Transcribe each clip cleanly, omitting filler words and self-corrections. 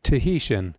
Tahitian.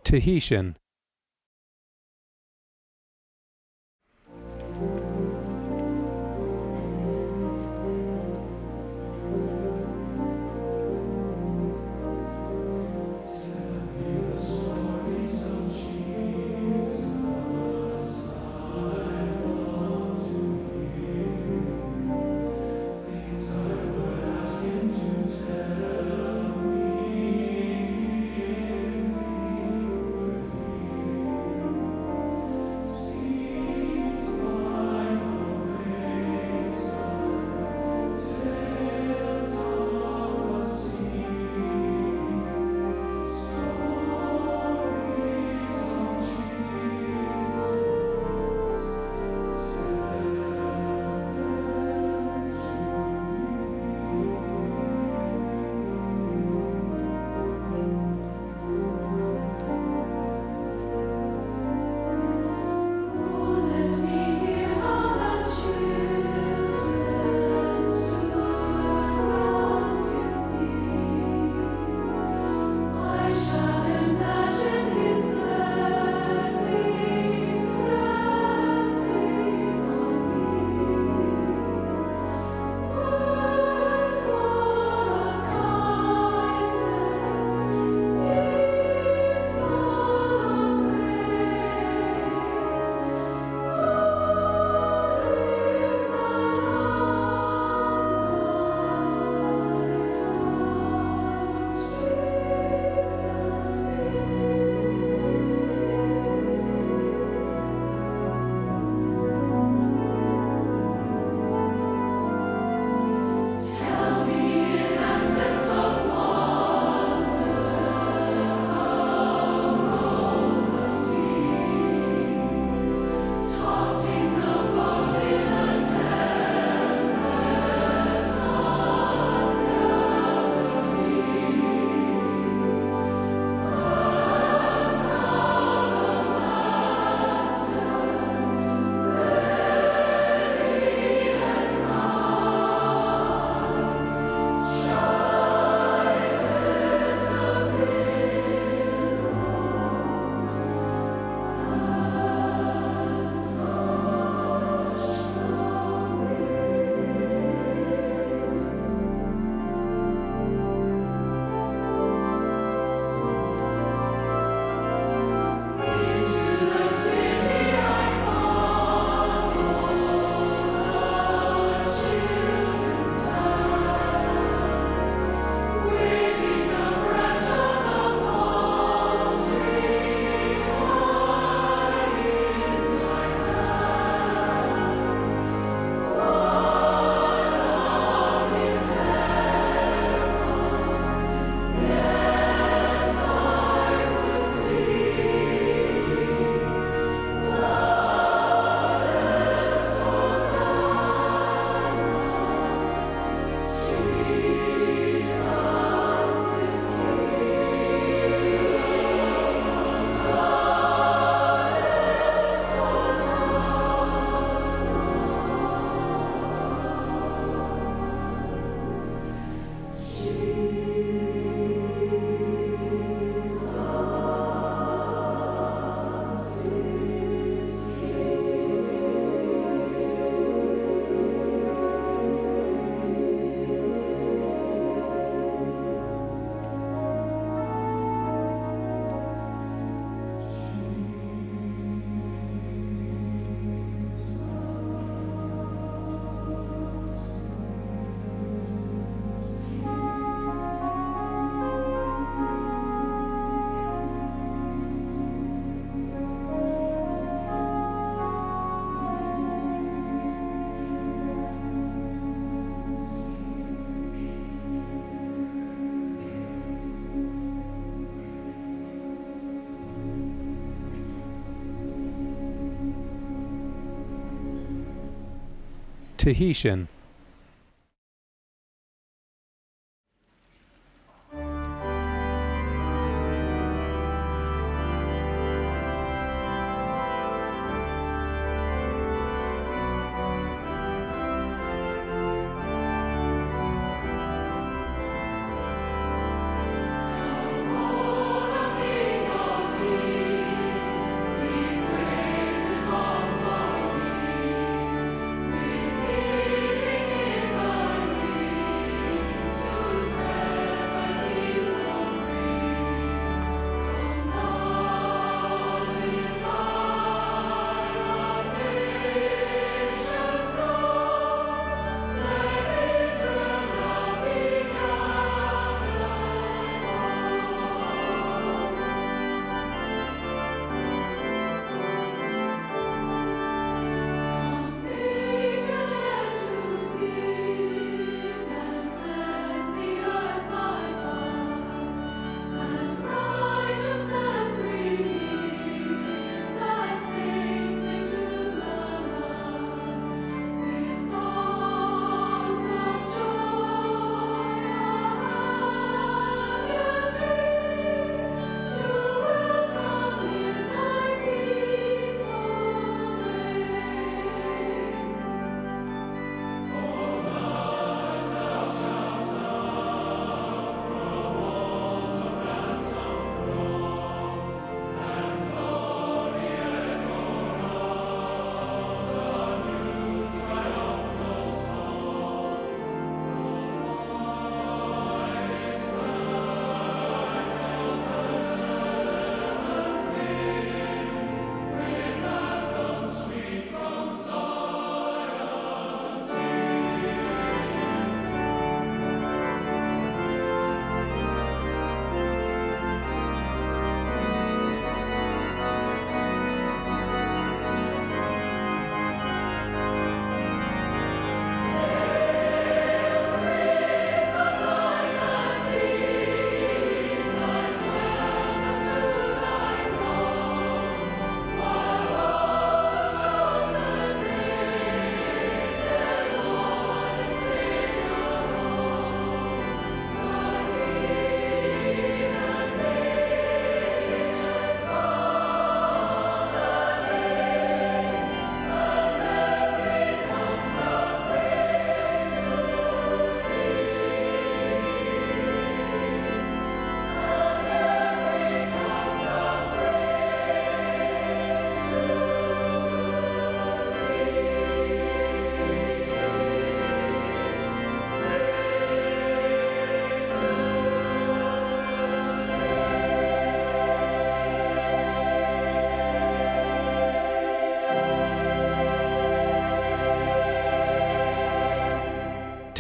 Tahitian. Tahitian.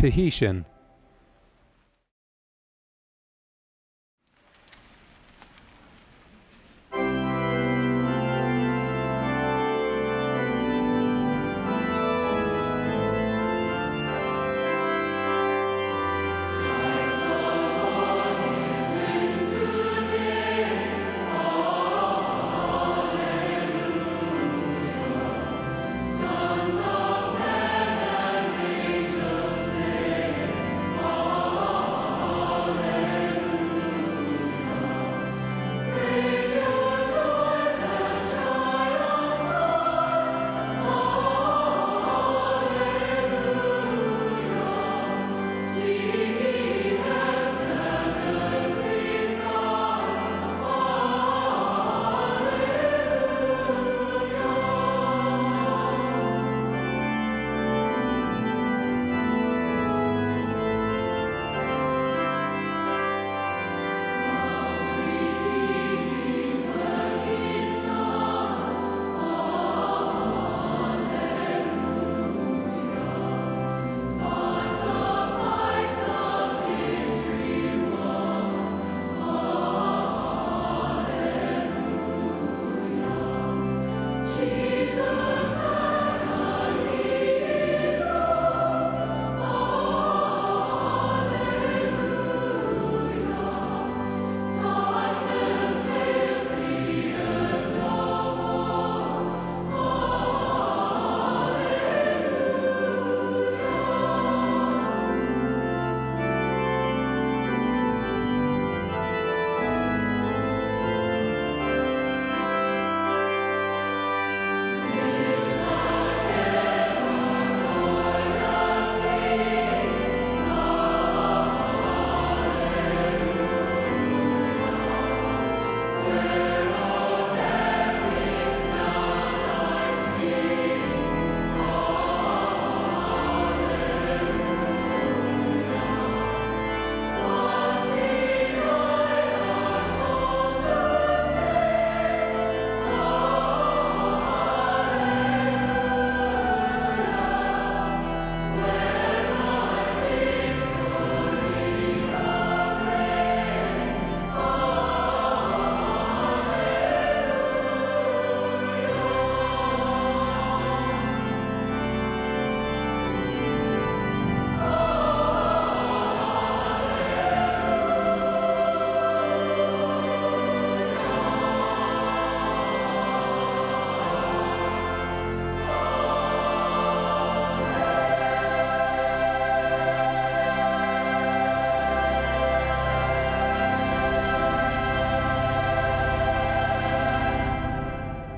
Tahitian.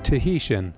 Tahitian.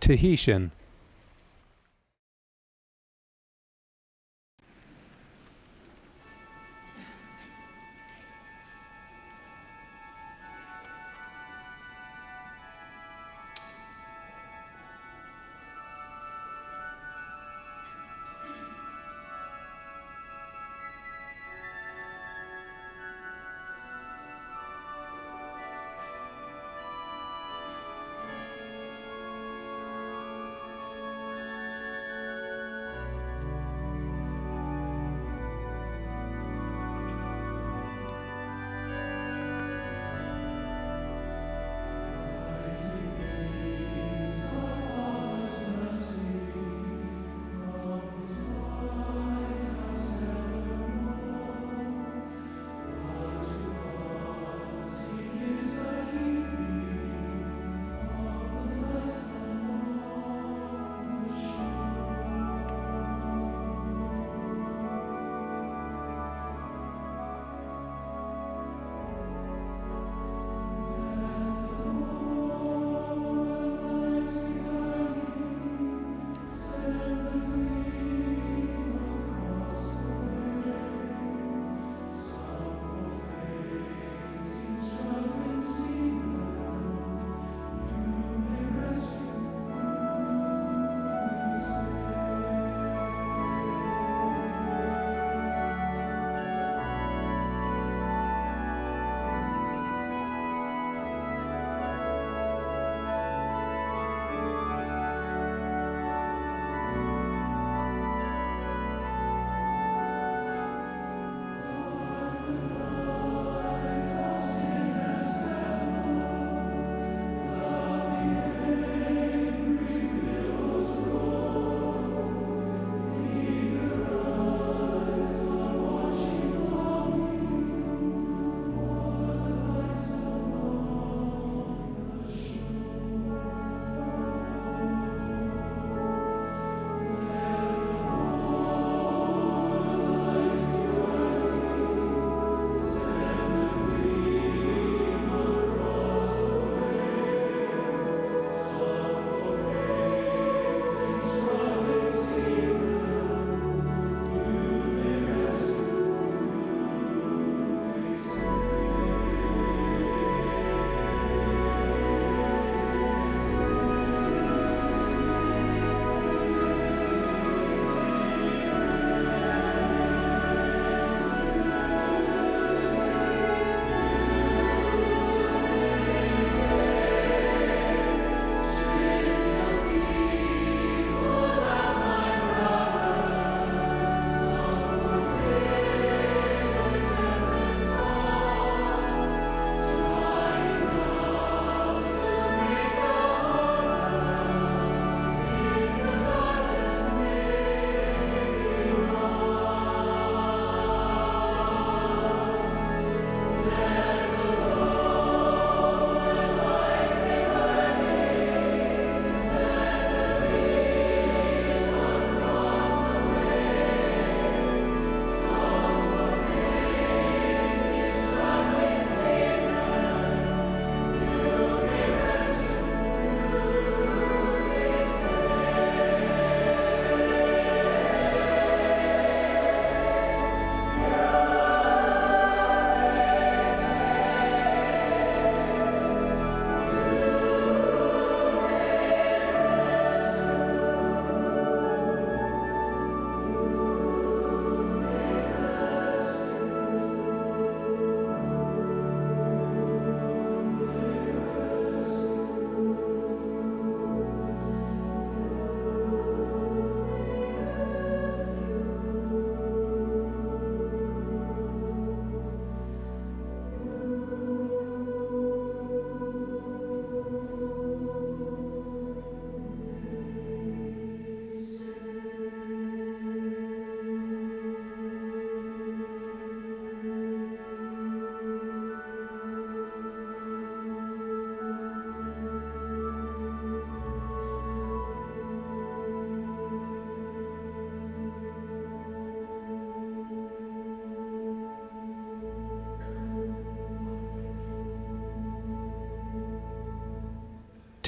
Tahitian.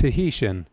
Tahitian.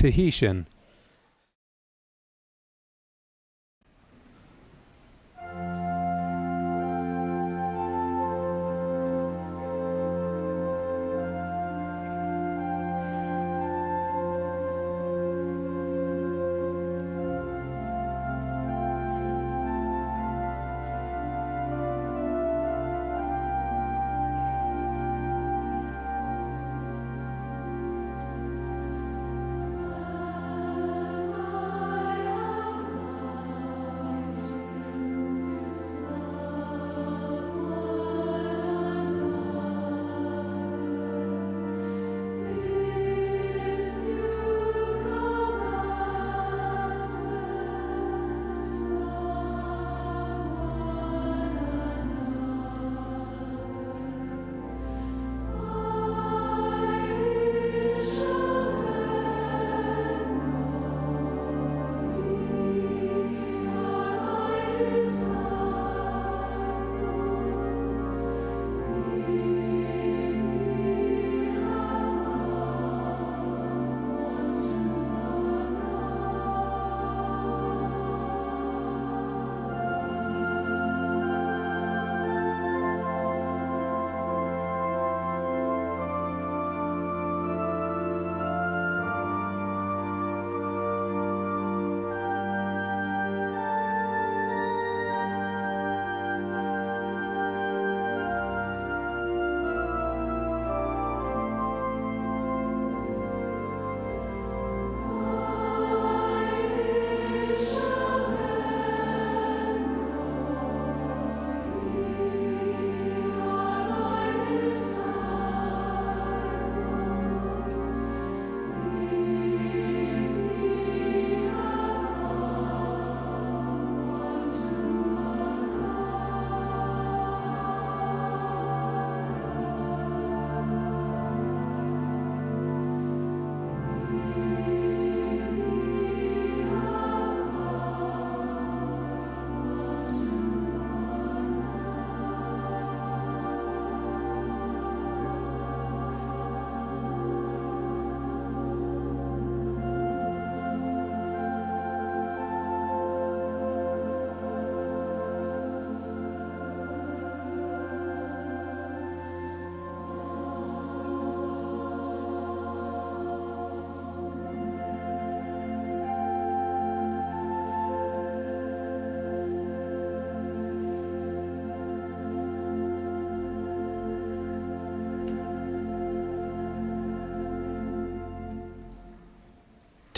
Tahitian.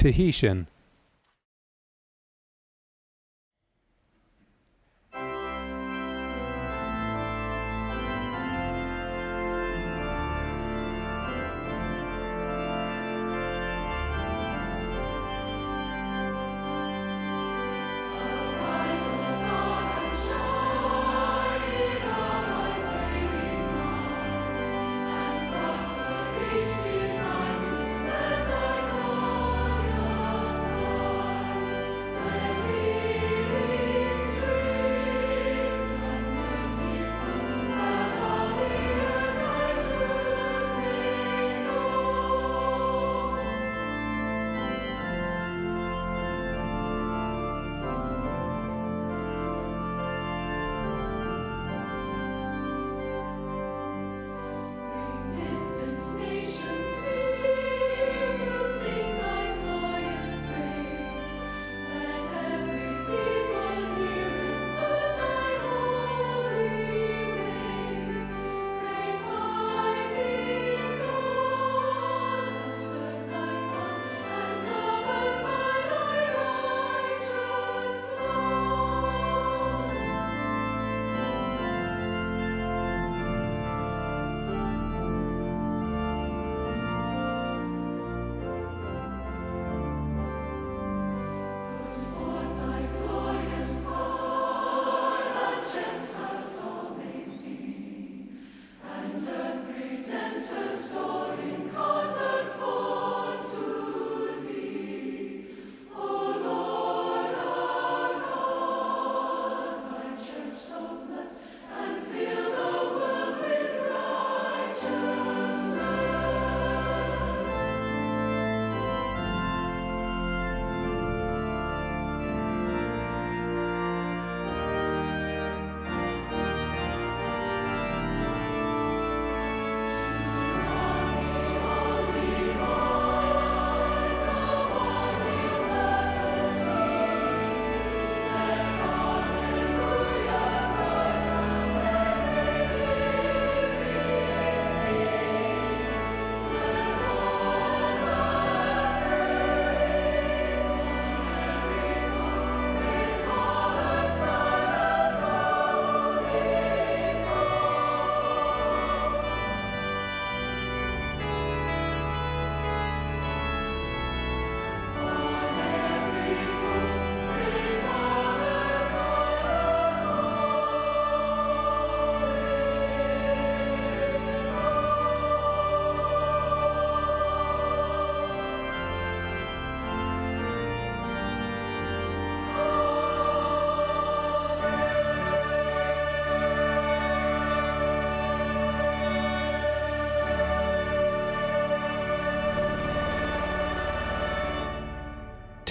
Tahitian.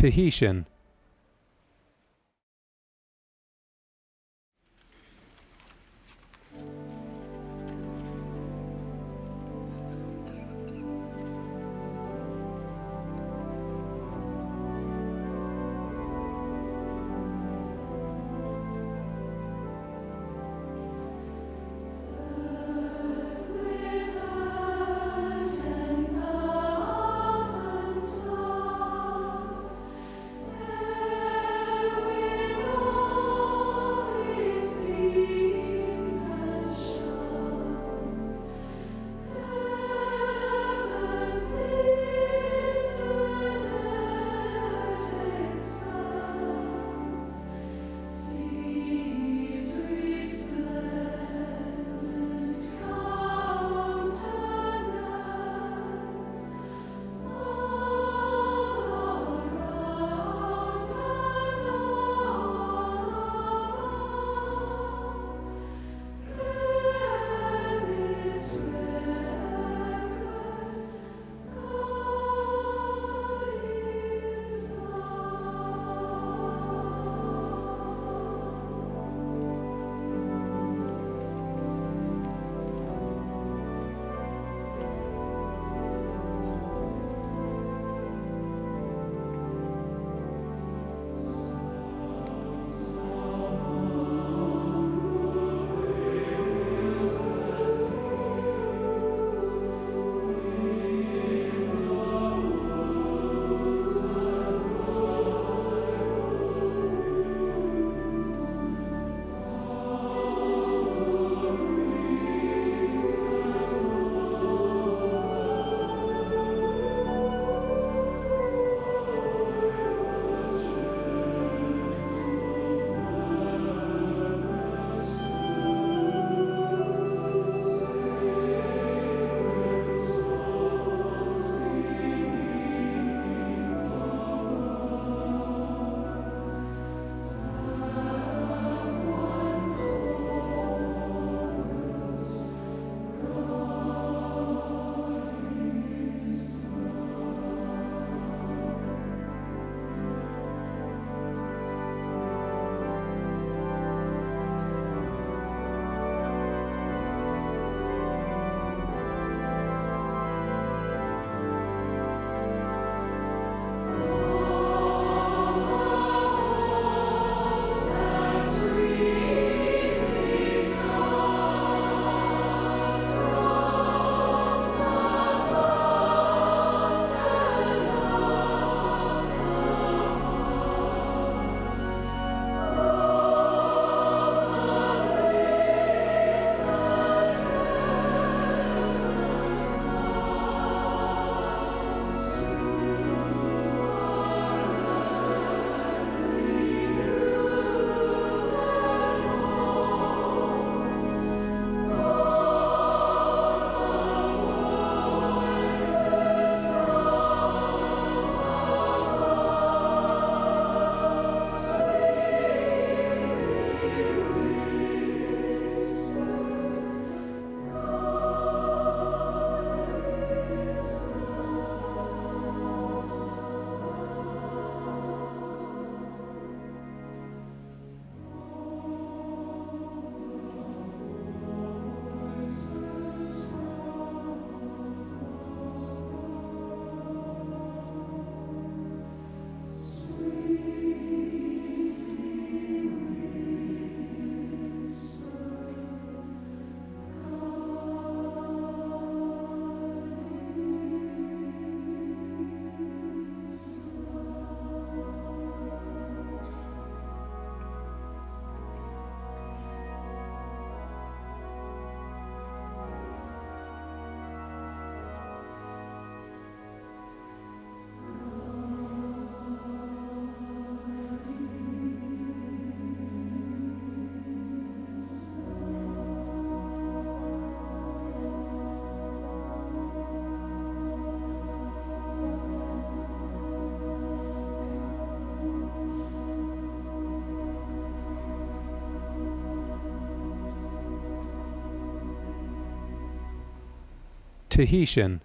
Tahitian. With Tahitian.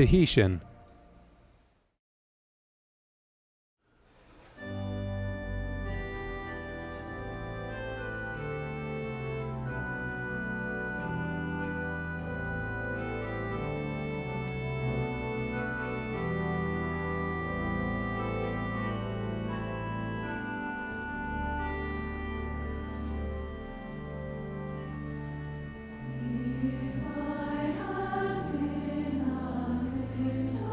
Tahitian. If I had been a little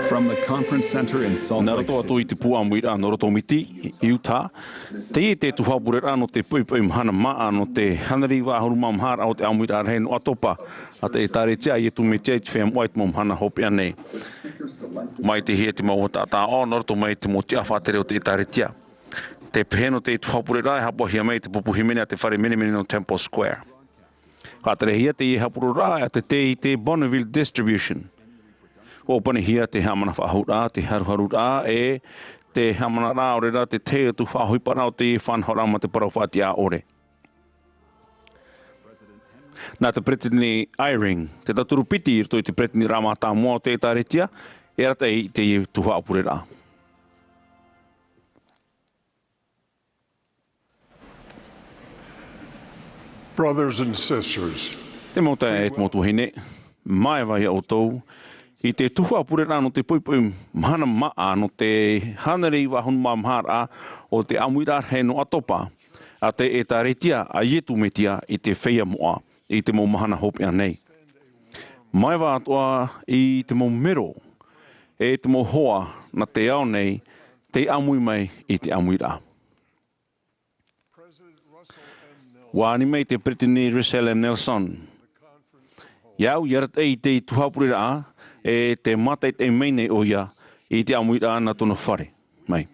From the conference center in Salt Lake Naroto atu I City. te pu Amuiraa Noroto Miti, Utah. Te te tuhapurera no te puipu Mahana Maa no te hanari wa huruma mahara o te Amuiraa rahi no Atopa. A te tare tia I tu me te whea white mo Mahana hopi ane. Mai te hia te mau ta o Noroto mai te mo tia whatere o te tare tia. Te peheno te tuhapurera hapo hia mai te pupuhimene a te whare mene no Temple Square. Whatere hia te I hapurera a te Bonneville Distribution. O pane hia te hamana whahura, te haruharura te hamana rā ore rā te te tu whahui para o te whanhorama te parawhati a ore. Nā te pretini Eyring, te taturu piti I te pretini Ramata mua o te taretia, rata I te tuha apure rā. Brothers and sisters, Te mauta te motu hine, mai vai o tau, I te tuha apure rā no te puipui Mahana Maa no te hanarei wa hunuma mahara o te Amuiraa he no Atopa, a te taretia a ietu metia I te whea moa I te mo mahana hopi anei. Mai wa atua I te mo mero, te mo hoa na te ao nei, te amui mai I te Amuiraa. Wāni mai te pretini Russell M. Nelson. Iau iarat te tuhapure rā, te matai te meine o ia I te Amuiraa na tono whare. Mai.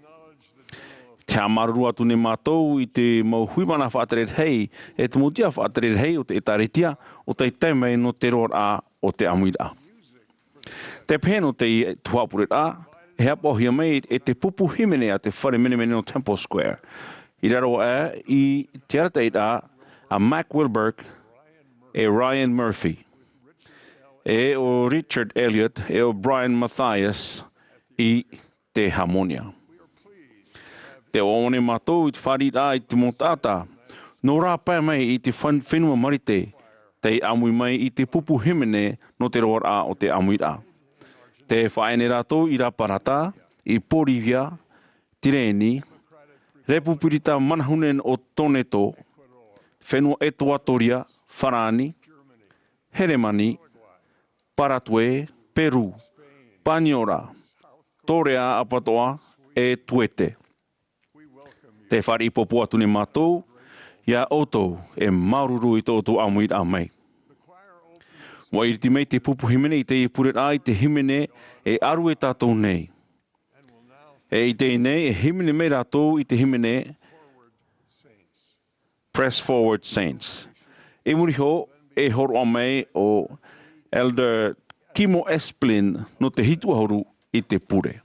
Te amaruru atu ne mātou I te mau huimana whātaret hei, te mutia whātaret hei o te taretia, o te teimei no te roa o te Amuiraa. Te pēno te tuhapure rā, hapo hia mai te pupu himene a te whare mene no Temple Square. I raro I te aratei rā, a Mac Wilberg, Ryan Murphy, o Richard Elliot, o Brian Matthias, I te Harmonia. Te oone mātou I te whari rā I te motata, no rā pai mai I te whenua marite, te amui mai I te pupu himene no te roa rā o te Amuiraa. Te whaene rātou I rā parata, I Porivia, Tireni, Repupirita Manahunen o Toneto, Whenua Etoatoria, Wharani, Heremani, Paratue, Peru, Paniora, Torea Apatoa, Tuete. Te whare I popo atu ne mātou, ia outou maururu I tōtou Amuiraa mai. Wa iriti mai te pupu himene I te pure ai te himene aru tātou nei. I te nei himene mai rātou I te himene Press Forward Saints. Muri ho horo a mai o Elder Kimo Esplin no te hituahoru I te pure.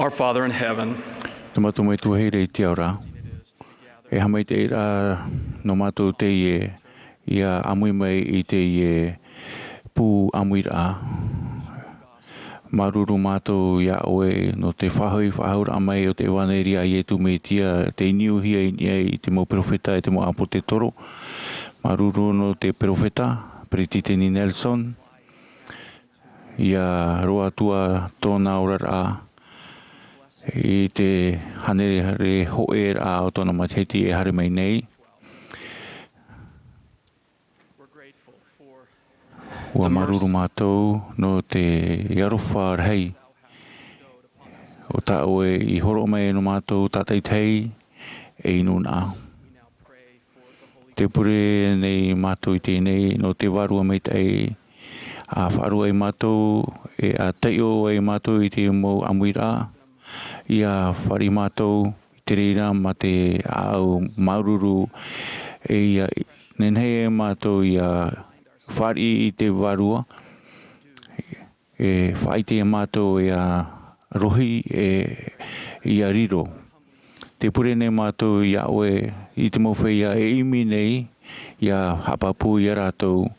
Our Father in heaven, Te matu mai tu hei rei te ora. E hamai te ira no mātou te ie. Ia amui mai I te ie pū Amuiraa. Maruru mātou ia oe no te whahaura mai o te waneria I e tu me tia te iniu hia I te mo profeta e te mo apo te toro. Maruru no te profeta, Pretiteni Nelson. Ia roa tua tōna orara I te hanere hoe a o tōna mateti e hare mai nei. Ua maruru mātou no te iarofa rahi. O ta oe I horo mai no mātou tātai tei e inuna. Te pure nei mātou I tēnei no te warua mai tei a whaarua I mātou e a teio e mātou I te mo Amuiraa. Ia whari mātou I te reira ma te au maruru e ia nenhei e mātou ia whari I te warua e whaite e mātou ia rohi e ia riro. Te pure nei mātou ia oe I te mawhia e imi nei ia hapapu ia rātou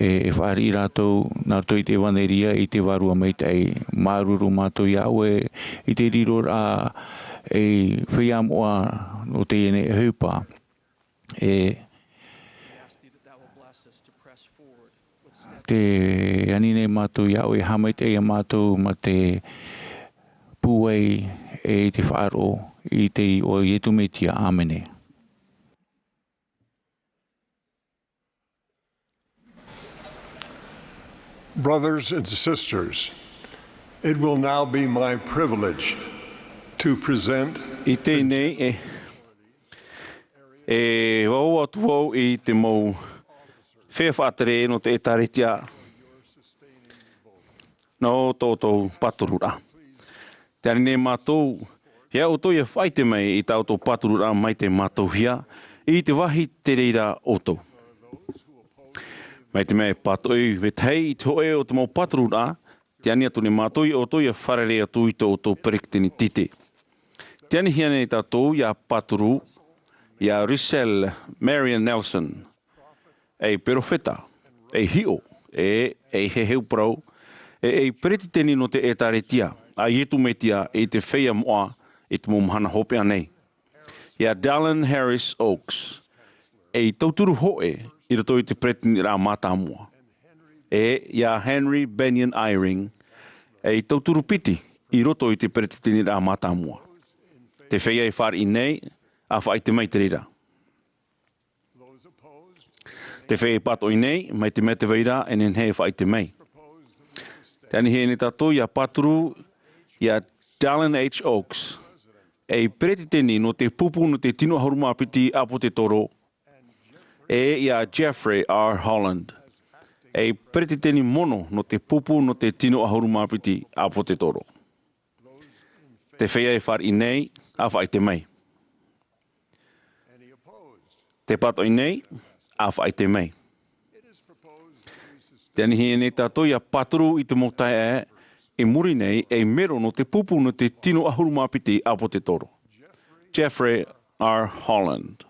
e whaari rātou nā toi te waneria I te warua mai tei maruru mātou ia oe I te riro rā e whia moa o te ene e hupa e te anine mātou ia oe hamai te ia mātou ma te puei e te whaaro I te o ietu me tia amene. Brothers and sisters, it will now be my privilege to present I tēnei e wau atu wau I te mau whewhātere no te etaritia no tōtou paturura. Te arine mātou, hea o toi e whaite mai I tātou paturura mai te mātou hia I te wahi te reira o tō. Mai te mea patoi wetei I te hoe o te mau paturura, te ani atu ne mātou o toi e wharere atu I tōtou perekteni tite. Te ani hiane I tātou ia paturu, ia Richelle Marian Nelson, e perofeta, e hio, e heheu prau, e peretiteni no te etaretia, a ietu metia I te whea moa I te Mahana hopea nei. Ia Dallin Harris Oaks, e tauturu hoe I roto I te pretini rā mātāmua. E ia Henry Benyon Eyring, e tauturu piti I roto I te pretini rā mātāmua. Te whea e whāri nei, a whai te mai te rira. Te whea e pato I nei, mai te mete veira, e nen hei whai te mai. Te ani hei ni tātou, ia paturu, ia Dallin H. Oaks, e pretiteni no te pupu no te tino harumapiti apo te toro, e ia Jeffrey R. Holland, e pretiteni mono no te pupu no te tino harumapiti apo te toro. Te whea e whāri nei, a whai te mai. Te pato I nei, a whai te mai. Te anihi e nei tātou ia paturu I te motai e muri nei e mero no te pupu no te tino ahurumapiti apo te toro. Jeffrey R. Holland.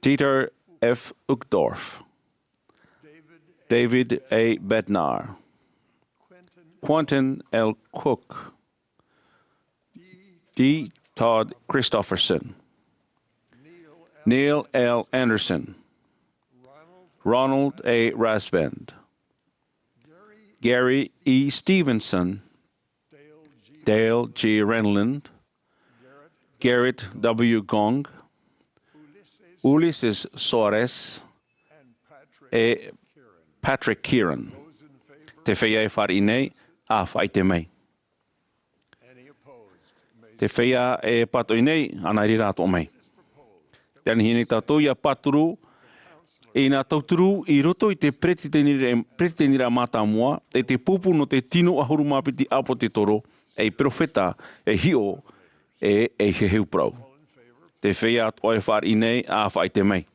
Dieter F. Uchtdorf. David A. Bednar. Quentin L. Cook. D. Todd Christofferson. Neil L. Anderson. Ronald A. Rasband. Gary E. Stevenson. Dale G. Renland. Garrett W. Gong. Ulysses Soares. E. Patrick Kieran. Te whea e whari nei, a whai te mei. Te whea e pato I nei, ana I rāto o mei. Te anihine tātou ia paturu, e nā tauturu I roto I te pretiteni rā mātāmua, e te pupu no te tino ahurumapiti apo te toro, e profeta, e hio, e heheu prau. Te whea atu ai whāri nei, a whai te mei.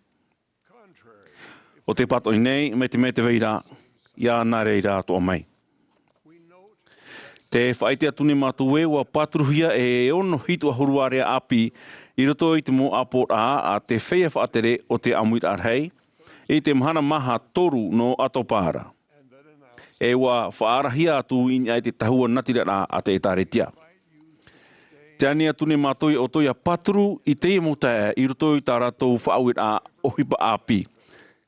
O te pato I nei, me te veira, ia nā rei rāto o mei. Te whaite atune mātou e ua patruhia e ono hitu ahuruarea api I roto I te mo apot a te whea whaatere o te Amuiraa rahi I te Mahana Maa toru no Atopara. E ua whaarahia atu I te tahua natira a te etaretia. Te ani atune mātou o toia patru I te motae I roto I tā ratou whaawira o hipa api.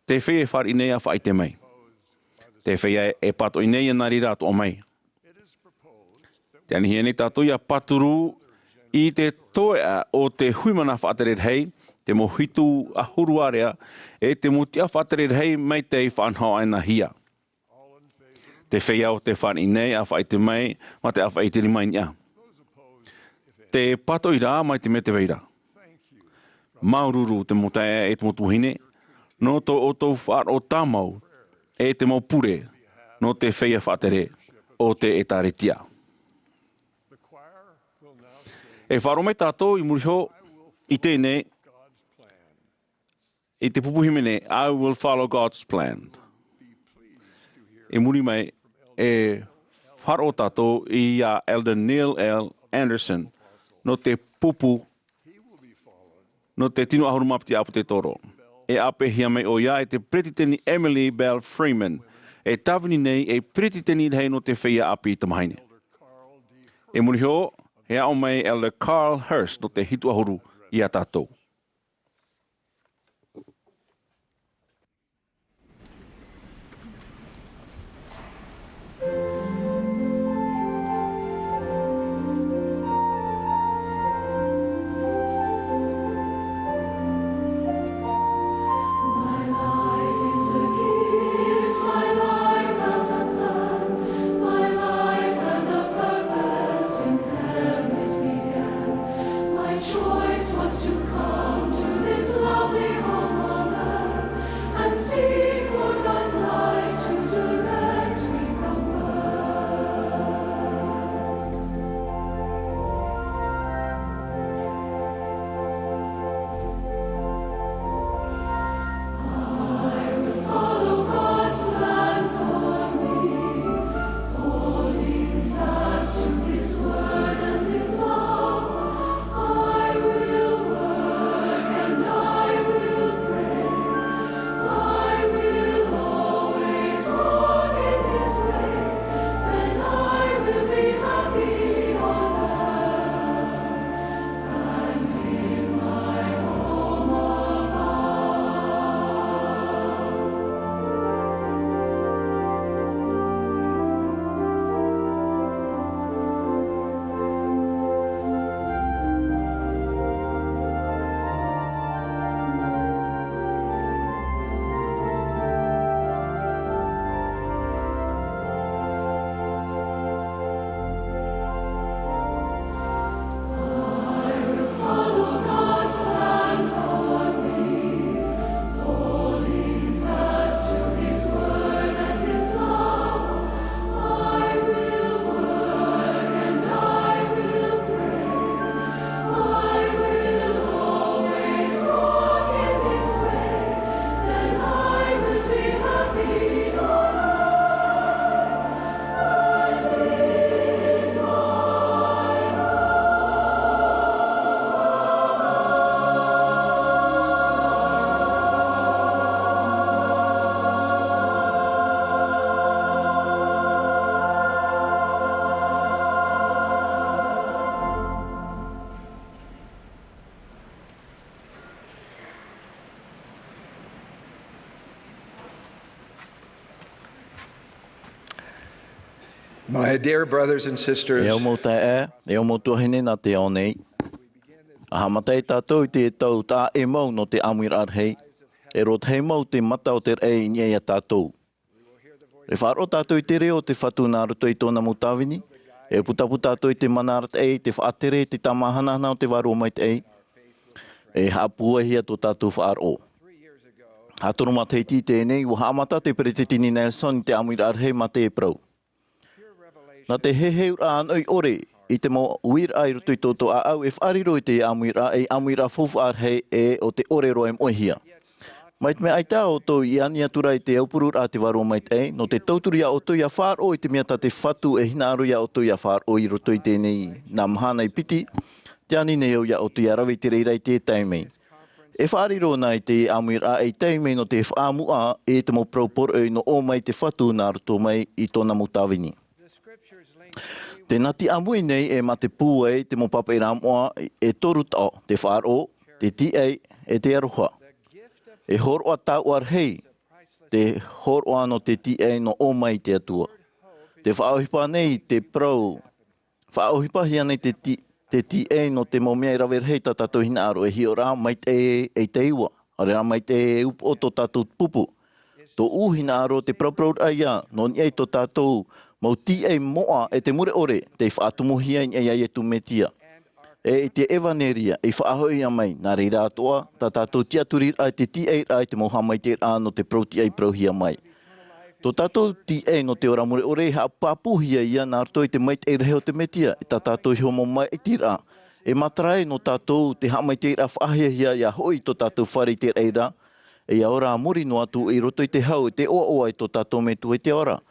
Te whea whaari nei a whaite mai. Te whea e pato I nei nari rato o mai. Te ani hene tātou ia paturu I te toea o te huimana whaatere hei, te mo hitu ahuruarea e te mutia whaatere hei mai te whanhau aina hia. Te whea o te whani nei a whaite mai, ma te a whaite mai nia. Te pato I rā mai te me te veira. Maururu te motaea e te motuhine, no to o tau whaar o tāmau e te mau pure, no te whea whaatere o te etaretia. E wharo mai tātou I muriho I tēnei, I te pupuhimene, I will follow God's plan. E muri mai, e wharo tātou I a Elder Neil L. Anderson, no te pupu, no te tino ahuru mapiti apu te toro. E ape hia mai o ia e te pretiteni Emily Bell Freeman, e tawini nei e pretiteni hei no te whea api tamahaine. E muriho, he au mai Elder Carl Hurst no te hitu ahuru I a tātou. Choice was to come to this lovely home on earth and seek for God's light to direct me from birth. I will follow God's plan for me, holding fast to His word and His love. I will work and I will pray. I will always walk in His way. Then I will be happy on earth and in my home above. I will follow God's plan for me, holding fast to His word and His love. I will work and I will pray. I will always walk in His way. Then I will be happy on earth and in my My dear brothers and sisters, E o mo tae e o mo tuhine na te o nei. A hamatai tātou te tau tā e mau no te Amuiraa rahi. E rot hei mau te mata o te rei ni e a tātou. E whaaro tātou I te reo te whatu nā roto I tōna mutawini. E putapu tātou I te manarat ei, te whaatere, te tamahana o te waro mai te ei. E hapua hia tō tātou whaaro. Hatono mateiti tēnei, ua haamata te Peretitini Nelson I te Amuiraa rahi ma te e prau. Nā te heheu anoi ore I te mo uira ai roto I tōtō a au e whaariro I te Amuiraa e Amuiraa fofu ar hei e o te ore roe moehia. Mai te mea aita o tō i ania tura i te aupurur a te waro mai te no te tauturi a o tō ia whāro i te mea ta te whatu e hina aru ia o tō ia whāro i roto i tēnei nā mahana i piti, te ani nei au ia o tō ia rawi te reira i te taimei. E whaariro nai te Amuiraa e taimei no te whaamua e te mo propor e no o mai te whatu nā roto mai i tōna mutawini. Te nati amui nei e ma te pū e te mo papa i rāmoa e toru tao, te whaaro, te tia e te aroha. E horoa tau ar hei, te horoa no te tia no o mai te atua. Te whaohipa nei te prau, whaohipa hia nei te tia no te mo mea i rawer hei ta tatou hina aro e hio rā mai te e te iwa, are rā mai te upo o tō tatou pupu. Tō uhina aro te praupraur aia, no ni ei tō tatou, mau tia moa e te mure ore, te whaatumuhia i ai e tu metia. E te evaneria, e whaahoi a mai, nā reira atoa, tā tātou tiaturir ai te tia ai te moha mai te rā no te prautia i prauhia mai. Tō tātou tia no te ora mure ore, ha papuhia ia nā rato i te mai te reo te metia, e tā tātou homo mai i tira. E matrai no tātou te hamai te rā whaahia hia ia hoi tō tātou whare te reira, e a ora muri no atu i roto i te hau, te oa i tō tātou me tu e te ora.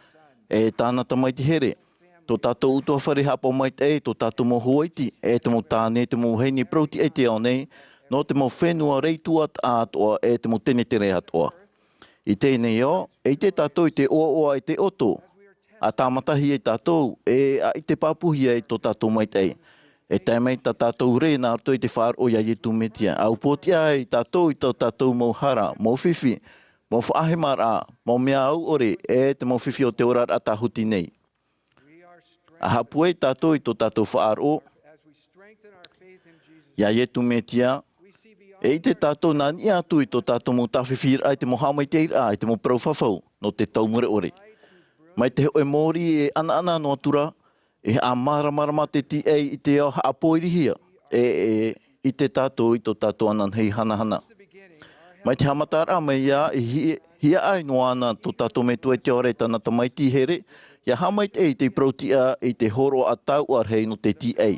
E tānata mai te here. Tō tātou utua whare hapo mai te tō tātou mo huaiti, e te mo tāne, te mo heini prauti e te au nei, no te mo whenua reitua atoa, e te mo tene te rea atoa. I tēnei o, e te tātou i te oa i te oto, a tāmatahi e tātou, e a i te papuhia i tō tātou mai te. E taimei tā tātou re nā arto i te whāro ia i tu metia. Au pōtia i tātou i tō tātou mo hara, mo whiwhi, mo whaahemara, mo mea au ore, e te mo whiwhi o te orar a tāhuti nei. A hapue tātou i tō tātou whaaro, ia i tu metia, e i te tātou nā ni atu i tō tātou mo tāwhiwhir ai te mo hamai te ira ai te mo prauwhawhau no te taumure ore. Mai te hoe mōri e ana no atura, e a maramarama te ti e i te au haapoirihia, i te tātou i tō tātou anan hei hana. Mai te hamatara mai ia, hia ai no ana tō tātou me tu e te ore tana tamai ti here, ia hamai te i te prautia i te horo a tau ar hei no te TA.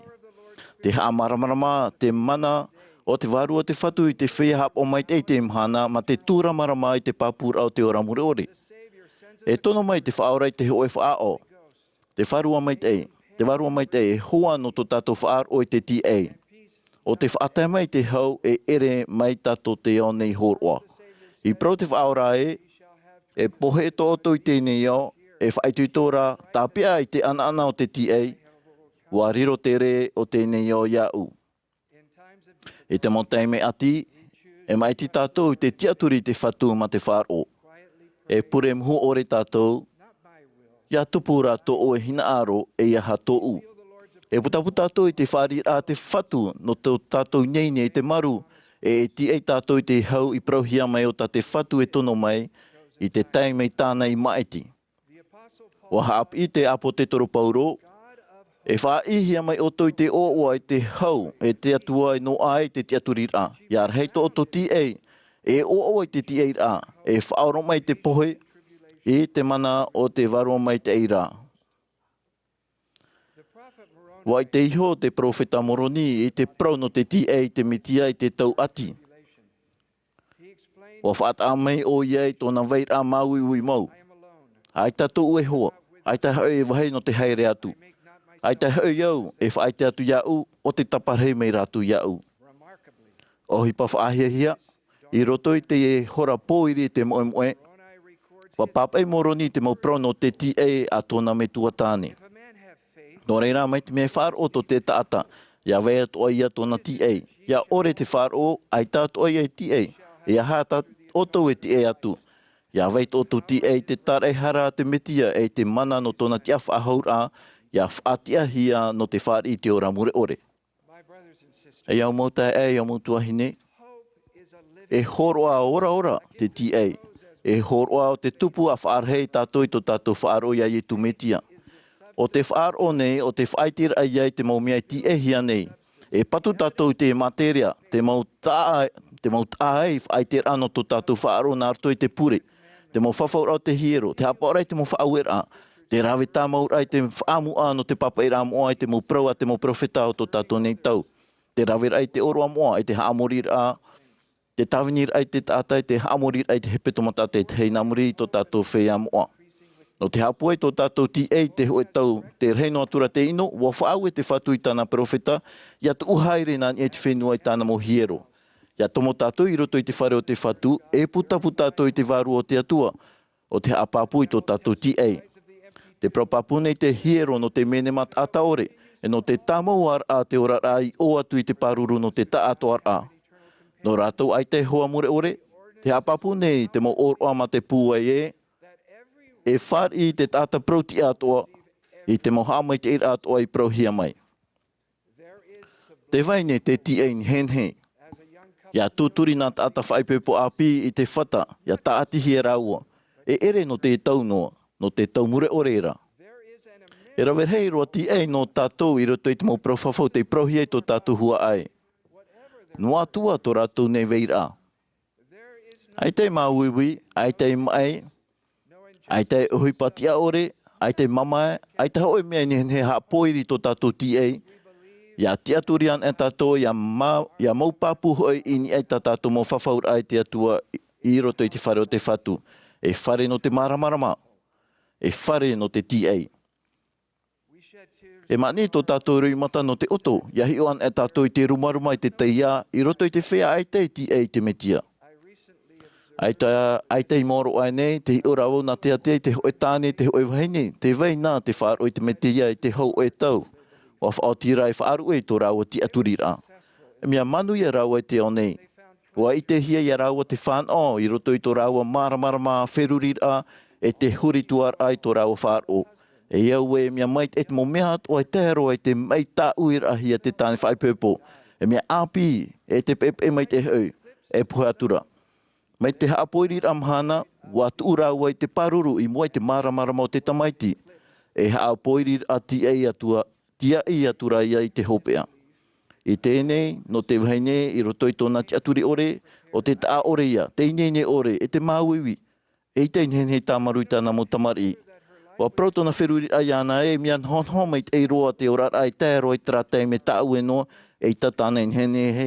Te haamaramarama, te mana, o te varua te whatu i te whea hap o mai te mahana, ma te tūra marama i te papura o te ora mure ore. E tono mai te whaorai te hoe whaao. Te wharua mai te e hoa no tō tātou whaar o i te TA. O te whaatai mai te hau e ere mai tātou te o nei horoa. I prau te whaorai e pohe tō oto i tēnei o, e whaitui tōra tāpia i te ana o te TA, wa riro te re o tēnei o iau. E te montaime ati, e mai ti tātou i te tiaturi te whatu ma te whāro. E pure mhu ore tātou, ia tupura tō o e hina aro e iaha tō u. E putaputa tātou i te whāri a te whatu no tō tātou nyeine i te maru, e ti ei tātou i te hau i prauhia mai o tā te whatu e tono mai, i te taimei tāna i maiti. Wa haap i te apo te toro pauro, e whaihia mai oto i te oa i te hau, e te atua i no ai te tiaturi rā. Ia rei to oto ti ei, e oa i te ti ei rā, e whaoro mai te pohe, i te mana o te waro mai te ei rā. Wa i te iho te profeta Moroni, i te prau no te ti ei te mitia i te tau ati. Wa whaata mai o iei tōna wei rā maui ui mau. Ai tātou e hoa, ai tā hau e wahei no te haere atu. Ai tā hau iau e whaite atu iau o te taparei mei rātu iau. Ohi pa whaahia hia, i roto i te e hora pōiri te moe moe, pa papai Moroni te mau prono te TA a tōna me tuatāne. Nō reira mai te mea whāro to te taata, ia wea toa ia tōna TA. Ia ore te whāro, ai tātoa ia TA, ia hāta oto e TA atu. Ia weit oto TA te tarei hara te metia e te mana no tōna tia whahaura, ia whaatia hia no te whāri te ora mure ore. E au mautai e au mautuahine, e horoa ora te TA, e horoa o te tupu a whaarhei tātou i tō tātou whaaro ia i tu metia. O te whaaro nei, o te whaitir ai iai te mau mea ti e hia nei. E patu tātou te materia, te mau tāai whaitir ano tō tātou whaaro nā arto i te pure. Te mau whawhaurau te hiero, te hapaorai te mau whaauera, te rawe tā maurai te whaamua no te papaira moa i te mau praua, te mau profeta o tō tātou nei tau. Te rawe rai te oroa moa i te haamorira, Te tawanir ai te tātai, te hamorir ai te hepe tomata te hei namuri tō tātou whea moa. No te hapua tō tātou ti ei te hoe tau te reino atura te ino, wa whaau e te whatu i tāna profeta, ia tu uhaere nā e te whenua i tāna mo hiero. Ia tomo tātou i roto i te whare o te whatu, e puta tātou i te waru o te atua, o te apapu i tō tātou ti ei. Te propapune i te hiero no te mene mat ataore, e no te tamau ar a te ora ai o atu i te paruru no te ta ato ar a. No rātou ai te hoa mure ore, te apapune i te mo oro ama te pūa e whar i te tata proti atoa, i te mohama i te ira atoa i prohia mai. Te vaine te ti ein henhe. Ia tūturi nā tata whaipepo api i te whata, ia taatihi e raua. E ere no te taunoa, no te taumure oreira. E rawe hei roa ti ei no tātou i roto i te mo profafau te prohia i tō tātou hua ai. Noa tua tō rātou nei veira. Ai te mauiwi, ai te mai, ai te uhipatia ore, ai te mamae, ai te hoi mea ni he hapoiri tō tātou ti ei. Ia te aturian e tātou, ia maupapu hoi ini ei tātou mo whafaur ai te atua i roto i te whare o te whatu. E whare no te maramarama, e whare no te ti ei. E mani tō tātou rui mata no te oto, ia hi oan e tātou i te rumaruma i te teia, i roto i te whea ai te ti ei te metia. Ai te i moro ai nei, te hi ora au na te ate, te hoe tāne, te hoe wahine, te vei nā te whaaro i te metia i te hau e tau. Wa whaotira i whaaru e tō rāua ti aturira. E mea manu i rāua i te o nei. Wa i te hia i rāua te whānau, i roto i tō rāua maramarama wherurira, e te hurituar ai tō rāua whaaro. E iau e mea mait et mo mea o e tēro e te mai tā uir ahia te tāne whaipepo. E mea api e te pepe mai te hau, e puhe atura. Mai te haapoirir amhana, wa tuura ua i te paruru i mua i te maramarama o te tamaiti. E haapoirir a ti ei atua, tia i atura ia i te hopea. I tēnei, no te waine, i roto i tōna ti aturi ore, o te tā ore ia, te inene ore, e te māuiwi. E te inene tāmaru i tāna mo tamari. Wa protona wheruri ai ana e mian honhoma i te roa te ora ai tēro i tratei me tāu e noa e i tatana in hene he.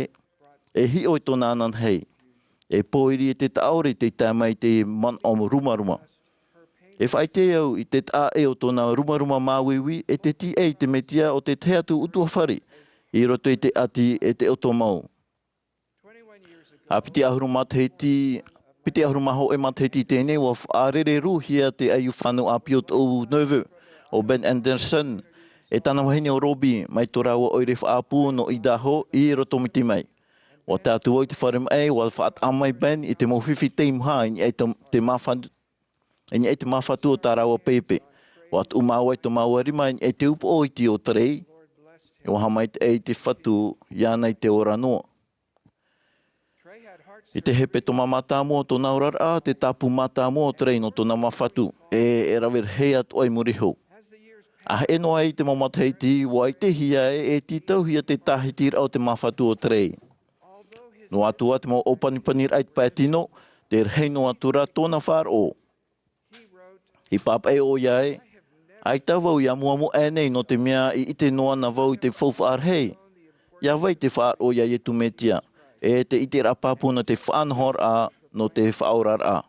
E hi oi tōna anan hei. E poiri e te taore te tāmai te man o rumaruma. E whai te au i te tā e o tōna rumaruma māwiwi e te ti e te metia o te teatu utua whare. I roto i te ati e te oto mau. A piti ahuruma teiti... Pite ahurumaho e mateti tēnei wa whaarere ruhia te aiu whanu apiot o Novu, o Ben Anderson, e tana wahine o Robi, mai tō rawa oire whaapu no i daho i roto miti mai. Wa tātu o te wharem ei, wa whaat amai Ben i te mawhiwhi teimha, i ni e te mawhatu o tā rawa pepe. Wa tu umawai to mawarima, i te upo o i te o tarei, i wa hamai te ei te whatu, iana i te ora noa. I te hepe tō mamata mua tō naurara, te tapu mata mua trei no tōna mawhatu. E rawer hea tō ai muriho. A he no ai te mamateiti, wa i te hia e titau hia te tahitir au te mawhatu o trei. No atua te mo opanipanir ai te paetino, te rei no atura tōna whāro. I papai o iai, ai tawau ia muamu enei no te mea i te noa na vau i te whauwhaar hei. Ia vai te whāro iai e tumetia. E te ite rapapu na te whanhor a no te whaorar a.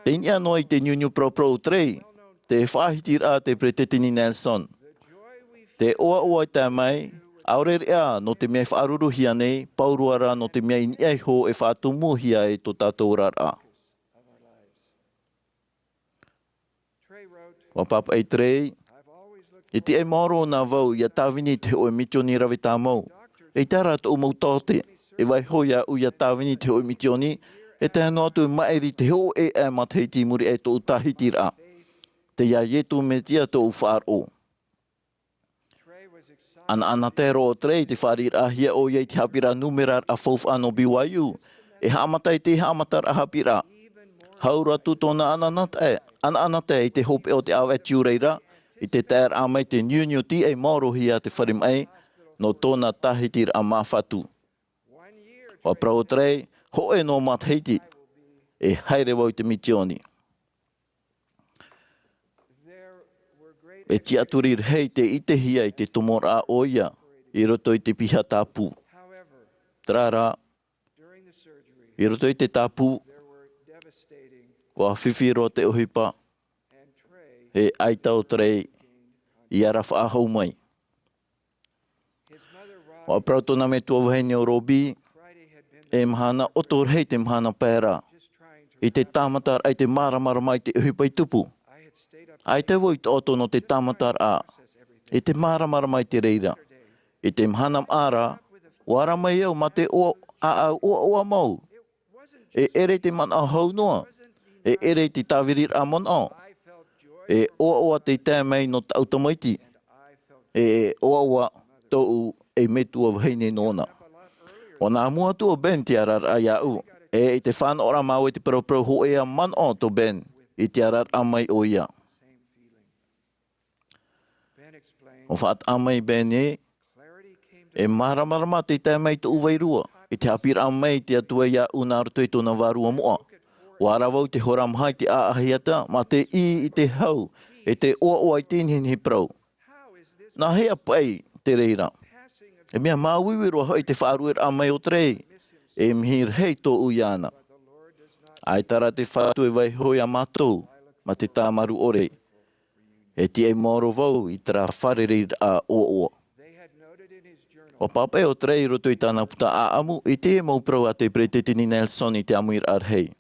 Te inia noa i te nyunyu pro trei, te whahitir a te pretetini Nelson. Te oa i tā mai, aurere a no te mea whaaruru hia nei, pauruara no te mea inia ho e whaatumu hia e tō tātou rar a. Wa papa e trei, i te e moro na vau i a tāwini te oe mitioni rawe tā mau. E tara tō mautaote, e vai hoia u ia tāwini te hoi mitioni, e te hano atu maeri te ho e matheiti muri e tō tahitira. Te ia ietu me tia tō whaaro. Ana te roa trei te wharir ahia o iei te hapira numerar a fouf ano BYU, e hamatai te hamatar a hapira. Haura tu tōna ananate i te hope o te au e tiureira, i te tēr amai te nyunyu ti e morohia te wharim ei, no tōna tahitir a mawhatu. Wa prau trei, ho e no matheiti, e haere wau te mitioni. E ti aturir hei te itehia i te tomora a oia, i roto i te piha tāpū. Trara, i roto i te tapu, kua whiwhiro te uhipa, he aita o trei, i ara whaahau mai. O prautona me tua wahene o Robi, e mahana oto rei te mahana pēra. I te tāmatar ai te maramara mai te uhipa i tupu. Ai te woi oto no te tāmatar a. I te maramara mai te reira. I te Mahana Maa, wara mai au ma te oa mau. E ere te man a hau noa. E ere te tāwirir a mon o. E oa te tēmei no tautamaiti. E oa tōu e metua whaine nōna. O nā mua tua ben te arar a iau. E te whāna ora mau e te parau ho e a man o to ben. I te arar a mai o ia. O whaat a mai ben e maramarama te tēmei te uwairua. I te apir a mai te atua ia una arutoi tōna warua moa. O arawau te horam hai te aahiata, ma te I te hau, e te oa i tēnhin he prau. Nā hea pai te reira. E mea māwiwiro hoi te whaaruer a mai o trei, e mhir hei tō uiana. Ai tara te whātue vai hoi a mātou, ma te tāmaru ore. E ti e moro vau i tara wharerir a oa. O papai o trei roto i tāna puta a amu, i te e mau prau a te pretetini Nelson i te Amuiraa rei.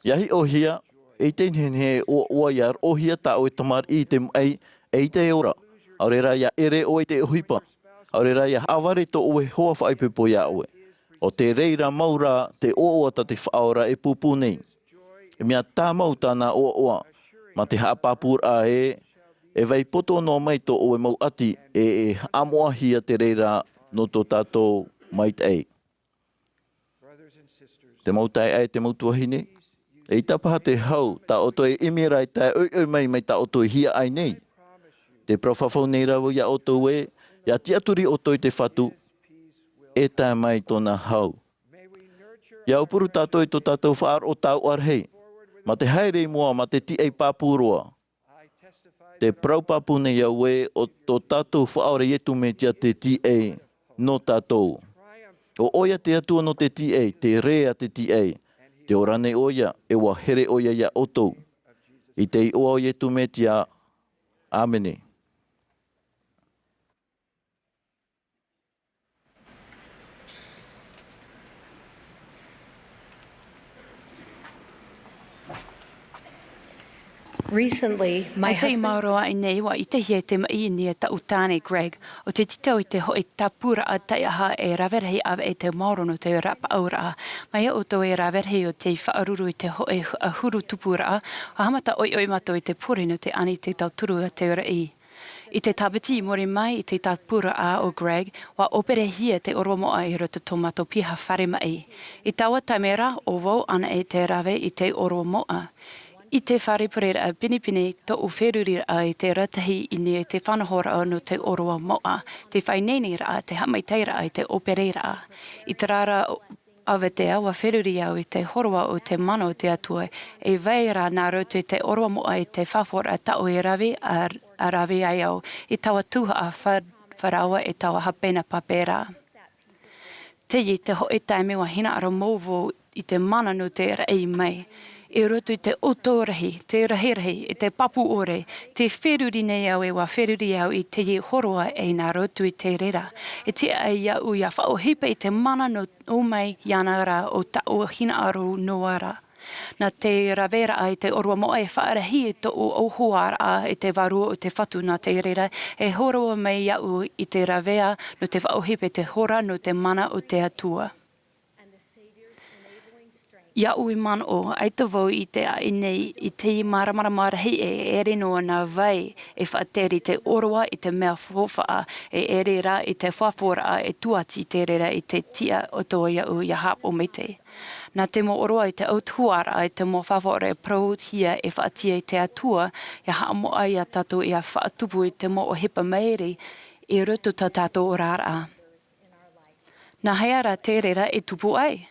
Iahi o hia, e te he o iar o hia ta o e tamar i te mai e te ora. Aurera ia ere o e te uhipa. Aurera ia aware to o e hoa whaipepo ia oe. O te reira maura te oa ta te whaora e pupu nei. E mea tā mau tāna oa, ma te hapapur a e vai poto no mai to o e mau ati e amoa hia te reira no to tātou mai te Te mau tai ai te mau tuahine. E tapaha te hau, ta oto e imira i tai oi mai ta oto e hia ai nei. Te profafau nei rawo ia oto e, ia tiaturi oto i te whatu, e tai mai tōna hau. Ia upuru tātou i tō tātou whaar o tau arhei, ma te haere mua ma te ti ei pāpuroa. Te praupapu nei au e o tō tātou whaore etu me tia te ti ei no tātou. O oia te atua no te ti ei, te rea te ti ei. Te orane oia, e wa here oia ia otou. I te i oa oia tu me tia. Amene. Recently, my Ai te husband... mauroa i nei wa I te hie te mai ni ta utane Greg o te titau I te hoi tapura a tai aha e rawerhei ave e te maorono te rapa aura. Mai o to e rawerhei o te whaaruru I te hoi a huru tupura a hamata oi mato I te porino te ani te tauturu a te ora I. I te tabiti mori mai I te tapura a o Greg wa opere hia te oromoa I roto tomato piha whare mai. I tawa tamera o wau ana e te rawe I te oromoa. I te whareperera a pinipini to o wherurira I te ratahi I ni te whanahora no te oroa moa, te whaineni ra te hamaiteira I te opereira. I te rara awa te awa wheruri au I te horua o te mano te atua, e veira nā roto I te oroa moa I te whawhora tau I rawe a rawe ai au, I tawa tuha a wharawa e tawa hapena papera. Te I te hoi taime wa hina ara mōwo I te mana no te rei mai, I roto I te otorahi, te rahirahi, I te papu ore, te wheruri nei au e wa wheruri au I te horoa e nā roto I te rera. E te ai iau ia whaohipa I te mana no o mai iana ra o ta o hina aro noa ra. Nā te rawera ai te orua moa e whaarahi to o ohoara a e te varua o te whatu nā te rera, e horoa mai iau I te rawea no te whaohipa te hora no te mana o te atua. Ia ui man o, ai te vau I te ai nei, I te maramara hei e ere noa nā vai e whaateri te oroa I te mea whofaa, e ere ra I te whawhora e tuati te rera I te tia o toa iau ia hap o mete. Nā te mo oroa I te autuara I te mo whawhora e proud hia e whaatia I te atua, ia haa mo ai a tato ia whaatupu I te mo o hipa meiri, I roto ta tato o rara. Nā heara te rera e tupu ai.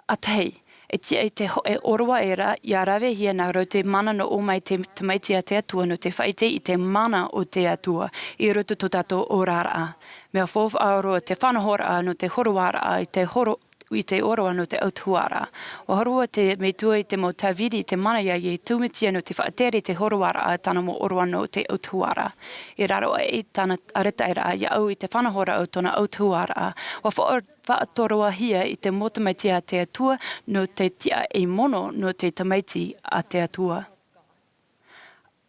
A tei, E tia i te hoe orwa era, ia rawe hia nā rau te mana no o mai te maiti a te atua no te whaite i te mana o te atua i roto to tato o rara. Mea whof aroa te whanahora no te horoara i te horo i te oroa no te autuara. O horua te me tua i te mo tawiri te mana ia i tūmitia no te whaatere te horoara a tana mo oroa no te autuara. I raro e tana aretaira ia au i te whanahora o tona autuara. Wa whaatoroa hia i te motamaitia a te atua no te tia e mono no te tamaiti a te atua.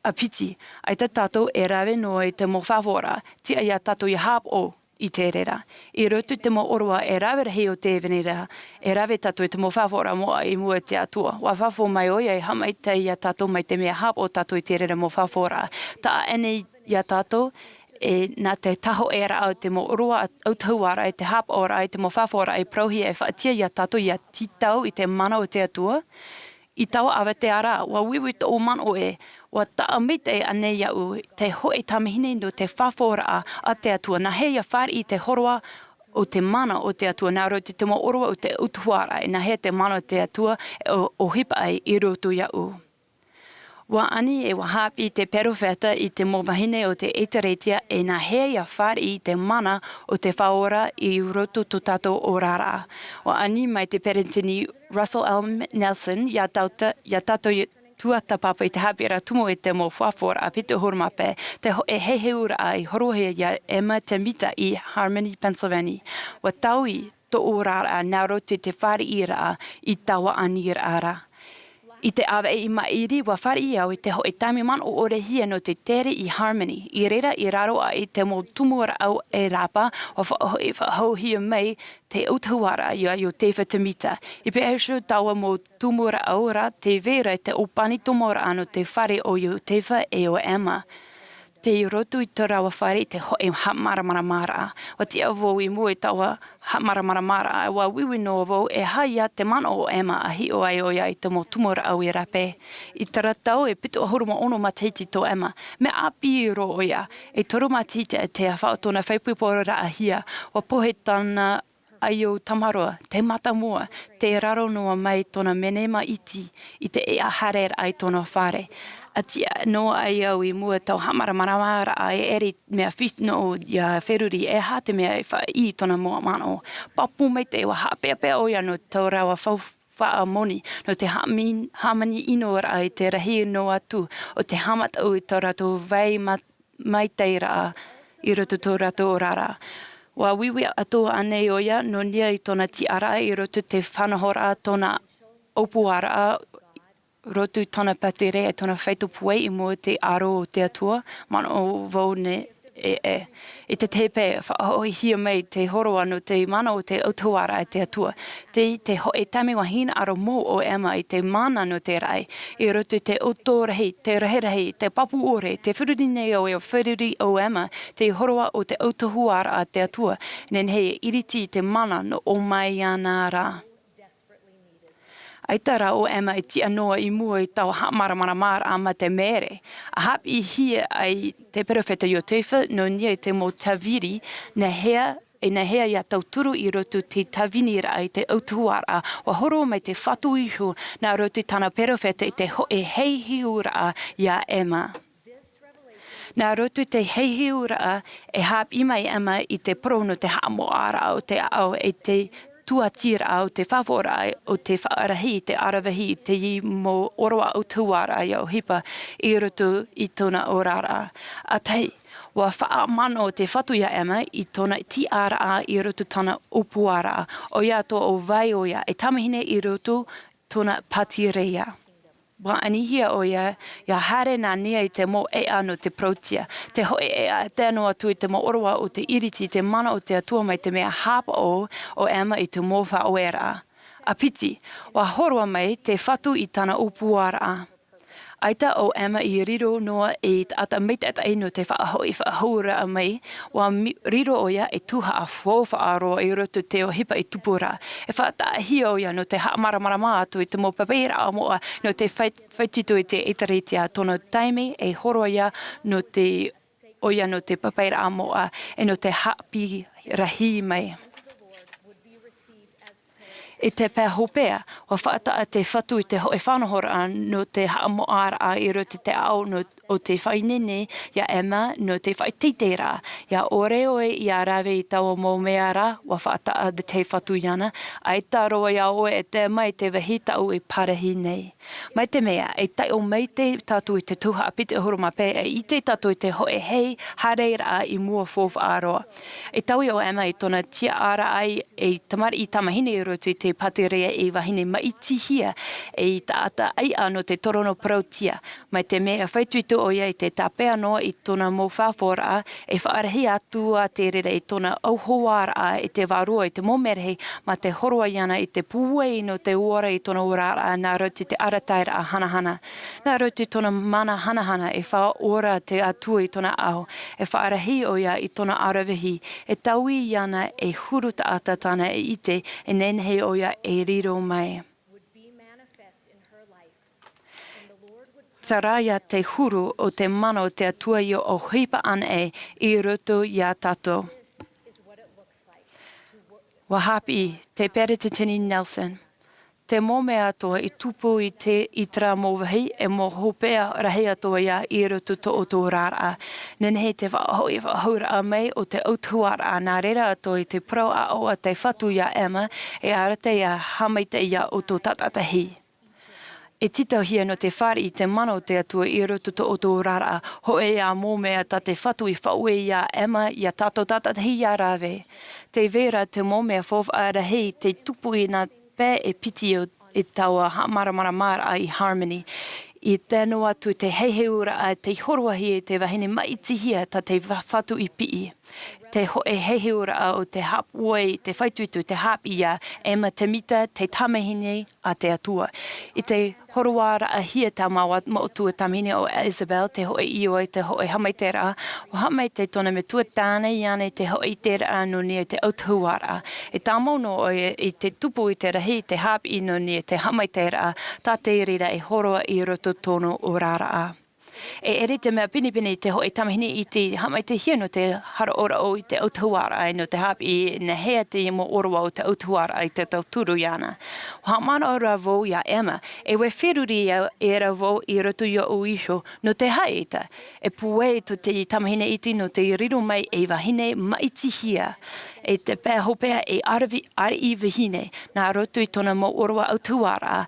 A piti, ai te tato e rawe noa i te mo whawora, tia ia tato i hap o i te rera. I rotu te mo orua e rawe rahi o te evenera, e rawe tato i te mo whawora moa i mua te atua. Wa whawho mai oia i hamai te ia tato mai te mea hap o tato i te rera mo whawora. Ta ene ia tato, e nā te taho e rao te mo orua autauara i te hap ora i te mo whawora i prohi e whaatia ia tato ia titau i te mana o te atua. I tawa awa te ara, wa wiwi to o man o e, wa taa mite anei au, te hoe tamihine no te whawhora a te atua, na heia whari i te horoa o te mana o te atua, nā roti te mo orua o te utuara, e na hea te mana o te atua o hipa ai i roto iau. Wa ani e wa hapi te perofeta i te mowahine o te eteretia e na heia whari i te mana o te whaora i roto to tato o rara. Wa ani mai te perentini Russell L. Nelson, ia tato tuata papa i te hapira tumo i te mo whawhora a pito horumape, te ho e heheura ai horohea ia Emma te mita i Harmony, Pennsylvania. Wa taui to o rara nā roti te whari ira i tawa anir ara. I te awa e mairi wa whari au i te ho e taimi man o ore hia no te tere i Harmony. I rera i raro a i te mo tumura au e rapa o whahau hia mei te uthuara ia i o te whatamita. I pe eishu tawa mo tumura au ra te vera te opani tumura ano te whare o i o te wha e o Emma. Te i roto i te rawa whare te ho e hamara. Wa te avo i mua i tawa hamara. Wa wiwi no avo e haia te mana o Emma a hi o ai o ia i te mo tumura au i rape. I tara tau e pito ahuruma ono matiti to Emma. Me api ro o ia. E toru matiti e te whaotona whaipupora a hia. Wa pohe tana ai o tamaroa, te mata mua, te raro noa mai tona menema iti, i te e aharer ai tona whare. A tia noa ai au i mua tau hamara ai eri mea whitno o ia wheruri e hate mea i tona mua mano. Papu mei te wa hapea o ia no tau rawa wha moni, no te hamani ino ai te rahi no atu, o te hamat au i tau rato vai mai teira i roto tau rato o rara. Wa wiwi atoa anei o ia, no nia i tona tiara i roto te whanahora tona opuara roto tona patere e tona whaitupue i mua te aro o te atua, man o vaune I te tepe whaahoi hia mei te horoa no te mana o te autuara e te atua. Te ho e tame wahina aro mō o Emma i te mana no te rai, i roto te autorahi, te rahirahi, te papu ore, te whiruri nei o whiruri o Emma, te horoa o te autuhuara a te atua, nen hei iriti te mana no o mai ana rā. Aitara o Emma i tia noa i mua i tau hamara ama te mere. A hap I hia ai te perofeta i o tewha no nia i te mo tawiri na hea ia tau turu i roto te tawinira ai te autuara wa horo mai te whatu ihu na roto tana perofeta I te ho e heihiura ia Emma. Nā roto te heihiura e hap I mai Emma I te prono te hamoara o te au e te tuatira au te whawora o te whaarahi, te arawahi, te I mo oroa o tuara I o hipa I roto I tona orara. A tei, wa whaamano te whatuia Emma I tona ti ara I roto tana opuara o ia to o vai o ia e tamahine I roto tona patirea. Wa anihia o ia hare nā nia I te mo e ano te protia. Te hoe e a te ano atu I te mo oroa o te iriti, te mana o te atua mai te mea hapa o Emma I te mo whaoera. A piti, wa horoa mai te whatu I tana upuara. Aita o Emma I riro noa e ata meita ata ino te whaahura a mai, wa riro o ia e tuha a whawhaaroa I roto te o hipa I tupura. E whaatahia o ia no te hamara maa atu I te mo papeira a moa no te whaititu I te etaretia tono taime e horo ia no te o ia no te papeira a moa e no te hapi rahi mai. E te pēr hopea, wa whaataa te whatu i te hoe whanohora no te Amuiraa i roto te ao no o te whainene ia ema no te whaititera. Ia oreoe ia rawe i taua mō meara wa whaataa de te whatu iana. Ai tā roa ia oe e te mai te wahita o i parahi nei. Mai te mea, e tai o mei te tātou i te tuha apite horomape e i te tātou i te hoe hei hareira i mua fof aroa. E taui o ema i tona tia ara ai e tamari i tamahine i roto i te paterea e wahine maitihia e i taata ai ano te torono prautia. Mai te mea whaituitu o ia i te tapea noa i tona mō whawhora e whaarahi atu a te rere i tona auhoara e te warua i te mōmerehi ma te horua iana i te puei no te uara i tona urara nā rauti te arataira a hanahana. Nā rauti tona mana hanahana e wha ora te atua i tona ao e whaarahi o ia i tona arawihi e taui iana e huruta atatana e ite e nenhei o ia e riro mai. Taraya te huru o te mana o te atua i o hipa an i roto ia tato. Wahapi, te pere te tini Nelson. Te mōme atoa i tupu i te itra mōwahi e mō hopea rahi atoa ia i roto to o tō rāra. Nenhe te whaahoi whaahura a mei o te autuara nā rera atoa i te prau a o a te whatu ia ema e arate ia hamaita ia o tō tatatahi. E titauhia no te whare i te mana o te atua i roto to o tō rara, ho e a mōmea ta te whatu i whaue ia ema ia tato tatatahi ia rāwe. Te vera te mōmea fof a rahi te tupu i nā pē e piti o e taua Mahana Maa i Harmony. I tēnō atu te heiheura a te horoahi e te wahine maitihia ta te whatu i pii. Te hoe heiheura a o te hapue, te whaituitu, te hapia, ema te mita, te tamahine a te atua. I te horoara a hia tā maua motu e tamahine o Isabel, te hoe ioi, te hoe hamaitera. O hamaite tona me tuatāne iane te hoe tera anu ni te authuara. E tā mono o i te tupu i te rahi, te hapi ino ni te hamaitera, tā te rira e horoa i roto tono o rara a. E ere te mea pinipini te hoe tamahine i te hamaite hia no te hara ora o i te authuara no te hapi na hea te mo orwa o te authuara i te tauturu iana. O hamana ora vo ia ema, e we whiruri e ra vo i roto ia o isho no te haeita. E puei to te tamahine iti no te riro mai e wahine maitihia. E te pēr hopea e ari i wahine nā roto i tona mo orwa authuara.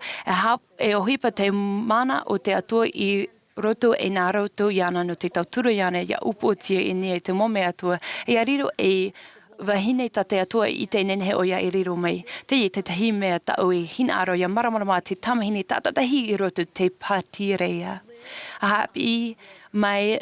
E ohipa te mana o te atua i roto e nā roto iana no te tauturu iana ia upotia i ni e te mome atua e a riro e wahine ta te atua i te nenhe o ia e riro mai. Te i te tahi mea ta o i hina aro ia Mahana Maa te tamahine tatatahi i roto te patireia. A hapi mai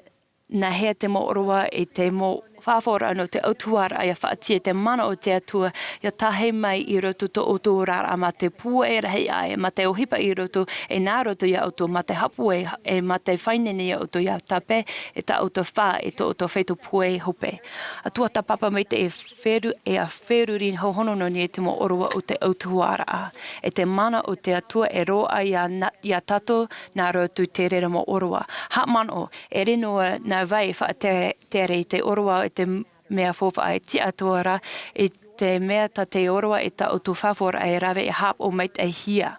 na hea te mo orua e te mo whawhora no te autuara ia whaatia te mana o te atua ia tahe mai i roto to o tō rara ma te pua e rahi ai ma te ohipa i roto e nā roto ia auto ma te hapu e ma te whainene ia auto ia tape e ta auto wha e to auto wheto pua e hope. Atua ta papa mai te e a wheru rin hohono no ni e te mo orua o te autuara a. E te mana o te atua e roa ia tato nā roto te rera mo orua. Hatmano e renoa nā vai wha tere i te orua te mea fofa ai ti atuara e te mea ta te orua e ta o tu whawhora ai rawe e hap o mait ai hia.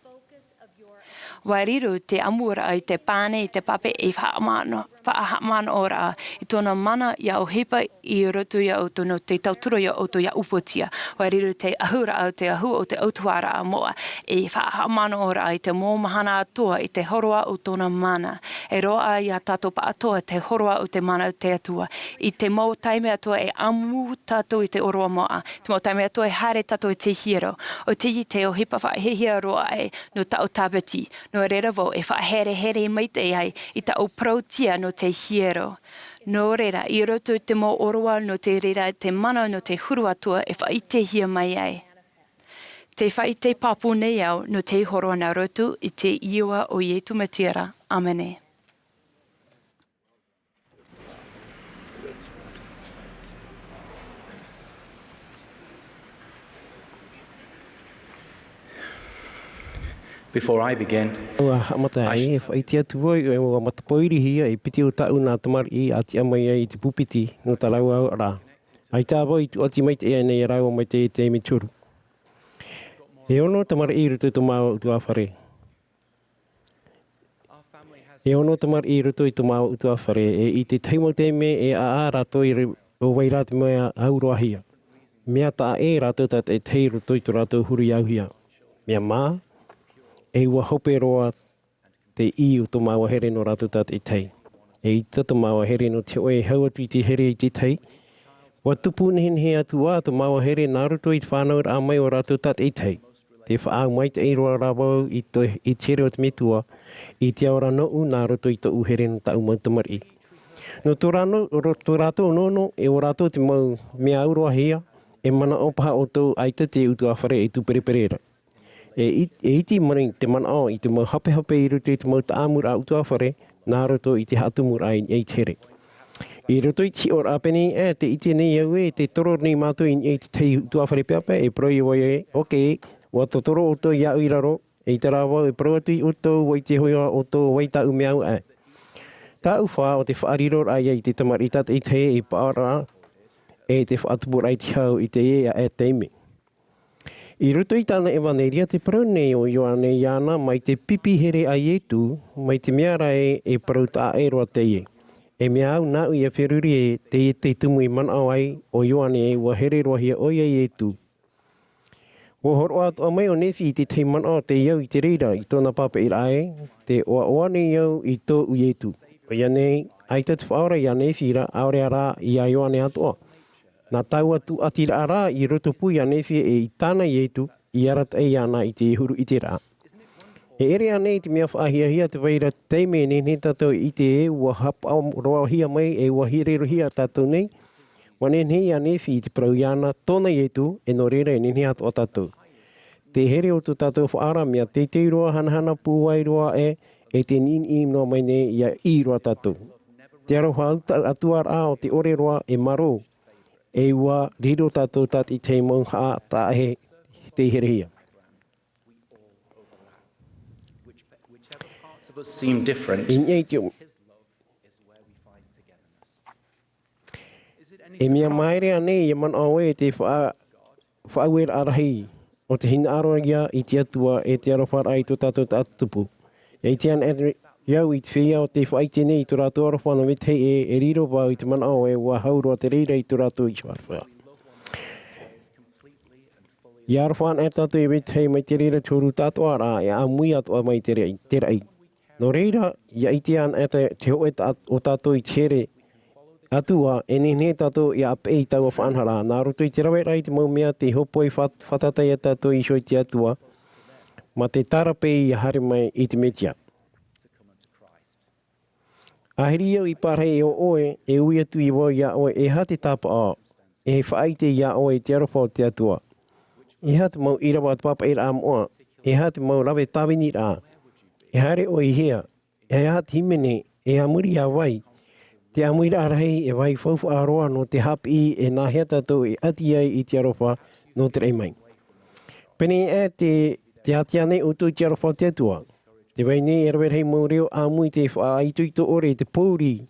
Wairiru te Amuiraa i te pane i te pape e whaahamano ora i tōna mana ia o hipa i roto ia o tono te tauturo ia o to ia upotia. Wairiru te ahura o te ahu o te autuara a moa e whaahamano ora i te mō mahana atoa i te horoa o tōna mana. E roa ia Atopa atoa te horoa o te mana o te atua. I te mō taime atoa e amu tato i te oroa moa. Te mō taime atoa e hare tato i te hiero. O te i te o hipa whaahehia roa e no ta o tabati. No rera vo e whaahere mai te ai i ta o prautia no te hiero. No rera, i roto te mō orua no te rera te mana no te huru atua e whaitehia mai ai. Te whaite papu nei au no te horoa nā roto i te iwa o Ietu Matira. Amene. Before I begin, Matai, I tia tu voi e wa matapoiri hia i piti o tau nā tamari i ati amai ai te pupiti no ta lau au rā. Ai tā voi tu ati mai te ea nei rau mai te mituru. E ono tamar I ruto tu mau tu awhare. E ono tamar I ruto I tu mau tu awhare. E I te teimo te me e a rato I o wairate mea auroahia. Mea ta e rato tat e tei ruto I tu rato huri auhia. Mea mā, e ua hope roa te I o tu mau here no rato tat e tei. E I tata mau here no te oe haua tui te here I te tei. Wa tupu nihin he atu wā tu mau here nā ruto I te whānau a mai o rato tat e tei. Te whaau mai te eiroa rawau I tere o te metua I te aora no u nā roto I te uhere no tau mautamari. No tō rātou nono e o rātou te mau mea auroa hea e mana opaha o tō aita te utu awhare e tu pereperera. E iti mani te mana o I te mau hape I roto I te mau ta Amuiraa utu awhare nā roto I te hatumura I tere. I roto I ti or apeni te iti nei au e te toro ni mātou I te tei utu awhare peapa e proi o e okay. Wa totoro o tō iau I raro, e te rawa e proatui o tō wai te hoia o tō wai ta umeau e. Tā uwha o te whaariror ai I te tamaritat I te e paara e te whaatupur ai te hau I te e teime. I roto I tāna e waneria te parau nei o Ioane Iana mai te pipi here ai e tū, mai te mea rai e parau tā e roa te e. E mea au nā ui a wheruri e te tumu I mana au ai o Ioane e ua here roahia o e tū. O horo atu a mai o nefi I te te mana o te iau I te reira I tōna papa I rae, te oa oane iau I tō uietu. O ia nei, aita te whaora I a nefi ra, aore a rā I a Ioane atoa. Nā tau atu ati ra rā I roto pui a nefi e I tāna ietu I arat ei ana I te huru I te rā. E ere a nei te mea whaahia te waira teime ne tātou I te e ua hapa roa hia mai e ua hirero hia tātou nei. Wane nei a nefi I te parau iana tōna ietu e no reira e nehi atu o tātou. Te here o tō tātou whaara mea te te roa hanahana pūwai roa e te nini no mai ne ia I roa tātou. Te aroha atuar a o te ore roa e maro e ua riro tātou tat I te maunga tā he te herehia. Seem different. E mea maere a nei e man awe te whaawer a rahi o te hina aroa I te atua e te arowhara ai tō tātou atupu. E te an iau I te whia o te whaite nei tō rātou arowhana me te e riro wau I te man awe ua haurua te reira I tō rātou I te warwhia. I arowhana e tātou e me te mai te reira tōru tātou ara e amui atua mai te rei. No reira, ia I te an e te hoe o tātou I tere atua e nene tātou I apei tau a whanhara. Nā roto I te rawe rai te mau mea te hopoi whatatai a tātou I shoi te atua. Ma te tarapei I hare mai I te metia. Ahiri au I parhei o oe e ui atu I wau ia oe e ha te tapa o. E whaite ia oe te arofa o te atua. E ha te mau irawa te papa I rā moa. E ha te mau rawe tawini rā. E hare o I hea. E ha te himene e amuri a wai. Te Amuiraa rahi e wai whauwha aroa no te hapi e nā hea tātou e ati ai I te arofa no te reimai. Pene e te atia nei o tō te arofa te atua. Te wai nei e rawe rei mau reo a mui te whaaituito ore te pōri.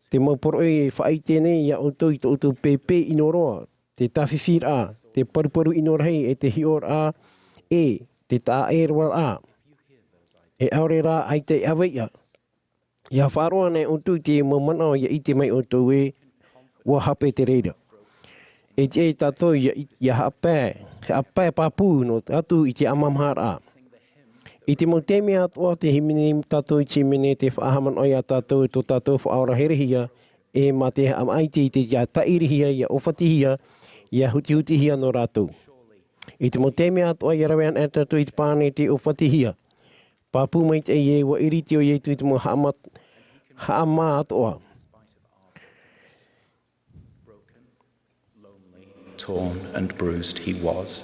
Te mau poro e whaaite nei ia o tō I tō pepe inoroa. Te tawhiwhir a, te paruparu inorahi e te hior a e, te tā e roa a. E aore rā ai te awaia. Ia wharoa nei o tū te mamana ia I te mai o tō e ua hape te reira. E te e tātou ia hape pāpū no atu I te amamhara. I te mau teme atua te himene tātou I te mene te whaahaman oi a tātou tō tātou whaora herehia e ma te amaiti I te ia tairihia, ia ofatihia, ia hutihia no rātou. I te mau teme atua ia rawean e tātou I te pāne te ofatihia. Pāpū mai te e wa iriti o tu I te mau haama atoa. Torn and bruised he was,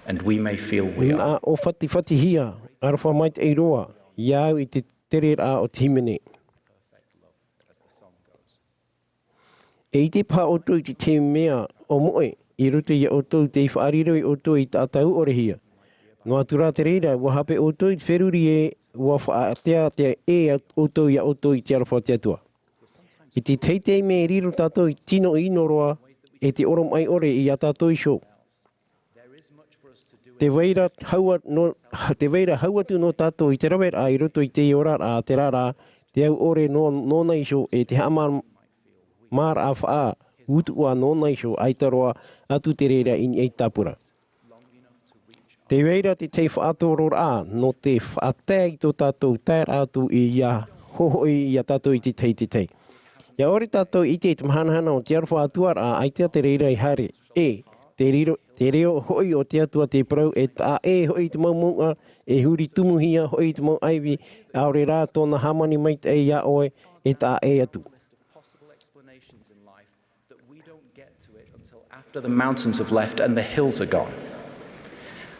and we may feel we are. Nā o whati hia, arawha mai te eiroa, iau I te tere rā o te himene. E I te pā o tō I te mea o moe, I roto I o tō te whaariroi o tō I tātau orehia. No atura te reira, ua hape o tō I te wheruri e ua whaatea te e o tō I te arawha te atua. I te teitei me riro tātou I tino inoroa e te orom ai ore I a tātou I show. Te weira haua tu no tātou I te rawera I roto I te ora a te rara te au ore no naiso e te hamar mar a wha utu ua no naiso ai taroa atu te reira I ei tapura. Te weira te tei whaatoro a no te whaatea I tō tātou tair atu I ia hohoi I a tātou I te tei. Ia ore tātou I te mahana o te arwha atuar a ai te reira I hare te reo hoi o te atua te prau e tā hoi te maumunga e huri tumuhia hoi te mau aiwi aore rā tōna hamani mai te ia oe e tā atu. After the mountains have left and the hills are gone.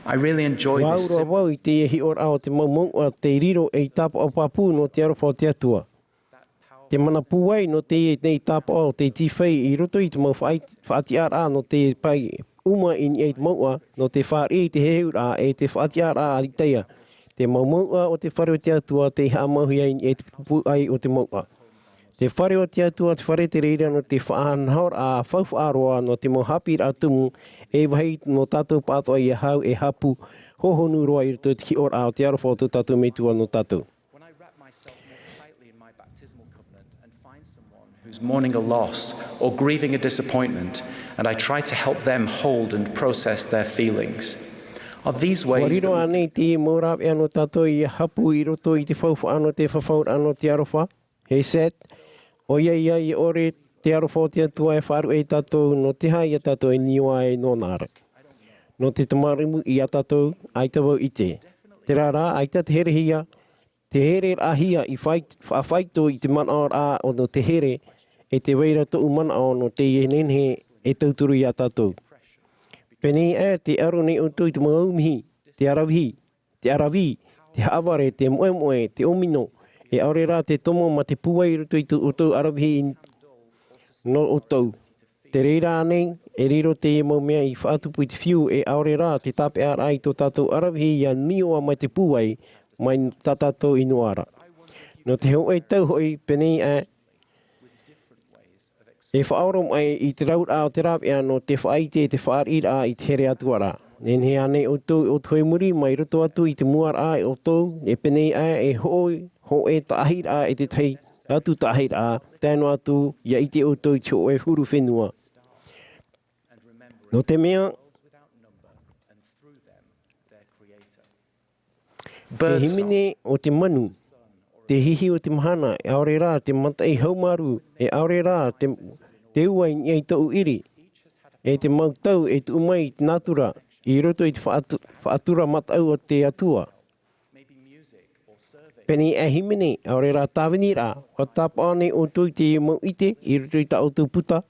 I really enjoy this. Waura wau I te hi ora o te maumunga te riro e tapa o papu no te arwha o te atua. Te mana puai no te nei tapa o te tifei I roto I te mau whaatiar a no te pai uma I te maua no te whaari te heu a e te whaatiar a ariteia. Te maua o te whare o te atua te hamahuia I te puai o te maua. Te whare o te atua te whare te reira no te whaanhaur a whauwhaaroa no te mohapir a tumu e wahi no tātou pātoa I hau e hapu hohonu roa I roto te hi ora o te arwha o tō tātou metua no tātou. Who's mourning a loss or grieving a disappointment, and I try to help them hold and process their feelings. Are these ways Wariro ane te morap e ano tātou I hapu I roto I te whauwha ano te whawhaur ano te arwha. He set, o ia I ore te arwha o te atua e wharu e tātou no te hai a tātou e niwa e no nāra. No te tamarimu I a tātou ai tawau I te. Te rara ai ta te here hia, te here ahia I whaito I te manaor a o no te here e te weira tō umana o no te nenhe e tauturu I a tātou. Penei te aro nei o tui te maumihi, te arawi, te haaware, te moe, te omino, e aore rā te tomo ma te puai roto I o tau arawi no o tau. Te reira nei, e riro te mau mea I whaatupu I te whiu e aore rā te tape ar ai tō tātou arawi I a nioa mai te puai mai tā tātou I nuara. No te hoi tau hoi penei e whaoro mai I te raut a o te rāp ea no te whaite te whaar a I te here atu ara. Nen he ane o tau o toi muri mai roto atu I te muar a o tau e penei e hoi ho e tahir a e te tei atu tahir a tēno atu ia I te o tau te o e huru whenua. No te mea te himine o te manu, te hihi o te mahana, e aore rā te mata I haumaru, e aore rā te ua I tau iri, e te mautau e tu umai te natura, I roto I te whaatura matau o te atua. Peni e himine, aore rā tāwini rā, o tāpa ane o tui te mau ite, I roto I ta o tau puta.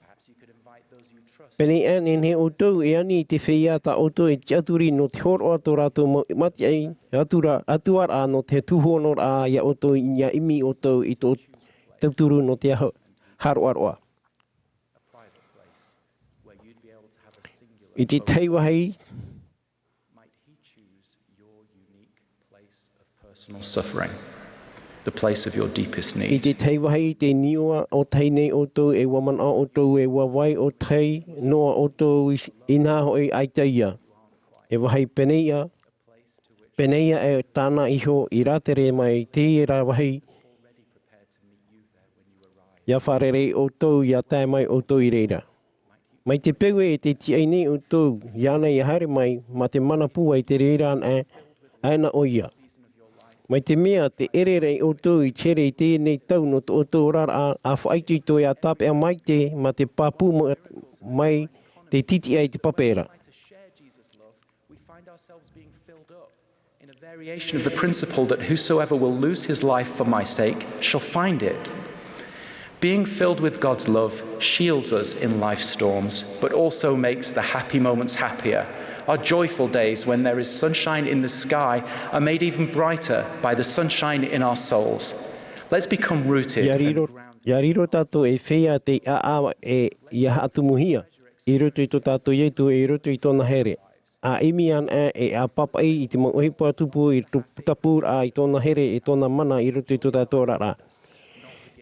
Peni e nene o tau e ani te whia ta o tau e te aturi no te horo ato rātou mati ai, atuar a no te tuhono a ia o tau ia imi o tau I tō tauturu no te haro aroa. I te teiwahei, personal suffering, the place of your deepest I need. te teiwahei te niua o tei nei o tau e wamana o tau e wawai o tei noa o tau I nā hoi ai teia. E wahai peneia e tāna iho I rātere mai te rā wahi. Ia wharere o tau ia tae mai o tau I reira. Mai te pewe e te tiai nei o tau ia nei I haere mai ma te mana pua I te reira aina o ia. Mai te mea te ererei o tau I tere I tēnei tau no o tau rara a whaitu I toi a tape a mai te ma te papu mai te titi ai te papera. In a variation of the principle that whosoever will lose his life for my sake shall find it. Being filled with God's love shields us in life's storms, but also makes the happy moments happier. Our joyful days when there is sunshine in the sky are made even brighter by the sunshine in our souls. Let's become rooted. Ia riro tātou e whea te aawa e ia atumuhia. I roto I tō tātou ietu e roto I tōna here. A imian e a papai I te mauhipa tupu I tapur a I tōna here e tōna mana I roto I tō tātou rara.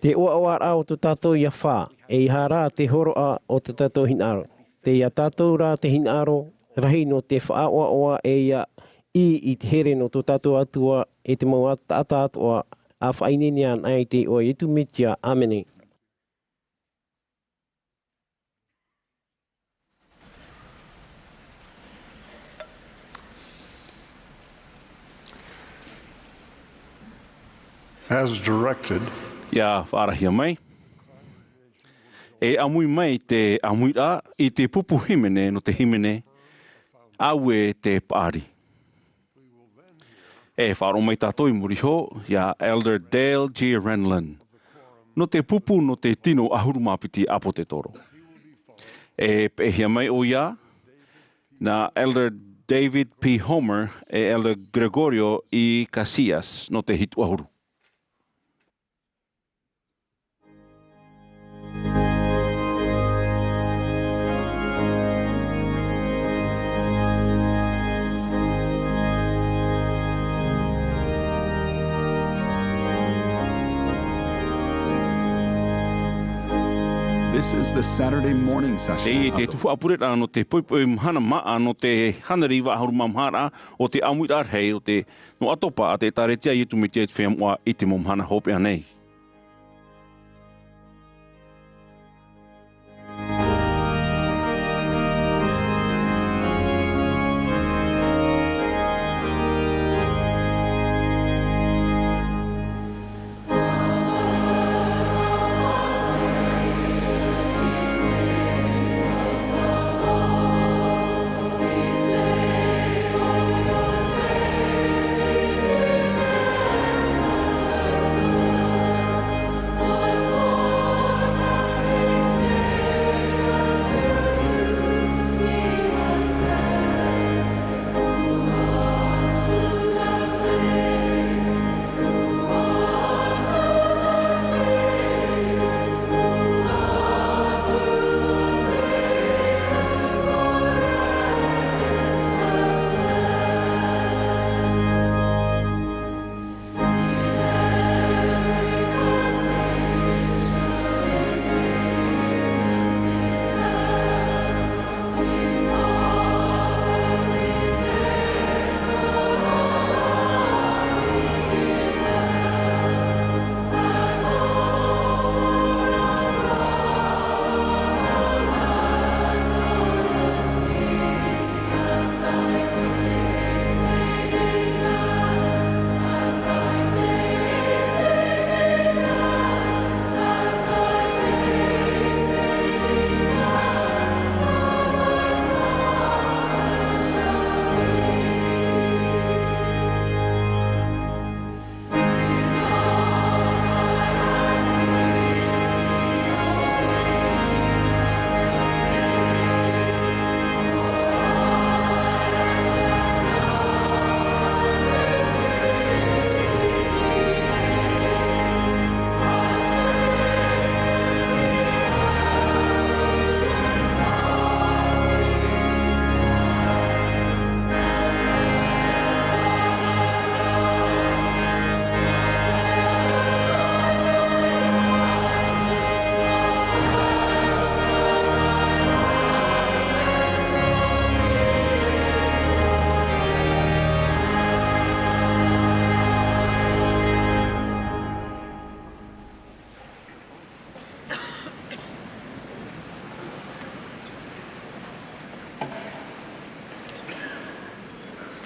Te oa rā o tō tātou ia whā, e I hā rā te horo a o tō tātou hinaro. Te ia tātou rā te hinaro, rahi no te whaaoa oa e ia i te here no tō tātou atua e te mau ata atua a whainini an ai te o e tu mitia. Amene. As directed, Ia whaarahia mai. E amui mai te Amuiraa i te pupu himene no te himene au e te paari. E whaaro mai tātou i muriho, ia Elder Dale G. Renlin, no te pupu no te tino ahurumapiti apo te toro. E pehia mai o ia, na Elder David P. Homer e Elder Gregorio I. Casillas no te hitu ahuru. This is the Saturday morning session. E te tuhu apureta no te poipoi Mahana Maa no te hanariwa ahuruma Mahana o te Amuiraa hei o te no Atopa a te taretia i tu me te whea I te Mahana hope anei.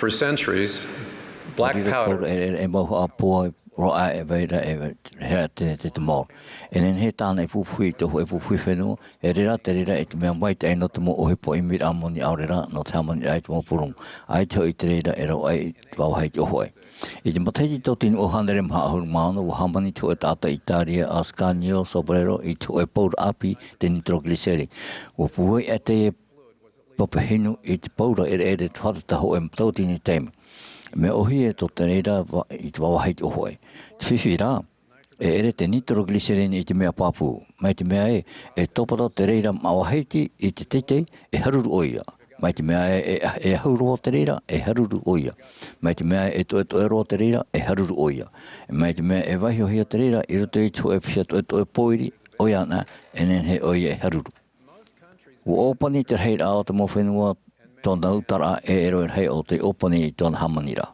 For centuries, black powder e moho a poa roa e veira e hea te mō. E nen he tāna e fuwhui te ho e fuwhui whenua, e rira te rira e te mea mai te no te mo ohe po I mira amoni aurera no te amoni ai te mō purungu. Ai te hoi te rira e roa e wau hei te oho e. I te mataiti tō tini o hanere maha ahuru maano o hamani tu e tata Italia Ascanio Sobrero I tu e paura api te nitroglyceri. O puhoi e te papahinu I te paura e te whatataho e mtautini teime. Me ohi e tō te reira I te wawahei te oho e. Te whiwhi rā, e ere te nitroglycerin I te mea pāpū. Mai te mea e topata te reira mawaheiti I te teitei e haruru oia. Mai te mea e hauro te reira e haruru oia. Mai te mea e to e roa te reira e haruru oia. Mai te mea e wahi ohia te reira I roto I to e whia to e poiri oia na e nen he oia e haruru. O opani te reira o te mowhenua tōna utara e ero hei o te opani i tōna hamanira.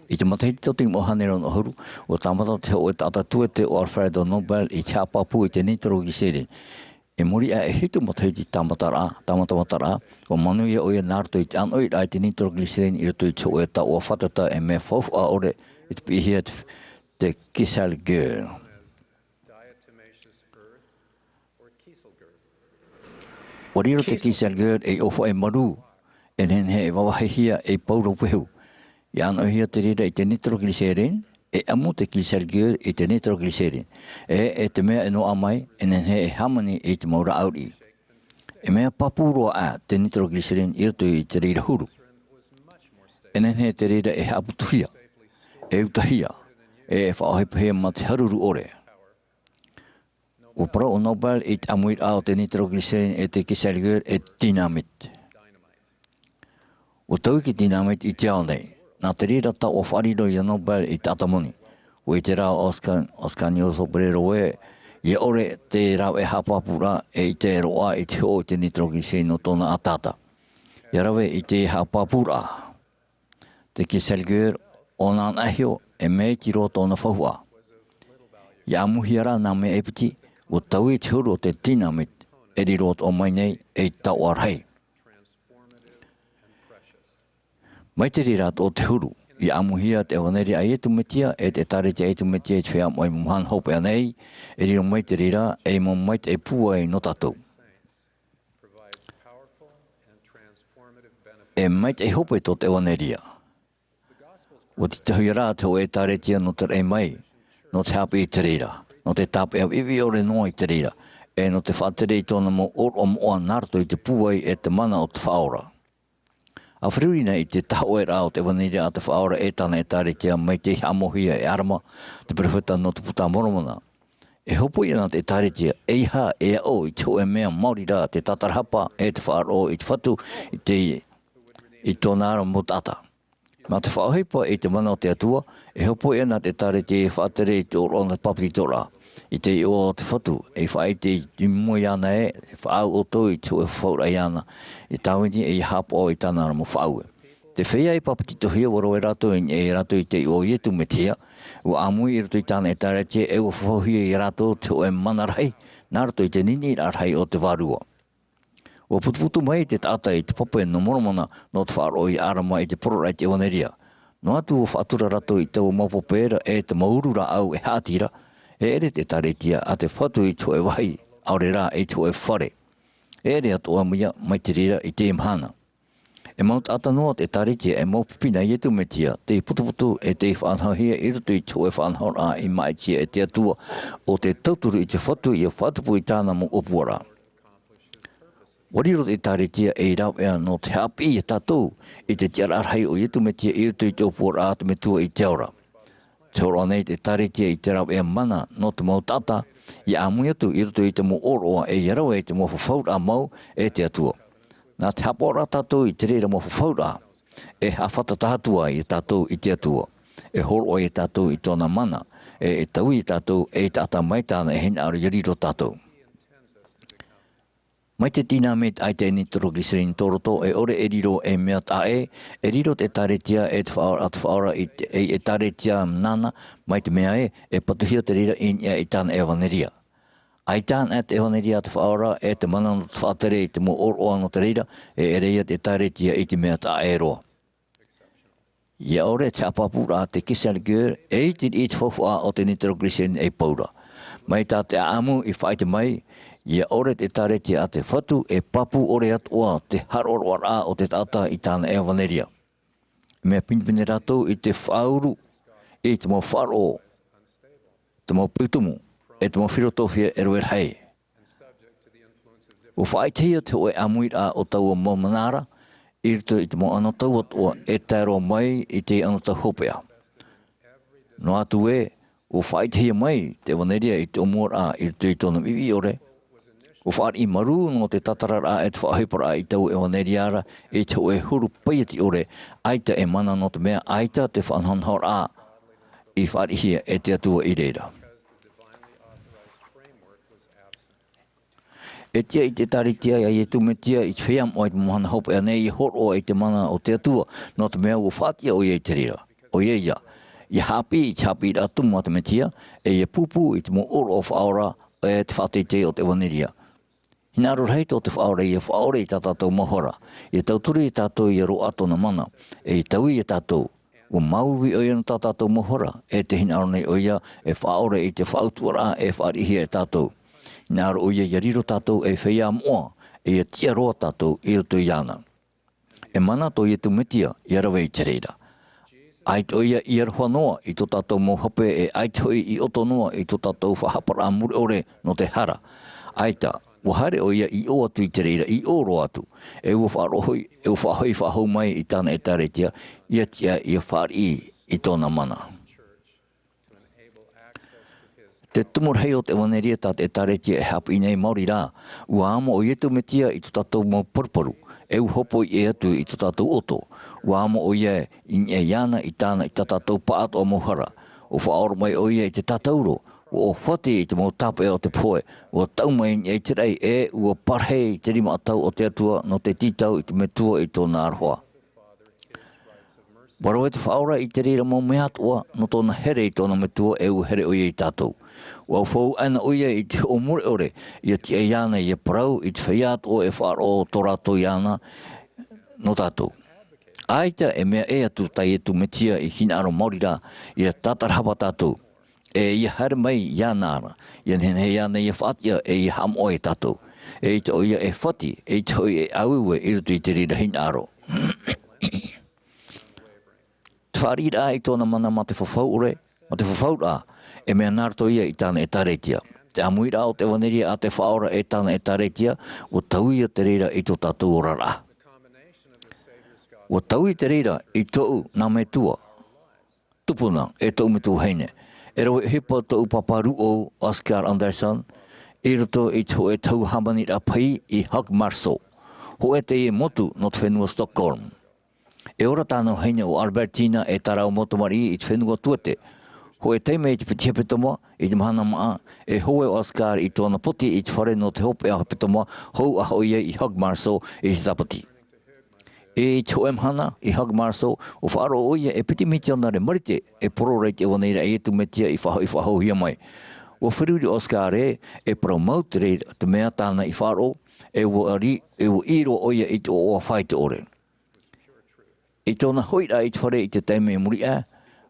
I te matei tōting mo hanero no huru, o tamata te o e tata tuete o Alfredo Nobel i te apapu i te nitroglicerin. E muri a e hitu matei ti tamatamata o manuia o ia narto i te anoi ai te nitroglicerin i roto i te o e ta o whatata e me fofu a ore i te pihia te kisal girl. O riro te kisal girl e ofo e maru, e nen he e wawahihia e pauro wehu. I anohia te rira i te nitroglicerin, e amu te kisal girl i te nitroglicerin. E te mea e no amai, e nen he e hamani i te maura auri. E mea papuro a te nitroglicerin i roto i te rira huru. E nen he te rira e haputuhia, e utahia, e whaohepahia ma te haruru ore. O pro o Nobel i te Amuiraa o te nitroglicerin e te kisal girl e dynamite. O tau ki dynamite i te ao nei. Nā te rira ta o whariro i a Nobel i te atamoni. O i te rao Oscar Niosobrero e, i ore te rao e hapapura e i te roa i te o te nitroglicerin o tōna atata. I rawe i te hapapura. Te kisal girl o nā ahio e me ki ro tōna whahua. I amuhiara nā me epiti, o tau i te huru o te dynamite e rirot o mai nei e tau arhei. Mai te rirat o te huru, i amuhia te waneri a etu metia e te tare te etu metia e te whea mai muhan hope anei, e riro mai te rira e mo mai te pua e no tatou. E mai te hope to te waneria. O te tahuira te o e tare tia no te rei mai, no te hape i te rira. No te tape au iwi ore noa i te rira, e no te whatere i tōna mo oro moa narto i te puai e te mana o te whaora. A whirurina i te taho e rao te waniri a te whaora e tana e tare tia mai te hamohia e arama, te prefeta no te puta moromona. E hopo i ana te tare tia e ha e o i te o e mea mauri rā te tatarhapa e te whaaro i te whatu i tōna ara mo tata. Ma te whaohipa i te mana o te atua, e hopo i ana te tare tia e whaatere i te orona papitora. I te o te whatu, e whae te i mua iana e, whaau o tō i te o e whaura iana, i tāwini e i hapo o i tāna ara mo whaue. Te whea i papatito hia waro e rato e rato i te o ietu me tia, o amui i rato i tāna e tāretia e o whauhia i rato te o e mana rahi, nā rato i te nini rahi o te varua. O putuputu mai te tata i te papa e no moromona no te whaaro i arama i te porora i te waneria. No atu o whaatura rato i te o mapopera e te maurura au e hātira, e ere te taretia a te whatu i tō e wahi, aure rā i tō e whare. E ere atoa mia mai te rira i te Mahana. E maut atanoa te taretia e maupipina i etu me tia, te putuputu e te whanhauhia i rutu i tō e whanhaura i mai tia e te atua o te tauturu i te whatu i a whatupu i tāna mo upuara. Wariro te taretia e rau ea no te hapi i tātou i te tiara arhai o etu me tia i rutu i tō upuara atu me tua i te aura. Te horo nei te taretia i te rau e mana no te mau tata, i amui atu i rutu i te mo oroa e yarau e te mo whawhaura mau e te atua. Nā te hapora tātou i te reira mo whawhaura, e hawhata tātua i tātou i te atua. E horo i tātou i tōna mana, e tau i tātou e tāta mai tāna e hen aru yariro tātou. Mai te dynamite ai te nitroglicerin toroto e ore e riro e mea tae, e riro te taretia e te whaora e taretia nana, mai te mea e patuhia te rira i tāna e waneria. Ai tāna e te waneria te whaora e te mana no te whaatere i te mo oroa no te rira, e reia te taretia i te mea tae roa. Ia ore te apapura te kisal girl e i te whawha o te nitroglicerin e paura. Mai tā te amu i whaite mai, ia ore te taretia a te whatu e papu ore atua te haroroara o te tata i tāna e waneria. Mea pinpine ratou i te whauru i te mo wharo, te mo putumu, e te mo whirotofia e roer hei. O whaitehia te oe Amuiraa o tau o Mamanara, i rito i te mo anotau atua e tēro mai i te anotau hopea. No atu e, o whaitehia mai te waneria i te Amuiraa i rito i tōna miwi ore, o whaari maru no te tatarara e te whaahipara i tau e waneriara e te oe huru paiati ore aita e mana no te mea aita te whanhanhora i whaari hia e te atua i reira. E tia I te taritia ia tu me tia I wheam o I te mohana hope e nei I hor o I te mana o te atua no te mea o whatia o ia I te rira. O ia ia. Ia hapi I te hapi I ratu mo te me tia e ia pupu I te mo oro o whaora e te whatete o te waniria. Hina aro rei tō te whaore I whaore I tātou mohora. I tauturi I tātou I ro ato na mana. E I taui I tātou. O mauwi o ia no tātou mohora. E te hina aro nei o ia e whaore I te whautuara e whaarihi e tātou. Hina aro o ia I riro tātou e whaia moa. E ia tia roa tātou I roto I ana. E mana tō ia tu metia I arawe I te reira. Ai tō ia I aroha noa I tō tātou mo hape e ai tō I oto noa I tō tātou whahapara muri ore no te hara. Ai tā. Wa hare o ia I o atu I te reira, I o ro atu. E ua wharohoi, e ua whahau mai I tāna e taretia, ia tia I a whari I tōna mana. Te tumur hei o te waneria tā te taretia e hapu I nei Māori rā, ua amo o ietu me tia I tō tātou mau porporu, e u hopo I e atu I tō tātou oto, ua amo o ia I e iana I tāna I tā tātou paat o mohara, o whaoro mai o ia I te tātauro, o whati I te mo tape o te poe, o tau mai I te rei e ua parhei te rima atau o te atua no te titau I te metua I tōna aroha. Waro e te whaora I te reira mo mea atua no tōna here I tōna metua e u here o ia I tātou. Wa whau ana o ia I te o mure ore, ia te iana I parau I te whaiat o e whaaro o tō rato iana no tātou. Aita e mea e atu tai e tu metia I hina aro Māori rā, ia tātarhapa tātou. E ia hare mai ia nāra, ia nene ia nei whatia e ia ham o e tātou. E I tō ia e whati, e tō ia e auwe I rutu I te rira hina aro. Te whari rā I tōna mana ma te whawhau ore, ma te whawhau rā, e mea nārto ia I tāna e taretia. Te Amuiraa o te waneria a te whaora e tāna e taretia, o tau ia te rira I tō tātou ora rā. O tau I te rira I tōu nā me tua. Tupuna e tōu me tū heine. E rau e hipa tō upaparu o Oscar Anderson, I roto I tō e tau hamani rā pai I Hug Marso, ho e te e motu no te whenua Stockholm. E ora tānau heine o Albertina e tarau motomari I te whenua tuete, ho e teime I te petiapetomoa I te Mahana Maa, e hoe Oscar I tōna poti I te whare no te hope a hapetomoa, hou a hoia I Hug Marso I te tapati. E tō Mahana I Hug Marso, o whaaro o ia e piti miti ona re marite, e poro rei te waneira e tu metia I whahau hia mai. O whiruri Oscar e promote rei te mea tāna I whaaro, e ua iro o ia I te oa whai te ore. I tōna hoira I te whare I te teime e muri a,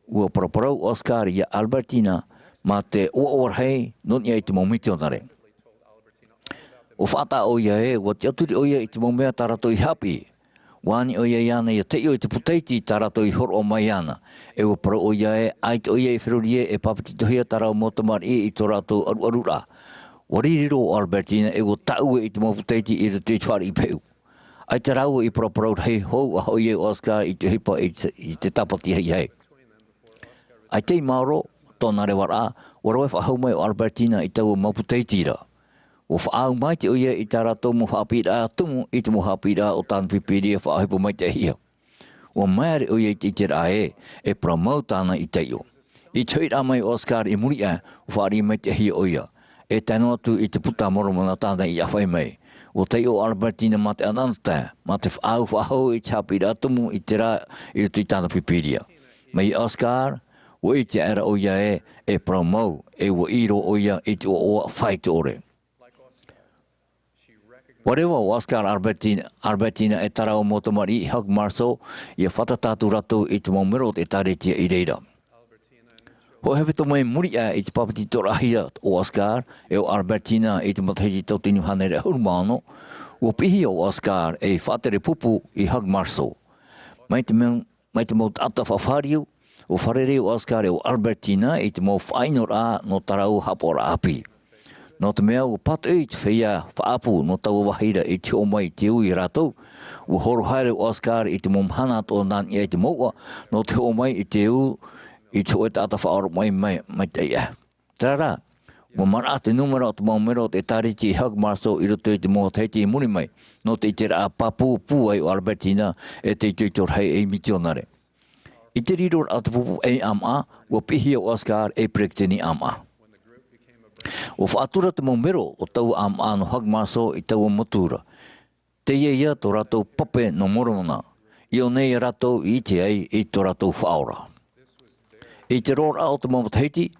ua paraparau Oscar I Albertina, ma te oa hei, non ia I te maumiti ona re. O whata o ia e, ua te aturi o ia I te maumea tarato I hapi, wani o ia iana ia te io I te puteiti tarato I horo o mai ana. E ua para o ia e, ai te o ia I whirurie e papatitohia tarau motomari I tō rato arura. Waririro o Albertina e ua tau I te moputeiti I te whare I peu. Ai te rau I paraparau hei hou a hoi e Oscar I te hipa I te tapati hei hei. Ai te Mauro, tōna rewara, waro e whahau mai o Albertina I tau moputeiti ra. O whaau mai te oia I tā rato mo whaapira tumu I te mo whaapira o tāna pipiria whaahipo mai te hia. O maere oia I te rā e pramau tāna I te io. I tui rā mai Oscar I muri a o whaari mai te hia oia. E tēnō atu I te puta moromona tāna I awhai mai. O te o Albertina ma te ananta, ma te whaau whahau I te hapira tumu I te rā I tui tāna pipiria. Mai Oscar, o I te era oia e pramau e o iro oia I te o whai te ore. Wharewa o Oscar Albertina e tarau motomari I Hug Marso ia whatatatu rato I te maumero te taretia I reira. Ho hewe to mai muri a I te papati torahia o Oscar e o Albertina I te matahi tau tinu hanere hurumano, o pihi o Oscar e whatere pupu I Hug Marso. Mai te mau tata whawhariu, o wharere o Oscar e o Albertina I te mau whainor a no tarau hapora api. No te mea o pato I te whaia whaapu no tau wahira I te o mai te ui ratou, o horo haere o Oscar I te momhana o nani I te moua, no te o mai I te u I te o e tata whaoro mai te ia. Tara, o mara te numera o te maumero te tariti I Hug Marso I roto I te moa teiti I muri mai, no te I te rā papu puai o Albertina e te I te hei e mitionare. I te riro a te pupu e ama, o pihi o Oscar e prekteni ama. O whaatura te mōmero o tau ano hagmaso I tau o matura. Te ia tō rātou pape no morona. I o nei rātou I te ai I tō rātou whaora. I te rōra o te mōmataiti,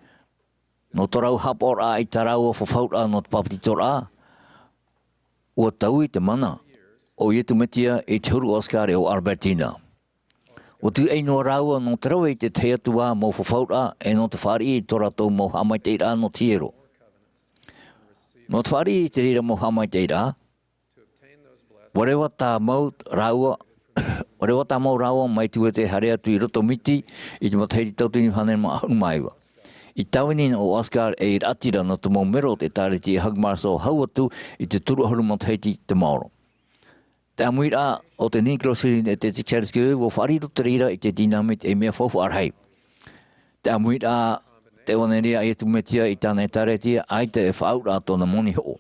no tō rau hapora I tā rau o whawhaura no te papiti tō rā, ua tau I te mana o ietu metia I te huru Oscar o Albertina. O tu ei no raua no te rawa I te te atua mō whawhaura e no te whari I tō rātou mō hamai te ira no tiero. No te whari I te rira mō hamai te ira, warewa tā mau raua mai tu e te harea tu I roto miti I te matairi tautini whanei ma ahunu maiwa. I tawini o Oscar e ratira no te mōmero te tāriti hagmarso hauatu I te turu ahuru mataiti te maoro. Te Amuiraa o te Nikrosirin e te Tichariske wo whariro te rira I te dinamit e mea fofu arhei. Te Amuiraa te waneria I tu metia I tāna e tāretia ai te e whaura tōna moni ho.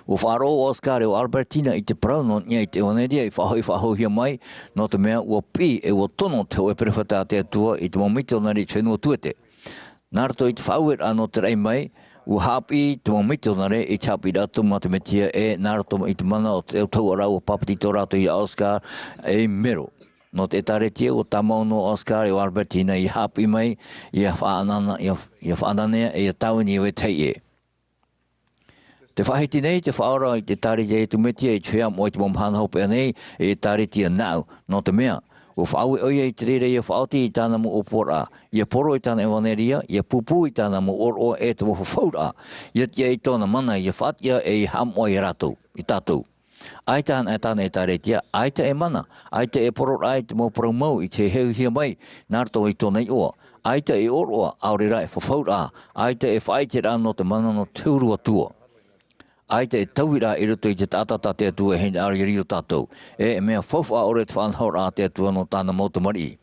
Wo wharo Oscar o Albertina I te prauno nia I te waneria I whahohia mai no te mea ua pi e ua tono te o e perewhata te atua I te momito nari whenua tuete. Nārto I te whauer ano te rei mai ua hapi te momito nare I chapi rato ma te metia e nārto I te mana o te tau arau o papiti tō rato I Oscar e mero. No te taretia o tamau no Oscar o Albertina I hapi mai I a whaananea e a tauini o e tei e. Te whahiti nei te whaora I te taretia e tu metia I tuea mo I te momhana hope nei e taretia nau no te mea. O whaue oia I te rere I a whaoti I tāna mo opora. I a poro I tāna ewaneria, I a pupu I tāna mo oro e te woho whaura. I atia I tōna mana I a whatia e I ham o I ratou, I tātou. Ai tāna e tāretia, ai te e mana, ai te e poro ai te mo promo I te heuhia mai, nārto I tōna I oa. Ai te e oroa, aurera e whaura, ai te e whaitera no te mana no teurua tua. Ai te tauira I roto I te tātata te atua hei ari rio tātou. E mea whawha ore te whanhaura te atua no tāna mauta mari.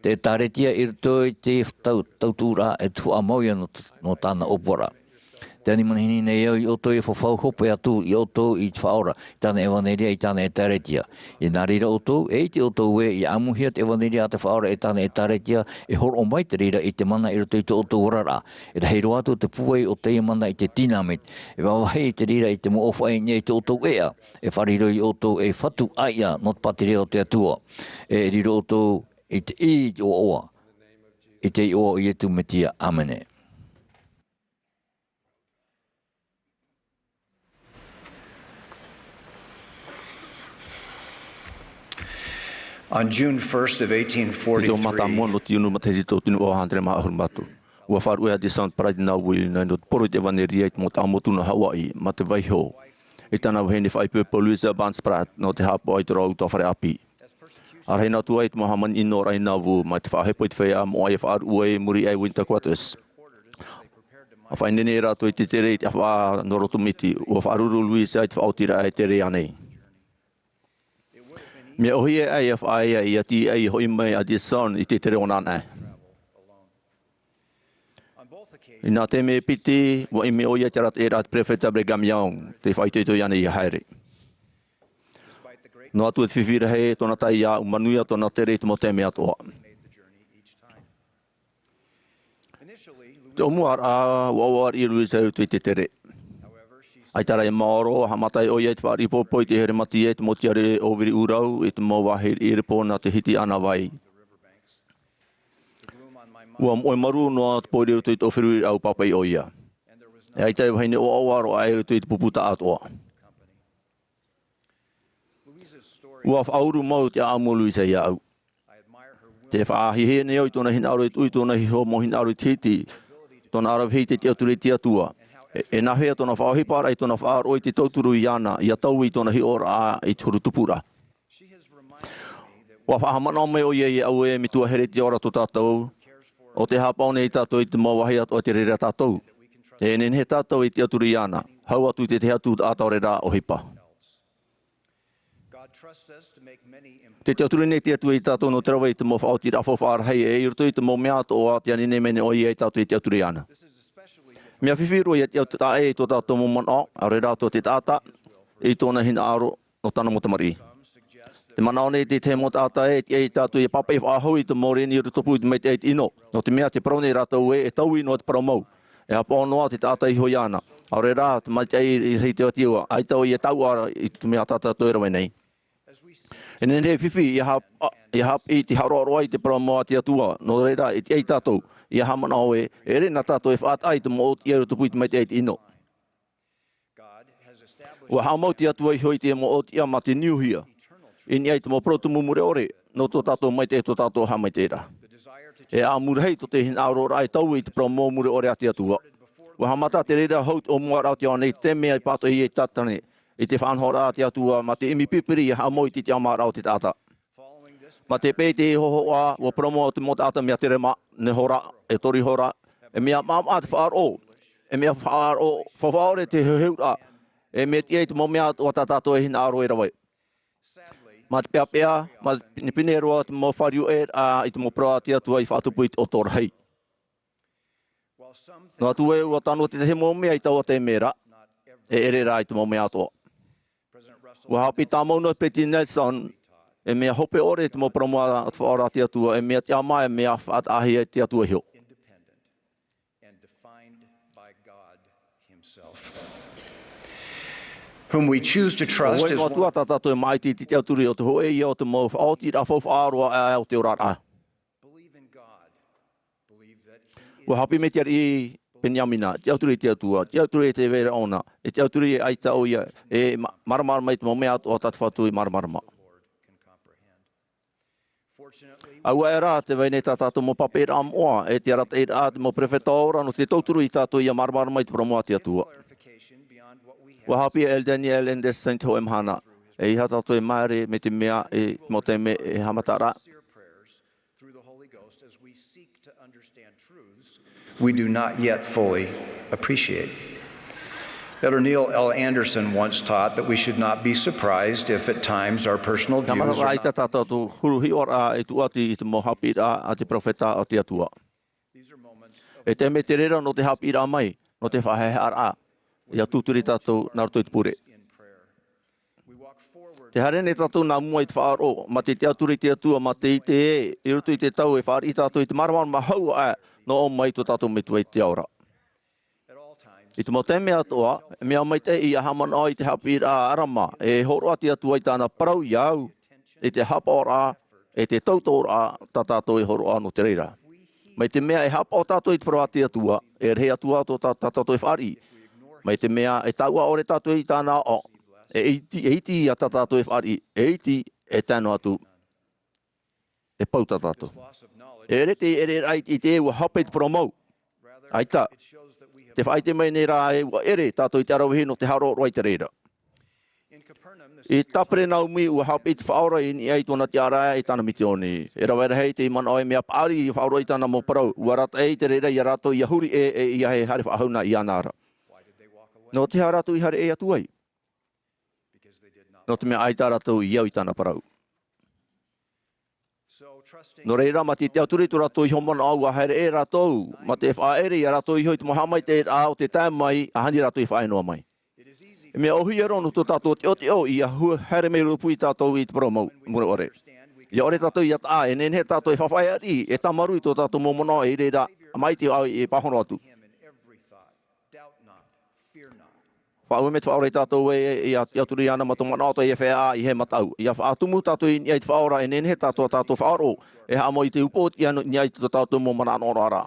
Te tāretia I roto I te tautūra e tua mauia no tāna opora. Te animanihini nei au I oto I whawhau hope atu I oto I te whaora. I tāna ewaneria I tāna e tāretia. I nā rira oto, e te oto e I amuhia te ewaneria a te whaora e tāna e tāretia e horo o mai te rira I te mana I roto I te oto orara. E rei roato te puai o te mana I te dinamit. E wawahei te rira I te mo ofai nei te oto ea. E whariro I oto e whatu aia not patire o te atua. E riro oto I te I o oa. I te I oa I etu metia amene. On June 1st of 1843, ua wharu ea te Sound Pride na wili na no poro te waneria I te mota amotu na Hawaii ma te waiho. I tana wahene whaipu Paulusa Bansprat no te hapo ai te rau ta whare api. Arhei na tua I te mahaman ino rai na wu ma te whahepo I te whea mo ai wharu ue muri ai winter quarters. A whainene rato I te tere I te wha norotumiti ua wharuru Luisa I te whaotira ai te rea nei. Me ohi e ai whaia I ati ai hoi mai a te son I te tere o nana. I nā te me piti, wa I me oia te rat e rat prefeta Brigham Young, te whaitoito iana I haere. No atu e te whiwhira hei tōna tai ia umanuia tōna tere te mo te mea toa. Te omuar a wawar I Luisa rutu I te tere. Ai tara e maoro, hamatai oia I te whaari popo I te here mati e te motiare o viri urau I te mo wahir I repo na te hiti ana vai. Ua moe maru noa te poiri rutu I te oferui au papai oia. E ai tai waheine o awaro ai rutu I te puputa atoa. Ua whauru mau te aamu Luisa I au. Te whaahihe ne au I tōna hina aro I tui tōna hiho mo hina aro I titi. Tōna arau hei te te ature te atua. E nahea tōna whaohipara I tōna whaaro I te tauturu I ana. I a tau I tōna hi ora a I te huru tupura. Ua whahamana o mai o ia I au e mitua here te ora tō tātou. O te hapaone I tātou I te mauahi atu o te rere tātou. E nen he tātou I te aturi I ana. Hau atu I te atu ātaure rā o hipa. Te aturi nei te atu I tātou no terawa I te mo whaoti rafo whaarhei e I rutu I te mo mea ato o ati anine mene o ia I tātou I te aturi I ana. Mea whiwhiro I te atu tā e I tō tātou mo mana a re rātou te tāta I tōna hina aro no tāna mo tamari. Te manaone te te mo tāta e tātou I papai whaahui te mōre ni rutopu I te mei te eit ino. No te mea te praone rātou e tau ino te paramau. E hapo noa te tata I hoi ana. Aure rā, te mai te I hei te o tiwa. Ai tau I tau ara I tu mea tata toera nei. E nene whiwhi, I hap I te haroa I te paramoa te atua. No reira, I te ei tātou. I hamana o e rena tātou e whaat ai te mo o te eru te puiti mai te eit ino. Ua hamau te atua I hoi te mo o te ama te niuhia. I ni ai te mo proto mumure ore. No tō tātou mai te e tō tātou hamai te era. E Amuiraa hei to te hin aurora ai tau I te paramoa mure ore a te atua. Ua hamata te reira haut o mua rau te anei te mea I pato I e tatane. I te whanhora a te atua ma te imi pipiri I hamau I te ama rau te tata. Ma te pei te hoho a ua paramoa te mo tata mea te rema ne hora e tori hora. E mea mama te whaaro. E mea whaaro whaore te heura. E mea te eit mo mea o tatato e hin aro e rawai. Ma te pea pea, ma te pine roa te mo whariu e I te mo proa te atua I whatupu I o tō rahi. No atu e ua tano te he mo mea I tau te mera. E ere rā I te mo mea toa. Ua hapi tā mauna Peti Nelson. E mea hope ore te mo paramoa te whaora te atua. E mea te ama e mea whaat ahi e te atua hio. Whom we choose to trust is one o te mai te te auturi o te hoe I o te mo whaoti ra whau whaaroa e o te orara. Ua hapi me te ari Penyamina, te auturi te atua, te auturi te vera ona, e te auturi ai ta o ia, e maramara mai te mo mea o tatu whatu I maramara ma. Aua e rā te wene tā tātou mo papera amoa, e te arata e rā te mo prefeta ora no te tauturu I tātou ia maramara mai te paramoa te atua. Ua hapi e El Daniel and the Saint Hoe Mahana, e iha tātou e maere me te mea e mo te me e hamatara. we do not yet fully appreciate. Elder Neil L. Anderson once taught that we should not be surprised if at times our personal views are not. E te me te rera no te hapira mai, no te whahehara, ia tuturi tātou naruto I te pure. Te harene tātou nā mua I te whaaro, ma te aturi te atua, ma te ite I rutu I te tau e whaari tātou I te maramara ma hau a, no o mai tō tātou me tua I te aura. I te mo te mea toa, mea mai te I a hamana I te hapira arama, e horoa te atua I tāna parau iau, e te hapora, e te tautora, tā tātou e horoa no te reira. Mai te mea e hapa o tātou I te parau te atua, e rehe atua tō tātou e whaari. Mai te mea e taua ore tātou I tāna o, e iti a tātou e whaari, e iti e tāno atu, e pau tātou. E rete e re rai I te ua hape te parau aita, te whaite mai nei rā e ua ere tātou I te arawihi no te haro roi te reira. I tapere nau mi ua hape I te whaora I ni ai tōna te ara e tāna mitioni. E rawaira hei te imana oi mea pāri I whaora I tāna mō parau. Ua rata e te reira I a rato I a huri e I a he hare whahauna I anara. No te harato I hare e atu ai. No te mea ai tā rato I au I tāna parau. No reira ma te auturi tu rato I homona au a hare e rato. Ma te whaere I a rato I hoi te mohamai te a o te tāmai a hani rato I whaenoa mai. E mea ohi e rono tō tātou te o te o I a here mei rupu I tātou I te parau mura ore. Ia ore tātou I ata e nene tātou e whawhai ari e tamaru I tō tātou momono e reira mai te au e pahono atu. Whaue me te whaore tātou e I aturi ana ma tō mana ato e whea I he matau. Ia whaatumu tātou I te whaora e nene tātou whaoro e hamo I te upot I anu I tō tātou mo mana anoro ara.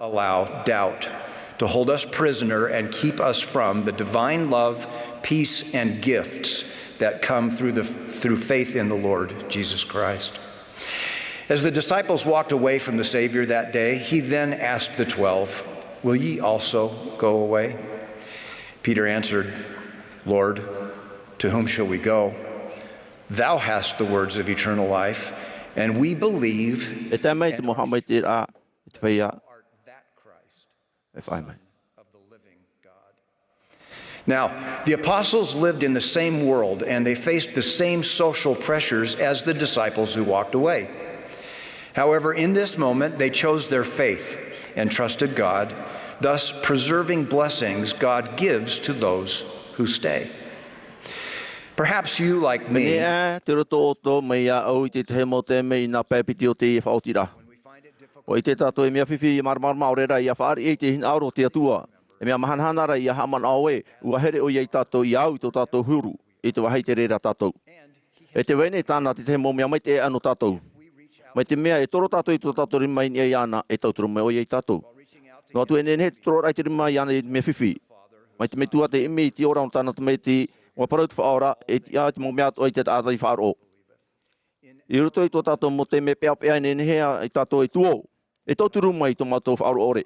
Allow doubt to hold us prisoner and keep us from the divine love, peace, and gifts that come through faith in the Lord Jesus Christ. As the disciples walked away from the Savior that day, he then asked the 12, "Will ye also go away?" Peter answered, "Lord, to whom shall we go? Thou hast the words of eternal life, and we believe if I may. Now, the apostles lived in the same world, and they faced the same social pressures as the disciples who walked away. However, in this moment, they chose their faith and trusted God, thus preserving blessings God gives to those who stay. Perhaps you, like me, O i te tātou e mea whiwhi i marmarma o rera i a whaari e te hin auro te atua. E mea mahanhanara i a haman aoe, ua here o i tātou i au tō tātou huru, i te wahai te rera tātou. E te wene tāna te te mo mea mai te e anu tātou. Mai te mea e toro tātou i tō tātou rima i ni ana e tauturu me o i tātou. No atu e nene he toro rai te rima i ana i mea whiwhi. Mai te me tua te imi i te ora o tāna te me te wa parau te whaora e te a te mo mea o i te tātai whaaro. I ruto i tō tātou mo te me pea pea i nene hea i tātou i tuo. E tauturu mai tō mātou whaaro ore.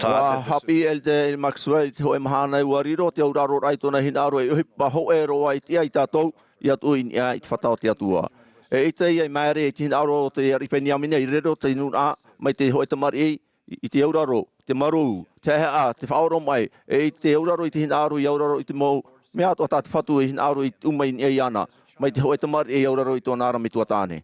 Wa happy Elder Maxwell te hoe mahana i wariro te auraro rai tōna hinaro e uhipa ho e roa i te ai tātou i atu i i te whatao te atua. E ita i ai maere e te hinaro te aripeni amina i rero te nuna mai te hoe tamari i te auraro, te maru, te hea, te whaoro mai, e te auraro i te hinaro i auraro i te mau, mea ato ata te whatu i hinaro i umai i ana, mai te hoe tamari i auraro i tōna arami tua tāne.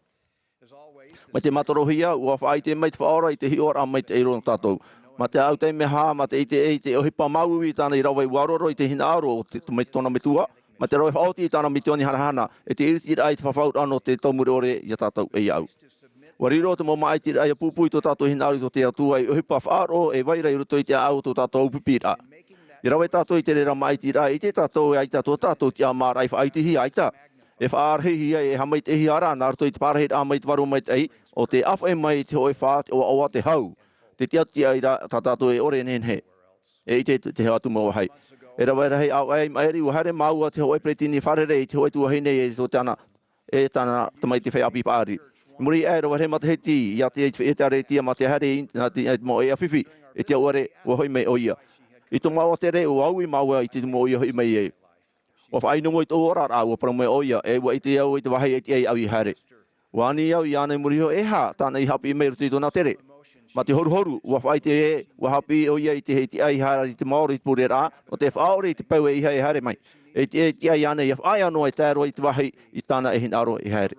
Mai te matorohia, ua whaai te mai te whaora i te hiora mai te eiro tātou. Ma te au te meha, ma te te ohipa mau i tāna i rawa i waroro i te hinaro o te mai tōna metua, ma te roi whaoti i tāna mitioni hanahana, e te iriti rai te whawhaut ano te taumure ore i a tātou e au. Wariro te mo mai te rai a pupui tō tātou hinaro i tō te atua i ohipa whaaro e waira i ruto i te au tō tātou pupira. I rawa i tātou i te rera mai te rai i te tātou e aita tō tātou te amara i whaitihi aita. E whaarhehi e hamai te ehi ara, nā ruto i te pārahit a mai te waru mai te ei, o te awha e mai te hoi whaat o awa te hau. Te tiati ai ra tātou e ore nen he. E i te hea atu maua hai. E rawa hei au ai maeri ua hare maua te hoi pretini wharere i te hoi tua hei nei e so tāna e tāna tamai te whai api pāri. Muri e rawa hei mata hei ti i a te e te are tia ma te hare i te mo e a whiwhi e te ore ua hoi mei oia. I tō maua te re ua au i maua i te mo oia hoi mei e. Ua whai nungo i tō ora rā ua parau mei oia e ua i te au i te wahai e te ei au i hare. Ua ani au i ana i muri ho e ha tāna i hapi i mei rutu i tōna tere. Ma te horu, ua whai te e, ua hapi o ia i te hei te ai hara i te maori i pure rā, o te whaore i te pau e i hei hare mai. E te ai ana i whai anō e tēro i te wahi i tāna e hinaro i hare.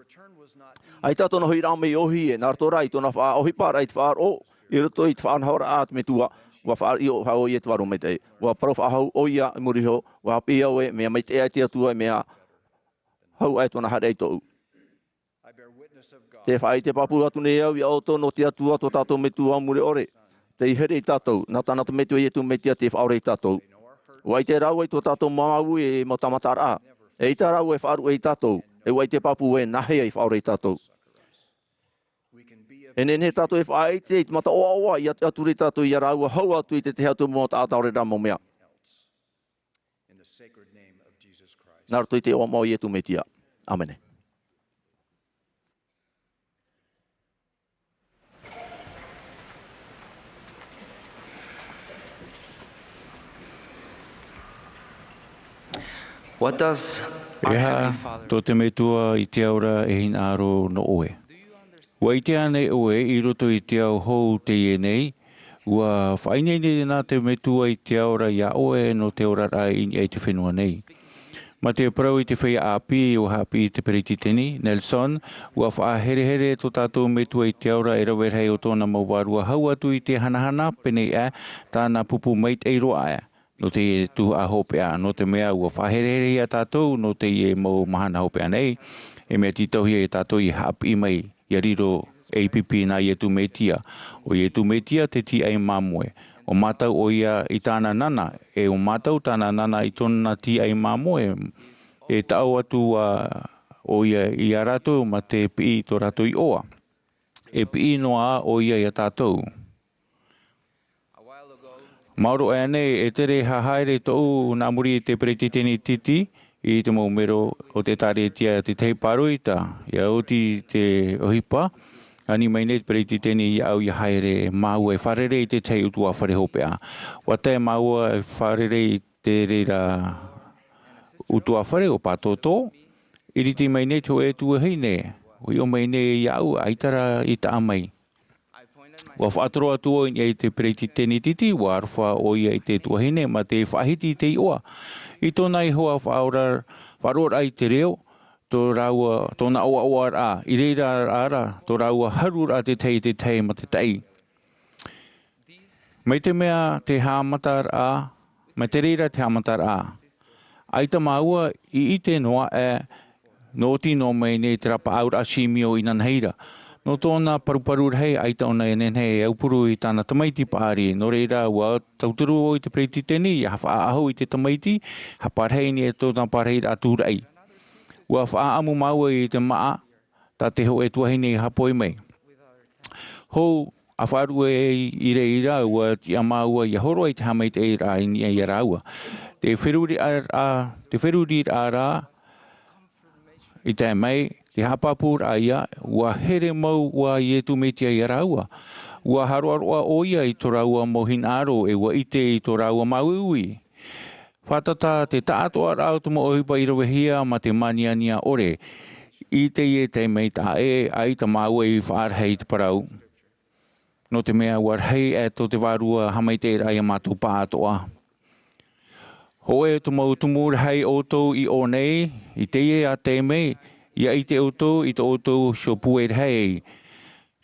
Ai tā tōna hui rāme i ohi e, nār tō rai tōna wha ohi pāra i te whaaro, i roto i te whaanhaora āt me tua, ua whaar i o hao i e te waru me te. Ua parau whaahau o ia i muri ho, ua hapi au e, mea mai te ai te atua e mea hau ai tōna hare i tōu. Te whai te papu atu nei au i auto no te atua tō tātou me tua mure ore. Te i here i tātou, nā tāna te metua i etu me tia te whaore i tātou. Wai te rau e tō tātou mau e mo tamatarā. E i tā rau e whaaru e i tātou. E wai te papu e nahe i whaore i tātou. E nene tātou e whaai te mata oa i atu rei tātou i a rau a hau atu i te hatu mo ta ataure rā mo mea. Nā rato i te oa mau i etu me tia. Amene. What does our Eha, Heavenly Father tō te metua i te aura e hin aro no oe. Ua i te ane oe i roto i te au hou te ienei, ua whainei nei nā te metua i te aura i a oe no te ora rai i te whenua nei. Ma te parau i te whea api o hapi i te perititeni, Nelson, ua whaahere tō tātou metua i te aura e rawerhei o tōna mauwarua hau atu i te hanahana penei e tāna pupu mait e roa e. No te tu a hopea, no te mea ua whahere a tātou, no te e mau mahana hopea nei, e mea titauhia e tātou i hapi mai, i riro e pipi nā i etu meitia. O i etu meitia te ti ai mamue. O mātau o ia i tāna nana, e o mātau tāna nana i tōna ti ai mamue, e tau atu o ia i a rātou ma te pi tō rātou i oa. E pi noa o ia i a tātou. Mauro e anei e tere hahaere tōu nā muri i te perititeni titi i te maumero o te tare tia te teiparuita i auti te ohipa. Ani mai nei perititeni i au i haere maua e wharere i te tei utua whare hopea. Wata e maua e wharere i te reira utua whare o pātōtō. Iriti mai nei tō e tua heine. O i o mai nei i au aitara i ta amai. Wa whaatoro atua i te perititeni titi, wa arwha o ia i te tuahine, ma te whahiti te oa. I tōna i hoa whaaror ai te reo, tōna oa rā, i reira ara, tō raua harur a te tei ma te tei. Mai te mea te hāmatar a, mai te reira te hāmatar a. Ai ta maua i te noa e no tino mai ne te rapa aura asimio i nanheira. No tōna paruparu hei ai tauna e nenhei au puru i tāna tamaiti pāri. No reira ua tauturu o i te preiti teni, ia hawha aho i te tamaiti, ha parhei ni e tōna parhei atura ai. Ua wha amu maua i te maa, tā te ho e tuahine i hapoi mai. Hou, a wharu e i reira, ua ti a maua i horo i te hamait e rā i ni e raua. Te whiruri a rā, i te mai, te hapapur a ia, ua here mau ua i e tu metia i raua. Ua haroaroa o ia i tō raua mohin aro e ua ite i tō raua mauiui. Whatata te tātoa rau tumo ohipa i rawehia ma te maniania ore. I te i e te mei tā e ai ta maua i whaarhei te parau. No te mea warhei e tō te warua hamaite rai a mātou pātoa. Hoe tumu hei oto i o nei, i te e a te mei, ia i te oto i te oto shopu e hei.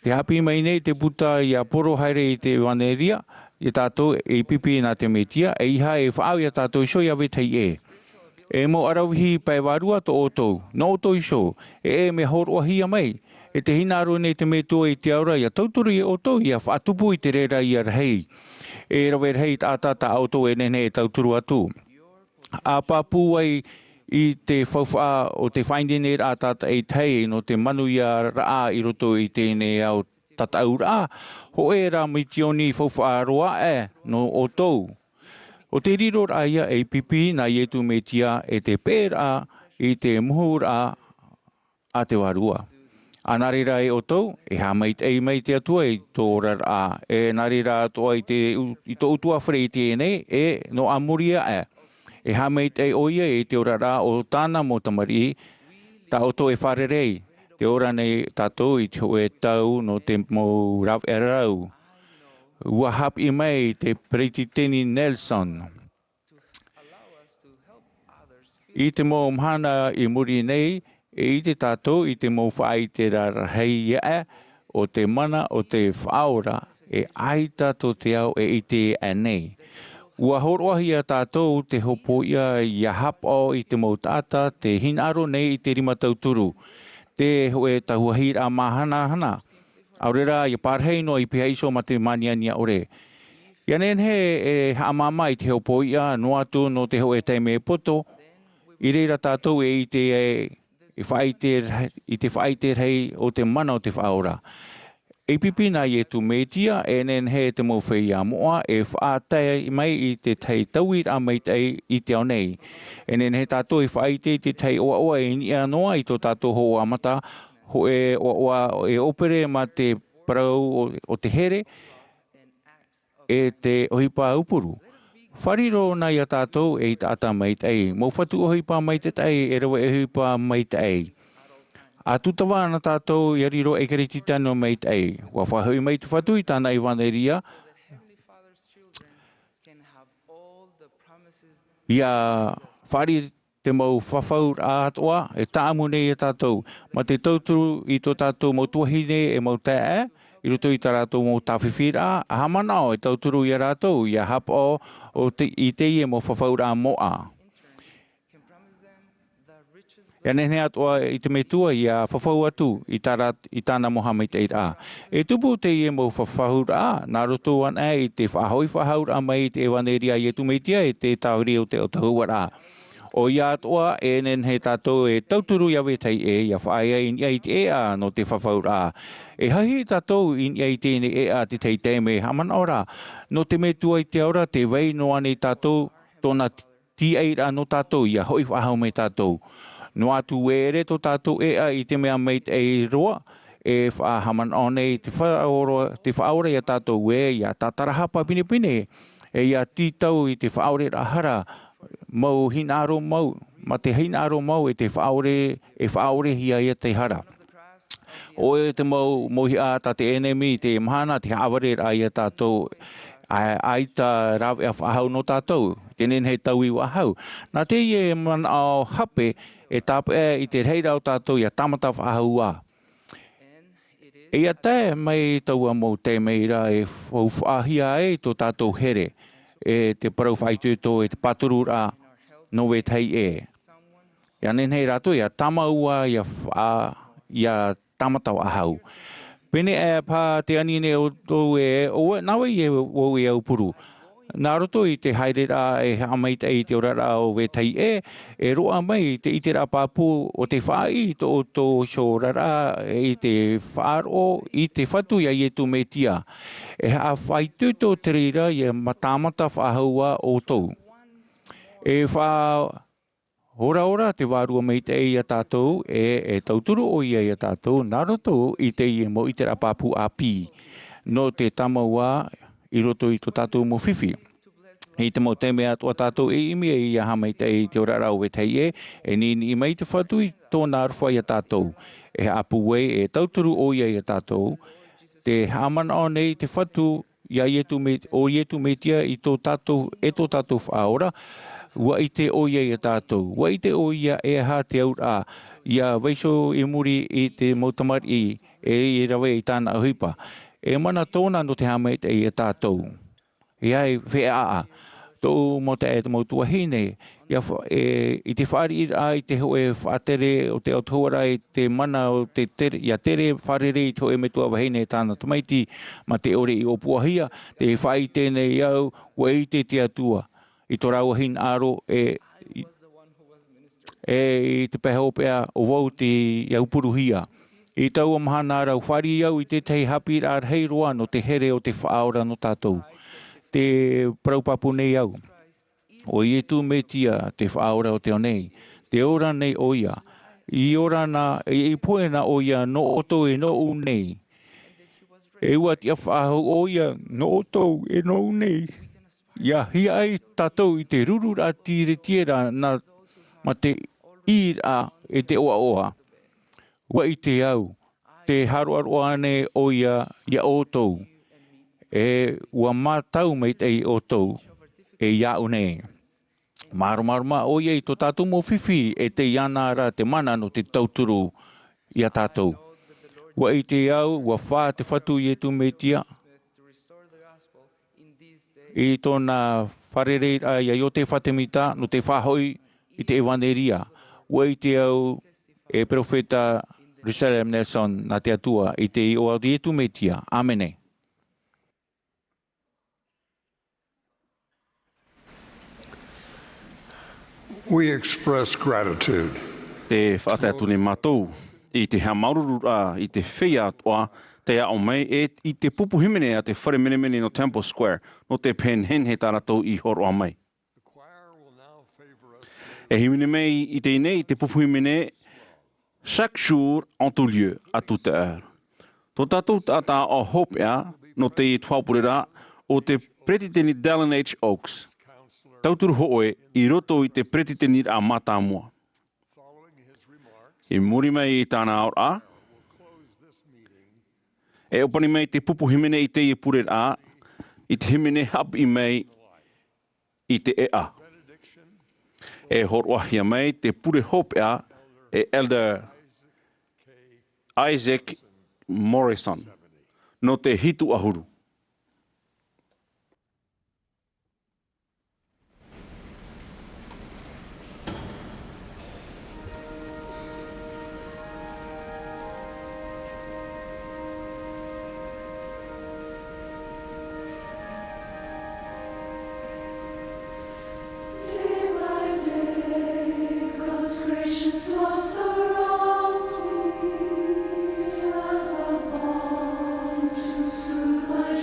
Te hapi mai nei te puta i a poro haere i te waneria, i tātou e pipi nā te metia, e iha e whaau i a tātou sho i awe tei e. E mo arawhi pai warua to oto, no oto i sho, e me horoa hia mai, e te hinaro nei te me toa i te aura i a tauturu i oto i a whaatupu i te rera i a rei. E rawe rei tātā ta auto e nene e tauturu atu. A papu ai i te whauwha o te whaindene a tata e tei no te manu i a raa i roto i tēnei au tata ura, ho e rā mitioni whauwha roa e no o tau. O te riro raia e pipi na ietu me tia e te pēra i te muhura a te warua. A narira e o tau, e hamait e mai te atua i tō rara, e narira atua i tō utua whare i tēnei e no Amuiraa e. E hameit e oia e te orara o tāna mo tamari, ta oto e wharerei, te ora nei tātou i te hoe tau no te mo rau e rau. Ua hap i mai te Preititeni Nelson. I te mo Mahana i muri nei, e i te tātou i te mo whai te rahi e, o te mana o te whaora, e aita to te au e i te anei. Ua horoahi a tātou te hopo ia i a hapo i te mautata, te hinaro nei i te rima tauturu. Te hoe tahuahir a mahana hana. Aurera i a parhei no i pihaiso ma te maniania ore. Ia nen he e haamama i te hopo ia no atu no te hoe te me poto. I reira tātou e i te whaiter hei o te mana o te whaora. E pipi na i e tu metia, e nen he te mawhai a moa, e whaatai mai i te tei tauir a mai tei i te au nei. E nen he tātou i whaite i te tei oa oa e ni anoa i tō tātou ho amata, ho e oa e opere ma te parau o te here, e te ohipa upuru. Whariro na i a tātou e i tāta mai tei. Mo whatu ohipa mai te tei, e rawa e ohipa mai tei. A tutawa ana tātou i ariro e kariti tano meit ei. Wa whahui mei te whatu i tāna i waneria. Ia whari te mau whawhaur a atoa e tāmu nei e tātou. Ma te tauturu i tō tātou mau tuahine e mau tae, i roto i tā rātou mau tāwhiwhira, a hamanao e tauturu i a rātou, i a hapo i te i e mau whawhaur a moa. Ia nene atoa i te metua i a whawhau atu i tāna Mohamed e rā. E tupu te i e mau whawhaur a, nā roto an e i te whahoi whahaur a mai te ewaneria i e tumeitia e te tāuri o te o tahua rā. O i atoa e nen he tātou e tauturu i awe tei e i a whaia i ni te ea no te whawhaur a. E hahi tātou i ni tēne ea te tei me haman ora. No te metua i te aura te wei no ane tātou tōna ti eira no tātou i a hoi whahau me tātou. No atu ere to tātou ea i te mea meit e roa, e whahaman one te whaore i a tātou e i a tātarahapa pine, e i a titau i te whaore rahara, mau hinaro mau, ma te hinaro mau e te whaore hia i a te hara. O e te mau mohi a tā te enemi, te mahana, te haware a i a tātou, aita rawe a whahau no tātou, tenen he tau i wahau. Nā te i e man au hape, e tāpe i te reira o tātou i a tamata whahau a. E a te mai taua mō te meira e whauwhahia e tō tātou here, e te parau whaitu tō e te paturura no we tei e. Ia nenei rato ia tamaua ia tamatau ahau. Pene e pā te anine o tō o nawe i o e au puru. Nā roto i te haerera e amaita i te orara o wetai e roa mai te ite rā pāpū o te whai to o tō so rara i te whaaro i te whatu ia i tu me tia. E a whai tūtō te reira i matamata whahaua o tō. E wha ora te wārua mei te e a tātou e tauturu o ia i a tātou. Nā roto i te i mo i te rā pāpū a pī no te tamaua I roto I tō tātou mo whiwhi. I te mo te mea tō tātou e imi e ia hamai te i te orara o wetai e nini I mai te whatu I tōna arwha I a tātou. E apu wei e tauturu o ia I a tātou. Te hamana o nei te whatu ia ietu me tia I tō tātou e tō tātou whaora. Wa I te o ia I a tātou. Wa I te o ia e ha te aura. Ia weiso I muri I te mautamari e rawe I tāna ahuipa. E mana tōna no te hamait e a tātou. E ai whea a. Tō mo te e te mautua hine. I te whaari I te hoe whaatere o te autohora I te mana o te tere. Ia tere wharere I te hoe me tua wahine tāna tamaiti. Ma te ore I opuahia. Te whai tēnei au. Wei te atua. I tō rau hin aro I te peha opea o wau te iaupuruhia. I tau o Mahana rau whari au I te tei hapi ar hei roa no te here o te whaora no tātou. Te praupapu nei au. O I tu me tia te whaora o te o nei. Te ora nei o ia. I ora na, I poena o ia no oto e no u nei. E ua tia whahau o ia no oto e no u nei. Ia hi ai tātou I te rurura tire tiera na ma te ira e te oa oa. Wa I te au, te haroaroane o ia o tau. E ua mātau mei te o tau, e ia une. Maromaroma o ia I tō tātou mo whiwhi e te ianara te mana no te tauturu I a tātou. Wa I te au, ua whā te whatu I tu me tia. I tōna wharereira ia o te whatemita no te whahoi I te ewaneria. Wa I te au e profeta Jerusalem Nelson na te atua I te o au ietu me tia. Amene. We express gratitude. Te whaateatu ne mātou I te hea maururura I te whea atoa te ao mai I te pupu himene a te whare mene no Temple Square no te penhen he tāratou I horo a mai. E himene mei I te nei te pupu himene chaque jour en tout lieu, à toute heure. Tō tātou tātā o hopea no te tuapurera o te pretiteni Dallin H. Oaks. Tauturu hoe I roto I te pretiteni a mata mua. I muri mai I tāna aura. E opani mai te pupu himene I te I purera. I te himene hap I mai I te ea. E horoahia mai te pure hopea e Elder Isaac Morrison no te hitu ahuru. Surrounds me as a bond to soothe my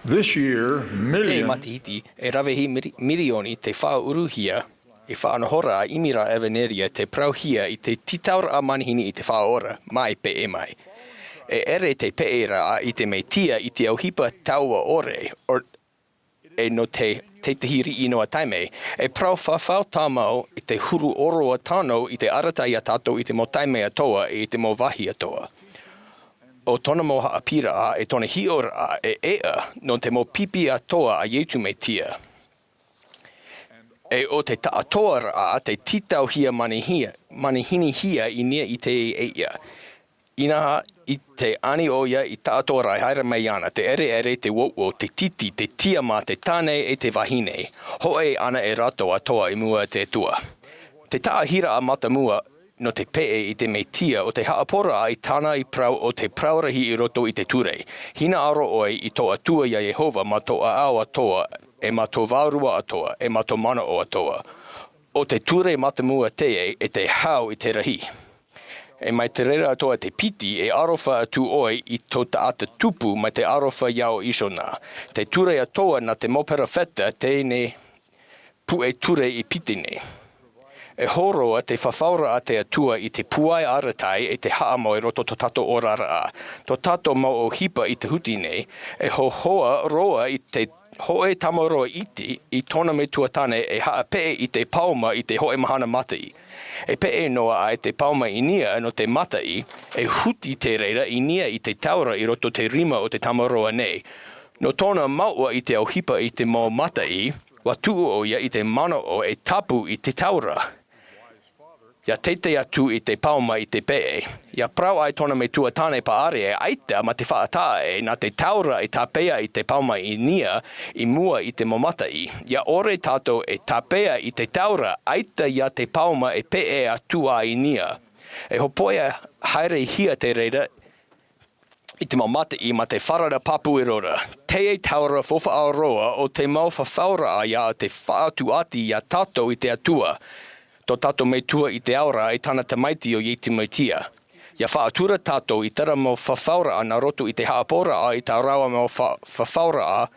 This year, Te millions matihiti e rawehi mirioni te whauruhia e whaanohora a Imira Evaneria te prauhia I te titaura a manihini I te whaora mai pe e mai. E ere te peera I te meitia I te auhipa taua ore e no te tahiri I noa taime e prau whawhau tamau I te huru oroa tano I te aratai a tato I te mo taime atoa I te mo wahi atoa. O tona mo haapira a e tona hiora a e ea no te mo pipi atoa a yetu meitia. E o te taatoa a te titau hia manihini hia I nia I te eia. Inaha I te ani oia I taatoa rai haere mai ana, te ere te wowo, te titi, te tiama, te tane e te wahine. Hoe ana e rato atoa I mua te tua. Te taahira a matamua no te pee I te meitia o te haapora I tana I prau o te praurahi I roto I te ture. Hina aro oi I toa tua ia Jehova ma toa au atoa, e ma to vaurua atoa, e ma to mana o atoa. O te ture matamua e te hau I te rahi. E mai te rera atoa te piti e arofa atu oi I to taata tupu mai te arofa iao ishona. Te ture atoa na te mopera feta tēne pu e ture I pitine. E horoa te whawhaura a te atua I te puai aratai e te haamo e roto to tato orara a. To tato mau o hipa I te hutine e hohoa roa I te hoe tamaroa iti I tona me tuatane e haape I te pauma I te hoe mahana matai. E pee noa ai te pauma I nia no te matai e huti te reira I nia I te taura I roto te rima o te tamaroa nei. No tona maua I te auhipa I te mo matai, wa tuu o ia I te mana o e tapu I te taura. Ia teite atu I te pauma I te pee. Ia prau ai tona me tuatane paare e aita ma te whaatae na te taura I tapea I te pauma I nia I mua I te momatai. Ia ore tato e tapea I te taura aita ia te pauma e pee atua I nia. E hopoia haere hia te reira I te momatai ma te wharara papu I rora. Te e taura fofa aroa o te mau whawhaura a ia te whaatu ati ia tato I te atua. To tato me tua I te aura I tana tamaiti o yeti maitia. Ia whaatura tato I tara mo whawhaura a na roto I te haapora a I ta rawa mo whawhaura a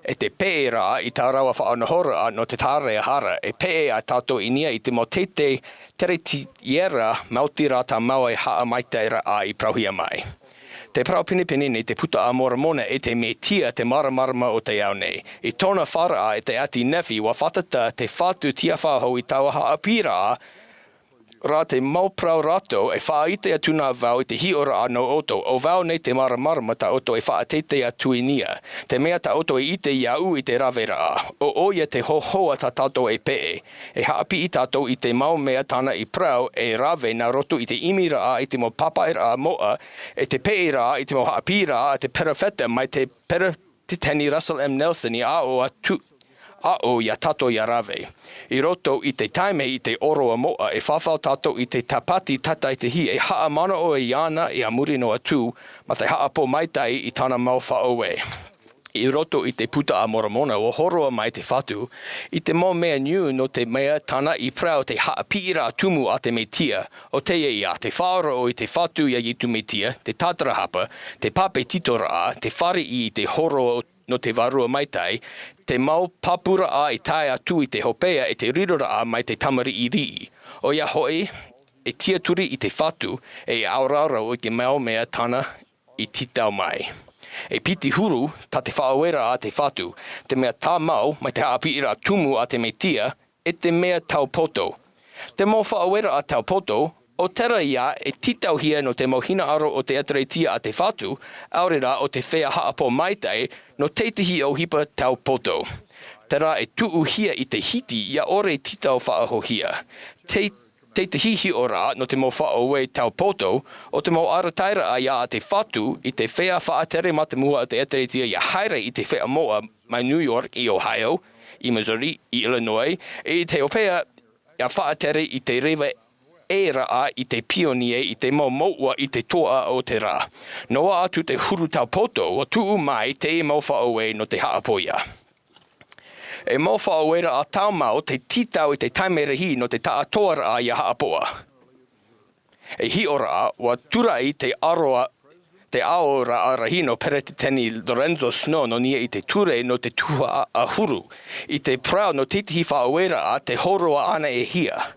e te peera I ta rawa whaanahora a no te tāre a hara e pee a tato I nia I te mo tere ti iera mauti rata maua I haa maitaira a I prauhia mai. Te prau pinipini nei te puta a moramona e te metia te maramarama o te au nei. I tona whara e te ati nefi wa whatata te whatu tia whahau I taua Amuiraa Rā te mauprau rato e whaaite atu nā vau I te hiora anō oto. O vau nei te maramarama ta oto e whaateite atu I nia. Te mea ta oto e ite iau I te rawera. O oia te hohoa ta tato e pee. E haapi I tato I te mau mea tana I prau e rawe nā roto I te imira a I te mo papaira a moa. E te peira I te mo haapira a te perafeta mai te pera te teni Russell M. Nelson I a o atu. A o ia tato ia rave. I roto I te taime I te oroa moa e whawhau tato I te tapati tata I te hi e haa mana o e iana I amuri no atu ma te haa po maitai I tana mau whaoe. I roto I te puta a moramona o horoa mai te whatu I te mo mea niu no te mea tana I prau te haa pira tumu a te metia o te ia te whaora o I te whatu ia I tu metia, te tatara hapa, te pape titora a, te whare I te horoa no te varua maitai, te mau papura a I tae atu I te hopea e te rirora a mai te tamari I rii. O ia hoi, e tia turi I te whatu e aurara o I te mau mea tana I titau mai. E piti huru, ta te whaawera a te whatu, te mea tā mau mai te haapira tumu a te metia, e te mea taupoto. Te mau whaawera a taupoto, o tera ia e titau hia no te mohina aro o te atreitia a te whatu, aurera o te whea haapo maitai no teitihi o hipa taupoto. Tera e tuu hia I te hiti ia ore titau whaaho hia. Te hihi ora no te mo whaoe taupoto o te mo arataira a ia a te whatu I te whea whaatere matamua o te atreitia ia haere I te whea moa mai New York I Ohio, I Missouri, I Illinois, e te opea ia whaatere I te rewa era a I te pionie I te moua I te toa o te rā. Noa atu te huru taupoto o tuu mai te e mau whaoe no te haapoia. E mau whaoera a taumau te titau I te taimerahi no te taatoara a ia haapoa. E hi ora wa tura I te aroa te ao rahi no perete teni Lorenzo Snow no nia I te ture no te tua a huru. I te prau no titihi whaawera a te horoa ana e hia.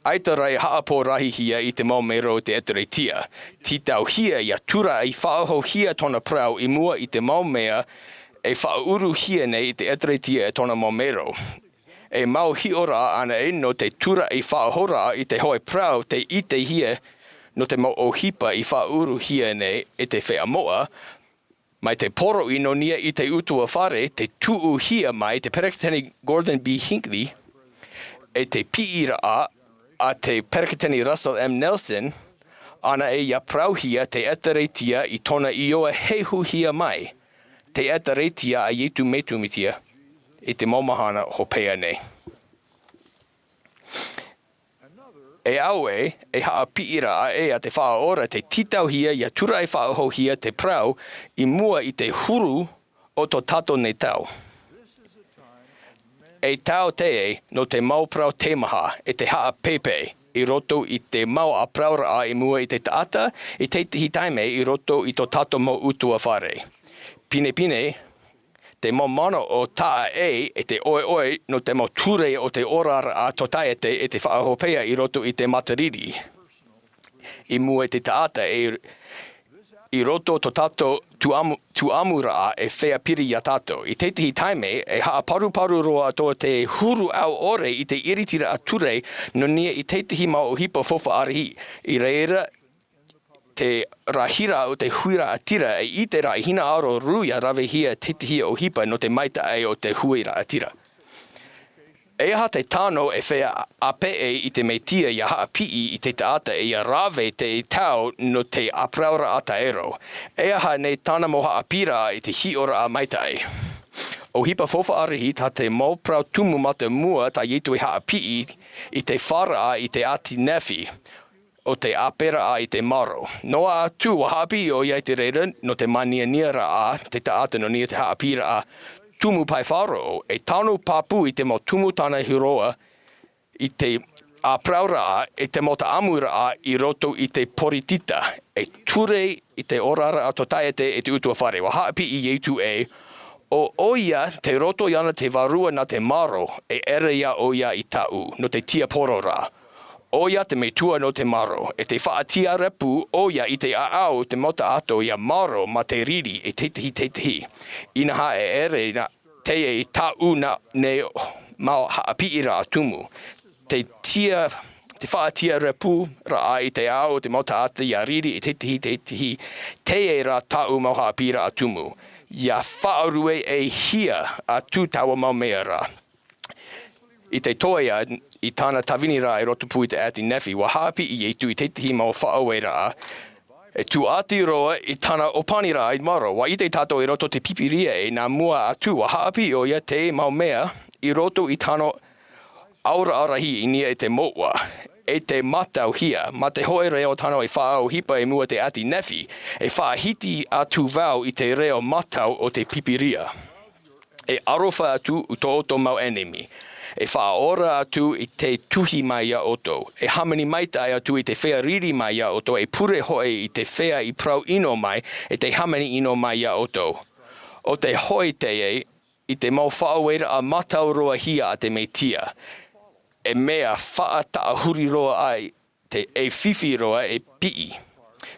Aita rai haapo rahi hia I te maumero te etere tia. Titau hia ia tura I whaaho hia tona prau I mua I te maumea e whauru hia nei I te etere tia e tona maumero. E mau hiora ana e no te tura I whaahora I te hoe prau te ite hia no te mau o hipa I whauru hia nei e te whea moa, mai te poro I no nia I te utua whare, te tuu hia mai te perekateni Gordon B. Hinckley, e te piira a te perekateni Russell M. Nelson, ana e ia prau hia te etareitia I tona ioa hehu hia mai, te etareitia a yetu metumitia, I te maumahana hopea nei. E aue, e haa piira a e a te whaora te titau hia ia tura e whaaho hia te prau I mua I te huru o to tato nei tau. E tau te e no te mau prau temaha e te haa pepe I roto I te mau a praura a I mua I te taata I te taime I roto I to tato mo utua whare. Pine pine, te momano o taa e te oe no te mo ture o te orara a totaete e te whaahopea I roto I te matariri. I mua te taata I roto to tato tu Amuiraa e whea piri ia tato. I teitihi taime e haa paru roa toa te huru au ore I te iritira a ture no nia I teitihi mau o hipa fofa arihi. I reira te rahira o te huira a tira e I te rai hina aro ruia rave hia teitihi o hipa no te maita e o te huira a tira. E aha te tano e whea ape I te meitia ia haa pii I te taata e ia rave te tau no te apraura ata ero. E aha nei tana mo haa pira I te hiora a maitai. O hipa fofa arihi ta te mau prau tumu mata mua ta yetu haa pii I te whara I te ati nefi. O te apera I te maro. Noa atu wa hapi o iai te reira no te mania niara a te taata no nia te haapira a tumu pai wharo e tanu papu I te mo tumu tana hiroa I te apraura e te mo ta Amuiraa I roto I te poritita e ture I te orara a totaete e te utua whare. Wa hapi I yetu e o oia te roto iana te varua na te maro e ere ia oia I tau no te tia porora. Oia te metua no te maro, e te whaatia repu oia I te aau te mota ato ia maro ma te riri e teitihi. Inaha e ere na te e tau na ne mau haapiira atumu. Te whaatia repu ra I te aau te mota ato ia riri e teitihi. Te e ra tau mau haapiira atumu. Ia whaarue e hia atu tawa mau mea ra. I te toia I tāna tawini rā e roto pui te ati nefi, wa hapi I etu I teitihi mau whaawe rā. E tu ati roa I tāna opani rā I maro, wa I te tato I roto te pipiria e nā mua atu, wa hapi o ia te mau mea I roto I tāno aura arahi I nia e te moua. E te matau hia, ma te hoe reo tāno e whaau hipa e mua te ati nefi, e whaahiti atu vau I te reo matau o te pipiria. E arofa atu U to oto mau enemi. E whaora atu I te tuhi mai ia oto. E hamani maita atu I te whea riri mai ia oto. E pure hoe I te whea I prau ino mai. E te hamani ino mai ia oto. O te hoi te I te mau whaawera a matauroa hia a te meitia. E mea whaata huri roa ai. Te e whiwhi roa e pii.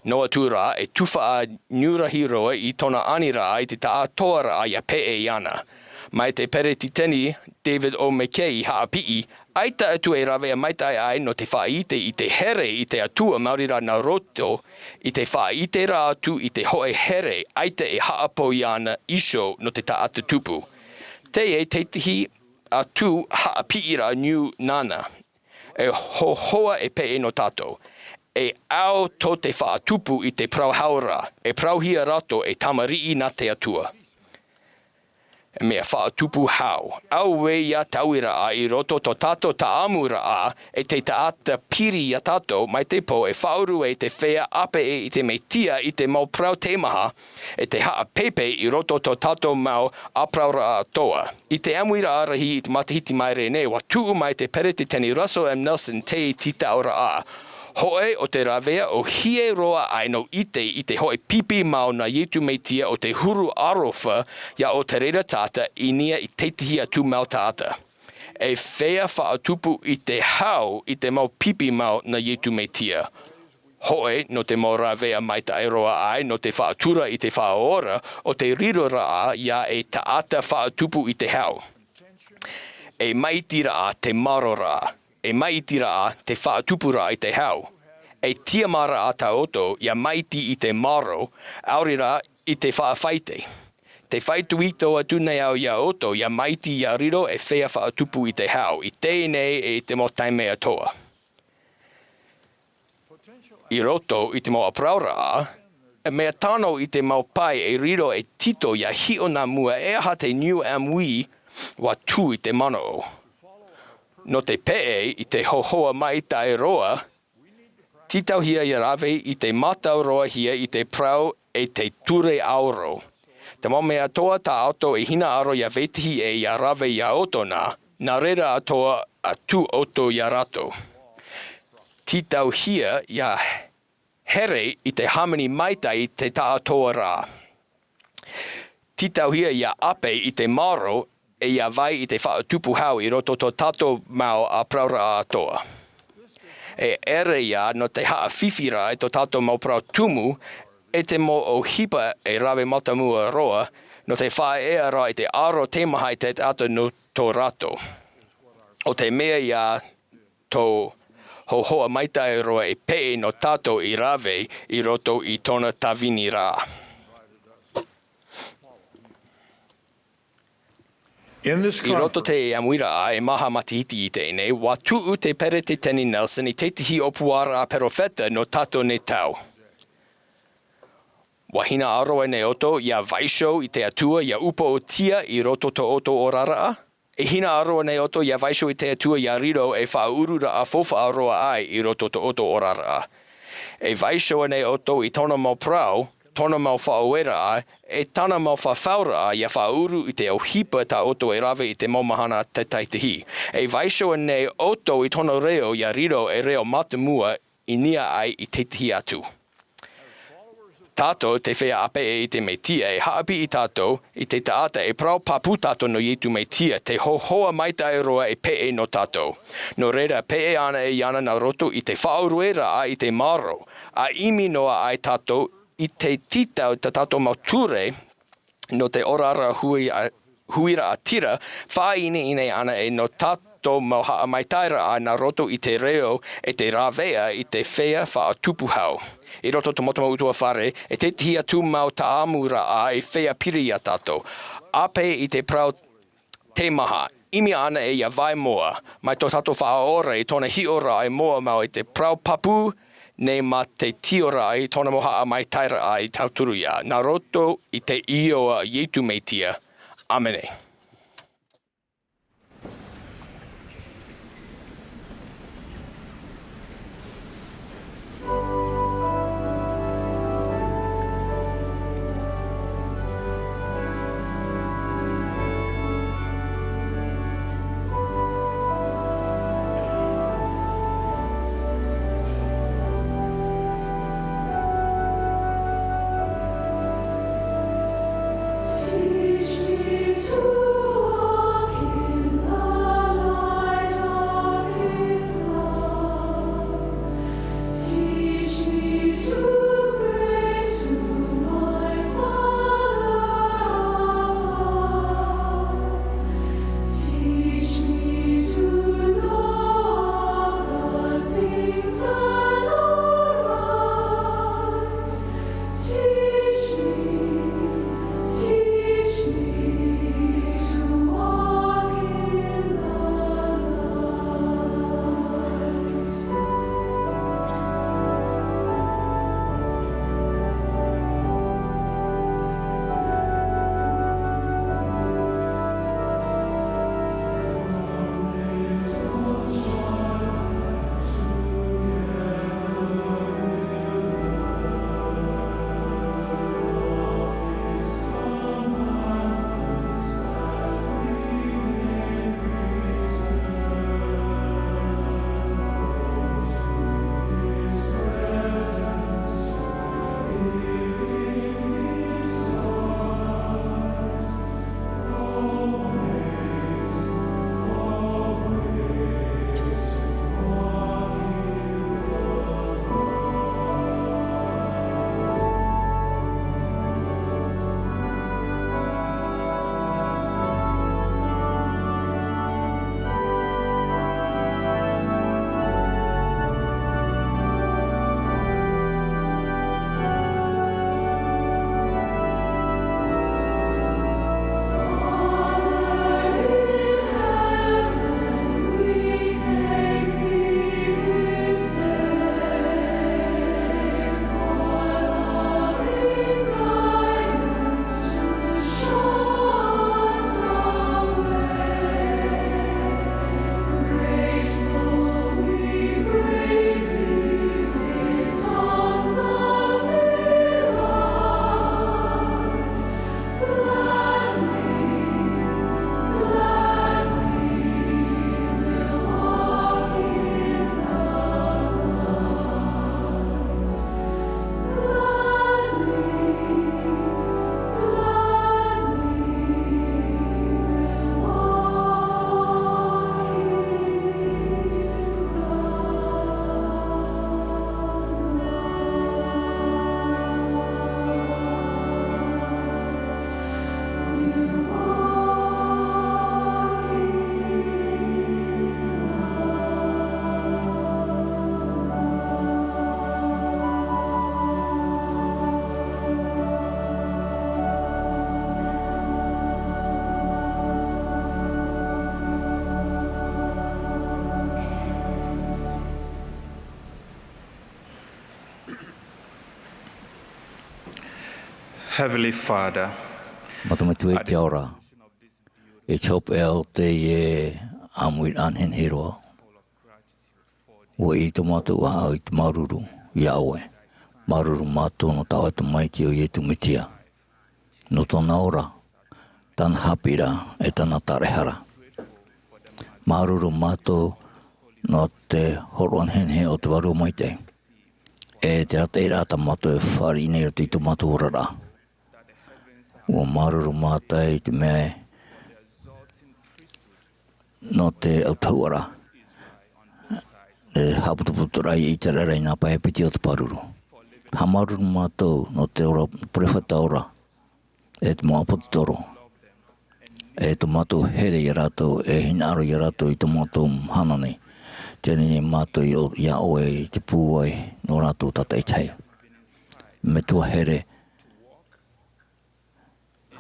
Noa tūra e tuwha a nyurahi roa I tona anira ai te taa toara ai a pe e iana. Mai te pereti teni David O. McKay haapii, aita atu e rawe a maitai ai no te whaite I te here I te atua Maurira na roto, I te whaite ra atu I te hoe here, aita e haapo iana isho no te taata tupu. Te e teitihi atu haapii ra new nana, e hohoa e pe e no tato. E au to te whaatupu I te prauhaura, e prauhia rato e tamarii na te atua. Mea whaatupu hau. Au we ia tauira a I roto to tato ta Amuiraa e te taata piri ia tato mai te po e whauru e te whea ape e I te meitia I te mau prau temaha e te haa pepe I roto to tato mau apraura a toa. I te Amuiraa rahi I te matahiti mai rene wa tuu mai te perete teni Russell M. Nelson te tita ora a. Hoe o te rawea o hie roa ai no i te hoe pipi mau na yetu meitia o te huru arofa ia o te reira tata i nia i teitihi atu mau tata. E whea whaatupu i te hau i te mau pipi mau na yetu meitia. Hoe no te mau rawea mai ta roa ai no te whaatura i te whaora o te riro raa ia e taata whaatupu i te hau. E maitira a te maro raa. E maitira a te whaatupu raa i te hau. E tiamara a ta oto ia maiti i te maro, aurira i te whaafaite. Te whaituito atu nei au ia oto ia maiti ia riro e whea whaatupu i te hau. I tēnei e te mo taime atoa. I roto i te mo apraura a, mea tano i te mau pai e riro e tito ia hio na mua e aha te new amui wa tu i te mano. No te pee i te hohoa mai tai roa, titau hia i rave i te matau roa hia i te prau e te ture auro. Te mo mea toa ta auto e hina aro ia vetihi e ia rave ia oto na rera atoa a tu oto ia rato. Titau hia ia here i te hamani maita i te ta atoa rā. Titau hia ia ape i te maro e ia vai i te whaatupu hau i roto to tato mau a praura a atoa. E ere ia no te haa whiwhira e to tato mau prau tumu e te mo o hipa e rawe matamua roa no te whae ea ra i te aro te mahai te ato no tō rato. O te mea ia tō hohoa maita e roa e pee no tato i rawe i roto i tona tawini rā. I roto te Amuiraa e maha matihiti i tēnei, wa tuu te pere te teni Nelson i teitihi o puara a perofeta no tato ne tau. Wahina aroa ne oto ia vaisho i te atua ia upo o tia i roto to oto o raraa. E hina aroa ne oto ia vaisho i te atua ia riro e whaurura a fofa aroa ai i roto to oto o raraa. E vaisho ne oto i tona mau prau, tona mau whaoera ai, e tana mau whawhaura ai ia whauru i te auhipa ta oto e rawe i te maumahana te taitihi. E vaisho nei oto i tona reo ia riro e reo matamua i nia ai i te tihi atu. Tato te whea ape e i te meitia e haapi i tato i te taata e prau papu tato no yetu meitia te hohoa maita e roa e pee no tato. No reira pee ana e iana na roto i te whauruera a i te maro. A imi noa ai tato i te titau te tato mauture no te orara huira a tira whaine ine ana e no tato mauha mai taira a na roto i te reo e te rawea i te whea whaatupu hau. I roto to motoma utua whare e te tihi atu mau ta Amuiraa a e whea piri a tato. Ape i te prau te maha. Imi ana e ia vai moa. Mai to tato whaora i tona hiora ai moa mau i te prau papu nei ma te tiora ai tona moha a mai taira ai tauturu ia. Nā roto i te ioa yetu meitia. Amene. Stih, stih, Heavenly Father, Matamatu e te ora. E chop e o te e Amuiraa hen heroa. Ua I tomatu a au I te maruru I aue. Maruru mātou no tau atu maiti o Ietu mitia. No tōna ora, tana hapira e tana tarehara. Maruru mātou no te horoan hen he o te waru maite. E te rata I rata mātou e whari nei o te ito mātou orara. Ua maruru mātai te mea no te autauara. E haputuputurai I te rarei nā pae piti o te paruru. Ha maruru mātou no te ora prewhata ora. E te moa pototoro. E te mātou here I rātou, e hinaro I rātou I te mātou mhana nei. Tēnei nei mātou I a oe I te pūai no rātou tata I tei. Me tua here.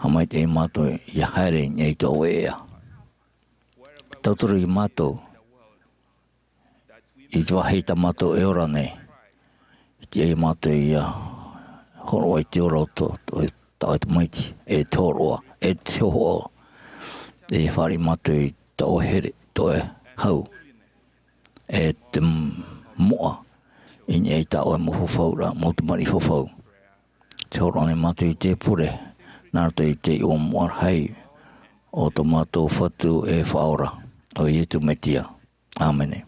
Hamai te mātou I haere nei te oe ea. Tautoro I mātou. I te waheita mātou e ora nei. I te e mātou I horo ai te ora o tau te maiti. E te horoa, e te hoa. E whari mātou I te ohere, to e hau. E te moa. I ni e ta oe mo whawhaura, mo te mari whawhau. Te horo ane mātou I te pure. Nārato I te o moa hei. O to mātou whatu e whaora. O Ietu metia. Āmene.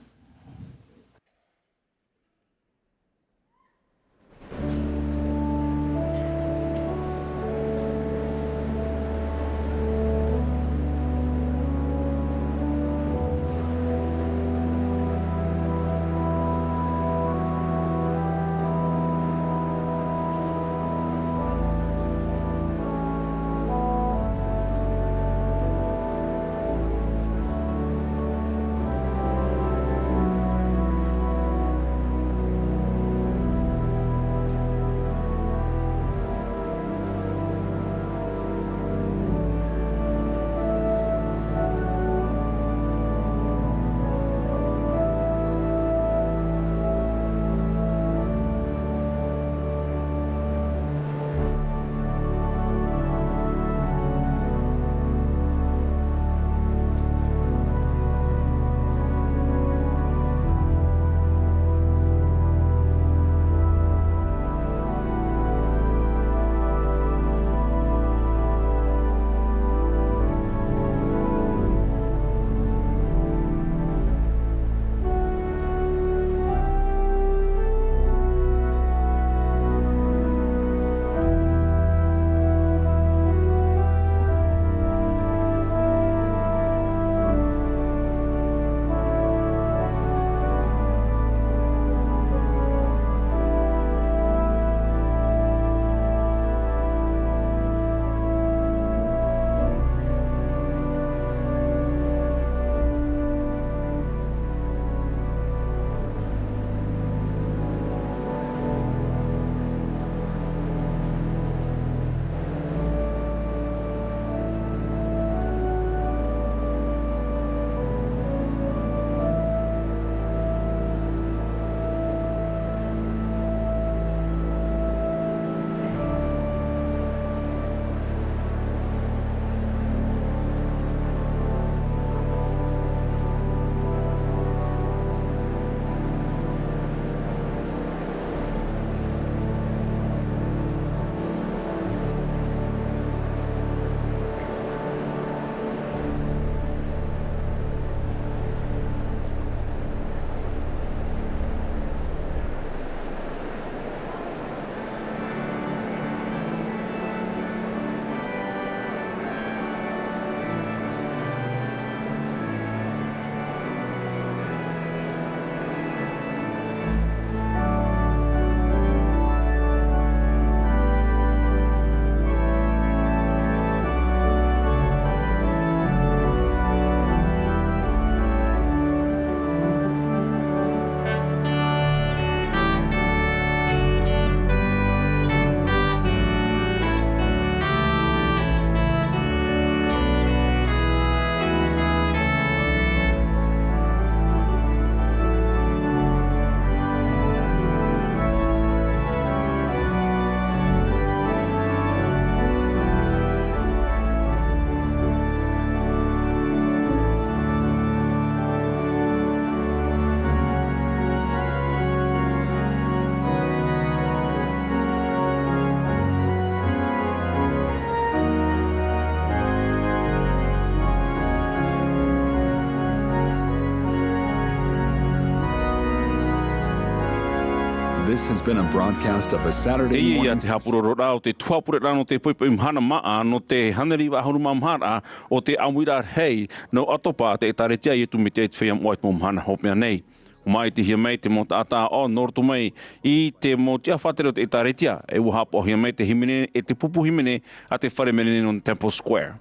This has been a broadcast of a Saturday Te ia morning. te hapuroro rā o te tuapure rā no te poipoi Mahana Maa no te haneriwa ahuruma Mahana o te Amuiraa hei no Atopa te taretia i tu me te whea moait mo Mahana hopea nei. O mai te hia mei te mo tātā o nortu mai i te mo tia whatero te taretia e uhapo hia mei te himene e te pupu himene a te whare menene no Temple Square.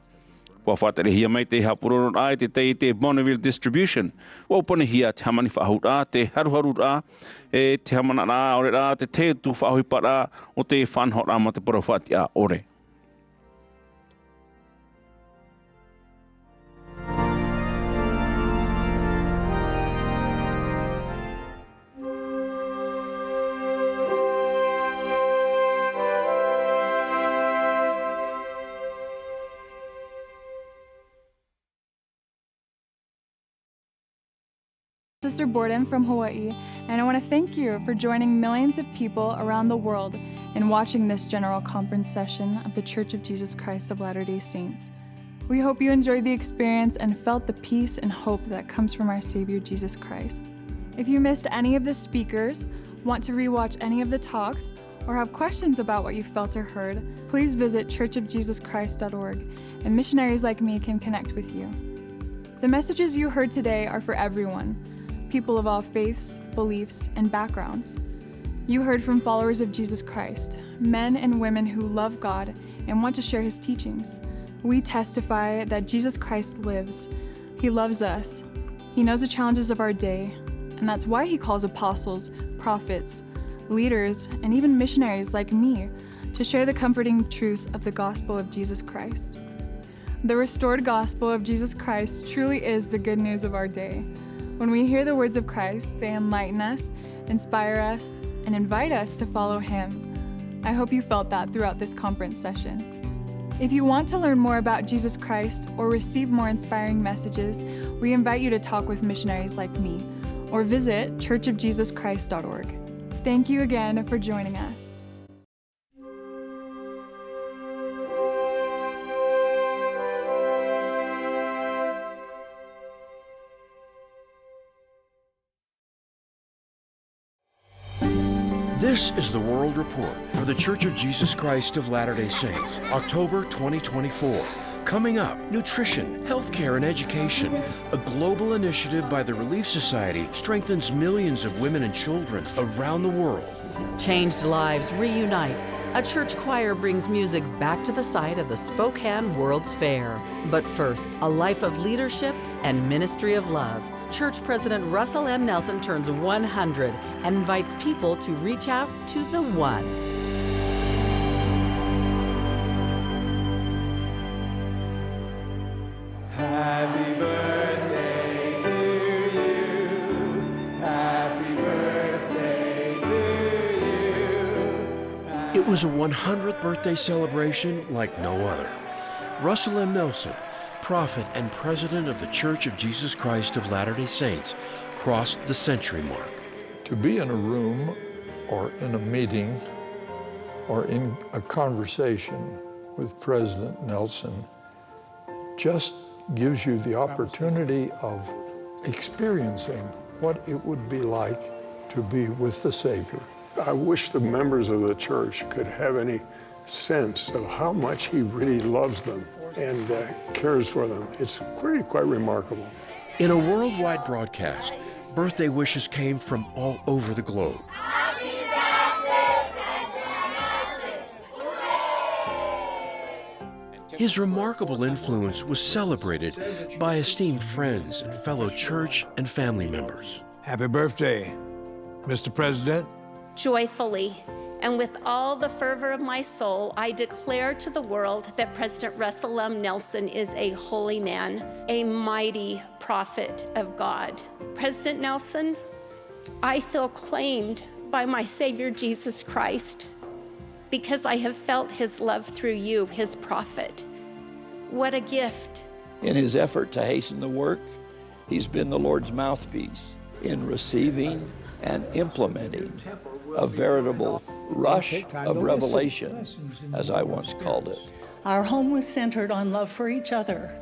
Wa whatere hia mai te hapuroro rā e te Bonneville Distribution. Wa upane hia te hamani whaahut rā, te haruharu rā, e te hamana rā, ore rā, te tu whaahuipa rā, o te whanhot rā ma te porowhati a ore. Sister Borden from Hawaii, and I want to thank you for joining millions of people around the world in watching this General Conference session of the Church of Jesus Christ of Latter-day Saints. We hope you enjoyed the experience and felt the peace and hope that comes from our Savior Jesus Christ. If you missed any of the speakers, want to rewatch any of the talks, or have questions about what you felt or heard, please visit churchofjesuschrist.org, and missionaries like me can connect with you. The messages you heard today are for everyone. People of all faiths, beliefs, and backgrounds. You heard from followers of Jesus Christ, men and women who love God and want to share his teachings. We testify that Jesus Christ lives. He loves us. He knows the challenges of our day, and that's why he calls apostles, prophets, leaders, and even missionaries like me to share the comforting truths of the gospel of Jesus Christ. The restored gospel of Jesus Christ truly is the good news of our day. When we hear the words of Christ, they enlighten us, inspire us, and invite us to follow him. I hope you felt that throughout this conference session. If you want to learn more about Jesus Christ or receive more inspiring messages, we invite you to talk with missionaries like me or visit churchofjesuschrist.org. Thank you again for joining us. This is the World Report for the Church of Jesus Christ of Latter-day Saints, October 2024. Coming up, nutrition, healthcare, and education. A global initiative by the Relief Society strengthens millions of women and children around the world. Changed lives reunite. A church choir brings music back to the site of the Spokane World's Fair. But first, a life of leadership and ministry of love. Church President Russell M. Nelson turns 100 and invites people to reach out to the one. Happy birthday to you. Happy birthday to you. It was a 100th birthday celebration like no other. Russell M. Nelson, prophet and president of the Church of Jesus Christ of Latter-day Saints, crossed the century mark. To be in a room or in a meeting or in a conversation with President Nelson just gives you the opportunity of experiencing what it would be like to be with the Savior. I wish the members of the church could have any sense of how much he really loves them and cares for them. It's quite remarkable. In a worldwide broadcast, birthday wishes came from all over the globe. His remarkable influence was celebrated by esteemed friends and fellow church and family members. Happy birthday, Mr. President. Joyfully and with all the fervor of my soul, I declare to the world that President Russell M. Nelson is a holy man, a mighty prophet of God. President Nelson, I feel claimed by my Savior Jesus Christ because I have felt his love through you, his prophet. What a gift. In his effort to hasten the work, he's been the Lord's mouthpiece in receiving and implementing a veritable rush of revelation, as I once called it. Our home was centered on love for each other,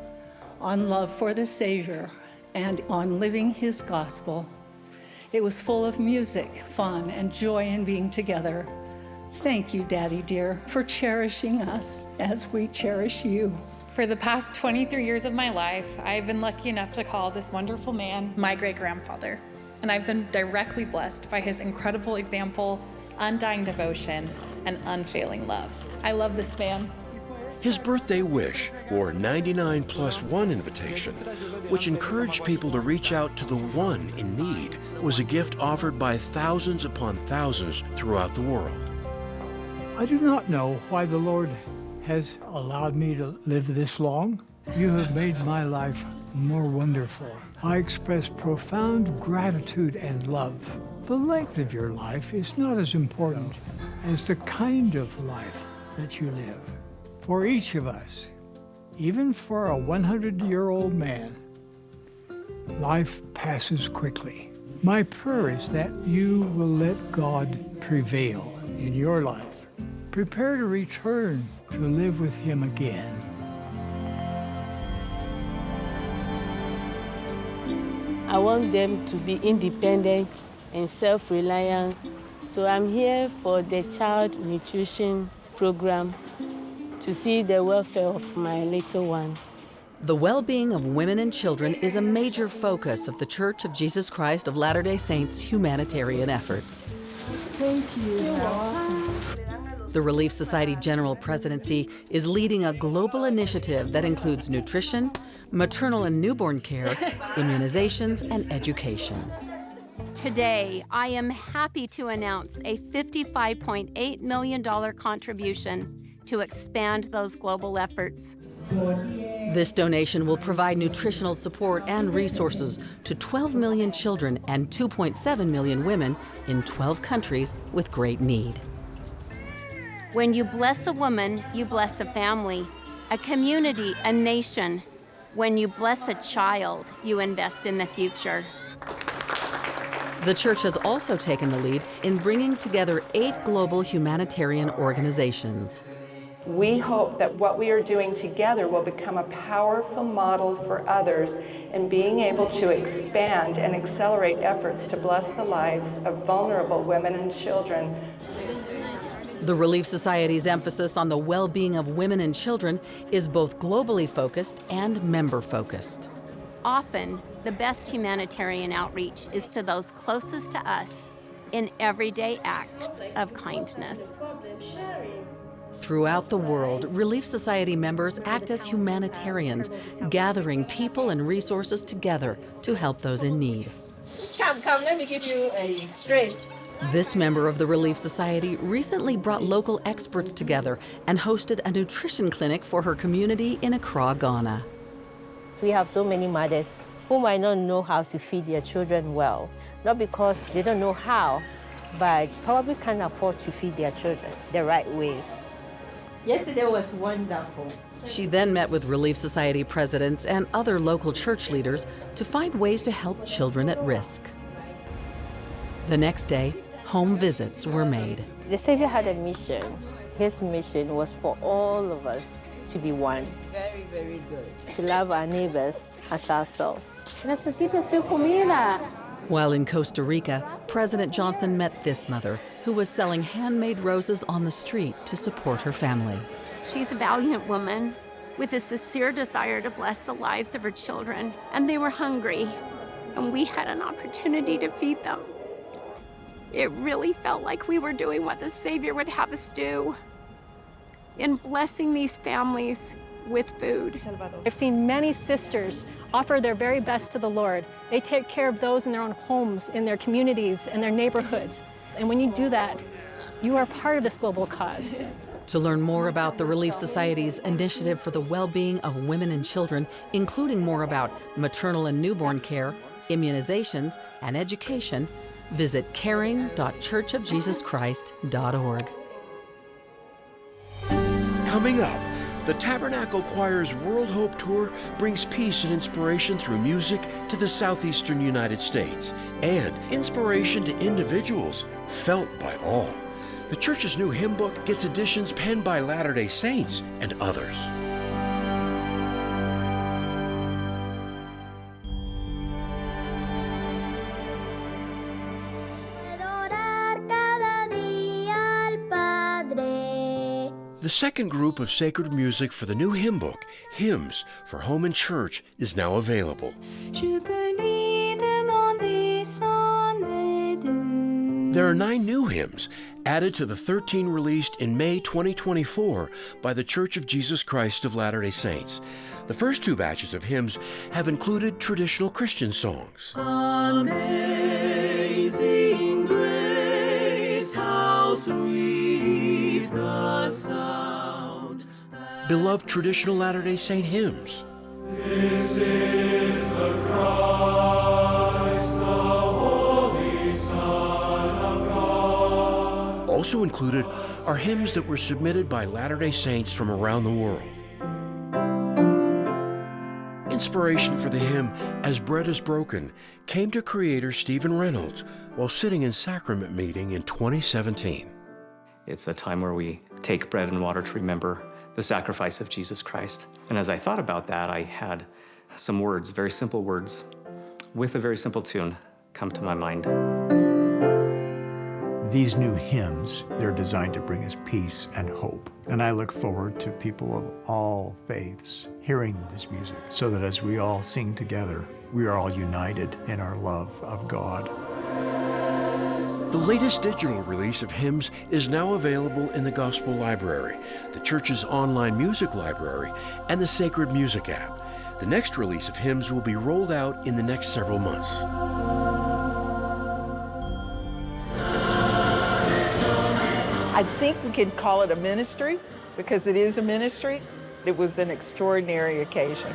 on love for the Savior, and on living his gospel. It was full of music, fun, and joy in being together. Thank you, Daddy dear, for cherishing us as we cherish you. For the past 23 years of my life, I've been lucky enough to call this wonderful man my great-grandfather. And I've been directly blessed by his incredible example, undying devotion, and unfailing love. I love this man. His birthday wish, or 99 plus 1 invitation, which encouraged people to reach out to the one in need, was a gift offered by thousands upon thousands throughout the world. I do not know why the Lord has allowed me to live this long. You have made my life more wonderful. I express profound gratitude and love. The length of your life is not as important as the kind of life that you live. For each of us, even for a 100-year-old man, life passes quickly. My prayer is that you will let God prevail in your life. Prepare to return to live with Him again. I want them to be independent and self-reliant. So I'm here for the child nutrition program to see the welfare of my little one. The well-being of women and children is a major focus of the Church of Jesus Christ of Latter-day Saints humanitarian efforts. Thank you. The Relief Society General Presidency is leading a global initiative that includes nutrition, maternal and newborn care, immunizations, and education. Today, I am happy to announce a $55.8 million contribution to expand those global efforts. This donation will provide nutritional support and resources to 12 million children and 2.7 million women in 12 countries with great need. When you bless a woman, you bless a family, a community, a nation. When you bless a child, you invest in the future. The Church has also taken the lead in bringing together 8 global humanitarian organizations. We hope that what we are doing together will become a powerful model for others in being able to expand and accelerate efforts to bless the lives of vulnerable women and children. The Relief Society's emphasis on the well-being of women and children is both globally focused and member-focused. Often, the best humanitarian outreach is to those closest to us in everyday acts of kindness. Throughout the world, Relief Society members act as humanitarians, gathering people and resources together to help those in need. Come, let me give you a stretch. This member of the Relief Society recently brought local experts together and hosted a nutrition clinic for her community in Accra, Ghana. We have so many mothers who might not know how to feed their children well, not because they don't know how, but probably can't afford to feed their children the right way. Yesterday was wonderful. She then met with Relief Society presidents and other local church leaders to find ways to help children at risk. The next day, home visits were made. The Savior had a mission. His mission was for all of us to be one. Very, very good. To love our neighbors as ourselves. Necesito su comida. While in Costa Rica, President Johnson met this mother who was selling handmade roses on the street to support her family. She's a valiant woman with a sincere desire to bless the lives of her children, and they were hungry, and we had an opportunity to feed them. It really felt like we were doing what the Savior would have us do in blessing these families with food. I've seen many sisters offer their very best to the Lord. They take care of those in their own homes, in their communities, in their neighborhoods. And when you do that, you are part of this global cause. To learn more about the Relief Society's initiative for the well-being of women and children, including more about maternal and newborn care, immunizations, and education, visit caring.churchofjesuschrist.org. Coming up, the Tabernacle Choir's World Hope Tour brings peace and inspiration through music to the southeastern United States, and inspiration to individuals felt by all. The church's new hymn book gets editions penned by Latter-day Saints and others. The second group of sacred music for the new hymn book, Hymns for Home and Church, is now available. There are 9 new hymns added to the 13 released in May 2024 by the Church of Jesus Christ of Latter-day Saints. The first 2 batches of hymns have included traditional Christian songs. Amazing grace, how sweet the sound. Beloved traditional Latter-day Saint hymns. This is the Christ, the Holy Son of God. Also included are hymns that were submitted by Latter-day Saints from around the world. Inspiration for the hymn, As Bread is Broken, came to creator Stephen Reynolds while sitting in sacrament meeting in 2017. It's a time where we take bread and water to remember the sacrifice of Jesus Christ. And as I thought about that, I had some words, very simple words, with a very simple tune, come to my mind. These new hymns, they're designed to bring us peace and hope. And I look forward to people of all faiths hearing this music so that as we all sing together, we are all united in our love of God. The latest digital release of hymns is now available in the Gospel Library, the church's online music library, and the Sacred Music app. The next release of hymns will be rolled out in the next several months. I think we could call it a ministry because it is a ministry. It was an extraordinary occasion.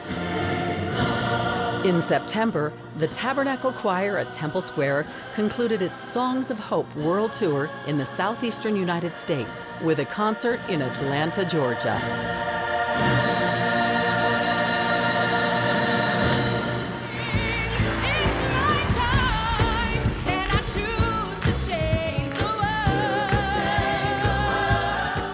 In September, the Tabernacle Choir at Temple Square concluded its Songs of Hope World Tour in the southeastern United States with a concert in Atlanta, Georgia.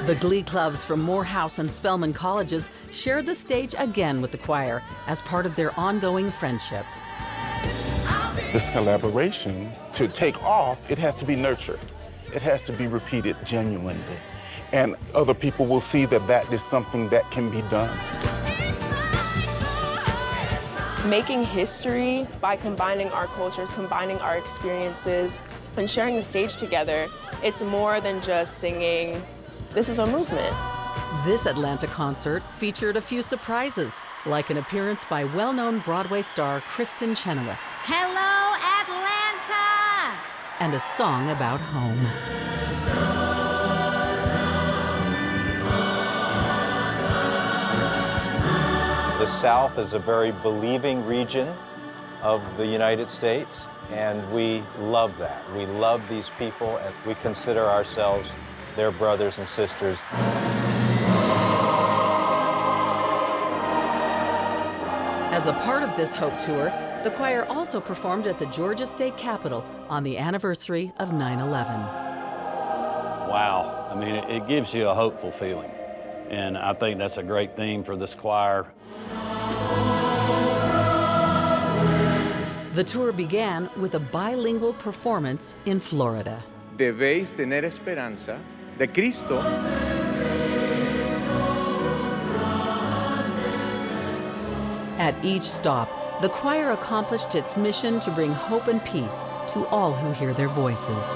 The Glee Clubs from Morehouse and Spelman Colleges shared the stage again with the choir as part of their ongoing friendship. This collaboration, to take off, it has to be nurtured. It has to be repeated genuinely. And other people will see that that is something that can be done. Making history by combining our cultures, combining our experiences, and sharing the stage together, it's more than just singing. This is a movement. This Atlanta concert featured a few surprises, like an appearance by well-known Broadway star Kristen Chenoweth. Hello, Atlanta! And a song about home. The South is a very believing region of the United States, and we love that. We love these people, and we consider ourselves their brothers and sisters. As a part of this Hope Tour, the choir also performed at the Georgia State Capitol on the anniversary of 9/11. Wow, I mean, it gives you a hopeful feeling. And I think that's a great theme for this choir. The tour began with a bilingual performance in Florida. Debéis tener esperanza de Cristo. At each stop, the choir accomplished its mission to bring hope and peace to all who hear their voices.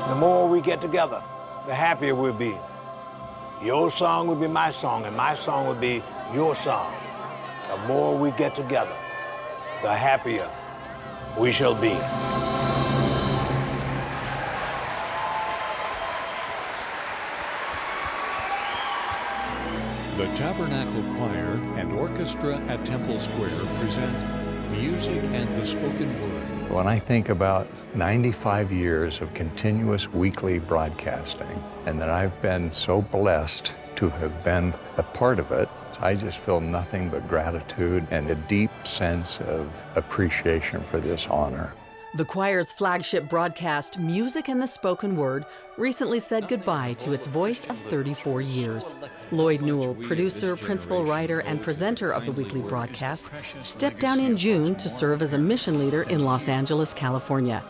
The more we get together, the happier we'll be. Your song will be my song, and my song will be your song. The more we get together, the happier we shall be. The Tabernacle Choir and Orchestra at Temple Square present Music and the Spoken Word. When I think about 95 years of continuous weekly broadcasting, and that I've been so blessed to have been a part of it, I just feel nothing but gratitude and a deep sense of appreciation for this honor. The choir's flagship broadcast, Music and the Spoken Word, recently said goodbye to its voice of 34 years. Lloyd Newell, producer, principal writer, and presenter of the weekly broadcast, stepped down in June to serve as a mission leader in Los Angeles, California.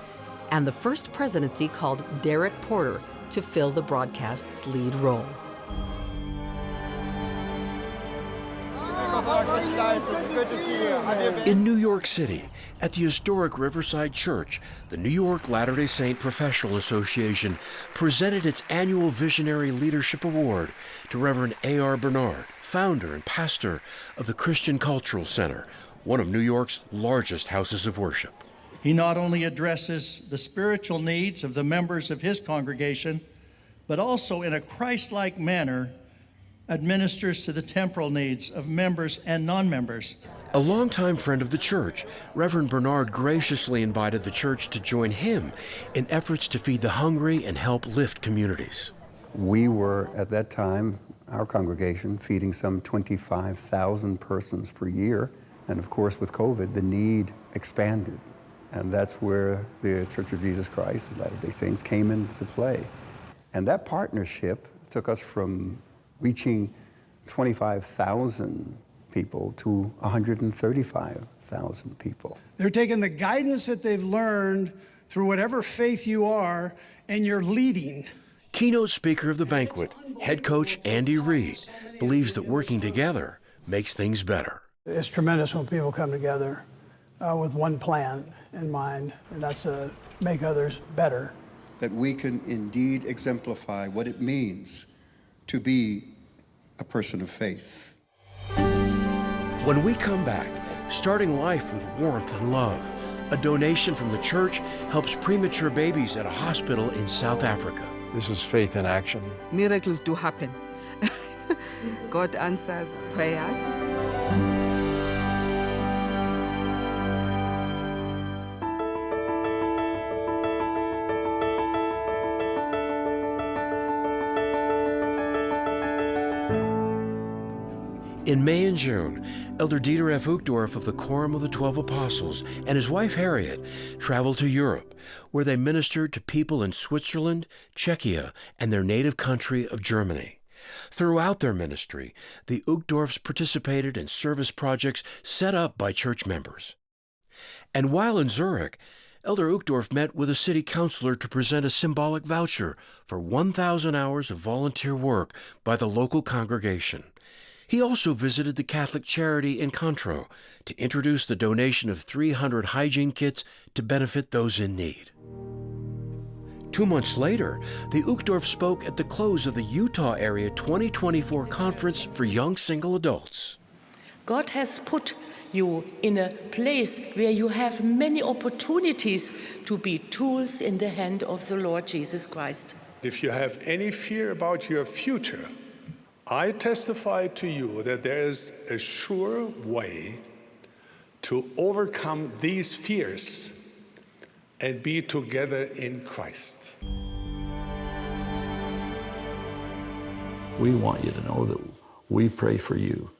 And the first presidency called Derek Porter to fill the broadcast's lead role. Good to see you. In New York City, at the historic Riverside Church, the New York Latter-day Saint Professional Association presented its annual Visionary Leadership Award to Reverend A.R. Bernard, founder and pastor of the Christian Cultural Center, one of New York's largest houses of worship. He not only addresses the spiritual needs of the members of his congregation, but also in a Christ-like manner administers to the temporal needs of members and non-members. A longtime friend of the church, Reverend Bernard graciously invited the church to join him in efforts to feed the hungry and help lift communities. We were, at that time, our congregation, feeding some 25,000 persons per year. And of course, with COVID, the need expanded. And that's where the Church of Jesus Christ, the Latter-day Saints, came into play. And that partnership took us from reaching 25,000 people to 135,000 people. They're taking the guidance that they've learned through whatever faith you are, and you're leading. Keynote speaker of the banquet, head coach Andy Reid, believes that working together makes things better. It's tremendous when people come together with one plan in mind, and that's to make others better. That we can indeed exemplify what it means to be a person of faith. When we come back, starting life with warmth and love, a donation from the church helps premature babies at a hospital in South Africa. This is faith in action. Miracles do happen. God answers prayers. In May and June, Elder Dieter F. Uchtdorf of the Quorum of the 12 Apostles and his wife Harriet traveled to Europe, where they ministered to people in Switzerland, Czechia, and their native country of Germany. Throughout their ministry, the Uchtdorfs participated in service projects set up by church members. And while in Zurich, Elder Uchtdorf met with a city councilor to present a symbolic voucher for 1,000 hours of volunteer work by the local congregation. He also visited the Catholic charity in Contro to introduce the donation of 300 hygiene kits to benefit those in need. 2 months later, the Uchtdorf spoke at the close of the Utah Area 2024 Conference for Young Single Adults. God has put you in a place where you have many opportunities to be tools in the hand of the Lord Jesus Christ. If you have any fear about your future, I testify to you that there is a sure way to overcome these fears and be together in Christ. We want you to know that we pray for you.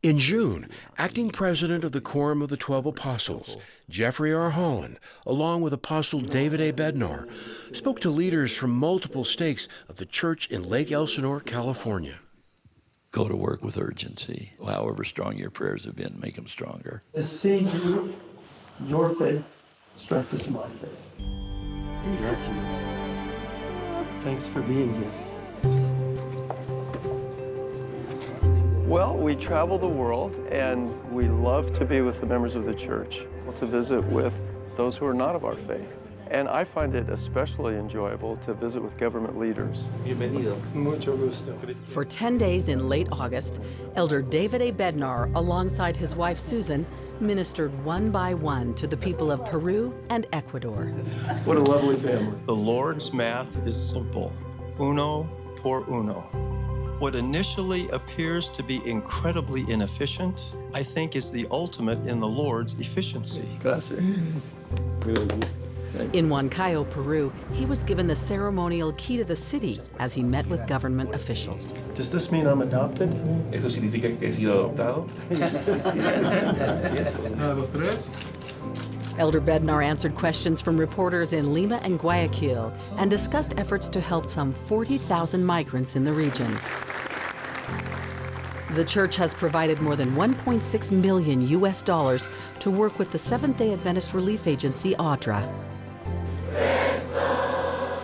In June, acting president of the Quorum of the 12 Apostles, Jeffrey R. Holland, along with Apostle David A. Bednar, spoke to leaders from multiple stakes of the church in Lake Elsinore, California. Go to work with urgency. However strong your prayers have been, make them stronger. To see you, your faith strengthens my faith. Thanks for being here. Well, we travel the world, and we love to be with the members of the church, to visit with those who are not of our faith. And I find it especially enjoyable to visit with government leaders. Bienvenido. Mucho gusto. For 10 days in late August, Elder David A. Bednar, alongside his wife Susan, ministered one by one to the people of Peru and Ecuador. What a lovely family. The Lord's math is simple. Uno por uno. What initially appears to be incredibly inefficient, I think is the ultimate in the Lord's efficiency. Gracias. In Huancayo, Peru, he was given the ceremonial key to the city as he met with government officials. Does this mean I'm adopted? ¿Eso significa que he sido adoptado? Elder Bednar answered questions from reporters in Lima and Guayaquil and discussed efforts to help some 40,000 migrants in the region. The church has provided more than $1.6 million to work with the Seventh-day Adventist relief agency, AUDRA.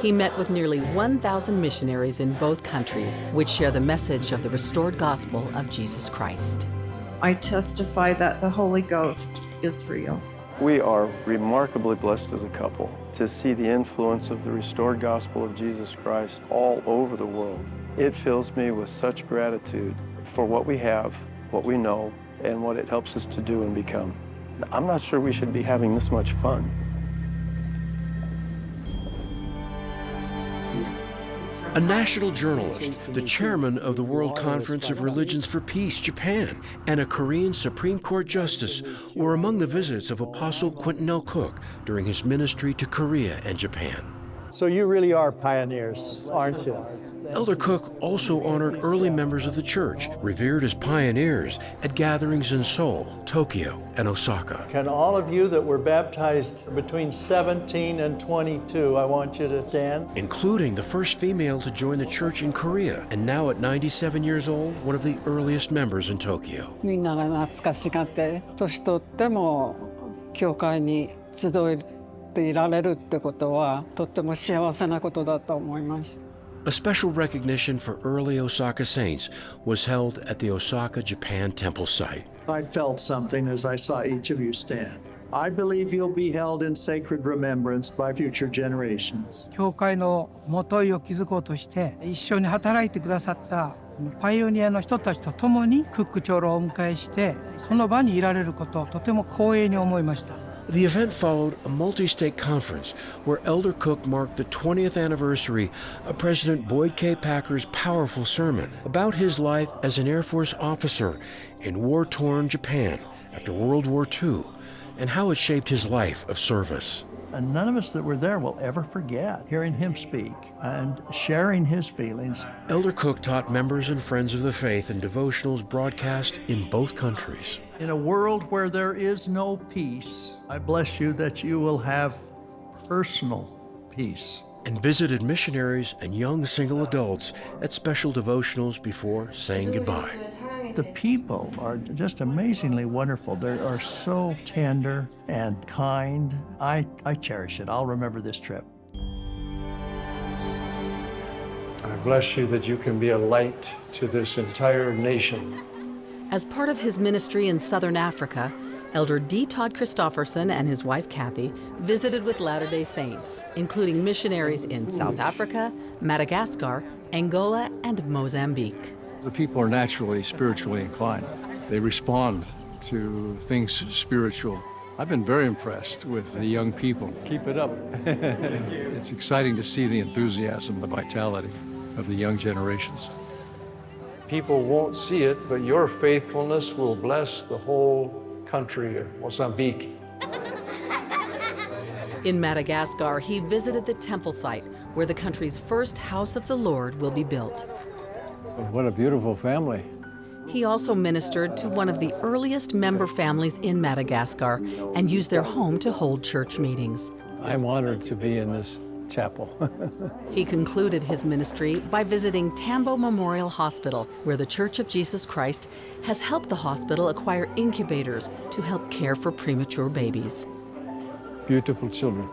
He met with nearly 1,000 missionaries in both countries, which share the message of the restored gospel of Jesus Christ. I testify that the Holy Ghost is real. We are remarkably blessed as a couple to see the influence of the restored gospel of Jesus Christ all over the world. It fills me with such gratitude for what we have, what we know, and what it helps us to do and become. I'm not sure we should be having this much fun. A national journalist, the chairman of the World Conference of Religions for Peace, Japan, and a Korean Supreme Court justice were among the visits of Apostle Quentin L. Cook during his ministry to Korea and Japan. So you really are pioneers, aren't you? Elder Cook also honored early members of the church, revered as pioneers at gatherings in Seoul, Tokyo, and Osaka. Can all of you that were baptized between 17 and 22, I want you to stand. Including the first female to join the church in Korea, and now at 97 years old, one of the earliest members in Tokyo. みんなが懐かしがって、年取っても教会に集っていられるってことは、とっても幸せなことだと思います。A special recognition for early Osaka saints was held at the Osaka, Japan temple site. I felt something as I saw each of you stand. I believe you'll be held in sacred remembrance by future generations. 教会の元いを築こうとして一緒に働いてくださったパイオニアの人たちと共にクック長老をお迎えしてその場にいられることをとても光栄に思いました。The event followed a multi-state conference where Elder Cook marked the 20th anniversary of President Boyd K. Packer's powerful sermon about his life as an Air Force officer in war-torn Japan after World War II and how it shaped his life of service. And none of us that were there will ever forget hearing him speak and sharing his feelings. Elder Cook taught members and friends of the faith in devotionals broadcast in both countries. In a world where there is no peace, I bless you that you will have personal peace. And visited missionaries and young single adults at special devotionals before saying goodbye. The people are just amazingly wonderful. They are so tender and kind. I cherish it. I'll remember this trip. I bless you that you can be a light to this entire nation. As part of his ministry in Southern Africa, Elder D. Todd Christofferson and his wife Kathy visited with Latter-day Saints, including missionaries in South Africa, Madagascar, Angola, and Mozambique. The people are naturally spiritually inclined. They respond to things spiritual. I've been very impressed with the young people. Keep it up. It's exciting to see the enthusiasm, the vitality of the young generations. People won't see it, but your faithfulness will bless the whole country of Mozambique. In Madagascar, he visited the temple site where the country's first house of the Lord will be built. What a beautiful family. He also ministered to one of the earliest member families in Madagascar and used their home to hold church meetings. I'm honored to be in this chapel. He concluded his ministry by visiting Tambo Memorial Hospital, where the Church of Jesus Christ has helped the hospital acquire incubators to help care for premature babies. Beautiful children.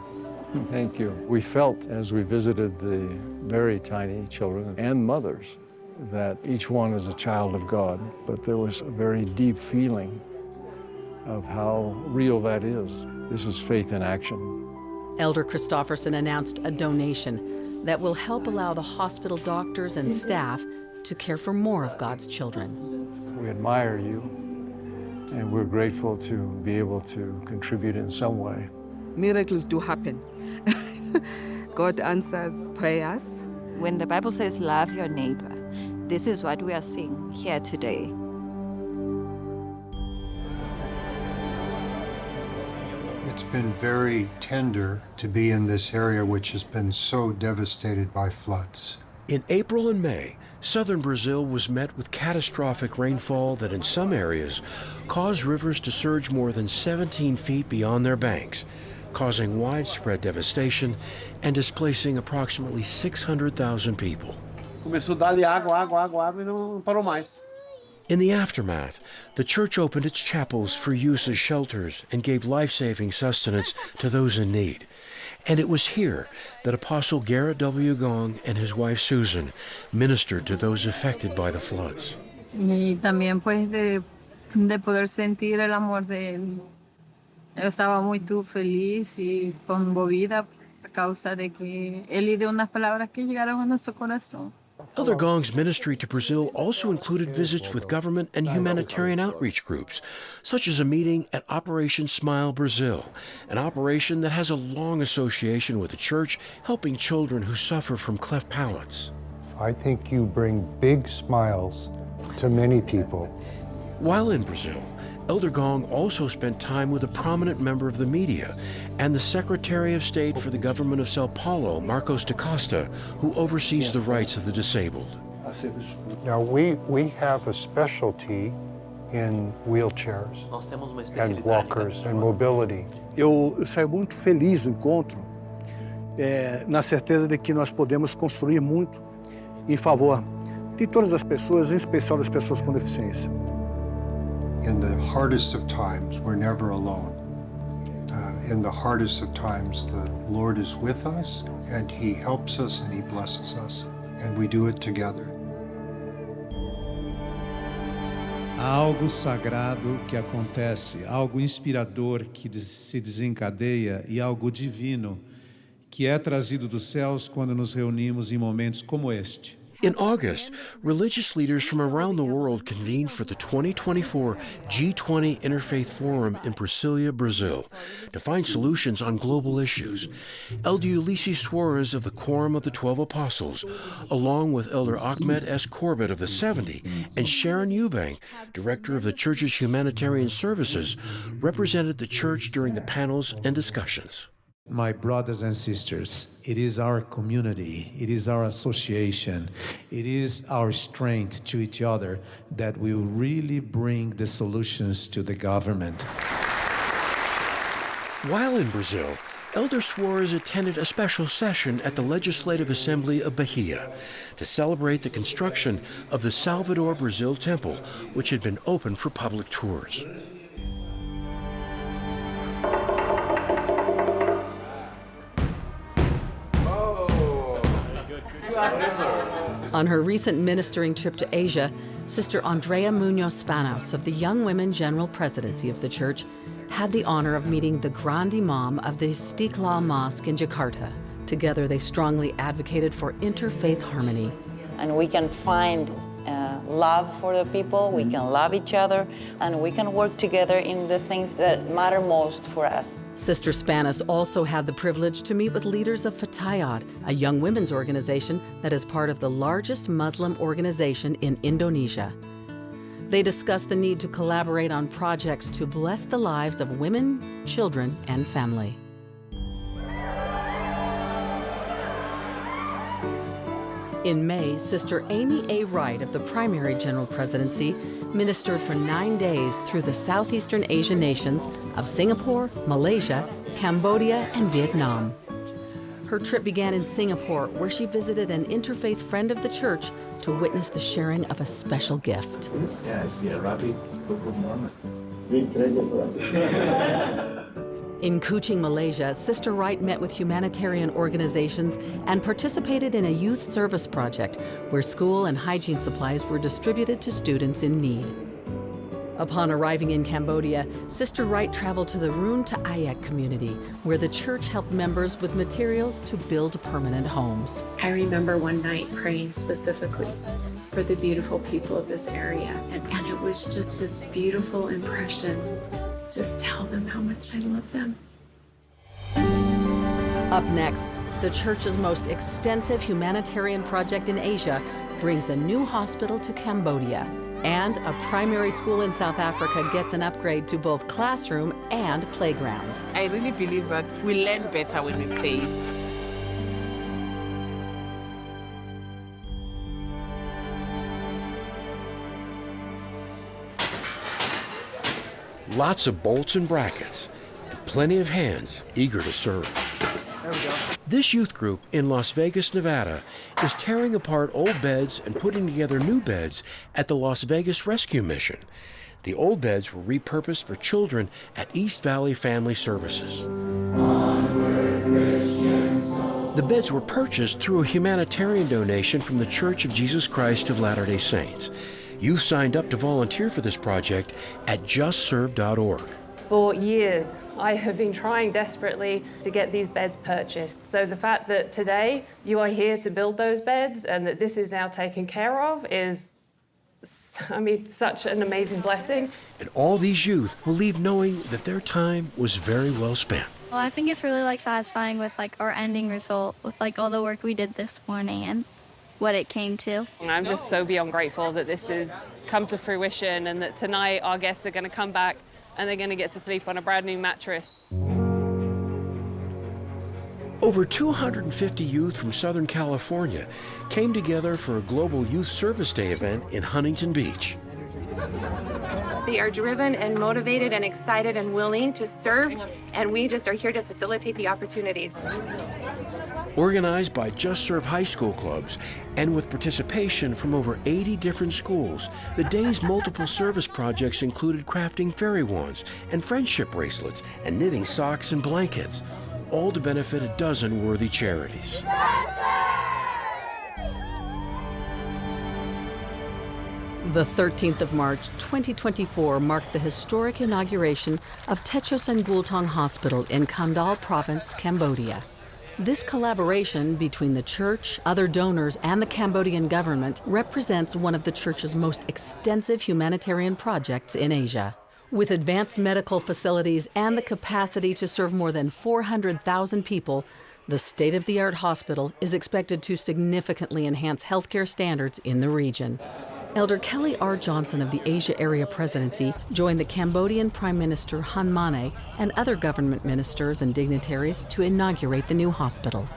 Thank you. We felt as we visited the very tiny children and mothers that each one is a child of God, but there was a very deep feeling of how real that is. This is faith in action. Elder Christofferson announced a donation that will help allow the hospital doctors and staff to care for more of God's children. We admire you, and we're grateful to be able to contribute in some way. Miracles do happen. God answers prayers. When the Bible says love your neighbor, this is what we are seeing here today. It's been very tender to be in this area which has been so devastated by floods. In April and May, southern Brazil was met with catastrophic rainfall that in some areas caused rivers to surge more than 17 feet beyond their banks, causing widespread devastation and displacing approximately 600,000 people. Começou a dar-lhe água e não parou mais. In the aftermath, the church opened its chapels for use as shelters and gave life-saving sustenance to those in need. And it was here that Apostle Garrett W. Gong and his wife Susan ministered to those affected by the floods. Y también pues de poder sentir el amor de él. Yo estaba muy feliz y conmovida a causa de que él y de unas palabras que llegaron a nuestro corazón. Elder Gong's ministry to Brazil also included visits with government and humanitarian outreach groups, such as a meeting at Operation Smile Brazil, an operation that has a long association with the church helping children who suffer from cleft palates. I think you bring big smiles to many people. While in Brazil, Elder Gong also spent time with a prominent member of the media and the Secretary of State for the government of Sao Paulo, Marcos da Costa, who oversees the rights of the disabled. Now, we have a specialty in wheelchairs and walkers and mobility. Eu saio muito feliz do encontro, na certeza de que nós podemos construir muito em favor de todas as pessoas, em especial das pessoas com deficiência. In the hardest of times, we're never alone. In the hardest of times, the Lord is with us, and He helps us and He blesses us, and we do it together. Há algo sagrado que acontece, algo inspirador que se desencadeia e algo divino que é trazido dos céus quando nos reunimos em momentos como este. In August, religious leaders from around the world convened for the 2024 G20 Interfaith Forum in Brasília, Brazil, to find solutions on global issues. Elder Ulysses Suarez of the Quorum of the 12 Apostles, along with Elder Ahmed S. Corbett of the 70, and Sharon Eubank, director of the church's humanitarian services, represented the church during the panels and discussions. My brothers and sisters, it is our community, it is our association, it is our strength to each other that will really bring the solutions to the government. While in Brazil, Elder Suarez attended a special session at the Legislative Assembly of Bahia to celebrate the construction of the Salvador Brazil Temple, which had been open for public tours. On her recent ministering trip to Asia, Sister Andrea Munoz Spanos of the Young Women General Presidency of the Church had the honor of meeting the Grand Imam of the Istiqlal Mosque in Jakarta. Together, they strongly advocated for interfaith harmony. And we can find love for the people, we can love each other, and we can work together in the things that matter most for us. Sister Spanos also had the privilege to meet with leaders of Fatayat, a young women's organization that is part of the largest Muslim organization in Indonesia. They discussed the need to collaborate on projects to bless the lives of women, children, and family. In May, Sister Amy A. Wright of the Primary General Presidency ministered for 9 days through the Southeastern Asian nations of Singapore, Malaysia, Cambodia, and Vietnam. Her trip began in Singapore, where she visited an interfaith friend of the church to witness the sharing of a special gift. Yeah, it's the Arabic Book of Mormon. Big treasure for us. In Kuching, Malaysia, Sister Wright met with humanitarian organizations and participated in a youth service project where school and hygiene supplies were distributed to students in need. Upon arriving in Cambodia, Sister Wright traveled to the Rune to Ayak community, where the church helped members with materials to build permanent homes. I remember one night praying specifically for the beautiful people of this area, and it was just this beautiful impression. Just tell them how much I love them. Up next, the church's most extensive humanitarian project in Asia brings a new hospital to Cambodia. And a primary school in South Africa gets an upgrade to both classroom and playground. I really believe that we learn better when we play. Lots of bolts and brackets, and plenty of hands eager to serve. This youth group in Las Vegas, Nevada, is tearing apart old beds and putting together new beds at the Las Vegas Rescue Mission. The old beds were repurposed for children at East Valley Family Services. The beds were purchased through a humanitarian donation from the Church of Jesus Christ of Latter-day Saints. Youth signed up to volunteer for this project at justserve.org. For years, I have been trying desperately to get these beds purchased. So the fact that today you are here to build those beds and that this is now taken care of is, such an amazing blessing. And all these youth will leave knowing that their time was very well spent. Well, I think it's really satisfying with our ending result, with all the work we did this morning and what it came to. And I'm just so beyond grateful that this has come to fruition and that tonight our guests are going to come back and they're going to get to sleep on a brand new mattress. Over 250 youth from Southern California came together for a Global Youth Service Day event in Huntington Beach. They are driven and motivated and excited and willing to serve, and we just are here to facilitate the opportunities. Organized by Just Serve high school clubs and with participation from over 80 different schools, the day's multiple service projects included crafting fairy wands and friendship bracelets and knitting socks and blankets, all to benefit a dozen worthy charities. The 13th of March, 2024 marked the historic inauguration of Techosengultong Hospital in Kandal Province, Cambodia. This collaboration between the church, other donors, and the Cambodian government represents one of the church's most extensive humanitarian projects in Asia. With advanced medical facilities and the capacity to serve more than 400,000 people, the state-of-the-art hospital is expected to significantly enhance healthcare standards in the region. Elder Kelly R. Johnson of the Asia Area Presidency joined the Cambodian Prime Minister Han Mane and other government ministers and dignitaries to inaugurate the new hospital.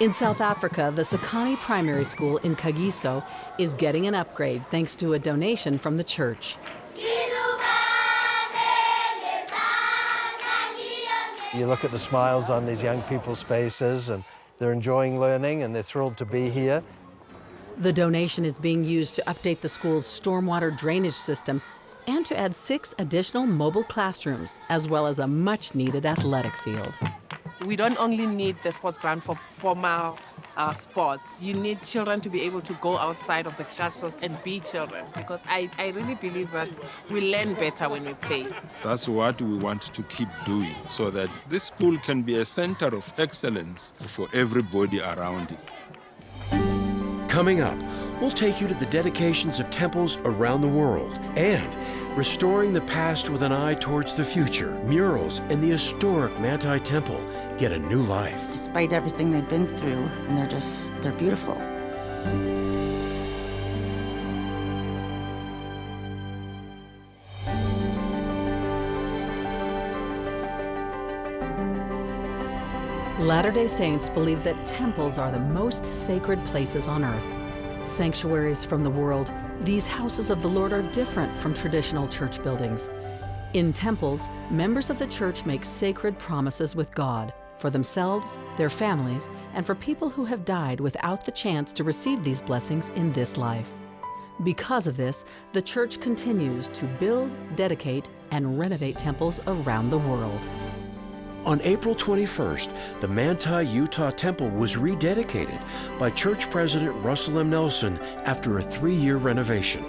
In South Africa, the Sekani Primary School in Kagiso is getting an upgrade thanks to a donation from the church. You look at the smiles on these young people's faces, and they're enjoying learning and they're thrilled to be here. The donation is being used to update the school's stormwater drainage system and to add 6 additional mobile classrooms, as well as a much-needed athletic field. We don't only need the sports ground for formal sports. You need children to be able to go outside of the classes and be children, because I really believe that we learn better when we play. That's what we want to keep doing, so that this school can be a center of excellence for everybody around it. Coming up, we'll take you to the dedications of temples around the world and restoring the past with an eye towards the future. Murals in the historic Manti Temple get a new life. Despite everything they've been through, and they're beautiful. Latter-day Saints believe that temples are the most sacred places on earth. Sanctuaries from the world, these houses of the Lord are different from traditional church buildings. In temples, members of the church make sacred promises with God for themselves, their families, and for people who have died without the chance to receive these blessings in this life. Because of this, the church continues to build, dedicate, and renovate temples around the world. On April 21st, the Manti, Utah Temple was rededicated by Church President Russell M. Nelson after a 3-year renovation.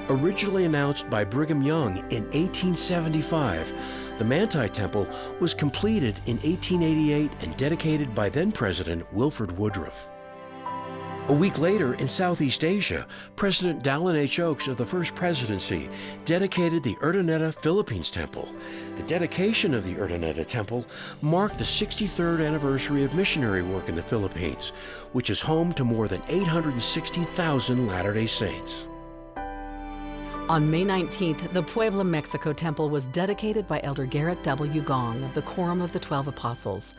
Originally announced by Brigham Young in 1875, the Manti Temple was completed in 1888 and dedicated by then-President Wilford Woodruff. A week later, in Southeast Asia, President Dallin H. Oaks of the First Presidency dedicated the Urdaneta Philippines Temple. The dedication of the Urdaneta Temple marked the 63rd anniversary of missionary work in the Philippines, which is home to more than 860,000 Latter-day Saints. On May 19th, the Puebla, Mexico Temple was dedicated by Elder Garrett W. Gong of the Quorum of the 12 Apostles.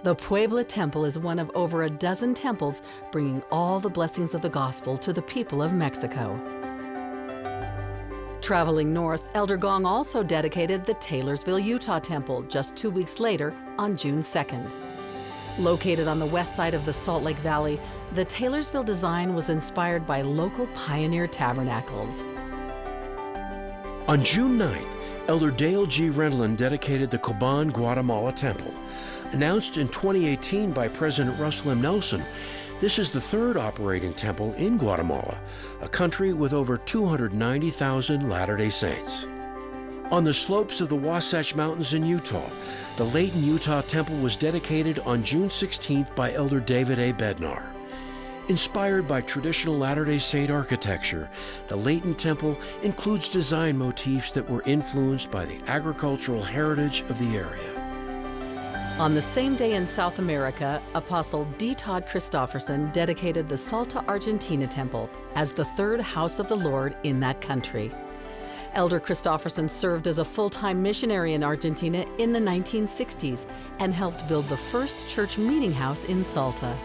The Puebla Temple is one of over a dozen temples bringing all the blessings of the gospel to the people of Mexico. Traveling north, Elder Gong also dedicated the Taylorsville, Utah temple just 2 weeks later on June 2nd. Located on the west side of the Salt Lake Valley, the Taylorsville design was inspired by local pioneer tabernacles. On June 9th, Elder Dale G. Rendlin dedicated the Coban, Guatemala temple. Announced in 2018 by President Russell M. Nelson, this is the third operating temple in Guatemala, a country with over 290,000 Latter-day Saints. On the slopes of the Wasatch Mountains in Utah, the Layton, Utah temple was dedicated on June 16th by Elder David A. Bednar. Inspired by traditional Latter-day Saint architecture, the Layton temple includes design motifs that were influenced by the agricultural heritage of the area. On the same day in South America, Apostle D. Todd Christofferson dedicated the Salta, Argentina temple as the third house of the Lord in that country. Elder Christofferson served as a full-time missionary in Argentina in the 1960s and helped build the first church meeting house in Salta.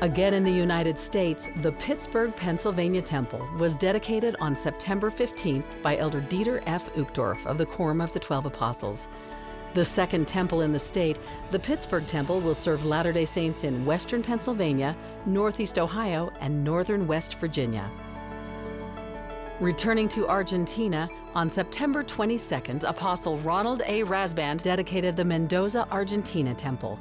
Again in the United States, the Pittsburgh, Pennsylvania temple was dedicated on September 15th by Elder Dieter F. Uchtdorf of the Quorum of the 12 Apostles. The second temple in the state, the Pittsburgh temple, will serve Latter-day Saints in western Pennsylvania, northeast Ohio, and northern West Virginia. Returning to Argentina, on September 22nd, Apostle Ronald A. Rasband dedicated the Mendoza, Argentina temple.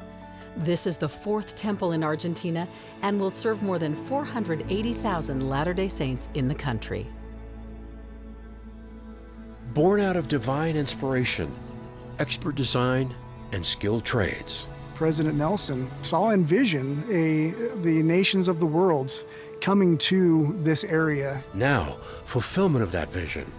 This is the fourth temple in Argentina and will serve more than 480,000 Latter-day Saints in the country. Born out of divine inspiration, expert design, and skilled trades. President Nelson saw in vision the nations of the world coming to this area. Now, fulfillment of that vision,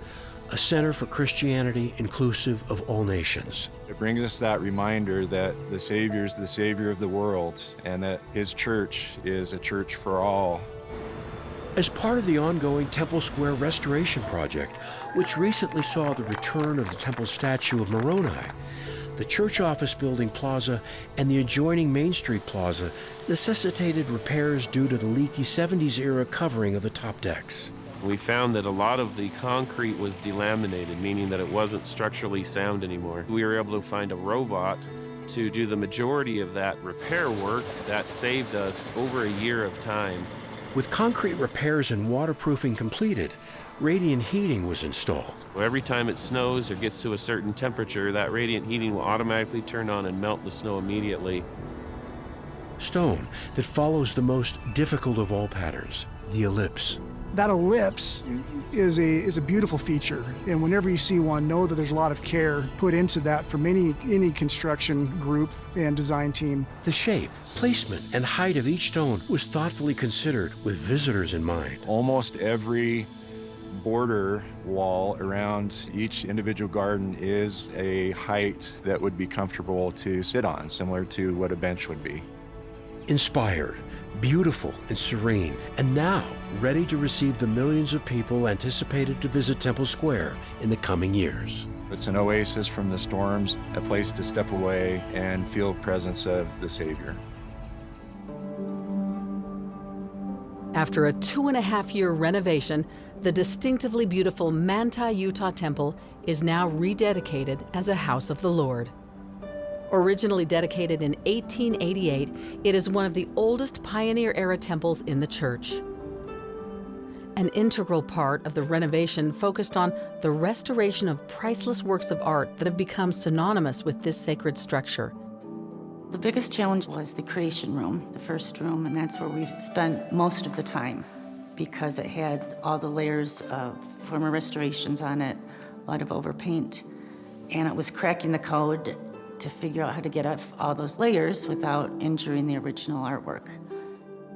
a center for Christianity inclusive of all nations. It brings us that reminder that the Savior is the Savior of the world and that His church is a church for all. As part of the ongoing Temple Square restoration project, which recently saw the return of the temple statue of Moroni, the church office building plaza and the adjoining Main Street plaza necessitated repairs due to the leaky 70s era covering of the top decks. We found that a lot of the concrete was delaminated, meaning that it wasn't structurally sound anymore. We were able to find a robot to do the majority of that repair work. That saved us over a year of time. With concrete repairs and waterproofing completed, radiant heating was installed. Every time it snows or gets to a certain temperature, that radiant heating will automatically turn on and melt the snow immediately. Stone that follows the most difficult of all patterns, the ellipse. That ellipse is a beautiful feature, and whenever you see one, know that there's a lot of care put into that from any construction group and design team. The shape, placement, and height of each stone was thoughtfully considered with visitors in mind. Almost every border wall around each individual garden is a height that would be comfortable to sit on, similar to what a bench would be. Inspired, beautiful, and serene, and now ready to receive the millions of people anticipated to visit Temple Square in the coming years. It's an oasis from the storms, a place to step away and feel the presence of the Savior. After a 2.5-year renovation, the distinctively beautiful Manta, Utah temple is now rededicated as a house of the Lord. Originally dedicated in 1888, it is one of the oldest pioneer-era temples in the church. An integral part of the renovation focused on the restoration of priceless works of art that have become synonymous with this sacred structure. The biggest challenge was the creation room, the first room, and that's where we've spent most of the time because it had all the layers of former restorations on it, a lot of overpaint, and it was cracking the code to figure out how to get off all those layers without injuring the original artwork.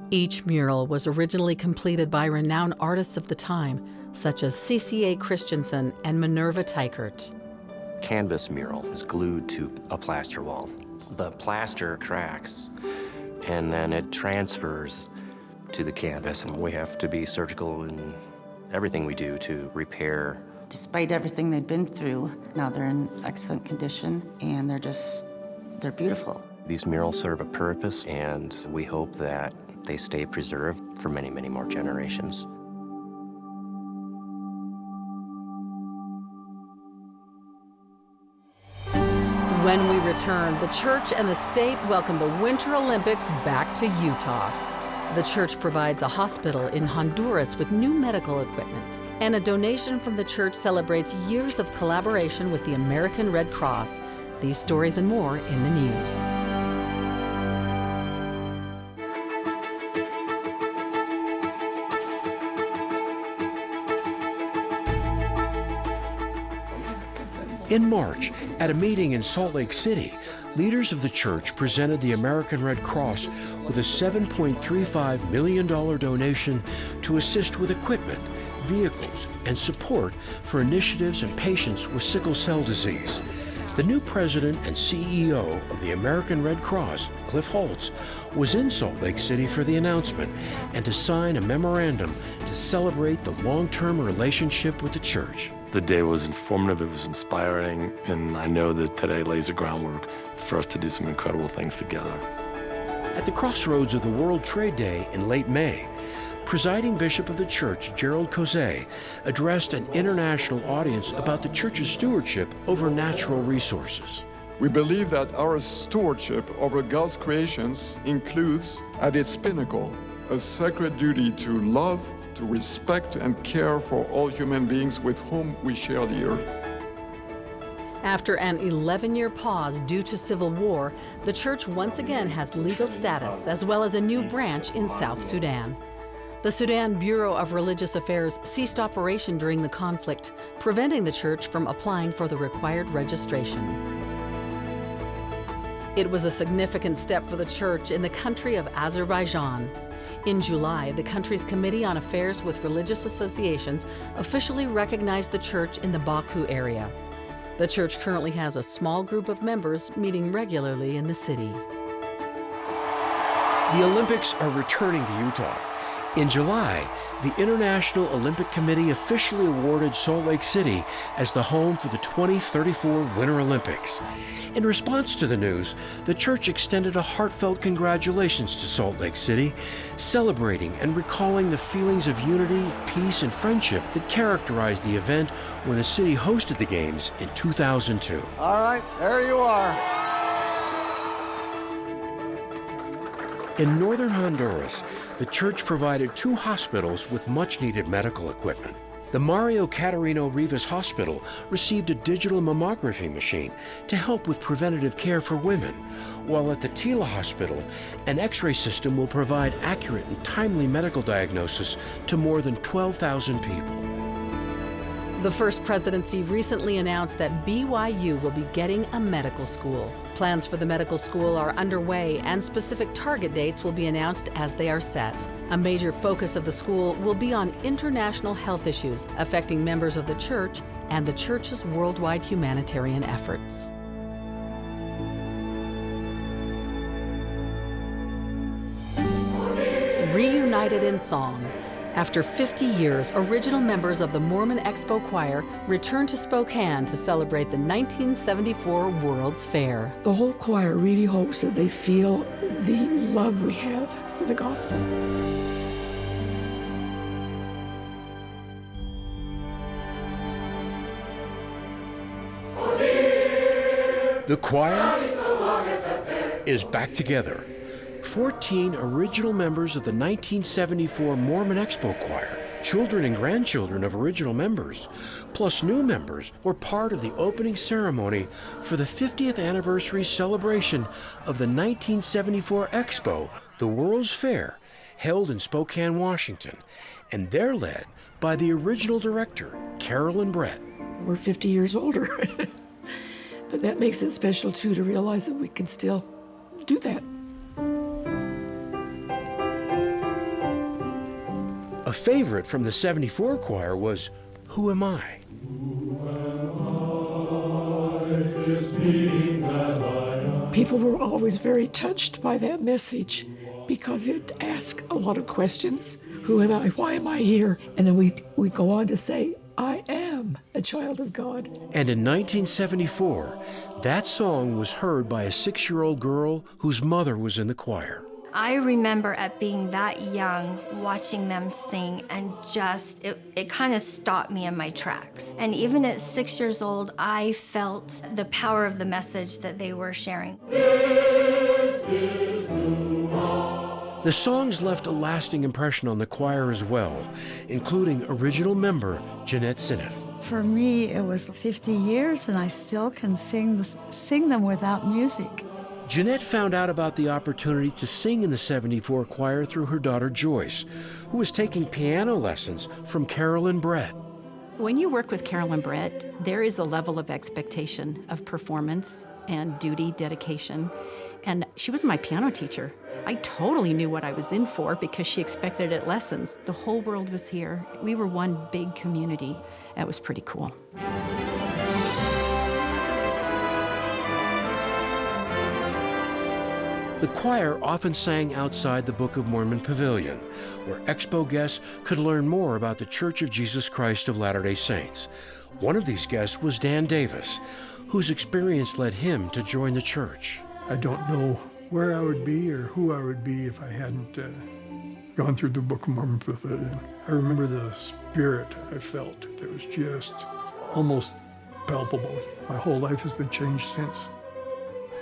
Each mural was originally completed by renowned artists of the time, such as C.C.A. Christensen and Minerva Teichert. Canvas mural is glued to a plaster wall. The plaster cracks, and then it transfers to the canvas, and we have to be surgical in everything we do to repair. Despite everything they'd been through, now they're in excellent condition, and they're beautiful. These murals serve a purpose, and we hope that they stay preserved for many, many more generations. return, the church and the state welcome the Winter Olympics back to Utah. The church provides a hospital in Honduras with new medical equipment, and a donation from the church celebrates years of collaboration with the American Red Cross. These stories and more in the news. In March, at a meeting in Salt Lake City, leaders of the church presented the American Red Cross with a $7.35 million donation to assist with equipment, vehicles, and support for initiatives and patients with sickle cell disease. The new president and CEO of the American Red Cross, Cliff Holtz, was in Salt Lake City for the announcement and to sign a memorandum to celebrate the long-term relationship with the church. The day was informative, it was inspiring, and I know that today lays the groundwork for us to do some incredible things together. At the crossroads of the World Trade Day in late May, presiding bishop of the church, Gerald Cozet, addressed an international audience about the church's stewardship over natural resources. We believe that our stewardship over God's creations includes, at its pinnacle, a sacred duty to love, to respect and care for all human beings with whom we share the earth. After an 11-year pause due to civil war, the church once again has legal status as well as a new branch in South Sudan. The Sudan Bureau of Religious Affairs ceased operation during the conflict, preventing the church from applying for the required registration. It was a significant step for the church in the country of Azerbaijan. In July, the country's Committee on Affairs with Religious Associations officially recognized the church in the Baku area. The church currently has a small group of members meeting regularly in the city. The Olympics are returning to Utah. In July, the International Olympic Committee officially awarded Salt Lake City as the home for the 2034 Winter Olympics. In response to the news, the church extended a heartfelt congratulations to Salt Lake City, celebrating and recalling the feelings of unity, peace, and friendship that characterized the event when the city hosted the Games in 2002. All right, there you are. In northern Honduras, the church provided 2 hospitals with much-needed medical equipment. The Mario Catarino Rivas Hospital received a digital mammography machine to help with preventative care for women, while at the Tila Hospital, an X-ray system will provide accurate and timely medical diagnosis to more than 12,000 people. The First Presidency recently announced that BYU will be getting a medical school. Plans for the medical school are underway, and specific target dates will be announced as they are set. A major focus of the school will be on international health issues affecting members of the church and the church's worldwide humanitarian efforts. Reunited in song. After 50 years, original members of the Mormon Expo Choir returned to Spokane to celebrate the 1974 World's Fair. The whole choir really hopes that they feel the love we have for the gospel. The choir is back together. 14 original members of the 1974 Mormon Expo Choir, children and grandchildren of original members, plus new members, were part of the opening ceremony for the 50th anniversary celebration of the 1974 Expo, the World's Fair, held in Spokane, Washington, and they're led by the original director, Carolyn Brett. We're 50 years older, but that makes it special too, to realize that we can still do that. A favorite from the 74 choir was Who Am I? People were always very touched by that message because it asked a lot of questions. Who am I? Why am I here? And then we go on to say, I am a child of God. And in 1974, that song was heard by a 6-year-old girl whose mother was in the choir. I remember at being that young, watching them sing, and just, it kind of stopped me in my tracks. And even at 6 years old, I felt the power of the message that they were sharing. The songs left a lasting impression on the choir as well, including original member Jeanette Sineff. For me, it was 50 years, and I still can sing them without music. Jeanette found out about the opportunity to sing in the 74 choir through her daughter Joyce, who was taking piano lessons from Carolyn Brett. When you work with Carolyn Brett, there is a level of expectation of performance and duty, dedication. And she was my piano teacher. I totally knew what I was in for because she expected it at lessons. The whole world was here. We were one big community. That was pretty cool. The choir often sang outside the Book of Mormon Pavilion, where expo guests could learn more about the Church of Jesus Christ of Latter-day Saints. One of these guests was Dan Davis, whose experience led him to join the church. I don't know where I would be or who I would be if I hadn't gone through the Book of Mormon Pavilion. I remember the spirit I felt that was just almost palpable. My whole life has been changed since.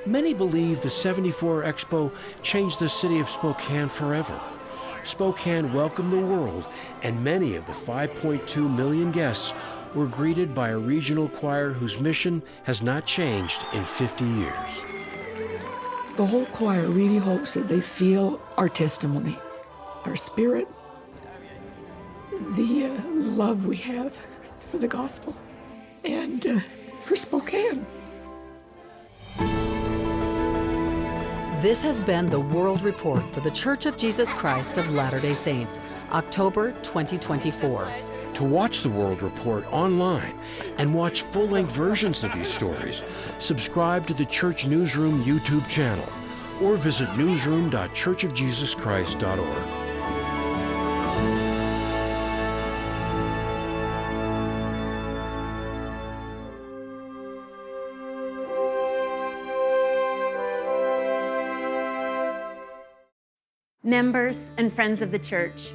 Many believe the 74 Expo changed the city of Spokane forever. Spokane welcomed the world, and many of the 5.2 million guests were greeted by a regional choir whose mission has not changed in 50 years. The whole choir really hopes that they feel our testimony, our spirit, the love we have for the gospel and for Spokane. This has been the World Report for the Church of Jesus Christ of Latter-day Saints, October 2024. To watch the World Report online and watch full-length versions of these stories, subscribe to the Church Newsroom YouTube channel or visit newsroom.churchofjesuschrist.org. Members and friends of the church,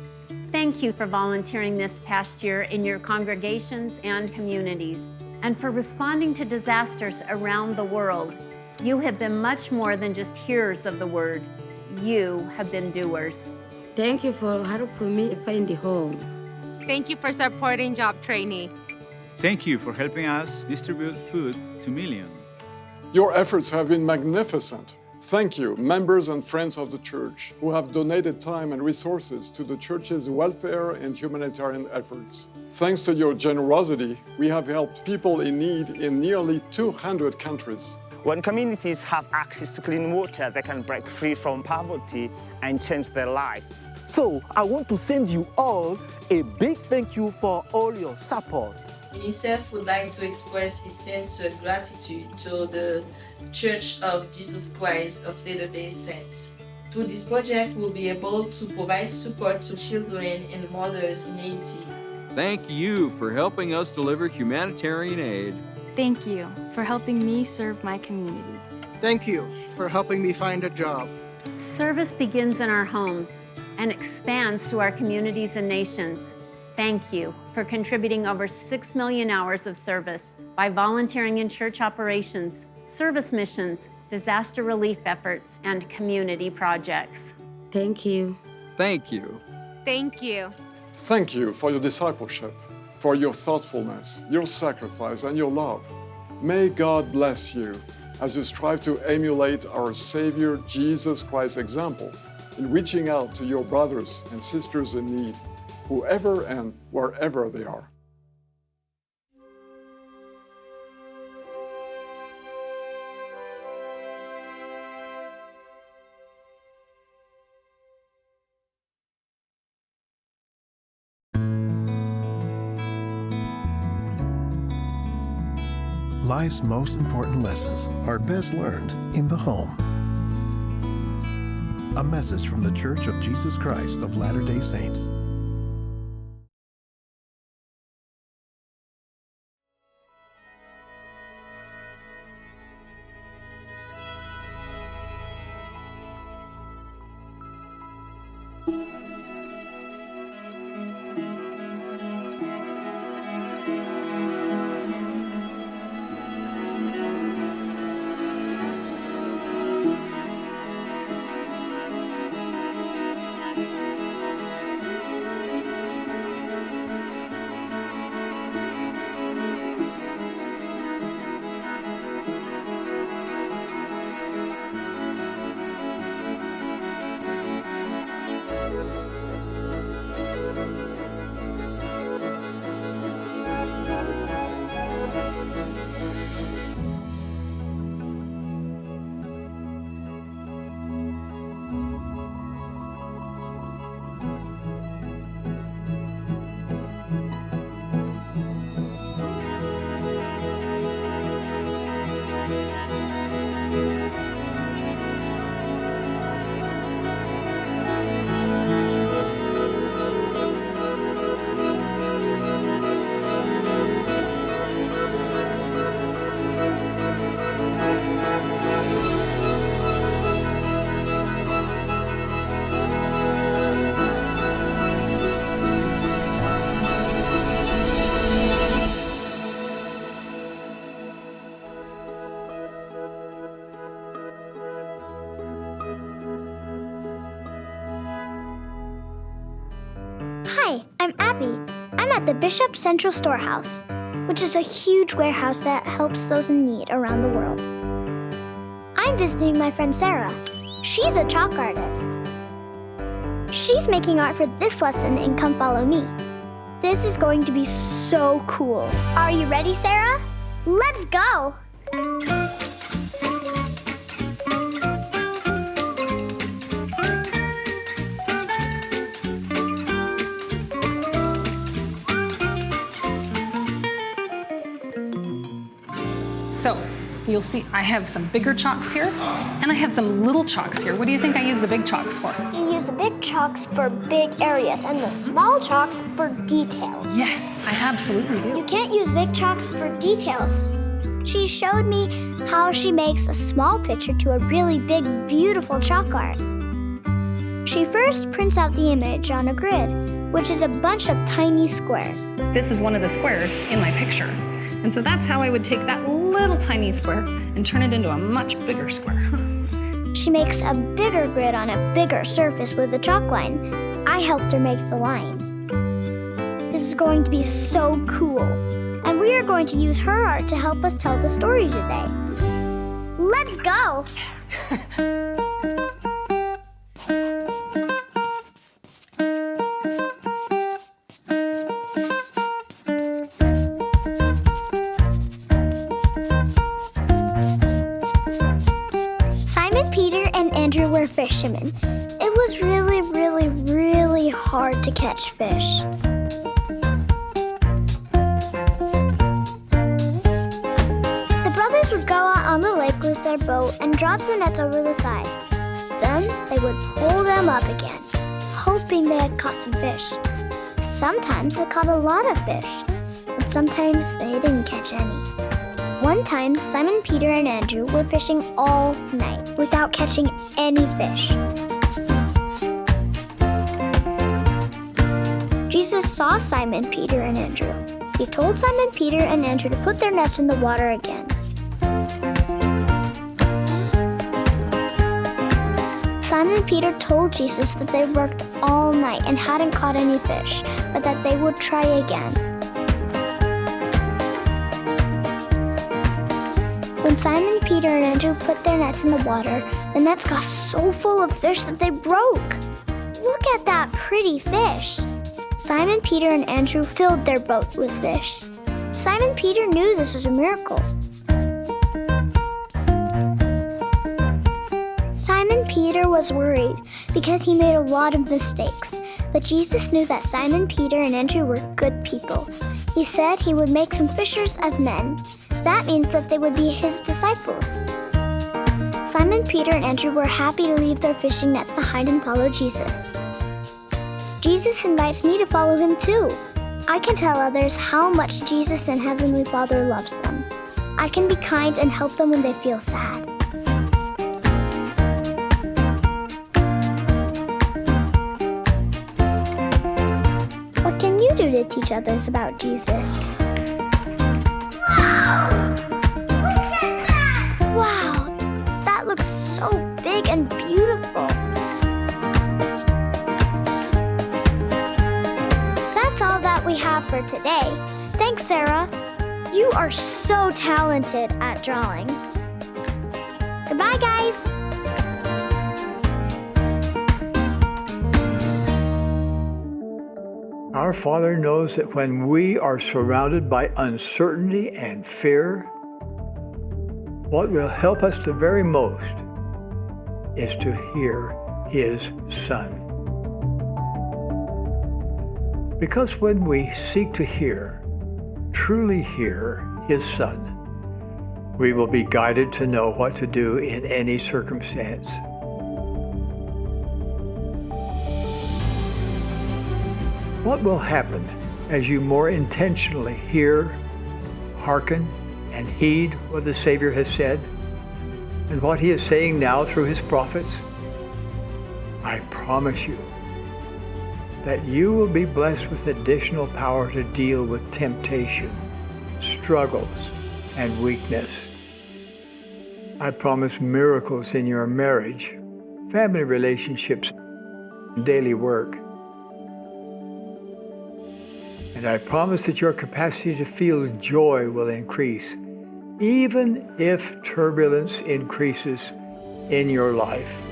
thank you for volunteering this past year in your congregations and communities, and for responding to disasters around the world. You have been much more than just hearers of the word. You have been doers. Thank you for helping me find a home. Thank you for supporting job training. Thank you for helping us distribute food to millions. Your efforts have been magnificent. Thank you, members and friends of the church, who have donated time and resources to the church's welfare and humanitarian efforts. Thanks to your generosity, we have helped people in need in nearly 200 countries. When communities have access to clean water, they can break free from poverty and change their life. So I want to send you all a big thank you for all your support. UNICEF would like to express its sincere gratitude to the Church of Jesus Christ of Latter-day Saints. Through this project, we'll be able to provide support to children and mothers in Haiti. Thank you for helping us deliver humanitarian aid. Thank you for helping me serve my community. Thank you for helping me find a job. Service begins in our homes and expands to our communities and nations. Thank you for contributing over 6 million hours of service by volunteering in church operations, service missions, disaster relief efforts, and community projects. Thank you. Thank you. Thank you. Thank you for your discipleship, for your thoughtfulness, your sacrifice, and your love. May God bless you as you strive to emulate our Savior Jesus Christ's example in reaching out to your brothers and sisters in need, whoever and wherever they are. Life's most important lessons are best learned in the home. A message from the Church of Jesus Christ of Latter-day Saints. Hi, I'm Abby. I'm at the Bishop Central Storehouse, which is a huge warehouse that helps those in need around the world. I'm visiting my friend Sarah. She's a chalk artist. She's making art for this lesson in Come Follow Me. This is going to be so cool. Are you ready, Sarah? Let's go! So, you'll see I have some bigger chalks here, and I have some little chalks here. What do you think I use the big chalks for? You use the big chalks for big areas and the small chalks for details. Yes, I absolutely do. You can't use big chalks for details. She showed me how she makes a small picture to a really big, beautiful chalk art. She first prints out the image on a grid, which is a bunch of tiny squares. This is one of the squares in my picture. And so that's how I would take that little tiny square and turn it into a much bigger square. She makes a bigger grid on a bigger surface with a chalk line. I helped her make the lines. This is going to be so cool. And we are going to use her art to help us tell the story today. Let's go! Were fishermen. It was really hard to catch fish. The brothers would go out on the lake with their boat and drop the nets over the side. Then they would pull them up again, hoping they had caught some fish. Sometimes they caught a lot of fish, but sometimes they didn't catch any. One time, Simon, Peter, and Andrew were fishing all night without catching any fish. Jesus saw Simon, Peter, and Andrew. He told Simon, Peter, and Andrew to put their nets in the water again. Simon Peter told Jesus that they worked all night and hadn't caught any fish, but that they would try again. When Simon, Peter, and Andrew put their nets in the water, the nets got so full of fish that they broke. Look at that pretty fish. Simon, Peter, and Andrew filled their boat with fish. Simon Peter knew this was a miracle. Simon Peter was worried because he made a lot of mistakes, but Jesus knew that Simon Peter and Andrew were good people. He said he would make them fishers of men. That means that they would be his disciples. Simon Peter and Andrew were happy to leave their fishing nets behind and follow Jesus. Jesus invites me to follow him too. I can tell others how much Jesus and Heavenly Father loves them. I can be kind and help them when they feel sad. What can you do to teach others about Jesus? Wow, that looks so big and beautiful. That's all that we have for today. Thanks, Sarah. You are so talented at drawing. Goodbye, guys. Our Father knows that when we are surrounded by uncertainty and fear, what will help us the very most is to hear His Son. Because when we seek to hear, truly hear His Son, we will be guided to know what to do in any circumstance. What will happen as you more intentionally hear, hearken, and heed what the Savior has said and what He is saying now through His prophets? I promise you that you will be blessed with additional power to deal with temptation, struggles, and weakness. I promise miracles in your marriage, family relationships, and daily work. And I promise that your capacity to feel joy will increase, even if turbulence increases in your life.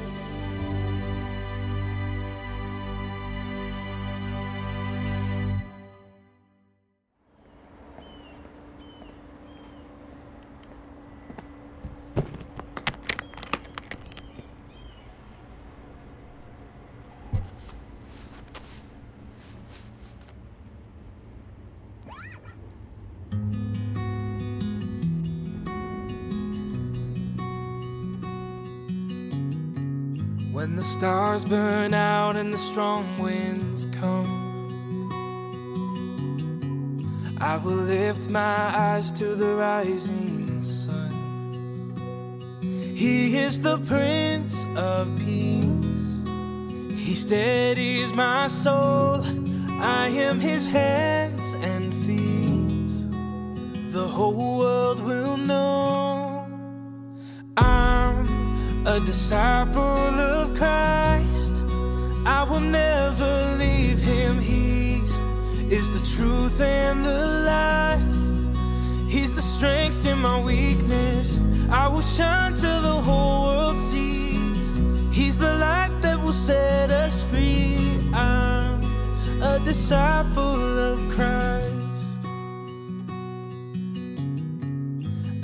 When the stars burn out and the strong winds come, I will lift my eyes to the rising sun. He is the Prince of Peace. He steadies my soul. I am his hands and feet. The whole world will know I'm a disciple of Christ. I will never leave him. He is the truth and the life. He's the strength in my weakness. I will shine till the whole world sees. He's the light that will set us free. I'm a disciple of Christ.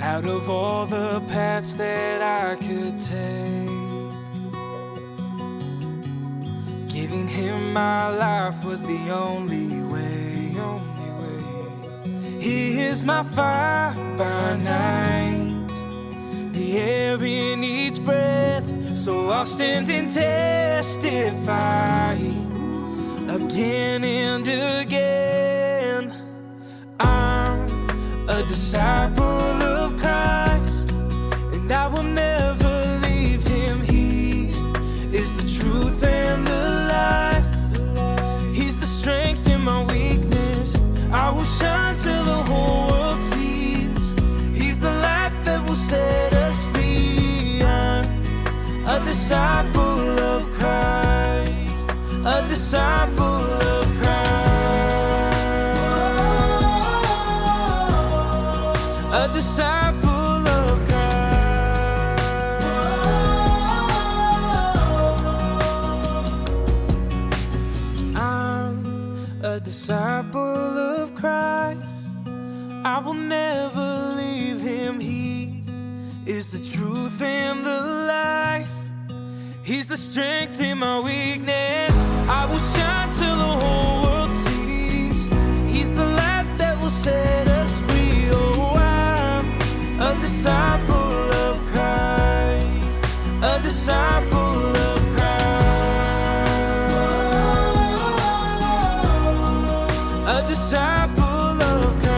Out of all the paths that I could take, giving him my life was the only way, only way. He is my fire by night, the air in each breath. So I'll stand and testify again and again. I'm a disciple of Christ, and I will never leave him. He is the truth and the life. He's the strength in my weakness. I will shine till the whole world sees. He's the light that will set us free. I'm a disciple of Christ, a disciple of Christ, a disciple of Christ. I'm a disciple of Christ. I will never leave him. He is the truth and the life. He's the strength in my weakness. I will shine till the whole world sees. He's the light that will set us free. Oh, I'm a disciple of Christ, a disciple of Christ, a disciple of Christ.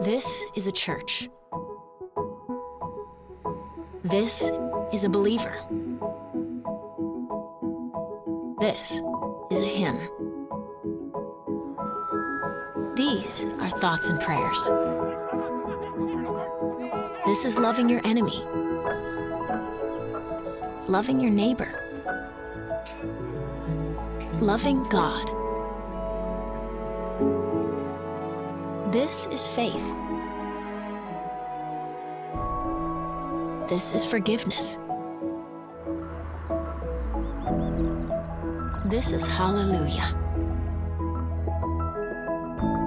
This is a church. This is a believer. This is a hymn. These are thoughts and prayers. This is loving your enemy, loving your neighbor, loving God. This is faith. This is forgiveness. This is hallelujah.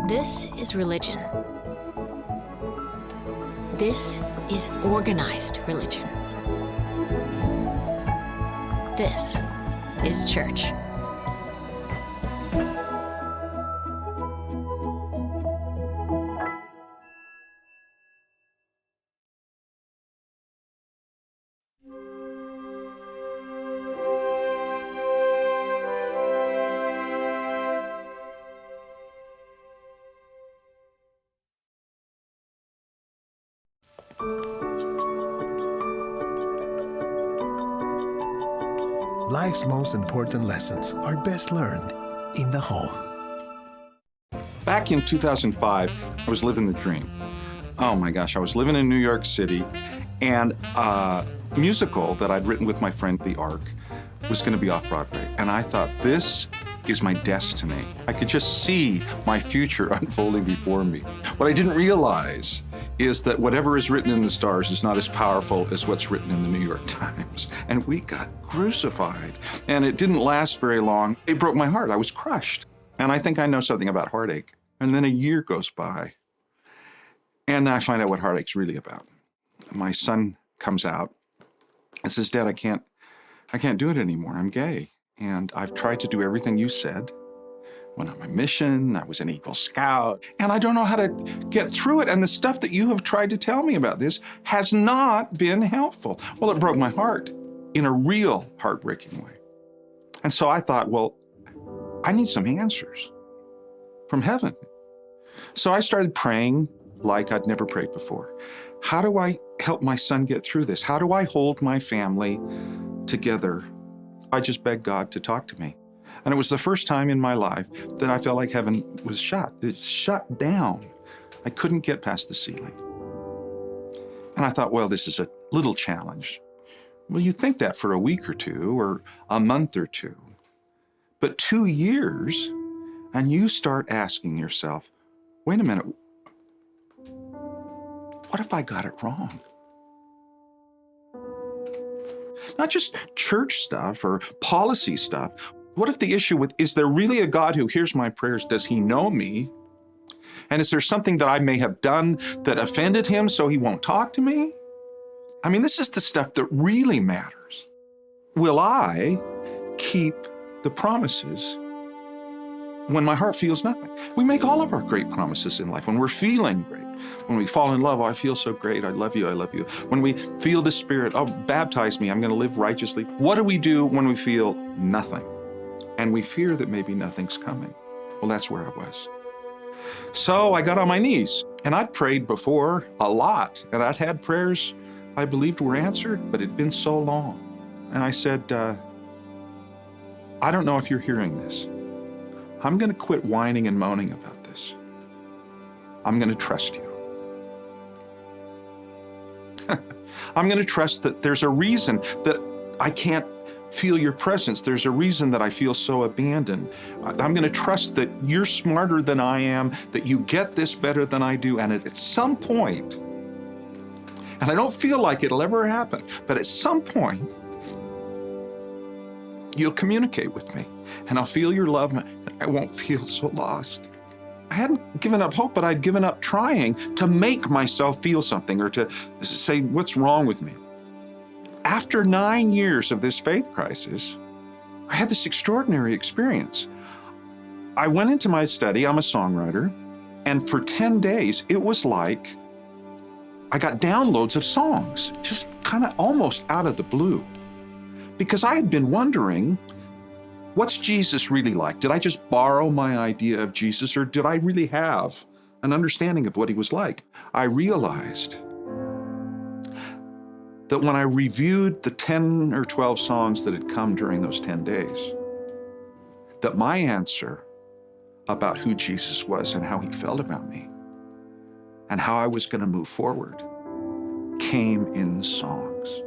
This is religion. This is organized religion. This is church. Life's most important lessons are best learned in the home. Back in 2005, I was living the dream. Oh my gosh, I was living in New York City, and a musical that I'd written with my friend, The Ark, was going to be off Broadway. And I thought, this is my destiny. I could just see my future unfolding before me. What I didn't realize is that whatever is written in the stars is not as powerful as what's written in the New York Times. And we got crucified. And it didn't last very long. It broke my heart. I was crushed. And I think I know something about heartache. And then a year goes by, and I find out what heartache's really about. My son comes out and says, Dad, I can't do it anymore. I'm gay. And I've tried to do everything you said. Went on my mission, I was an Eagle Scout, and I don't know how to get through it. And the stuff that you have tried to tell me about this has not been helpful. Well, it broke my heart in a real heartbreaking way. And so I thought, well, I need some answers from heaven. So I started praying like I'd never prayed before. How do I help my son get through this? How do I hold my family together? I just begged God to talk to me. And it was the first time in my life that I felt like heaven was shut. It's shut down. I couldn't get past the ceiling. And I thought, well, this is a little challenge. Well, you think that for a week or two or a month or two. But 2 years, and you start asking yourself, wait a minute, what if I got it wrong? Not just church stuff or policy stuff. What if the issue with, is there really a God who hears my prayers? Does he know me? And is there something that I may have done that offended him so he won't talk to me? I mean, this is the stuff that really matters. Will I keep the promises when my heart feels nothing? We make all of our great promises in life when we're feeling great. When we fall in love, oh, I feel so great, I love you, I love you. When we feel the Spirit, oh, baptize me, I'm gonna live righteously. What do we do when we feel nothing? And we fear that maybe nothing's coming. Well, that's where I was. So I got on my knees, and I'd prayed before a lot, and I'd had prayers I believed were answered, but it'd been so long. And I said, I don't know if you're hearing this. I'm gonna quit whining and moaning about this. I'm gonna trust you. I'm gonna trust that there's a reason that I can't feel your presence. There's a reason that I feel so abandoned. I'm gonna trust that you're smarter than I am, that you get this better than I do, and at some point, and I don't feel like it'll ever happen, but at some point, you'll communicate with me, and I'll feel your love, and I won't feel so lost. I hadn't given up hope, but I'd given up trying to make myself feel something or to say, what's wrong with me? After 9 years of this faith crisis, I had this extraordinary experience. I went into my study, I'm a songwriter, and for 10 days, it was like I got downloads of songs, just kind of almost out of the blue. Because I had been wondering, what's Jesus really like? Did I just borrow my idea of Jesus, or did I really have an understanding of what he was like? I realized that when I reviewed the 10 or 12 songs that had come during those 10 days, that my answer about who Jesus was and how he felt about me and how I was going to move forward came in songs.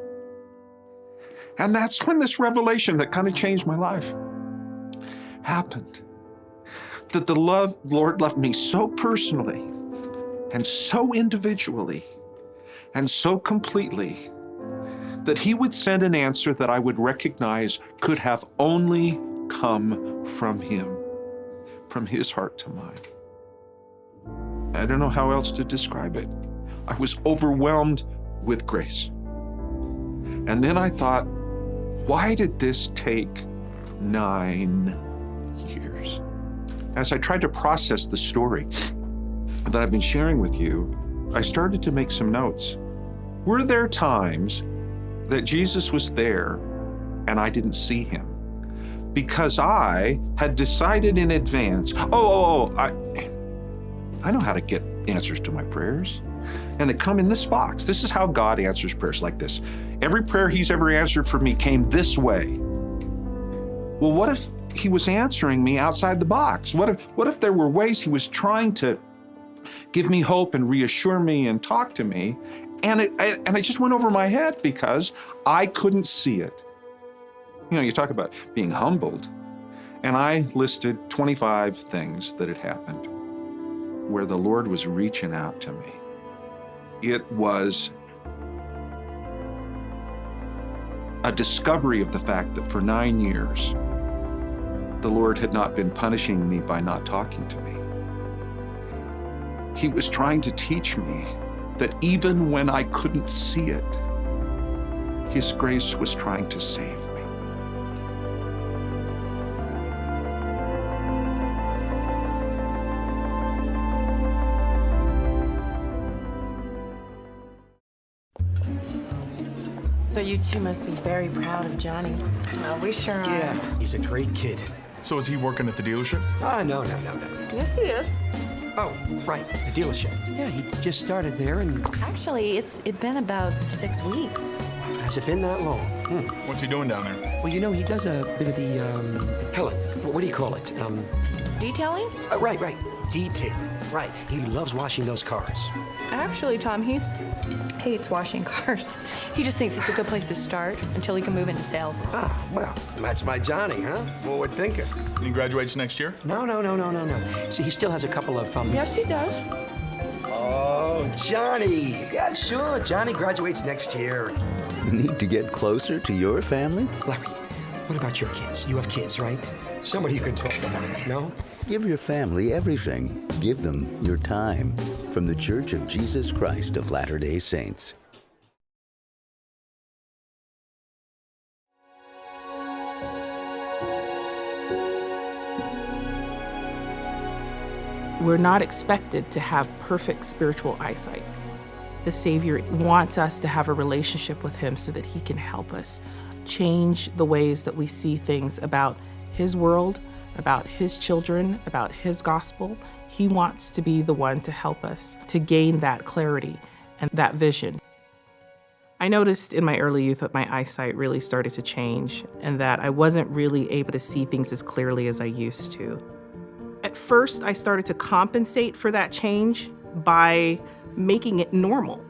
And that's when this revelation that kind of changed my life happened. That the Lord loved me so personally and so individually and so completely that he would send an answer that I would recognize could have only come from him, from his heart to mine. I don't know how else to describe it. I was overwhelmed with grace. And then I thought, why did this take 9 years? As I tried to process the story that I've been sharing with you, I started to make some notes. Were there times that Jesus was there and I didn't see him? Because I had decided in advance, I know how to get answers to my prayers. And they come in this box. This is how God answers prayers, like this. Every prayer he's ever answered for me came this way. well, what if he was answering me outside the box? What if there were ways he was trying to give me hope and reassure me and talk to me, and it just went over my head because I couldn't see it. You know, you talk about being humbled, and I listed 25 things that had happened where the Lord was reaching out to me. It was a discovery of the fact that for 9 years, the Lord had not been punishing me by not talking to me. He was trying to teach me that even when I couldn't see it, His grace was trying to save me. So you two must be very proud of Johnny. Well, we sure are. Yeah, he's a great kid. So is he working at the dealership? No. Yes, he is. Oh, right, the dealership. Yeah, he just started there and... Actually, it's been about 6 weeks. Has it been that long? What's he doing down there? Well, you know, he does a bit of the, Helen, what do you call it? Detailing? Right. Detailing. Right. He loves washing those cars. Actually, Tom, he hates washing cars. He just thinks it's a good place to start until he can move into sales. Ah, well, that's my Johnny, huh? Forward thinker. And he graduates next year? No. See, he still has a couple of, Yes, he does. Oh, Johnny. Yeah, sure. Johnny graduates next year. Need to get closer to your family? Larry, what about your kids? You have kids, right? Somebody you can talk about, no? Give your family everything. Give them your time. From the Church of Jesus Christ of Latter-day Saints. We're not expected to have perfect spiritual eyesight. The Savior wants us to have a relationship with Him so that He can help us change the ways that we see things about His world, about His children, about His gospel. He wants to be the one to help us to gain that clarity and that vision. I noticed in my early youth that my eyesight really started to change and that I wasn't really able to see things as clearly as I used to. At first, I started to compensate for that change by making it normal.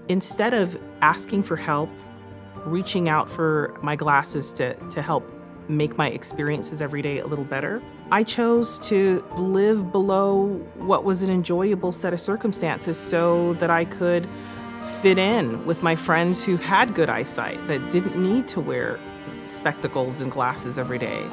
Instead of asking for help, reaching out for my glasses to help make my experiences every day a little better, I chose to live below what was an enjoyable set of circumstances so that I could fit in with my friends who had good eyesight, that didn't need to wear spectacles and glasses every day.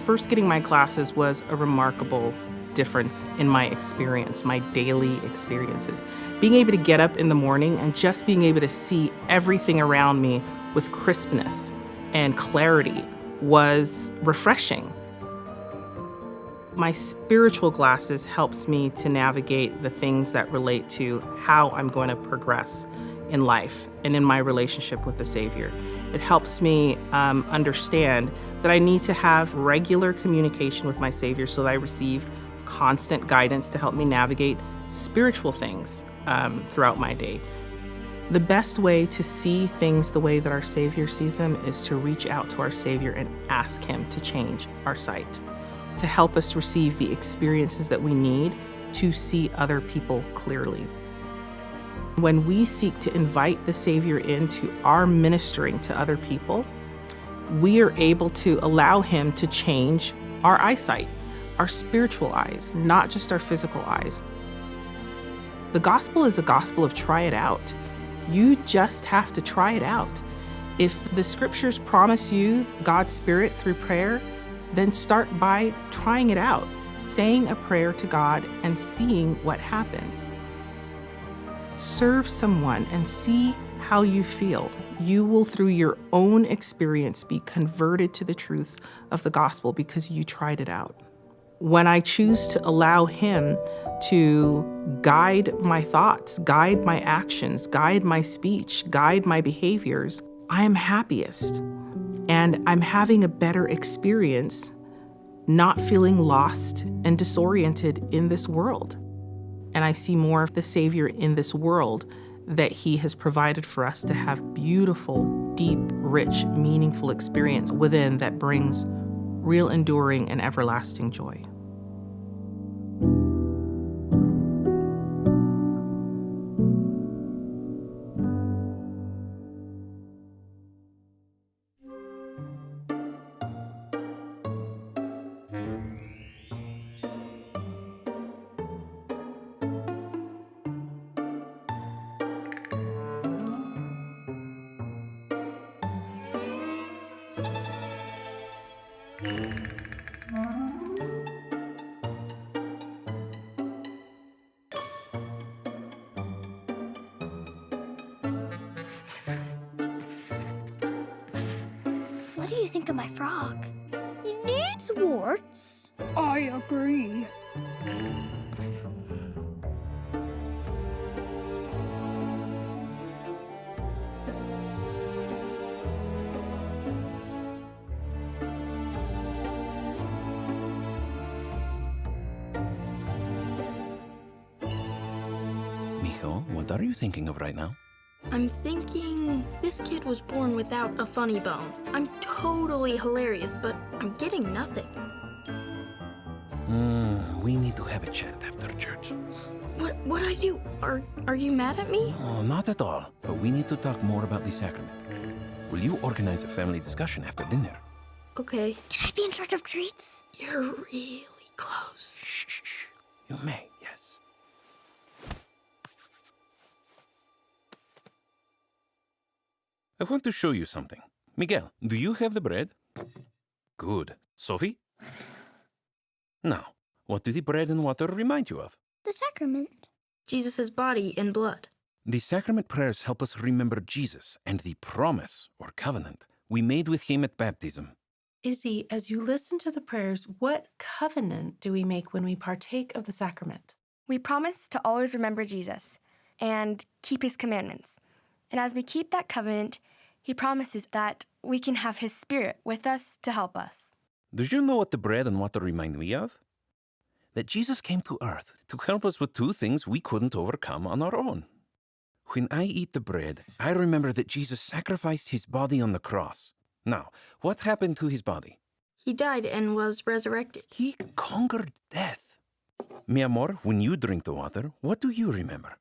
First getting my glasses was a remarkable difference in my experience, my daily experiences. Being able to get up in the morning and just being able to see everything around me with crispness and clarity was refreshing. My spiritual glasses helps me to navigate the things that relate to how I'm going to progress in life and in my relationship with the Savior. It helps me understand that I need to have regular communication with my Savior so that I receive constant guidance to help me navigate spiritual things throughout my day. The best way to see things the way that our Savior sees them is to reach out to our Savior and ask Him to change our sight, to help us receive the experiences that we need to see other people clearly. When we seek to invite the Savior into our ministering to other people, we are able to allow Him to change our eyesight, our spiritual eyes, not just our physical eyes. The gospel is a gospel of try it out. You just have to try it out. If the scriptures promise you God's Spirit through prayer, then start by trying it out, saying a prayer to God and seeing what happens. Serve someone and see how you feel. You will, through your own experience, be converted to the truths of the gospel because you tried it out. When I choose to allow Him to guide my thoughts, guide my actions, guide my speech, guide my behaviors, I am happiest. And I'm having a better experience, not feeling lost and disoriented in this world. And I see more of the Savior in this world that he has provided for us to have beautiful, deep, rich, meaningful experience within that brings real enduring and everlasting joy. What do you think of my frog? He needs warts. I agree. Mijo, what are you thinking of right now? I'm thinking this kid was born without a funny bone. I'm totally hilarious, but I'm getting nothing. We need to have a chat after church. What I do? Are you mad at me? Oh, not at all. But we need to talk more about the sacrament. Will you organize a family discussion after dinner? Okay. Can I be in charge of treats? You're really close. Shh. You may, yes. I want to show you something. Miguel, do you have the bread? Good. Sophie? Now, what do the bread and water remind you of? The sacrament. Jesus' body and blood. The sacrament prayers help us remember Jesus and the promise, or covenant, we made with him at baptism. Izzy, as you listen to the prayers, what covenant do we make when we partake of the sacrament? We promise to always remember Jesus and keep his commandments. And as we keep that covenant, he promises that we can have his Spirit with us to help us. Do you know what the bread and water remind me of? That Jesus came to earth to help us with two things we couldn't overcome on our own. When I eat the bread, I remember that Jesus sacrificed his body on the cross. Now, what happened to his body? He died and was resurrected. He conquered death. Mi amor, when you drink the water, what do you remember?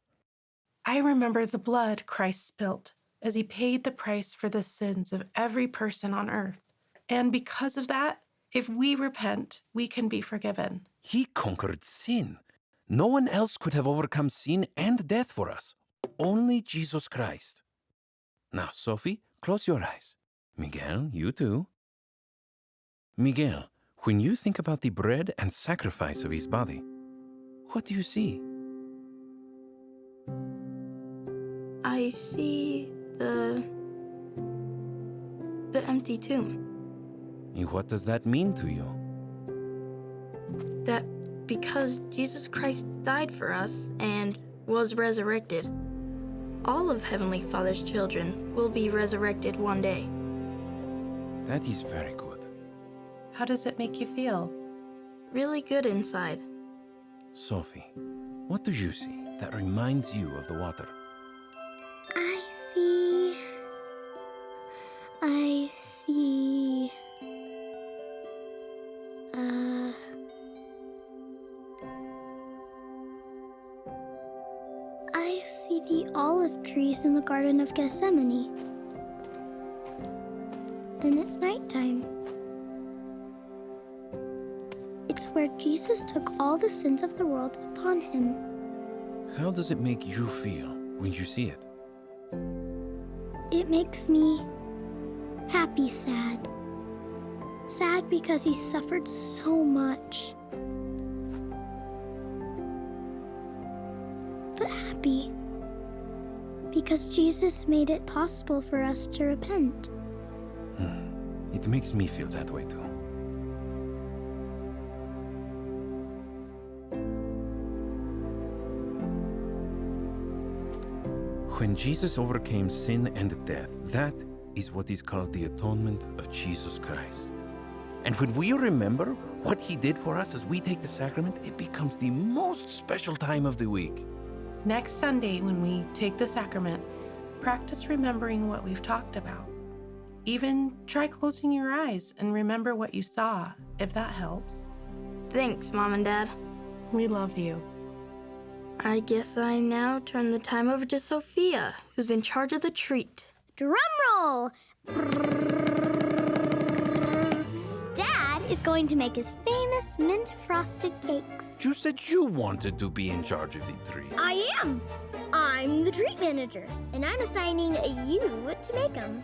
I remember the blood Christ spilt as he paid the price for the sins of every person on earth. And because of that, if we repent, we can be forgiven. He conquered sin. No one else could have overcome sin and death for us. Only Jesus Christ. Now, Sophie, close your eyes. Miguel, you too. Miguel, when you think about the bread and sacrifice of his body, what do you see? I see the empty tomb. And what does that mean to you? That because Jesus Christ died for us and was resurrected, all of Heavenly Father's children will be resurrected one day. That is very good. How does it make you feel? Really good inside. Sophie, what do you see that reminds you of the water? I see... I see the olive trees in the Garden of Gethsemane. And it's nighttime. It's where Jesus took all the sins of the world upon him. How does it make you feel when you see it? It makes me happy sad. Sad because he suffered so much. But happy because Jesus made it possible for us to repent. It makes me feel that way too. When Jesus overcame sin and death, that is what is called the atonement of Jesus Christ. And when we remember what he did for us as we take the sacrament, it becomes the most special time of the week. Next Sunday, when we take the sacrament, practice remembering what we've talked about. Even try closing your eyes and remember what you saw, if that helps. Thanks, Mom and Dad. We love you. I guess I now turn the time over to Sophia, who's in charge of the treat. Drum roll! Dad is going to make his famous mint frosted cakes. You said you wanted to be in charge of the treat. I am. I'm the treat manager, and I'm assigning you to make them.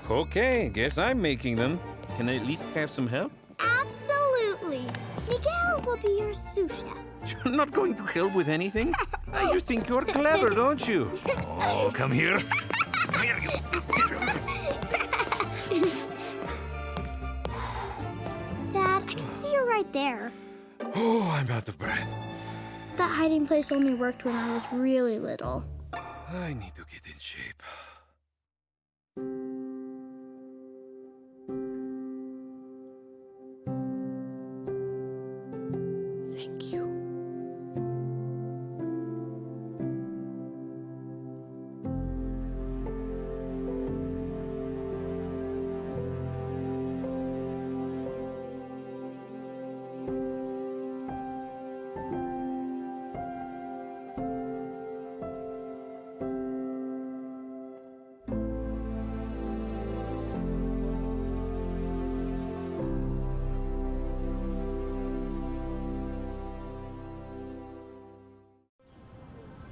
Okay, guess I'm making them. Can I at least have some help? Absolutely. Miguel will be your sous chef. You're not going to help with anything? You think you're clever, don't you? Oh, come here. Come here. Dad, I can see you right there. Oh, I'm out of breath. That hiding place only worked when I was really little. I need to get in shape. Thank you.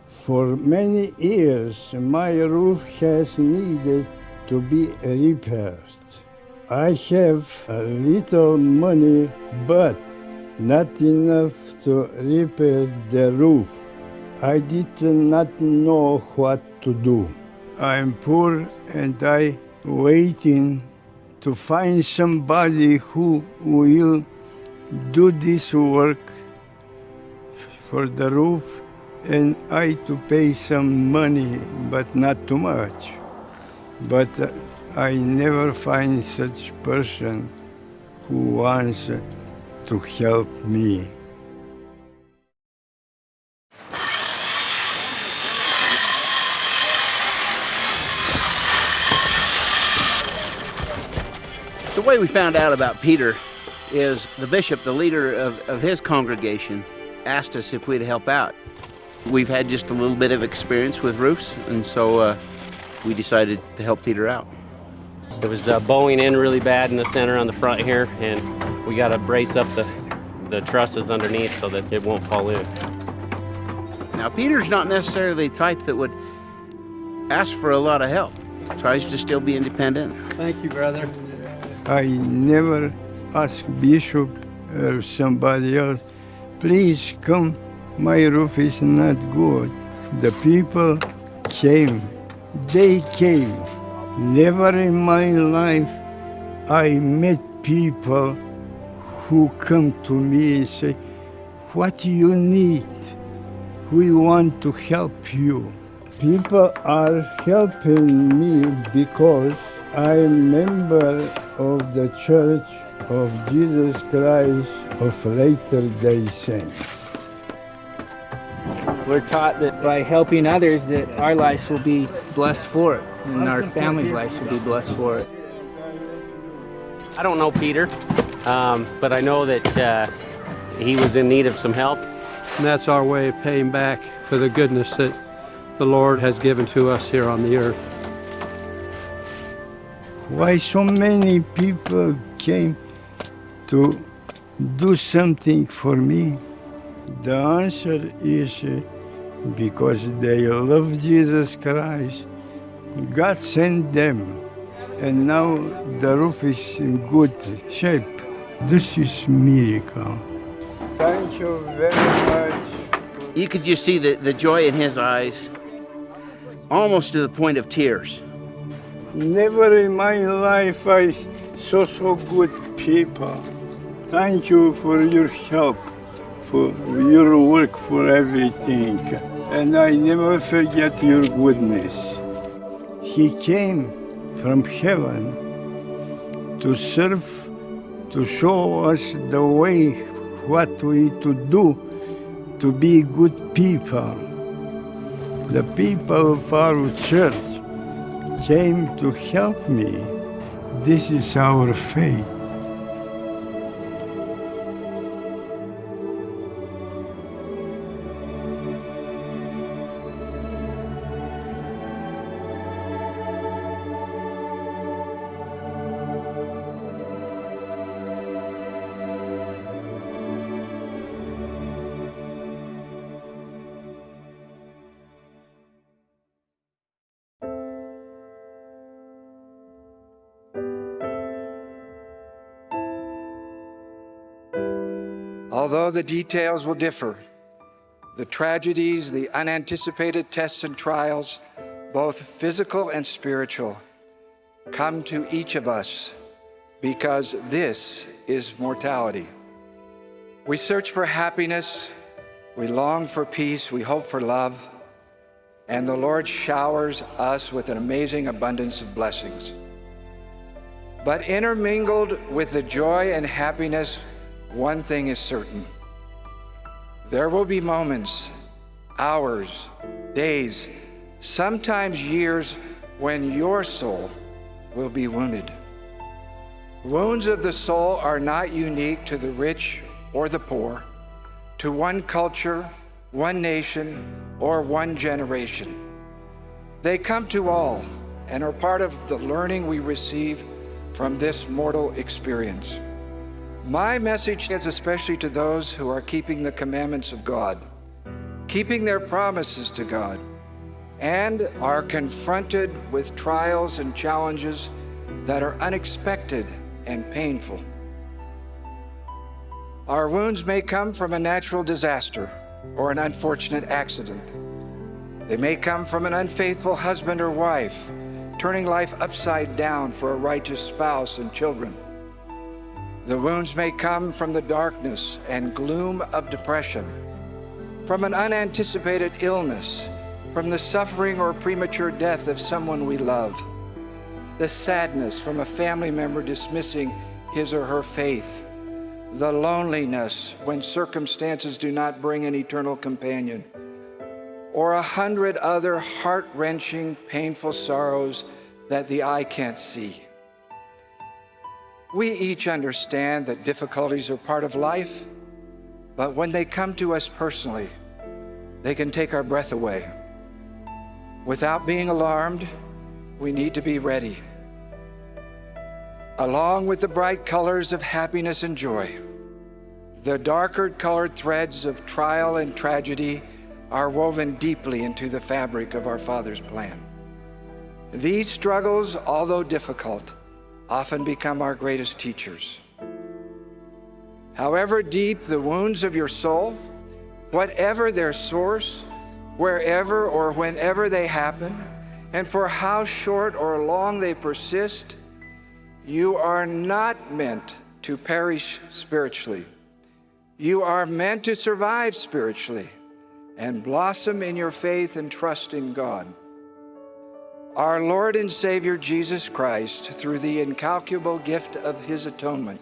For many years, my roof has needed to be repaired. I have a little money, but not enough to repair the roof. I did not know what to do. I'm poor and I waiting to find somebody who will do this work for the roof, and I to pay some money, but not too much. But I never find such person who wants to help me. The way we found out about Peter is the bishop, the leader of his congregation, asked us if we'd help out. We've had just a little bit of experience with roofs, and so we decided to help Peter out. It was bowing in really bad in the center on the front here, and we got to brace up the trusses underneath so that it won't fall in. Now, Peter's not necessarily the type that would ask for a lot of help. Tries to still be independent. Thank you, brother. I never ask bishop or somebody else, please come, my roof is not good. The people came, they came. Never in my life I met people who come to me and say, what do you need? We want to help you. People are helping me because I'm member of the Church of Jesus Christ of Latter-day Saints. We're taught that by helping others that our lives will be blessed for it, and our family's lives will be blessed for it. I don't know Peter, but I know that he was in need of some help. And that's our way of paying back for the goodness that the Lord has given to us here on the earth. Why so many people came to do something for me? The answer is because they love Jesus Christ. God sent them, and now the roof is in good shape. This is miracle. Thank you very much. You could just see the joy in his eyes, almost to the point of tears. Never in my life I saw so good people. Thank you for your help, for your work, for everything. And I never forget your goodness. He came from heaven to serve, to show us the way, what we to do to be good people. The people of our church came to help me. This is our faith. Although the details will differ, the tragedies, the unanticipated tests and trials, both physical and spiritual, come to each of us because this is mortality. We search for happiness, we long for peace, we hope for love, and the Lord showers us with an amazing abundance of blessings. But intermingled with the joy and happiness, one thing is certain. There will be moments, hours, days, sometimes years when your soul will be wounded. Wounds of the soul are not unique to the rich or the poor, to one culture, one nation, or one generation. They come to all and are part of the learning we receive from this mortal experience. My message is especially to those who are keeping the commandments of God, keeping their promises to God, and are confronted with trials and challenges that are unexpected and painful. Our wounds may come from a natural disaster or an unfortunate accident. They may come from an unfaithful husband or wife, turning life upside down for a righteous spouse and children. The wounds may come from the darkness and gloom of depression, from an unanticipated illness, from the suffering or premature death of someone we love, the sadness from a family member dismissing his or her faith, the loneliness when circumstances do not bring an eternal companion, or 100 other heart-wrenching, painful sorrows that the eye can't see. We each understand that difficulties are part of life, but when they come to us personally, they can take our breath away. Without being alarmed, we need to be ready. Along with the bright colors of happiness and joy, the darker colored threads of trial and tragedy are woven deeply into the fabric of our Father's plan. These struggles, although difficult, often become our greatest teachers. However deep the wounds of your soul, whatever their source, wherever or whenever they happen, and for how short or long they persist, you are not meant to perish spiritually. You are meant to survive spiritually and blossom in your faith and trust in God. Our Lord and Savior Jesus Christ, through the incalculable gift of his atonement,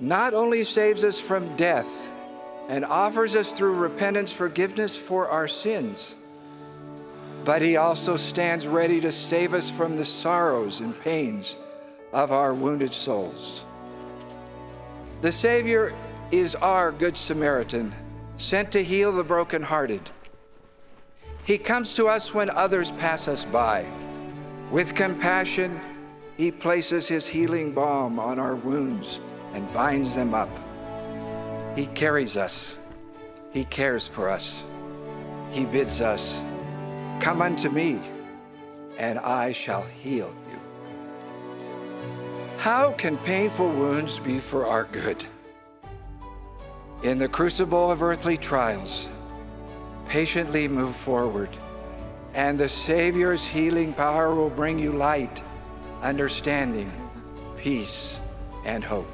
not only saves us from death and offers us through repentance forgiveness for our sins, but he also stands ready to save us from the sorrows and pains of our wounded souls. The Savior is our Good Samaritan, sent to heal the brokenhearted. He comes to us when others pass us by. With compassion, he places his healing balm on our wounds and binds them up. He carries us. He cares for us. He bids us, "Come unto me, and I shall heal you." How can painful wounds be for our good? In the crucible of earthly trials, patiently move forward, and the Savior's healing power will bring you light, understanding, peace, and hope.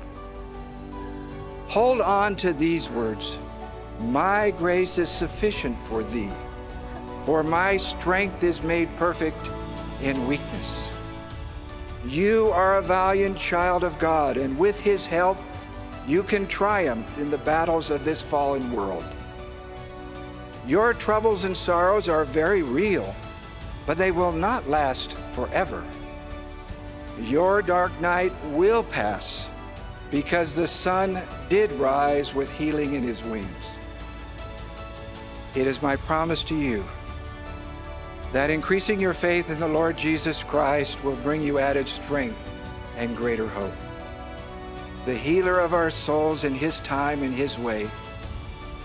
Hold on to these words. My grace is sufficient for thee, for my strength is made perfect in weakness. You are a valiant child of God, and with his help, you can triumph in the battles of this fallen world. Your troubles and sorrows are very real, but they will not last forever. Your dark night will pass, because the sun did rise with healing in his wings. It is my promise to you that increasing your faith in the Lord Jesus Christ will bring you added strength and greater hope. The healer of our souls in his time and his way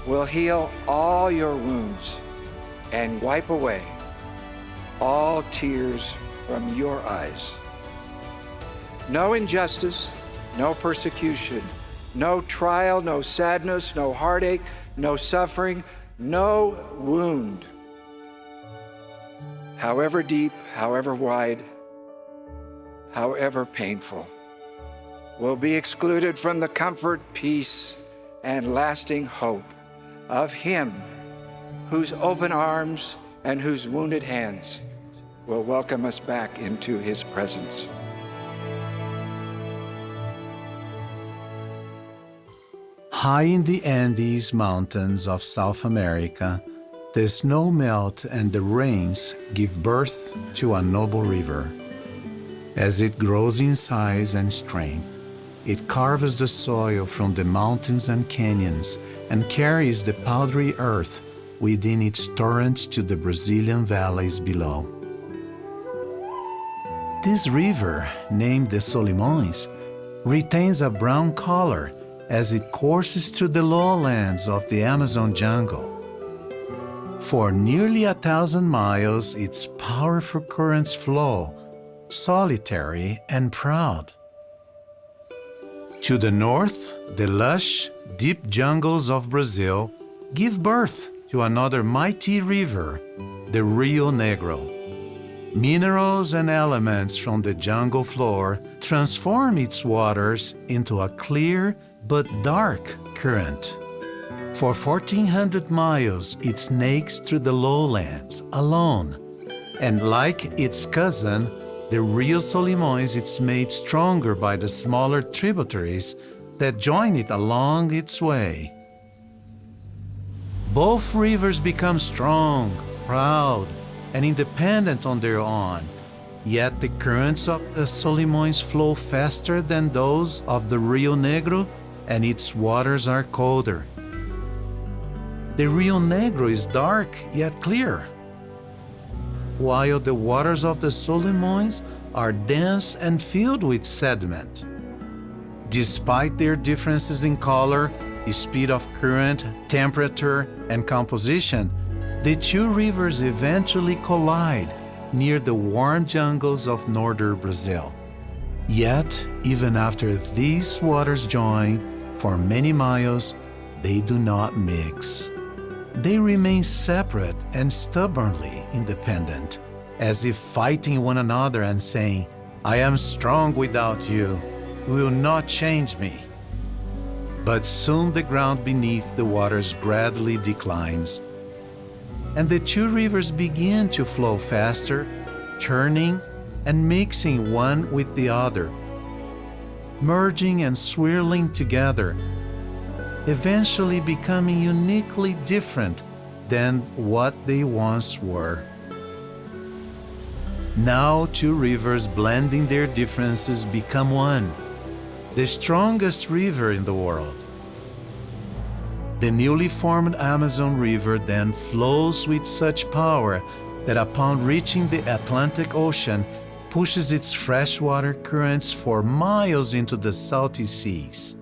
will heal all your wounds and wipe away all tears from your eyes. No injustice, no persecution, no trial, no sadness, no heartache, no suffering, no wound, however deep, however wide, however painful, will be excluded from the comfort, peace, and lasting hope of him whose open arms and whose wounded hands will welcome us back into his presence. High in the Andes Mountains of South America, the snow melt and the rains give birth to a noble river. As it grows in size and strength, it carves the soil from the mountains and canyons and carries the powdery earth within its torrents to the Brazilian valleys below. This river, named the Solimões, retains a brown color as it courses through the lowlands of the Amazon jungle. For nearly 1,000 miles, its powerful currents flow, solitary and proud. To the north, the lush, deep jungles of Brazil give birth to another mighty river, the Rio Negro. Minerals and elements from the jungle floor transform its waters into a clear but dark current. For 1,400 miles, it snakes through the lowlands alone, and like its cousin, the Rio Solimões, it's made stronger by the smaller tributaries that join it along its way. Both rivers become strong, proud, and independent on their own, yet the currents of the Solimões flow faster than those of the Rio Negro, and its waters are colder. The Rio Negro is dark yet clear, while the waters of the Solimões are dense and filled with sediment. Despite their differences in color, speed of current, temperature, and composition, the two rivers eventually collide near the warm jungles of northern Brazil. Yet, even after these waters join, for many miles, they do not mix. They remain separate and stubbornly independent, as if fighting one another and saying, "I am strong without you, you will not change me." But soon the ground beneath the waters gradually declines, and the two rivers begin to flow faster, churning and mixing one with the other, merging and swirling together, eventually becoming uniquely different than what they once were. Now two rivers blending their differences become one, the strongest river in the world. The newly formed Amazon River then flows with such power that upon reaching the Atlantic Ocean, pushes its freshwater currents for miles into the salty seas.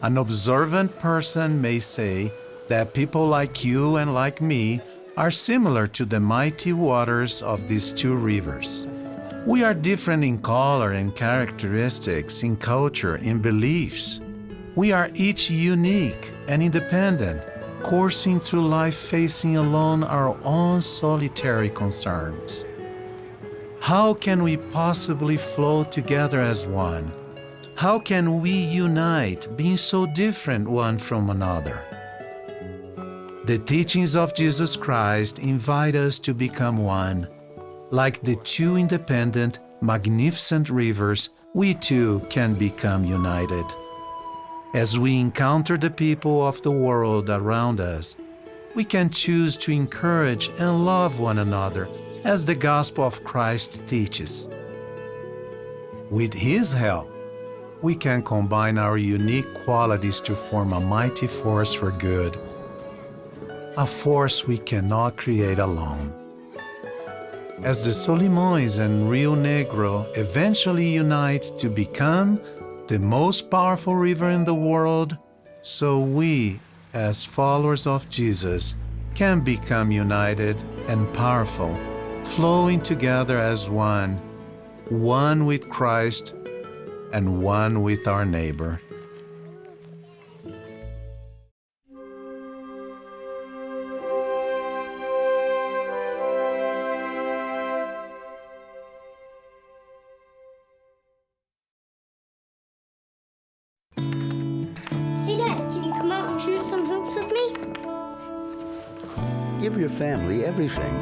An observant person may say that people like you and like me are similar to the mighty waters of these two rivers. We are different in color and characteristics, in culture, in beliefs. We are each unique and independent, coursing through life facing alone our own solitary concerns. How can we possibly flow together as one? How can we unite, being so different one from another? The teachings of Jesus Christ invite us to become one. Like the two independent, magnificent rivers, we too can become united. As we encounter the people of the world around us, we can choose to encourage and love one another as the gospel of Christ teaches. With His help, we can combine our unique qualities to form a mighty force for good, a force we cannot create alone. As the Solimões and Rio Negro eventually unite to become the most powerful river in the world, so we, as followers of Jesus, can become united and powerful, flowing together as one with Christ and one with our neighbor. Hey Dad, can you come out and shoot some hoops with me? Give your family everything.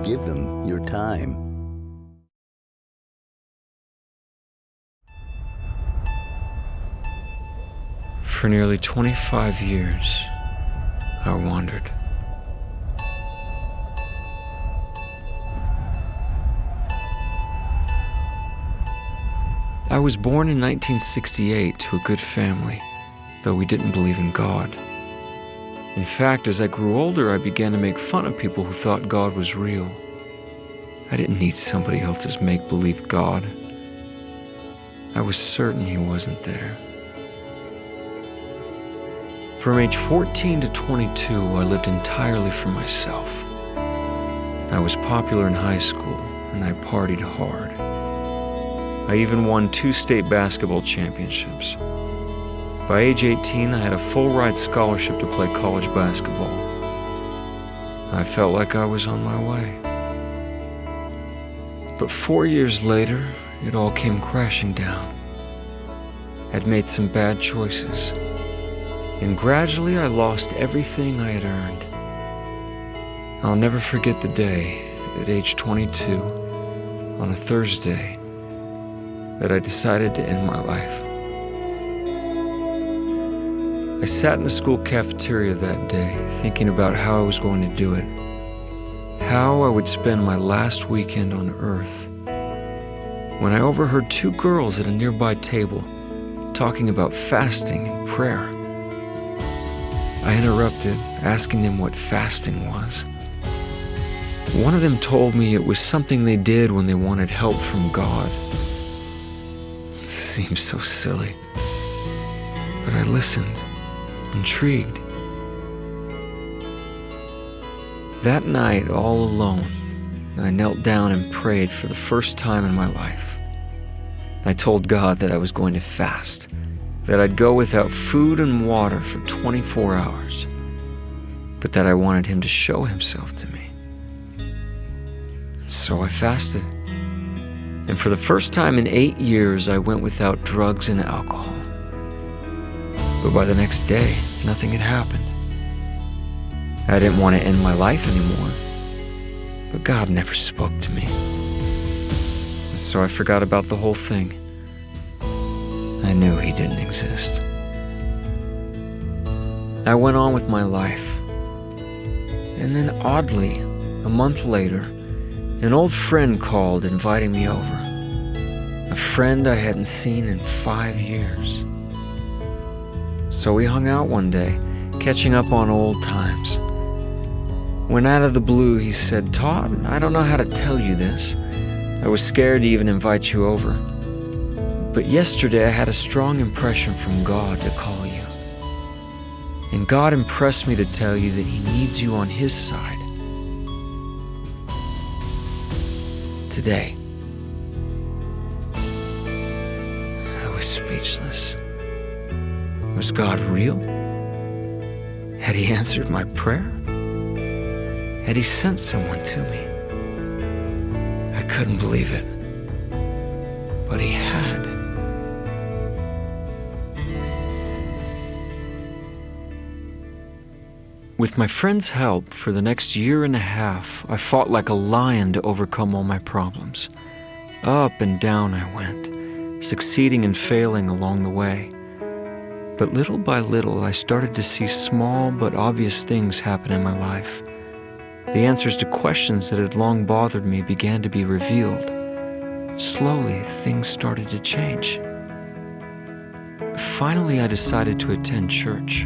Give them your time. For nearly 25 years, I wandered. I was born in 1968 to a good family, though we didn't believe in God. In fact, as I grew older, I began to make fun of people who thought God was real. I didn't need somebody else's make-believe God. I was certain He wasn't there. From age 14 to 22, I lived entirely for myself. I was popular in high school, and I partied hard. I even won 2 state basketball championships. By age 18, I had a full-ride scholarship to play college basketball. I felt like I was on my way. But 4 years later, it all came crashing down. I'd made some bad choices. And gradually I lost everything I had earned. I'll never forget the day, at age 22, on a Thursday, that I decided to end my life. I sat in the school cafeteria that day, thinking about how I was going to do it, how I would spend my last weekend on earth, when I overheard 2 girls at a nearby table talking about fasting and prayer. I interrupted, asking them what fasting was. One of them told me it was something they did when they wanted help from God. It seemed so silly, but I listened, intrigued. That night, all alone, I knelt down and prayed for the first time in my life. I told God that I was going to fast, that I'd go without food and water for 24 hours, but that I wanted Him to show Himself to me. So I fasted. And for the first time in 8 years, I went without drugs and alcohol. But by the next day, nothing had happened. I didn't want to end my life anymore, but God never spoke to me. So I forgot about the whole thing. I knew He didn't exist. I went on with my life. And then oddly, a month later, an old friend called inviting me over. A friend I hadn't seen in 5 years. So we hung out one day, catching up on old times. When out of the blue he said, "Todd, I don't know how to tell you this. I was scared to even invite you over. But yesterday I had a strong impression from God to call you. And God impressed me to tell you that He needs you on His side. Today." I was speechless. Was God real? Had He answered my prayer? Had He sent someone to me? I couldn't believe it, but He had. With my friend's help, for the next year and a half, I fought like a lion to overcome all my problems. Up and down I went, succeeding and failing along the way. But little by little, I started to see small but obvious things happen in my life. The answers to questions that had long bothered me began to be revealed. Slowly, things started to change. Finally, I decided to attend church.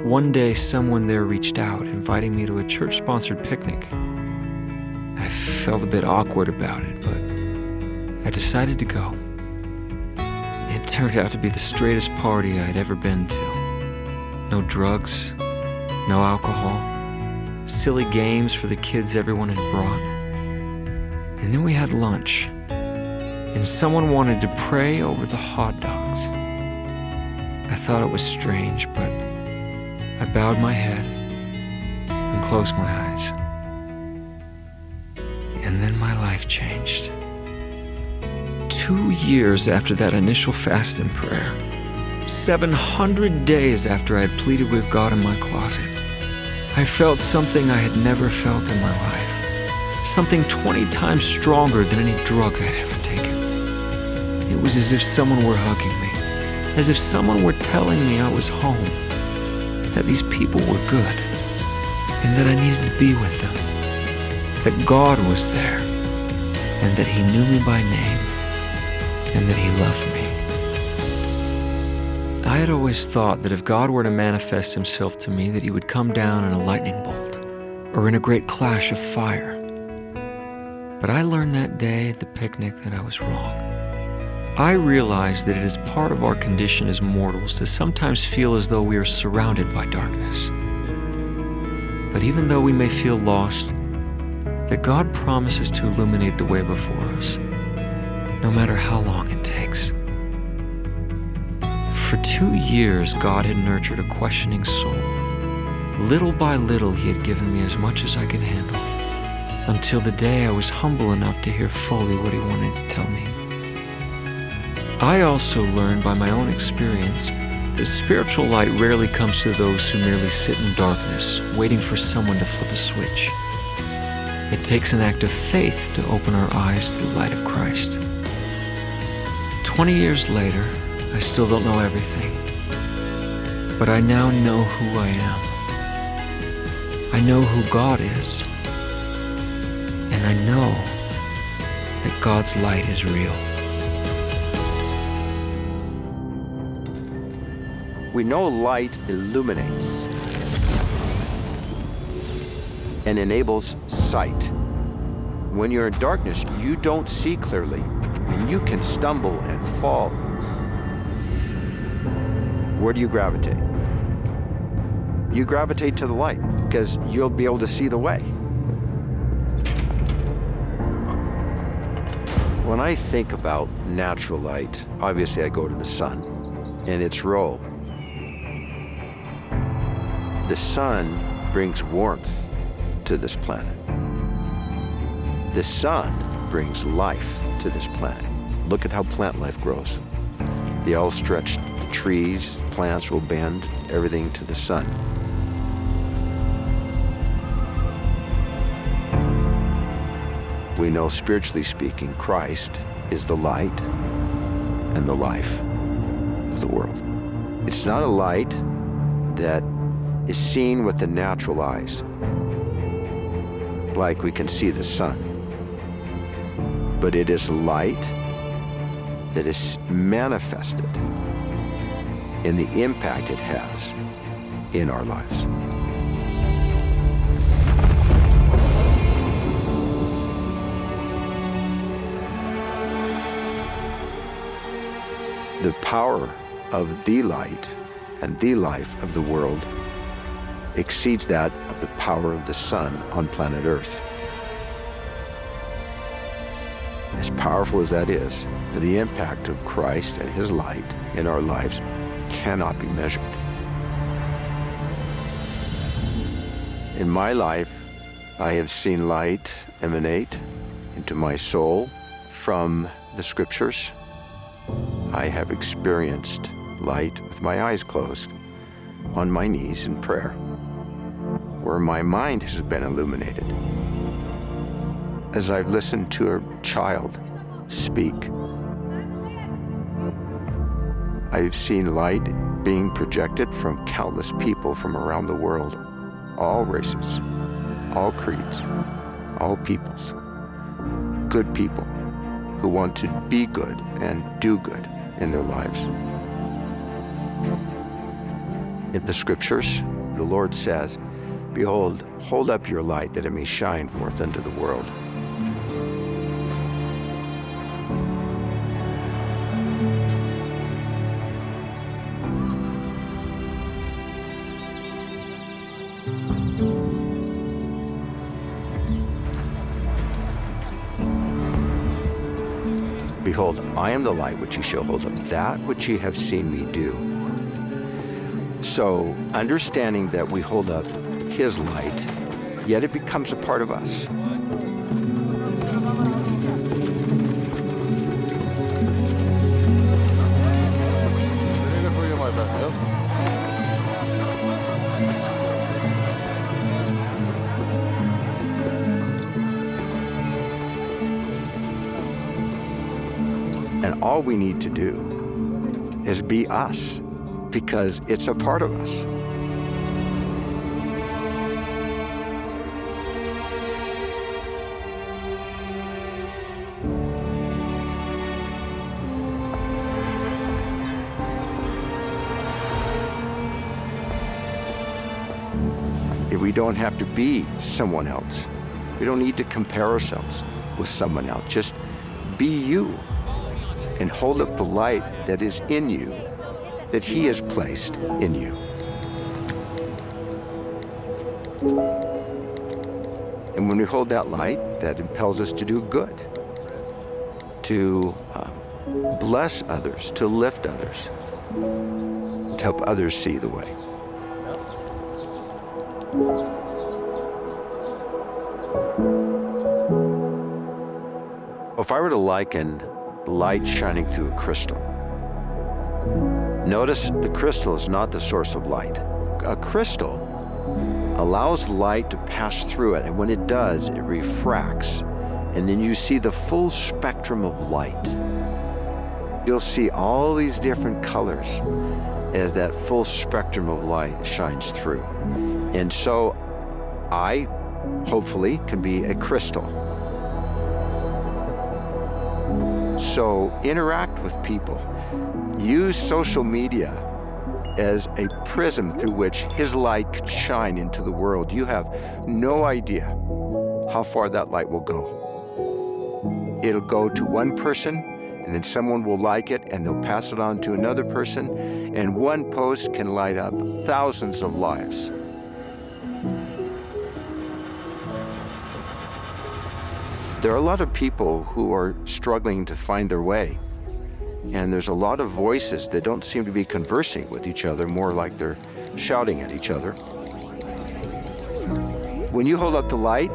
One day, someone there reached out, inviting me to a church-sponsored picnic. I felt a bit awkward about it, but I decided to go. It turned out to be the straightest party I'd ever been to. No drugs, no alcohol, silly games for the kids everyone had brought. And then we had lunch, and someone wanted to pray over the hot dogs. I thought it was strange, but I bowed my head and closed my eyes. And then my life changed. 2 years after that initial fast and prayer, 700 days after I had pleaded with God in my closet, I felt something I had never felt in my life. Something 20 times stronger than any drug I'd ever taken. It was as if someone were hugging me, as if someone were telling me I was home, that these people were good, and that I needed to be with them, that God was there, and that He knew me by name, and that He loved me. I had always thought that if God were to manifest Himself to me, that He would come down in a lightning bolt, or in a great clash of fire. But I learned that day at the picnic that I was wrong. I realized that it is part of our condition as mortals to sometimes feel as though we are surrounded by darkness. But even though we may feel lost, that God promises to illuminate the way before us, no matter how long it takes. For 2 years, God had nurtured a questioning soul. Little by little, He had given me as much as I could handle, until the day I was humble enough to hear fully what He wanted to tell me. I also learned by my own experience that spiritual light rarely comes to those who merely sit in darkness, waiting for someone to flip a switch. It takes an act of faith to open our eyes to the light of Christ. 20 years later, I still don't know everything, but I now know who I am. I know who God is, and I know that God's light is real. We know light illuminates and enables sight. When you're in darkness, you don't see clearly, and you can stumble and fall. Where do you gravitate? You gravitate to the light, because you'll be able to see the way. When I think about natural light, obviously I go to the sun and its role. The sun brings warmth to this planet. The sun brings life to this planet. Look at how plant life grows. The outstretched trees, plants will bend everything to the sun. We know, spiritually speaking, Christ is the light and the life of the world. It's not a light that is seen with the natural eyes, like we can see the sun. But it is light that is manifested in the impact it has in our lives. The power of the light and the life of the world exceeds that of the power of the sun on planet Earth. As powerful as that is, the impact of Christ and His light in our lives cannot be measured. In my life, I have seen light emanate into my soul from the Scriptures. I have experienced light with my eyes closed, on my knees in prayer, where my mind has been illuminated. As I've listened to a child speak, I've seen light being projected from countless people from around the world, all races, all creeds, all peoples. Good people who want to be good and do good in their lives. In the scriptures, the Lord says, "Behold, hold up your light that it may shine forth unto the world." Behold, I am the light which ye shall hold up, that which ye have seen me do. So, understanding that we hold up his light, yet it becomes a part of us. And all we need to do is be us, because it's a part of us. We don't have to be someone else. We don't need to compare ourselves with someone else. Just be you and hold up the light that is in you, that he has placed in you. And when we hold that light, that impels us to do good, to bless others, to lift others, to help others see the way. If I were to liken light shining through a crystal, notice the crystal is not the source of light. A crystal allows light to pass through it, and when it does, it refracts, and then you see the full spectrum of light. You'll see all these different colors as that full spectrum of light shines through. And so I, hopefully, can be a crystal. So interact with people. Use social media as a prism through which his light can shine into the world. You have no idea how far that light will go. It'll go to one person, and then someone will like it, and they'll pass it on to another person, and one post can light up thousands of lives. There are a lot of people who are struggling to find their way, and there's a lot of voices that don't seem to be conversing with each other, more like they're shouting at each other. When you hold up the light,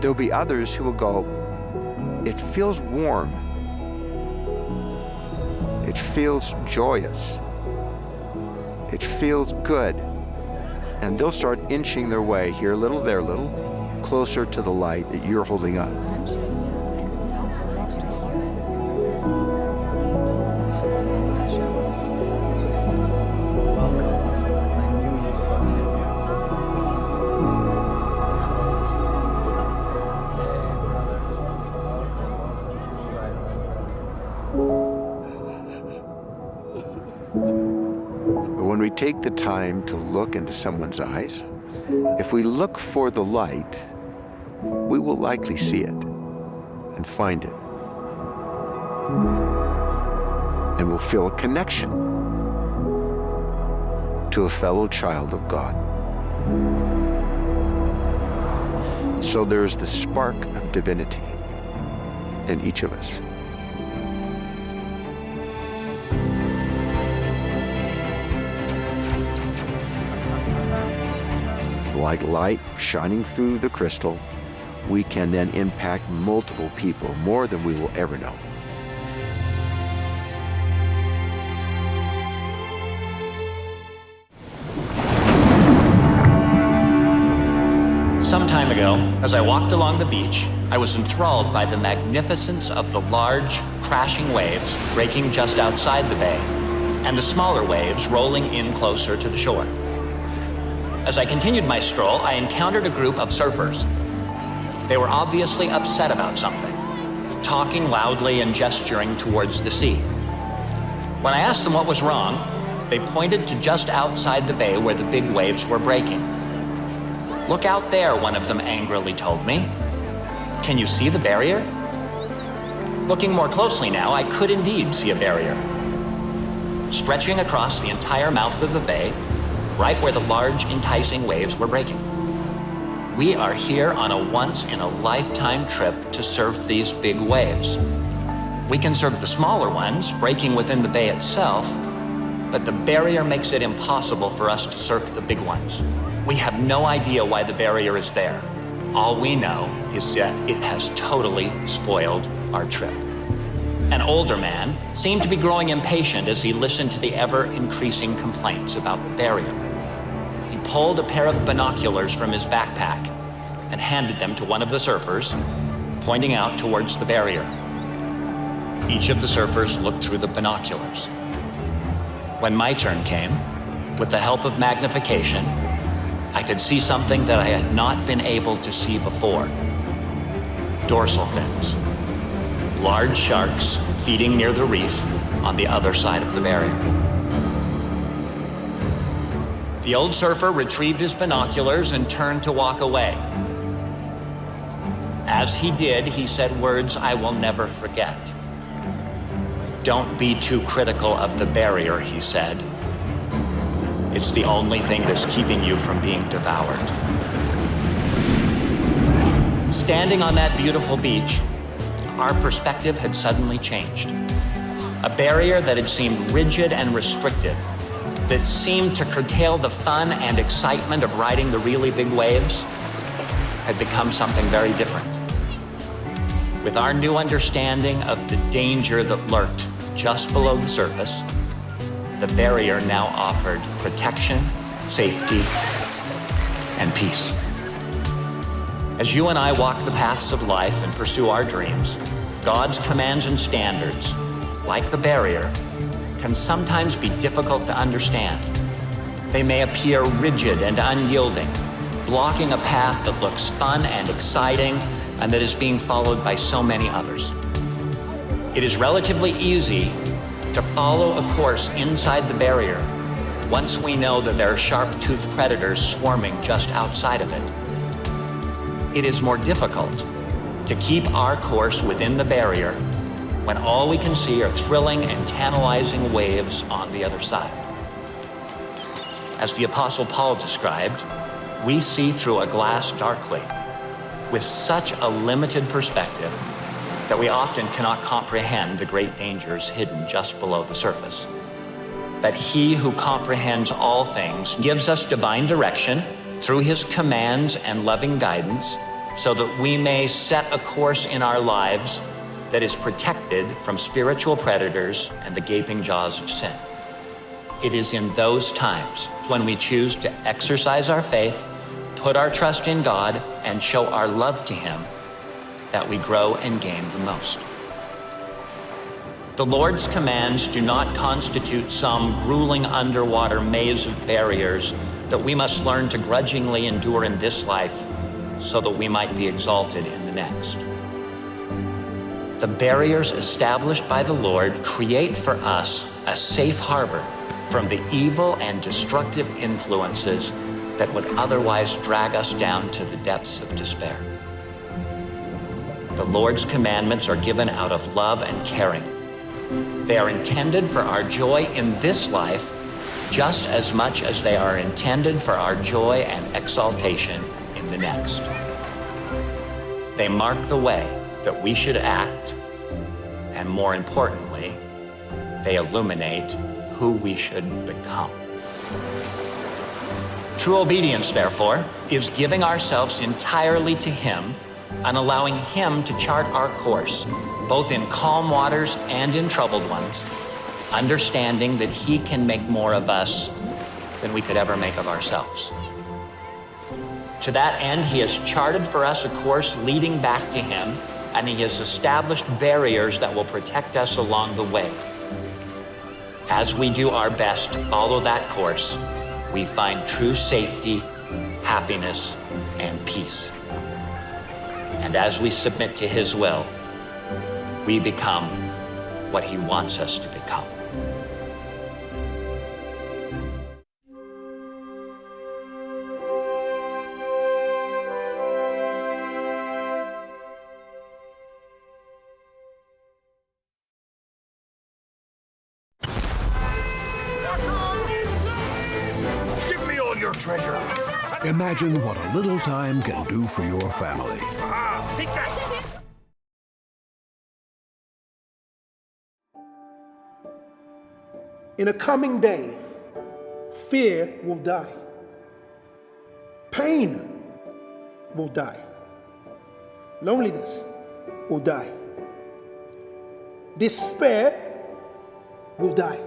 there'll be others who will go, "It feels warm. It feels joyous. It feels good." And they'll start inching their way here a little, there a little, closer to the light that you're holding up. When we take the time to look into someone's eyes, if we look for the light, we will likely see it and find it. And we'll feel a connection to a fellow child of God. So there's the spark of divinity in each of us. Like light shining through the crystal, we can then impact multiple people, more than we will ever know. Some time ago, as I walked along the beach, I was enthralled by the magnificence of the large, crashing waves breaking just outside the bay. and the smaller waves rolling in closer to the shore. As I continued my stroll, I encountered a group of surfers. They were obviously upset about something, talking loudly and gesturing towards the sea. When I asked them what was wrong, they pointed to just outside the bay where the big waves were breaking. "Look out there," one of them angrily told me. "Can you see the barrier?" Looking more closely now, I could indeed see a barrier, stretching across the entire mouth of the bay, right where the large, enticing waves were breaking. We are here on a once-in-a-lifetime trip to surf these big waves. We can surf the smaller ones, breaking within the bay itself, but the barrier makes it impossible for us to surf the big ones. We have no idea why the barrier is there. All we know is that it has totally spoiled our trip. An older man seemed to be growing impatient as he listened to the ever-increasing complaints about the barrier. He pulled a pair of binoculars from his backpack and handed them to one of the surfers, pointing out towards the barrier. Each of the surfers looked through the binoculars. When my turn came, with the help of magnification, I could see something that I had not been able to see before. Dorsal fins. Large sharks feeding near the reef on the other side of the barrier. The old surfer retrieved his binoculars and turned to walk away. As he did, he said words I will never forget. "Don't be too critical of the barrier," he said. "It's the only thing that's keeping you from being devoured." Standing on that beautiful beach, our perspective had suddenly changed. A barrier that had seemed rigid and restricted, that seemed to curtail the fun and excitement of riding the really big waves, had become something very different. With our new understanding of the danger that lurked just below the surface, the barrier now offered protection, safety, and peace. As you and I walk the paths of life and pursue our dreams, God's commands and standards, like the barrier, can sometimes be difficult to understand. They may appear rigid and unyielding, blocking a path that looks fun and exciting and that is being followed by so many others. It is relatively easy to follow a course inside the barrier once we know that there are sharp-toothed predators swarming just outside of it. It is more difficult to keep our course within the barrier when all we can see are thrilling and tantalizing waves on the other side. As the Apostle Paul described, we see through a glass darkly, with such a limited perspective that we often cannot comprehend the great dangers hidden just below the surface. But he who comprehends all things gives us divine direction through his commands and loving guidance, so that we may set a course in our lives that is protected from spiritual predators and the gaping jaws of sin. It is in those times when we choose to exercise our faith, put our trust in God, and show our love to him that we grow and gain the most. The Lord's commands do not constitute some grueling underwater maze of barriers that we must learn to grudgingly endure in this life so that we might be exalted in the next. The barriers established by the Lord create for us a safe harbor from the evil and destructive influences that would otherwise drag us down to the depths of despair. The Lord's commandments are given out of love and caring. They are intended for our joy in this life just as much as they are intended for our joy and exaltation in the next. They mark the way that we should act, and more importantly, they illuminate who we should become. True obedience, therefore, is giving ourselves entirely to him and allowing him to chart our course, both in calm waters and in troubled ones, understanding that he can make more of us than we could ever make of ourselves. To that end, he has charted for us a course leading back to him, and he has established barriers that will protect us along the way. As we do our best to follow that course, we find true safety, happiness, and peace. And as we submit to His will, we become what He wants us to become. Give me all your treasure. Imagine what a little time can do for your family. Take that! In a coming day, fear will die. Pain will die. Loneliness will die. Despair will die.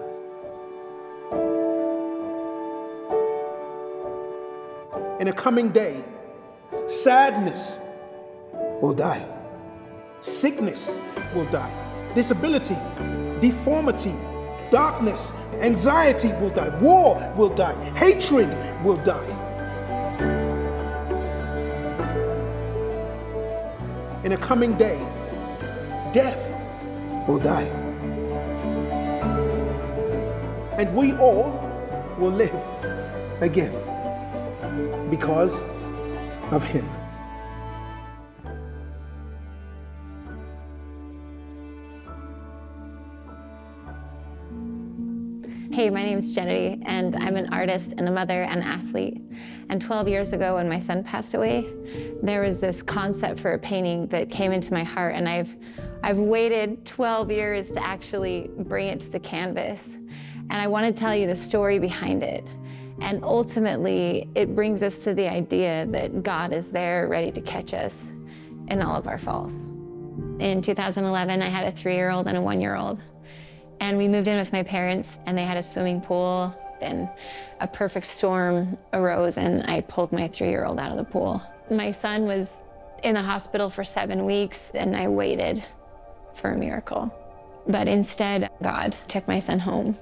In a coming day, sadness will die. Sickness will die. Disability, deformity, darkness, anxiety will die. War will die. Hatred will die. In a coming day, death will die. And we all will live again because of Him. Hey, my name is Jenny, and I'm an artist and a mother and athlete. And 12 years ago, when my son passed away, there was this concept for a painting that came into my heart, and I've waited 12 years to actually bring it to the canvas. And I want to tell you the story behind it. And ultimately, it brings us to the idea that God is there ready to catch us in all of our falls. In 2011, I had a 3-year-old and a 1-year-old. And we moved in with my parents, and they had a swimming pool, and a perfect storm arose, and I pulled my 3-year-old out of the pool. My son was in the hospital for 7 weeks, and I waited for a miracle. But instead, God took my son home.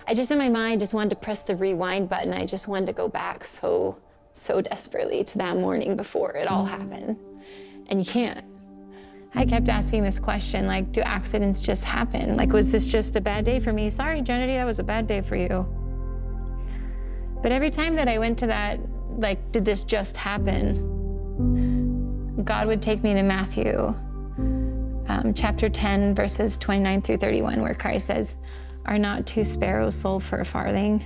I just, in my mind, just wanted to press the rewind button. I just wanted to go back so desperately to that morning before it all happened. And you can't. I kept asking this question, like, do accidents just happen? Like, was this just a bad day for me? Sorry, Jenny, that was a bad day for you. But every time that I went to that, like, did this just happen? God would take me to Matthew, chapter 10, verses 29 through 31, where Christ says, "Are not 2 sparrows sold for a farthing,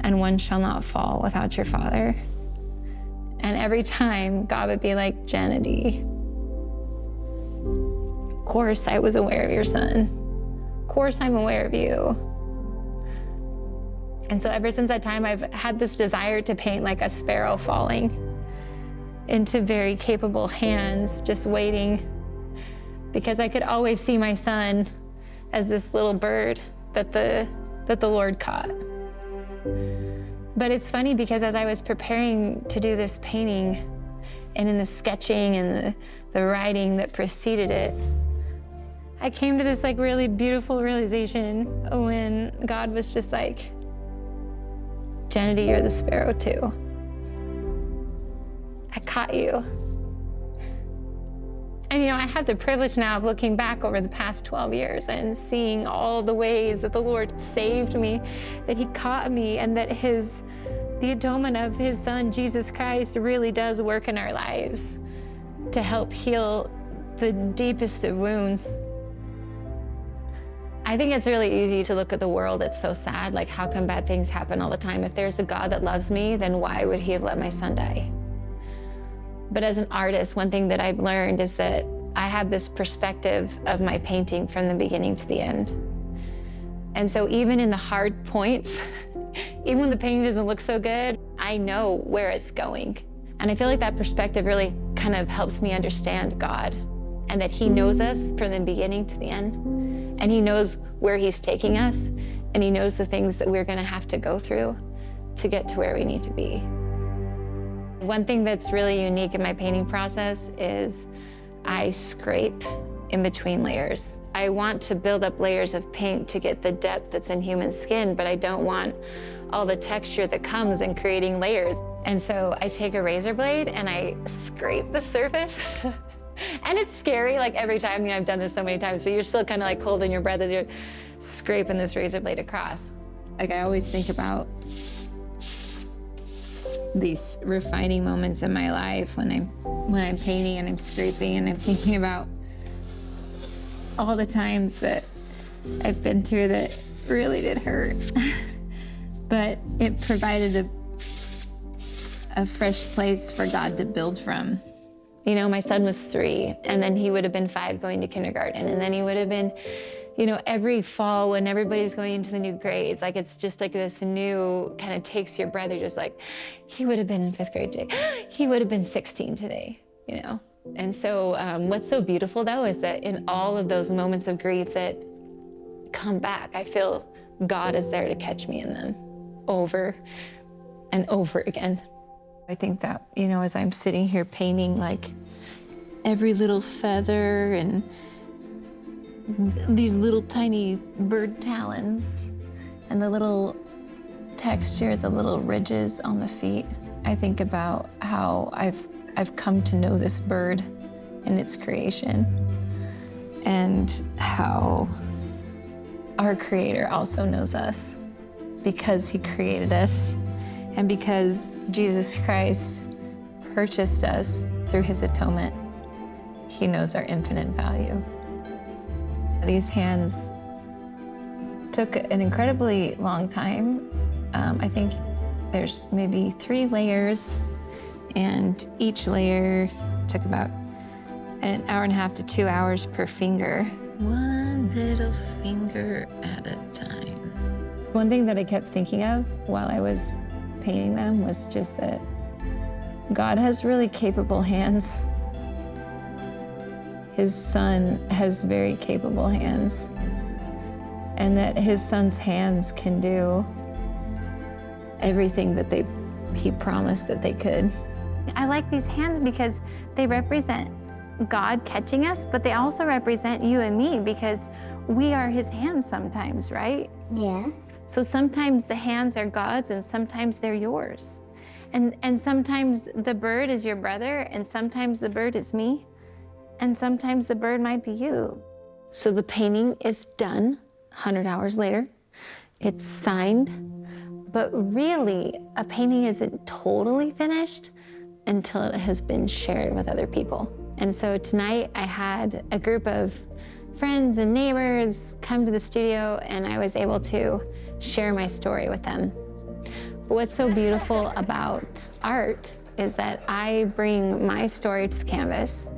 and one shall not fall without your Father?" And every time, God would be like, "Jenny, of course I was aware of your son. Of course I'm aware of you." And so ever since that time, I've had this desire to paint like a sparrow falling into very capable hands, just waiting, because I could always see my son as this little bird that the Lord caught. But it's funny because as I was preparing to do this painting, and in the sketching and the writing that preceded it, I came to this like really beautiful realization when God was just like, "Jenny, you're the sparrow too. I caught you." And you know, I have the privilege now of looking back over the past 12 years and seeing all the ways that the Lord saved me, that He caught me, and that the atonement of His Son, Jesus Christ, really does work in our lives to help heal the deepest of wounds. I think it's really easy to look at the world that's so sad, like how come bad things happen all the time? If there's a God that loves me, then why would He have let my son die? But as an artist, one thing that I've learned is that I have this perspective of my painting from the beginning to the end. And so even in the hard points, even when the painting doesn't look so good, I know where it's going. And I feel like that perspective really kind of helps me understand God, and that He knows us from the beginning to the end. And He knows where He's taking us, and He knows the things that we're gonna have to go through to get to where we need to be. One thing that's really unique in my painting process is I scrape in between layers. I want to build up layers of paint to get the depth that's in human skin, but I don't want all the texture that comes in creating layers. And so I take a razor blade and I scrape the surface. And it's scary, like every time, I've done this so many times, but you're still kind of like holding your breath as you're scraping this razor blade across. Like I always think about these refining moments in my life when I'm painting and I'm scraping, and I'm thinking about all the times that I've been through that really did hurt. But it provided a fresh place for God to build from. My son was 3, and then he would have been 5 going to kindergarten, and then he would have been, every fall when everybody's going into the new grades, like it's just like this new kind of takes your breath. You're just like, he would have been in 5th grade today. He would have been 16 today, And so what's so beautiful though is that in all of those moments of grief that come back, I feel God is there to catch me in them over and over again. I think that, as I'm sitting here painting, like every little feather and these little tiny bird talons and the little texture, the little ridges on the feet, I think about how I've come to know this bird and its creation, and how our Creator also knows us because He created us. And because Jesus Christ purchased us through His atonement, He knows our infinite value. These hands took an incredibly long time. I think there's maybe 3 layers, and each layer took about an hour and a half to 2 hours per finger. One little finger at a time. One thing that I kept thinking of while I was painting them was just that God has really capable hands. His Son has very capable hands, and that His Son's hands can do everything that He promised that they could. I like these hands because they represent God catching us, but they also represent you and me because we are His hands sometimes, right? Yeah. So sometimes the hands are God's and sometimes they're yours. And sometimes the bird is your brother, and sometimes the bird is me, and sometimes the bird might be you. So the painting is done 100 hours later. It's signed, but really a painting isn't totally finished until it has been shared with other people. And so tonight I had a group of friends and neighbors come to the studio, and I was able to share my story with them. But what's so beautiful about art is that I bring my story to the canvas,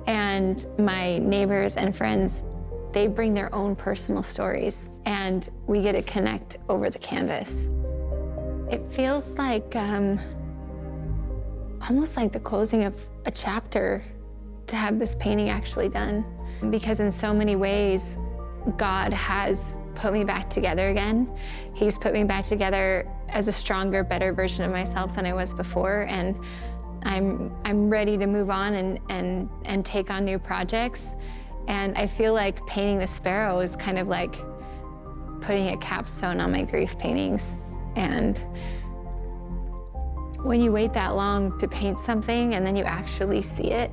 and my neighbors and friends, they bring their own personal stories, and we get to connect over the canvas. It feels like almost like the closing of a chapter to have this painting actually done, because in so many ways, God has put me back together again. He's put me back together as a stronger, better version of myself than I was before, and I'm ready to move on and take on new projects. And I feel like painting the sparrow is kind of like putting a capstone on my grief paintings. And when you wait that long to paint something and then you actually see it,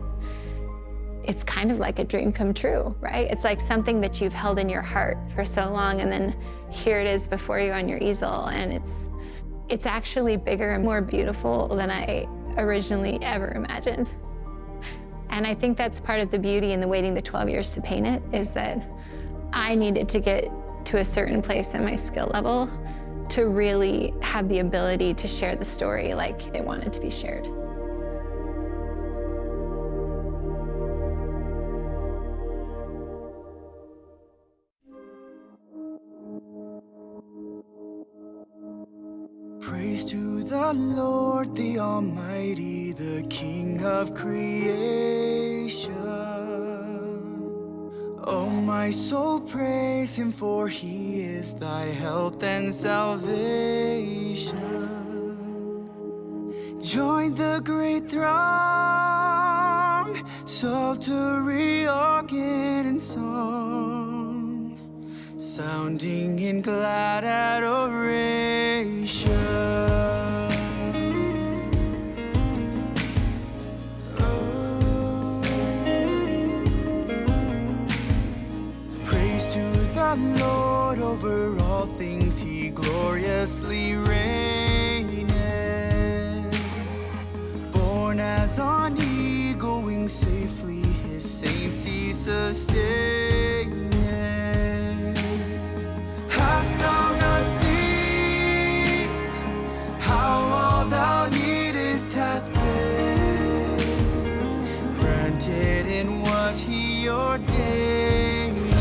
it's kind of like a dream come true, right? It's like something that you've held in your heart for so long, and then here it is before you on your easel, and it's actually bigger and more beautiful than I originally ever imagined. And I think that's part of the beauty in the waiting the 12 years to paint it, is that I needed to get to a certain place in my skill level to really have the ability to share the story like it wanted to be shared. Praise to the Lord, the Almighty, the King of creation. Oh, my soul, praise Him, for He is thy health and salvation. Join the great throng, psaltery, organ, and song. sounding in glad adoration. Praise to the Lord over all things, he gloriously reigneth. Born as an eagle, going safely, his saints he sustaineth. Hast thou not seen how all thou needest hath been granted in what he ordained?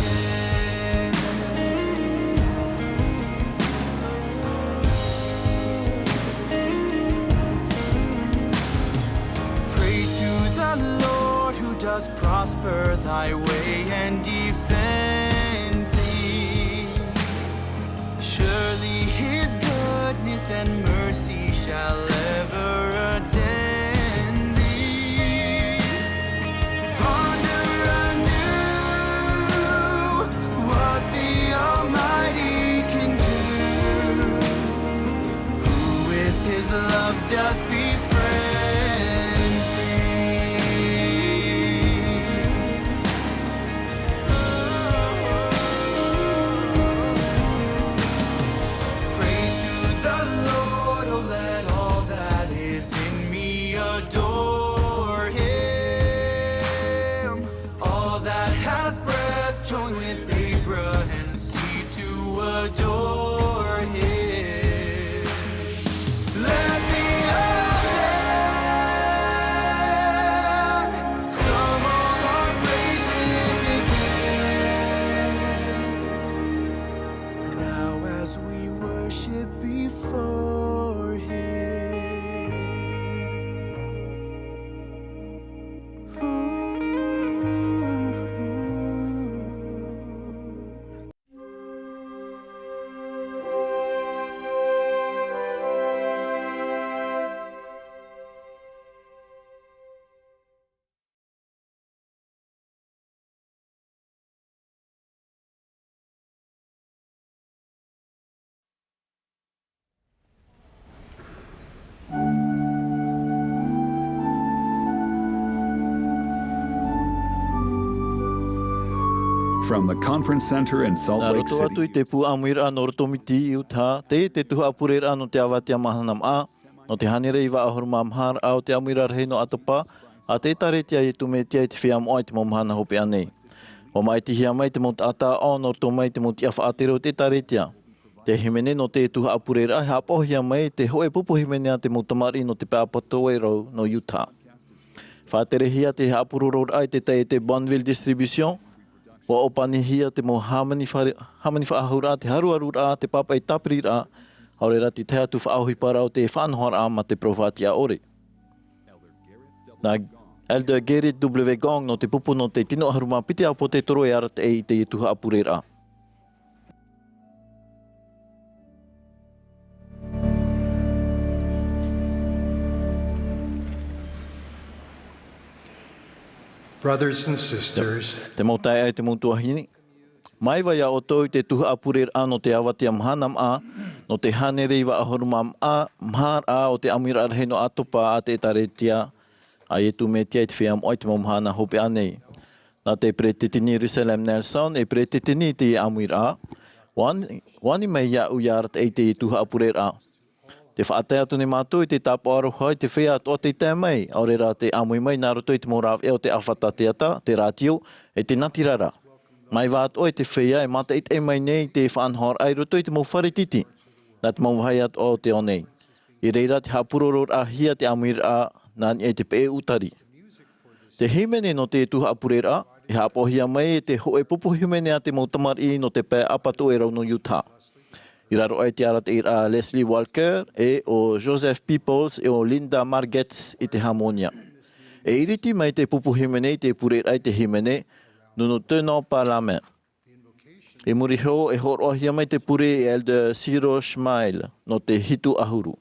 Praise to the Lord who doth prosper thy way and defend thee. Surely his goodness and mercy shall ever attend thee. Ponder anew what the Almighty can do, who with his love doth befriend thee. Praise to the Lord, oh let all that is in me adore him. All that hath breath join with Abraham, seed to adore him. Let the earth sum all our praises again. Now as we worship before him, From the Conference Center in Salt Lake Roto atu City. I te pu Amuiraa no roto miti Utah, te tuha apurera no te awatia Mahana Maa, no te hanere iwa ahuruma Mahara o te Amuiraa rehe no Atopa, a te taretia I tu metia I te whia moa I te mo Mahana hope anei. O mai te hia mai te mo ata o no roto mai te mo te awha atero te taretia. Te himene no te tuha apurera he apohia mai te hoe pupu himene a te mo tamari no te pāpato e rau no Utah. Whāterehia te hapururo ai te te Bonneville Distribution, wa opani hia te mo hamani whaahura te haruarura te papa I tapirira haurera te tea tu whaahui para o te whanhoara ma te provatia ore. Na Elder Gerrit W. Gong no te pupu no te tino haruma pite apo te toro e arat e I te tuha apurera. Brothers and sisters, Te mautai ai te mautua hini. Mai vai a o tau te tuha apurera no te awatia Mahana Maa, no te hanere iwa ahoruma Mahara o te Amuiraa rehe no Atopa a te taretia, a e tu metia I te whia moa I te mo Mahana hope anei. Nā te Pretetini Jerusalem Nelson e Pretetini te Amuiraa, wani mai ia uiarat e te tuha apurera. Te whaatai atu ni mātou I te tāpo aroha I te whea atoa te tai mai, aurera te amui mai nā roto I te moraw e o te awhata teata, te rātio, e te natirara. Mai wā atoa I te whea e mata I te mai nei te whanhor ai roto I te mo wharetiti, nā te mauhai atoa o te onei. I reira te hapuroror a hia te Amuiraa, nāni e te pe utari. Te himene no te tuha apurera, e hapohia mai e te hoe pupu himene a te mautamari no te pe apato e rau no Utah. I raro ai te arat I a Leslie Walker e o Joseph Peoples e o Linda Margetts I te Harmonia. E iriti mai te pupu himene I te purera I te himene, nuno tēnā Parliament. E muriho e horohia mai te pure e Elder Cyril Schmeil no te hitu ahuru.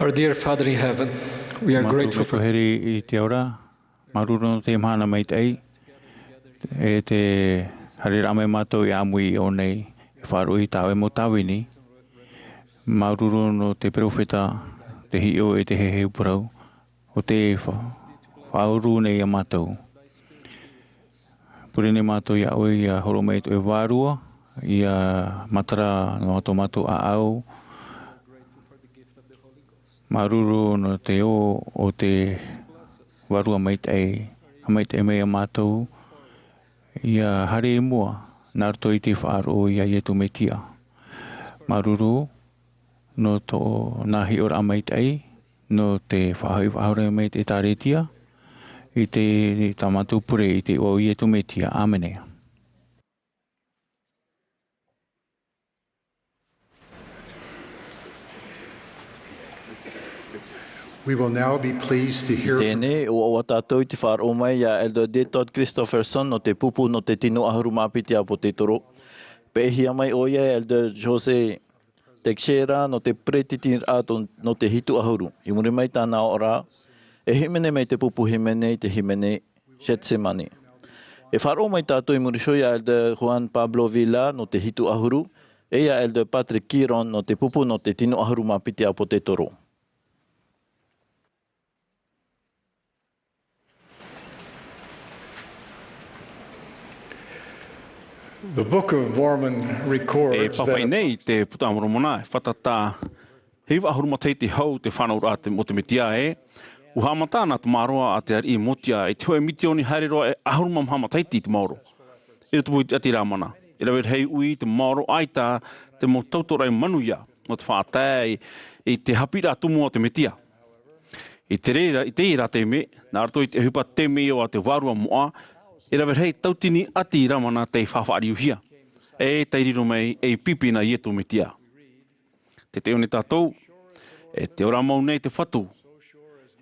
Our dear Father in heaven, we are grateful for I te ora, maruru no te Mahana Maa tai, e te harira mai mātou I amui o nei, e wharu I tāwe mo tāwini, maruru no te profeta, te hio e te hehe uparau, o te whauru nei a mātou. Purene mātou I aue I a horo mai to e wārua, I a matara no mātou a au, maruru no te o te warua maitai mai a mātou I a hare e mua nārto I te whaaro I a ietu metia. Maruru no to nahi ora maitai no te whahaure mai te tāretia I te tamatu pure I te o ietu metia. Amenea. We will now be pleased to hear Tēnei o tātou I te whaaro mai a Elder Detod Christopherson no te pupu no te tino ahuru mapiti a po te toro. Pehia mai o ia Elder Jose Teixeira no te pretiti ato no te hitu ahuru. I muri mai tāna ora e himene mai te pupu himene I te himene Getsemani. E whaaro mai tātou I muri shoia Elder Juan Pablo Villa no te hitu ahuru. E ia Elder Patrick Kiron no te pupu no te tino ahuru mapiti a po te toro. The Book of Mormon records that nei te putamoro mona whatata hewa ahurumatei te hau te whanau rā te mo te mitia u hamatana te maroa a te ari motia te hoe mitioni haereroa ahurumam hamateiti te maoro. E tupu I ati rāmana. E rawer hei ui te maoro aita te mo tautorai manuia mo te whātai I te hapira tumu o te mitia. I te reira te me, nā rato I te hupa te me o a te warua moa, e rawer hei tautini ati ramana te whawhaariuhia. E teiriro mai e pipina I etu mitia. Te teo ne tātou, e te ora mau nei te whatu.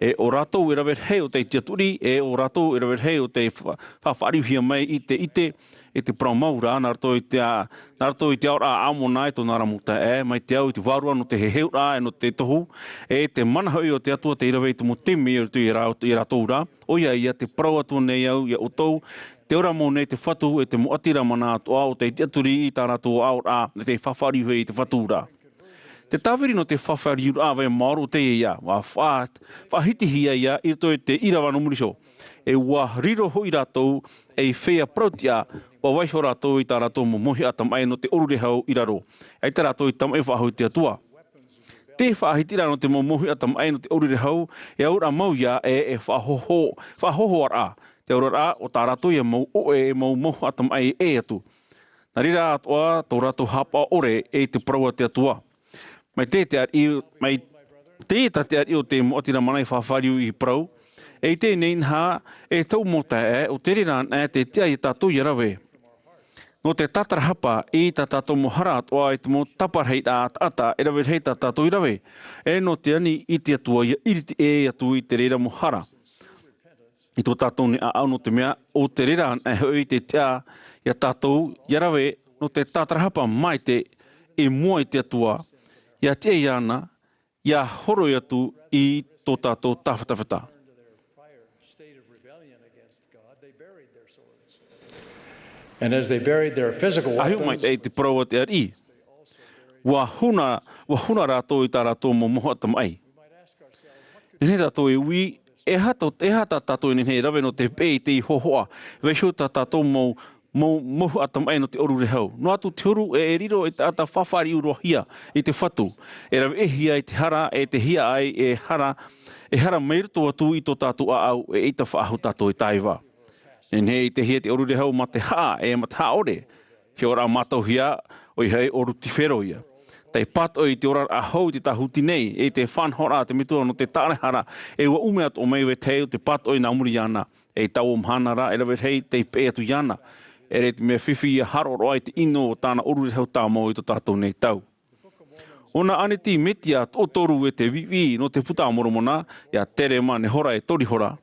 E o rātou e rawer hei o te tiaturi, e o rātou e rawer hei o te whawhaariuhia mai I te te praumaura, nā rato I te aura āmona e tō naramuta mai te au I te warua no te heheura e no te tohu, e te manahau o te atua te irawe I te motemi I rātou rā, o ia te prau atua nei au I o tau, te ora mō nei te whatu e te moatira mana atoa o te tiaturi I tā rātou aura e te whawhariuhe I te whatu rā. Te tāwiri no te whawhariura vai maoro te ia, wa whahitihia ia I to te irawa no muriso. E wa riro hoi rātou e whea prautia wa waiho rātou I tā rātou mo mohi atamai no te orurehau I raro. E tā rātou I tamai whahau te atua. Te whahitira no te mo mohi atamai no te orurehau e aura mau ia e whahoho ara. Te aura rā o tā rātou ia mau oe mau mohi atamai e atu. Nā rira atua tō rātou hapa ore e te praua te atua. Mai te te ari o te moatira manai whawhariu I prau. E te nei nha e tau mota o te rira te tia I tātou I rawe. No te tatarahapa I tā tātou mohara atoa I te mo taparhei ata e rawe hei tā tātou I rawe. E no te ani I te atua I iriti e atu I te rira mohara. I tō tātou ni a au no te mea o te rira hoi te tia I tātou I rawe no te tatarahapa mai te e mua I te atua. Ia te I ana, ia horo I atu I tō tātou tawhatawhata. And as they buried their physical weapons, ahiu mai te praua te ari. Wa huna rātou I tā rātou mo moha tamai. Nene rātou e ui, e hata tātou nene rawe no te pei te I hohoa, weisho tā tātou mo mohu atamai no te oru rehau. No atu te oru e riro e tāta whawhari urohia I te whatu. E rawe e hia I te hara, e te hia ai e hara meirto atu I tō tātou a au e ita whaahu tātou I taiwa. Nene I te hia te oru rehau ma te haa e ma te haa ore. He ora matau hia o I hei oru tifero ia. Tei pat o I te ora a hau te tahuti nei e te whanhora te mitua no te tārehara e ua ume atu o mei we teo te pat o I nā muri iana. E tau o Mahana Maa e rawe hei te pe atu iana. E re te mea whiwhi I haro roa I te ino o tāna oru rehau tāmo I tō tātou nei tau. Ona aneti metia o toru e te vivi no te puta moromona ia tere ma ne hora e tori hora.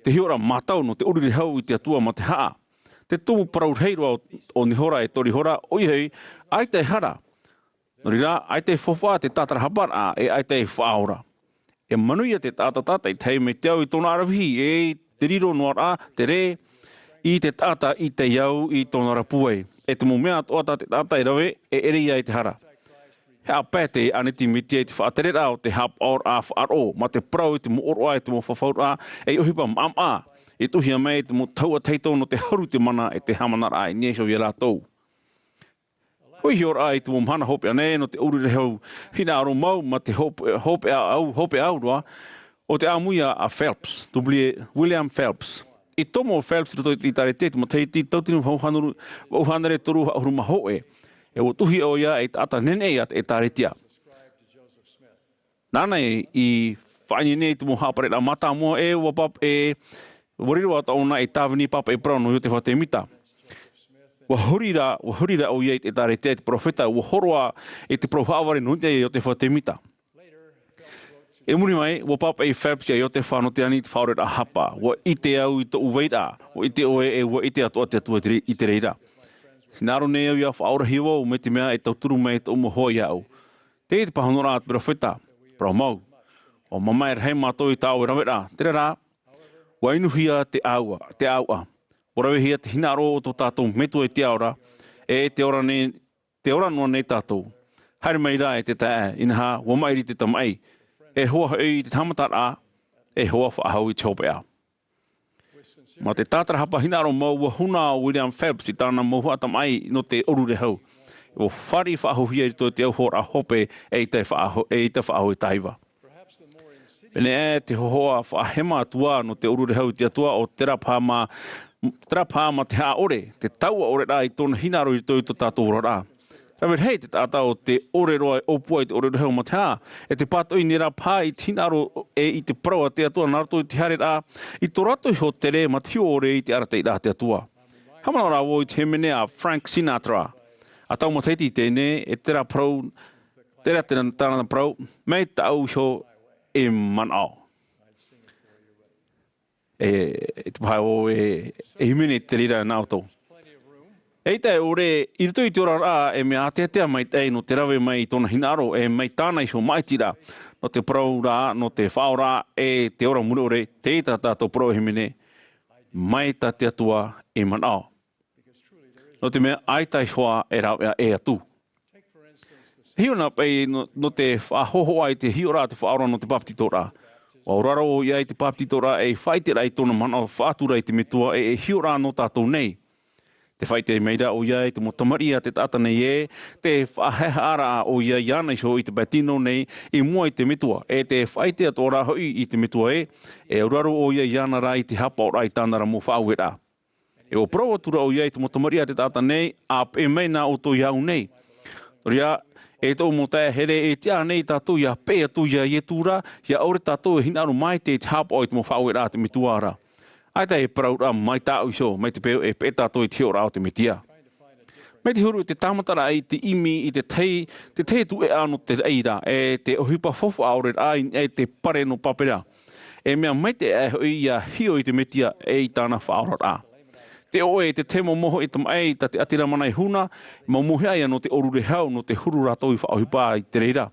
Te hiora matau no te uriri hau I te atua ma te haa. Te tumu parau heiroa o ni hora e tori hora, oi hei, ai te hara. No rira, ai te fofa te tātara hapara e ai te whaora. E manuia te tata i tei me te au i tōna arawihi e te riro noara te re i te tata i te iau i tōna rapuei. E te mumea toata te tata i rawe e eria i te hara. He a pēte aneti me te whaaterera o te hap aur a whaaro ma te prau i te mo oroa i te mo whawhaura e uhipa mama e tuhia mei te mo taua teito no te haru te mana e te hamanara i niesho i rātou. Hui hiora ai te mo mhana hope ane no te ururehau hina aro mau ma te hope au roa o te Amuiraa a Phelps, William Phelps. I tomo Phelps roto i tare te mo teiti tautinu wauhanare toru ahuruma hoe. E o tuhi o ia e tata nene ia e tare tia. Nana i whaini nei te mo hapare la mata mua e wapap e wariro ata ona e tāwini papa e prau no i te whate mita. Wahurira o ia e tare te profeta wahoroa e te prohaware no i te whate mita. E muri mai, wa papa e Phelps ia i o te whano te ani te whaore a hapa, wa ite au i to uweira, wa ite oe e wa ite atua te atua i te reira. Naro nei au ia whaora hiwa o me te mea e tauturu mai te umohoi au. Te pahanora at profeta, promau. O mama e rei mātou i tāo e rawera, tere rā, wa inuhia te aua. Warawe hia te hinaro o tō tātou metu e te aura, e te ora noa nei tātou. Haere mai rā e te tae, inaha, wa mairi te tamai, e hoa i te tamatara, e hoa whaahau i te hopea. Ma te tātara hapa hinaro mau wa huna o William Phelps i tāna mohua tamai no te orure hau. O whari whaahuhia i tō te au hora hope e te whaahu i taiwa. Pene e te hoa whaahema atua no te orure hau te atua o tera pāma te haore, te taua ore rā i tōna hinaro i tō tātou rā. Rawir hei te tata o te ore roa e opua i te ore roa ma te hā. E te pato i nera pā i tinaro e i te praua te atua narato i te hare rā. I tō rato i ho te re ma te ore i te arate i rā te atua. Hamana rā wo i te hemene a Frank Sinatra. A tau mataiti i tēne e tera prau, tera tāna prau, mei tau ho e manao. E te pai o e himene te rira nā auto. Ei te ore, i rito i te ora rā, e mea ateatea mai tei no te rawe mai i tōna hinaro, e mai tāna i ho maitira, no te prau rā, no te whao rā, e te ora mure ore, te ita tātou prau himene, mai tā te atua e manao. No te mea aitai hoa e rau e atu. Hiona pei no te whahoho ai te hiora te whaora no te paptito rā. O raro o iai te paptito rā e whaitera i tōna manao whaatura i te metua e hiora no tātou nei. Te whaite meira o iai te motamaria te tata nei e, te whahehara o iai ana iho i te batino nei i mua i te metua. E te whaite ato rahoi i te metua e raro o iai ana rā i te hapa o rai tānara mo whaauera. E o prau atura o iai te motamaria te tata nei, a e meina o tō iau nei. Ria, e tō mo tae here e tia nei tātou ia pēa tō ia e tūra, ia aure tātou e hinaru mai te hapa o i te mo whaauera te metua ara. Ai tai e parau rā mai tāu iho, mai te pēo e pētā toi te ora o te metia. Mai te huru i te tamatara i te imi i te te tu e ano te eira, e te ohipa fofu aure rā e te pare no papera. E mea mai te e ia hio i te metia e i tāna whaora rā. Te oe te temo moho i tamai ta te atira mana i huna, ma muhe aia no te orure hau no te huru rātou i whaohipa i te reira.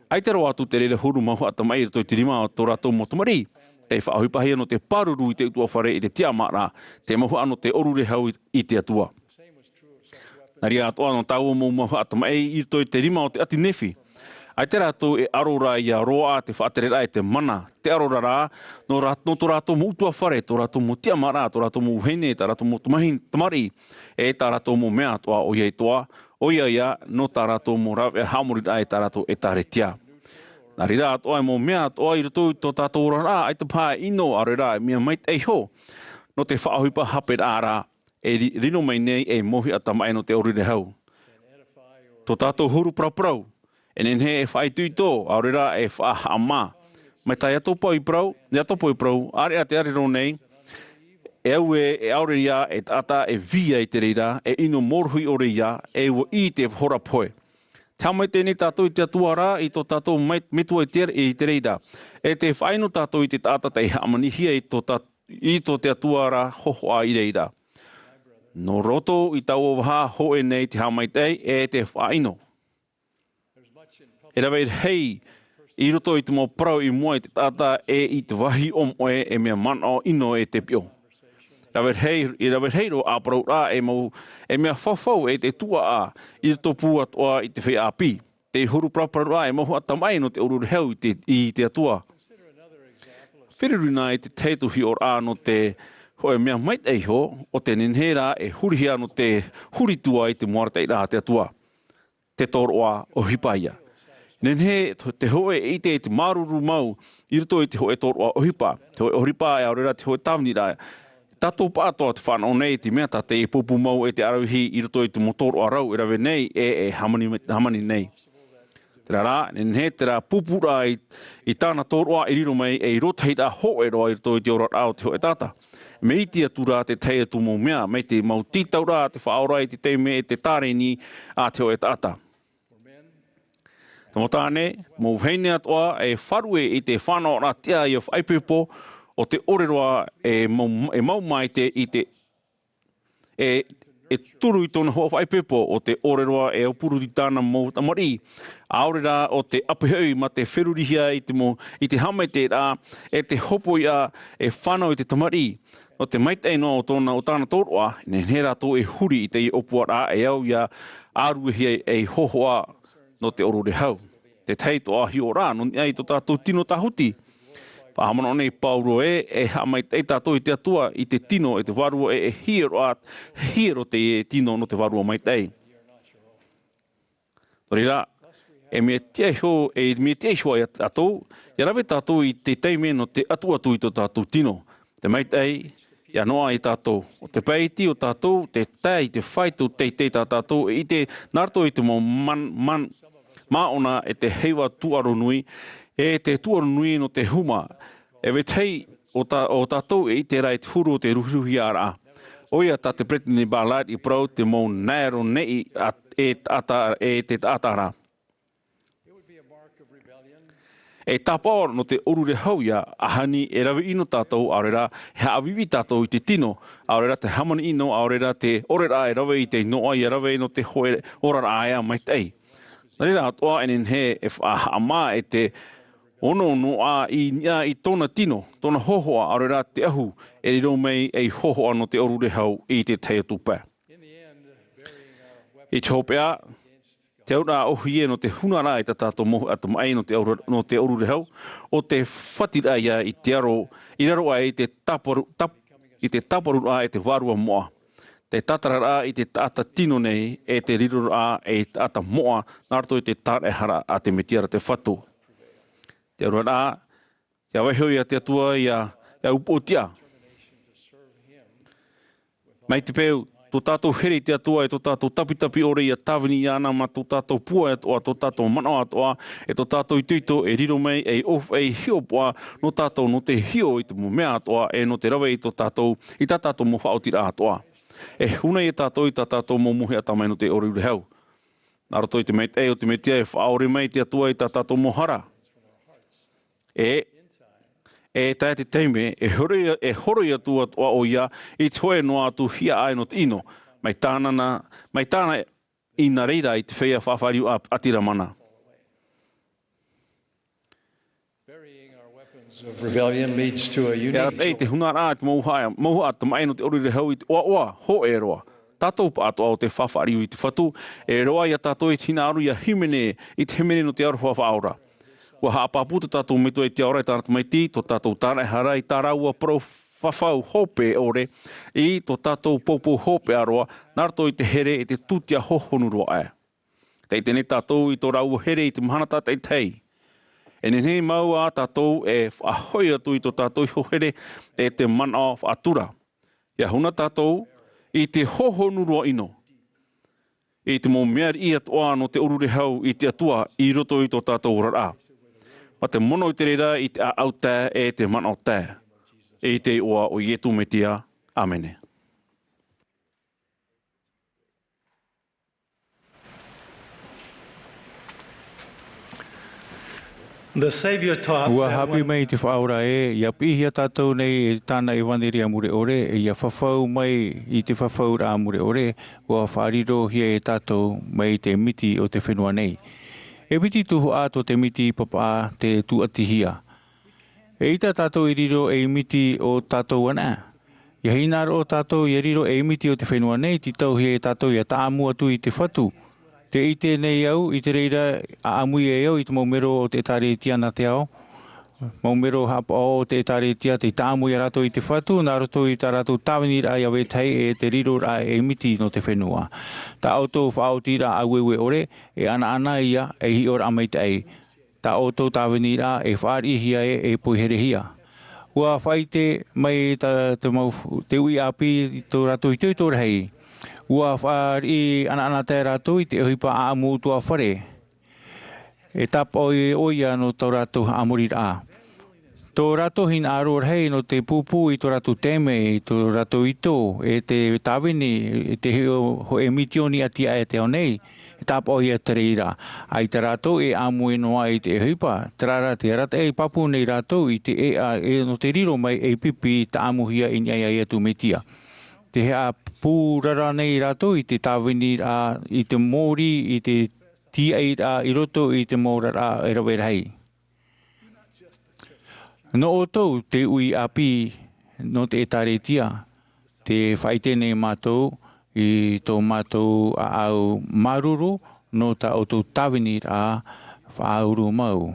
Ai te roa atu te reira huru mahu atamai i toi te rima o tō rātou motomari. Te whaohipahia no te paruru i te utua whare i te tiamara, te mahu ano te orure hau i te atua. Nari atoa no tau mo mahu atamai i toi te rima o te ati nefi. Ai te rātou e arora i a roa te whaaterera e te mana. Te arora rā, no tō rātou mo utua whare, tō rātou mo tiamara, tō rātou mo uhene, tō rātou mo tumahin tamari, e tā rātou mo mea toa o iei toa, o ia no tā rātou mo rawe hamurira e tā rātou e tāre tia. Nari rā toa e mo mea toa i rato i tō tātou rā, ai te pā ino are rā, mea mai te ho, no te whaahuipa hape rā rā, e rino mai nei e mohi atamai no te orire hau. Tō tātou huru prau, e nenhe e whai tui tō, aure rā e whaaha mā. Mai tai atopa i prau, are a te are ro nei, e au e aure ia e tata e via i te reira, e ino morhui ore ia, e ua i te hora poe. Tā mai tēnei tātou i te atua rā, i tō tātou metua i te reira. E te whaino tātou i te tāta te hamanihia i tō te atua rā hoho a i reira. No roto i tau o waha ho e nei te hamaitei e te whaino. E rawe hei, I roto I te mo prau I mua I te tata e I te wahi omoe e mea mana ino e te pio. Rawe hei ro a prau rā e mea whawhau e te tua a I roto pua toa I te whai api. Te huru prau rā e mohu atamai no te ururu heu I te atua. Whiriruna e te teituhi o rā no te hoe mea mait eiho o te ninhera e hurihia no te huritua I te moaratei rā te atua. Te toroa o hipaia. Nenhe te hoe I te maruru mau I roto I te hoe toroa o hipa. Te hoe o hipa e aurera te hoe tawni rā. Tato pātoa te whanau nei te mea te e pupu mau e te arauhi I roto I te motoroa rau e rawe nei e hamani nei. Tera rā, nenhe tera pupu rā I tāna toroa I riro mai e I rotahit a ho e roa I roto I te ora rao te hoe tata. Me I tia tu rā te teia tu mau mea, me te mau titau rā te whaora I te teime e te tāreni a te hoe tata. Tamo tāne, mau heine atoa e wharue I te whanau rā tia I a whaipepo o te oreroa e mau mai te I te e turu I tōna hoa whaipepo o te oreroa e opuru I tāna mau tamari. Aorera o te apeheu ma te wherurihia I te hamai te rā e te hopo ia e whanau I te tamari. O te maitei noa o tāna tōroa, nenhera tō e huri I te opua rā e au ia āruehia e hohoa no te orore hau. Te teito ahi o rā, no ai tō tātou tino tahuti. Whahamana nei Paulo e hamai te tātou I te atua I te tino e te warua e hiero te tino no te warua mai tei. Tori rā, e mea teiho ai atou, ia rawe tātou I te teime no te atua tui tō tātou tino. Te mai tei, ia noa I tātou. O te peiti o tātou, te tei, te whaitu, te tātou, I te narto I te mo maona e te heiwa tuaro nui, e te tuaro nui no te huma. E wetei o tātou e I te rai te huru o te ruhiruhi ara. Oia tā te pretini bālāt I prau te mo nēro nei e te atara. E tāpāo no te orure hau ia, ahani e rawe ino tātou aurera, he awiwi tātou I te tino, aurera te hamani ino, aurera te orera e rawe I te noa I rawe no te hoe orara aia mai tei. Nārera atoa enen he e whaama e te ono noa I tōna tino, tōna hohoa aurera te ahu, e riro mei e hohoa no te orure hau I te Atopa. I te hopea, te aura ohi e no te hunara I tātou mohu atamai no te orure hau, o te whatira ia I te aro, I raro ai I te taparu a e te warua moa. Te tatara rā I te tata tino nei e te riro rā e te ata moa, nārto I te tāre a te metiara te whatu. Te aura rā, ia waiho ia te atua ia upotia. Mai te peu, tō tātou here te atua e tō tātou tapitapi ore ia tawini I ana ma tō tātou pua atoa, tō tātou mana atoa, e tō tātou I tuito e riro mei e hiopoa no tātou no te hio I te mea atoa e no te rawe I tō tātou I tā tātou mo whaotira atoa. E huna I tātou I tā tātou mo muhe atamai no te orure hau. Nāra toi te meit o te meitia e whaore mei te atua I tā tātou mo hara. E tae te teime, e horo I atua toa o ia, I toe noa atu hia ai no te ino, mai tāna ina reira I te whea whawhariu atira mana. Of rebellion leads to a unique... E te huna rā te mauha atamai no te orure hau I te oa, ho e roa. Tātou pa atoa o te whawhariu I te whatu, e roa ia tātou I tina aru ia himene, I te himene no te aru whawhaora. Ua haapaputa tātou meto e te aura I tāna maiti, tō tātou tāna hara I tā raua pro whawhau hope ore, I tō tātou popo hope aroa, nārto I te here I te tutia hohonurua e. Tei tene tātou I tō raua here I te mahana tātai tei. E nenei mau a tātou e whahoi atu I tō tātou hohere e te mana whaatura. Ia huna tātou I te hohonurua ino. I te mō mea I atoa no te orure hau I te atua I roto I tō tātou rara. Ma te mono I te reira I te au tā e te mana o tā. E te oa o Ietu metia. Amene. The Savior taught Ua that hapi mai te whaora ia pihia tātou nei e tāna I waneria mure ore, ia whawhau mai I te whawhau rā mure ore, ua whaariro hia e tātou mai te miti o te whenua nei. E miti tuhu a to te miti papa te tuatihia. E ita tātou i riro e miti o tātou ana. Ia hina o tātou i riro e miti o te whenua nei, ti tau hi e tātou ia tāmu atu i te whatu. Te ite nei au, i te reira a amui e au, i te maumero o te tare tiana te ao. Maumero hapa o te tare tia te tāmu i rato i te whatu, nā roto i tā rato tāwini ra i awe tei e te riro ra e miti no te whenua. Tā auto whaoti ra a wewe ore, e ana ia e hi ora amai tei. Tā auto tāwini ra e whaari hia e poihere hia. Ua whai te mai te ui api tō rato i tui tōra hei. Ua whaari ana te rato i te ohipa a amu tua whare. E tapa oia no tō rato amuri ra. Tō rato hin aro hei no te pupu i tō rato teme, i tō rato ito, e te tāwini, e te ho e mitioni atia e te au nei, e tapa oia te reira. Ai te rato e amu e noa i te hipa, trara te rata e papu nei rato i te e no te riro mai e pipi ta amuhia i nia ia tu metia. Te hea pūrara nei rato i te tāwini i te mōri, i te tia i roto i te mōrara e rawera hei. No o tau te ui api no te etaretia, te whaitene mātou i tō mātou a au maruru no ta o tō tāwini a whauru mau.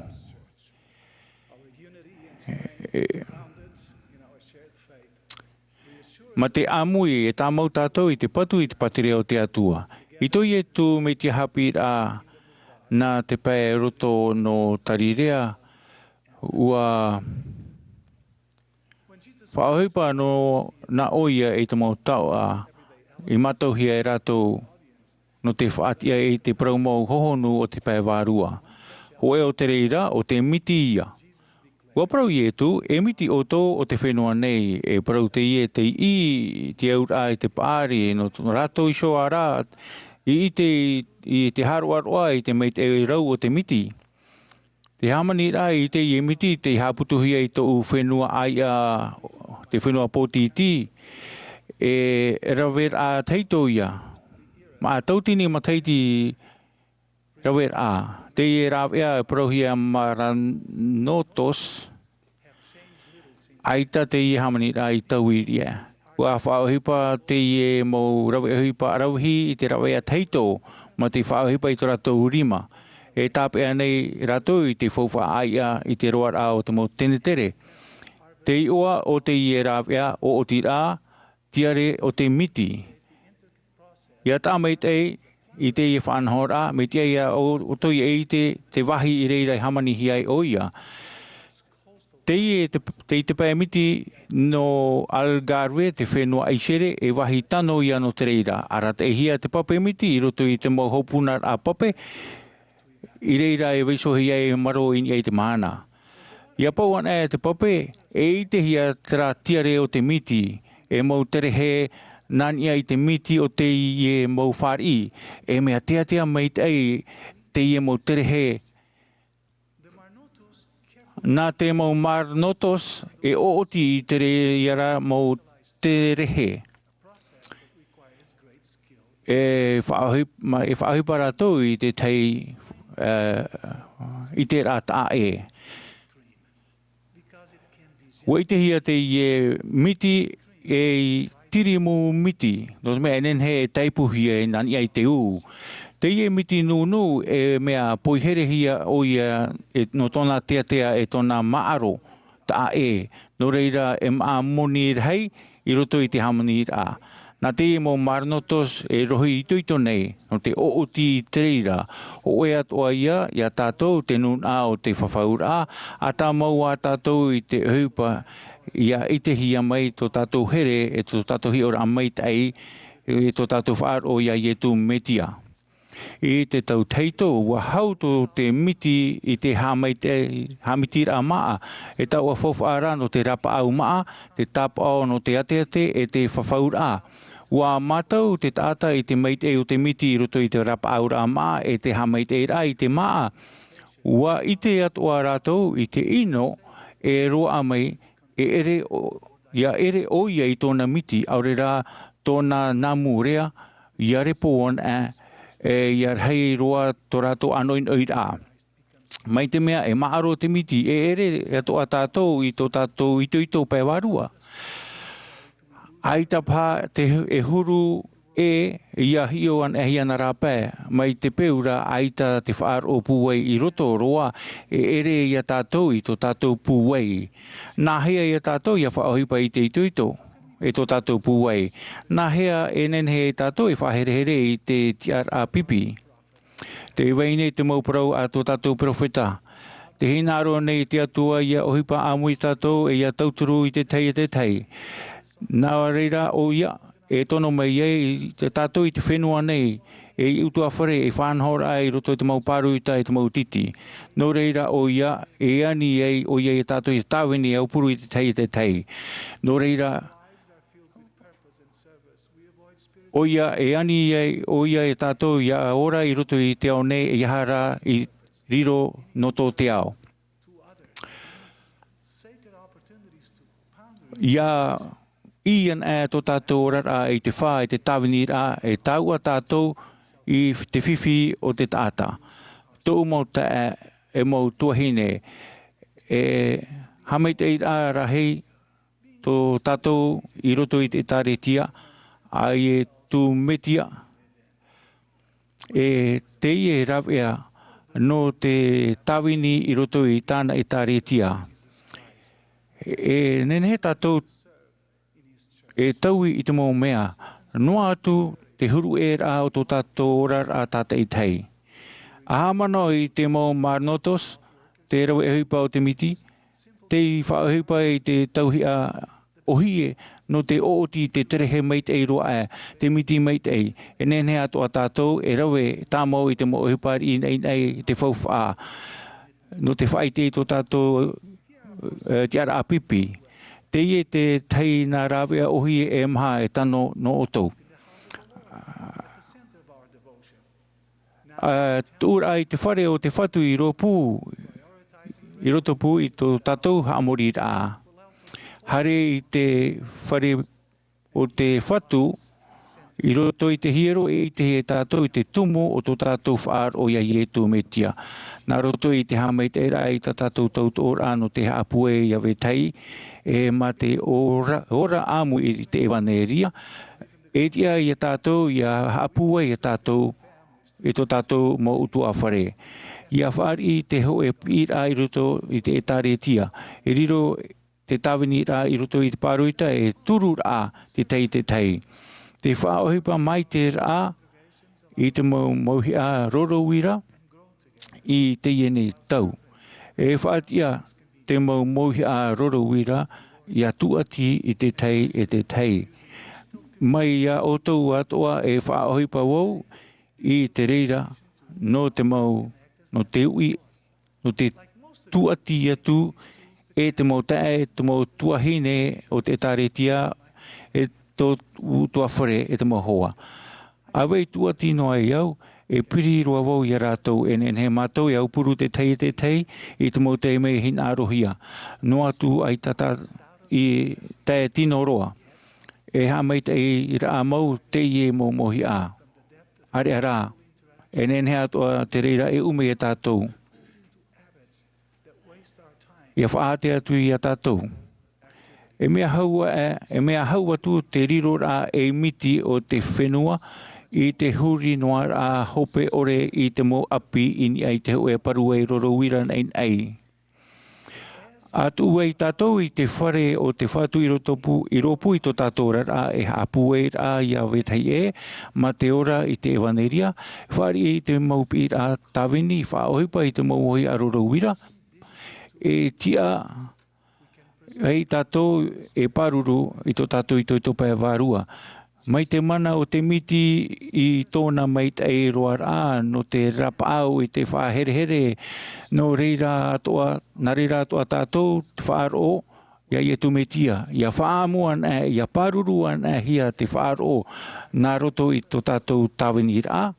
Ma te amui e tā mau tātou i te patu i te patire o te atua. I toi e tu me te hapi a nā te pai roto no tarirea ua whaohipa no na oia e te mau tau a i matauhia e rato no te whaatia e te praumau hohonu o te pai wārua. Hoe o te reira o te miti ia. Ua prau i e tu, e miti o tō o te whenua nei, e prau te i e te i te aura i te pāri, no rato i shoa rā, i te haruaroa i te meit e rau o te miti. Te hamani rā i te i miti, te haputuhia i tō whenua ai te whenua pōtiti, e rawer a teito ia. Ma tautini ma teiti rawer a. Te i rawea e prohia maranotos, aita te i hamani rā i tau i ria. Ua whaohipa te i e mau rawea rauhi i te rawea teito, ma te whaohipa i tō rato urima. E tāpea nei rato i te whauwha aia i te roa rā o te mo tenetere. Te i oa o te i e rawea o ti rā, tiare o te miti. Ia tā mei tei, i te i whanhora, me tia ia o toi e te wahi i reira i hamani hiai o ia. Te i te pai miti no Algarve, te whenua aisere, e wahi tano ia no te reira. Ara te hia te pape miti, i roto i te mau hopuna a pape, i reira e weiso hiai maro i te mahana. Ia pau ana e te pape, e i te hia tera tiare o te miti, e mau terehe nani ai te miti o te i e mau whari, e mea tea mai te i e mau terehe. Nā te mau marnotos e ooti i te reiara mau terehe. E whaohipa rātou i te tei i te rata e. Wa i te hia te i e miti e tirimu miti, no mea enenhe e taipuhia e nani ai te u. Te i e miti nunu e mea poihere hia o ia no tōna tea e tōna maaro ta e. No reira e maa moni rei i roto i te hamani rā. Nā te i mo marnotos e rohi ito nei, no te ooti te reira. O e atoa ia tātou te nun a o te whawhaura, a tā mau a tātou i te hupa, ia i te hia mai tō tātou here, e tō tātou hi ora mai tei, e tō tātou whaar o ia i tu metia. I te tau teito, ua hau tō te miti i te hamiti rā maa, e tau a whawhaara no te rapa au maa, te tapa au no te ate e te whawhaura. Ua mātau te tāta i te meite o te miti i roto i te rapa au rā maa, e te hameite rā i te maa. Ua i te atua rātou i te ino, e roa mai, ere o ia i tōna miti, aure rā tōna namu rea, ia repo on ia rahi roa tō rātou anoin oira. Mai te mea e maaro te miti e ere e toa tātou i tō tātou ito pai warua. Ai ta pā te e huru e ia hio an e hiana rāpē. Mai te peura ai ta te whaaro pūwei i roto roa e ere ia tātou i tō tātou pūwei. Nā hea ia tātou ia whaohipa i te ito e tō tātou pūwei. Nā hea e nenhe e tātou i whaherehere i te tiar a pipi. Te iwaine te mauparau a tō tātou profeta. Te hinaro nei te atua ia ohipa amui tātou e ia tauturu i te tei. Nā reira o ia e tono mai ei te tātou i te whenua nei e i utua whare e whanhora ai roto i te mauparu i te mautiti. Nō reira o ia e ani ei o ia e tātou i te tāwini au puru i te tei. Nō reira o ia e ani ei o ia e tātou ia ora i roto i te ao nei e hara i riro no tō te ao. Ia ian e tō tātou rara i te whā, i te tāwini rā, e tāua tātou i te whiwhi o te tāta. Tō mau ta e mau tuahine e hameit e rā rahi tō tātou i roto i te tāretia, ai e tū metia e te i e rawea no te tāwini i roto i tāna i tāretia. E nene tātou e taui i te mō mea, noa atu te huru e rā o tō tātou orar a tāta i tei. Ahamano i te mō marnotos, te rawe e huipa o te miti, te i whaohipa i te tauhia ohie, no te ooti te terehe meit ei roa e, te miti meit ei. E nene atu a tātou e rawe tāmau i te mō ohipa i nei te whauwha. No te whaite i tō tātou tiara a pipi. Te ie te tei nā rāwea ohi e maha e tano no otou. Tūra ai te whare o te whatu i roto pū i tō tātou haamori rā. Hare i te whare o te whatu i roto i te hiero e i te he tātou i te tumo o tō tātou whaar o ia i e tū metia. Nā roto i te hameit e rā i tā tātou tautu ora no te hapue i awe tei e ma te ora amu i te ewaneria. E tia i a tātou i a hapue i a tātou i tō tātou mo utu a whare. I a whaar i te ho e pira i roto i te etaretia. E riro te tāwini rā i roto i te pāruita e turu rā te tei. Te whaohipa mai te rā i te mauhi a rorowira i te iene tau. E whaatia te mauhi a rorowira i a tuati i te tei. Mai a o tau atoa e whaohipa wau i te reira no te no te ui, no te tuati atu e te mau tae, te mau tuahine o te taretia e tō tua whare e te mahoa. Awei tuati no ai au, e piri roa wau i a rātou e he mātou e au puru te tei i te mau te mei hina arohia. No atu ai tata i tae tino roa. E hameit i rā mau te i e mo mohi a. Are a rā, e nene atua te reira e ume e tātou. Ia whaate atu i a tātou. E mea haua tu te riro rā e miti o te whenua i te huri noa rā hope ore i te mo api ini ai te hoe paru e rorowira nei. Atu ai tātou i te whare o te whatu i ropu i tō tātou rā e hapu e rā i a wetai e, ma te ora i te ewaneria, whari i te maupi rā tāwini, whaohipa i te mauhoi a rorowira, e tia hei tātou e paruru i tō tātou i tō Atopa e Vārua. Mai te mana o te miti i tōna mait e roa rā, no te rapau i te whaherehere, no reira atoa, nā reira atoa tātou, te whaaro, ia i e tumetia, ia whaamuan e, ia paruruan e hia te whaaro, nā roto i tō tātou tāwini rā.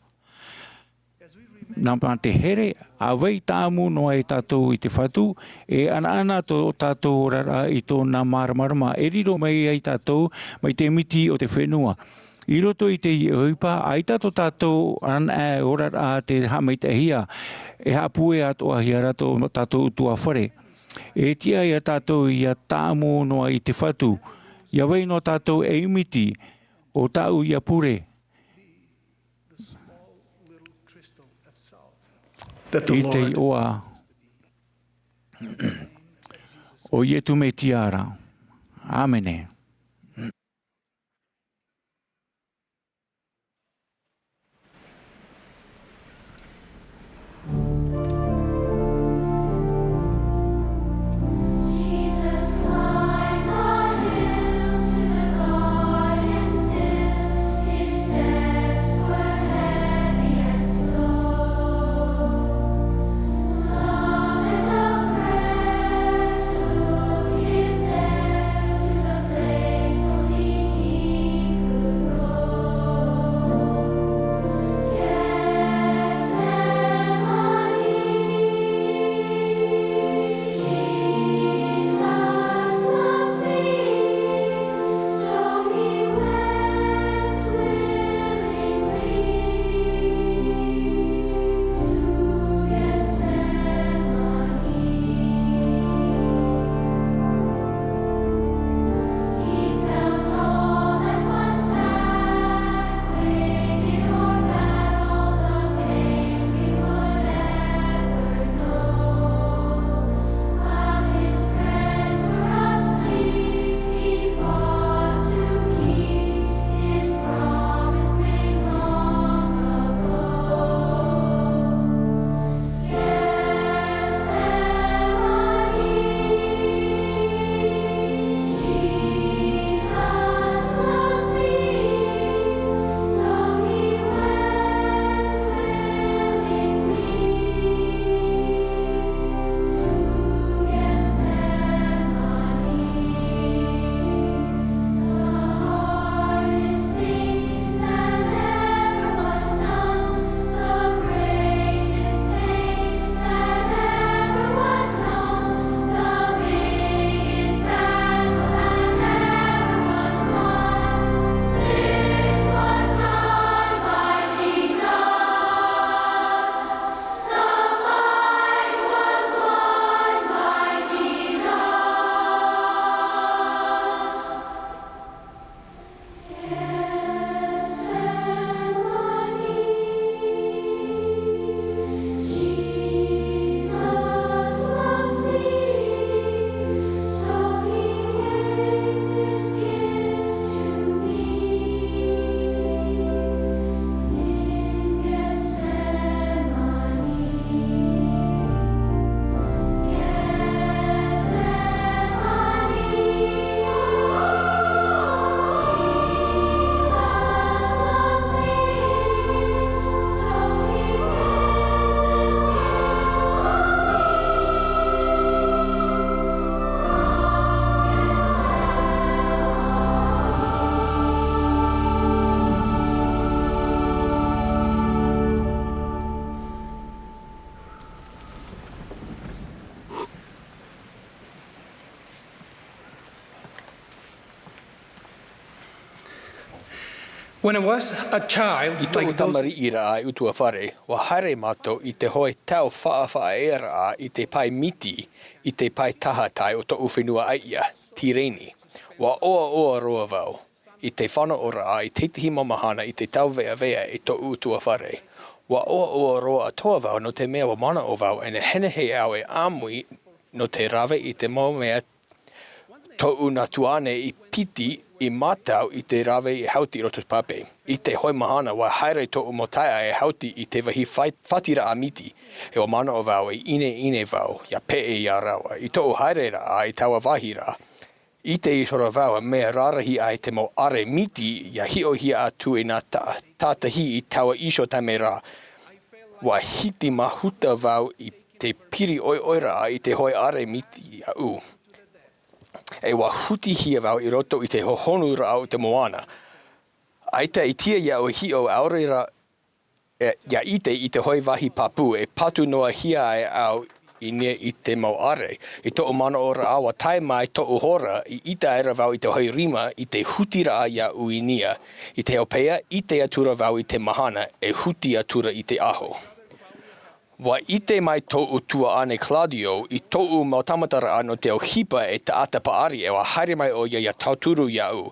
Nā te here, a wei tāmu noa e tātou i te whatu, e ana tō tātou rara i tō nā maramarama, e riro mai ai tātou, mai te miti o te whenua. I roto I te iuipa, ai tato tātou an e ora a te hamai te hia, e hapue atoa hia rato tātou utua whare. E tia ia tātou ia tāmo noa I te whatu, ia wei no tātou e umiti o tāu ia pure. I te oa o ietu me tiara. Amene. When I was a child, I tō utamari I rā I utua whare, wa haere mātou I te hoi tau whaawha e rā I te pai miti, I te pai tahatai o tō uwhenua aia, tireni. Wa oa roa vau, I te whana o rā I te tihi mamahana I te tau vea I tō utua whare. Wa oa roa atoa vau no te mea wa mana o vau, ene hene hei au e amui no te rawe I te mau mea tō una tuane I piti I matau I te rawe I hauti roto pape. I te hoi mahana wa haere tō umotaia e hauti I te wahi whatira a miti. E wa mana o vau I ine vau, ia pee I a rawa. I tō haere ra I tawa wahira. I te I sora vau a mea rarahi ai te mo are miti, ia hio hia atu I nā tātahi I tawa iso tame ra. Wa hiti mahuta vau I te piri oira I te hoi are miti a u. E wa huti hia vau I roto I te hohonu rau te moana. Aita I tia ia o hi o aurera ia I te hoi wahi papu e patu noa hia e au I nia I te mau are. I to'u mana ora awa tai mai to'u hora I ita era vau I te hoi rima I te hutira ia u I nia. I te opea I te atura vau I te mahana e huti atura I te aho. Wa ite mai to'u tua ane Claudio I to'u mau tamatara ano te au hipa e te Atopa ari e wa haere mai o ia tauturu iau.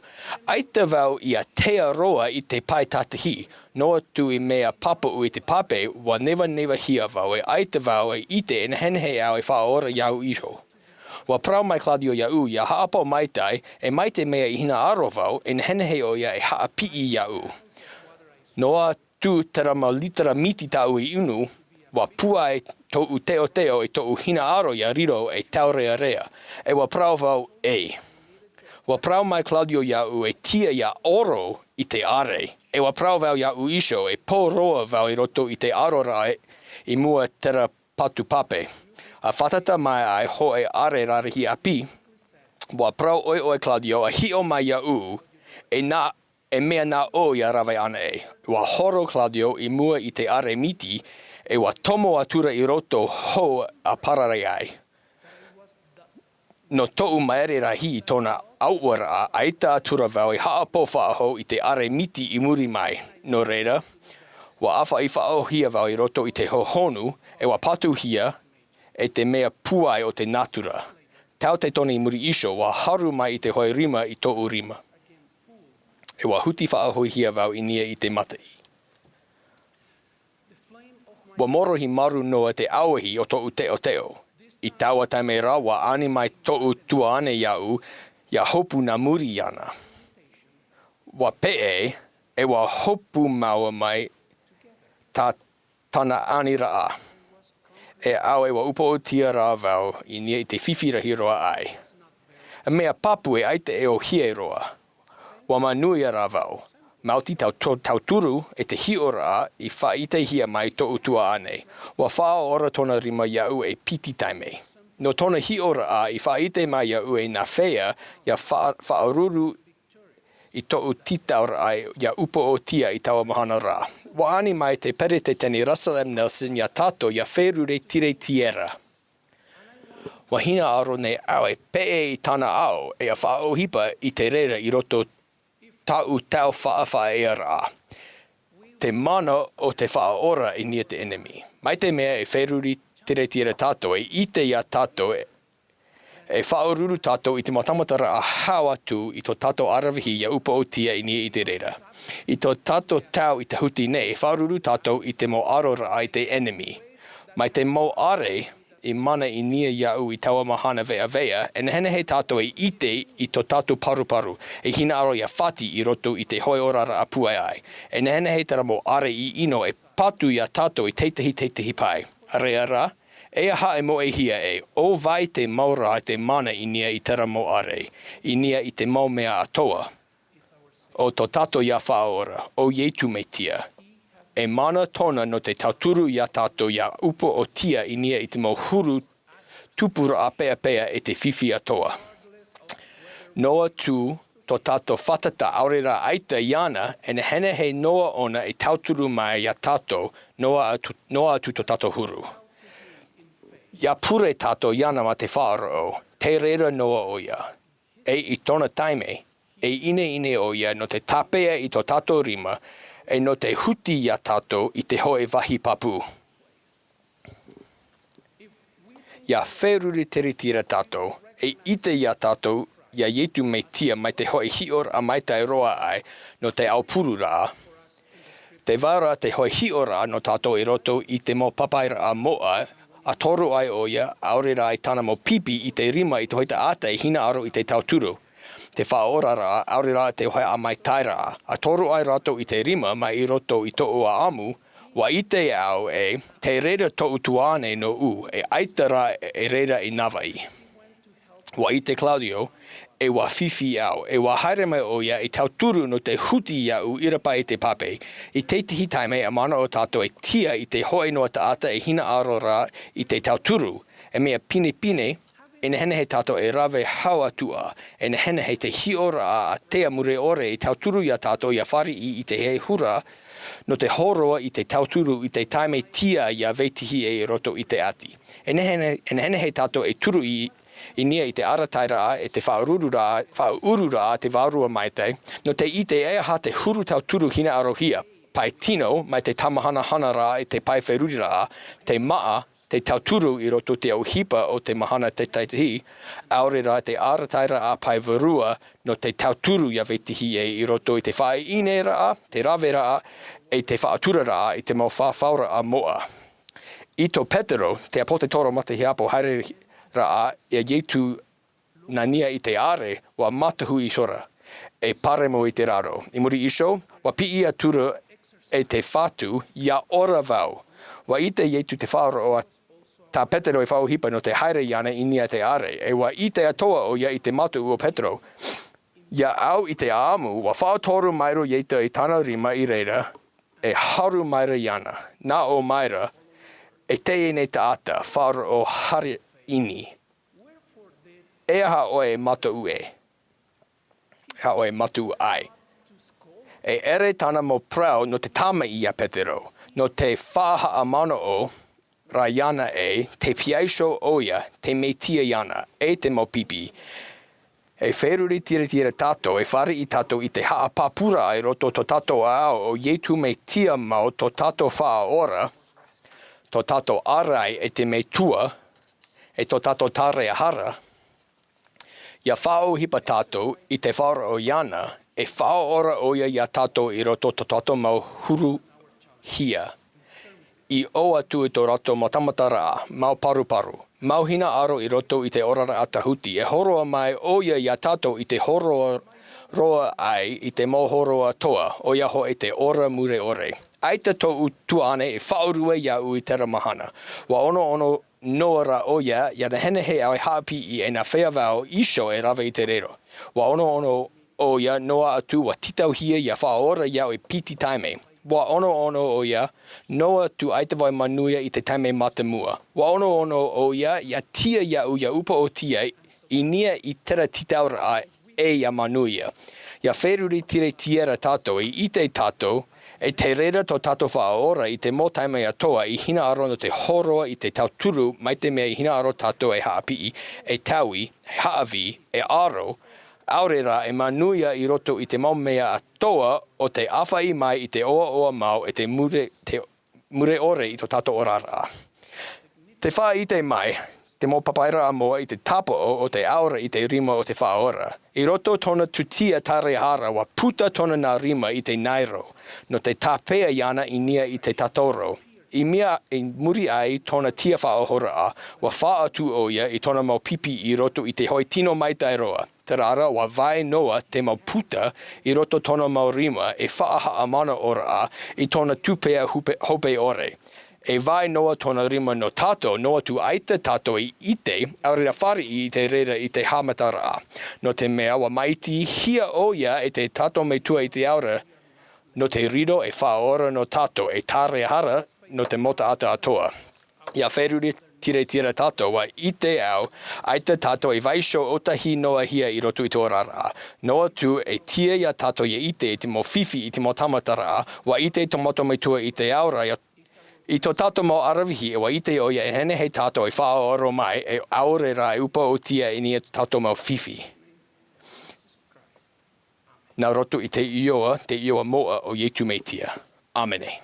Aita vau ia tea roa I te pai tatahi. Noa tu I mea papa u I te pape wa never hia vau e aita vau e ite e henhe au e whaora iau iho. Wa prau mai Claudio iau ia haapo maitai e maite mea I hina aro vau e henhe o ia e haa pii iau. Noa tu tera mau litera miti tau I unu wa pua e to'u teo e to'u hina aro ia riro e taurea rea. E wa prau vau e. Wa prau mai Claudio iau e tia ia oro I te are. E wa prau vau iau isho e po roa vau I roto I te aro rai I mua tera patu pape. A whatata mai ai ho e are rarihi api. Wa prau oi Claudio a hi o mai iau e mea na o ia rawai ana e. Wa horo Claudio I mua I te are miti e wa tomo atura I roto ho a pararai ai. No to'u maere rahi tona Amuiraa aita atura vau I haapo whaaho I te are miti I muri mai. No reira, wa awha I whao hia vau I roto I te hohonu e wa patu hia e te mea puai o te natura. Tau te tone I muri isho wa haru mai I te hoi rima I to'u rima. E wa huti whaaho hia vau I nia I te matai. Wa morohi maru noa te awahi o to'u teo. I taua taimera wa ani mai to'u tuane iau ia hopu na muri ana. Wa pee e wa hopu maua mai ta tana Amuiraa. E au e wa upo o tia rā vau I nia I te whiwhirahi roa ai. A mea papu e aite e o hie roa. Wa manui a rā vau. Mauti tauturu e te hiora I whaite hia mai to'u tua ane. Wa whao ora tona rima iau e piti taime. No tona hiora I whaite mai iau e na whea ia whaaruru I to'u titaura ai ia upo o tia I taua Mahana Maa. Wa ani mai te pere te teni Russell M. Nelson ia tato ia wherure tire tiera. Wa hina aro nei au e pee I tana au e a whao hipa I te reira I roto tau whaawha e rā. Te mana o te whaora I nia te enemy. Mai te mea e wheruri tere tira tātou e ite ia tātou e whaoruru tātou I te matamatara a hau atu I tō tātou arawihi ia upa o tia I nia I te reira. I tō tātou tau I te huti nei, whaoruru tātou I te mo arora I te enemy. Mai te mo are I mana I nia iau I taua mahana vea, e nehene he tātou e ite I tō tātou paru, e hina aro ia whati I roto I te hoi orara a puai ai. E nehene he tara mo are I ino e patu ia tātou I teitehi pai. Areara, e aha e mo e hia e, o vai te maura I te mana I nia I tara mo are, I nia I te mau mea atoa. O tō tātou ia whaora, o ietu me tia. E mana tona no te tauturu ia tātou ia upo o tia I nia I te mau huru tupura a pea e te whiwhi atoa. Noa tu tō tātou whatata Amuiraa aita iana e nehene he noa ona e tauturu mai ia tātou noa atu tō tātou huru. Ia pure tātou iana ma te whaaro, te reira noa o ia. E I tōna taime, e ine o ia no te tapea I tō tātou rima, e no te huti ia tātou I te hoe wahi papu. Ia wheruri tere tira tātou, e ite ia tātou, ia ietu me tia mai te hoe hior a mai tai roa ai no te aupuru rā. Te wara te hoe hior a no tātou I roto I te mo papaira a moa, a toru ai o ia, Amuiraa I tana mo pipi I te rima I te hoita ata I hina aro I te tauturu. Te whaora rā, Amuiraa te hoe a mai tai rā, a toru ai rato I te rima mai I roto I to'u a amu, wa I te au e, te reira to'u tuane no u, e aita rā e reira I nawai. Wa I te Claudio, e wa whiwhi au, e wa haere mai o ia I tauturu no te huti iau irapa I te pape, I te tihi taime a mana o tātou e tia I te hoe noa ta ata e hina aro rā I te tauturu, e mea pine, e nehene he tātou e rawe hawa tua, e nehene he te hiora a tea mure ore i tauturu ia tātou ia whari i te hei hura, no te horoa i te tauturu i te taime tia ia veitihi e roto i te ati. E nehene he tātou e turu i nia i te arataira e te whaurura te vārua mai te, no te i te ea ha te huru tauturu hina arohia, pai tino mai te tamahana hana rā e te pai whairuri rā, te maa, te tauturu i roto te au hipa o te mahana te taitihi, aore rā te arataira a pai varua no te tauturu ia veitihi e i roto i te whae ine rā, te rawe rā, e te whaatura rā, i te mau whawhaura a moa. I tō Petero, te apote toro mata hiapo haere rā, e ietu na nia i te are, wa matahu i sora, e pare mo i te raro. I muri iso, wa pi ia tura e te whatu, ia ora vau. Wa i te ietu te whaora o tā Petero e whauhipa no te haere iana i nia te are, e wa i te atoa o ia i te matu o Petero. Ia au i te aamu, wa whaotoru mairo ieita i tāna rima i reira, e haru maira iana. Nā o maira, e te e nei ta ata, whaora o hari ini. E aha oe matu ue. Ha oe matu ai. E ere tāna mo prau no te tama ia Petero, no te whaha a mana o, ra iana e, te piaisho oia, te meitia iana, e te mo pipi. E wheruri tira tato, e whare i tato i te haa papura ai roto to tato ao o ietu meitia mau to tato whaa ora, to tato arai e te meitua, e to tato tare hara. Ia whao hipa tato i te whaora o iana, e whao ora oia ia tato i roto to tato mau huru hia. I oa tu i tō rato mo tamata rā, mau paru. Mau hina aro i roto i te orara atahuti, e horoa mai oia ia tātou i te horoa roa ai i te mohoroa toa, o iaho e te ora mure ore. Aita tō tuane e whaurua iau i tera mahana. Wa ono noara oia, ia na hene he au e haapi i e na whea vau iso e rawe i te rero. Wa ono oia noa atu wa titau hia ia whaora iau e piti taime. Wa ono oia, noa tu aita vai manuia i te taime matamua. Wa ono oia, ia tia iau ia upa o tia i nia i tera titaura a e ia manuia. Ia wheruri tire tiera tātou i te tātou, e te reira tō tātou whaora i te mō taime atoa i hina aro no te horoa i te tauturu mai te mea i hina aro tātou e haapi e taui, e haavi, e aro, aurera e manuia i roto i te mau mea atoa o te awhai mai i te oa mau e te mure ore i tō tātou orara. Te wha i te mai, te mō papaira a moa i te tapo o te aura i te rima o te whaora. I roto tona tutia tare hara wa puta tona nā rima i te nairo, no te tāpea iana i nia i te tatoro. I mea i muri ai tona tia whaohora a, wa wha atu oia i tona mau pipi i roto i te hoi tino mai tai roa. Te rara wa vai noa te mau puta i roto tona mau rima e whaaha a mana ora a i tona tupea hope ore. E vai noa tona rima no tato, noa tu aita tato i ite, aurera whari i te reira i te hamatara a. No te mea wa maiti hia oia e te tato me tua i te aura, no te rido e whaora no tato e tare hara no te mota ata atoa. Ia wheruri tira tato wa i te au, aita tato e vaisho otahi noa hia i roto i tō rara. Noa tu e tia ia tato i ite i te mo fifi i te mo tamatara, wa i te tomato me tua i te aura i tō tato mo aravihi wa i te oia e hene hei tato e whaoro mai e aurera e upa o tia i nia tato mo fifi. Nā roto i te ioa moa o Ietu meitia. Amene.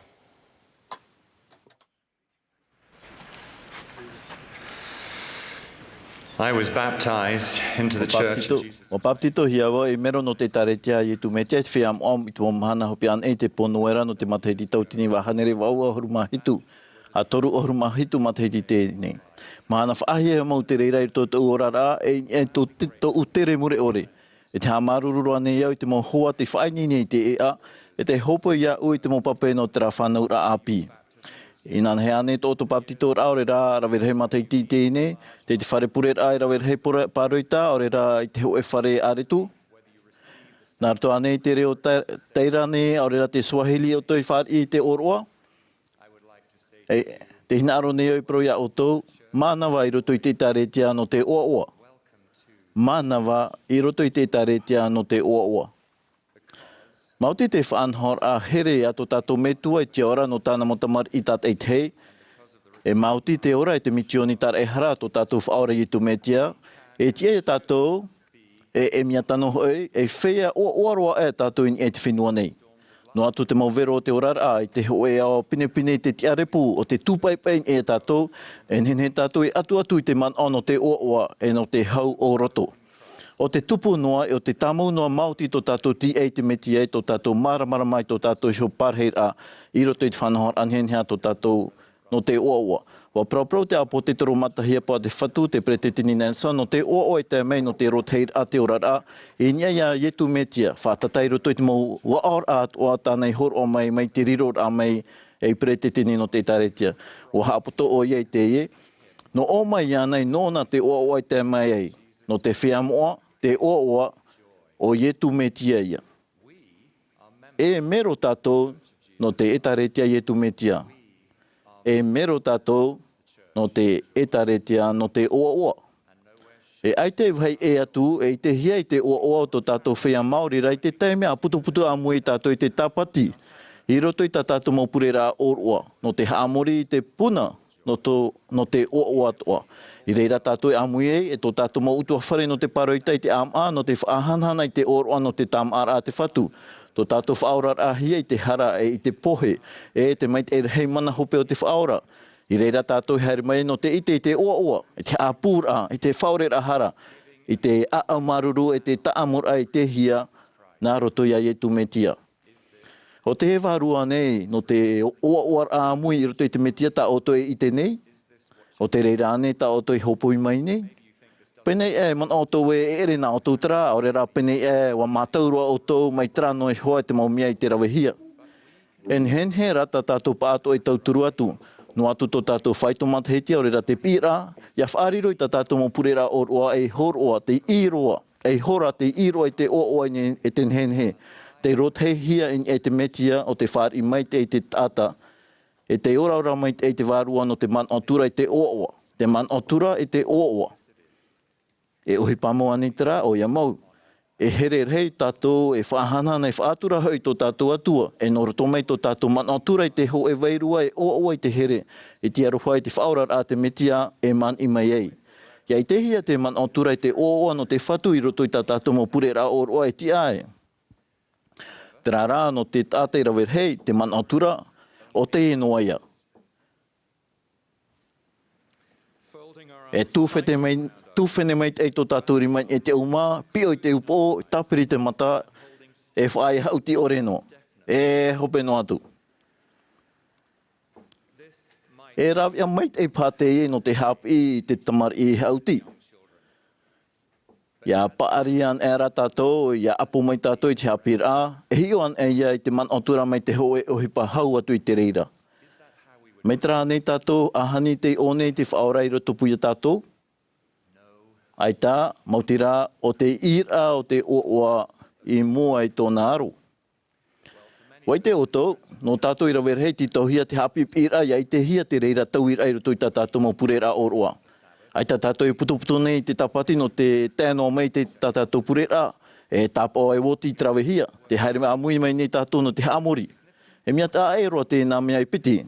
I was baptized into the church. O baptito hiawa i mero no te taretia Ietu meitia i whiam om i tō mahana hopi an e te ponoera no te matahiti tautini wa hanere wa ua horumahitu. A toru o horumahitu matahiti tēnei. Mahana whaahi e mau te reira i tō orara e tō utere mure ore. E te hamarururu ane iau i te mau hoa te whainini i te ea, e te hopo iau i te mau pape no te rāwhanau ra api. I nāna he ane tō paptito aore rā rawerehe mataiti tēne, te whare pure ai rawerehe paroita, aore rā i te hoe whare aretu. Nā rato ane i te reo teirane, aore rā te Swahili o toi whare i te oroa. Te hina aro neo i proia o tō, Manawa I roto I te taretia no te oa. Manawa I roto I te taretia no te oa. Mauti te whaanhor a here ato tato metua I te ora no tāna motamar I tat e te. E mauti te ora I te mitioni tar e hara to tato whaora I tu metia. E tia tato e miatano hoi e whea o oaroa e tato in e te whenua nei. No atu te mauvero o te orara I te hoe ao pinepine te tiarepu o te tūpaipai e tato e nene tato I atu I te man ono te oa e no te hau o roto. O te tupu noa e o te tamu noa mauti to tato ti e te meti e to tato maramara mai to tato I ho parheira I roto I te whanahor anhenhea to tato no te oa. Wa propro te apo te toro matahia pa te whatu te pretetini Nelson no te oa te mei no te roteir a te orara I nia ia yetu metia whatatai roto I te mau wa or at o tānei hor o mai te riror a mai e pretetini no te taretia. Wa hapoto o iei te ie. No o mai ianei nona te oa te mai ei. No te whiamoa te oa o yetu metia ia. E mero tatou no te etaretia yetu metia. E mero tatou no te etaretia no te oa. E ai te vai e atu e te hia I te oa to tatou whea Māori rai te teime a putu amui tatou I te tapati. I roto I tatou maupurera oa. No te haamori I te puna no te oa toa. I reira tatou e amui e to tatou mautua whare no te paroita I te ama no te whaahanhana I te oa no te tamara a te whatu. To tatou whaorar ahia I te hara e I te pohe e te mait e hei mana hope o te whaora. I reira tātou haere mai no te ite I te oa, I te apura, I te whaore ahara, I te aamaruru, I te taamura I te hia, nā roto ia I tu metia. O te he wārua nei, no te oa a mui I roto I te metia ta oto I te nei, o te reira ane ta oto I hopui mai nei. Penei e man oto e ere nā oto tra, ore rā penei e wa mātaurua oto mai trano e hoa te maumia I te rawehia. En hen he rata tātou pāto e tauturu atu. No atu to tātou whaito matahetia, ore rā te pira, ia whaariro I tātou mo purera o roa e horoa, te iroa, e hora te iroa I te oa e ten hen he. Te rothehia e te metia o te whaari mai te tata, e te ora mai te wārua no te man otura I te oa, te man otura I te oa. E ohi pamo anitara o ia mau. E here rei tātou e whahanana e whaatura hoi tō tātou atua. E noroto mai tō tātou man otura I te ho e wairua e oa I te here. E te aroha I te whaorar a te metia e man I mai ei. Ia I te hia te man otura I te oa no te whatu I roto I tātou mo purera o roa e ti ae. Te rā no te tātei rawer hei, te man otura o te enoa ia. E tūwhete mai tūwhene mai te eito tāturi mai e te uma, pio I te upo, tapiri te mata, e whaai hauti ore no. E hope no atu. E rawia mai te pāte e no te hapi I te tamar I hauti. Ia paarian e ra tātou, ia apo mai tātou I te hapira, e hioan e ia I te man otura mai te hoe o hipa hau atu I te reira. Mai tra nei tātou, ahani te one te whaorai roto puia tātou, ai tā, mautira o te ira o te oa I mua I tōna aro. Wai te oto, no tātou I rawer hei ti tauhia te hapi ira ia I te hia te reira tau ira I roto I tā tātou mau purera o roa. Ai tā tātou I putuputu nei te tapati no te tēno mai te tā tātou purera, e tāpau ai woti I trawe hia, te haere mea amui mai nei tātou no te hamori. E mea tā e roa te nā mea I piti.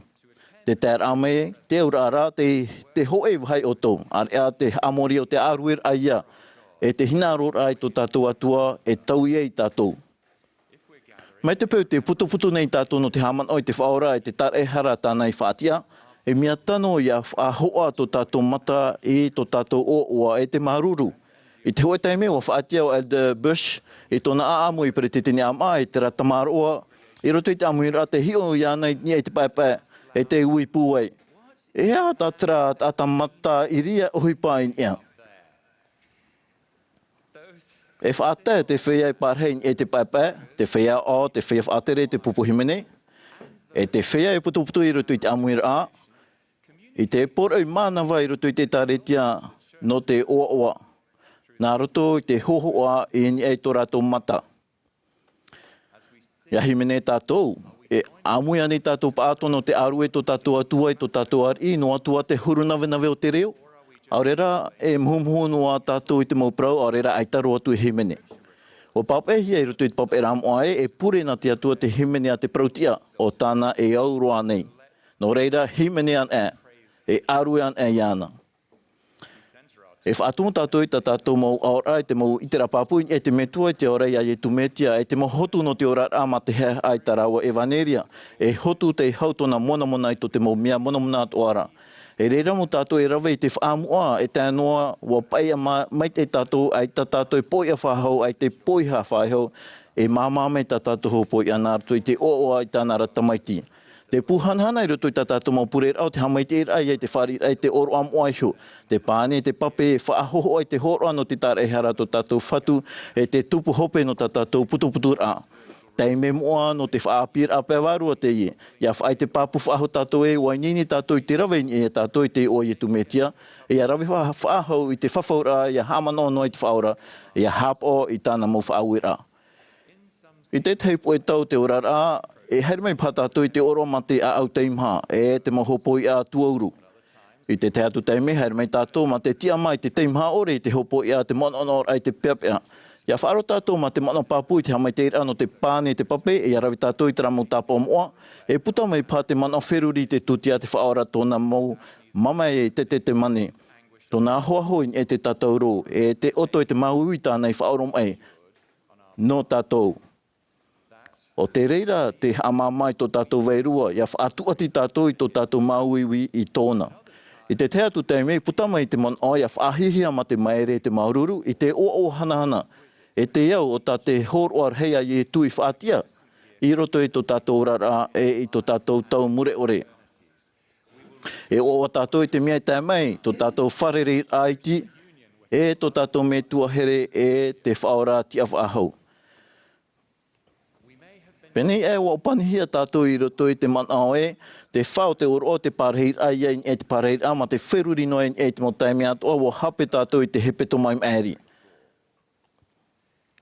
Te tēr ame, te urara, te hoe vai o tō. Area te amori o te aruer aia. E te hinaror ai tō tātou atua, e tau I tātou. Mai te peu te putu nei tātou no te haman oi te whaora, e te tar e hara tānei whātia. E mea tano ia hoa tō tātou mata I tō tātou oa e te maruru. I te hoe taime o whātia o Elder Bush, e tōna aamu I pere te tini ama, e te ratamaroa. I roto I te Amuiraa, te hio I ana I te paipai. E te ui pūai. E hea tātara tātamata I ria ohi pāin ia. E whaata te whea I pārhein e te paipai, te whea o, te whea whaatere, te pupuhimene. E te whea I putuputu I roto I te Amuiraa. I te porau mānawa I roto I te taretia no te oa. Nā roto I te hohoa I ni e tō rātou mata. Ia himene tātou, E Amuiraa ni tātou paato no te aru e tō tātou atua e tō tātou ari no atua te huru nawe o te reo. Aurera e muhumuhu no a tātou i te mauprau, aurera aitaro atu e himene. O papehia i roto i te papera amoa e pure na te atua te himene a te prautia o tāna e auroa nei. No reira himene an e aru an iana. E whātua tātou i tātou mau aora, e te mau itera pāpui, e te metua, e te ora ia e tu metia, e te mau hotu no te ora ama te hea ai tarawa evaneria, e hotu te hautona mona i to te mau mea mona atu ara. E reira mo tātou e rawe i te whaamua, e te anoa, wa paia mai te tātou, ai tātou e poi a whahau, ai te poi ha whahau, e māmame tātou ho poi anārtu i te oa i tāna ratamaiti. Te puhanhana i roto i tātou mau purera au te hamaiti e rai, te whari rai, te oro amoa iho, te pāne, te pape, whaahoho ai te horo ano te tāra e hara to tātou whatu, e te tupu hope no tātou putuputura. Tei me moa no te whaapir a pewarua te ie. Ia whaai te papu whaaho tātou e, wainini tātou i te rawe e tātou i te oi e tu metia, e a rawe whaahau i te whawhaura, ia hamano no i te whaura, ia hapo i tāna mau whaawira. I te teipo e tau te orara, e hermei pātātou i te oro mate a au teimha, e te mahopoi a tuauru. I te teatu teime, hermei tātou ma te tia mai te teimha ore i te hopoi a te mononor ai te peapea. Ia whaaro tātou ma te mono pāpui te hamai te ira no te pāne te pape, e a rawi tātou i tera mau tāpau moa, e puta mai pā te mono wheruri te tutia te whaora tōna mau mamai e te mane. Tōna hoahoin e te tātou ro, e te oto e te maui tāna i whaorom ai. No tātou. O te reira te amamai tō tātou veirua, ia whaatuati tātou i tō tātou mauiwi i tōna. I te teatu teimei, putama i te mon o, ia whaahihia ma te maere te maururu, i te o hanahana, e te iau o tā te horoar heia i e tui whaatia, i roto i tō tātou rara e i tō tātou tau mure ore. E o tātou i te mea teimei, tō tātou wharere aiti, e tō tātou me tuahere e te whaora tia whaahau. Peni e o panihia tātou i roto i te manao e, te whao te oro o te parheir ai e te parheir ama te wheruri noe e te mo taimi atoa o hape tātou i te hepeto mai maeri.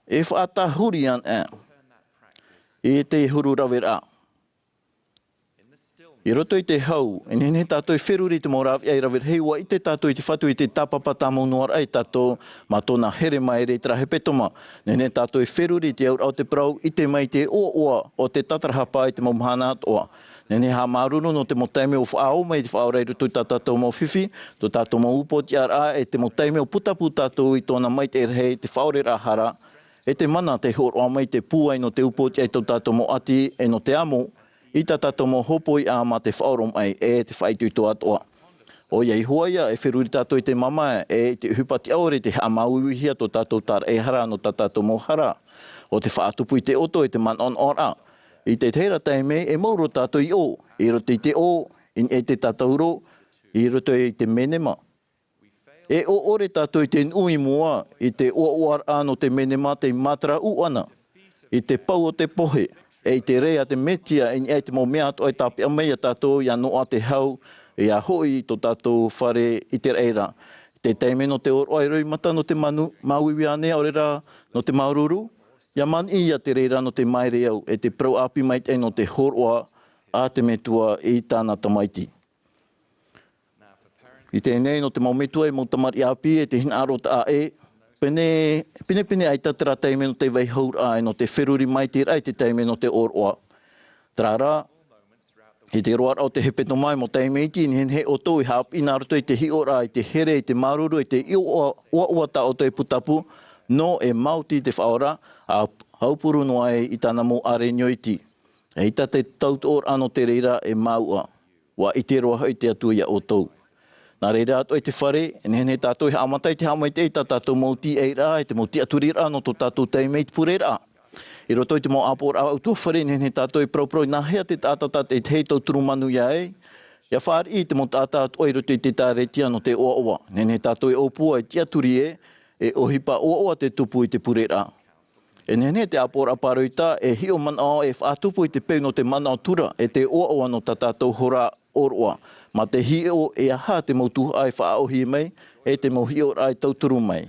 E whaatahuri an e te huru rawera. I roto i te hau, e nene tātou i wheruri te morawi ai rawera heiwa i te tātou i te whatu i te tapapata maunuar ai tātou ma tōna here maere i tera hepetoma. Nene tātou i wheruri te aur au te prau i te mai te oa o te tatarahapa i te Mahana Maa. Nene ha maruru no te motaime o whaao mai te whaorei rutu i tātou mau whiwhi, tō tātou mau upo te ara e te motaime o putapu tātou i tōna mai te erhei te whaore rahara, e te mana te horoa mai te pūai no te upo te tō tātou mau ati e no te amo, i tā tātou mo hopoi a ma te whaorom ai e te whaitu i tō atoa. O iei huaia e wheruri tātou i te mama e te hupati aore te amauihia tō tātou tāra e hara no tā tātou mo hara. O te whaatupu i te oto i te man on ora. I te teira teime e mauro tātou i o. I roto i te o, in e te tātou ro, i roto i te menema. E o ore tātou i te nui mua, i te oar ano te menema te matara uana. I te pau o te pohe. E te rea te metia e te mo mea to e tapi a mea tātou ia noa te hau e a hoi to tātou whare i te reira. Te teime no te oro ai roi mata no te manu mauiwi ane orera no te maururu. Ia man ia te reira no te maere au e te prau api mai te no te horoa a te metua i tāna tamaiti. I te nei no te mau metua e mo tamari api e te hina arota a e. Pene ai tatara teime no te veihaur ai no te wheruri mai te rai te teime no te oroa. Trara, i te roar au te hepeto mai mo teime iti, ni he o tō i hap ina roto i te hiora, i te here, i te maruru, i te ua ta o te putapu, no e mauti te whaora, a haupuru no ai i tāna mo are nyoiti. E ita te tautu or ano te reira e maua, wa i te roa hoi te atuia o tō. Nā reira ato e te whare, e nene tātou he amatai te hamai te eita tātou mauti eira, e te mauti aturira no tō tātou teimei te purera. I roto i te mau apor au tō whare, nene tātou e prau nā hea te tātata e te heitau turumanu ia e. Ia whare i te mau tātata o i roto i te tāretia no te oa. Nene tātou e opua e te aturi e ohipa oa te tupu i te purera. E nene te apor aparoita e hio manao e whaatupu i te peu no te manao tura e te oa no tātou hora oroa. Ma te hio e aha te mautu ai whaohi mai, e te mau hio ai tauturu mai.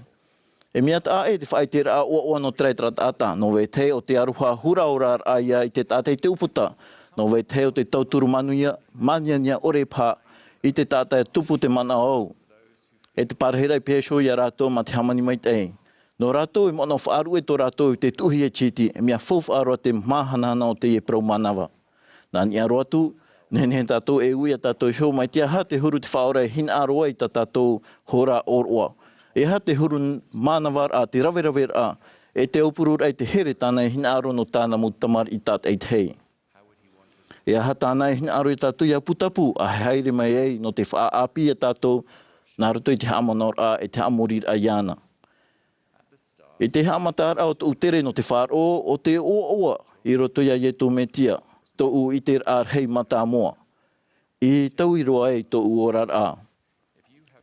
E mea ta e te whaitera a oa no treitrat ata, no we te o te aruha hura orar ai i te tātei te uputa, no wei teo te tauturu manuia, mania ore pā, i te tātai tupu te mana au. E te parahera i pēsho i a rātou ma te hamani mai te. No rātou i mono whaaru e tō rātou i te tuhi e chiti, e mea fōwh aroa te mahana o te e prau manawa. Nā ni aroa tu, nene tātou e ui a tātou show mai tia ha te huru te whaora e hina aroa i tā tātou hora oroa. E ha te huru manawa a te rawe a, e te opurur ai te here tāna e hina aro no tāna mu tamar i tāt eit hei. E aha tāna e hina aro i tātou ia putapu, a haere mai ei no te whaapi a tātou, nā rato i te hamanor a e te amorir a iana. E te hamatar au tō tere no te whāro o te oa i roto ia tō metia, tō u i te ar hei mata moa. I tau i roa e tō u orar a.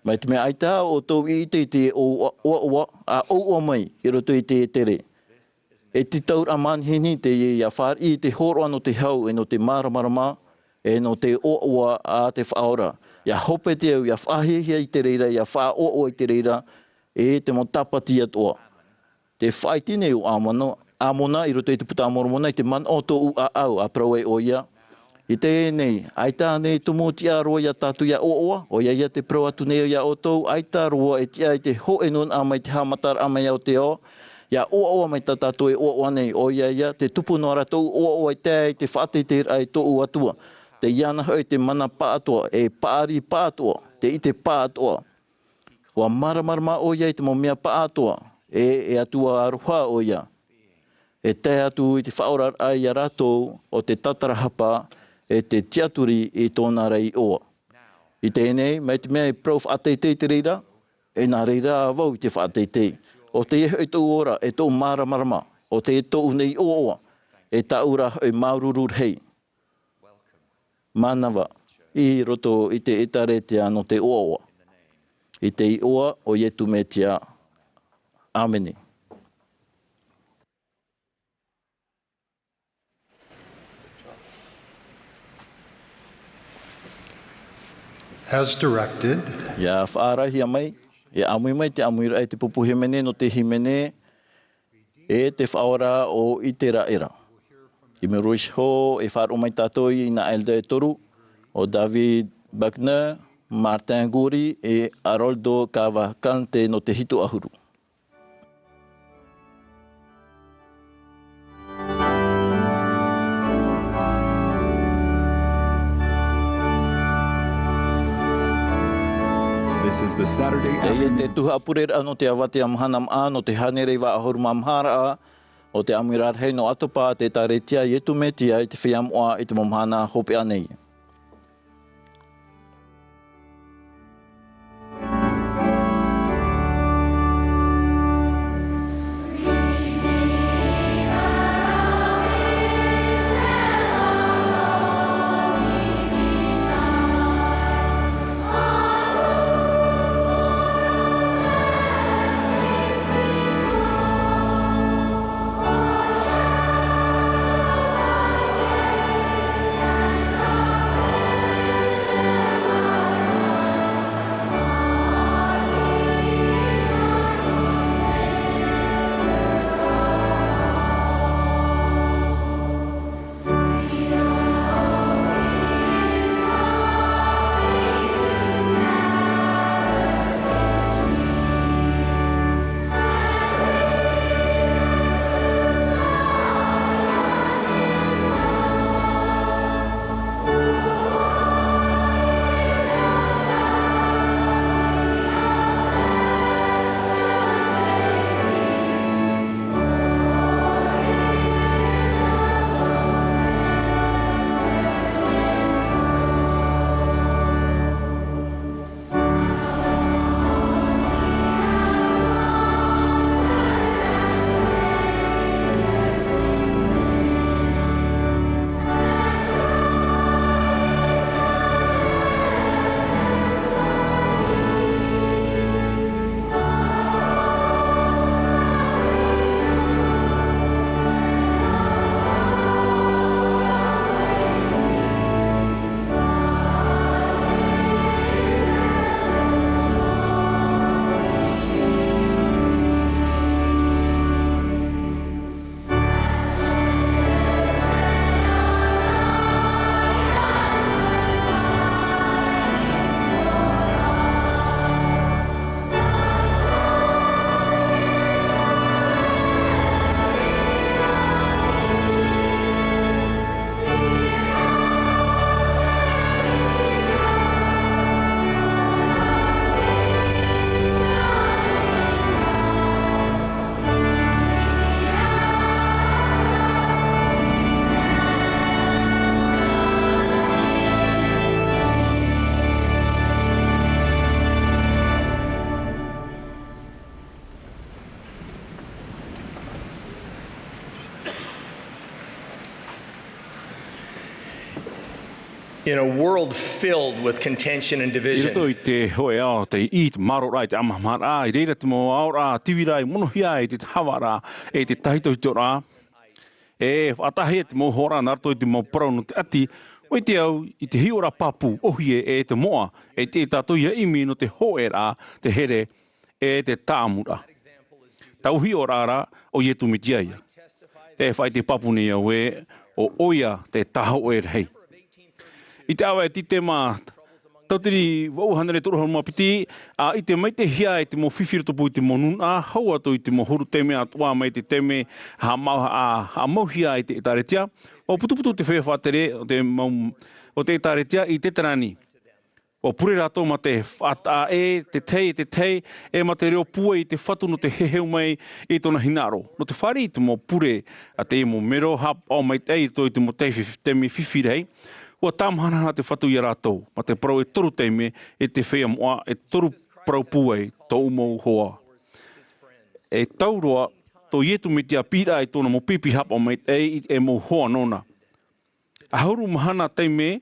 Mai te mea aita o tō i te oa a oa mai i roto i te tere. E te taur a manhini te ia whār i te horoa no te hau e no te maramarama e no te oa a te whaora. Ia hope te au, ia whahihia i te reira, ia wha o i te reira, e te mo tapati atoa. Te whaitine o amona i roto i te puta amoromona, i te man o tō u a au, a prau e o ia. I te nei, aita nei tumo tia roa ia tātu ia o ia te prau atu nei o ia o tōu, aita roa e tia i te ho e nun a mai te hamatar a mai au te o, ia o mai tā tātu e o nei o ia, te tupu no ara tōu o i te whate te ai tō u atua. Te iana hoi te mana pātoa, e pāri pātoa, te ite pātoa. Wa maramarama o ia i te mo mea pātoa, e atua aroha o ia. E te atu i te whaorar ai a rātou o te tatarahapa e te tiaturi i tōna rei oa. I tēnei, mai te mea i prau whateitei te reira, e nā reira a wau i te whateitei. O te e tō ora, e tō maramarama, o te e tō nei oa, e taura hoi maururur hei. Manawa, i roto i te etaretia no te oa. I te i oa o ietu metia. Amene. As directed, Ia whaarahia mai, e amui mai te amuiraa e te pupuhe mene no te himene, e te whaora o i te raera. I me rois ho e whaaro mai tātou i na Elda e toru, o David Buckner, Martin Guri e Haroldo Cavalcante no te hitu ahuru. This is the Saturday afternoon. Te tuha apurera no te awate a Mahana Maa no te hanere wa ahoruma Mahana o te Amuiraa hei no Atopa te taretia i etu metia i te whiamoa i te momhana hope anei. In a world filled with contention and division, I te hoe ao te i te maro rai te Mahana, I reira te mo aora, tiwirai, monohia e te hawara, e te tahito i te ora. E whatahe te mo hora narto i te mo parau no te ati, o i te au i te hiora papu ohie e te moa, e te tātou ia imi no te hoera, te here, e te tāmura. Tau hiora ara o ietu mitia ia. Te whai te papu ni au e o oia te taho e rei. I te awa e ti te mā, tautiri wauhana re torohau mapiti, a i te mai te hia e te mo whiwhira tupu i te mo nuna, hau atu i te mo huru teme atua mai te teme, ha mau hia i te taretia, o putuputu te whewhatere o te taretia i te tarani. O pure rato ma te whata e, te tei, e ma te reo pua i te whatu no te heheu mai i tona hinaro. No te whari i te mo pure a te mo mero hap o mai te i te mo teme whiwhirei, ua tāmahana te whatu i rātou, ma te parau e toru teime e te whea moa e toru parau puei tō umau hoa. E tauroa, tō ietu me tia pira e tōna mo pipi hapa mai e mo hoa nona. Ahuru mahana teime,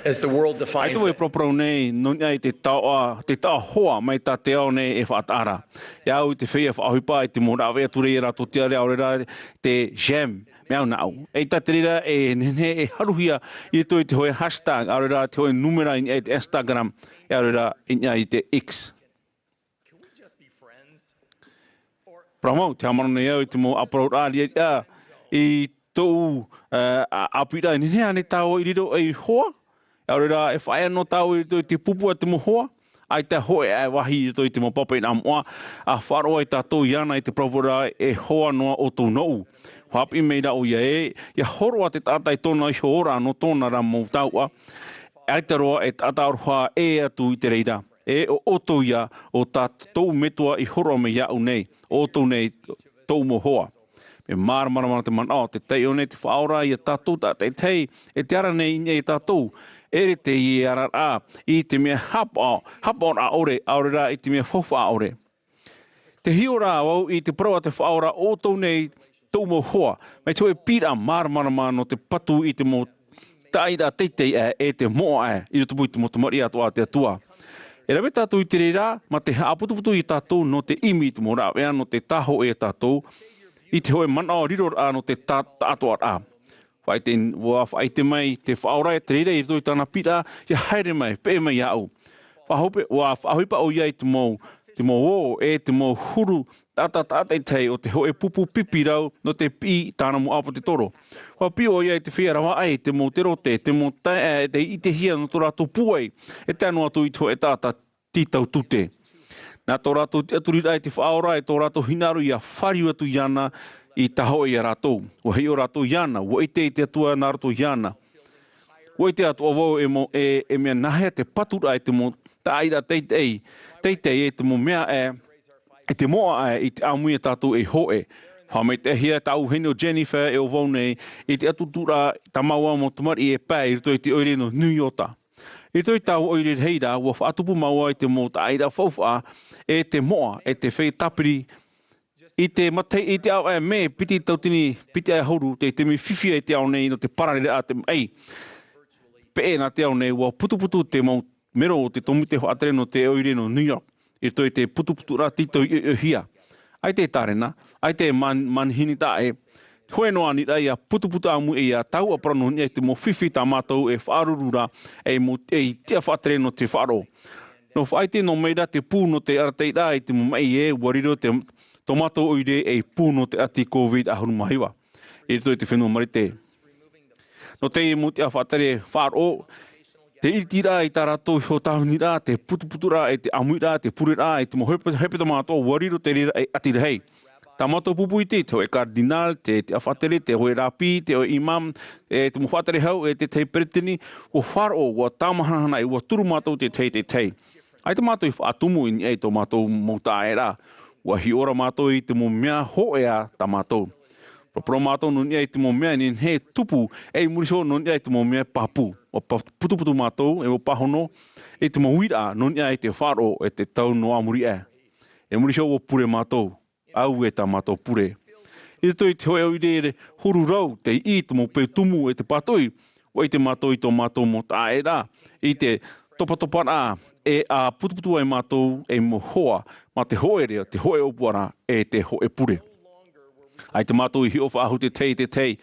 as the world defines it. Ai propro nei no ai te tau hoa mai ta te ao nei e whaatara. Ia au te whea whaahupa e te morawe ature e rato te are aurera te jam me au nau. E ta te rira e nene e haruhia i toi te hoe hashtag aurera te hoe numera i te Instagram e aurera i te X. Pramau, te amaro nei au i te mo upload ari i tōu apira i nene ane tau i riro e hoa. Aurera, e whae anō tau i te pupua te mo hoa, ai te hoe e wahi i te mo papa i nā moa, a wharoa i tātou iana i te propora e hoa noa o tō nou. Hapi mei rau ia ia horoa te tātai tōna i hoora no tōna ra mō taua, ai te roa e tātai aroha e atu i te reira, e o oto ia o tātou metua i horoa me iau nei, o tō nei tō mo hoa. E māramara te mana te tei o nei te whaora i a tātou tātai tei, e te ara nei i tātou, ere te i arara i te mea hapa a ore, aurera i te mea whawha a ore. Te hiora au i te prawa te whaora o tau nei tau mo hoa, mai tau e pira māramara no te patu i te mo taira teitei e te moa i te pui te motamari atua te atua. E rawe tātou i te reira, ma te haaputuputu i tātou no te imi te mora, ea no te taho e tātou, i te hoe mana o riro no te tātua a. Whai te mai te whaora e te reira i rito i tāna pira, ia haere mai, pe mai au. Whahuipa o iai te mo o e te mo huru tātai tei o te hoe pupu pipi rau no te pi tāna mo apo te toro. Whapi o iai te whia rawa ai, te mo te rote, te mo te i te hia no tō rātou puai, e tēnu atu i tō e tāta titau tute. Nā tō rātou te aturira e te whaora e tō rātou hinaru i a whariu atu iana i taho i a rātou. Wa hei o rātou iana, wa i te atua nā rātou iana. Wa i te atua wau e mea nahea te patura e te mo tāira teitei e te mo mea e te moa i te amuia tātou e hoe. Wha mei te hia tau hene o Jennifer e o wau nei i te atutura ta maua mo tumari e pēi rito i te oire no New York. I toi tau oire heira ua whaatupu maua i te mo tāira whauwha e te moa e te whei tapiri i te matei i te au me piti tautini piti ai hauru te me whiwhia i te au nei no te parare a te ei. Pe e nā te au nei ua putuputu te mau mero o te tomute whaatere no te oire no New York. I toi te putuputu rā tito i hia. Ai te tarena, ai te manhini tae, hoe noa ni rai a putuputu amu e a tau a prano ni e te mo whiwhi tā mātou e whaarurura e tia whaatere no te wharo. No whaite no meira te pū no te arateira e te mo mai e wariro te tomato oire e pū no te ati COVID ahuru mahiwa. E toi te whenua marite. No te e mo te a whaatere wharo, te itira i tā rātou ho tāwinira, te putuputura e te Amuiraa, te purera e te mo hepeta mātou wariro te rira e ati rehei. Tā mātou pupu i te hoe kardinal, te awhatere, te hoe rapi, te hoe imam, te mo whatere hau, e te tei peretini, o wharo, o tāmahanahana, o turu mātou te tei. Ai te mātou i whaatumu i ei tō mātou mauta e rā, o hi ora mātou i te mo mea hoea tā mātou. Pro mātou no nia i te mo mea ni he tupu, e muriso no nia i te mo mea papu. O putuputu mātou, e o pahono, e te mo huira, no nia i te wharo, e te tau no amuri e. E muriso o pure mātou. Au e tā mātou pure. I toi te hoe au i re huru rau, te I te mo pe tumu e te patoi, o i te mātou i tō mātou mo tā e rā. I te topa rā, e a putuputu ai mātou e mo hoa, ma te hoe rea, te hoe opuara e te hoe pure. Ai te mātou i hio whaahu te tei,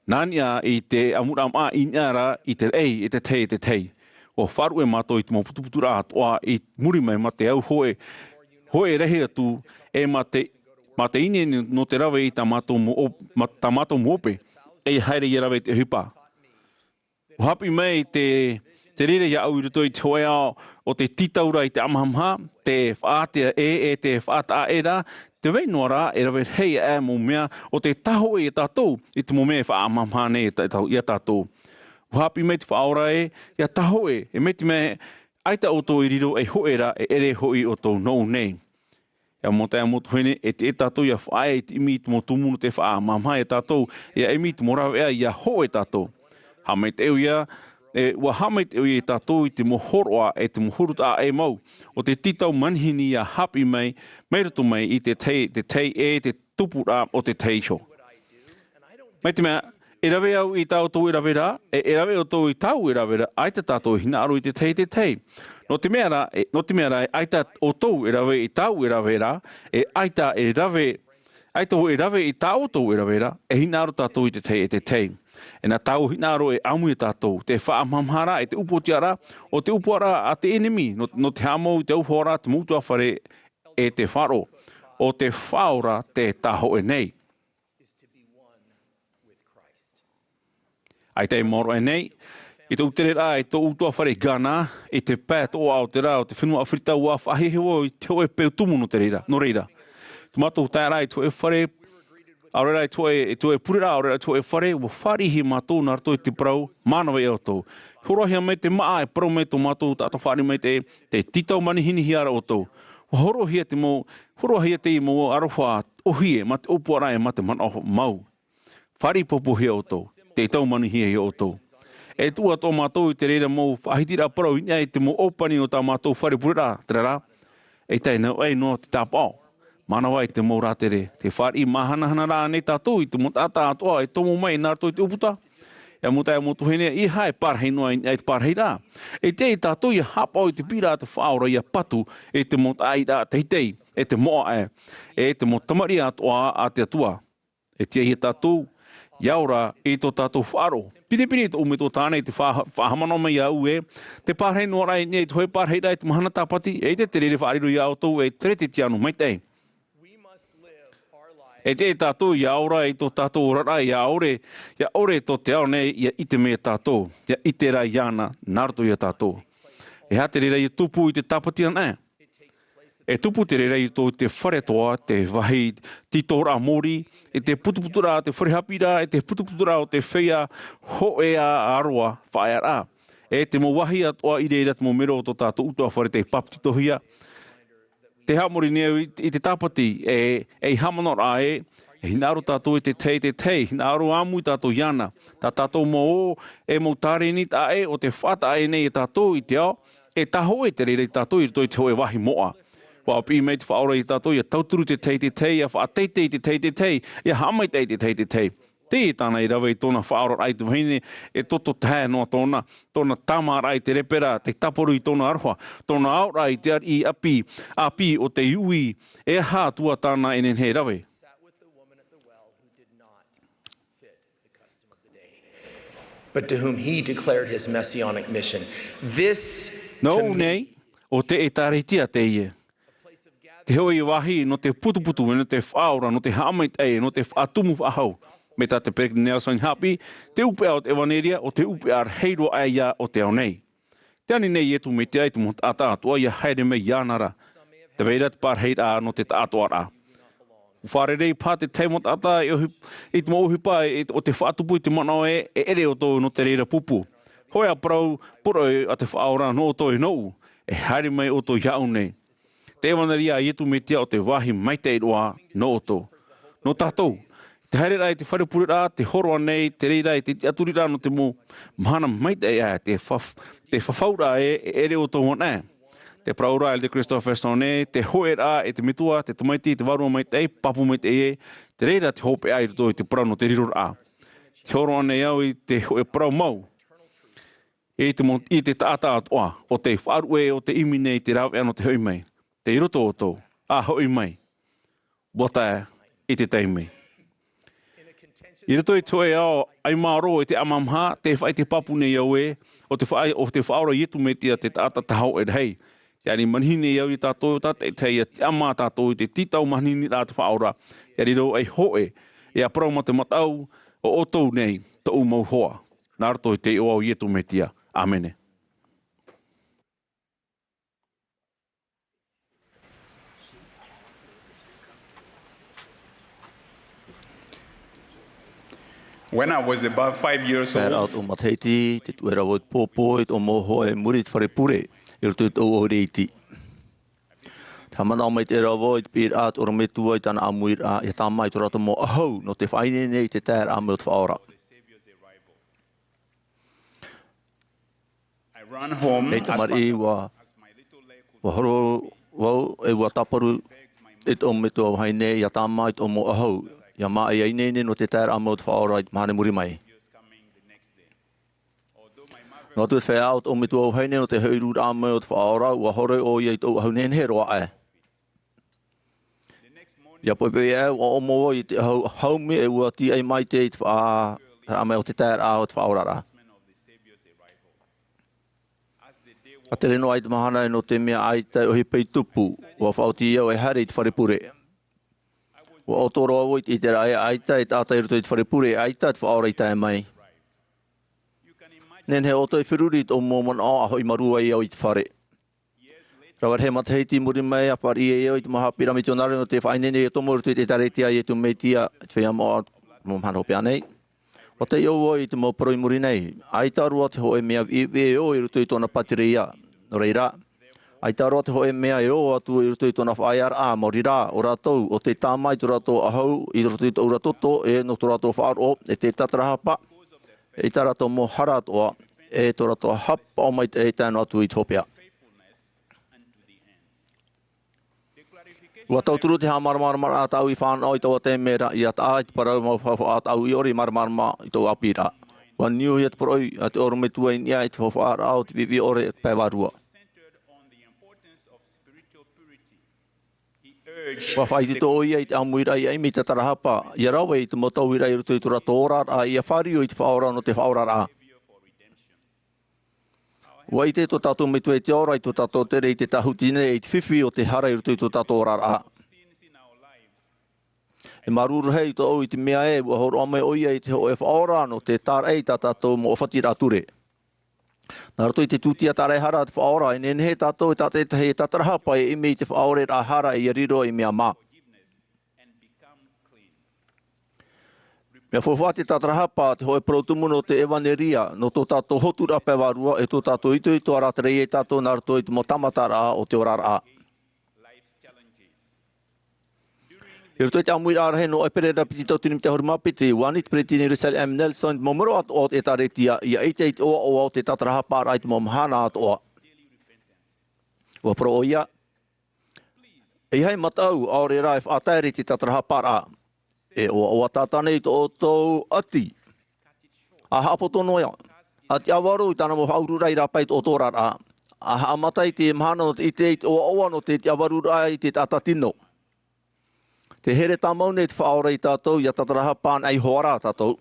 nānia i te Amuiraa Maa i ngāra i te ei, i te tei. O wharu e mātou i te mo putuputu rā atoa i muri mai ma te au hoe rehi atu e ma te ine no te rawe i tā mātou mo ope, e haere i rawe te hipa. O hapi mai te rere ia au i ruto i te hoe ao o te titaura i te amahamha, te whaatea te whaata e rā, te weinua rā e rawe hei e mo mea o te taho e tātou i te mo mea whaamahamha ne i tātou. O hapi mai te whaora ia taho e me te mea aita o tō i riro e hoe rā e ere hoi o tō nou nei. Ia mo te amotu hene e te tātou ia whae i te imi te mo tūmunu te whaamamha e tātou ia imi te mo rawe ia hoe tātou. Hamei te eu ia, ua hamei te eu ia tātou i te mo horoa e te mo huruta e mau o te titau manhini ia hapi mai, meiratu mai i te tei e te tupu rā o te teisho. Mai te mea, e rawe au i tātou i rawe rā, e rawe o tō i tau i rawe rā, ai te tātou hina aru i te tei. No te mea rā, aita o tō i rawe i tau i rawe rā, e aita e rawe i tau tō i rawe rā, e hina aru tātou i te tei. E nā tau hina aru e amu i tātou, te whaamamhara e te upotiara, o te upoara a te enemi, no te hamo i te upoara te mutua whare e te wharo, o te whaora te taho e nei. Ai te moro e nei, i te utere rā e tō utua whare gana, i te pēt o ao te rā, o te whenua awhirita ua whahehewo i te hoe peo tumu no reira. Tu mātou tai rā i tō e whare, aurera i tō e pure rā, aurera i tō e whare, ua wharihi mātou nā rato i te parau, mānawa e o tō. Horohia mai te maa e parau mai tō mātou tāta whari mai te titau manihini hiara o tō. Horohia te i mo aroha ohie, ma te opuara e ma te mana mau. Whari popohia o tō. Te tau manihia i o tō. E tua tō mātou i te reira mō whahitira parau i te mō opani o tā mātou whare pure rā, te rā. E tai nau ei no te tāpao. Manawa i te mō rā te re. Te whari mahana rā nei tātou i te mō tātā atoa e tomo mai nā rātou i te uputa. E mō tai mō tuhene i hae parhei noa i te parhei rā. E te i tātou i hapau i te pira te whaora i a patu e te mō tai rā te hitei, e te moa e. E te mō tamari atoa a te atua. E tia hi tātou. Iaura i tō tātou wharo. Pini tō ume tō tāne i te whahamano mai au e. Te pārhei noa rai nei, te hoi pārhei rai te mahana tāpati, e te rere whaariru i au tō e tere te tianu mai tei. E te tātou iaura i tō tātou rara i aore tō te ao nei i te mea tātou. Ia i te rai iana, nārto i a tātou. E ha te rere i tupu i te tāpati ana e. E tupu te rere i tō te wharetoa, te wahi titora mori, e te putuputura, te wharehapira, e te putuputura o te whea hoea aroa whaeara. E te mo wahi atoa i reira te mo mero o tō tātou utoa whare te paptitohia. Te hamori neo i te tāpati, e hamanora e hinaro tātou i te tei, hinaro amu i tātou iana. Tā tātou mo o, e mo tāreni tā e, o te whata e nei i tātou i te ao, e taho e te reira i tātou i te hoe wahi moa. Wa pi mai te whaora i tātou, ia tauturu te tei, ia whaateitei te tei, ia hamai te tei. Te i tāna i rawe i tōna whaora ai te wahine, e toto tae noa tōna tamara i te repera, te taporu i tōna aroha, tōna aura i te i api o te iui, e hā tua tāna enen he rawe. But to whom he declared his messianic mission. This nei, o te e tāreitia te ie. Te hoi i wahi no te putuputu, no te whaora, no te hamait e, no te whaatumu whahau. Me tā te perek Nelson hapi, te upea o te evaneria, o te upea ar heiro aia o te ao nei. Te ani nei etu me te aitu mo tātā atua ia haere me ianara. Te veira te parheira no te tātua rā. Wharerei pā te teimo tātā i te mo uhipa o te whaatupu i te manao e ere o tō no te reira pupu. Hoi a parau puroi a te whaora no o tō i nou, e haere mai o tō iau nei. Te evaneria i etu me tia o te wahi maitei roa no o tō. No tātou. Te haere rai te wharepure rā, te horoa nei, te reira i te aturi rā no te mo mahana maitei te whawhaura e ere o tō wana. te praura te Christopher Sone, te hoera e te mitua, te tumaiti, te varua mai te papu mai te te reira te hope ai roto i te prau no te riror a. Te horo ane au i te hoe prau mau. I te taata atoa, o te whaarue o te imine i te rau ano te hoi mai. Te iroto o tō, a hoi mai. Bota i te teimi. I roto i toe ao, ai maro i te amamha, te whai te papu nei au e, o te whaora ietu me tia te taata tahau e hei. Te ani manhine au i tātou tātai teia, te ama tātou i te titau manhine rā te whaora. Te ani rau ai hoe, e a parau ma te matau, o otou nei, ta umau hoa. Nā rato i te o au ietu me tia. Amene. When I was about 5 years old, out o mateiti, te tuera o popoit o moho e murit whare pure, i roto i tau o reiti. Ta mana o mai te rawo i te pir at o metua i tana Amuiraa, i tamai to rato mo ahau, no te whaine nei te tēr ame o te whaora. run home. E te mari wa horo wau e wa taparu e te ometu au haine i a tāma i te omo ahau. Ia maa e ainene no te tēra amo te whaora i te mahane muri mai. No tu e whea au te ometu au haine no te heurur amo te whaora ua horo o i te au hau nene roa e. Ia poipe e o omo i te hau me e ua ti ai mai te i te wha ame o te tēra o te whaora ra. A te reno ai te mahana e no te mea ai te ohi pei tupu, ua whauti iau e hare i te wharepure. Ua otoro au i te rai aita e tātai ruto i te wharepure aita te whaora i tae mai. Nen he oto e whiruri o mōman o aho i marua i au i te whare. Rawar he mataheiti muri mai a whari e au i te maha pirami tionare no te whainene e tomo ruto i te taretia i e tu meitia te whea mōman hopi anei. O te iau i te mō paroi muri nei, aita rua te hoe mea i o i ruto i tōna patiria. No reira, aita roa te hoe mea e o atu i ruto i tōna whaaiara mo rira o rātou o te tāmai tu rātou ahau i ruto i tō ratoto e no tō rātou whaaro e te tatarahapa e tā rātou mo haratoa e tō rātou hapa o mai te e tāno atu i tōpia. Ua tauturu te hamaramara ātau i whānau i tō te mera i ata i te parau mau whawha ātau i ori maramarama i tō apira. Ua niu i at poroi at oro me tua i nia i te whawha au te vivi ore e pēwarua. Wa whai te tō ia i te Amuiraa i aimi te tarahapa, i rawe i te motau i rai ruto i tura tōrar a i a whario i te whaora no te whaora a. Wa i te tō tātou me tue te ora i tō tātou tere i te tahutine i te whiwhi o te hara i ruto i tō tātou rar a. E maruru hei tō au i te mea e, wa horo ame oia i te ho e whaora no te tār ei tā tātou mo whatira ture. Nā rato i te tūtia tāre hara te whaora, e nene he tātou e tāte te he tatarahapa e ime i te whaore rā hara i a riro i mea mā. Mea whawhati tatarahapa te hoe protumu no te ewaneria, no tō tātou hotura pewarua e tō tātou ito i tō aratarei e tātou nā rato i te mo tamatara o te orara a. I rato i te Amuiraa rahi no e perera piti tautini me te horumapiti, wani te pretini Risel M. Nelson, momoro at o te taretia, ia eite i te oa o te tatarahapa rai te mo Mahana atoa. Wa pro oia, e hei matau aore rai whaatairi te tatarahapa ra, e oa tātane i te o tōu ati. A hapotono ia, a te awaru i tāna mo hauru rai rapai te o tōra ra, a amatai te mahana no te ite i te oa no te awaru rai te tatatino. Te here tā maune te whaora i tātou, ia tatarahapān ai hoara tātou.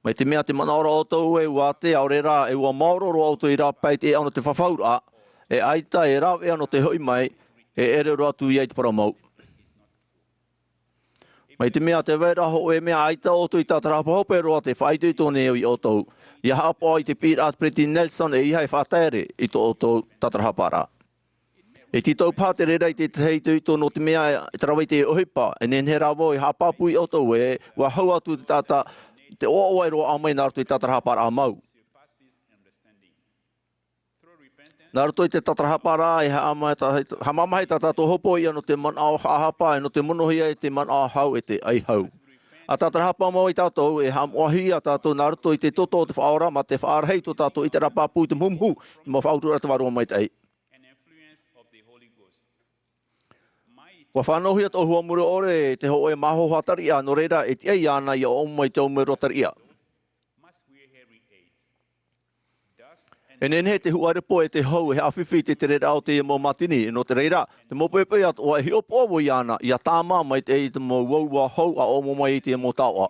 Mai te mea te manaora o tau e ua te aore rā, e ua maororo auto i rāpai te ano te whawhaura, e aita e rāwe ano te hoi mai, e ere roatu i eit paramau. Mai te mea te weraho e mea aita o tau i tatarahapa hope roa te whaitu i tōne i o tau. Ia hapa i te Pīrat Preti Nelson e ihai whātere i tō o tau tatarahapa rā. E ti tau pātere rei te heitu i tō no te mea e tarawai te ohipa, e nen he rāwo i hapapu i oto e, wa hau atu te tata, te oa roa amai nā rato i tatarahapa rā mau. Nā rato i te tatarahapa rā e ha mamahai tata tō hopo ia no te man au hahapa e no te monohia e te man au hau e te ai hau. A tātara hapa mo I tātou e hamoahi a tātou naruto I te toto te whaora ma te whaarhei to tātou I te rapapu I te mumhu mo whaurura te warua mai tei. Wa whanohi at ohua mure ore te ho e maho hatari a no reira e tia I ana I o mai tau me rotari a. E nene te huarepo e te hau e awhiwhi te reira au te mo matini no te reira. Te mo pepe at o e hio powo I ana I a tāma mai te te mo waua hau a o mo mai te mo taua.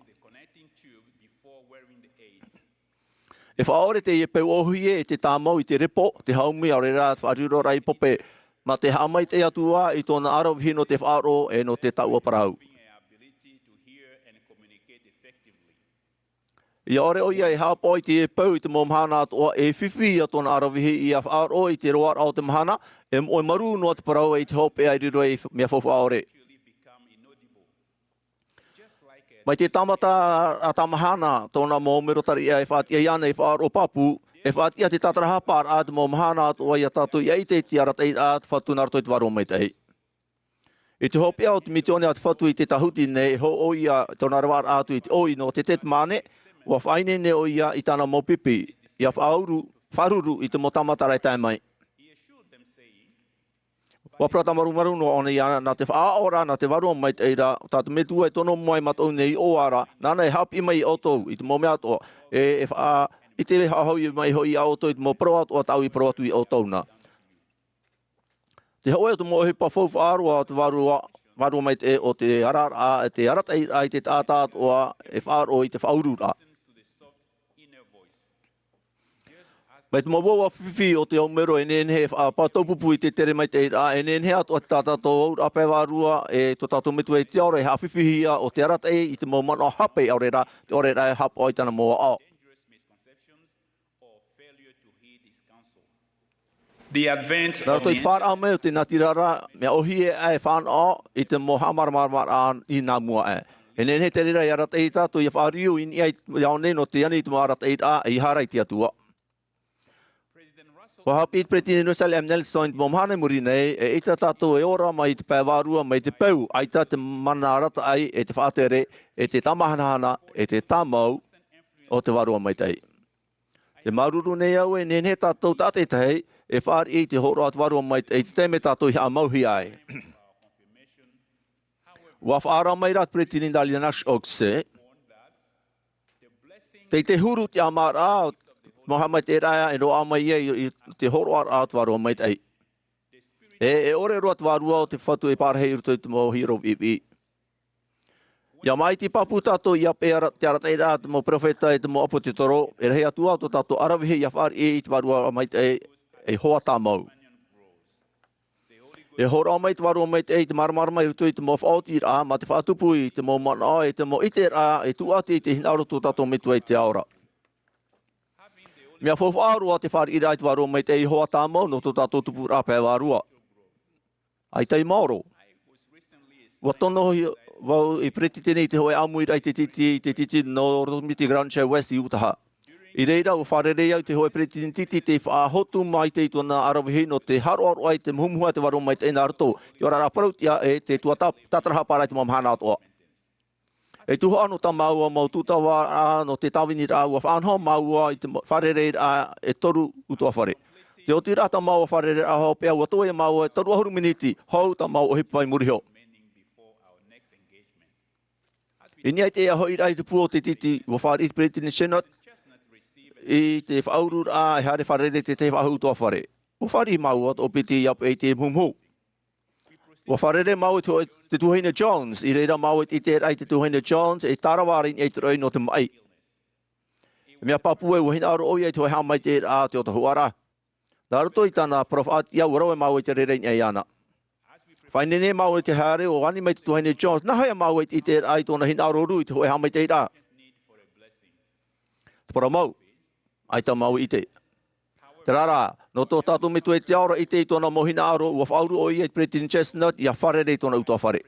E whaore te e peu ohi e te tāmau I te repo, te haumi a reira at whariro rai pope. Ma te hamai te atua I tōna arawhi no te whaaro e no te taua parau. I ore o ia e hapa I te e pau I te mo Mahana atoa e whiwhi a tōna arawhi I a whaaro I te roar au te Mahana e mo e maru no te parau e te hope ai riro e mea whawhaore. Mai te tamata a ta Mahana tōna mo merotari e whaatia I ana e whaaro papu e whaatia te tatara hapar a te mo Mahana atoa I a tātou I eite te aratai a te whatu narto I te waro mai tei. I te hope au te mitione a te whatu I te tahuti nei ho o ia tōna rawar atu I te oi no te tet mane wa whaine ne o ia I tāna mo pipi I a wharuru I te mo tamatarai tai mai. Wa prata maru no ona I ana na te whaaora na te warua mai teira tātou me tua e tono mai matou nei o ara nana e hapi mai o tau I te mo mea toa I te hahau I mai hoi a o tau I te mo proatu a tau I proatu I o tau na. Te hoa e te mo he pa fauwha arua te warua mai te o te arara te aratai ai te tātāt oa e whaaro I te whaurura. Mai te mo wawa whiwhi o te aumero e nenhe pātaupupu I te tere mai te ira e nenhe atua te tātātou aura ape warua e to tātou metu e te aura e hawhiwhihia o te aratai I te mo mana hape aurera te orera e hapo ai tana moa ao. Nā rato I te whāra me o te natirara mea ohi e ai whāna I te mo hamaramar I nā mua e. E nenhe te rira I aratai tātou I whāriu I ni ai iaone no te ani I te mo aratai I harai te atua. Wa hapi pretini no sale Nelson mo Mahana muri nei e ita tātou e ora mai te pēwarua mai te peu aita te mana rata ai e te whaatere e te tamahanahana e te tamau o te warua mai tei. Te maruru nei au e nenhe tātou tātei tei e whaari I te horo at warua mai tei te teme tātou I mauhi ai. Wa whaara mai rat pretini dali nash okse te huru te amara Mohammed e raya e roa mai I te horo ar atwaro mai tei. E ore roa atwarua o te whatu e pārhei ruto I te mo hero vivi. Ia mai te papu tātou I ape te aratai rā te mo profeta e te mo apo te toro. E rei atua to tātou arawihe I a whari I te warua mai tei e hoa tāmau. E horo mai te warua mai tei te maramara mai ruto I te mo whaoti rā ma te whaatupu I te mo mana e te mo ite rā e tuati I te hinaroto tātou metu e te aura. Mea whawharua te whare ira I te warua mai te I hoa tāmau no tō tātou tupu rāpea warua. Ai tei maoro. Wa tono wau I preti tēnei te hoe Amuiraa I te titi no rotomiti Granche West I Utaha. I reira o whare rei au te hoe preti titi te whaahotu mai te tōna arawihi no te haroaro ai te muhumua te warua mai te Naruto. Te ora raparautia e te tua tataraha parai te Mahana atoa. E tuho ano ta maua mau tutawa no te tawini rā ua whanho maua I te wharere rā e toru utua whare. Te oti rā ta maua wharere rā hau pia ua toe maua e toru ahuru miniti hau ta maua hipai muriho. I ni ai te ahoi rā I te pua o te titi ua whare I te pretini senat I te whauru rā e hare wharere te te whahu utua whare. Ua whare maua o piti ap e te mumhu. Wa wharere mau te Tuhina Jones, I reira mau I te rai te Tuhina Jones, e tarawari I te roi no te mai. Mea papu e wahina aro oi e te hea mai te a te o te huara. Nā roto I tāna profat ia ura e mau I te rere I ana. Whainene mau I te hare o ani mai te Tuhina Jones, nahai mau I te rai tōna hina aro ru I te hea mai te rā. Te para mau, ai ta mau I te. Te rara, no tō tātou me tu e te aura I te I tōna mohina aro ua whauru o I e Pretty Chestnut I a wharere tōna utua whare.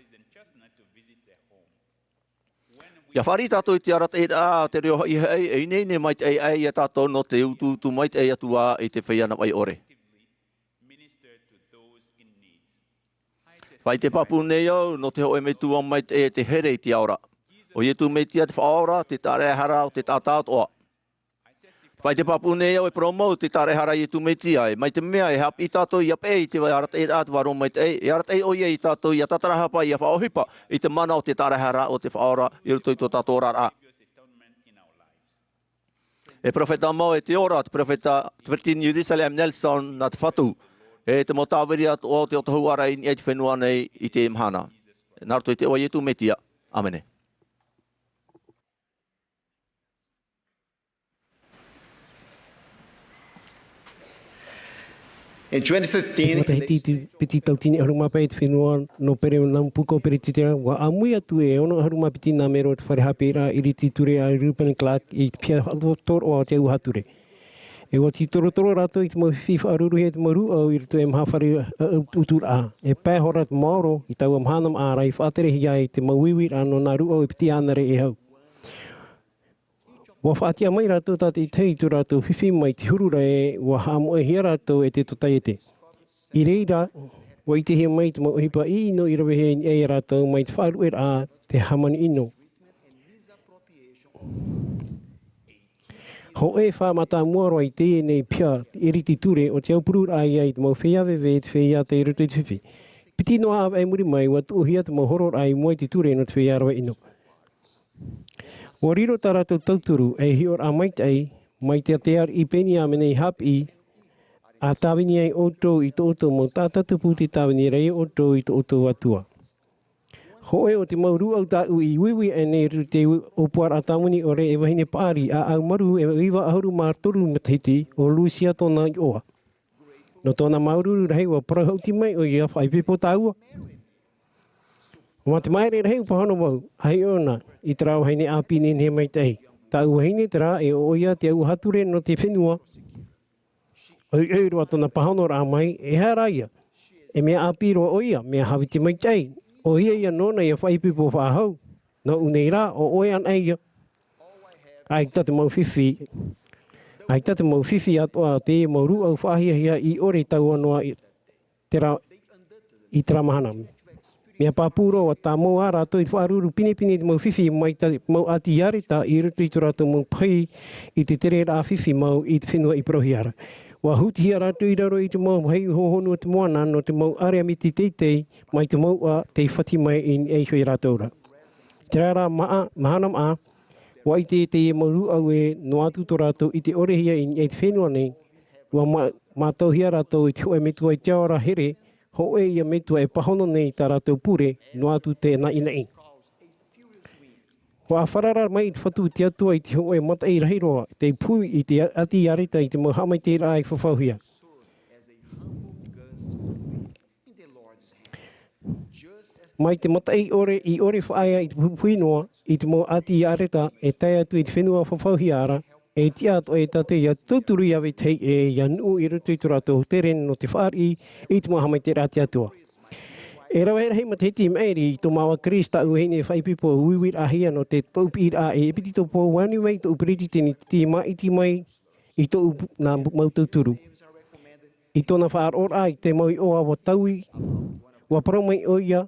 Ia whari tātou I te arata e rā te reo hai hei e nei mai te ai e tātou no te utu mai te ai atua I te whaiana mai ore. Whai te papu nei au no te hoe me tua mai te here I te aura. O ye tu me tia te whaora, te tare hara o te tātāt oa. Pai te papune au e promo te tare hara ye tu me tia e. Mai te mea e hap i tātou i ap e te wai arat e rāt waro mai te e. E arat e o ye i tātou i a tataraha pai i a whaohipa i te mana o te tare hara o te whaora i ruto i tō tātou rara. E profeta Mo e te ora, te profeta Tvertin Jerusalem Nelson na te whatu. E te motawiri atu o te otohuara i te whenua nei i te Mahana. Nā rato i te oa yetu me tia. Amene. In 2015, Mata hiti te piti tautini haruma pai te whenua no pere nam puko pere titera wa amui atu e ono haruma piti nā mero te wharehapera i riti ture a Ruben Clark i pia toro o te uhature. E wa ti toro rato i te mau whiwha aruru he te maru au i rito e mahawhare utur a. E pai hora te maoro i tau Mahana Maa rai whaatere hi ai te mau wiwi rano nā ru au i piti anare e hau. Wa whaatia mai rato tate i tei tu rato whiwhi mai te hurura e wa hamu e hia rato e te totai e te. I reira, wa i te hia mai te mau hipa i ino i rawe he e rato mai te whaaru e a te hamani ino. Ho e whaamata muaro i te nei pia i riti ture o te aupurur ai ai te mau whea vewe te whea te ruto i te whiwhi. Piti noa awa e muri mai wa tuuhia te mau horor ai mua i te ture no te whea rawa ino. Wa riro tā rātou tauturu e hior a maitai, mai te atear i peni a menei hap i, a tāwini ai oto i to oto mo tātatupu te tāwini rei oto i to oto atua. Hoe o te mauru au tāu i wiwi e nei te opuar a tāmuni o re e wahine pāri a au maru e iwa ahuru mā toru matahiti o Lucia tōna i oa. No tōna maururu rei wa parahauti mai o i a whaipipo tāua. Mā te maere rei upahano wau, hai ona, i te rau heine āpine he mai tei. Tā ua heine te rā e o oia te au hature no te whenua. Oi roa tōna pahano rā mai, e hea rāia. E mea āpiro oia, mea hawiti mai tei. O ia ia nona ia whaipipo whahau. No unei rā, o oia an eia. Ai tate mau whiwhi. Ai tate mau whiwhi atoa te mau ru au whahia i ore tau anoa i te rā mahana. Mea pāpūro wa tā mau ārā toi whaaruru pine te mau whiwhi mai ta mau ati iare ta i rutu i tu rātou mau pai i te tere rā whiwhi mau i te whenua i prohiara. Wa huti hia rātou i raro i te mau hei hohonu o te moana no te mau area miti teitei mai te mau a te whati mai i eisho i rātou ra. Te rā Mahana Maa, wa i te mau ru au e no atu to rātou i te orehia i te whenua nei, wa mātou hia rātou i te hoe metua i te ora here, ho e ia metua e pahono nei tā rātou pure no atu te nai. Ho a wharara mai i te whatu te atua i te ho e mata i rahi roa, te pui i te ati areta i te mau hamai te rā i whawhauhia. Mai te mata i ore whaaya i te pui noa i te mau ati areta e tai atu i te whenua whawhauhia ara, e ti ato e tate ia tuturu iawe tei e ianu i rutu i tu rātou teren no te whaari i te mahamai te rāti atua. E rawa hei ma te heti meiri i tō mawa Krista u heine whaipipo uiwir ahia no te taupi ir a e piti tō pō wani mai tō upiriti teni ti mai iti mai i tō nā mautauturu. I tōna whaar ora i te mau i oa wa taui, wa paromai oia,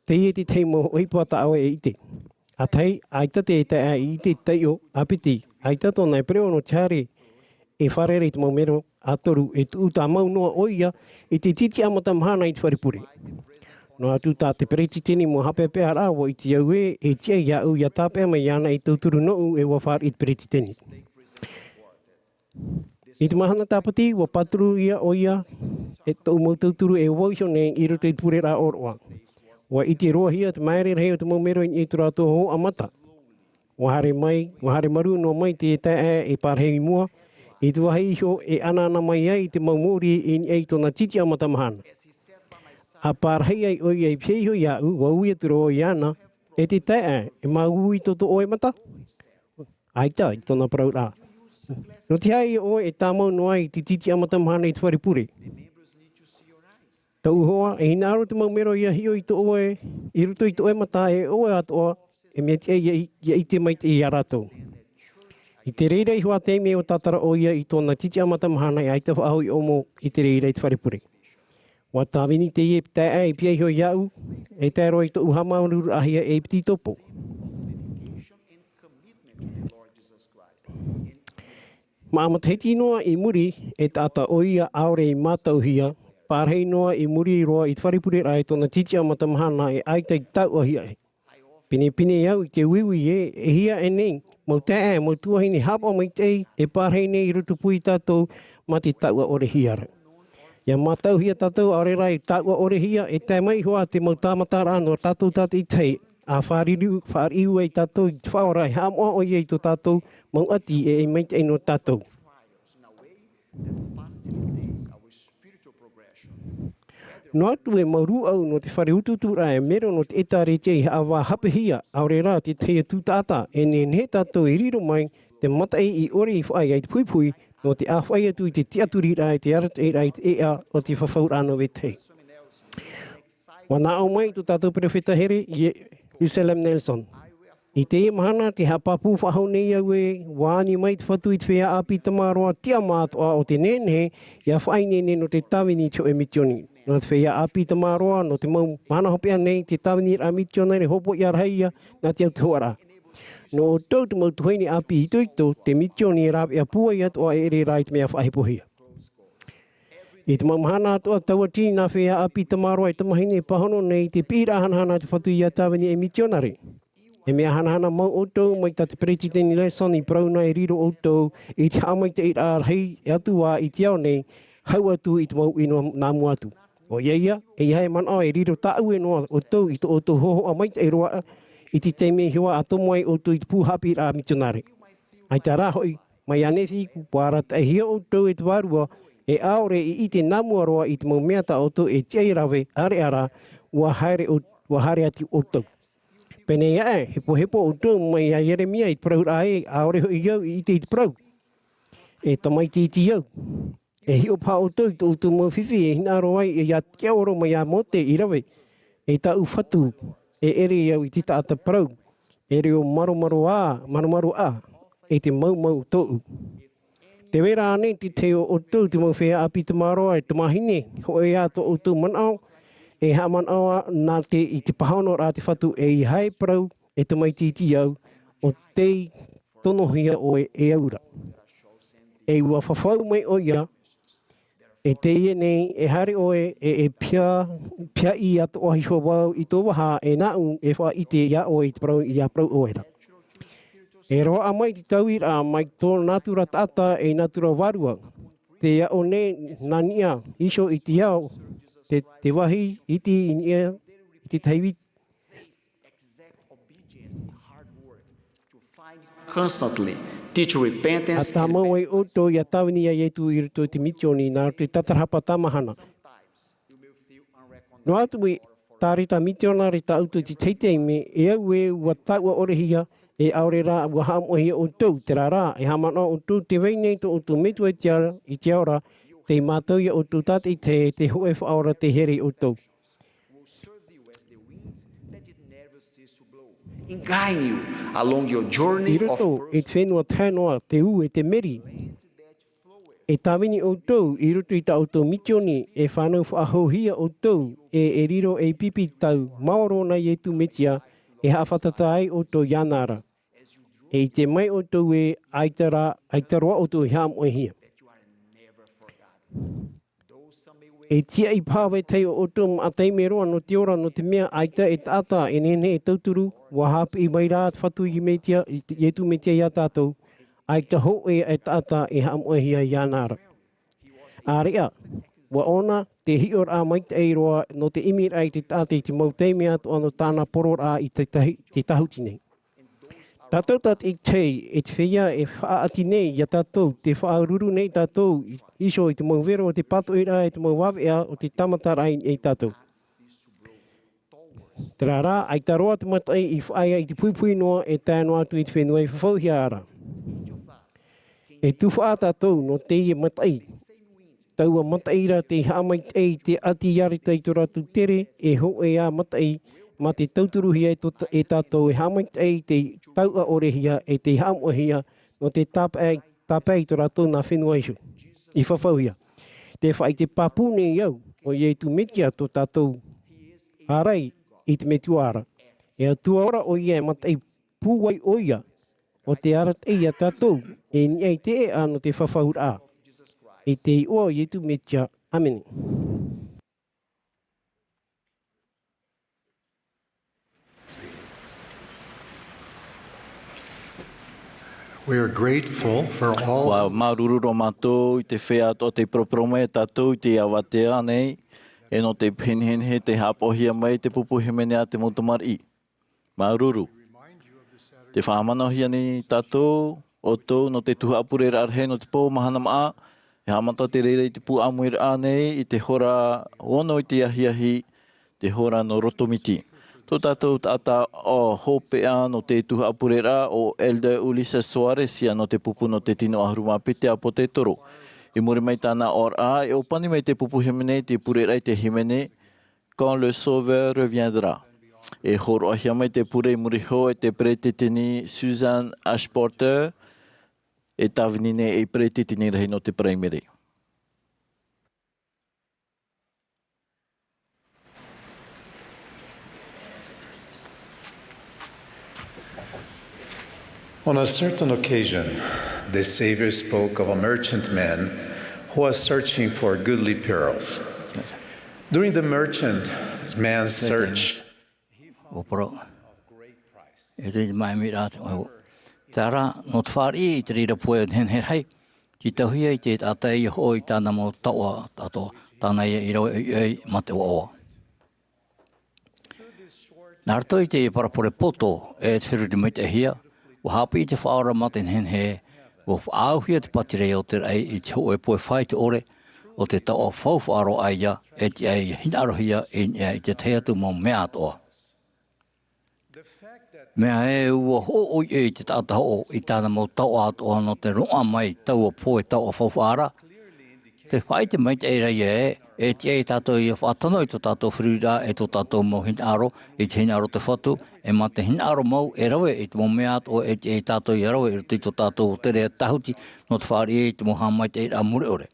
te ie te teimo oipuata awe e ite. A tei, aitate e te a i te teio apiti. Ai tato nei preo no tiare e wharere i te mau mero a toru e tu tā mau noa oia i te titi amata Mahana i te wharepure. No atu tā te pereti tini mo hape pēhar awa i te iau e tia i au i a tāpea mai ana i tauturu nou e wawhar i te pereti tini. I te mahana tāpati wa paturu ia oia e tau mau tauturu e wawisho nei i roto i te pure rā oroa. Wa i te roa hia te maere rei o te mau mero i te rātou ho amata. Wahare maru no mai te tae e pārhei mua, i te wahi iho e ana mai ai te maumori i ei tōna titi amata Mahana. A pārhei ai oi ei pēiho i au, wa uia turo o i ana, e te tae e maui toto oe mata. Aita i tōna parau rā. No te hai oe e tā mau no ai te titi amata Mahana i te wharepure. Tau hoa, e hina aro te maumero ia hio i tō oe, i ruto i tō oe mata e oe atoa, e mea te ia i te mai te i aratou. I te reira i hoa te me o tatara o ia i tōna titi amata Mahana i aita whaahu i omo i te reira i te wharepure. Wa tāwini te ie tae e pia i hoi iau, e tae roi tō uha maururu ahia e piti topo. Maamateti noa I muri e tata oia aure I mātau hia, pārhei noa I muri roa I wharipure ai tona titia mata mahana e ai tei tau ahia e. Pine au I te wiwi e hia e nei, mau te mau tuahine hapa mai tei e pārhei nei I rutu pui tātou ma te taua ore hiara. Ia mātau hia tātou aure rai taua ore hia e tai mai hoa te mau tāmatara anō tātou tātou I tei a whāriu e tātou I whaorai hamoa o iei tō tātou mau ati e mai tei no tātou. No atu e mauru au no te whare ututura e mero no te etare te I hawa hapehia aure rā te teia tūtāta e ne tātou I riro mai te matai I ore I whai ai te puipui no te awhai atu I te tiaturi rai te arat e rai te ea o te whawhaur anō we tei. Wana au mai tō tātou perewheta here Jerusalem Nelson. I te mahana te hapapu whahau nei au e wāni mai te whatu I te whea api tamaroa tia mātua o te nene ia whai nene no te tawini tio e mitioni. No te whea api tamaroa no te mau mana hopea nei te tawini a mitiona ne hopo I arhaia na te au te hoara. No o tau te mau tuhaini api ito te mitioni e rāp ea pua I atua e ere rai te mea whahipohia. I te mamahana atua taua tini nā whea api tamaroa I tamahine e pahono nei te pira hanahana te whatu I a tawini e mitionare. E mea hanahana mau o tau mai ta te Presidenti Nelson I prauna e riro o tau I te hamai te ira rahi e atu wā I te au nei hau atu I te mau ino nāmu atu. O iaia e ihae mana e riro tāu e noa o tau I te o tau hoho a mai te roa I te teime hiwa a tomoai o tau I te pūhapi a mitionare. Ai tā rāhoi mai anesi wāra te hia o tau e te wārua e aore I te nāmua roa I te mau meata o tau e tei rawe are ara ua haere ati o tau. Pene ia hepo o tau mai a Jeremia I te prau rae aore hoi iau I te prau. E tamai te iti iau. E hio pā o tau I tau mau whiwhi e hina roai e ia kia oro mai a mote I rawe. E tau whatu e ere iau I te taata prau. E reo marumaru a e te mau tōu. Te wera ane te teo o tau te mau whea api te maroa e te mahine ho e ato o tau manao. E ha manao nā te I te pahano rā te whatu e I hae prau e te mai titi au o te tonohia o e aura. E ua whawhau mai o ia e te ie nei e hare oe e pia I ato o hi wau I tō waha e nāu e wha I te ia oe I te prau I a prau oera. E roa a mai te tauira mai tō nātura tata e nātura warua. Te ia o ne nania iso I te iau te wahi I te inia I te taiwi. Constantly teach repentance. A tā mau e oto I a tawini a ietu I rito te mitioni nā te tatarhapa tamahana. No atu e tā rita mitiona rita auto te teiteime e au e ua taua orehia e aure rā ua haamohia o tau te rā e hamana o tau te weinei to o tau metu I te aura te mātau ia o tau tate I te hoe whaora te here o tau. Guide you along your journey I roto e te whenua tēnoa te u e te meri. E tāwini o tau I roto I ta o tau mitioni e whanau whaahauhia o tau e riro e pipi tau maoro na I etu metia e hawhatata ai o tau Yanara. E I te mai o tau e aitaroa o tau hea moehia. E tia I pāwe tei o tau a teime roa no te ora no te mea aita e tata e nene e tauturu wa hapi I mai rā whatu I metia I etu metia I a tātou aita ho e tata e hamoehia Yanara. Ārea, wa ona te hior a mai te eiroa no te imir ai te tate te mau teime atu ano tāna poror a I te tahuti nei. Tātou tat I tei e te whia e whaati nei ia tātou te whaaruru nei tātou iso I te mau vero o te pato ira e te mau wawea o te tamatara I tātou. Te rā, ai tā roa te matai I whaia I te puipui noa e tānoa atu I te whenua I whawhauhia ara. E tuwha tātou no te I matai. Taua mataira te haamai ei te ati yarita I tō ratu tere e ho e a matai ma te tauturuhia e tātou e haamai ei te taua orehia e te haamohia no te tāpai tō ratu nā whenua isu. I whawhauhia. Te whai te papune iau o I tu metia tō tātou arai I te metuara. E a tuaora o ia matai pūwai o ia o te arat e a tātou, e ni ai te e ano te whawhahura. E te i oa i tu metia. Amen. We are grateful for all. Wa marururo mātou I te whea o te proprome tātou I te awatea nei, e no te penhenhe te hapohia mai te pupuhi mene a te motomari. Maruru. Te whamanohia ni tātou, o tō no te tuha apurera arhe no te pō Mahana Maa, e hamata te reira I te pū Amuiraa nei, I te hora ono I te ahiahi, te hora no rotomiti. Tō tātou tātā o hōpea no te tuha apurera o Elder Ulysses Soares ia no te pupu no te tino ahuruma pite a po te toro. I muri mai tāna ora, e opani mai te pupu himene te purera I te himene, quand le sauveur reviendra. E horo ahia mai te pure I muri ho e te pretetini Susan Ashporter, e tavinine e pretetini rahi no te primary. On a certain occasion, the Savior spoke of a merchantman who was searching for goodly pearls. During the merchantman's search, Tara not far I te rira poe hen hei. Ti tauhia I te atai hoi tāna mo taua tato tāna I rau ei mate o. Nārto I te parapore poto e te whiruri mai te hia. O hapi I te whaora maten hen he, o whaauhia te patirei o te rei I te hoe poe whai te ore, o te tau whauwhaaro aia, e te ei hinarohia I te teatu mō mea toa. Mea e ua ho'oi e te tata ho I tāna mō tau atoa no te runga mai tau o poe tau o whauwhaara. Te whai te mai te e rei e te e tātou I whātano I tō tātou whirura e tō tātou mō hinaro I te hinaro te whatu e mā te hinaro mau e rawe I te mō mea o e te e tātou I rawe I tō tātou te rea tahuti no te whaari e te mō hamai te e amure ore.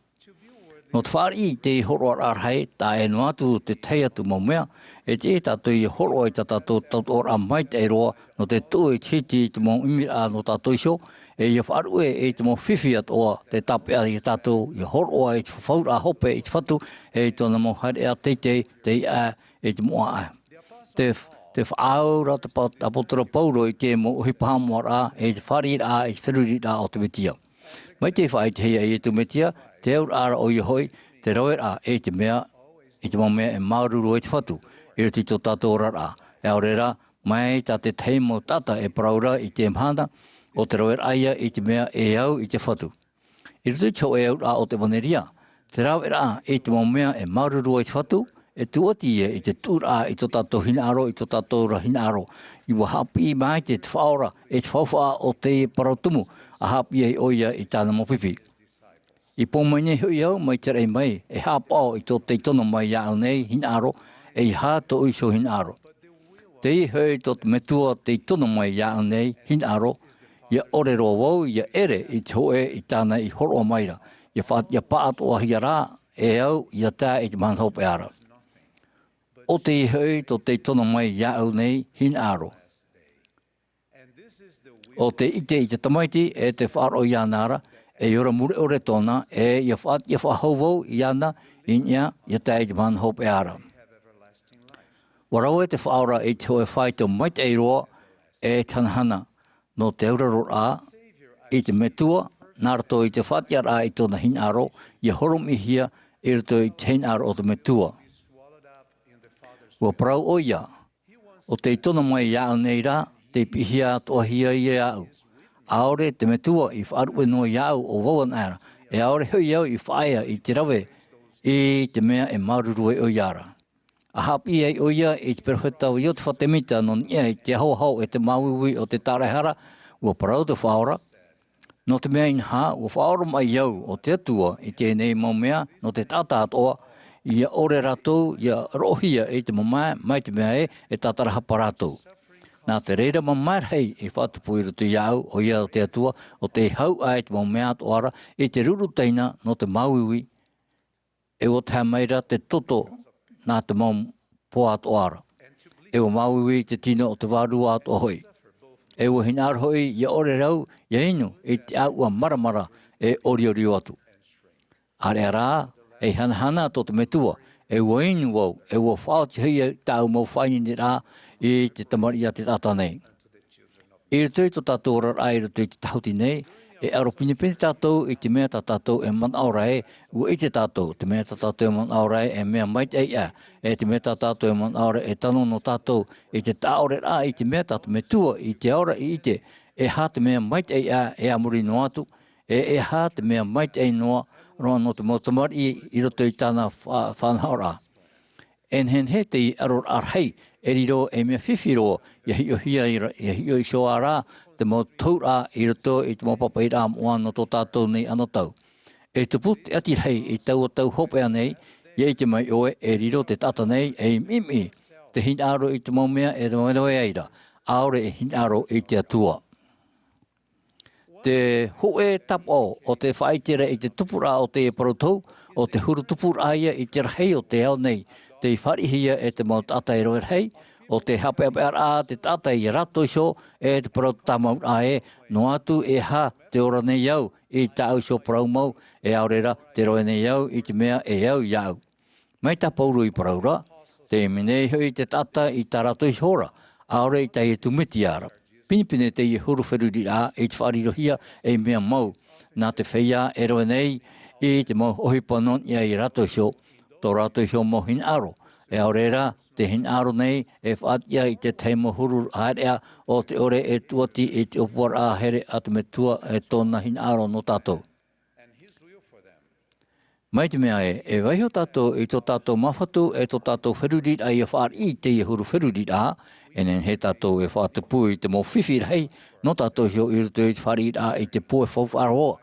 No te whaari I te I horoar arhei tā e no atu te teiatu mō mea e te e tātou I horoa I tā tātou tautor amai te e roa no te tū I titi I te mō imira no tātou iso e ia wharu e te mō whiwhi atoa te tapea I tātou I horoa I te whaura hope I te whatu e tōna mō haere a teitei te I e te mō a. Te whaura te apotara pauro I te mō uhipahamoara e te whari a e te whiruri a o te metia. Mai te whai te hea I te metia, te aur ara o Iahoi, te roer a e te mea, I te mō mea e maururu e te whatu, I rati tō tātou rara. E aurera, mai tā te teimo tata e praura I te mhana, o te roer aia I te mea e au I te whatu. I rati tō e aur a o te waneria, te roer a e te mō mea e maururu e te whatu, e tuati I te tūra I tō tātou hinaro, I tō tātou ra hinaro. I wa hapi mai te whaora, e te whauwha o te parautumu, a hapi e oia I tāna mōwhiwhi. I pōmaine hui au mai te rei mai, e hapao I tō te tono mai iau nei hinaro, e I hā tō iso hinaro. Te I hui tō te metua te tono mai iau nei hinaro, ia ore roa wau, ia ere I te hoe I tāna I horo maira, ia paat o ahia rā, e au, ia tā I te manhope ara. O te I hui tō te tono mai iau nei hinaro. O te ite I te tamaiti e te whaaro I anara, e ora mure ore tōna e ia whahauvau I ana inia ia tai te manhope ara. Warau e te whaora I te hoe whai tō mai te iroa e tanahana no te auraro a I te metua, nārato I te whatiara I tōna hinaro, ia horom I hia I rato I te hinaro o te metua. Ua parau o ia, o te tono mai iau nei rā, te pihia toa hia I au. Aore te metua I whaarue no iau o wawan ara, e aore hui au I whaia I te rawe I te mea e marurue o iara. A hapi ei o ia I te perwhetau I o te whatemita non ia I te hau e te mauiwi o te tarehara, ua parau te whaora. No te mea inha, ua whaora mai iau o te atua I te nei mau mea no te tata atoa, ia ore ratou, ia rohia E te mamai, mai te mea e tataraha paratou. Nā te reira mamai hei E whatupu I rutu iau o ia o te atua, o te hau ai te mamea atoara, E te ruru teina no te mauiwi, E o te maira te toto nā te mau poa atoara. E o mauiwi te tino o te wārua atoa hoi. E ua hina aro hoi ia ore rau ia inu e te au ua maramara e ori atu. Are ara e hana to te metua e ua inu wau e ua whaoti hia tau mau whaini ni rā i te tamari a te tata nei. I rutu i to tātou rara i rutu i te tahuti nei e aro pinipini tātou i te mea tātou e man aurai ua i te tātou te mea tātou e man aurai e mea mait eia e te mea tātou e man aurai e tano no tātou i te tāore rā i te mea tātou me tua i te aura i te e hā te mea mait eia e amuri no atu e hā te mea mait ei noa roa no te motamari i roto i tāna whanaora. En hen he te i aror arhei e riro e mea whiwhiro i hio hia i hio i soa rā te mo taura i roto i te mo papa i rā moa no tō tātou nei anotau. E te put ati rei i tau hope anei i te mai oe e riro te tata nei e mimi te hin aro i te mo mea e te mo eira aore e hin aro i te atua. Te hoe tapo o te whaitere i te tupura o te parotau, o te huru tupura ia i te rahei o te ao nei, te wharihia e te mau tata e roe rei, o te hape a te tata i rato iso e te parotau tamau ae, no atu e ha te ora nei au i te au iso parau mau e aurera te roe nei au i te mea e au iau. Mai ta pauru i paraura, te minei hui te tata i ta rato iso ora, aure i tai e tumiti ara. Pinipine te i huru wheruri a e te wharirohia e mea mau. Nā te whaia e roe nei i te mau ohi panon ia i rato iso. Tō rato iso mo hin aro. E aurera te hin aro nei e whaatia i te teimo huru haerea o te ore e tuati i te opuara a here atu me tua e tōna hin aro no tātou. Mai te mea e waiho tātou i tō tātou mawhatu e tō tātou wheruri a i a whaar i te i huru wheruri a enen he tātou e whaatupu i te mo whiwhi rei no tātou hio i rutu i te whaari a i te poe whauwharoa.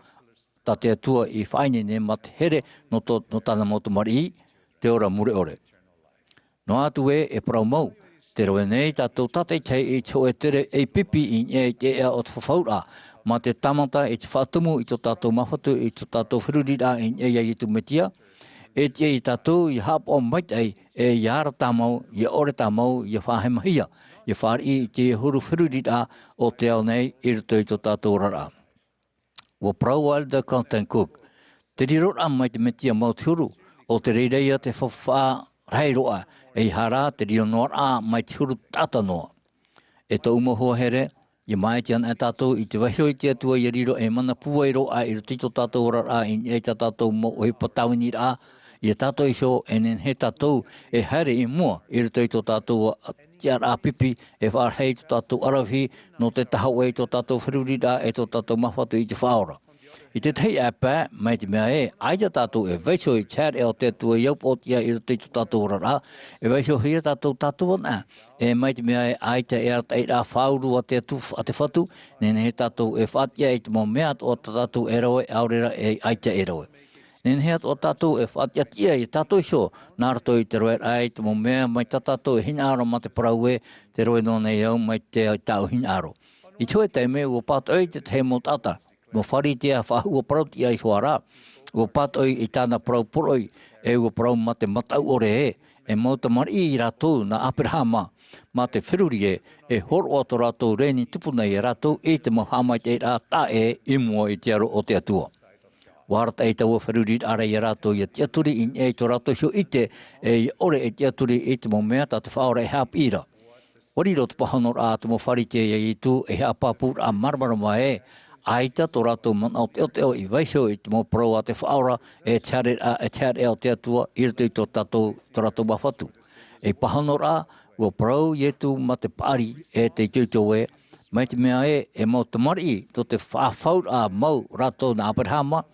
Tā te atua i whaine ne mat here no tāna motumari i te ora mure ore. No atu e parau mau, te roe nei tātou tatei tei i te hoe tere e pipi i e te ea o te whawhaura, ma te tamata i te whaatumu i tō tātou mawhatu i tō tātou wheruri a i e i tu metia, e te i tātou i hap o maitai e iara tāmau, i ore tāmau, i whahemahia, i whaari i te huru wheruri a o te ao nei i ruto i tō tātou rara. Ua prau alda Content Cook, te rirora mai te metia mau te huru, o te reireia te whawha reiroa, e hara te rio noa a mai te huru tata noa. E tō umohua here, i mai te ana e tātou i te wahio i te atua i riro e mana puwairo a i ruti tō tātou rara i e tā tātou mo o he patawini rā, i a tātou iso enen he tātou e haere i mua i ruto i tō tātou tiara pipi e wharhei tō tātou arawhi no te tahau e tō tātou wheruri rā e tō tātou mawhatu i te whaora. I te tei apa, mai te mea e, ai te tātou e veiso i chat e o te tua iaupotia i ruti tō tātou rara, e veiso hia tātou ana. E mai te mea e, ai te ea tei rā whauru a te whatu, nene he tātou e whatia i te mo mea o tātou e roe, aurera e ai te e roe. Nene he o tātou e whatia tia i tātou iso, nā rato i te roe ai te mo mea mai tātou e hinaro ma te paraue, te roe no nei au mai te tau hinaro. I tue te mea ua pato i te te mo tata, mo whari te a whahua parauti ai soara, ua pato i tāna parau poroi, e ua parau ma te matau ore e mauta mari i ratou na Amuiraa Maa, ma te whiruri e horo ato ratou reni tupuna i ratou e te mohamai te rā tā e i mua i te aro o te atua. Warata e taua whiruri ara i ratou i a te aturi i e to ratou hio ite e i ore e te aturi i te mo mea ta te whaora e hap ira. Wariro te pahanor a te mo whari te i tu e hea papur a marmarama e aita to ratou man au teo i vaisho i te mo pro a te whaora e teare e o te atua i rutu i to ratou mawhatu. E pahanor a ua pro i tu ma te pari e te tūtou e mai te mea e mau te mari to te whaafaur a mau ratou na Amuiraa Maa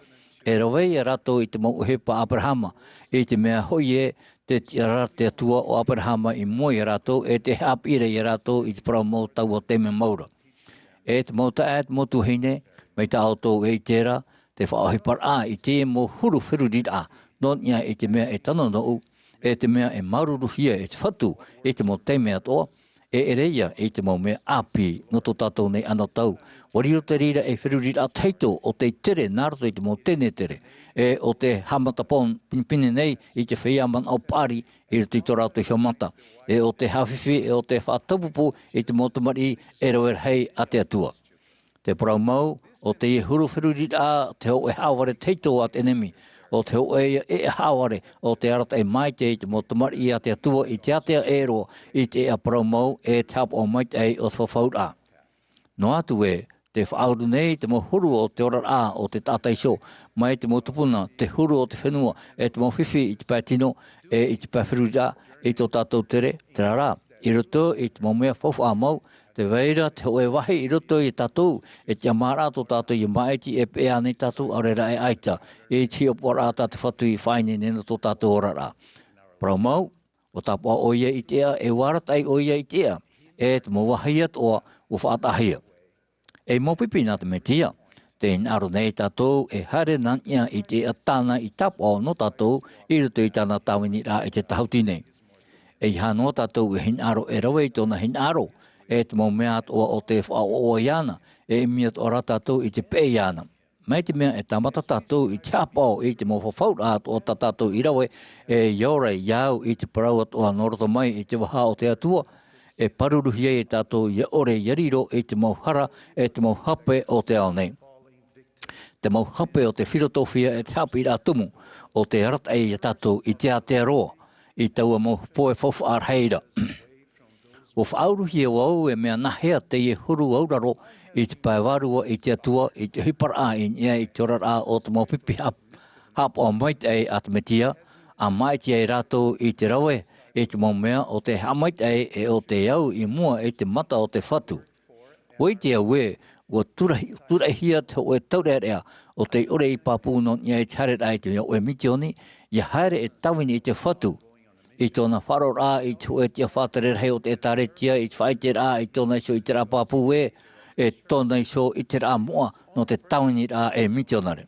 e rawei e ratou i te mau uhepa Amuiraa Maa i te mea hoi e te atua o Amuiraa Maa i moi e ratou e te hapire i ratou i te parau mau tau o teme maura. E te mau tae te motu hine mai ta auto e tera te whaohipar a i te mo huru whiruri a non ia i te mea e tano nou e te mea e maruruhia e te whatu e te mo te mea toa e reia e te mau mea api no tō tātou nei ana tau. Wari o te rira e whirurira teito o te tere, nārato i te mau tene tere. E o te hamatapon pinipini nei i te whiaman au pari i ruto i tō rātou hiomata. E o te hawhiwhi e o te whātapupu i te motumari e roer hei a te atua. Te parau mau o te huru whirurira te ho e haware teito a te enemi. O te ho e haware o te arata e maite i te motumari i a te atua i te atea e roa i te a parau mau e tap o maite e o te whawhaura. No atu e te whauru nei te mo huru o te ora a o te tātai so, mai te mo tupuna, te huru o te whenua, e te mo whiwhi i te pātino, e i te pāwhiruja, i tō tātou tere, te rara, i roto i te mo mea whawha a mau, te veira, te hoe wahi i roto i tātou, e te amara tō tātou i maiti e pēa nei tātou arera e aita, e ti opora a tātou whatu i whaine nena tō tātou orara. Parau mau, o tāpua oia i tea, e waratai oia i tea, e te mo wahia toa o whaatahia. E mopipi nā te metia, te aro nei tātou e hare nania i te atana i tapo no tātou i ruto i tāna tāwini rā i te tahauti nei. E hano tātou e hin aro e rawe i tōna hin aro, e te mau mea toa o te whaoa iana, e miat ora tātou i te pē iana. Mai te mea e tamata tātou i tāpao i te mau whawhaura o tātou i rawe, e iore iau i te parau atoa noroto mai i te waha o te atua, e paruruhia e tātou i ore yariro e te mau hara e te mau hape o te ao nei. Te mau hape o te whirotofia e te hape i rātumu o te rata e tātou i te Aotearoa i taua mau poe whawha arheira. O whauruhia wau e mea nahea te i huru auraro i te paewarua i te atua i te hipara in ia i te ora o te mau pipi hap o maite e a te metia, a maite e rātou i te rawe, e te mau mea o te hamaitei e o te au i mua e te mata o te whatu. O i te aue, o turahia te o e taurearea o te ore i papu no nia e tarera i te o e mitioni, i haere e tawini i te whatu. I tōna wharo rā i te o e tia whātarera hei o te taretia, i te whaite rā i tōna iso i te rā papu e tōna iso i te rā mua no te tawini rā e mitionare.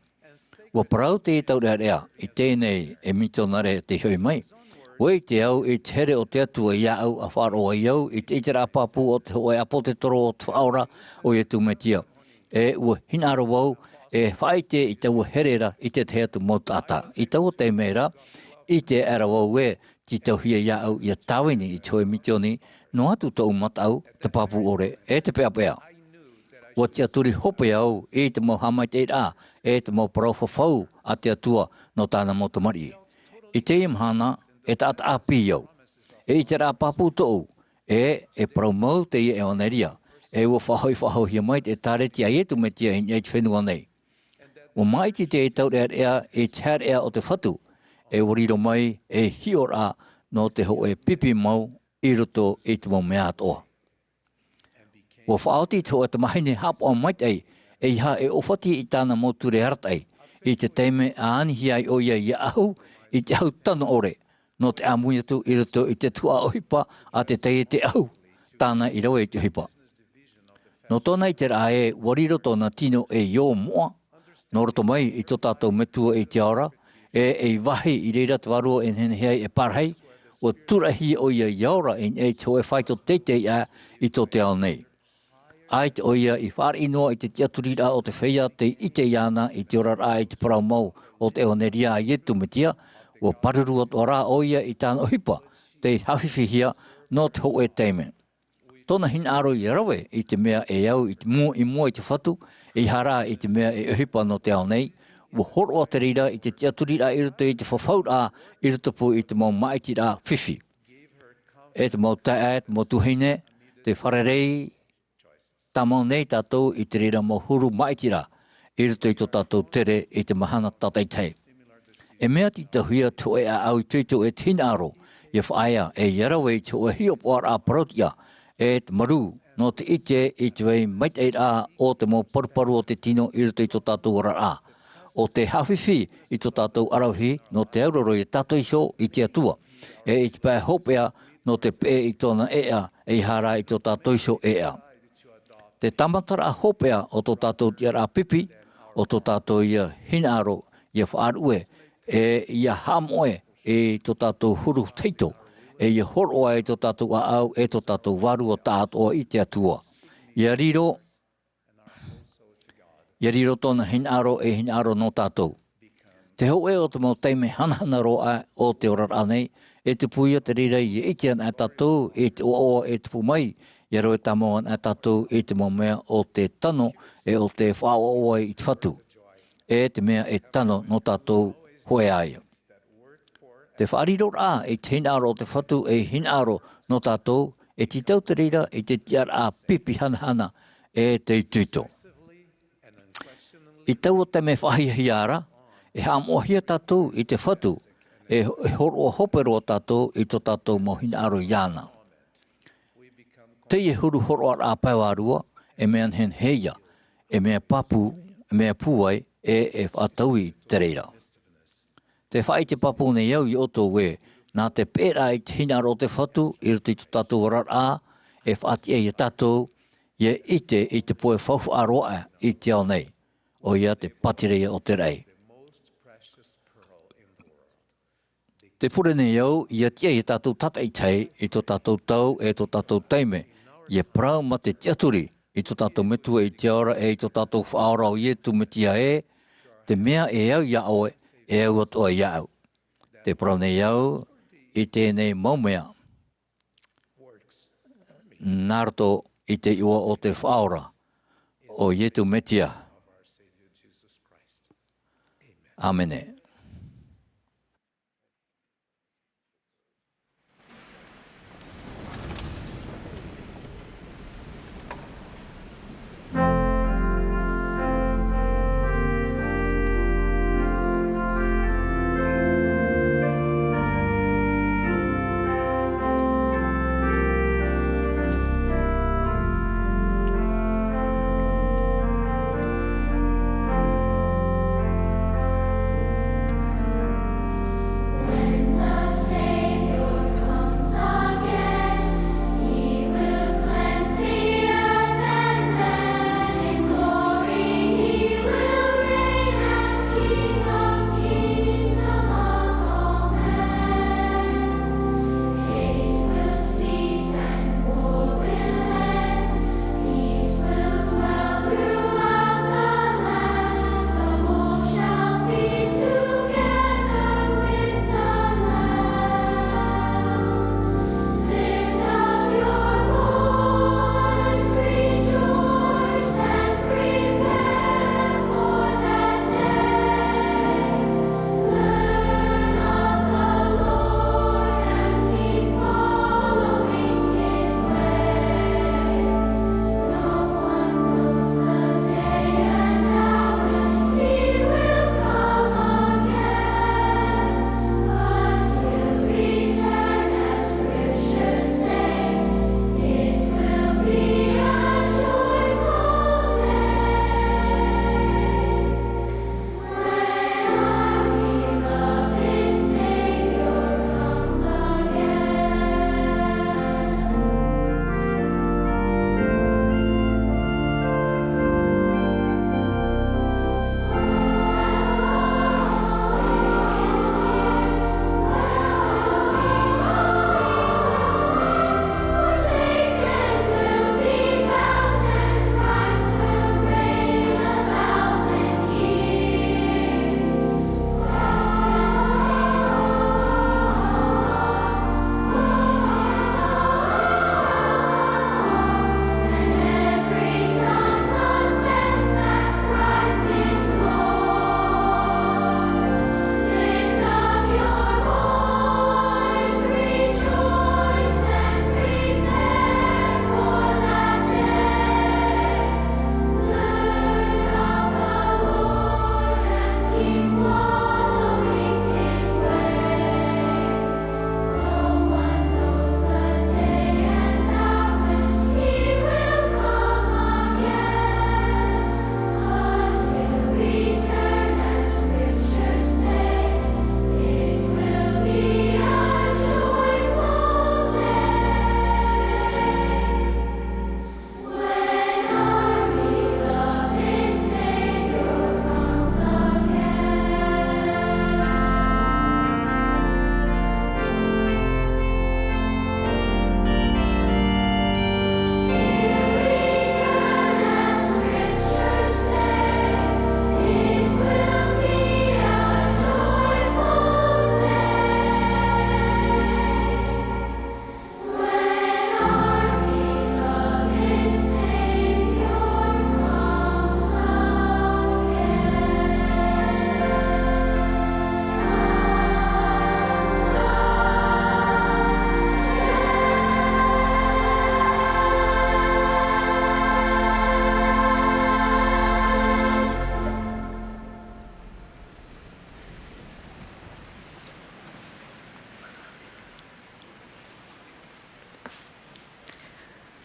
O parau te i taurearea i tēnei e mitionare te hioi mai. Wei te au i te here o te atua i au a wharoa i au i te itera papu o te hoe apo te toro o te whaora o i tu metia. E ua hinaro wau e whaite i taua herera i te te atu mautata. I taua te mera i te era wau e ti tauhia i au i a tawini i te hoe mitioni no atu tau matau te papu ore e te pea pea. Wa te aturi hope au i te mau hamaite rā e te mau parau whawhau a te atua no tāna motomari. I te Mahana e tata api au. E i te rā papu tou, e parau mau te i e oneria, e ua whahoi hia mai te tareti a etu me tia hini e te whenua nei. O mai te e taurea ea e tere ea o te whatu, e wariro mai e hiora no te ho e pipi mau i roto i te mau mea atoa. O whaoti to e te mahine hap o mai tei, e iha e ofati i tāna moture hartai, i te teime a anihi ai oia i ahu, i te au tano ore, no te Amuiraa tu i roto i te tua ohipa a te teie te au, tāna i rawe i te ohipa. No tōna i te rā e wariro tōna tino e io moa, no roto mai i tō tātou metua i te aora, e wahi i reira te warua e henehei e parhei, o turahi o ia iaora e te hoe whaito teitei a i tō te ao nei. Ai te oia i whāri inoa i te tiaturira o te whea te ite iana i te ora rā i te parau mau o te oneria a ietu metia, o parurua tō rā oia i tāna ohipa, te hawhiwhihia no te ho e teime. Tōna hin aro i rawe i te mea e au i te mua i mua i te whatu, i hara i te mea e ohipa no te ao nei, o horo a te rira i te tiaturira i ruto i te whawhaura i ruto pu i te mau maiti rā whiwhi. E te mau tae, te mau tuhine, te wharerei, tā mau nei tātou i te rira mau huru maiti rā, i ruto i tō tātou tere i te mahana tātai tei. E mea ti te huia toe a au tuito e tina aro, i whaia e yarawe te o hiopoar a parotia, e te maru no te ite i te wei maitei rā o te mau paruparu o te tino i ruto i tō tātou ora rā. O te hawhiwhi i tō tātou arauhi no te auroro i tātou iso i te atua, e i te pē hopea no te pē i tōna ea e hara i tō tātou iso ea. Te tamatara hopea o tō tātou tia rā pipi, o tō tātou ia hinaro ia whaarue, e ia hamoe e tō tātou huru teito, e i horoa e tō tātou a au, e tō tātou waru o tātoa i te atua. Ia riro tōna hinaro e hinaro no tātou. Te hau e o te mau teime hanahana roa o te ora anei, e te puia te rira i iti ana e tātou, e te oa e te pumai, ia ro e tamo ana e tātou e te mau mea o te tano e o te whaoa i te whatu. E te mea e tano no tātou hoe aia. Te whaariro rā e te hinaro o te whatu e hinaro no tātou, e te tau te rira e te tiar a pipi hanahana e te tuito. I tau o te me whahia hiara, e hamohia tātou i te whatu, e horo hopero tātou i tō tātou mohina aro iana. Te e huru horo ar a pāwarua, e mea hen heia, e mea papu, e mea puai, e whataui te reira. Te whai te papu nei au i oto we, nā te pēra i te hina aro te whatu, i ruti tō tātou rar a, e whati e tātou, i ite i te poe whauwha aroa i te ao nei, o ia te patireia o te rei. Te pure nei au, ia tia i tātou tata i tei, i tō tātou tau, e tō tātou teime, ia prau ma te tiaturi, i tō tātou metua i te ora, e i tō tātou whaora o ietu me tia e, te mea e au ia oe, e au atoa ia au. Te prau nei au, i tēnei maumea, nārto i te iwa o te whaora, o ietu me tia. Amene.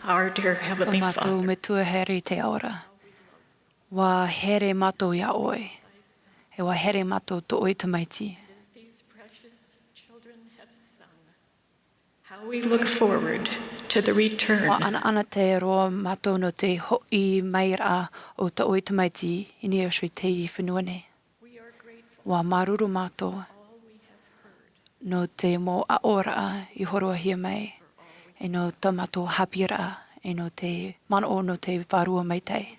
Our dear Heavenly Mātou me Father, tua here te aora. Wa here mātou ia oe. E wa here mātou to oi tamaiti. these precious children have sung, how we look forward to the return Wa ana te roa mātou no te hoi maira o ta oi tamaiti ini o shui te I whenua nei. Wa maruru mātou no te mo aora I horoa hia mai. E no ta mātou hapira, e no te mana no te wharua mai tei.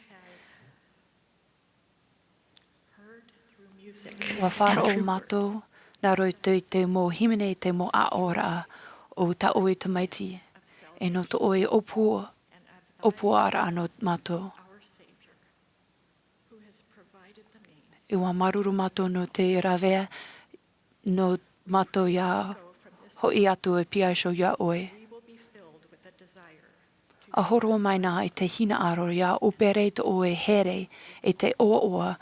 Wa whara o mātou, nā roi tui te mo himene te mo aora o ta oi te maiti. E no te oi opu ara anō mātou. E wa maruru mātou no te rawea, no mātou ia hoi atu e pia so ia oe. A horo mai nā I te hina aro ia opere te oe here e te oa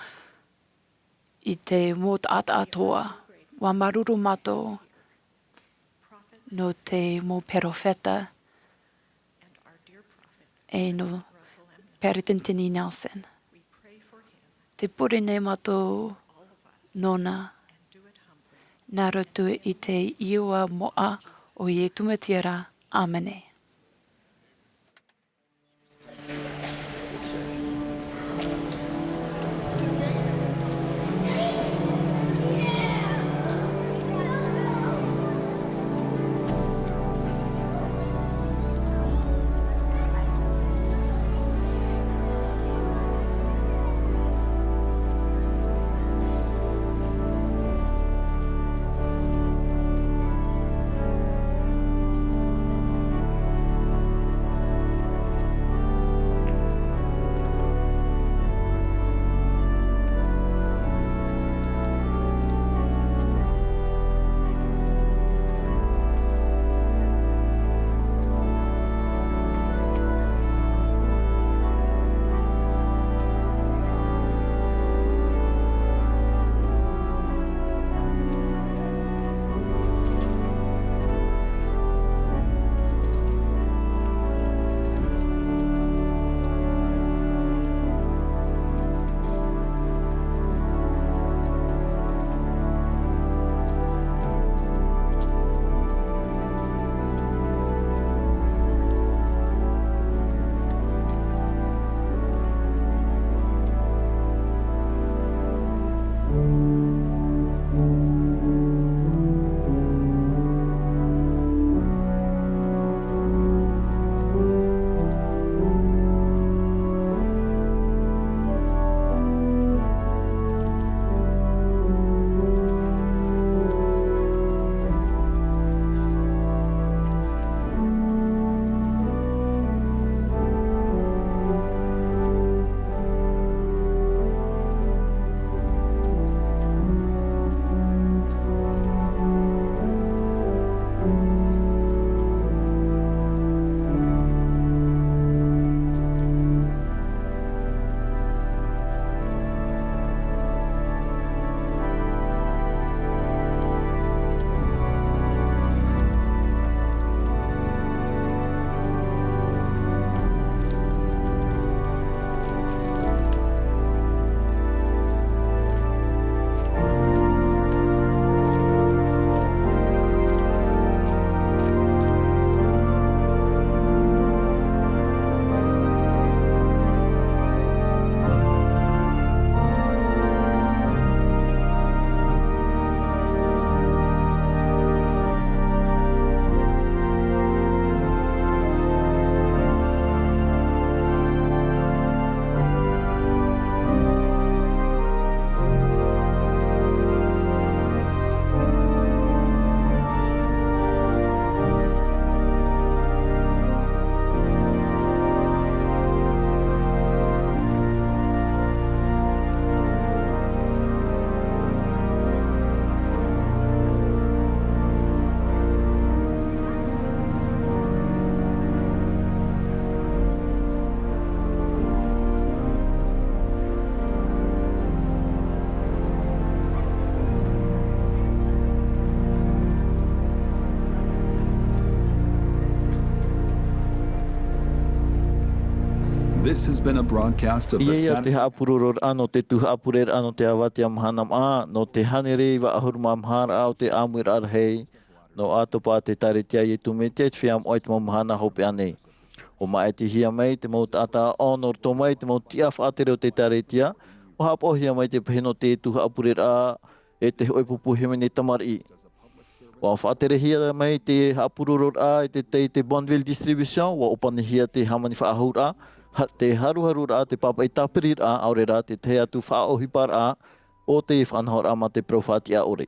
I te mōt ata-atoa. Wa maruru mātou no te mō perofeta e no Peritintini Nelson. Te pure nei mātou nona nā rotu I te iua moa o I tumatiara. Āmene. This has been a broadcast of the Ia te haapururor ano te tuhapurer ano te awatia Mahana Maa no te hanere wa ahurma Mahana o te Amuiraa rahi no Atopa te taretia i tumete te whiam oit mo Mahana hope ane. O mai te hia mai te mo tata honor to mai te mo tia whaatere o te taretia o hapo hia mai te peheno te tuhapurer e te oipupu he mene tamari. Wa whaatere hia mai te haapururor te Bonneville distribution wa opane hia te hamani whaahura te haruharu te papa i tapiri aore te te atu whaohipar o te whanhor ma te profati ore.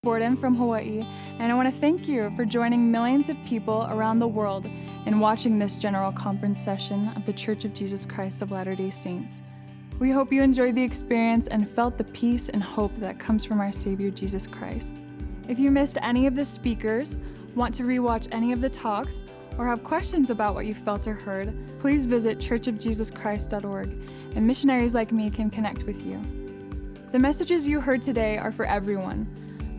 Borden from Hawaii, and I want to thank you for joining millions of people around the world in watching this General Conference session of the Church of Jesus Christ of Latter-day Saints. We hope you enjoyed the experience and felt the peace and hope that comes from our Savior Jesus Christ. If you missed any of the speakers, want to rewatch any of the talks, or have questions about what you felt or heard, please visit churchofjesuschrist.org, and missionaries like me can connect with you. The messages you heard today are for everyone,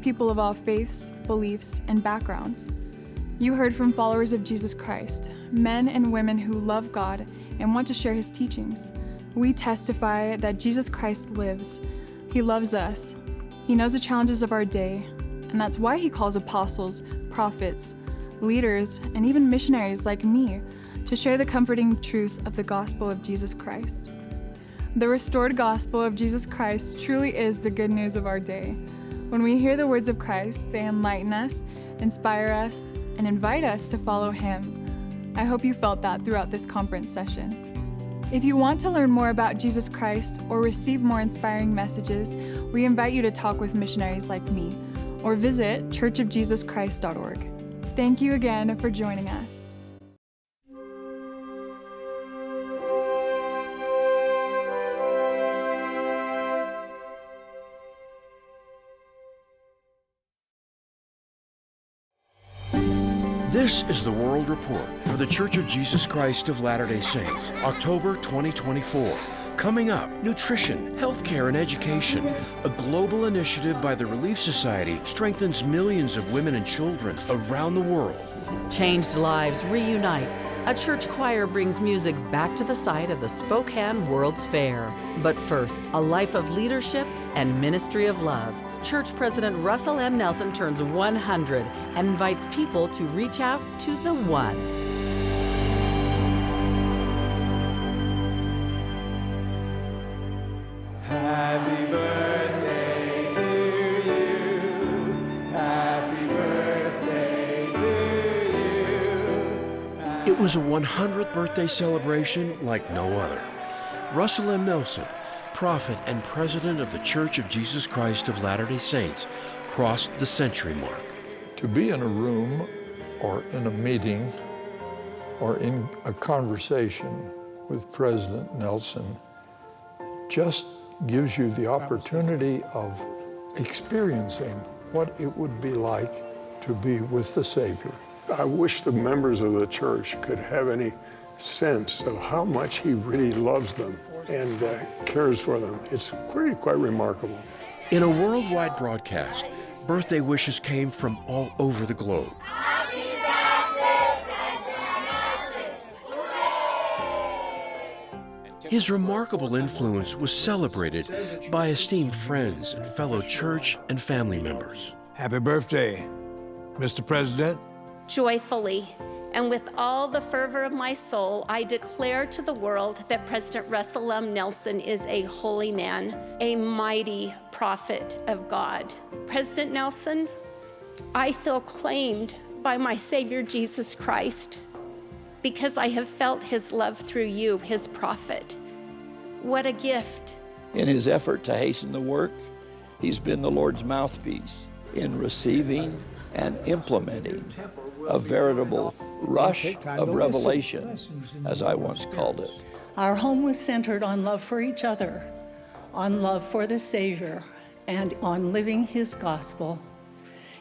people of all faiths, beliefs, and backgrounds. You heard from followers of Jesus Christ, men and women who love God and want to share his teachings. We testify that Jesus Christ lives. He loves us. He knows the challenges of our day, and that's why he calls apostles, prophets, leaders, and even missionaries like me to share the comforting truths of the gospel of Jesus Christ. The restored gospel of Jesus Christ truly is the good news of our day. When we hear the words of Christ, they enlighten us, inspire us, and invite us to follow him. I hope you felt that throughout this conference session. If you want to learn more about Jesus Christ or receive more inspiring messages, we invite you to talk with missionaries like me or visit churchofjesuschrist.org. Thank you again for joining us. This is the World Report for the Church of Jesus Christ of Latter-day Saints, October 2024. Coming up, nutrition, healthcare, and education. A global initiative by the Relief Society strengthens millions of women and children around the world. Changed lives reunite. A church choir brings music back to the site of the Spokane World's Fair. But first, a life of leadership and ministry of love. Church President Russell M. Nelson turns 100 and invites people to reach out to the one. Happy birthday to you. Happy birthday to you. It was a 100th birthday celebration like no other. Russell M. Nelson, prophet and president of the Church of Jesus Christ of Latter-day Saints, crossed the century mark. To be in a room or in a meeting or in a conversation with President Nelson just gives you the opportunity of experiencing what it would be like to be with the Savior. I wish the members of the church could have any sense of how much he really loves them and cares for them. It's really quite remarkable. In a worldwide broadcast, birthday wishes came from all over the globe. His remarkable influence was celebrated by esteemed friends and fellow church and family members. Happy birthday, Mr. President. Joyfully and with all the fervor of my soul, I declare to the world that President Russell M. Nelson is a holy man, a mighty prophet of God. President Nelson, I feel claimed by my Savior Jesus Christ because I have felt his love through you, his prophet. What a gift. In his effort to hasten the work, he's been the Lord's mouthpiece in receiving and implementing a veritable rush of revelation, as I once called it. Our home was centered on love for each other, on love for the Savior and on living his gospel.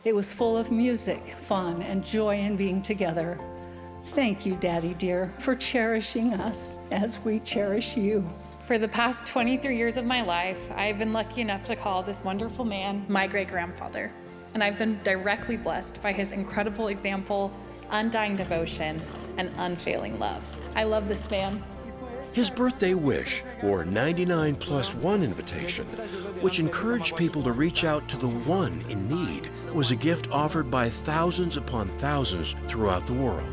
It was full of music, fun, and joy in being together. Thank you, Daddy dear, for cherishing us as we cherish you. For the past 23 years of my life, I've been lucky enough to call this wonderful man my great-grandfather. And I've been directly blessed by his incredible example, undying devotion, and unfailing love. I love this man. His birthday wish, or 99 plus 1 invitation, which encouraged people to reach out to the one in need, was a gift offered by thousands upon thousands throughout the world.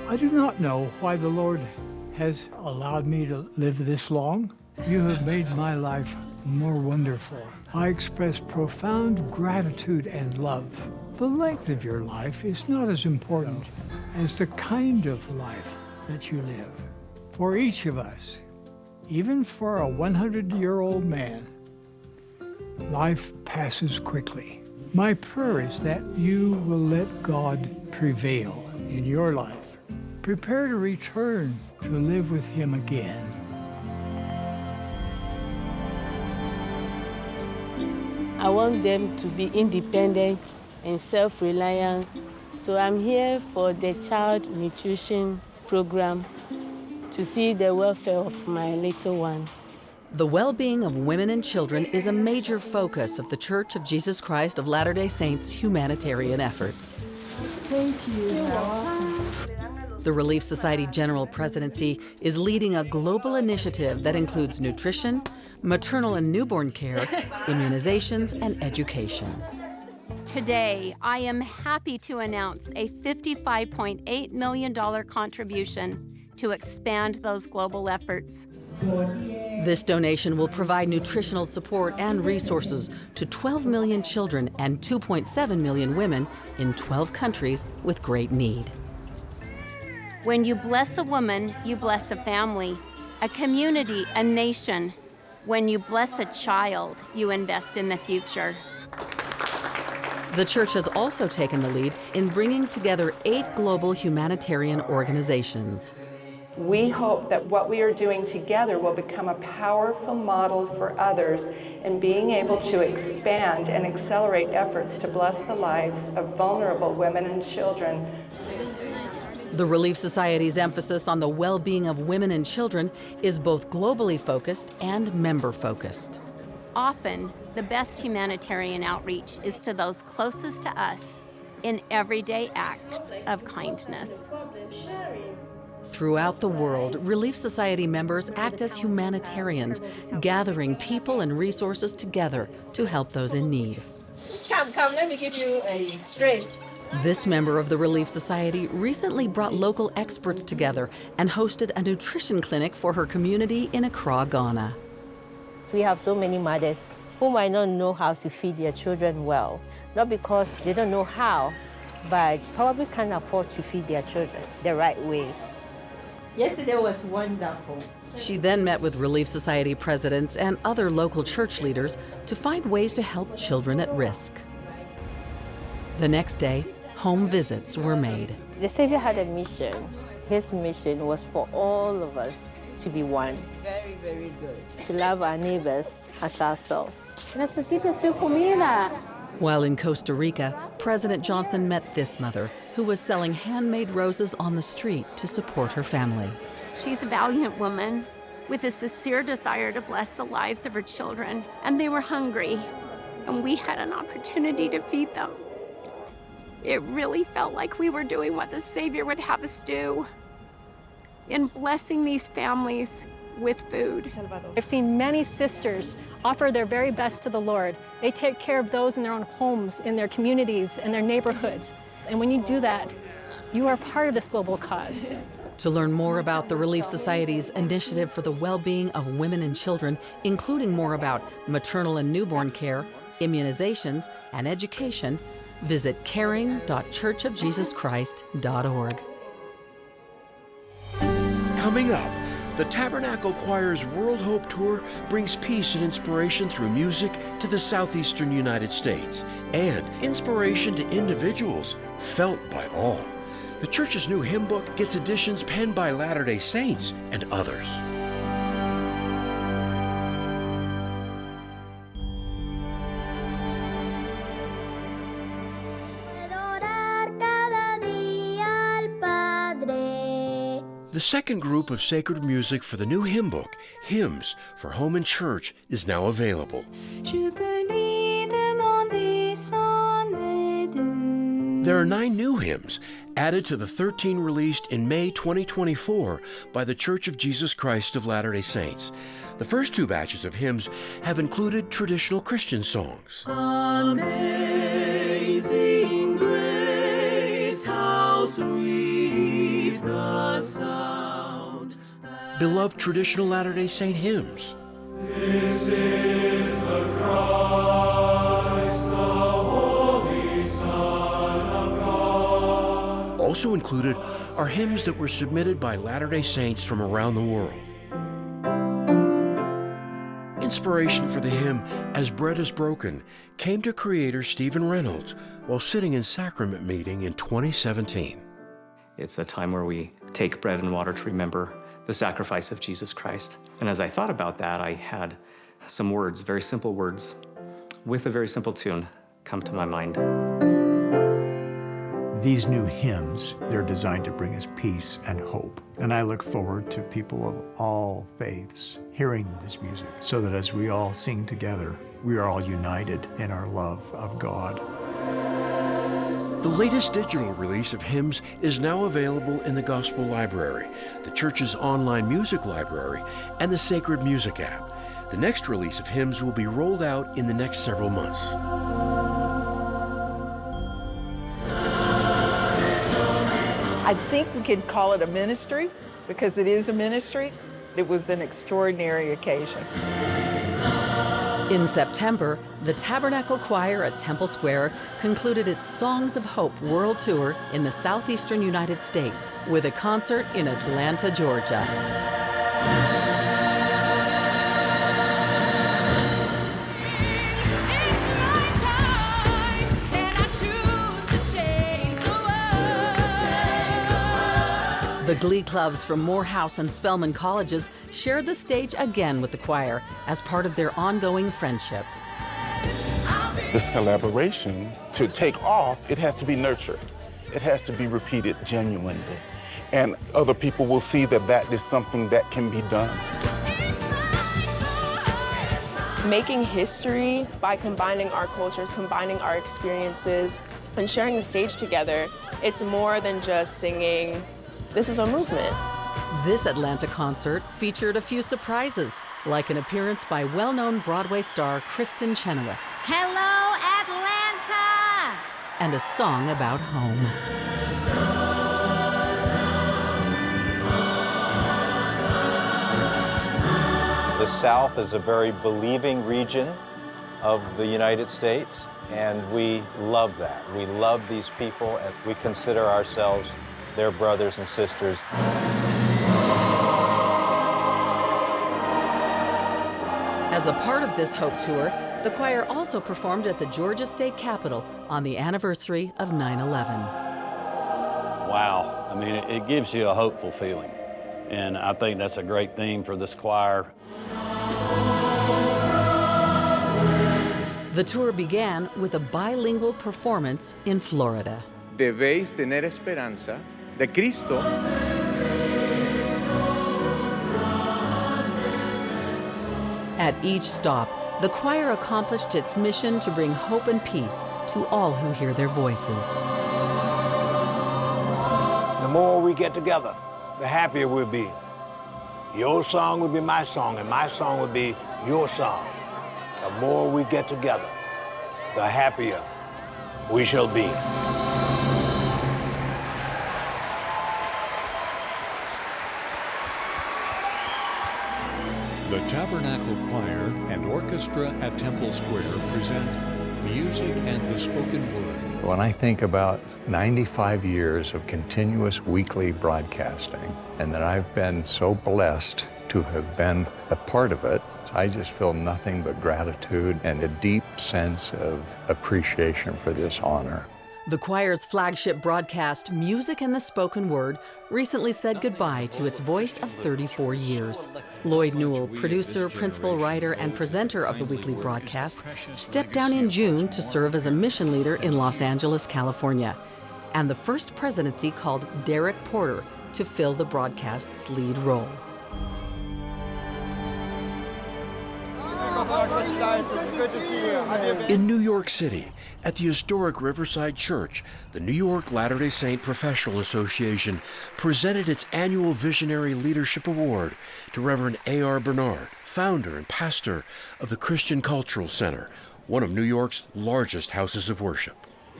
I do not know why the Lord has allowed me to live this long. You have made my life more wonderful. I express profound gratitude and love. The length of your life is not as important as the kind of life that you live. For each of us, even for a 100-year-old man, life passes quickly. My prayer is that you will let God prevail in your life. Prepare to return to live with him again. I want them to be independent and self-reliant. So I'm here for the child nutrition program to see the welfare of my little one. The well-being of women and children is a major focus of the Church of Jesus Christ of Latter-day Saints humanitarian efforts. Thank you. The Relief Society General Presidency is leading a global initiative that includes nutrition, maternal and newborn care, immunizations, and education. Today, I am happy to announce a $55.8 million contribution to expand those global efforts. This donation will provide nutritional support and resources to 12 million children and 2.7 million women in 12 countries with great need. When you bless a woman, you bless a family, a community, a nation. When you bless a child, you invest in the future. The Church has also taken the lead in bringing together 8 global humanitarian organizations. We hope that what we are doing together will become a powerful model for others in being able to expand and accelerate efforts to bless the lives of vulnerable women and children. The Relief Society's emphasis on the well-being of women and children is both globally focused and member-focused. Often, the best humanitarian outreach is to those closest to us in everyday acts of kindness. Throughout the world, Relief Society members act as humanitarians, gathering people and resources together to help those in need. Come, let me give you a stretch. This member of the Relief Society recently brought local experts together and hosted a nutrition clinic for her community in Accra, Ghana. We have so many mothers who might not know how to feed their children well, not because they don't know how, but probably can't afford to feed their children the right way. Yesterday was wonderful. She then met with Relief Society presidents and other local church leaders to find ways to help children at risk. The next day, home visits were made. The Savior had a mission. His mission was for all of us to be one. Very, very good. To love our neighbors as ourselves. Necesita su comida. While in Costa Rica, President Johnson met this mother who was selling handmade roses on the street to support her family. She's a valiant woman with a sincere desire to bless the lives of her children, and they were hungry, and we had an opportunity to feed them. It really felt like we were doing what the Savior would have us do in blessing these families with food. I've seen many sisters offer their very best to the Lord. They take care of those in their own homes, in their communities, in their neighborhoods. And when you do that, you are part of this global cause. To learn more about the Relief Society's initiative for the well-being of women and children, including more about maternal and newborn care, immunizations, and education, visit caring.churchofjesuschrist.org. Coming up, the Tabernacle Choir's World Hope Tour brings peace and inspiration through music to the southeastern United States, and inspiration to individuals felt by all. The church's new hymn book gets editions penned by Latter-day Saints and others. The second group of sacred music for the new hymn book, Hymns for Home and Church, is now available. There are 9 new hymns added to the 13 released in May 2024 by the Church of Jesus Christ of Latter-day Saints. The first 2 batches of hymns have included traditional Christian songs. Amazing grace, how sweet the sound. Beloved traditional Latter-day Saint hymns. This is the Christ, the Holy Son of God. Also included are hymns that were submitted by Latter-day Saints from around the world. Inspiration for the hymn, As Bread is Broken, came to creator Stephen Reynolds while sitting in sacrament meeting in 2017. It's a time where we take bread and water to remember the sacrifice of Jesus Christ. And as I thought about that, I had some words, very simple words, with a very simple tune, come to my mind. These new hymns, they're designed to bring us peace and hope. And I look forward to people of all faiths hearing this music so that as we all sing together, we are all united in our love of God. The latest digital release of hymns is now available in the Gospel Library, the Church's online music library, and the Sacred Music app. The next release of hymns will be rolled out in the next several months. I think we could call it a ministry because it is a ministry. It was an extraordinary occasion. In September, the Tabernacle Choir at Temple Square concluded its Songs of Hope World Tour in the southeastern United States with a concert in Atlanta, Georgia. The Glee Clubs from Morehouse and Spelman Colleges shared the stage again with the choir as part of their ongoing friendship. This collaboration, to take off, it has to be nurtured. It has to be repeated genuinely. And other people will see that that is something that can be done. Making history by combining our cultures, combining our experiences, and sharing the stage together, it's more than just singing. This is a movement. This Atlanta concert featured a few surprises, like an appearance by well-known Broadway star Kristen Chenoweth. Hello, Atlanta! And a song about home. The South is a very believing region of the United States, and we love that. We love these people, and we consider ourselves their brothers and sisters. As a part of this Hope Tour, the choir also performed at the Georgia State Capitol on the anniversary of 9/11. Wow, I mean, it gives you a hopeful feeling. And I think that's a great theme for this choir. The tour began with a bilingual performance in Florida. Debéis tener esperanza de Cristo. At each stop, the choir accomplished its mission to bring hope and peace to all who hear their voices. The more we get together, the happier we'll be. Your song will be my song, and my song will be your song. The more we get together, the happier we shall be. The Tabernacle Choir and Orchestra at Temple Square present Music and the Spoken Word. When I think about 95 years of continuous weekly broadcasting, and that I've been so blessed to have been a part of it, I just feel nothing but gratitude and a deep sense of appreciation for this honor. The choir's flagship broadcast, Music and the Spoken Word, recently said goodbye to its voice of 34 years. Lloyd Newell, producer, principal writer, and presenter of the weekly broadcast, stepped down in June to serve as a mission leader in Los Angeles, California. And the first presidency called Derek Porter, to fill the broadcast's lead role. In New York City, at the historic Riverside Church, the New York Latter-day Saint Professional Association presented its annual Visionary Leadership Award to Reverend A.R. Bernard, founder and pastor of the Christian Cultural Center, one of New York's largest houses of worship.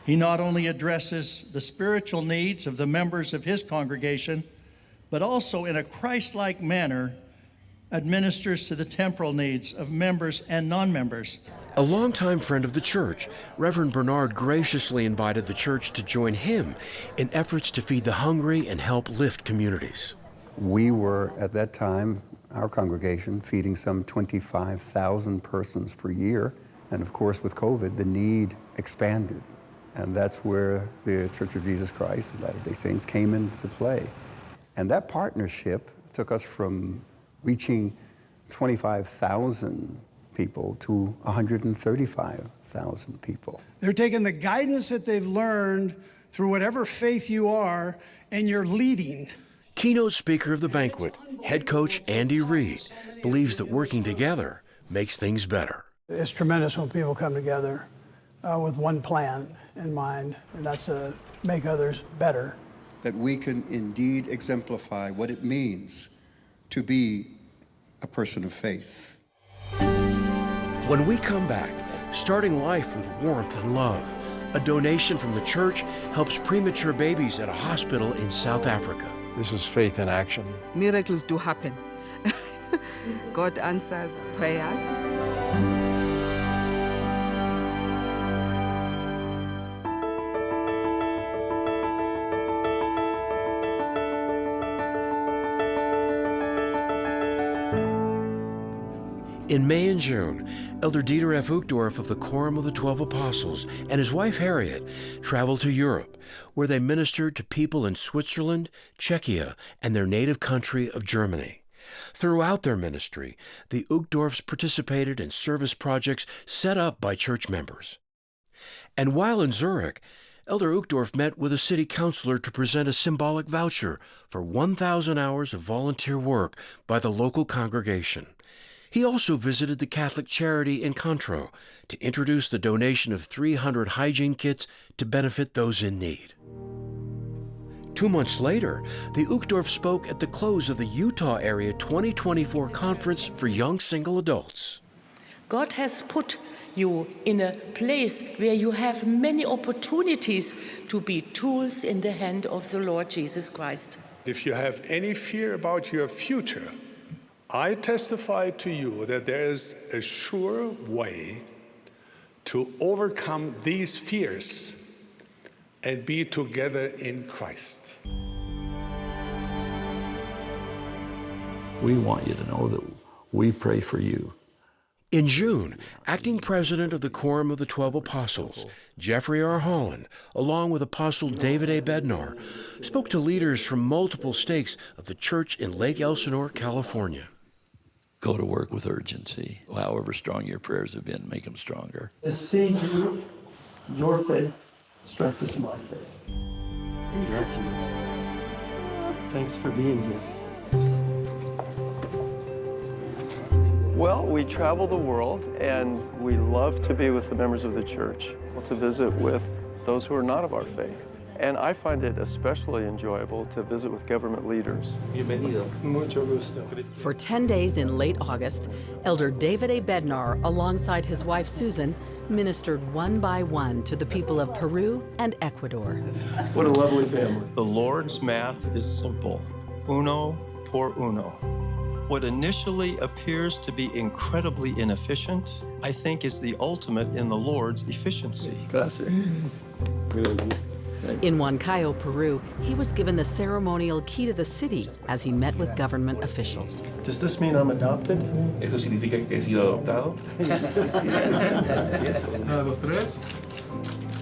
He not only addresses the spiritual needs of the members of his congregation, but also in a Christ-like manner administers to the temporal needs of members and non-members. A longtime friend of the church, Reverend Bernard graciously invited the church to join him in efforts to feed the hungry and help lift communities. We were, at that time, our congregation, feeding some 25,000 persons per year. And of course, with COVID, the need expanded. And that's where the Church of Jesus Christ of Latter-day Saints came into play. And that partnership took us from reaching 25,000 people to 135,000 people. They're taking the guidance that they've learned through whatever faith you are, and you're leading. Keynote speaker of the banquet, head coach Andy Reid, believes that working together makes things better. It's tremendous when people come together with one plan in mind, and that's to make others better. That we can indeed exemplify what it means to be a person of faith. When we come back, starting life with warmth and love, a donation from the church helps premature babies at a hospital in South Africa. This is faith in action. Miracles do happen. God answers prayers. In May and June, Elder Dieter F. Uchtdorf of the Quorum of the 12 Apostles and his wife Harriet traveled to Europe, where they ministered to people in Switzerland, Czechia, and their native country of Germany. Throughout their ministry, the Uchtdorfs participated in service projects set up by church members. And while in Zurich, Elder Uchtdorf met with a city councilor to present a symbolic voucher for 1,000 hours of volunteer work by the local congregation. He also visited the Catholic charity in Contro to introduce the donation of 300 hygiene kits to benefit those in need. 2 months later, the Uchtdorf spoke at the close of the Utah Area 2024 Conference for Young Single Adults. God has put you in a place where you have many opportunities to be tools in the hand of the Lord Jesus Christ. If you have any fear about your future, I testify to you that there is a sure way to overcome these fears and be together in Christ. We want you to know that we pray for you. In June, acting president of the Quorum of the 12 Apostles, Jeffrey R. Holland, along with Apostle David A. Bednar, spoke to leaders from multiple stakes of the church in Lake Elsinore, California. Go to work with urgency. However strong your prayers have been, make them stronger. To see you, your faith strengthens my faith. Thanks for being here. Well, we travel the world, and we love to be with the members of the church, to visit with those who are not of our faith. And I find it especially enjoyable to visit with government leaders. Bienvenido. Mucho gusto. For 10 days in late August, Elder David A. Bednar, alongside his wife Susan, ministered one by one to the people of Peru and Ecuador. What a lovely family. The Lord's math is simple. Uno por uno. What initially appears to be incredibly inefficient, I think is the ultimate in the Lord's efficiency. Gracias. In Huancayo, Peru, he was given the ceremonial key to the city as he met with government officials. Does this mean I'm adopted? ¿Eso significa que he sido adoptado?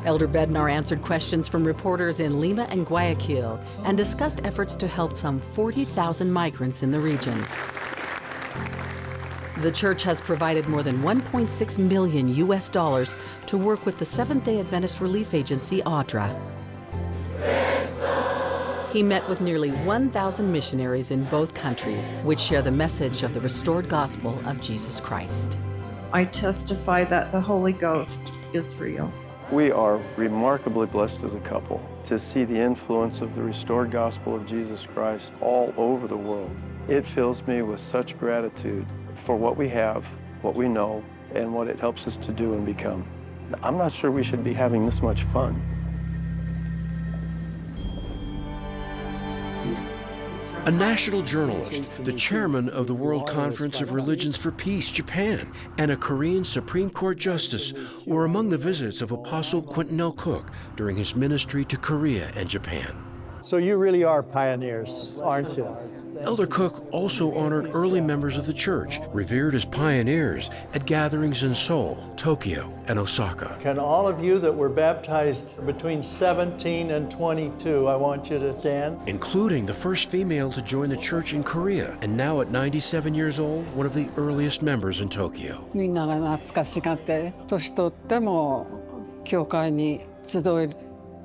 Elder Bednar answered questions from reporters in Lima and Guayaquil and discussed efforts to help some 40,000 migrants in the region. The church has provided more than $1.6 million to work with the Seventh-day Adventist relief agency, AUDRA. He met with nearly 1,000 missionaries in both countries, which share the message of the restored gospel of Jesus Christ. I testify that the Holy Ghost is real. We are remarkably blessed as a couple to see the influence of the restored gospel of Jesus Christ all over the world. It fills me with such gratitude for what we have, what we know, and what it helps us to do and become. I'm not sure we should be having this much fun. A national journalist, the chairman of the World Conference of Religions for Peace, Japan, and a Korean Supreme Court justice were among the visits of Apostle Quentin L. Cook during his ministry to Korea and Japan. So you really are pioneers, aren't you? Elder Cook also honored early members of the church, revered as pioneers at gatherings in Seoul, Tokyo, and Osaka. Can all of you that were baptized between 17 and 22, I want you to stand. Including the first female to join the church in Korea, and now at 97 years old, one of the earliest members in Tokyo. みんなが懐かしがって、年取っても教会に集っ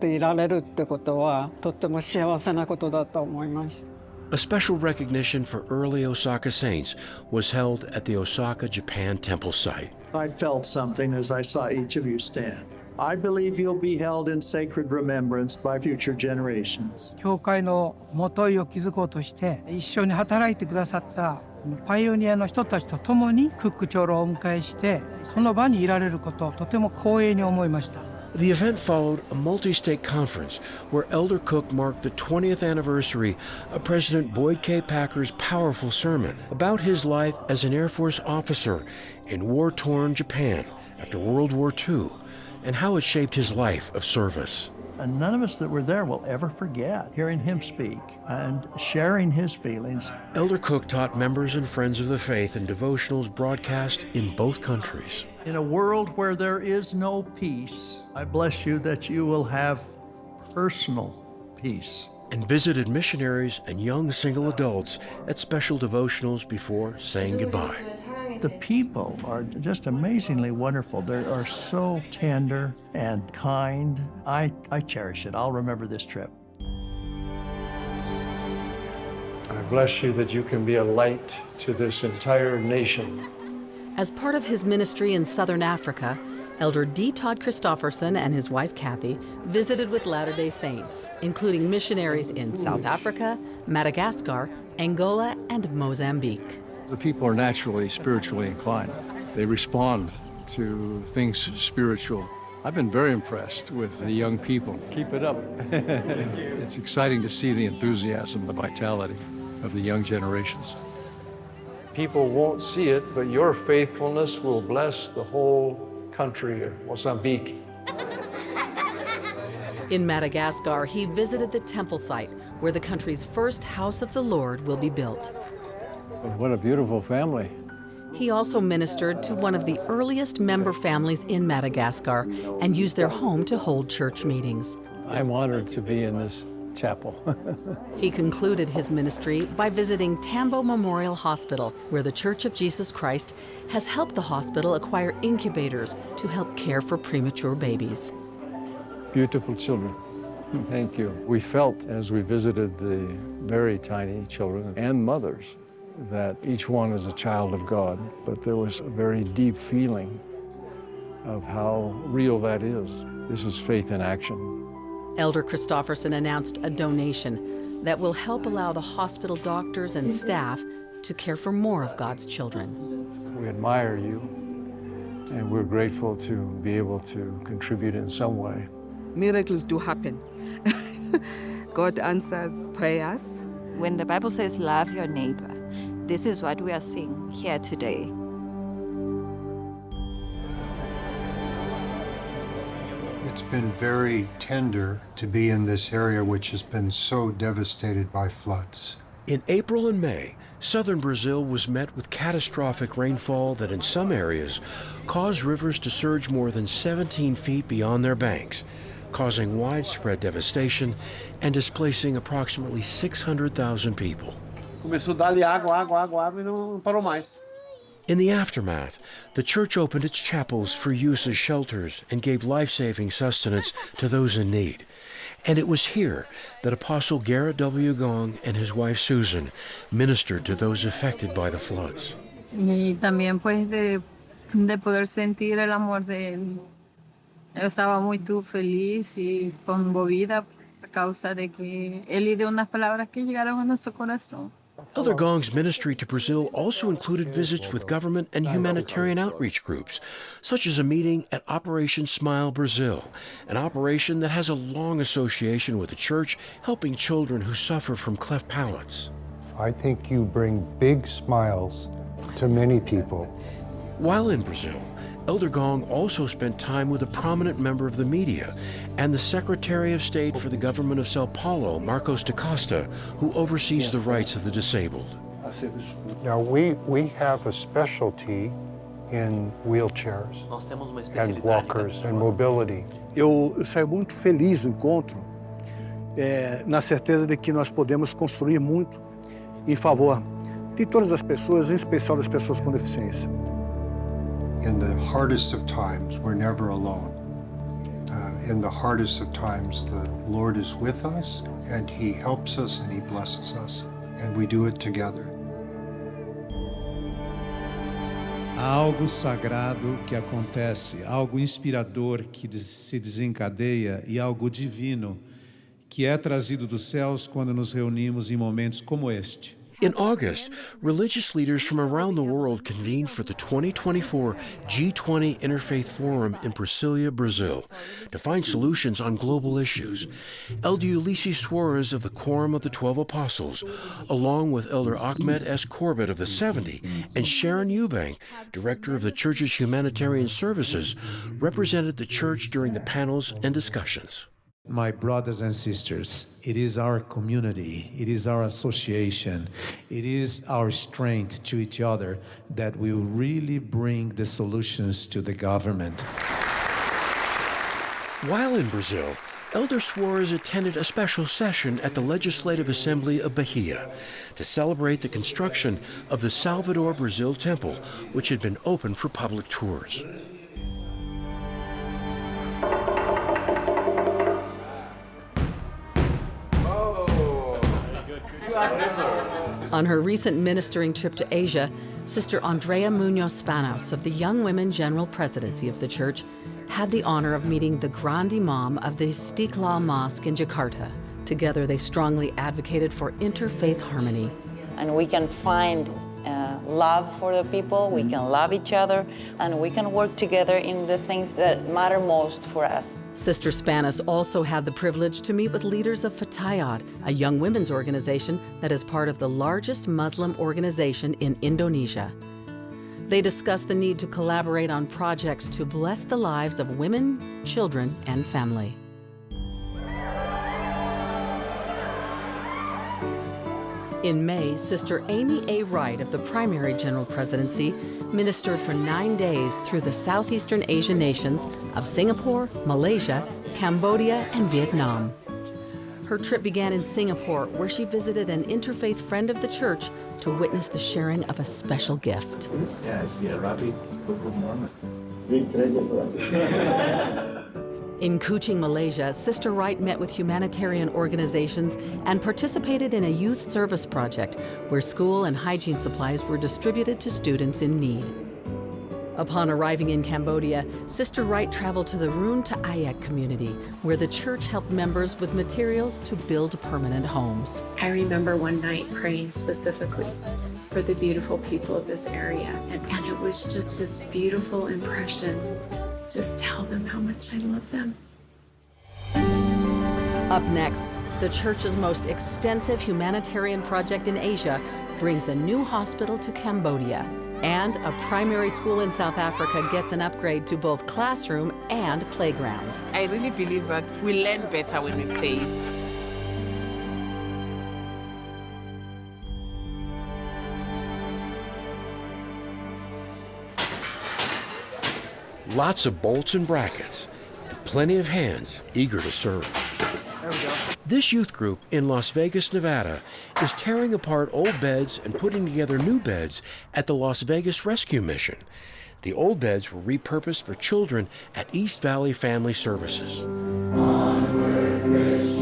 ていられるってことは、とっても幸せなことだと思います。A special recognition for early Osaka saints was held at the Osaka, Japan temple site. I felt something as I saw each of you stand. I believe you'll be held in sacred remembrance by future generations. 教会の元いを築こうとして一緒に働いてくださったパイオニアの人たちと共にクック長老をお迎えしてその場にいられることをとても光栄に思いました。The event followed a multi-state conference where Elder Cook marked the 20th anniversary of President Boyd K. Packer's powerful sermon about his life as an Air Force officer in war-torn Japan after World War II and how it shaped his life of service. And none of us that were there will ever forget hearing him speak and sharing his feelings. Elder Cook taught members and friends of the faith in devotionals broadcast in both countries. In a world where there is no peace, I bless you that you will have personal peace. And visited missionaries and young single adults at special devotionals before saying goodbye. The people are just amazingly wonderful. They are so tender and kind. I cherish it. I'll remember this trip. I bless you that you can be a light to this entire nation. As part of his ministry in Southern Africa, Elder D. Todd Christofferson and his wife Kathy visited with Latter-day Saints, including missionaries in South Africa, Madagascar, Angola, and Mozambique. The people are naturally spiritually inclined. They respond to things spiritual. I've been very impressed with the young people. Keep it up. It's exciting to see the enthusiasm, the vitality of the young generations. People won't see it, but your faithfulness will bless the whole country of Mozambique. In Madagascar, he visited the temple site where the country's first house of the Lord will be built. What a beautiful family. He also ministered to one of the earliest member families in Madagascar and used their home to hold church meetings. I'm honored to be in this chapel. He concluded his ministry by visiting Tambo Memorial Hospital, where the Church of Jesus Christ has helped the hospital acquire incubators to help care for premature babies. Beautiful children. Thank you. We felt as we visited the very tiny children and mothers that each one is a child of God, but there was a very deep feeling of how real that is. This is faith in action. Elder Christofferson announced a donation that will help allow the hospital doctors and staff to care for more of God's children. We admire you, and we're grateful to be able to contribute in some way. Miracles do happen. God answers prayers. When the Bible says love your neighbor, this is what we are seeing here today. It's been very tender to be in this area which has been so devastated by floods. In April and May, southern Brazil was met with catastrophic rainfall that in some areas caused rivers to surge more than 17 feet beyond their banks, causing widespread devastation and displacing approximately 600,000 people. Começou a dar-lhe água e não parou mais. In the aftermath, the church opened its chapels for use as shelters and gave life-saving sustenance to those in need. And it was here that Apostle Garrett W. Gong and his wife Susan ministered to those affected by the floods. Y también pues de poder sentir el amor de él. Yo estaba muy feliz y conmovida a causa de que él y de unas palabras que llegaron a nuestro corazón. Elder Gong's ministry to Brazil also included visits with government and humanitarian outreach groups, such as a meeting at Operation Smile Brazil, an operation that has a long association with the church helping children who suffer from cleft palates. I think you bring big smiles to many people. While in Brazil, Elder Gong also spent time with a prominent member of the media and the Secretary of State for the government of Sao Paulo, Marcos da Costa, who oversees the rights of the disabled. Now, we have a specialty in wheelchairs and walkers and mobility. Eu saio muito feliz do encontro, na certeza de que nós podemos construir muito em favor de todas as pessoas, em especial das pessoas com deficiência. In the hardest of times, we're never alone. In the hardest of times, the Lord is with us, and He helps us and He blesses us, and we do it together. Há algo sagrado que acontece, algo inspirador que se desencadeia e algo divino que é trazido dos céus quando nos reunimos em momentos como este. In August, religious leaders from around the world convened for the 2024 G20 Interfaith Forum in Brasilia, Brazil, to find solutions on global issues. Elder Ulysses Suarez of the Quorum of the 12 Apostles, along with Elder Ahmed S. Corbett of the 70, and Sharon Eubank, director of the Church's Humanitarian Services, represented the church during the panels and discussions. My brothers and sisters, it is our community, it is our association, it is our strength to each other that will really bring the solutions to the government. While in Brazil, Elder Suarez attended a special session at the Legislative Assembly of Bahia to celebrate the construction of the Salvador Brazil Temple, which had been open for public tours. On her recent ministering trip to Asia, Sister Andrea Munoz Spanos of the Young Women General Presidency of the Church had the honor of meeting the Grand Imam of the Istiqlal Mosque in Jakarta. Together, they strongly advocated for interfaith harmony. And we can find love for the people, we can love each other, and we can work together in the things that matter most for us. Sister Spanos also had the privilege to meet with leaders of Fatayat, a young women's organization that is part of the largest Muslim organization in Indonesia. They discussed the need to collaborate on projects to bless the lives of women, children, and family. In May, Sister Amy A. Wright of the Primary General Presidency ministered for 9 days through the Southeastern Asian nations of Singapore, Malaysia, Cambodia, and Vietnam. Her trip began in Singapore, where she visited an interfaith friend of the church to witness the sharing of a special gift. Yeah, it's the rahi. In Kuching, Malaysia, Sister Wright met with humanitarian organizations and participated in a youth service project where school and hygiene supplies were distributed to students in need. Upon arriving in Cambodia, Sister Wright traveled to the Rune to Ayak community, where the church helped members with materials to build permanent homes. I remember one night praying specifically for the beautiful people of this area, and it was just this beautiful impression. Just tell them how much I love them. Up next, the church's most extensive humanitarian project in Asia brings a new hospital to Cambodia. And a primary school in South Africa gets an upgrade to both classroom and playground. I really believe that we learn better when we play. Lots of bolts and brackets, and plenty of hands eager to serve. There we go. This youth group in Las Vegas, Nevada, is tearing apart old beds and putting together new beds at the Las Vegas Rescue Mission. The old beds were repurposed for children at East Valley Family Services. Onward,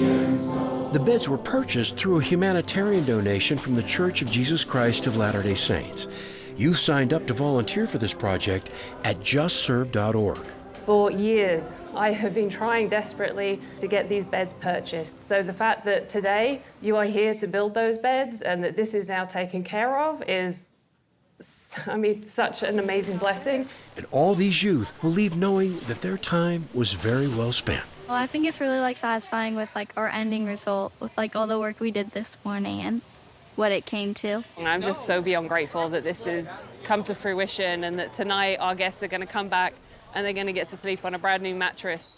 The beds were purchased through a humanitarian donation from the Church of Jesus Christ of Latter-day Saints. You've signed up to volunteer for this project at justserve.org. For years, I have been trying desperately to get these beds purchased. So the fact that today you are here to build those beds and that this is now taken care of is, such an amazing blessing. And all these youth will leave knowing that their time was very well spent. Well, I think it's really satisfying with our ending result, with all the work we did this morning and what it came to. And I'm just so beyond grateful that this has come to fruition and that tonight our guests are going to come back and they're going to get to sleep on a brand new mattress.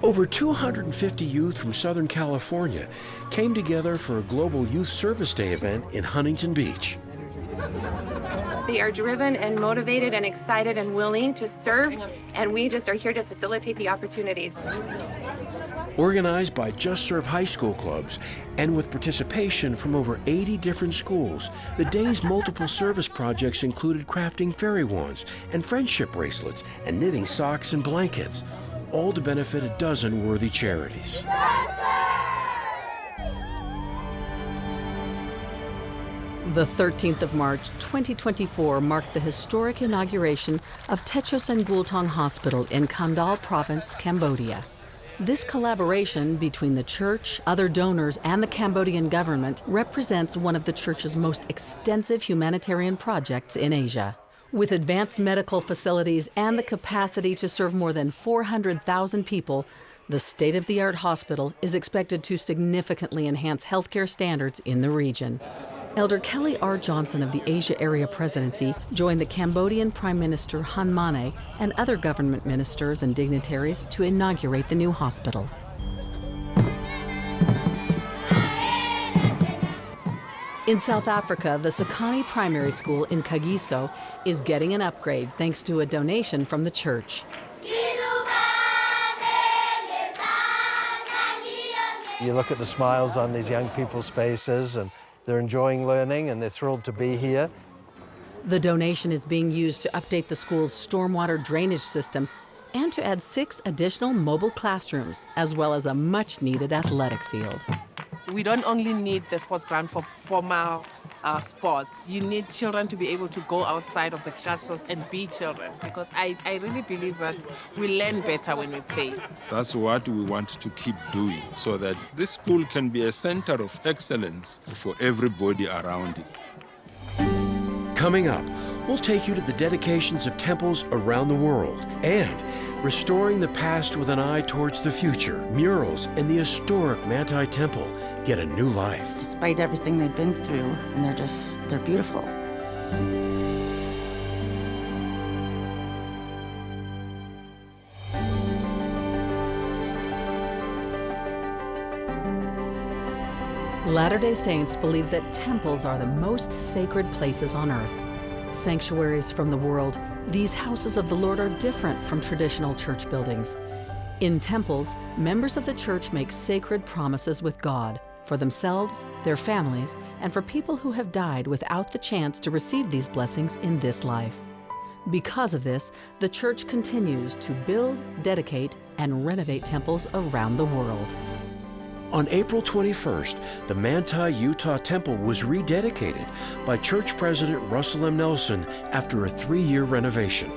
Over 250 youth from Southern California came together for a global Youth Service Day event in Huntington Beach. They are driven and motivated and excited and willing to serve, and we just are here to facilitate the opportunities. Organized by Just Serve high school clubs and with participation from over 80 different schools, the day's multiple service projects included crafting fairy wands and friendship bracelets and knitting socks and blankets, all to benefit a dozen worthy charities. The 13th of March, 2024 marked the historic inauguration of Techosin Gultong Hospital in Kandal Province, Cambodia. This collaboration between the church, other donors, and the Cambodian government represents one of the church's most extensive humanitarian projects in Asia. With advanced medical facilities and the capacity to serve more than 400,000 people, the state-of-the-art hospital is expected to significantly enhance healthcare standards in the region. Elder Kelly R. Johnson of the Asia Area Presidency joined the Cambodian Prime Minister Hun Mane and other government ministers and dignitaries to inaugurate the new hospital. In South Africa, the Sekani Primary School in Kagiso is getting an upgrade thanks to a donation from the church. You look at the smiles on these young people's faces, and they're enjoying learning and they're thrilled to be here. The donation is being used to update the school's stormwater drainage system and to add 6 additional mobile classrooms, as well as a much-needed athletic field. We don't only need the sports ground for formal sports. You need children to be able to go outside of the classes and be children, because I really believe that we learn better when we play. That's what we want to keep doing, so that this school can be a center of excellence for everybody around it. Coming up, we'll take you to the dedications of temples around the world and restoring the past with an eye towards the future. Murals in the historic Manti Temple get a new life. Despite everything they've been through, and they're beautiful. Latter-day Saints believe that temples are the most sacred places on earth. Sanctuaries from the world, these houses of the Lord are different from traditional church buildings. In temples, members of the church make sacred promises with God for themselves, their families, and for people who have died without the chance to receive these blessings in this life. Because of this, the church continues to build, dedicate, and renovate temples around the world. On April 21st, the Manti, Utah Temple was rededicated by Church President Russell M. Nelson after a 3-year renovation.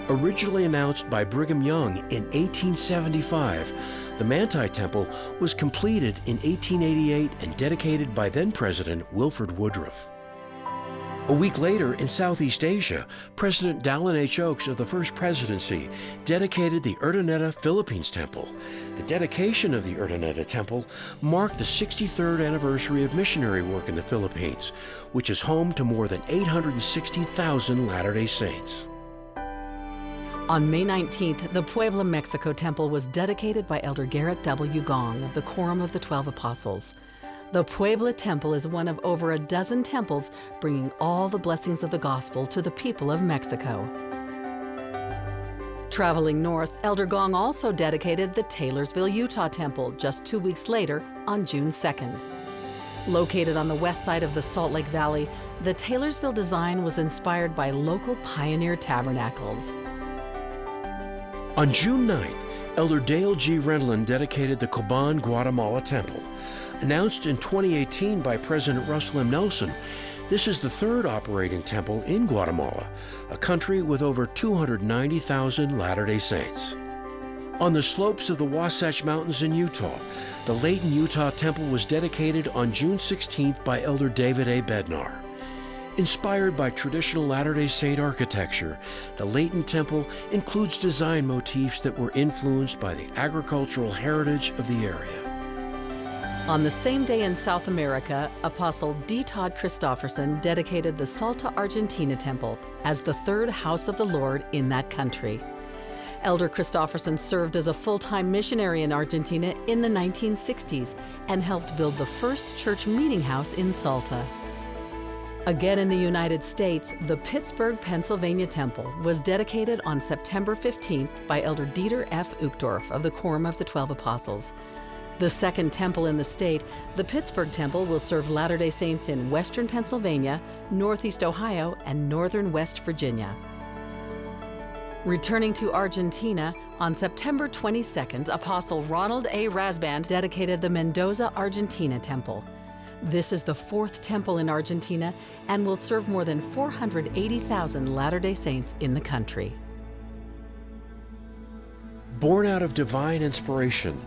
Originally announced by Brigham Young in 1875, the Manti Temple was completed in 1888 and dedicated by then-President Wilford Woodruff. A week later, in Southeast Asia, President Dallin H. Oaks of the First Presidency dedicated the Urdaneta Philippines Temple. The dedication of the Urdaneta Temple marked the 63rd anniversary of missionary work in the Philippines, which is home to more than 860,000 Latter-day Saints. On May 19th, the Puebla, Mexico Temple was dedicated by Elder Garrett W. Gong of the Quorum of the 12 Apostles. The Puebla Temple is one of over a dozen temples bringing all the blessings of the gospel to the people of Mexico. Traveling north, Elder Gong also dedicated the Taylorsville, Utah Temple just 2 weeks later on June 2nd. Located on the west side of the Salt Lake Valley, the Taylorsville design was inspired by local pioneer tabernacles. On June 9th, Elder Dale G. Rendlin dedicated the Coban, Guatemala Temple. Announced in 2018 by President Russell M. Nelson, this is the third operating temple in Guatemala, a country with over 290,000 Latter-day Saints. On the slopes of the Wasatch Mountains in Utah, the Layton, Utah Temple was dedicated on June 16th by Elder David A. Bednar. Inspired by traditional Latter-day Saint architecture, the Layton Temple includes design motifs that were influenced by the agricultural heritage of the area. On the same day in South America, Apostle D. Todd Christofferson dedicated the Salta, Argentina Temple as the third house of the Lord in that country. Elder Christofferson served as a full-time missionary in Argentina in the 1960s and helped build the first church meeting house in Salta. Again in the United States, the Pittsburgh, Pennsylvania Temple was dedicated on September 15th by Elder Dieter F. Uchtdorf of the Quorum of the 12 Apostles. The second temple in the state, the Pittsburgh Temple, will serve Latter-day Saints in western Pennsylvania, northeast Ohio, and northern West Virginia. Returning to Argentina, on September 22nd, Apostle Ronald A. Rasband dedicated the Mendoza, Argentina Temple. This is the fourth temple in Argentina and will serve more than 480,000 Latter-day Saints in the country. Born out of divine inspiration,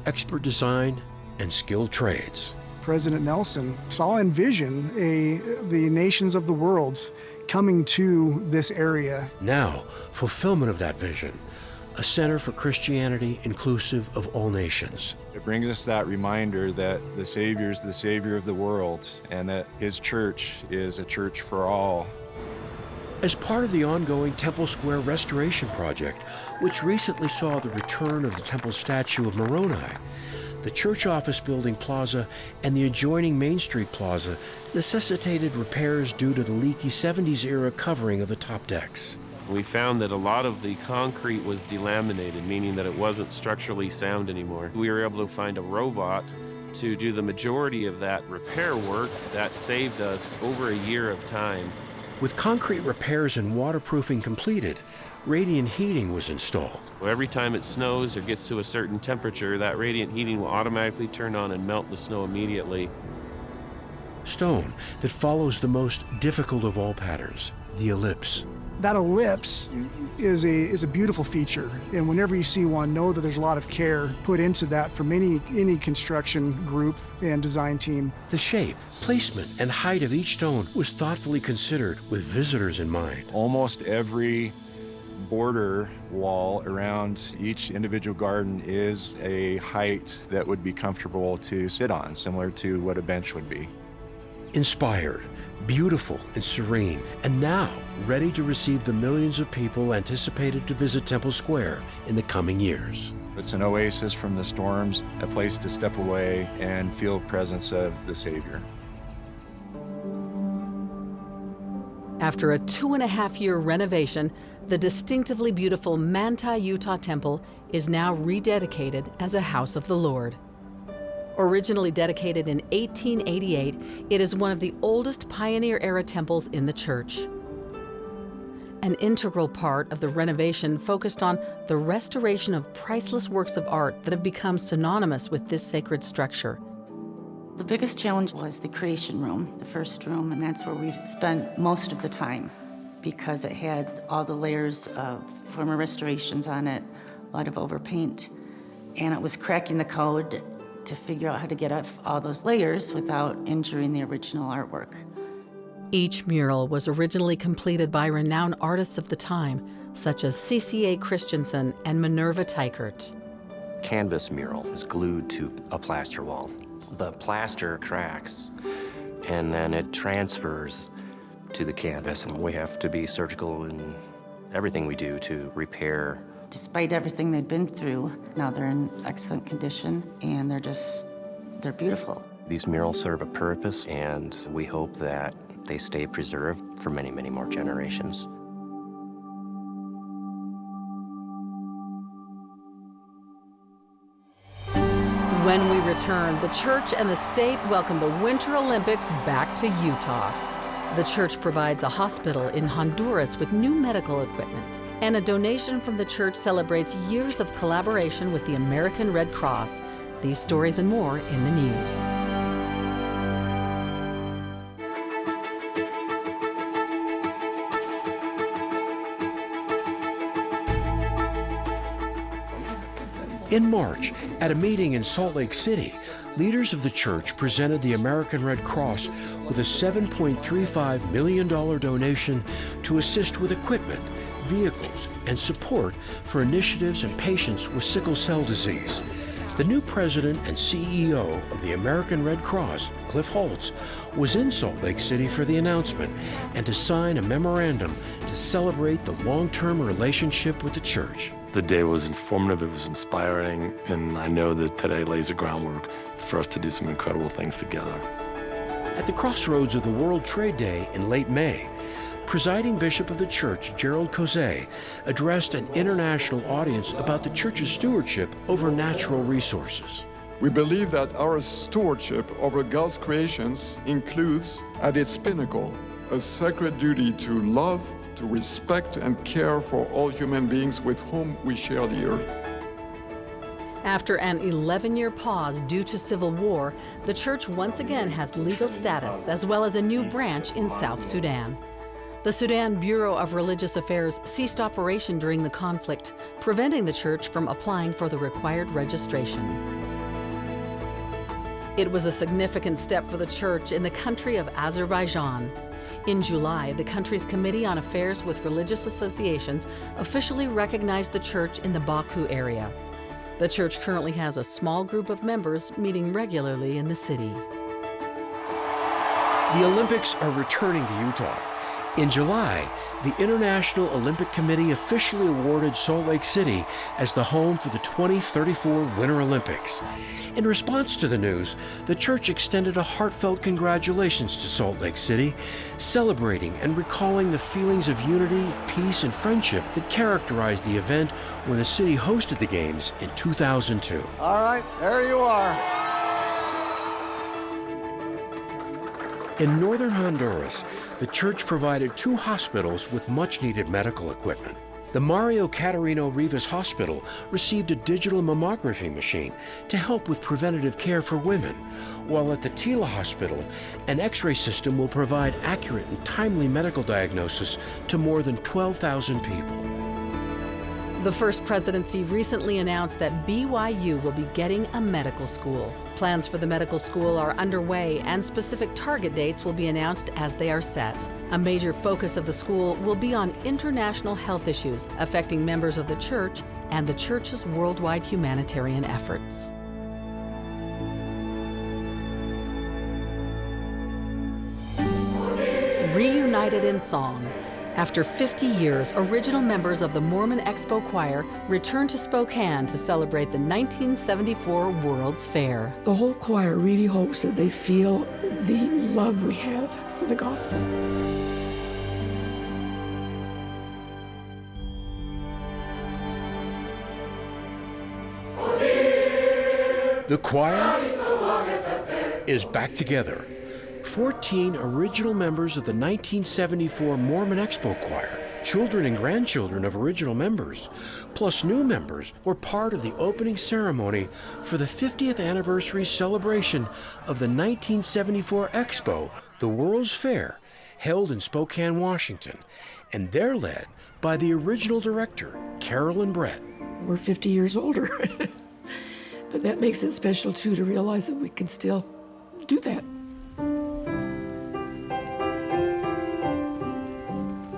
expert design, and skilled trades, President Nelson saw in vision the nations of the world coming to this area. Now, fulfillment of that vision, a center for Christianity inclusive of all nations. It brings us that reminder that the Savior is the Savior of the world and that His church is a church for all. As part of the ongoing Temple Square restoration project, which recently saw the return of the temple statue of Moroni, the church office building plaza and the adjoining Main Street plaza necessitated repairs due to the leaky 70s era covering of the top decks. We found that a lot of the concrete was delaminated, meaning that it wasn't structurally sound anymore. We were able to find a robot to do the majority of that repair work. That saved us over a year of time. With concrete repairs and waterproofing completed, radiant heating was installed. Every time it snows or gets to a certain temperature, that radiant heating will automatically turn on and melt the snow immediately. Stone that follows the most difficult of all patterns, the ellipse. That ellipse is a beautiful feature, and whenever you see one, know that there's a lot of care put into that from any construction group and design team. The shape, placement, and height of each stone was thoughtfully considered with visitors in mind. Almost every border wall around each individual garden is a height that would be comfortable to sit on, similar to what a bench would be. Inspired, beautiful, and serene, and now ready to receive the millions of people anticipated to visit Temple Square in the coming years. It's an oasis from the storms, a place to step away and feel the presence of the Savior. After a 2.5-year renovation, the distinctively beautiful Manta, Utah Temple is now rededicated as a house of the Lord. Originally dedicated in 1888, it is one of the oldest pioneer-era temples in the church. An integral part of the renovation focused on the restoration of priceless works of art that have become synonymous with this sacred structure. The biggest challenge was the creation room, the first room, and that's where we've spent most of the time because it had all the layers of former restorations on it, a lot of overpaint, and it was cracking the code to figure out how to get off all those layers without injuring the original artwork. Each mural was originally completed by renowned artists of the time, such as C.C.A. Christensen and Minerva Teichert. Canvas mural is glued to a plaster wall. The plaster cracks, and then it transfers to the canvas, and we have to be surgical in everything we do to repair. Despite everything they'd been through, now they're in excellent condition, and they're beautiful. These murals serve a purpose, and we hope that they stay preserved for many, many more generations. When we return, the church and the state welcome the Winter Olympics back to Utah. The church provides a hospital in Honduras with new medical equipment. And a donation from the church celebrates years of collaboration with the American Red Cross. These stories and more in the news. In March, at a meeting in Salt Lake City, leaders of the church presented the American Red Cross with a $7.35 million donation to assist with equipment, vehicles, and support for initiatives and patients with sickle cell disease. The new president and CEO of the American Red Cross, Cliff Holtz, was in Salt Lake City for the announcement and to sign a memorandum to celebrate the long-term relationship with the church. The day was informative, it was inspiring, and I know that today lays the groundwork for us to do some incredible things together. At the crossroads of the World Trade Day in late May, presiding bishop of the church, Gerald Cozet, addressed an international audience about the church's stewardship over natural resources. We believe that our stewardship over God's creations includes, at its pinnacle, a sacred duty to love, to respect and care for all human beings with whom we share the earth. After an 11-year pause due to civil war, the church once again has legal status as well as a new branch in South Sudan. The Sudan Bureau of Religious Affairs ceased operation during the conflict, preventing the church from applying for the required registration. It was a significant step for the church in the country of Azerbaijan. In July, the country's Committee on Affairs with Religious Associations officially recognized the church in the Baku area. The church currently has a small group of members meeting regularly in the city. The Olympics are returning to Utah. In July, the International Olympic Committee officially awarded Salt Lake City as the home for the 2034 Winter Olympics. In response to the news, the church extended a heartfelt congratulations to Salt Lake City, celebrating and recalling the feelings of unity, peace, and friendship that characterized the event when the city hosted the Games in 2002. All right, there you are. In northern Honduras, the church provided 2 hospitals with much-needed medical equipment. The Mario Catarino Rivas Hospital received a digital mammography machine to help with preventative care for women, while at the Tila Hospital, an X-ray system will provide accurate and timely medical diagnosis to more than 12,000 people. The First Presidency recently announced that BYU will be getting a medical school. Plans for the medical school are underway, and specific target dates will be announced as they are set. A major focus of the school will be on international health issues affecting members of the church and the church's worldwide humanitarian efforts. Reunited in song. After 50 years, original members of the Mormon Expo Choir returned to Spokane to celebrate the 1974 World's Fair. The whole choir really hopes that they feel the love we have for the gospel. The choir is back together. 14 original members of the 1974 Mormon Expo Choir, children and grandchildren of original members, plus new members, were part of the opening ceremony for the 50th anniversary celebration of the 1974 Expo, the World's Fair, held in Spokane, Washington, and they're led by the original director, Carolyn Brett. We're 50 years older, but that makes it special too, to realize that we can still do that.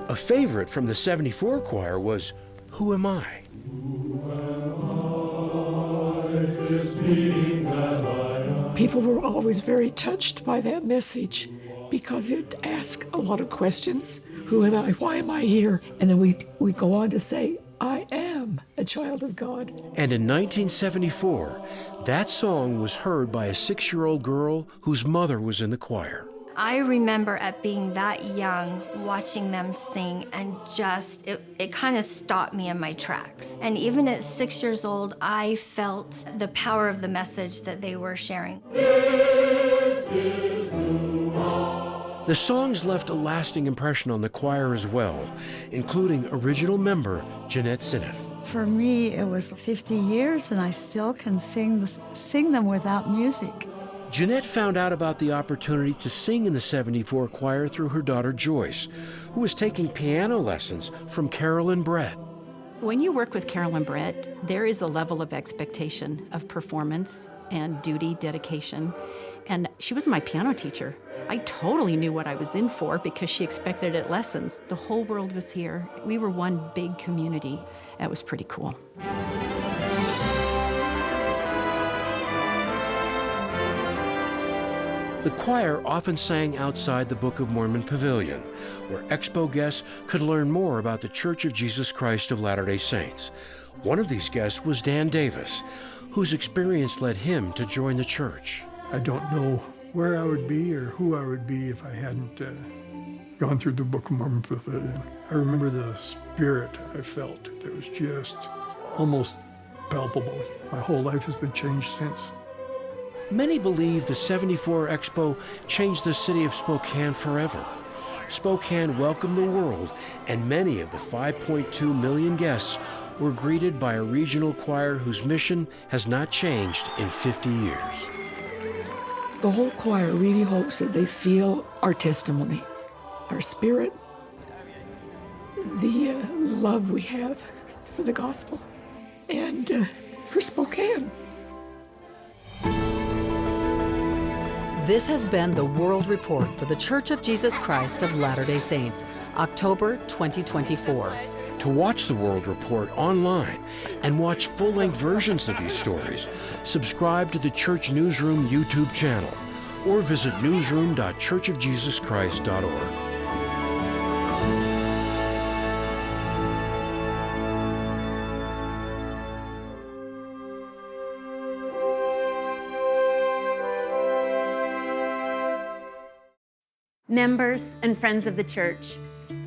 A favorite from the 74 choir was Who Am I? People were always very touched by that message because it asked a lot of questions. Who am I? Why am I here? And then we go on to say, I am a child of God. And in 1974, that song was heard by a 6-year-old girl whose mother was in the choir. I remember at being that young, watching them sing, and just, it kind of stopped me in my tracks. And even at 6 years old, I felt the power of the message that they were sharing. The songs left a lasting impression on the choir as well, including original member Jeanette Sineff. For me, it was 50 years, and I still can sing them without music. Jeanette found out about the opportunity to sing in the 74 choir through her daughter Joyce, who was taking piano lessons from Carolyn Brett. When you work with Carolyn Brett, there is a level of expectation of performance and duty, dedication, and she was my piano teacher. I totally knew what I was in for because she expected it at lessons. The whole world was here. We were one big community. That was pretty cool. The choir often sang outside the Book of Mormon Pavilion, where expo guests could learn more about the Church of Jesus Christ of Latter-day Saints. One of these guests was Dan Davis, whose experience led him to join the church. I don't know where I would be or who I would be if I hadn't gone through the Book of Mormon Pavilion. I remember the spirit I felt that was just almost palpable. My whole life has been changed since. Many believe the 74 Expo changed the city of Spokane forever. Spokane welcomed the world, and many of the 5.2 million guests were greeted by a regional choir whose mission has not changed in 50 years. The whole choir really hopes that they feel our testimony, our spirit, the love we have for the gospel and for Spokane. This has been the World Report for the Church of Jesus Christ of Latter-day Saints, October 2024. To watch the World Report online and watch full-length versions of these stories, subscribe to the Church Newsroom YouTube channel or visit newsroom.churchofjesuschrist.org. Members and friends of the church,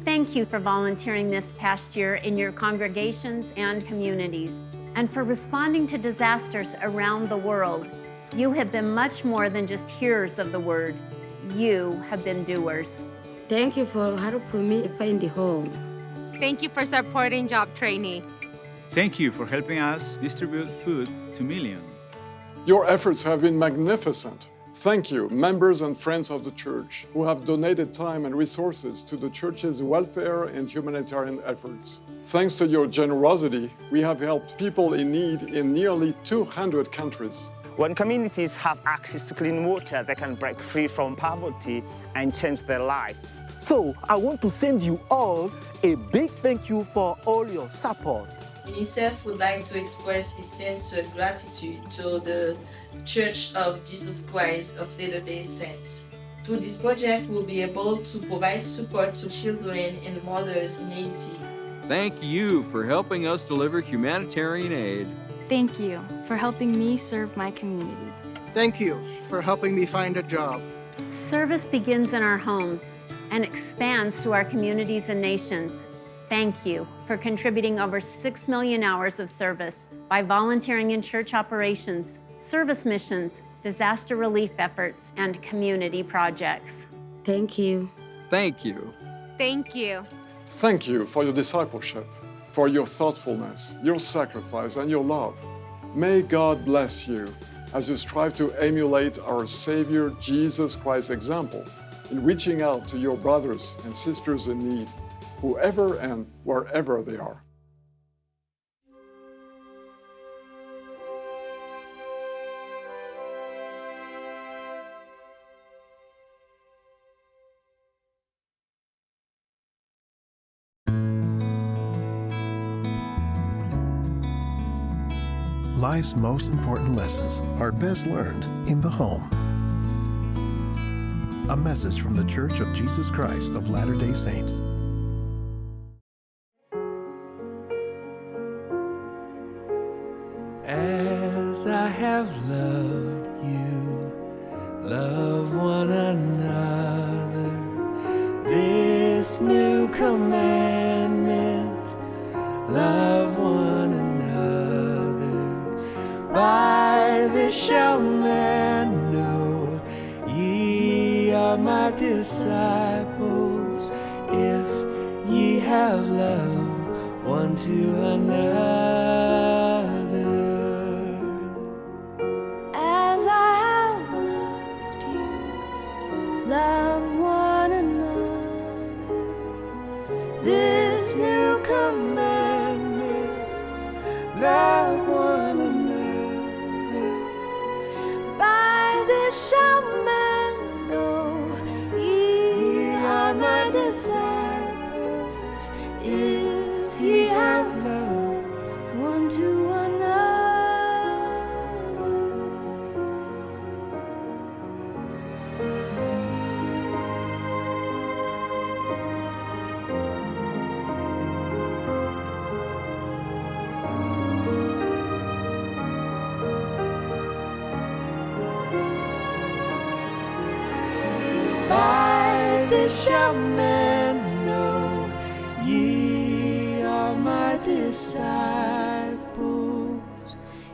thank you for volunteering this past year in your congregations and communities, and for responding to disasters around the world. You have been much more than just hearers of the word. You have been doers. Thank you for helping me find a home. Thank you for supporting job training. Thank you for helping us distribute food to millions. Your efforts have been magnificent. Thank you, members and friends of the church, who have donated time and resources to the church's welfare and humanitarian efforts. Thanks to your generosity, we have helped people in need in nearly 200 countries. When communities have access to clean water, they can break free from poverty and change their life. So I want to send you all a big thank you for all your support. UNICEF would like to express its sincere gratitude to the Church of Jesus Christ of Latter-day Saints. Through this project, we'll be able to provide support to children and mothers in Haiti. Thank you for helping us deliver humanitarian aid. Thank you for helping me serve my community. Thank you for helping me find a job. Service begins in our homes and expands to our communities and nations. Thank you for contributing over 6 million hours of service by volunteering in church operations, service missions, disaster relief efforts, and community projects. Thank you. Thank you. Thank you. Thank you for your discipleship, for your thoughtfulness, your sacrifice, and your love. May God bless you as you strive to emulate our Savior Jesus Christ's example in reaching out to your brothers and sisters in need, whoever and wherever they are. Life's most important lessons are best learned in the home. A message from the Church of Jesus Christ of Latter-day Saints. As I have loved you, love one another. This new commandment, love one another. By this shall men know ye are are my disciples, if ye have love one to another. As I have loved you, love one another. This new commandment, love one another. By this shall men know ye are my disciples, if ye have love one to another. By this shall men know ye are my disciples,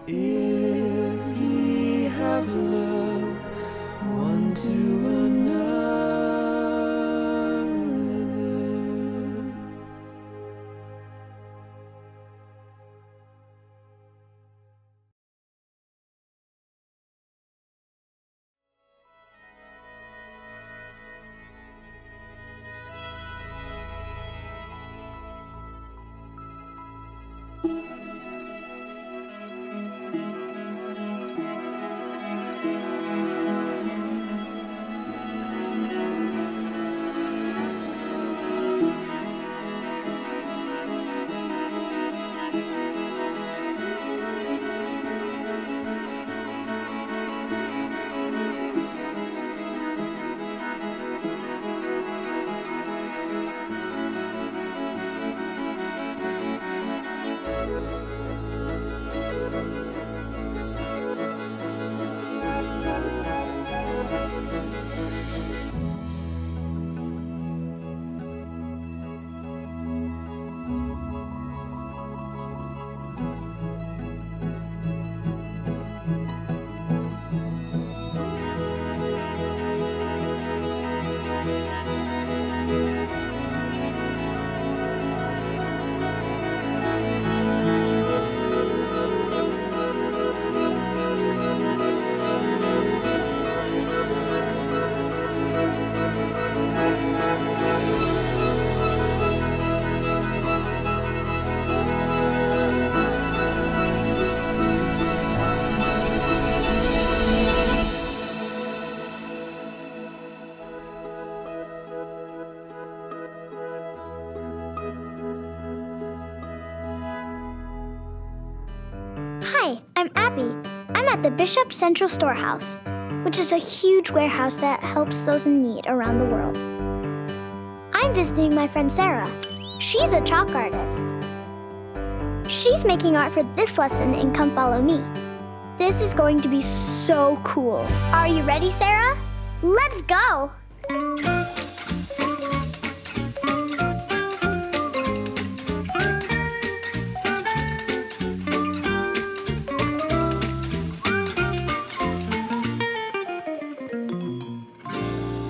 if ye have love one to another. Hi, I'm Abby. I'm at the Bishop Central Storehouse, which is a huge warehouse that helps those in need around the world. I'm visiting my friend Sarah. She's a chalk artist. She's making art for this lesson in Come Follow Me. This is going to be so cool. Are you ready, Sarah? Let's go!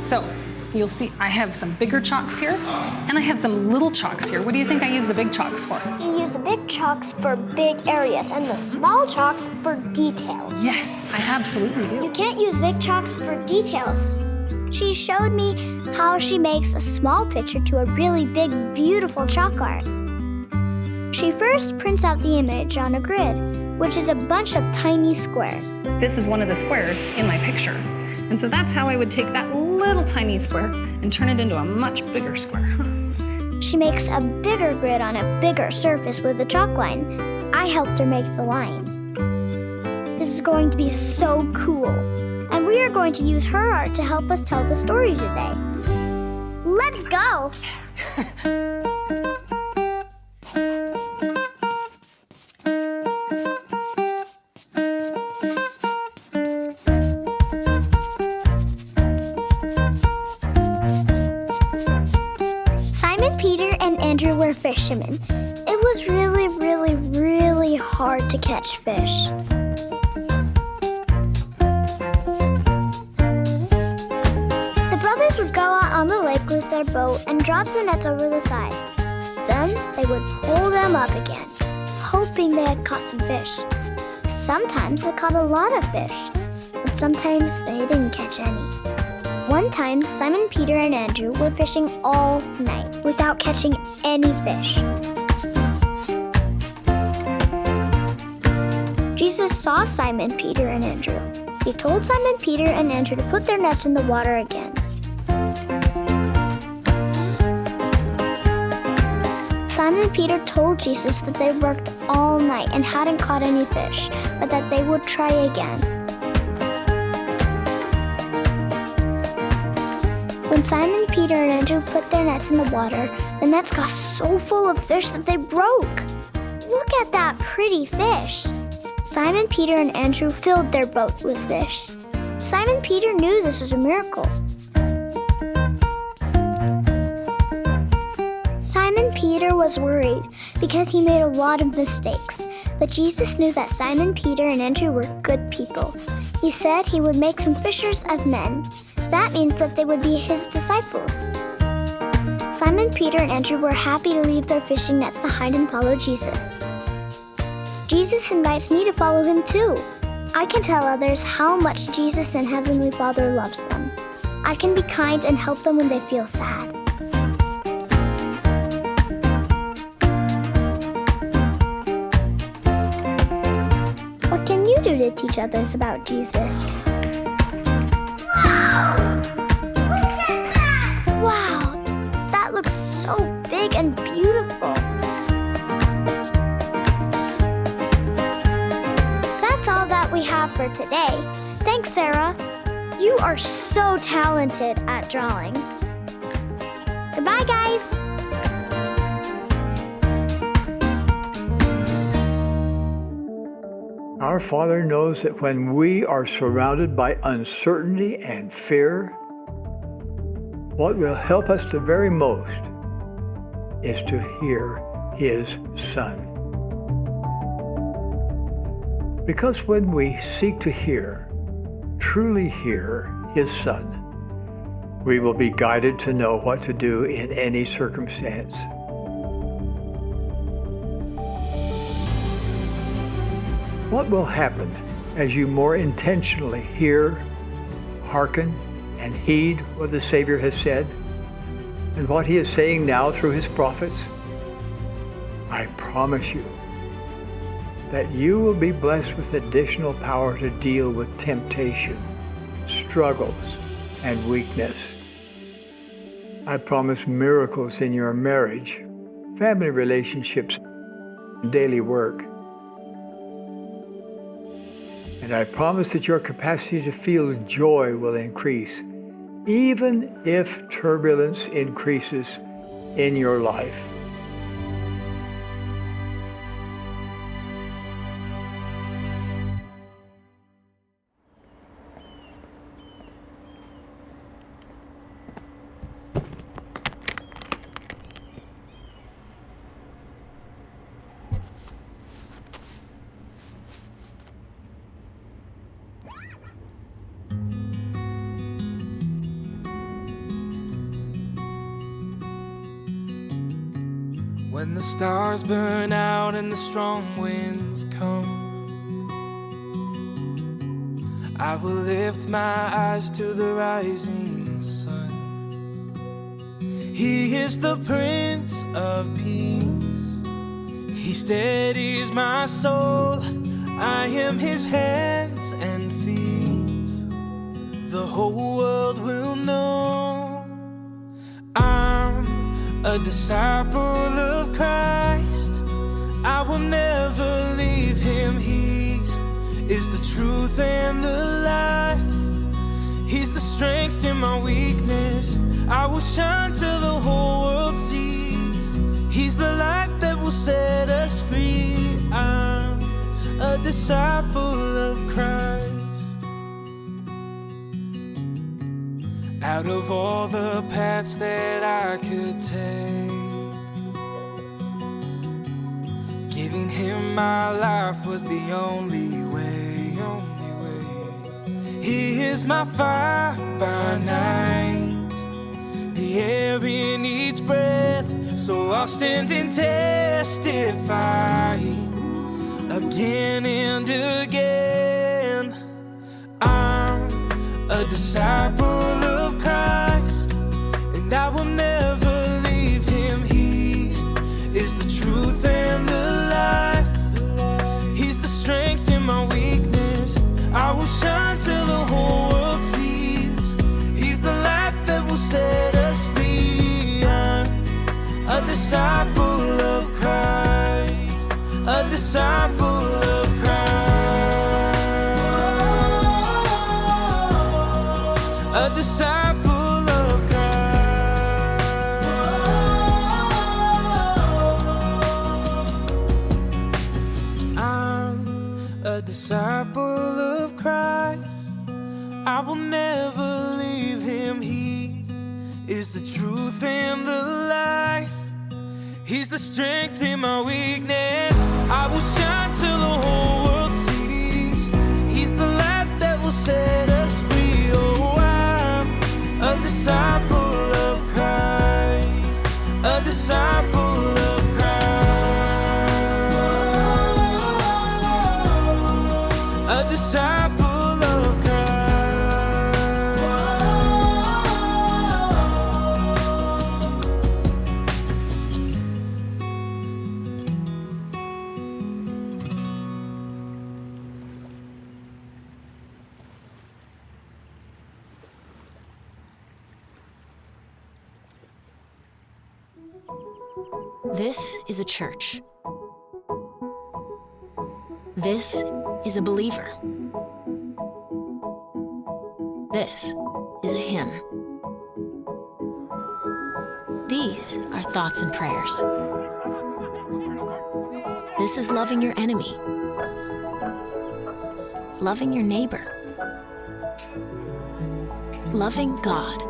So, you'll see I have some bigger chalks here, and I have some little chalks here. What do you think I use the big chalks for? You use the big chalks for big areas and the small chalks for details. Yes, I absolutely do. You can't use big chalks for details. She showed me how she makes a small picture to a really big, beautiful chalk art. She first prints out the image on a grid, which is a bunch of tiny squares. This is one of the squares in my picture. And so that's how I would take that little tiny square and turn it into a much bigger square. She makes a bigger grid on a bigger surface with a chalk line. I helped her make the lines. This is going to be so cool. And we are going to use her art to help us tell the story today. Let's go! Andrew were fishermen. It was really, really, really hard to catch fish. The brothers work with their boat and drop the nets over the side. Then they would pull them up again, hoping they had caught some fish. Sometimes they caught a lot of fish, but sometimes they didn't catch any. One time, Simon, Peter, and Andrew were fishing all night without catching any fish. Jesus saw Simon, Peter, and Andrew. He told Simon, Peter, and Andrew to put their nets in the water again. Simon Peter told Jesus that they worked all night and hadn't caught any fish, but that they would try again. When Simon, Peter, and Andrew put their nets in the water, the nets got so full of fish that they broke. Look at that pretty fish. Simon, Peter, and Andrew filled their boat with fish. Simon Peter knew this was a miracle. Simon Peter was worried because he made a lot of mistakes, but Jesus knew that Simon Peter and Andrew were good people. He said he would make them fishers of men. That means that they would be his disciples. Simon Peter and Andrew were happy to leave their fishing nets behind and follow Jesus. Jesus invites me to follow him too. I can tell others how much Jesus and Heavenly Father loves them. I can be kind and help them when they feel sad. What can you do to teach others about Jesus? Wow! Look at that! Wow! That looks so big and beautiful. That's all that we have for today. Thanks, Sarah. You are so talented at drawing. Goodbye, guys. Our Father knows that when we are surrounded by uncertainty and fear, what will help us the very most is to hear His Son. Because when we seek to hear, truly hear His Son, we will be guided to know what to do in any circumstance. What will happen as you more intentionally hear, hearken, and heed what the Savior has said and what He is saying now through His prophets? I promise you that you will be blessed with additional power to deal with temptation, struggles, and weakness. I promise miracles in your marriage, family relationships, and daily work. And I promise that your capacity to feel joy will increase, even if turbulence increases in your life. When the stars burn out and the strong winds come, I will lift my eyes to the rising sun. He is the Prince of Peace. He steadies my soul. I am His hands and feet. The whole world will know I'm a disciple of Christ. I will never leave Him. He is the truth and the life. He's the strength in my weakness. I will shine till the whole world sees. He's the light that will set us free. I'm a disciple of Christ. Out of all the paths that I could take, giving Him my life was the only way, only way. He is my fire by night, the the air in each breath. So I'll stand and testify again and again. I'm a disciple of Christ, and I will never leave him. He is the truth and the life. He's the strength in my weakness. I will shine till the whole world sees. He's the light that will set us free. I'm a disciple of Christ, a disciple of Christ, a disciple of Christ. I'm a disciple of Christ. I will never leave him. He is the truth and the life. He's the strength in my weakness. I will shine till the whole world sees. He's the light that will set us free. Oh, I'm a disciple of Christ, a disciple of Christ, a disciple of Christ. This is a church. This is a believer. This is a hymn. These are thoughts and prayers. This is loving your enemy, loving your neighbor, loving God.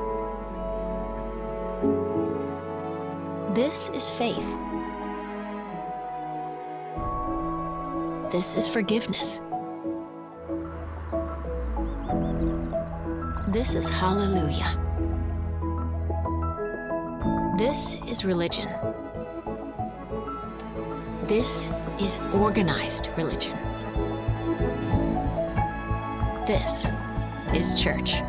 This is faith. This is forgiveness. This is hallelujah. This is religion. This is organized religion. This is church.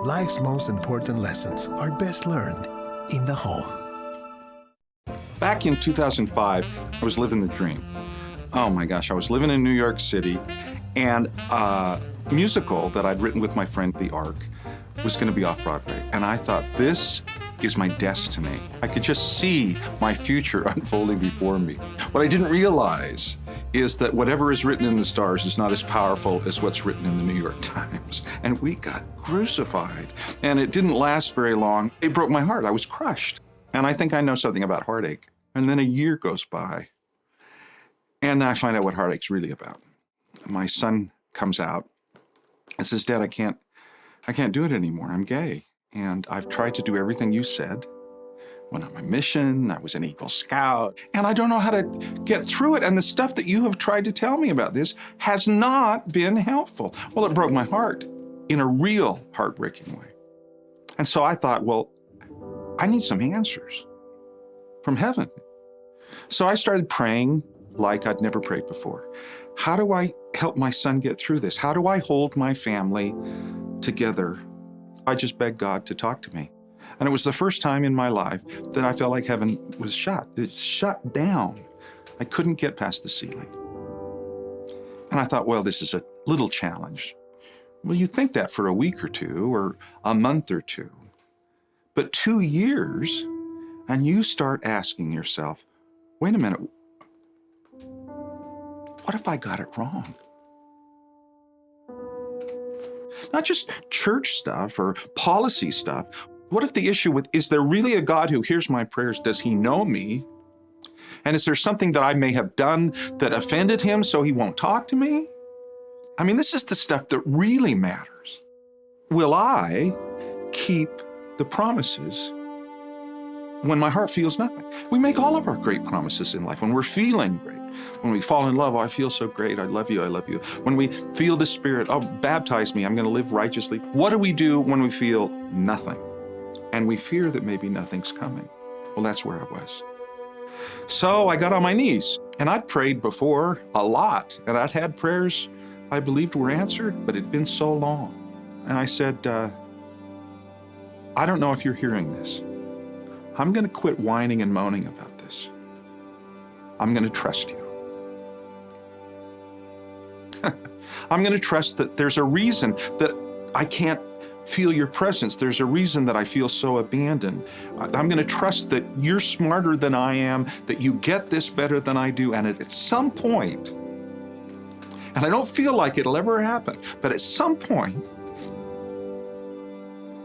Life's most important lessons are best learned in the home. Back in 2005, I was living the dream. Oh my gosh, I was living in New York City, and a musical that I'd written with my friend, The Ark, was going to be off Broadway. And I thought, this is my destiny. I could just see my future unfolding before me. What I didn't realize is that whatever is written in the stars is not as powerful as what's written in the New York Times. And we got crucified. And it didn't last very long. It broke my heart. I was crushed. And I think I know something about heartache. And then a year goes by, and I find out what heartache's really about. My son comes out and says, Dad, I can't do it anymore. I'm gay. And I've tried to do everything you said. Went on my mission, I was an Eagle Scout, and I don't know how to get through it. And the stuff that you have tried to tell me about this has not been helpful. Well, it broke my heart in a real heartbreaking way. And so I thought, well, I need some answers from heaven. So I started praying like I'd never prayed before. How do I help my son get through this? How do I hold my family together? I just begged God to talk to me. And it was the first time in my life that I felt like heaven was shut. It's shut down. I couldn't get past the ceiling. And I thought, well, this is a little challenge. Well, you think that for a week or two, or a month or two. But 2 years, and you start asking yourself, wait a minute, what if I got it wrong? Not just church stuff or policy stuff. What if the issue with, is there really a God who hears my prayers? Does he know me? And is there something that I may have done that offended him so he won't talk to me? I mean, this is the stuff that really matters. Will I keep the promises when my heart feels nothing? We make all of our great promises in life when we're feeling great. When we fall in love, oh, I feel so great, I love you, I love you. When we feel the Spirit, oh, baptize me, I'm gonna live righteously. What do we do when we feel nothing? And we fear that maybe nothing's coming. Well, that's where I was. So I got on my knees, and I'd prayed before a lot, and I'd had prayers I believed were answered, but it'd been so long. And I said, I don't know if you're hearing this. I'm gonna quit whining and moaning about this. I'm gonna trust you. I'm gonna trust that there's a reason that I can't feel your presence. There's a reason that I feel so abandoned. I'm gonna trust that you're smarter than I am, that you get this better than I do, and at some point, and I don't feel like it'll ever happen, but at some point,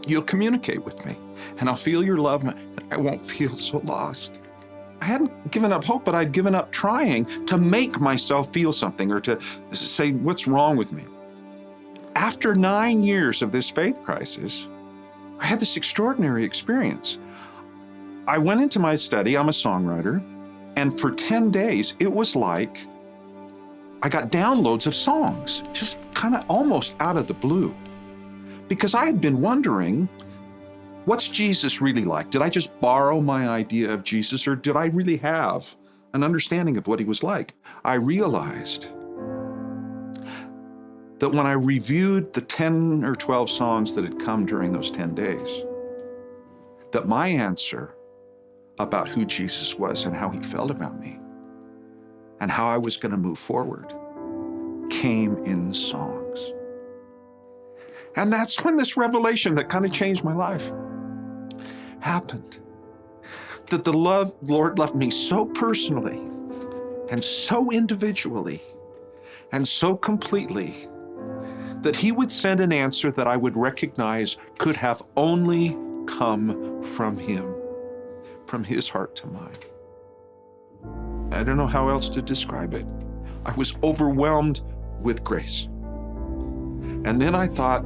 you'll communicate with me, and I'll feel your love, and I won't feel so lost. I hadn't given up hope, but I'd given up trying to make myself feel something or to say, what's wrong with me? After 9 years of this faith crisis, I had this extraordinary experience. I went into my study, I'm a songwriter, and for 10 days, it was like I got downloads of songs, just kind of almost out of the blue. Because I had been wondering, what's Jesus really like? Did I just borrow my idea of Jesus, or did I really have an understanding of what he was like? I realized that when I reviewed the 10 or 12 songs that had come during those 10 days, that my answer about who Jesus was and how he felt about me and how I was going to move forward came in songs. And that's when this revelation that kind of changed my life happened. That the Lord loved me so personally and so individually and so completely that he would send an answer that I would recognize could have only come from him, from his heart to mine. I don't know how else to describe it. I was overwhelmed with grace. And then I thought,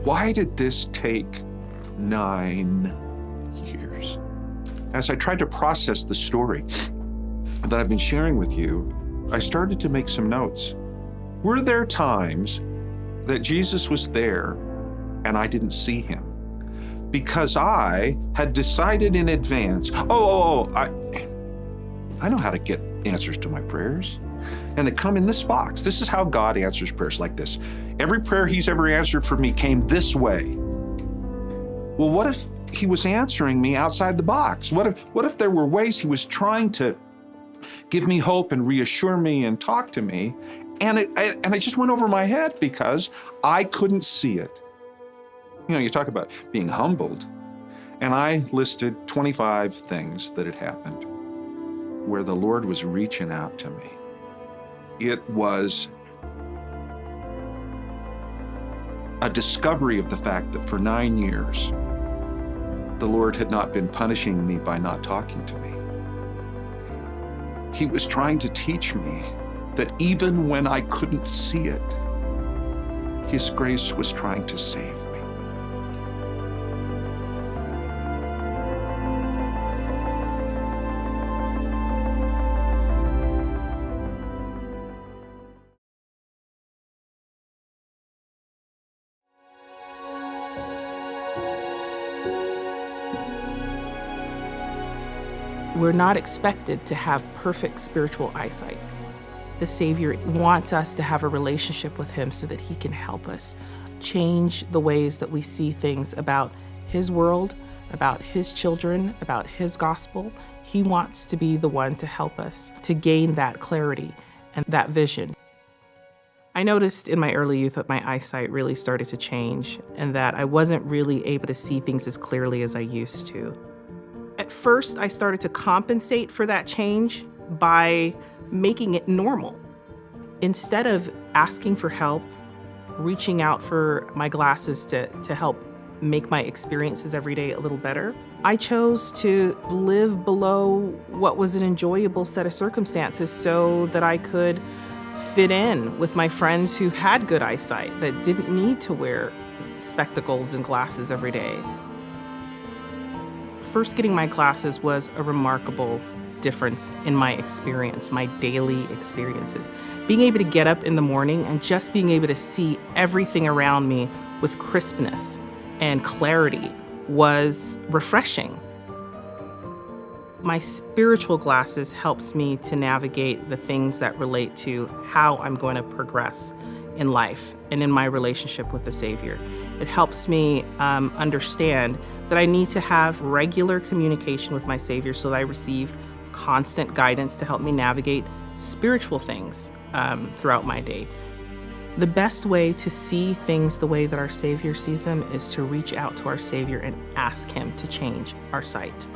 why did this take 9 years? As I tried to process the story that I've been sharing with you, I started to make some notes. Were there times that Jesus was there and I didn't see him? Because I had decided in advance, I know how to get answers to my prayers. And they come in this box. This is how God answers prayers, like this. Every prayer he's ever answered for me came this way. Well, what if he was answering me outside the box? What if there were ways he was trying to give me hope and reassure me and talk to me, and it just went over my head because I couldn't see it? You know, you talk about being humbled, and I listed 25 things that had happened where the Lord was reaching out to me. It was a discovery of the fact that for 9 years, the Lord had not been punishing me by not talking to me. He was trying to teach me that even when I couldn't see it, his grace was trying to save me. We're not expected to have perfect spiritual eyesight. The Savior wants us to have a relationship with him so that he can help us change the ways that we see things about his world, about his children, about his gospel. He wants to be the one to help us to gain that clarity and that vision. I noticed in my early youth that my eyesight really started to change and that I wasn't really able to see things as clearly as I used to. At first, I started to compensate for that change by making it normal. Instead of asking for help, reaching out for my glasses to help make my experiences every day a little better. I chose to live below what was an enjoyable set of circumstances so that I could fit in with my friends who had good eyesight, that didn't need to wear spectacles and glasses every day. First getting my glasses was a remarkable difference in my experience, my daily experiences. Being able to get up in the morning and just being able to see everything around me with crispness and clarity was refreshing. My spiritual glasses helps me to navigate the things that relate to how I'm going to progress in life and in my relationship with the Savior. It helps me understand that I need to have regular communication with my Savior so that I receive constant guidance to help me navigate spiritual things throughout my day. The best way to see things the way that our Savior sees them is to reach out to our Savior and ask Him to change our sight,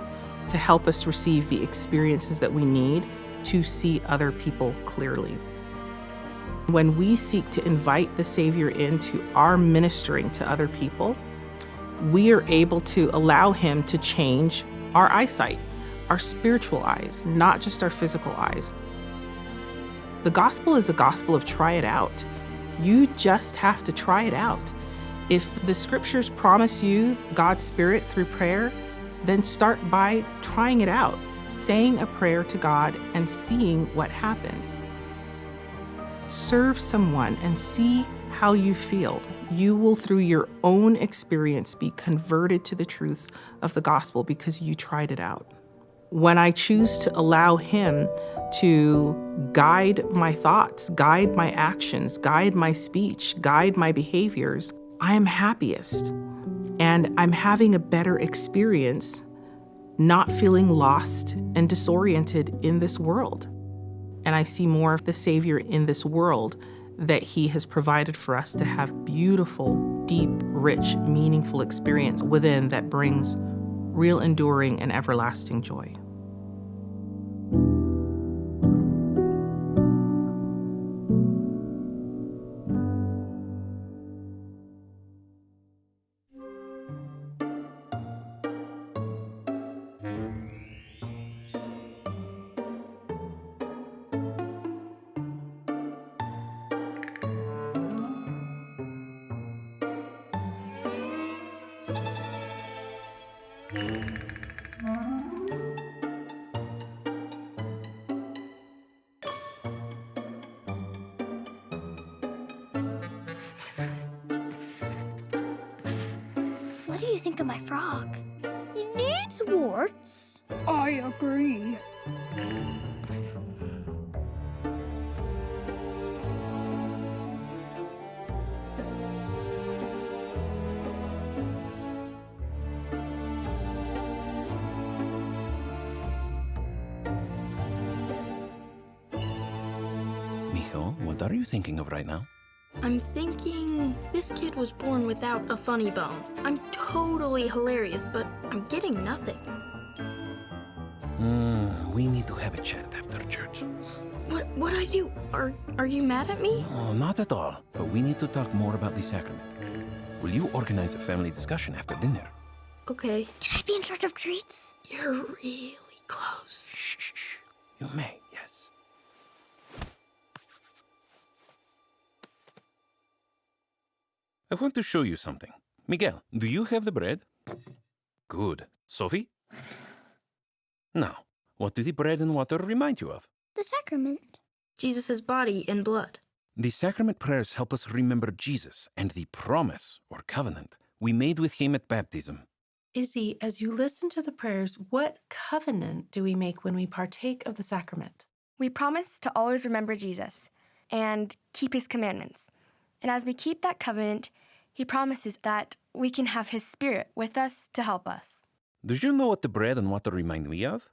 to help us receive the experiences that we need to see other people clearly. When we seek to invite the Savior into our ministering to other people, we are able to allow Him to change our eyesight, our spiritual eyes, not just our physical eyes. The gospel is a gospel of try it out. You just have to try it out. If the scriptures promise you God's Spirit through prayer, then start by trying it out, saying a prayer to God and seeing what happens. Serve someone and see how you feel. You will, through your own experience, be converted to the truths of the gospel because you tried it out. When I choose to allow Him to guide my thoughts, guide my actions, guide my speech, guide my behaviors, I am happiest. And I'm having a better experience, not feeling lost and disoriented in this world. And I see more of the Savior in this world that He has provided for us to have beautiful, deep, rich, meaningful experience within that brings real enduring and everlasting joy. What do you think of my frog? He needs warts. I agree. Mijo, what are you thinking of right now? I'm thinking this kid was born without a funny bone. I'm totally hilarious, but I'm getting nothing. We need to have a chat after church. What'd I do? Are you mad at me? No, not at all. But we need to talk more about the sacrament. Will you organize a family discussion after dinner? Okay. Can I be in charge of treats? You're really close. Shh. You may, yes. I want to show you something. Miguel, do you have the bread? Good. Sophie? Now, what do the bread and water remind you of? The sacrament. Jesus' body and blood. The sacrament prayers help us remember Jesus and the promise or covenant we made with Him at baptism. Izzy, as you listen to the prayers, what covenant do we make when we partake of the sacrament? We promise to always remember Jesus and keep His commandments. And as we keep that covenant, He promises that we can have His Spirit with us to help us. Do you know what the bread and water remind me of?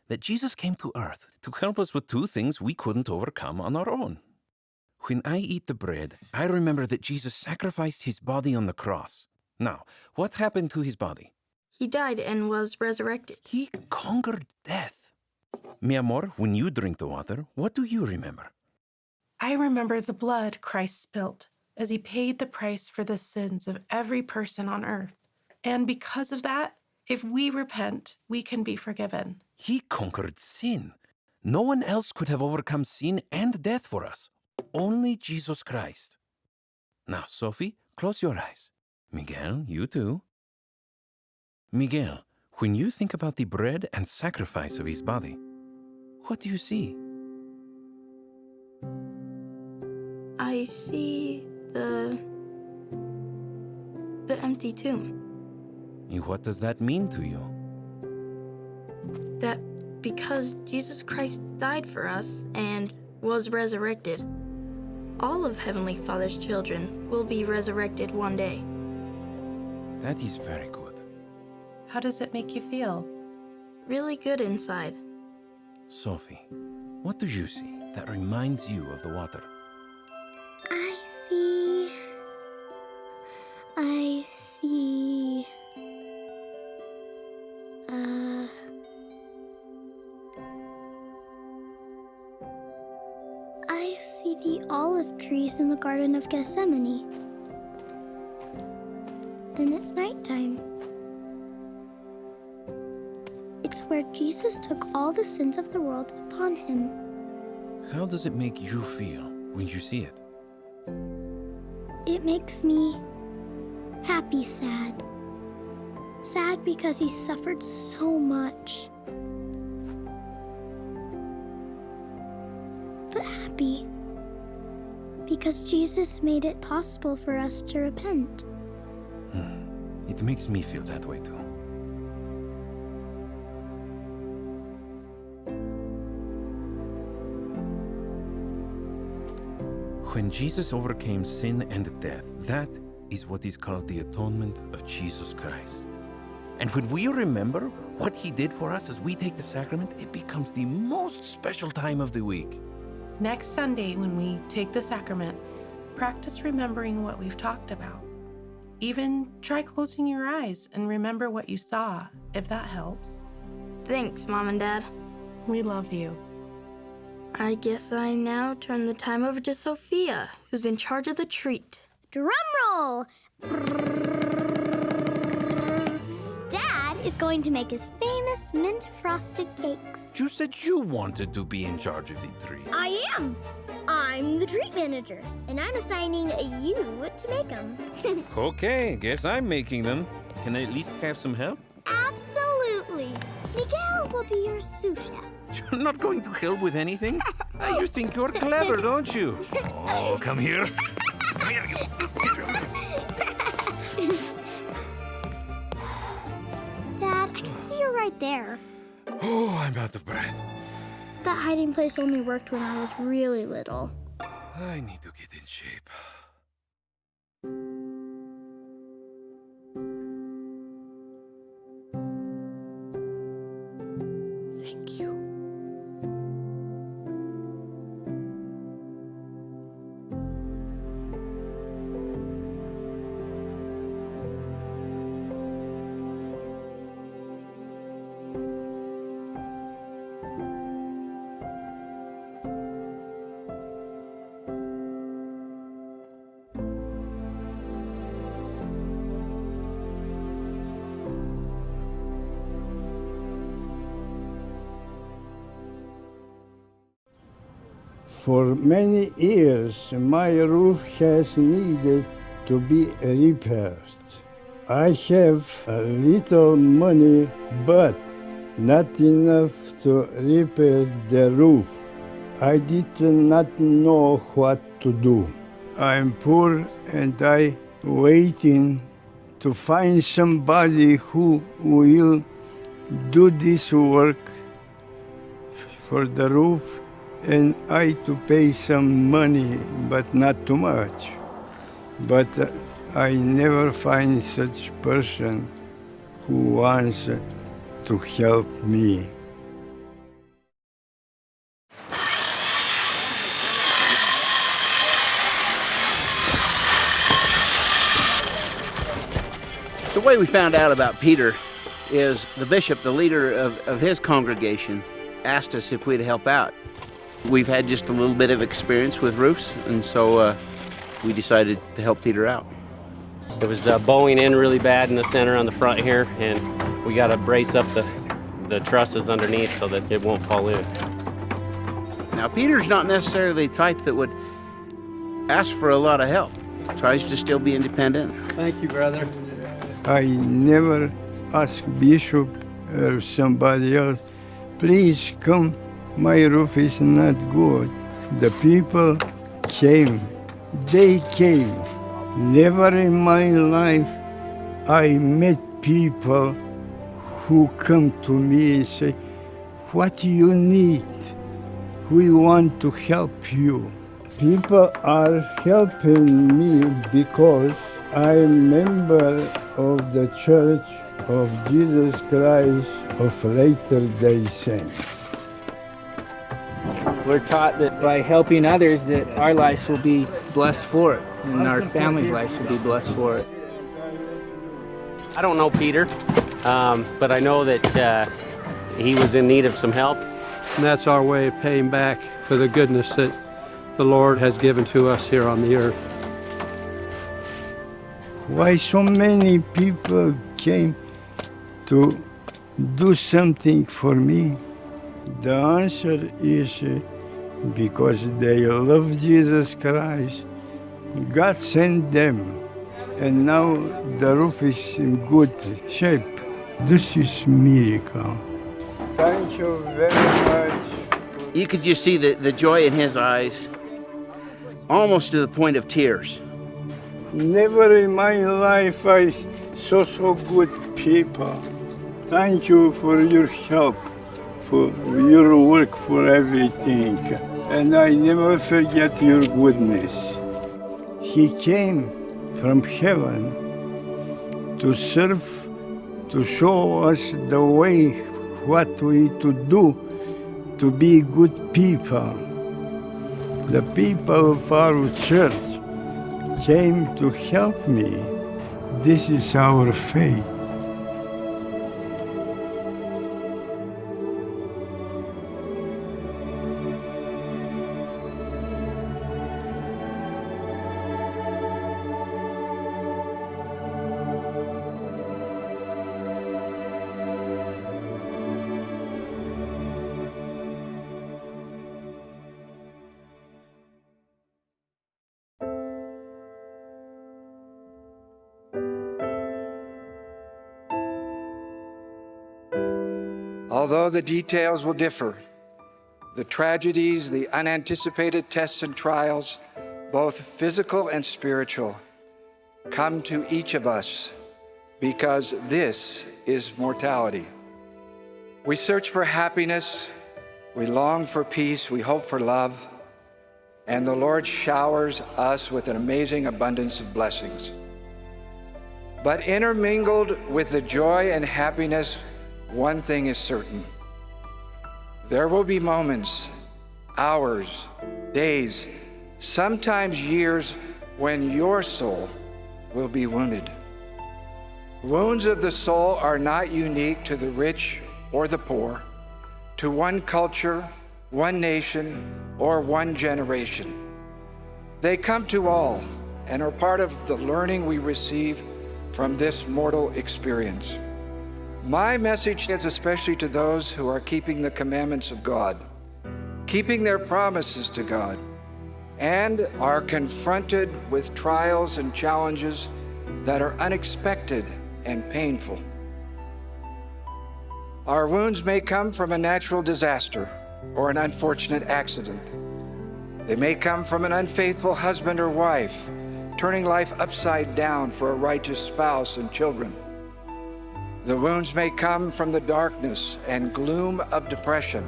That Jesus came to earth to help us with two things we couldn't overcome on our own. When I eat the bread, I remember that Jesus sacrificed His body on the cross. Now, what happened to His body? He died and was resurrected. He conquered death. Mi amor, when you drink the water, what do you remember? I remember the blood Christ spilt as he paid the price for the sins of every person on earth. And because of that, if we repent, we can be forgiven. He conquered sin. No one else could have overcome sin and death for us. Only Jesus Christ. Now, Sophie, close your eyes. Miguel, you too. Miguel, when you think about the bread and sacrifice of his body, what do you see? I see the empty tomb. And what does that mean to you? That because Jesus Christ died for us and was resurrected, all of Heavenly Father's children will be resurrected one day. That is very good. How does it make you feel? Really good inside. Sophie, what do you see that reminds you of the water? I see... I see the olive trees in the Garden of Gethsemane. And it's nighttime. It's where Jesus took all the sins of the world upon him. How does it make you feel when you see it? It makes me happy sad. Sad because he suffered so much. But happy because Jesus made it possible for us to repent. It makes me feel that way too. When Jesus overcame sin and death, that is what is called the atonement of Jesus Christ. And when we remember what he did for us as we take the sacrament, it becomes the most special time of the week. Next Sunday, when we take the sacrament, practice remembering what we've talked about. Even try closing your eyes and remember what you saw, if that helps. Thanks, Mom and Dad. We love you. I guess I now turn the time over to Sophia, who's in charge of the treat. Drum roll! Dad is going to make his famous mint frosted cakes. You said you wanted to be in charge of the treat. I am. I'm the treat manager, and I'm assigning you to make them. Okay, guess I'm making them. Can I at least have some help? Absolutely. Miguel will be your sous chef. You're not going to help with anything? You think you're clever, don't you? Oh, come here. Come here. Dad, I can see you right there. Oh, I'm out of breath. That hiding place only worked when I was really little. I need to get in shape. Thank you. For many years, my roof has needed to be repaired. I have a little money, but not enough to repair the roof. I did not know what to do. I'm poor and I waiting to find somebody who will do this work for the roof, and I to pay some money, but not too much. But I never find such person who wants to help me. The way we found out about Peter is the bishop, the leader of his congregation, asked us if we'd help out. We've had just a little bit of experience with roofs, and so we decided to help Peter out. It was bowing in really bad in the center on the front here, and we got to brace up the trusses underneath so that it won't fall in. Now, Peter's not necessarily the type that would ask for a lot of help. He tries to still be independent. Thank you, brother. I never ask Bishop or somebody else, please come, my roof is not good. The people came, they came. Never in my life I met people who come to me and say, what do you need? We want to help you. People are helping me because I'm member of the Church of Jesus Christ of Latter-day Saints. We're taught that by helping others that our lives will be blessed for it, and our family's lives will be blessed for it. I don't know Peter, but I know that he was in need of some help. And that's our way of paying back for the goodness that the Lord has given to us here on the earth. Why so many people came to do something for me? The answer is because they love Jesus Christ. God sent them, and now the roof is in good shape. This is miracle. Thank you very much. You could just see the joy in his eyes, almost to the point of tears. Never in my life I saw so good people. Thank you for your help, for your work, for everything. And I never forget your goodness. He came from heaven to serve, to show us the way, what we to do to be good people. The people of our church came to help me. This is our faith. Although the details will differ, the tragedies, the unanticipated tests and trials, both physical and spiritual, come to each of us because this is mortality. We search for happiness, we long for peace, we hope for love, and the Lord showers us with an amazing abundance of blessings. But intermingled with the joy and happiness, one thing is certain. There will be moments, hours, days, sometimes years when your soul will be wounded. Wounds of the soul are not unique to the rich or the poor, to one culture, one nation, or one generation. They come to all and are part of the learning we receive from this mortal experience. My message is especially to those who are keeping the commandments of God, keeping their promises to God, and are confronted with trials and challenges that are unexpected and painful. Our wounds may come from a natural disaster or an unfortunate accident. They may come from an unfaithful husband or wife, turning life upside down for a righteous spouse and children. The wounds may come from the darkness and gloom of depression,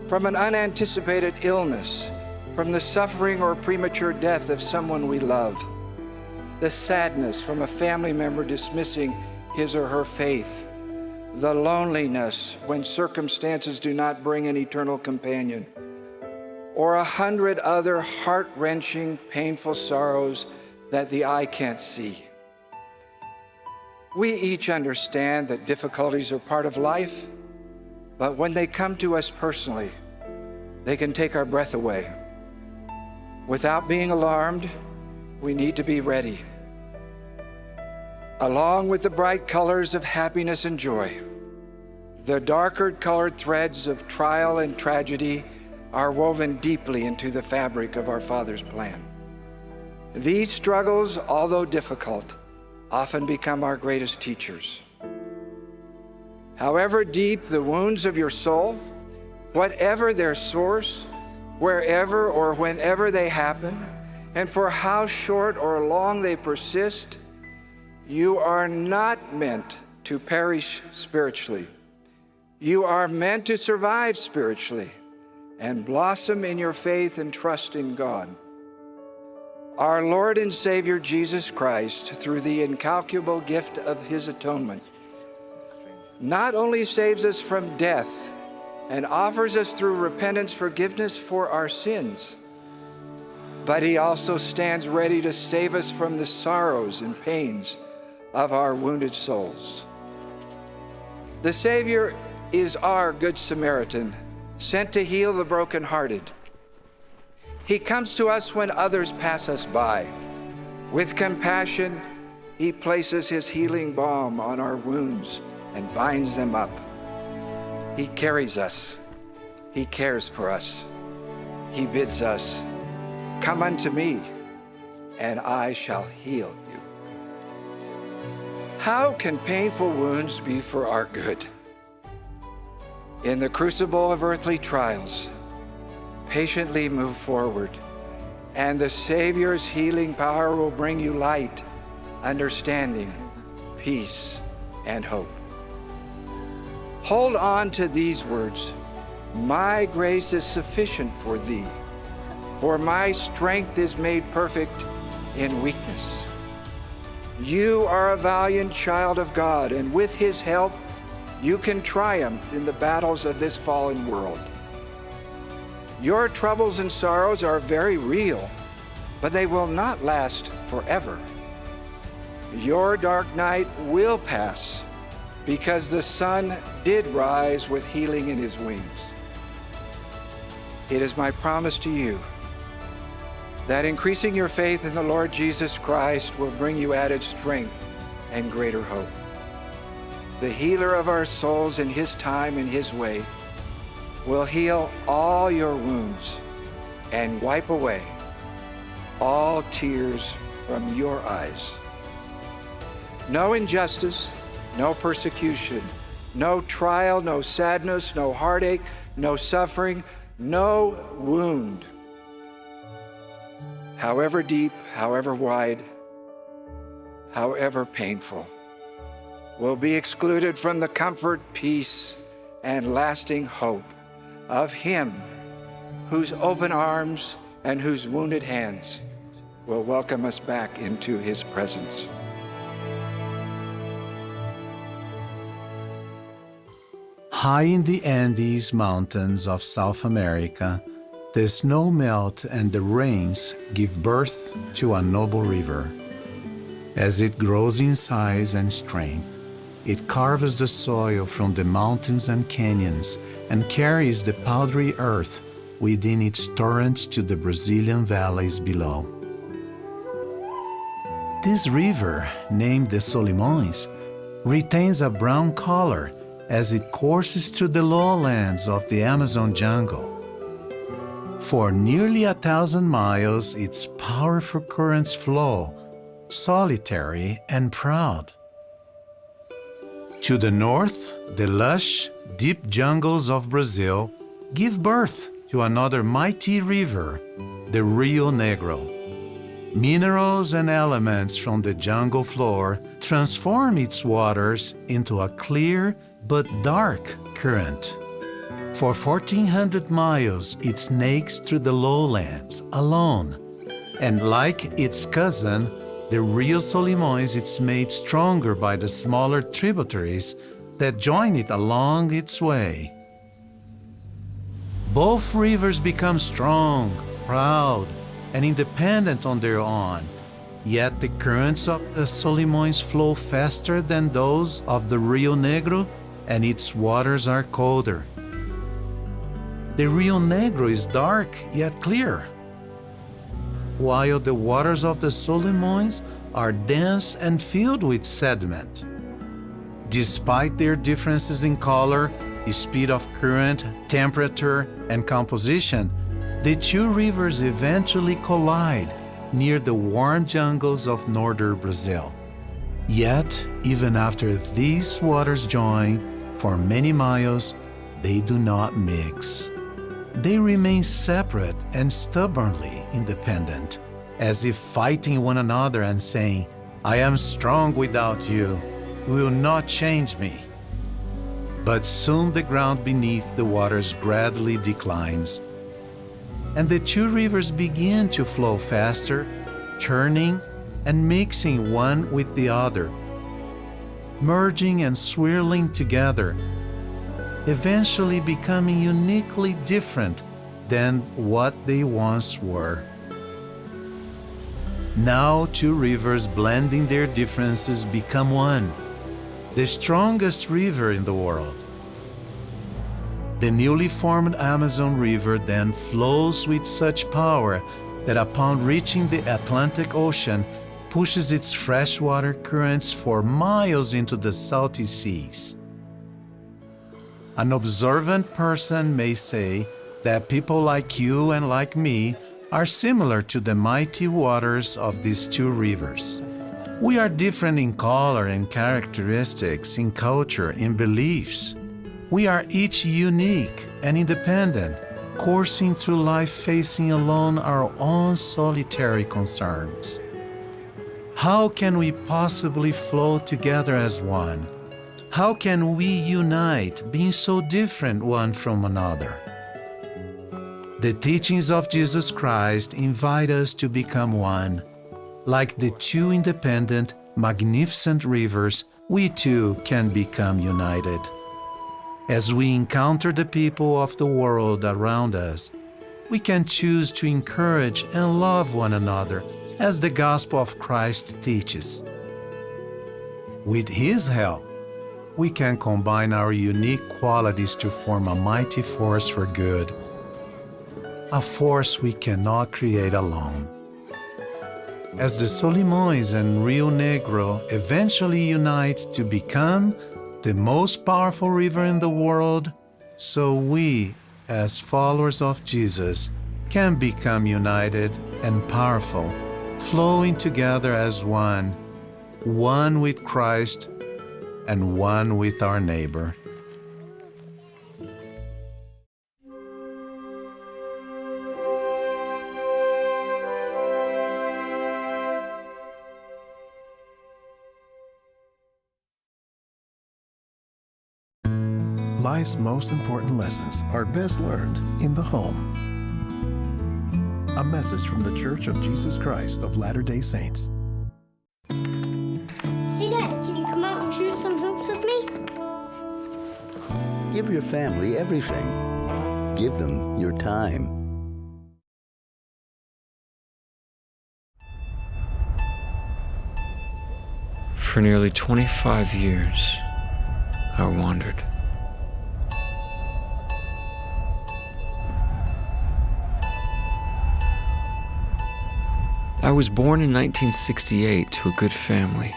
from an unanticipated illness, from the suffering or premature death of someone we love, the sadness from a family member dismissing his or her faith, the loneliness when circumstances do not bring an eternal companion, or 100 other heart-wrenching, painful sorrows that the eye can't see. We each understand that difficulties are part of life, but when they come to us personally, they can take our breath away. Without being alarmed, we need to be ready. Along with the bright colors of happiness and joy, the darker colored threads of trial and tragedy are woven deeply into the fabric of our Father's plan. These struggles, although difficult, often become our greatest teachers. However deep the wounds of your soul, whatever their source, wherever or whenever they happen, and for how short or long they persist, you are not meant to perish spiritually. You are meant to survive spiritually and blossom in your faith and trust in God. Our Lord and Savior Jesus Christ, through the incalculable gift of his atonement, not only saves us from death and offers us through repentance forgiveness for our sins, but he also stands ready to save us from the sorrows and pains of our wounded souls. The Savior is our Good Samaritan, sent to heal the brokenhearted. He comes to us when others pass us by. With compassion, he places his healing balm on our wounds and binds them up. He carries us. He cares for us. He bids us, "Come unto me, and I shall heal you." How can painful wounds be for our good? In the crucible of earthly trials, patiently move forward, and the Savior's healing power will bring you light, understanding, peace, and hope. Hold on to these words, "My grace is sufficient for thee, for my strength is made perfect in weakness." You are a valiant child of God, and with his help, you can triumph in the battles of this fallen world. Your troubles and sorrows are very real, but they will not last forever. Your dark night will pass, because the sun did rise with healing in his wings. It is my promise to you that increasing your faith in the Lord Jesus Christ will bring you added strength and greater hope. The healer of our souls in his time and his way will heal all your wounds and wipe away all tears from your eyes. No injustice, no persecution, no trial, no sadness, no heartache, no suffering, no wound, however deep, however wide, however painful, will be excluded from the comfort, peace, and lasting hope of him whose open arms and whose wounded hands will welcome us back into his presence. High in the Andes Mountains of South America, the snow melt and the rains give birth to a noble river. As it grows in size and strength, it carves the soil from the mountains and canyons and carries the powdery earth within its torrents to the Brazilian valleys below. This river, named the Solimões, retains a brown color as it courses through the lowlands of the Amazon jungle. For nearly 1,000 miles, its powerful currents flow, solitary and proud. To the north, the lush, deep jungles of Brazil give birth to another mighty river, the Rio Negro. Minerals and elements from the jungle floor transform its waters into a clear but dark current. For 1,400 miles, it snakes through the lowlands alone, and like its cousin, the Rio Solimões, is made stronger by the smaller tributaries that join it along its way. Both rivers become strong, proud, and independent on their own, yet the currents of the Solimões flow faster than those of the Rio Negro, and its waters are colder. The Rio Negro is dark yet clear. while the waters of the Solimoens are dense and filled with sediment. Despite their differences in color, speed of current, temperature, and composition, the two rivers eventually collide near the warm jungles of northern Brazil. Yet, even after these waters join for many miles, they do not mix. They remain separate and stubbornly independent, as if fighting one another and saying, "I am strong without you, you will not change me." But soon the ground beneath the waters gradually declines, and the two rivers begin to flow faster, churning and mixing one with the other, merging and swirling together, eventually becoming uniquely different than what they once were. Now two rivers blending their differences become one, the strongest river in the world. The newly formed Amazon River then flows with such power that upon reaching the Atlantic Ocean, pushes its freshwater currents for miles into the salty seas. An observant person may say that people like you and like me are similar to the mighty waters of these two rivers. We are different in color and characteristics, in culture, in beliefs. We are each unique and independent, coursing through life facing alone our own solitary concerns. How can we possibly flow together as one? How can we unite, being so different one from another? The teachings of Jesus Christ invite us to become one. Like the two independent, magnificent rivers, we too can become united. As we encounter the people of the world around us, we can choose to encourage and love one another as the gospel of Christ teaches. With His help, we can combine our unique qualities to form a mighty force for good, a force we cannot create alone. As the Solimoens and Rio Negro eventually unite to become the most powerful river in the world, so we, as followers of Jesus, can become united and powerful, flowing together as one, one with Christ and one with our neighbor. Life's most important lessons are best learned in the home. A message from the Church of Jesus Christ of Latter-day Saints. Hey, Dad, can you come out and shoot some hoops with me? Give your family everything. Give them your time. For nearly 25 years, I wandered. I was born in 1968 to a good family,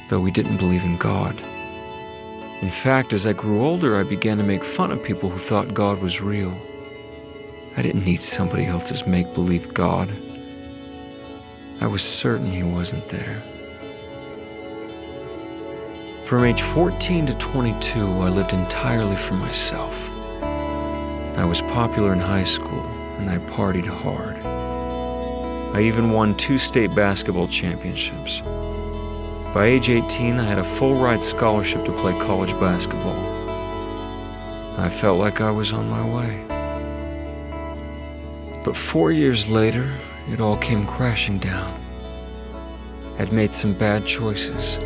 though we didn't believe in God. In fact, as I grew older, I began to make fun of people who thought God was real. I didn't need somebody else's make-believe God. I was certain He wasn't there. From age 14 to 22, I lived entirely for myself. I was popular in high school, and I partied hard. I even won 2 state basketball championships. By age 18, I had a full-ride scholarship to play college basketball. I felt like I was on my way. But 4 years later, it all came crashing down. I'd made some bad choices,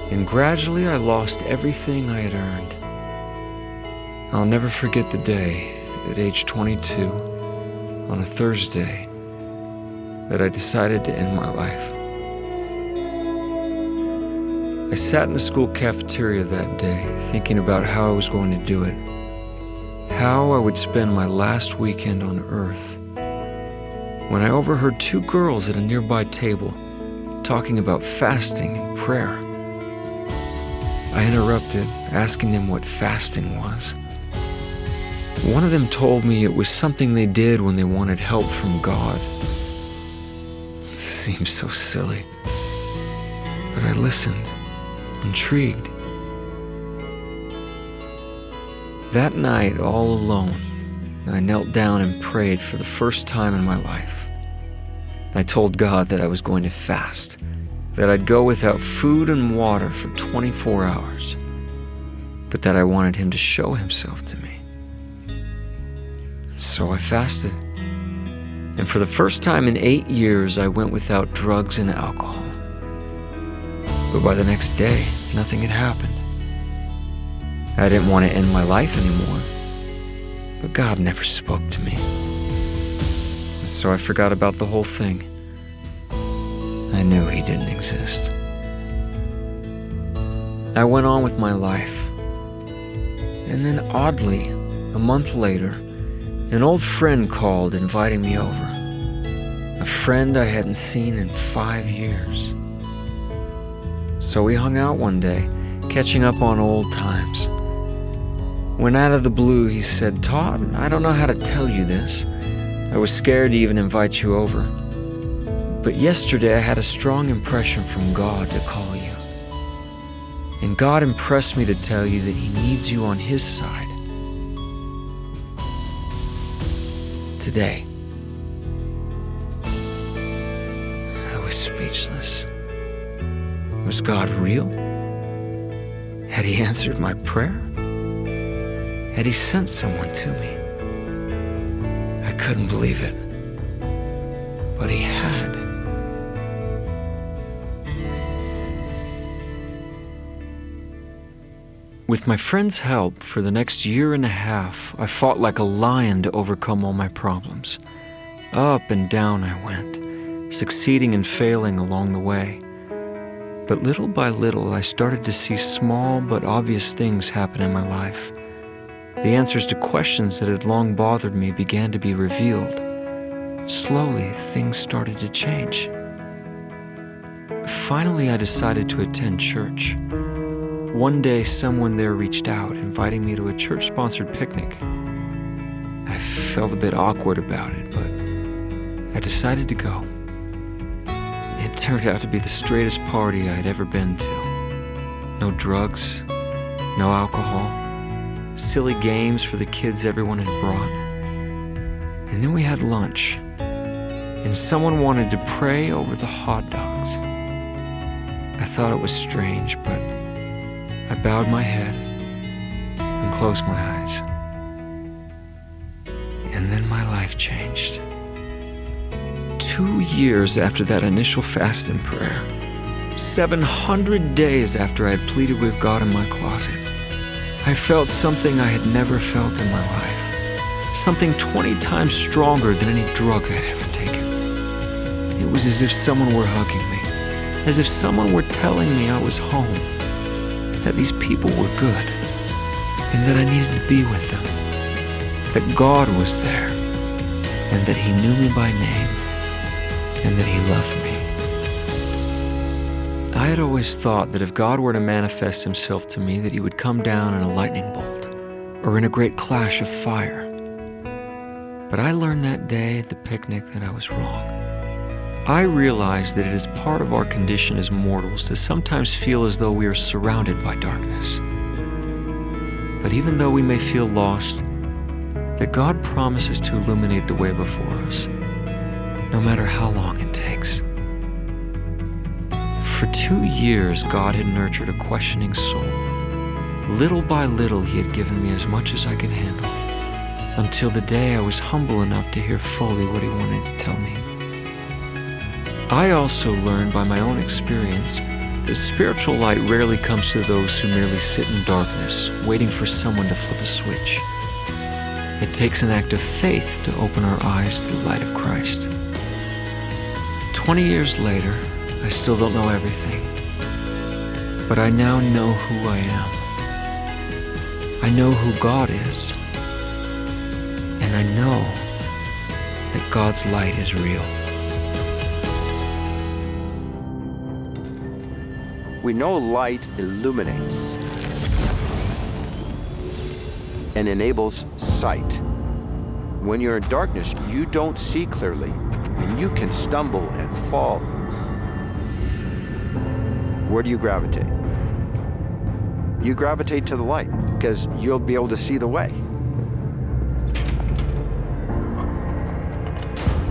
and gradually I lost everything I had earned. I'll never forget the day, at age 22, on a Thursday, that I decided to end my life. I sat in the school cafeteria that day, thinking about how I was going to do it, how I would spend my last weekend on Earth. when I overheard two girls at a nearby table talking about fasting and prayer. I interrupted, asking them what fasting was. One of them told me it was something they did when they wanted help from God. It seemed so silly, but I listened, intrigued. That night, all alone, I knelt down and prayed for the first time in my life. I told God that I was going to fast, that I'd go without food and water for 24 hours, but that I wanted Him to show Himself to me. So I fasted. And for the first time in 8 years, I went without drugs and alcohol. But by the next day, nothing had happened. I didn't want to end my life anymore, but God never spoke to me. So I forgot about the whole thing. I knew He didn't exist. I went on with my life. And then oddly, a month later, an old friend called inviting me over. A friend I hadn't seen in 5 years. So we hung out one day, catching up on old times. When out of the blue he said, "Todd, I don't know how to tell you this. I was scared to even invite you over. But yesterday I had a strong impression from God to call you. And God impressed me to tell you that He needs you on His side. Today." I was speechless. Was God real? Had He answered my prayer? Had He sent someone to me? I couldn't believe it, but He had. With my friend's help, for the next year and a half, I fought like a lion to overcome all my problems. Up and down I went, succeeding and failing along the way. But little by little, I started to see small but obvious things happen in my life. The answers to questions that had long bothered me began to be revealed. Slowly, things started to change. Finally, I decided to attend church. One day, someone there reached out, inviting me to a church-sponsored picnic. I felt a bit awkward about it, but I decided to go. It turned out to be the straightest party I'd ever been to. No drugs, no alcohol, silly games for the kids everyone had brought. And then we had lunch, and someone wanted to pray over the hot dogs. I thought it was strange, but I bowed my head and closed my eyes. And then my life changed. 2 years after that initial fast and prayer, 700 days after I had pleaded with God in my closet, I felt something I had never felt in my life. Something 20 times stronger than any drug I'd ever taken. It was as if someone were hugging me, as if someone were telling me I was home, that these people were good, and that I needed to be with them, that God was there, and that He knew me by name, and that He loved me. I had always thought that if God were to manifest Himself to me, that He would come down in a lightning bolt, or in a great clash of fire. But I learned that day at the picnic that I was wrong. I realized that it is part of our condition as mortals to sometimes feel as though we are surrounded by darkness. But even though we may feel lost, that God promises to illuminate the way before us, no matter how long it takes. For 2 years, God had nurtured a questioning soul. Little by little, He had given me as much as I could handle, until the day I was humble enough to hear fully what He wanted to tell me. I also learned by my own experience that spiritual light rarely comes to those who merely sit in darkness, waiting for someone to flip a switch. It takes an act of faith to open our eyes to the light of Christ. 20 years later, I still don't know everything, but I now know who I am. I know who God is, and I know that God's light is real. We know light illuminates and enables sight. When you're in darkness, you don't see clearly, and you can stumble and fall. Where do you gravitate? You gravitate to the light, because you'll be able to see the way.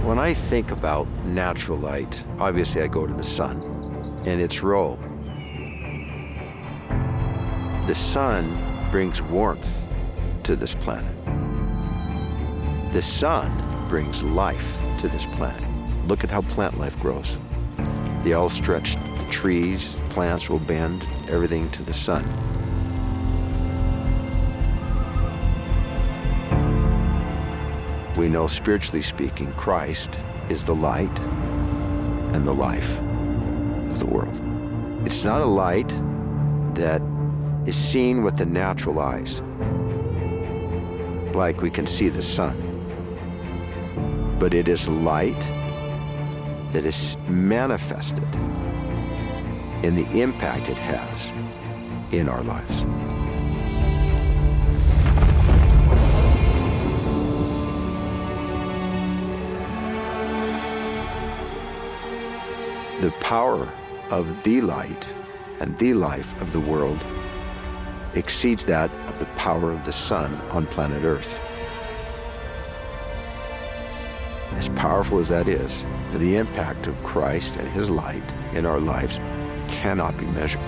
When I think about natural light, obviously I go to the sun and its role. The sun brings warmth to this planet. The sun brings life to this planet. Look at how plant life grows. The outstretched trees, plants will bend everything to the sun. We know, spiritually speaking, Christ is the light and the life of the world. It's not a light that is seen with the natural eyes, like we can see the sun. But it is light that is manifested in the impact it has in our lives. The power of the light and the life of the world exceeds that of the power of the sun on planet Earth. As powerful as that is, the impact of Christ and his light in our lives cannot be measured.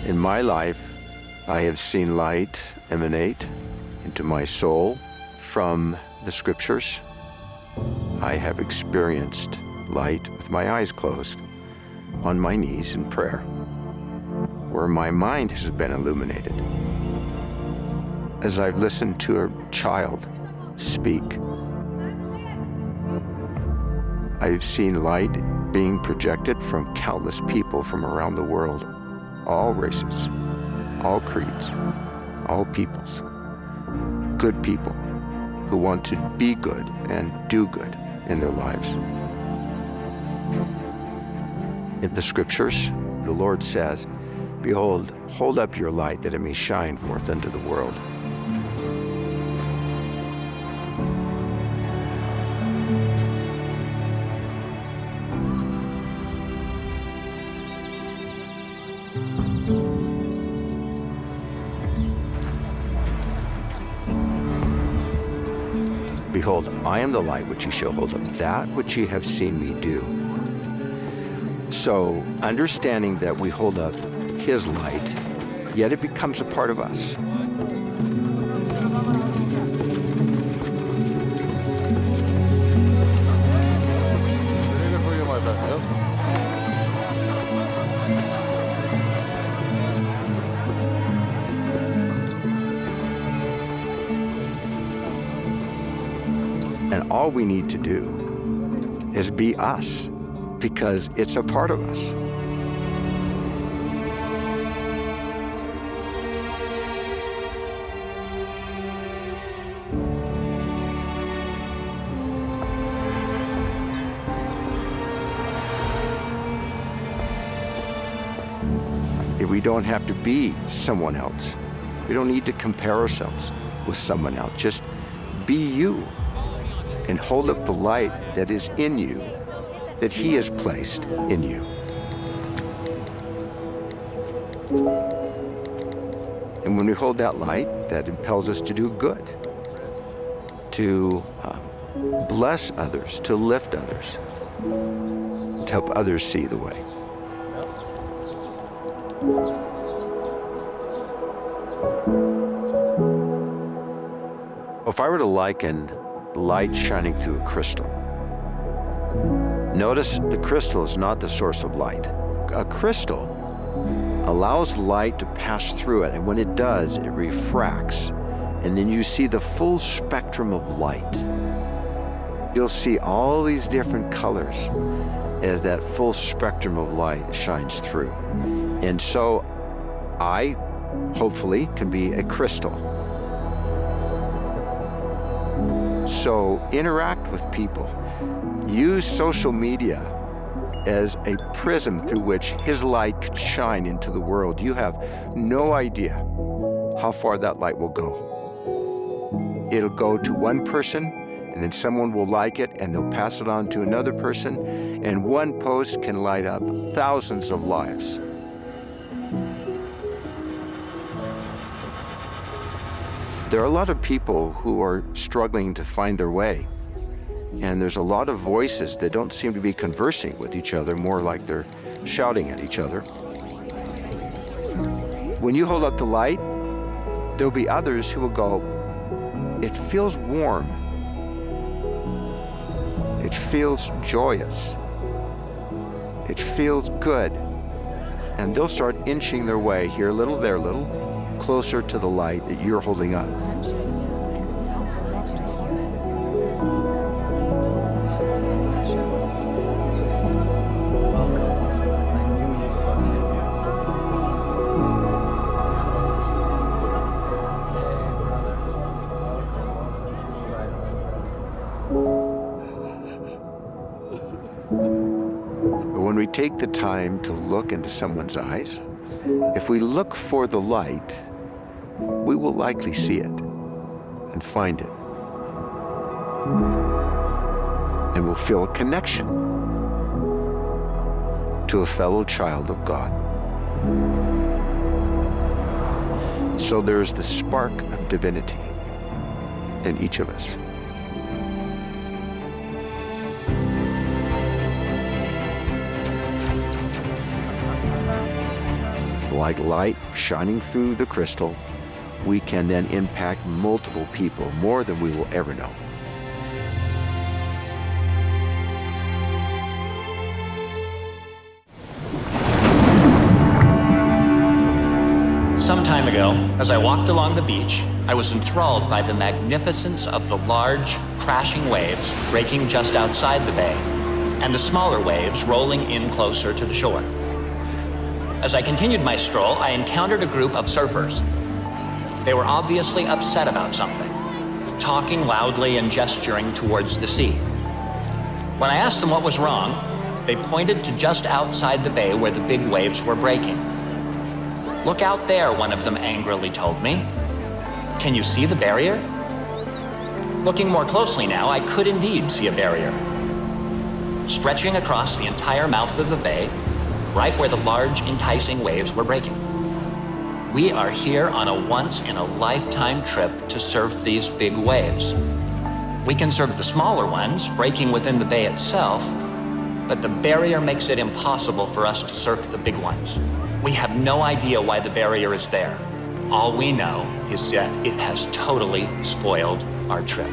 In my life, I have seen light emanate into my soul from the scriptures. I have experienced light with my eyes closed, on my knees in prayer, where my mind has been illuminated. As I've listened to a child speak, I've seen light being projected from countless people from around the world, all races, all creeds, all peoples, good people who want to be good and do good in their lives. In the scriptures, the Lord says, "Behold, hold up your light that it may shine forth unto the world." Behold, I am the light which ye shall hold up, that which ye have seen me do. So, understanding that we hold up his light, yet it becomes a part of us. And all we need to do is be us, because it's a part of us. We don't have to be someone else. We don't need to compare ourselves with someone else. Just be you and hold up the light that is in you, that he has placed in you. And when we hold that light, that impels us to do good, to bless others, to lift others, to help others see the way. If I were to liken light shining through a crystal, notice the crystal is not the source of light. A crystal allows light to pass through it, and when it does, it refracts, and then you see the full spectrum of light. You'll see all these different colors as that full spectrum of light shines through. And so I, hopefully, can be a crystal So interact with people. Use social media as a prism through which his light can shine into the world. You have no idea how far that light will go. It'll go to one person, and then someone will like it, and they'll pass it on to another person, and one post can light up thousands of lives. There are a lot of people who are struggling to find their way. And there's a lot of voices that don't seem to be conversing with each other, more like they're shouting at each other. When you hold up the light, there'll be others who will go, it feels warm. It feels joyous. It feels good. And they'll start inching their way here a little, there a little, closer to the light that you're holding up. When we take the time to look into someone's eyes, if we look for the light, we will likely see it and find it. And we'll feel a connection to a fellow child of God. So there's the spark of divinity in each of us. Like light shining through the crystal, we can then impact multiple people, more than we will ever know. Some time ago, as I walked along the beach, I was enthralled by the magnificence of the large, crashing waves breaking just outside the bay, and the smaller waves rolling in closer to the shore. As I continued my stroll, I encountered a group of surfers. They were obviously upset about something, talking loudly and gesturing towards the sea. When I asked them what was wrong, they pointed to just outside the bay where the big waves were breaking. "Look out there," one of them angrily told me. "Can you see the barrier?" Looking more closely now, I could indeed see a barrier, stretching across the entire mouth of the bay, right where the large, enticing waves were breaking. We are here on a once-in-a-lifetime trip to surf these big waves. We can surf the smaller ones, breaking within the bay itself, but the barrier makes it impossible for us to surf the big ones. We have no idea why the barrier is there. All we know is that it has totally spoiled our trip.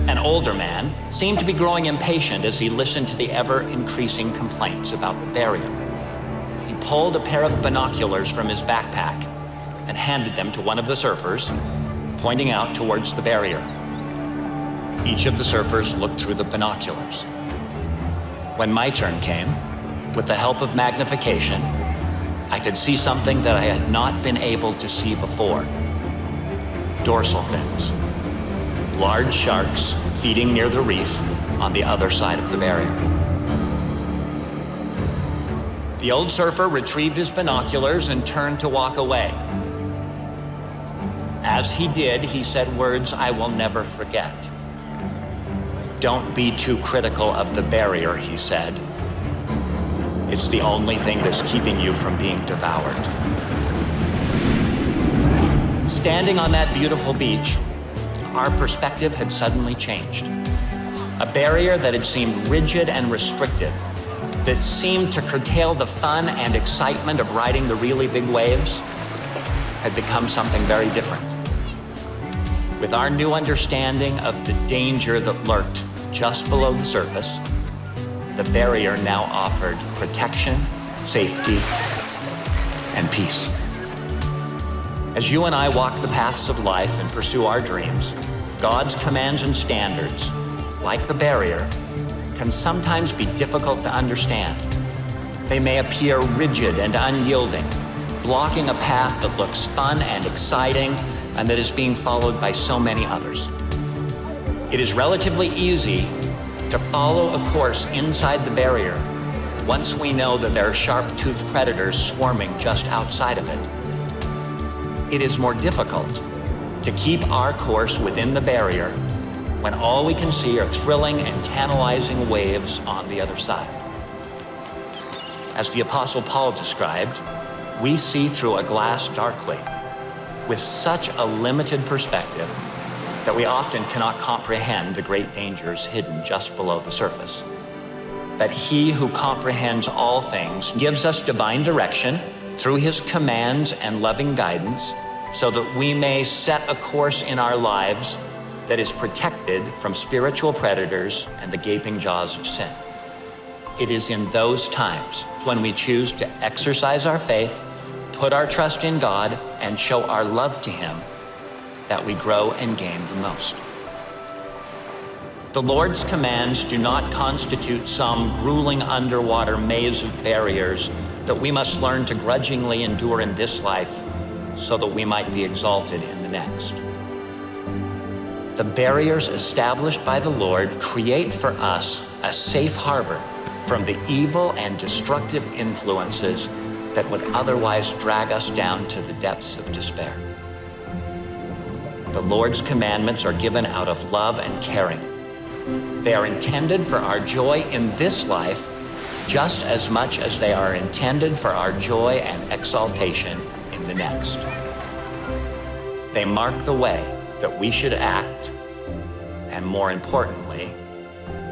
An older man seemed to be growing impatient as he listened to the ever-increasing complaints about the barrier. He pulled a pair of binoculars from his backpack and handed them to one of the surfers, pointing out towards the barrier. Each of the surfers looked through the binoculars. When my turn came, with the help of magnification, I could see something that I had not been able to see before. Dorsal fins. Large sharks feeding near the reef on the other side of the barrier. The old surfer retrieved his binoculars and turned to walk away. As he did, he said words I will never forget. "Don't be too critical of the barrier," he said. "It's the only thing that's keeping you from being devoured." Standing on that beautiful beach, our perspective had suddenly changed. A barrier that had seemed rigid and restricted, that seemed to curtail the fun and excitement of riding the really big waves, had become something very different. With our new understanding of the danger that lurked just below the surface, the barrier now offered protection, safety, and peace. As you and I walk the paths of life and pursue our dreams, God's commands and standards, like the barrier, can sometimes be difficult to understand. They may appear rigid and unyielding, blocking a path that looks fun and exciting and that is being followed by so many others. It is relatively easy to follow a course inside the barrier once we know that there are sharp-toothed predators swarming just outside of it. It is more difficult to keep our course within the barrier when all we can see are thrilling and tantalizing waves on the other side. As the Apostle Paul described, we see through a glass darkly, with such a limited perspective that we often cannot comprehend the great dangers hidden just below the surface. But he who comprehends all things gives us divine direction through his commands and loving guidance, so that we may set a course in our lives that is protected from spiritual predators and the gaping jaws of sin. It is in those times when we choose to exercise our faith, put our trust in God, and show our love to him that we grow and gain the most. The Lord's commands do not constitute some grueling underwater maze of barriers that we must learn to grudgingly endure in this life so that we might be exalted in the next. The barriers established by the Lord create for us a safe harbor from the evil and destructive influences that would otherwise drag us down to the depths of despair. The Lord's commandments are given out of love and caring. They are intended for our joy in this life just as much as they are intended for our joy and exaltation in the next. They mark the way that we should act, and more importantly,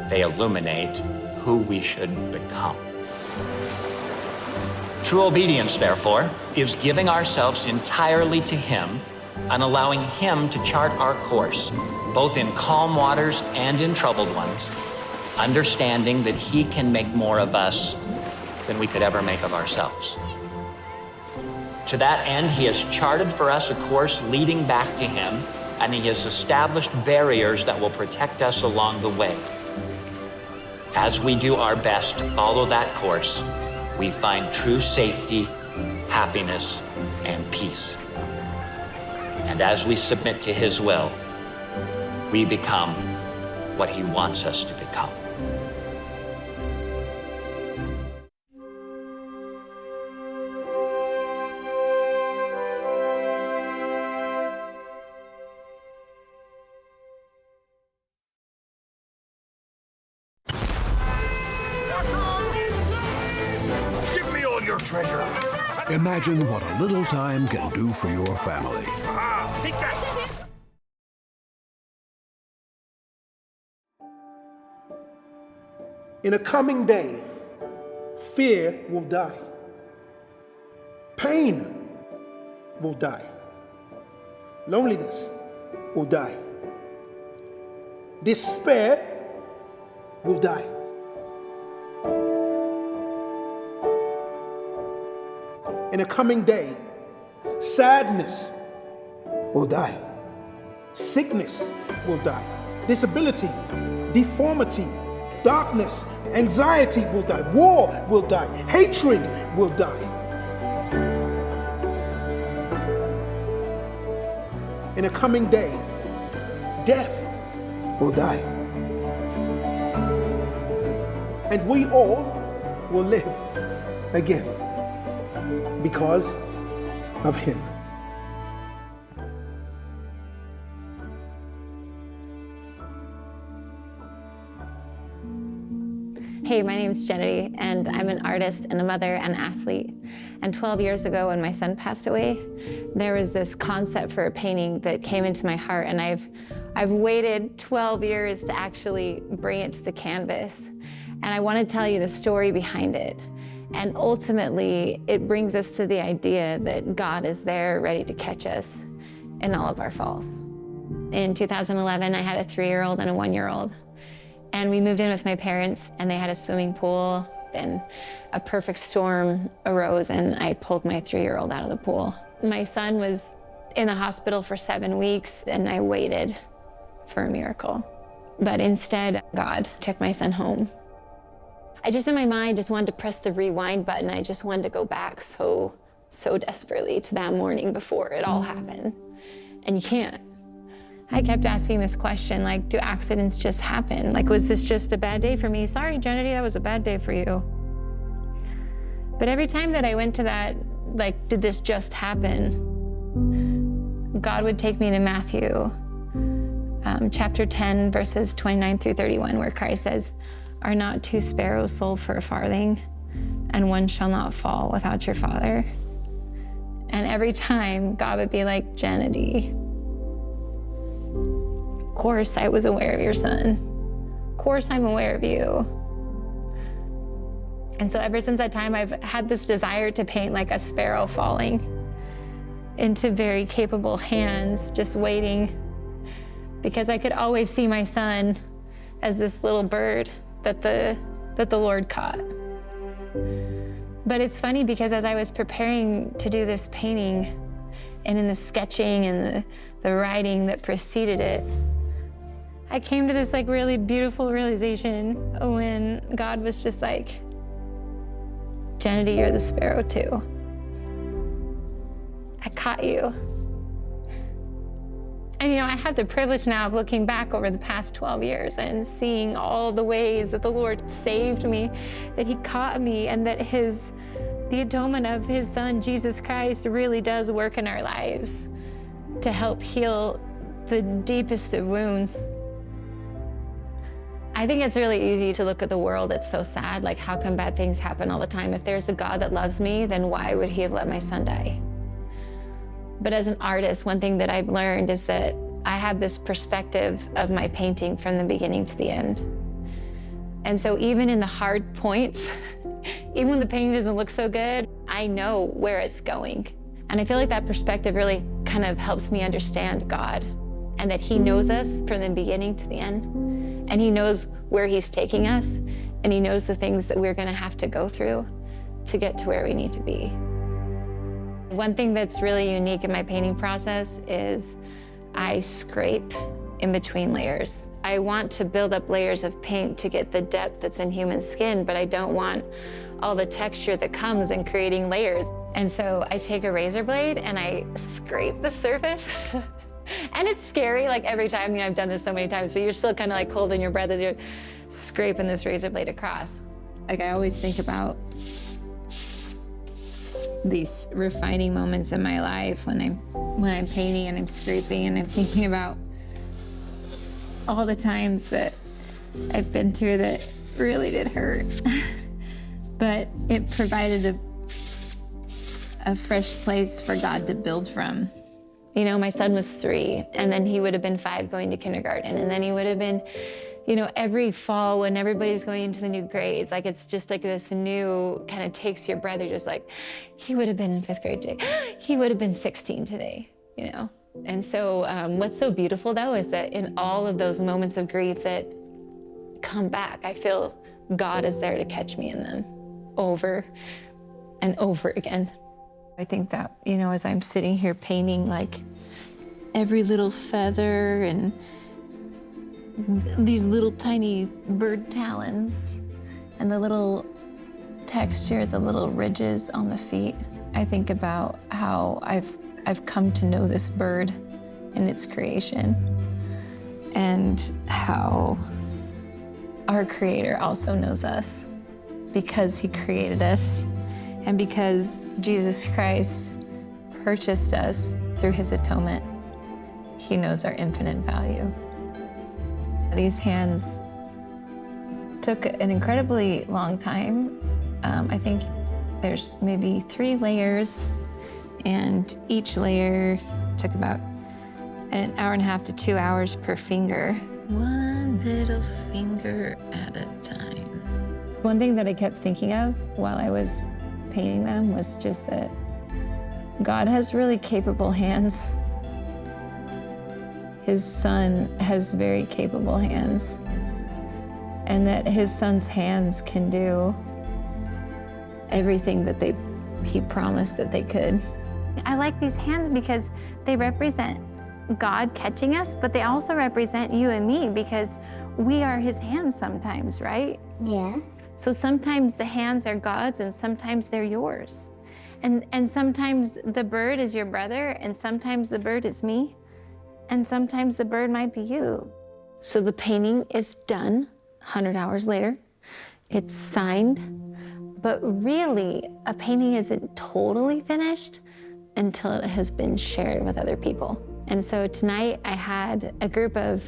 they illuminate who we should become. True obedience, therefore, is giving ourselves entirely to him and allowing him to chart our course, both in calm waters and in troubled ones, understanding that he can make more of us than we could ever make of ourselves. To that end, he has charted for us a course leading back to him, and he has established barriers that will protect us along the way. As we do our best to follow that course, we find true safety, happiness, and peace. And as we submit to his will, we become what he wants us to become. Give me all your treasure. Imagine what a little time can do for your family. Take that. In a coming day, fear will die. Pain will die. Loneliness will die. Despair will die. In a coming day, sadness will die. Sickness will die. Disability, deformity, darkness, anxiety will die. War will die. Hatred will die. In a coming day, death will die. And we all will live again because of him. Hey, my name is Jenny, and I'm an artist and a mother and athlete. And 12 years ago, when my son passed away, there was this concept for a painting that came into my heart, and I've waited 12 years to actually bring it to the canvas. And I want to tell you the story behind it. And ultimately, it brings us to the idea that God is there ready to catch us in all of our falls. In 2011, I had a 3-year-old and a 1-year-old. And we moved in with my parents, and they had a swimming pool, and a perfect storm arose, and I pulled my 3-year-old out of the pool. My son was in the hospital for 7 weeks, and I waited for a miracle. But instead, God took my son home. I just, in my mind, just wanted to press the rewind button. I just wanted to go back so desperately to that morning before it all happened. And you can't. I kept asking this question, like, do accidents just happen? Like, was this just a bad day for me? Sorry, Jenny, that was a bad day for you. But every time that I went to that, like, did this just happen? God would take me to Matthew chapter 10, verses 29 through 31, where Christ says, "Are not 2 sparrows sold for a farthing, and one shall not fall without your Father?" And every time, God would be like, "Jenny, of course I was aware of your son. Of course I'm aware of you." And so ever since that time, I've had this desire to paint like a sparrow falling into very capable hands, just waiting, because I could always see my son as this little bird that the Lord caught. But it's funny because as I was preparing to do this painting, and in the sketching and the writing that preceded it, I came to this like really beautiful realization when God was just like, "Jenny, you're the sparrow too. I caught you." And I have the privilege now of looking back over the past 12 years and seeing all the ways that the Lord saved me, that he caught me, and that the atonement of his son, Jesus Christ, really does work in our lives to help heal the deepest of wounds. I think it's really easy to look at the world that's so sad, like how come bad things happen all the time? If there's a God that loves me, then why would he have let my son die? But as an artist, one thing that I've learned is that I have this perspective of my painting from the beginning to the end. And so even in the hard points, even when the painting doesn't look so good, I know where it's going. And I feel like that perspective really kind of helps me understand God, and that he knows us from the beginning to the end. And he knows where he's taking us, and he knows the things that we're gonna have to go through to get to where we need to be. One thing that's really unique in my painting process is I scrape in between layers. I want to build up layers of paint to get the depth that's in human skin, but I don't want all the texture that comes in creating layers. And so I take a razor blade and I scrape the surface. And it's scary, like every time, I've done this so many times, but you're still kind of like holding your breath as you're scraping this razor blade across. Like I always think about these refining moments in my life when I'm painting and I'm scraping, and I'm thinking about all the times that I've been through that really did hurt. But it provided a fresh place for God to build from. My son was 3, and then he would have been 5 going to kindergarten, and then he would have been, every fall when everybody's going into the new grades, like it's just like this new kind of takes your breath. You're just like, he would have been in 5th grade today. He would have been 16 today, And so what's so beautiful though is that in all of those moments of grief that come back, I feel God is there to catch me in them over and over again. I think that, as I'm sitting here painting, like every little feather and these little tiny bird talons and the little texture, the little ridges on the feet, I think about how I've come to know this bird and its creation, and how our Creator also knows us because he created us, and because Jesus Christ purchased us through his atonement. He knows our infinite value. These hands took an incredibly long time. I think there's maybe 3 layers, and each layer took about an hour and a half to 2 hours per finger. One little finger at a time. One thing that I kept thinking of while I was painting them was just that God has really capable hands. His son has very capable hands, and that his son's hands can do everything that he promised that they could. I like these hands because they represent God catching us, but they also represent you and me because we are his hands sometimes, right? Yeah. So sometimes the hands are God's and sometimes they're yours. And sometimes the bird is your brother and sometimes the bird is me. And sometimes the bird might be you. So the painting is done 100 hours later. It's signed, but really a painting isn't totally finished until it has been shared with other people. And so tonight I had a group of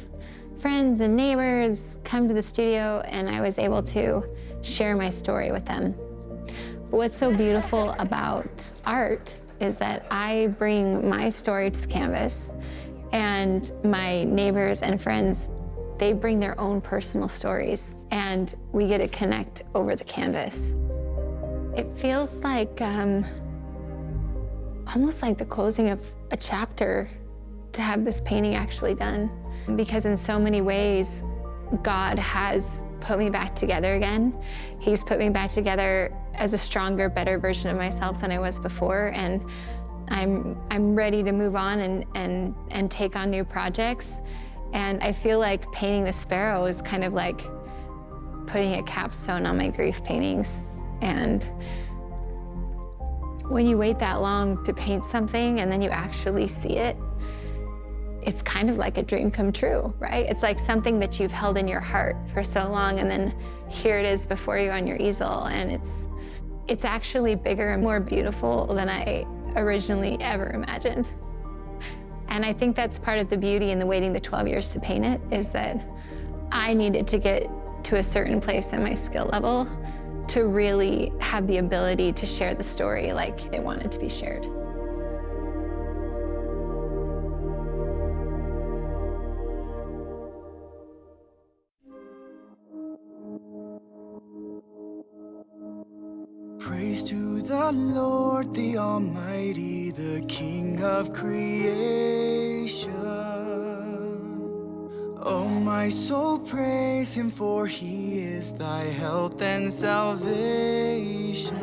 friends and neighbors come to the studio, and I was able to share my story with them. But what's so beautiful about art is that I bring my story to the canvas, and my neighbors and friends, they bring their own personal stories, and we get to connect over the canvas. It feels like almost like the closing of a chapter to have this painting actually done. Because in so many ways, God has put me back together again. He's put me back together as a stronger, better version of myself than I was before, and I'm ready to move on and take on new projects. And I feel like painting the sparrow is kind of like putting a capstone on my grief paintings. And when you wait that long to paint something and then you actually see it, it's kind of like a dream come true, right? It's like something that you've held in your heart for so long, and then here it is before you on your easel, and it's actually bigger and more beautiful than I originally ever imagined. And I think that's part of the beauty in the waiting the 12 years to paint it, is that I needed to get to a certain place in my skill level to really have the ability to share the story like it wanted to be shared. Praise to the Lord, the Almighty, the King of creation. Oh, my soul, praise him, for he is thy health and salvation.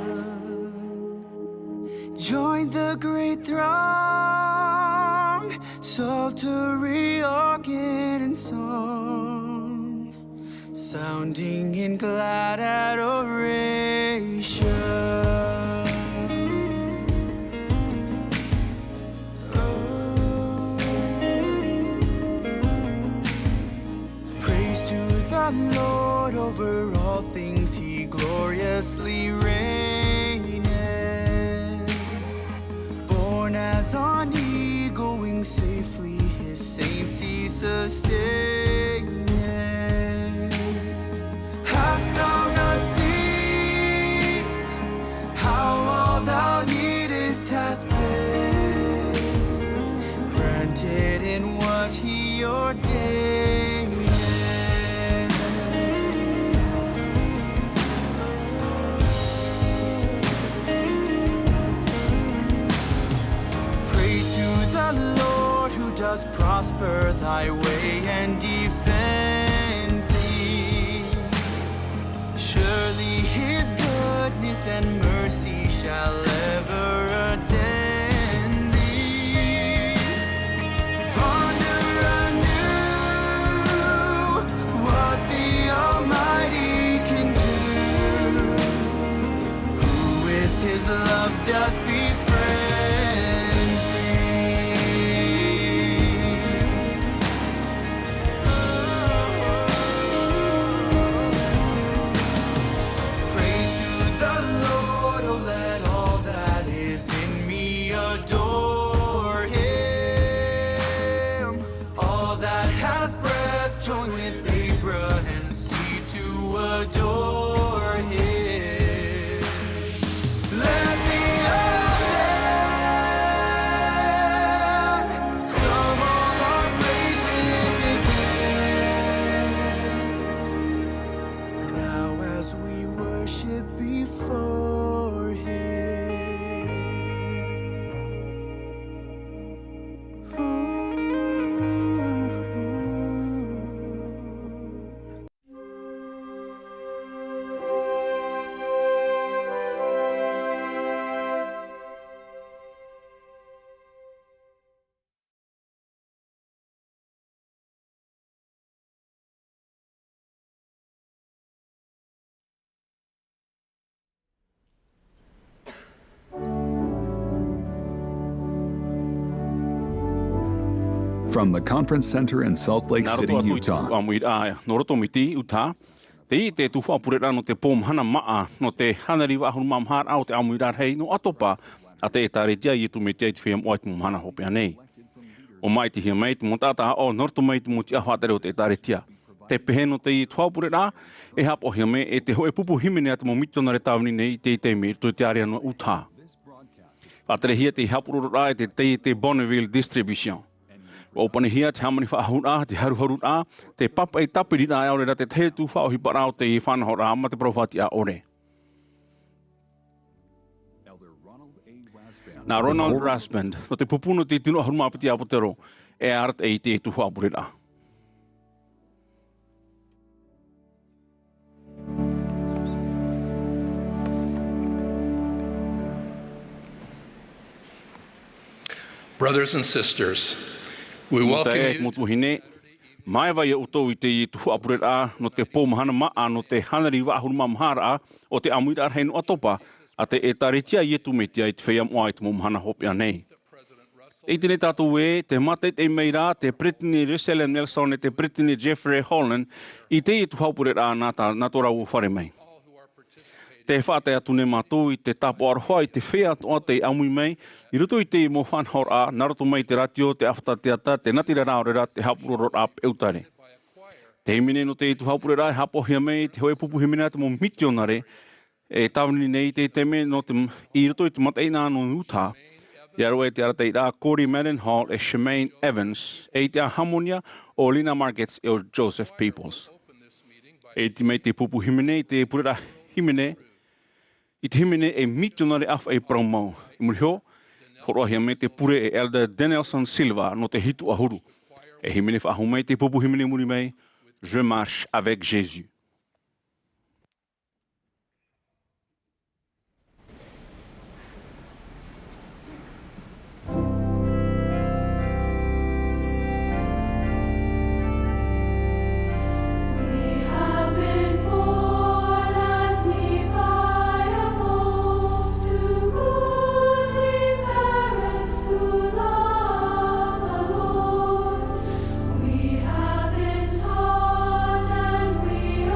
Join the great throng, psaltery, organ, and song, sounding in glad adoration. Praise to the Lord, over all things he gloriously reigneth. Born as on eagle wings, safely his saints he sustaineth. Hast thou not seen how all thou needest hath been granted in what he ordained? Praise to the Lord, who doth prosper thy way and defend thee. Surely his goodness and mercy shall ever attend thee. Ponder anew what the Almighty can do, who with his love doth befriend thee. Praise to the Lord, oh let all that is in me adore him. All that hath breath, join with Abraham's seed to adore him. Let the earth sum all our praises again. Now as we worship before him. From the Conference Center in Salt Lake City, Utah. Amuiraa, noroto miti Utah. Te te tufu apurera no te po Mahana Maa, no te hanariwa ahuru mamhar au te Amuiraa hei no Atopa, a te taretia i tu me te whiam oit mo Mahana hope anei. O mai te hia mai te mo tata o norto mai te mo te ahwatere o te taretia. Te peheno te i tuapurera, e hapo hia mai e te hoe pupu himene at mo mitona re tawni nei te me tu te area no Utah. Whatere hia te hapurura e te Bonneville Distribution. O pane hia te hamani whaahura, te haruharu a, te papa e tapirina a ore te te tu whaohi parao te i whanahora ma te profati a ore. Nā Ronald Rasband, no te pupuno te tino haruma apiti apotero, e art e te tu whaapurira. Brothers and sisters, we welcome you. Mai vai o tō i te i tuhu apurera no te pō Mahana Maa no te hanari wa ahuru mamhara o te Amuiraa hei no Atopa a te e taretia i etu metia i te whea moa i te mo Mahana hope anei. E tine tātou e, te mate te meira, te Brittany Russell Nelson e te Brittany Jeffrey Holland i te i tuhu apurera nā tōra u whare mai. Te whātai atu ne mātou i te tapo aroha i te whea toa te amui mai, i ruto i te mo whanhor a, naroto mai te ratio, te awhatateata, te natira rāorera, te hapurorot a eutare. Te himene no te i tu hapurera, hapohia mai, te hoe pupu himene te mo mitionare, e tawni nei te teme no te, i ruto i te mataina no Utah, i aroe te aratei rā Corey Madden Hall e Shemaine Evans, e te Harmonia o Lina Markets e o Joseph Peoples. E te mei te pupu himene, te purera himene, I te himene e mitonare awha e praumau. I murihio, horoahia me te pure e Elder Danielson Silva no te hitu ahuru. E himene whahu mai te pupu himene muri mai, Je marche avec Jésus. We have been taught and we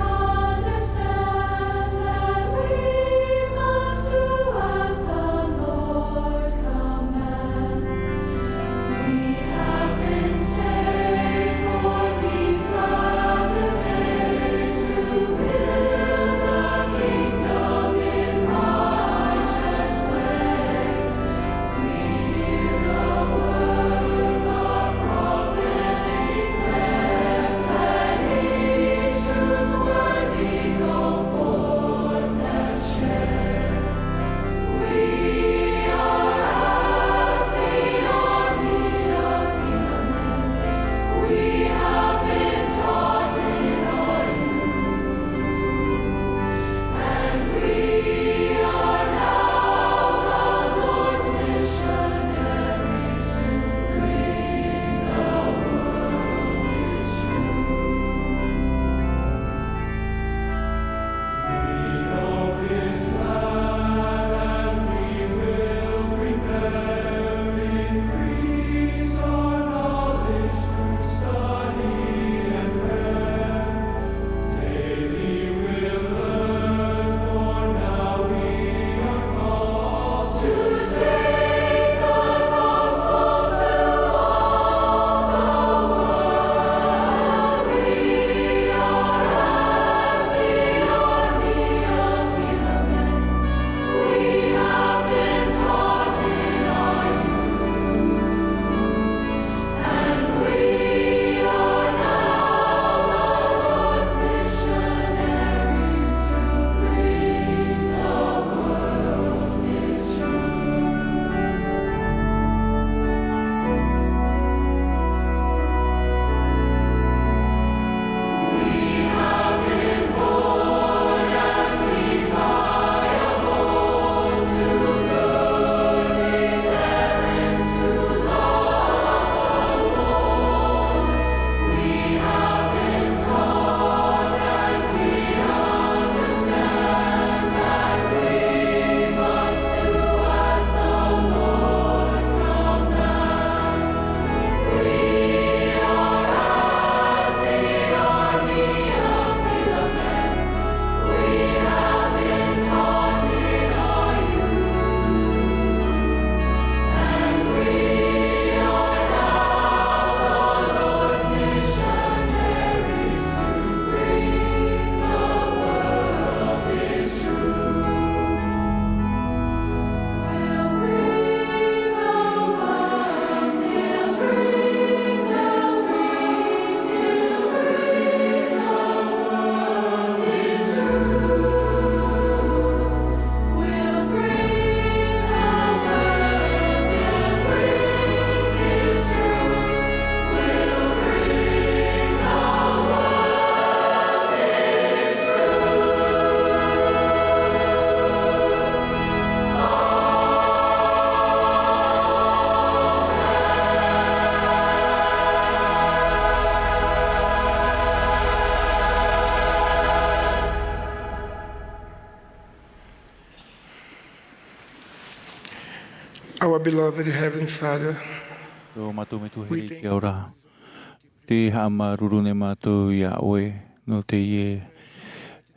Our beloved Heavenly Father, Tō mātou me tuheri kia ora. Te hama rurune mātou ia oe, no te ie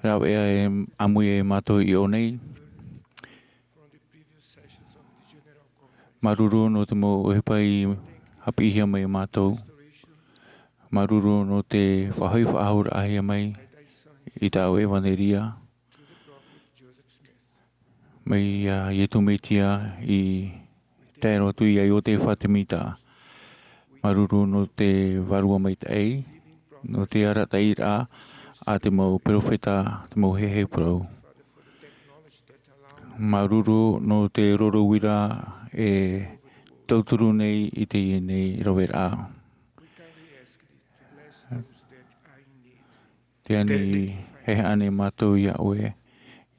rau ea e amui e mātou I o nei. Maruru no te mo ohepa I hapi ihia mai mātou. Maruru no te whahoi whaahura ahia mai I tāu e waneria. Mai ietu meitia I tēro tui ai o te whatemita. Maruru no te varua mai tae, no te ara taira a te mau profeta, te mau hehe prau. Maruru no te rorowira e tauturu nei I te ie nei rawera. Te ani he ane mātou ia oe.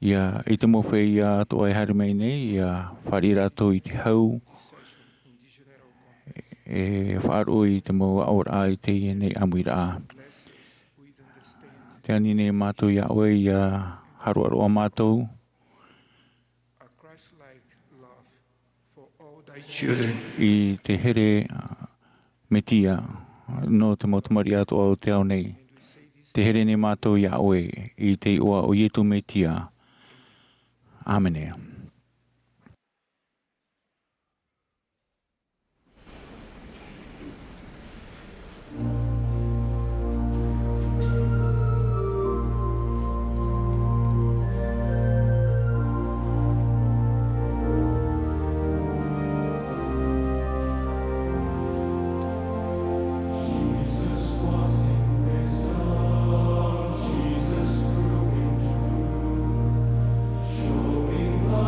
Ia I te mowhai ia to ai hari mai nei, ia whari rato I te hau. E whaaro I te mau aora I te ie nei Amuiraa. Te ani nei mātou ia oe ia haru aroa mātou. I te here metia no te motumari ato au te au nei. Te here nei mātou ia oe I te oa o ietu metia. Amenea. showing love.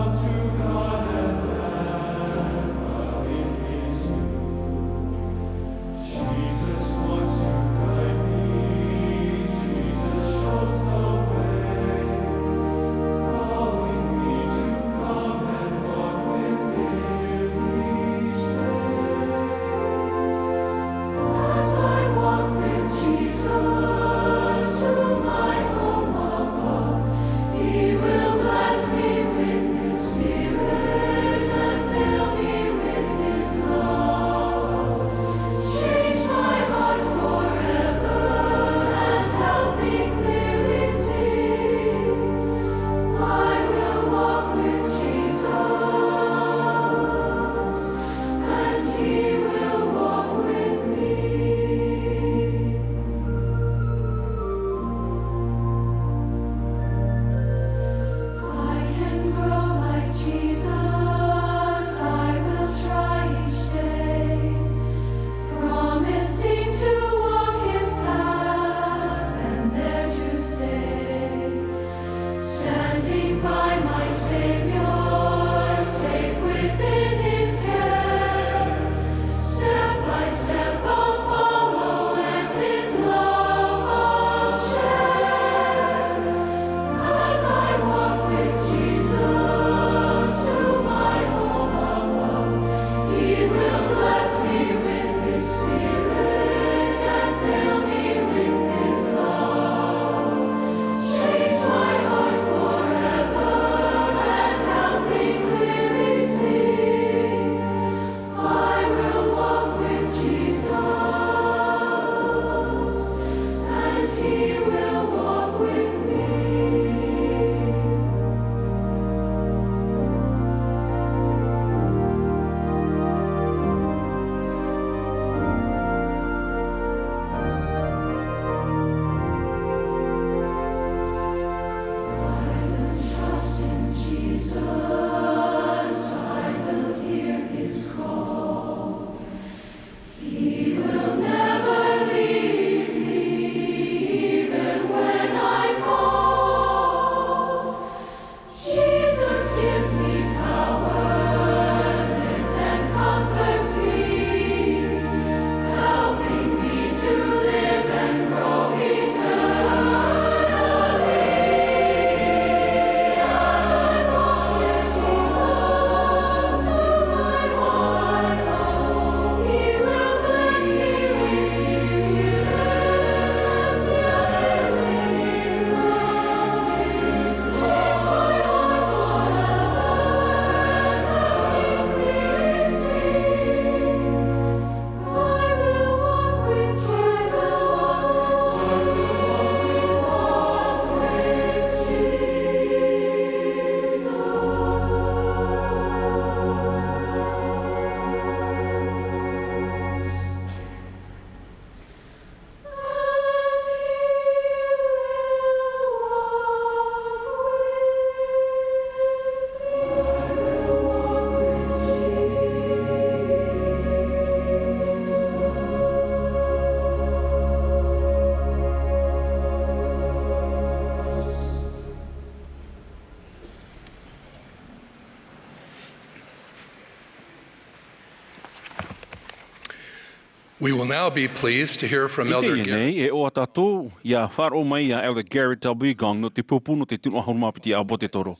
We will now be pleased to hear from I te Elder ia Garrett. nei, e o atatou, ia wharo mai ia Elder Garrett W. Gong no te pupu no te tunu ahurumapiti a bote toro.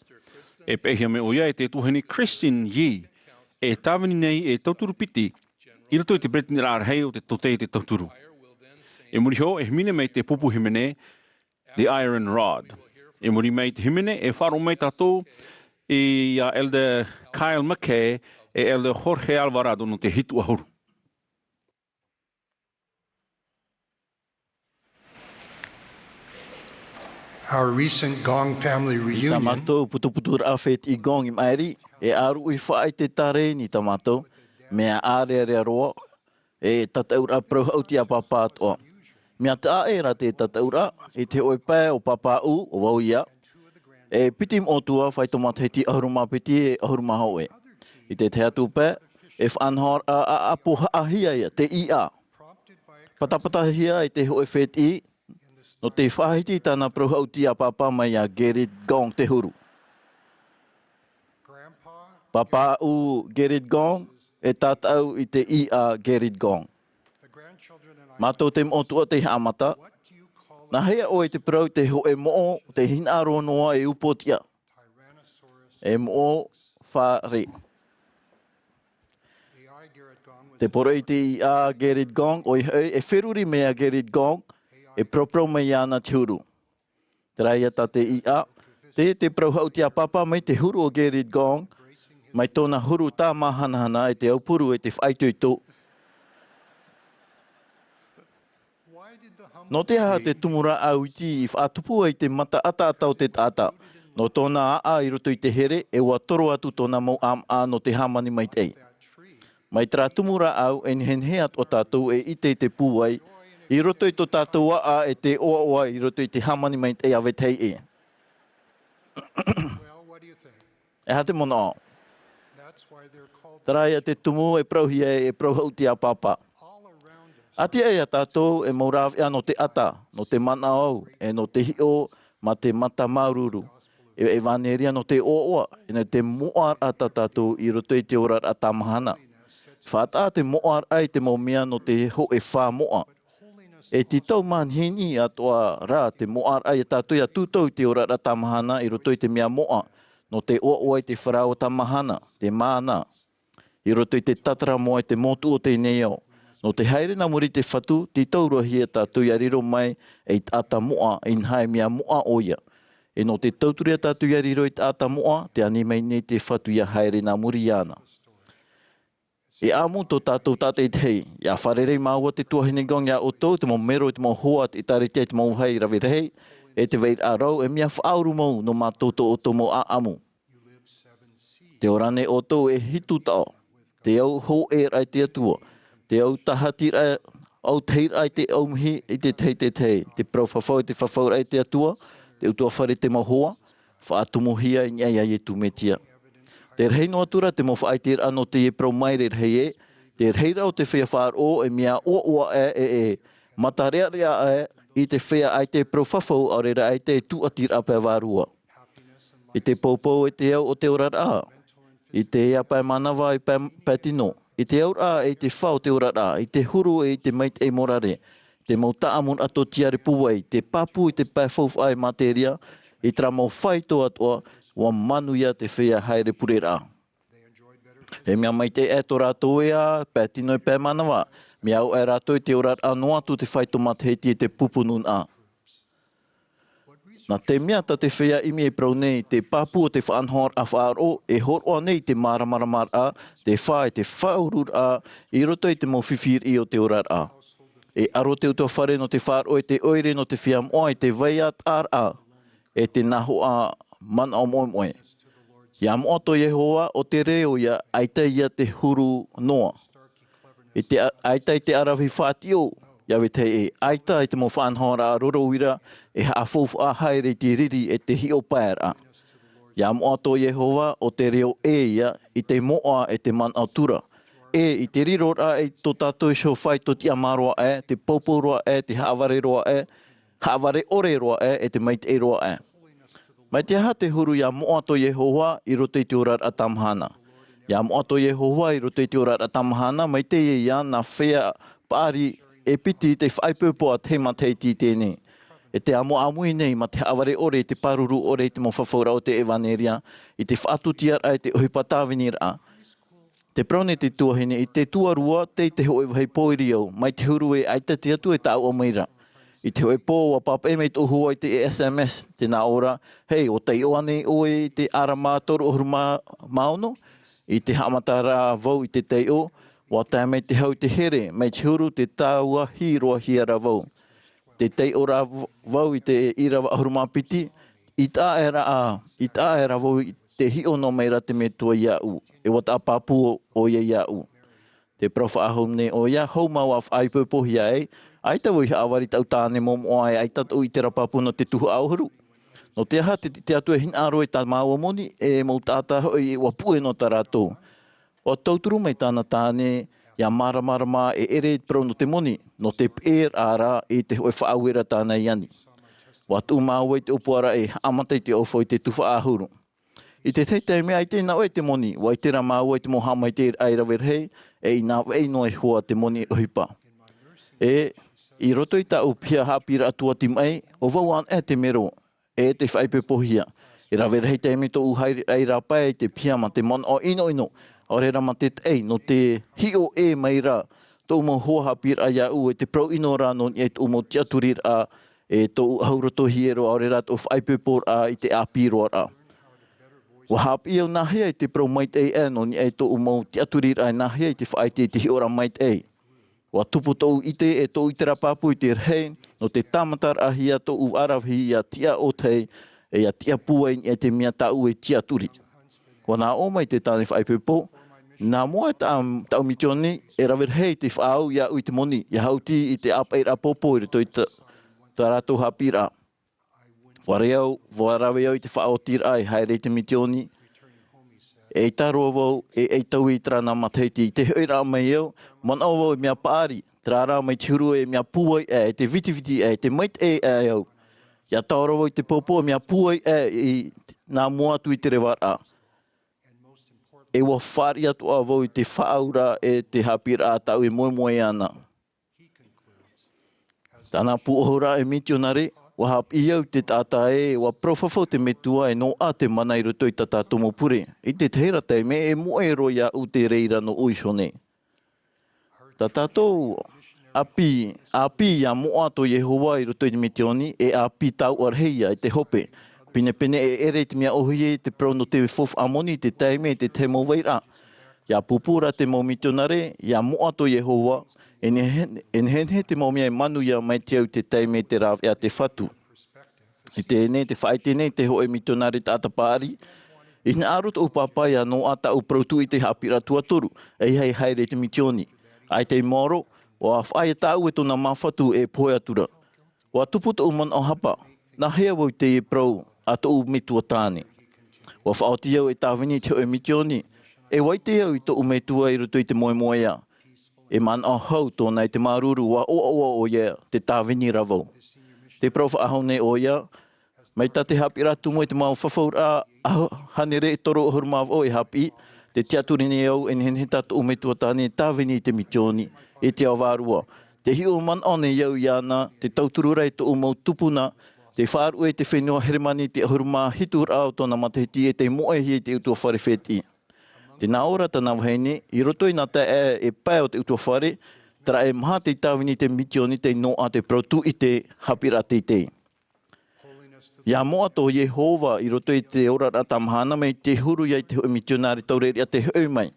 E pehia me o ia e te tuheni Christian Yi, e tawani nei e tauturu piti, i rato i te Britain Rarhei o te totei te tauturu. E muri ho, e himine mei te pupu himene, the Iron Rod. E muri mei te himene, e wharo mai tatou, i a Elder Kyle McKay, e Elder Jorge Alvarado no te hitu ahuru. Our recent Gong family reunion Tamato putu afet I Gong I mairi e aru I whaai te tare ni tamato mea are roa e tataura pro auti a papa toa. Mea ta era te tataura e te oipai o papa u o wauia e pitim o tua whai tomat heti ahuruma piti e ahuruma hoe. I te te atu pe e whanhor a apu haahia ia te ia. Patapata hia e te hoe fet I no te whahiti tāna prohauti a papa mai a Gerrit Gong te huru. Papa u Gerrit Gong e tātau I te I a Gerrit Gong. Mātou te motua te hamata. Nā hea o e te prau te ho e mo'o te hinaro noa e upotia. E mo'o whare. Te poro I te I a Gerrit Gong o e whiruri mea Gerrit Gong e propro mai ana te huru. Te raia ta te ia, te prauhauti a papa mai te huru o Gerrit Gong, mai tōna huru tā mahanahana e te aupuru e te whaituitu. No te aha te tumura au iti I whaatupu ai te mata ata atau te tata. No tōna a I roto I te here e ua toro atu tōna mau a no te hamani mai te ei. Mai tra tumura au e nihenhe at o tātou e ite te pūai I roto I tō tātou a e te oa I roto I te hamani mai te awe tei e. E ha te mona o. Tarai te tumu e prauhia e prauhauti a papa. Ati e a tātou e maurawe no te ata, no te mana au, e no te hio, ma te mata maururu. E vaneria no te oa, e no te moar ata tātou I roto I te orar a tamahana. Whata te moar ai te maumia no te ho e wha moa. E ti tau manhini atoa rā te moar ai tātou ia tūtou te ora ra tamahana I roto I te mea moa. No te oa I te wharau tamahana, te mana. I roto I te tatara moa I te motu o te neo. No te haere na muri te whatu, ti taurohi e tātou ia riro mai e ata moa I nhai mea moa oia. E no te tauturi a tātou ia riro I ata moa, te animei nei te whatu ia haere na muri ana. E amu tō tātou tātei tei, ia wharerei māua te tuahine gong ia o tō, te mau mero, te mau hoa, te tarete, te mau hei rawi rei, e te veir arau, e mia whauru mau no mātou tō o tō mau a amu. Te orane o tō e hitu tao, te au ho e rai te atua, te au tahati rai, au tei rai te aumhi I te tei, te prauwhawhau, te whawhau rai te atua, te utua whare te mau hoa, whaatumuhia I ngai ai e tumetia. Te rei no atura te mo whaiter ano te e prau mai rei e, te rei rau te whea whaaro e mea oa e matarea rea I te whea ai te prau whawhau au reira ai te tuatir ape wārua. I te poupou e te au o te orar a, I te ea pai manawa I pai tino, I te aur a e te whao te orar a, I te huru e te mait e morare, te mau taamun ato tiare puwai, te papu I te pai whawhai materia, I tra mau whaito atoa, wa manu ia te whea haere purera. He mea mai te e tō rātou ea, pē tino I pē manawa, mea au e rātou te orar anō atu te whaitomat heiti e te pupunun a. Nā te mea ta te whea imi e prau nei, te papu o te whaanhor a whaaro, e horoa nei te maramaramar a, te whae te whaurur a, I roto I te mau whiwhir I o te orar a. E aro te utoa whare no te whaaro e te oire no te whiam oa, te vaiat ar a, e te naho a, man au moe moe. Ia moa to Yehoa o te reo ia aita ia te huru noa. E te aita I te arawi whaatio, ia te e aita I te mo whanhora a rorowira e haafofu a haere te riri e te hio paera. Ia moa to Yehoa o te reo e ia I te moa e te man autura. E I te rirora e to tātou show whai to ti amaroa e, te poporoa e, te haaware roa e, haaware ore roa e te mait e roa e. Mai te aha te huru ia moa to Yehoa I roto I te orar a tamahana. Ia moa to Yehoa I roto I te orar a tamahana, mai te ia na whea paari e piti te whaipupo a te matei ti tēnei. E te amui nei ma te aware ore, te paruru ore, te mo whawhaura o te evaneria, i te whaatutia ai te ohipatāwini rā. Te prone te tuahine, i te tuarua te hoi hei poiri au, mai te huru e aita te atu e tau Amuiraa. I te hoi pō a papa e mei tohu ai te SMS, te nā ora, hei, o te ioane oe te ara mātoru o huru maono, i te hamata rā vau i te teo, wa tā mei te hau te here, mei te huru te tāua hiroa hiara vau. Te tei ora vau i te ira ahuru mapiti, i tā era vau i te hio no meira te me tua iau, e wata apapu o ia iau. Te profa ahum ne o ia, hou mau af aipupohi ai, ai tawu i awari tau tāne momo ai, ai tatu i te rapapu no te tuhu auhuru. No te aha, te atu e hin aro e tā māua moni, e mau tāta hoi e wapue no tā rātou. O tauturu mai tāna tāne, ia Mahana Maa e ere pro no te moni, no te pēr ārā e te hoi whaawera tāna iani. Watu māua i te upuara e amatai te ofo i te tuwha ahuru. I te teitei mea i tēnā o e te moni, wa i tērā māua i te mohama i te airawerhei, e i nā wei no e hoa te moni ohipa. E i roto i tau pia hapira atua timai, o vauan e te mero, e te whaipepohia. I rawerhei te emi tō uhairi aira pai te pia ma te mon o ino, o rera ma te tei, no te hio e mai rā, tō umo hoa hapira ai au, e te prau ino rā no e tō umo tiaturir a, e tō hauroto hiero, o rera tō whaipepor a i te apiro rā. Wa hapi au nahia i te prau mait ei e, no e tō umo tiaturir ai nahia i te whaite i te hiora mait ei. Wa tupu tō ite e tō itera papu i te rhei, no te tamatar ahia tō u arawhi i a tia o tei, e a tia puain e te mea tau e tiaturi. Wa nā oma i te tāne whaipepo, nā mua e tau mitioni, e rawerhei te whaau ia ui te moni, ia hauti i te apaira popo i rito i tā rātou hapira. Warawe au i te whaau tira ai, haere te mitioni, e taro wau, e tau i trana mateiti, te hoira mai au, man au wau e mea pāri, trara mai tiuru e mea puai e, te vitiviti e, te mait e au. Ia taura wau i te popo e mea puai e, i nā mua tu i te rewara. E wa whari atu a wau i te whaaura e te hapira a tau e moe ana. Tāna puohora e mitionare, wa hapi iau te tāta e, wa profafo te metua e no a te mana i roto i tata tomo pure. I te teira te me e moe roia u te reira no uishone. Tā tātou api ia moa to Yehowa i roto i te mitioni e api tau arheia i te hope. Pine e ere te mea ohi e te prono te fof amoni, te teime, te te mo weira. Ia pupura te mo mitonare, ia moa to Yehowa, e henhe te mo mea manu ia mai te au te teime te raw ea te whatu. I te ene, te whaitene, te hoe mitonare te atapari, i ne aro te upapa ia no ata u protu i te hapira tuatoru, e hei haere te mitioni. Ai te moro, o a whaia tau e tona mawhatu e poe atura. O a tupu te uman o hapa, na hea wau te e prau, a tō metua tāne. Wa whaoti au e tāwini te o mitioni, e waite au i tō metua i roto i te moe a. E man o hau tōna i te maruru wa o ia te tāwini ravau. Te profa ahau nei o ia, mai tā te hapi ratu mo i te mau whawhaura hanere e toro o hurumav o e hapi, te tiaturini au e nehen tātou o metua tāne tāwini i te mitioni, e te awarua. Te hio man one iau iana, te tauturura i tō mau tupuna, te whāru e te whenua heremani te ahuruma hitur au tōna matahiti e te moe hi e te utua whare wheti. Te nā ora tāna waheine, i roto i nā te e pai o te utua whare, tera e maha te tāwini te mitioni te no a te protu i te hapira te te. Ia moa tō Yehova i roto i te ora rata mahana mai te huru i te mitionari taureri a te hau mai.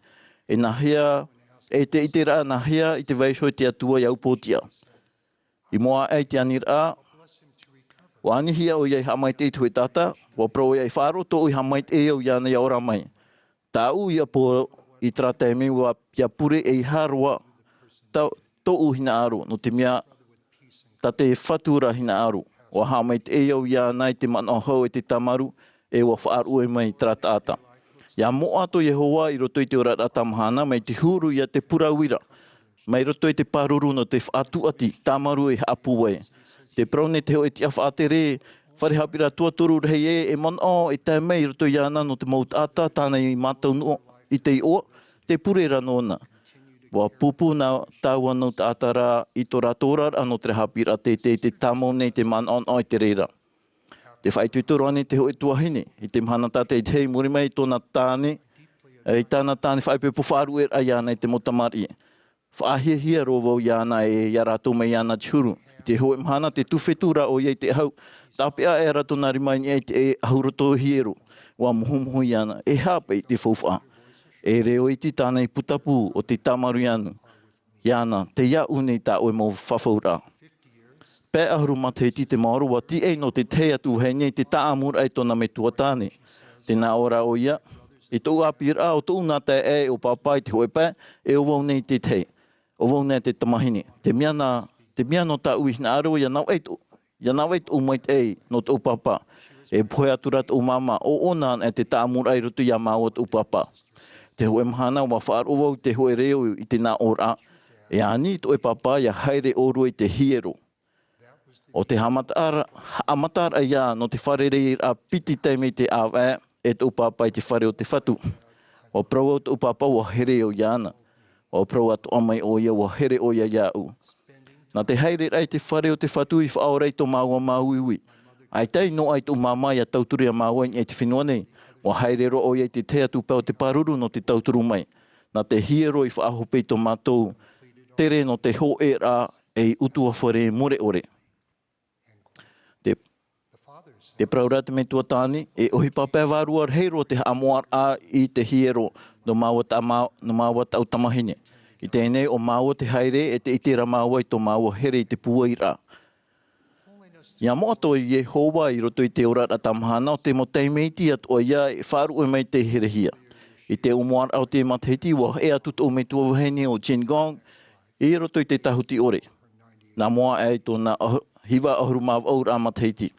E nahia, e te ite rā nahia i te vaisho i te atua i au pōtia. I moa e te anira, wa anihia o iei hamait e tui tata, wa pro iei wharo tō i hamait e o iana i ora mai. Tāu ia pō i tratemi wa ia pure e i harua tō hina aru, no te mea ta te whatura hina aru. Wa hamait e o iana i te mana hau e te tamaru, e wa whaaru e mai tratata. Ia moa to Yehowa i roto i te ora rata mahana, mai te huru ia te purawira. Mai roto i te paruru no te whaatu ati, tamaru e apu e. Te praune te hoi te awhaatere, wharehapira tuatoru rei e man o e tai mei roto i ana no te maut ata, tāna i mātau no i te i oa, te purera nōna. Wa pupu na taua no tātara I tō rātora ano te hapira te tamo nei te man on oi te reira. Te whai tuitoro ane te hoi tuahine. I te mahana tate I te hei muri mai tōna tāne. I tāna tāne whai pe puwharu ai ana I te motamari. Whaahia ro wau iana e yarato mai iana tihuru. Te hoi mahana te tuwhetura o iei te hau. Tāpea e rato nari mai ni e ahuroto hiero. Wa muhumuhu iana. E hapa I te whauwha. E reo iti tāna I putapu o te tamaru ianu. Iana, te iau nei tā oe mo whawhaura. Pē ahuru mate ti te maoro wa ti ei no te te atu hei nei te taamura ai tōna me tuatāne. Tēnā ora o ia. I tō apira o tō nā te e o papai te hoe pē, e o wau nei te te. O wau nei te tamahine. Te mea no tā ui hina aro ia nau eit o mai te ei no tō papa. E poe aturat o mama o ona e te taamura ai rutu ia mau o tō papa. Te hoe mahana wa whaaro wau te hoe reo I te nā ora. E ani tō e papa ia haere oru I te hiero. O te amatara ia no te wharere a piti teime te awe e tō papa I te whare o te whatu. O prau o tō papa wa here o iana. O prau atu amai o ia wa here o ia iau. Nā te haere ai te whare o te whatu I whaorei tō maua mauiwi. Ai tei no ai tō mamai a tauturi a maua I te whenua nei. Wa haere ro o ia te te atu pau te paruru no te tauturu mai. Nā te hiero I whaahopei tō mātou. Tere no te ho e rā e utua whare more ore. Te praurate me tuatāne, e ohi papea wārua heiro te Amuiraa I te hiero no māua tau tamahine. I tēnei o māua te haere e te itera māua I tō māua here I te pua I rā. Ia moato I Yehova I roto I te orara tamahana o te mo teimeti atu o ia e wharu e mai te herehia. I te umuara o te matahiti wa e atu tō me tua wahene o Jingong I roto I te tahuti ore. Nā moa e tōna hiwa ahuru māu aura matahiti.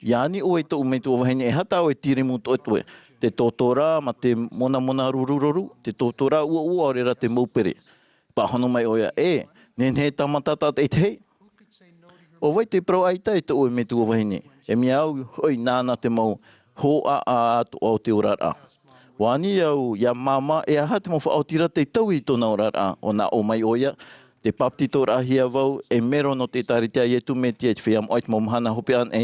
Iani o e tō umeitu o wahine e hata o e tirimu toetoe. Te tōtora ma te mona rururoru, te tōtora ua o rera te maupere. Pahono mai o ia ne tamatata te hei. O wai te prau aita e tō umeitu o wahine. E mi au hoi nāna te mau ho a atu o te orara. Wani au ia mama e aha te mo whaotira te tau I tōna orara. O nā o mai o ia. Te paptito rahia wau e mero no te taritea I etu me te e te whiam oit mo mahana hope an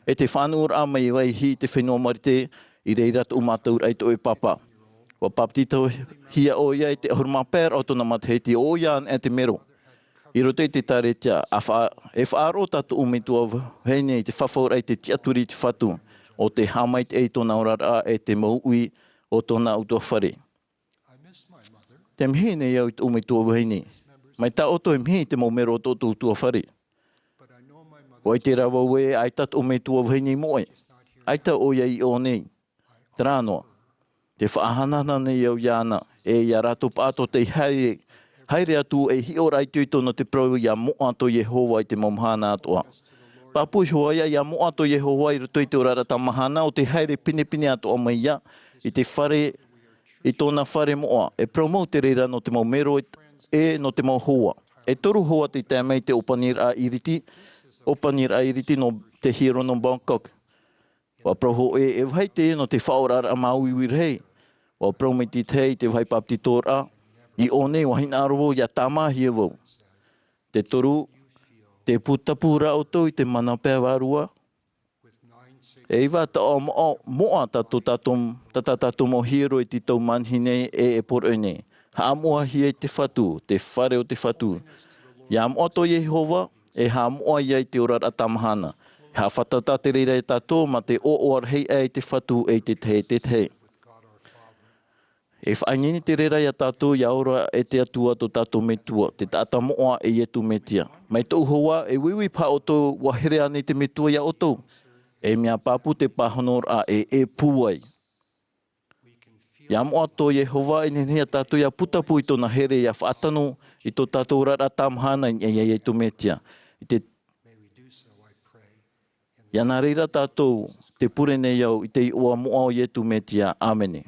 e te whanua a mai wai hi te whenua marite I reira tu umataur ai to e papa. Wa paptito hia o ia te ahurma pēr o tona mataheti o ian e te mero. I roto I te taritea e whaaro tatu umitua heine I te whawhaur ai te tiaturi te whatu o te hamait e tona orara e te maui o tona utua whare. Te mhine iau I te umitua heine. Mai ta oto e mihi te maumero o tōtu utua whare. O te rawa ue ai tatu o me tua whaini moe. Ai ta o ia I o nei. Trānoa. Te whaahanana nei au iana e ia rato pāto te haere atu e hi ora I tuito no te prau ia moa to Yehova I te mamahana atoa. Papu hoa ia moa to Yehova I roto I te orara tamahana o te haere pine atoa mai ia I te whare I tōna whare moa. E promau te reira no te maumero e no te mau hoa. E toru hoa te tēmei te Opanira iriti no te hiro no Bangkok. Wa proho e vai te no te whaorara a mauiwir hei. Wa promi ti te vai paptitora. I one wa hina arowo ia tamahi e wau. Te toru, te putapura o tō I te mana pēr wārua. E iwa ta o moa tato mo hiro I te tau manhine e porone. Ha moa hi e te whatu, te whare o te whatu. Ia moa to Yehova, e ha moa I te orara tamahana. Ha whatata te reira e tato, ma te oar hei e te whatu e te te. E whaangini te reira e tato, ia ora e te atua to tato me tua, te tata moa e tu me tia. Mai tau hoa, e wiwi pa o tō wahere ane te me tua ia o tō. E mea papu te pahonor a e puai. Ia moa tō Yehova e nehea tātou ia putapu I tōna here ia whaatano I tō tātou rara tamahana I tu metia. Ia nā reira tātou te pure nei au I te oa moa o tu metia. Āmene.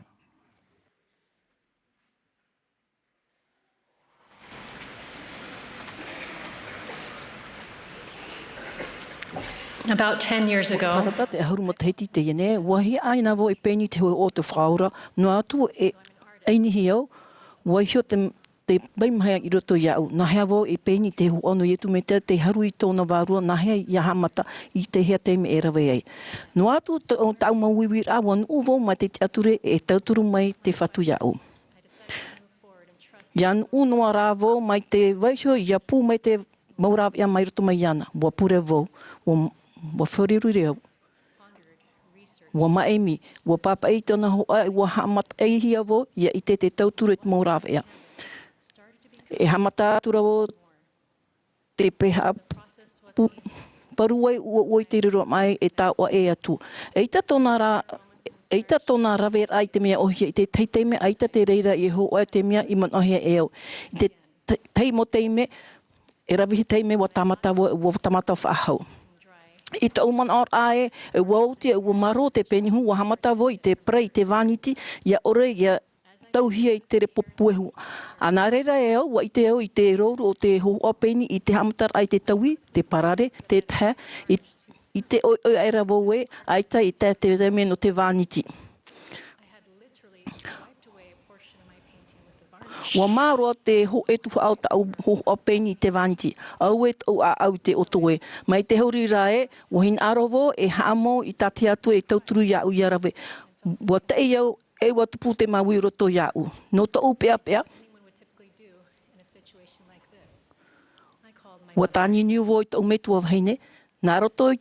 About 10 years ago, Whatata te ahuru matahiti te iene, wahi aina wo e peni te hoi o te whaura, no atu e einihi au, waihio te te baimahea i roto iau. Nā hea wau e pēni te hu ono i tu me te haru i tōna wārua, nā hea i ahamata i te hea teime e rawe ai. No atu tau mauiwi rā wan uvo mai te ature e tauturu mai te whatu iau. Ian unoa rā wau mai te waisho i apu mai te mauraw ia mai roto mai iana. Wa pure wau, wa whiriru reo. Wa maemi, wa papa i tōna hoa, wa hamata ei hia wo, ia i te tauturu te maurawa ia. E hamata atura wo te peha paruai ua i te riro mai e tā o e atu. Eita tōna rawe ai te mea ohia, i te teiteime, eita te reira i hoa te mea i man ohia e au. I te teimo teime, e rawihi teime wa tamata whaahau. I te uman or ae, e wauti, e maro te penihu, wa hamata wo i te prei, te vaniti, ia ore, ia tauhia i te repopuehu. Ana reira e au, wa i te au, i te rouru o te hoa peni, i te hamatar ai te taui, te parare, te taha, i te oi aira wo e, aita i te reme no te vaniti. Wa māroa te ho e tuha au tau ho peni te vaniti. Au e tau au te otoe. Mai te hauri rā e, wahin arowo e haamo i tati atu e tauturu iau i arawe. Wa te iau e watupu te maui roto iau. No tau pea pea. Wa tāni niu wo i tau metua wahine. Nā roto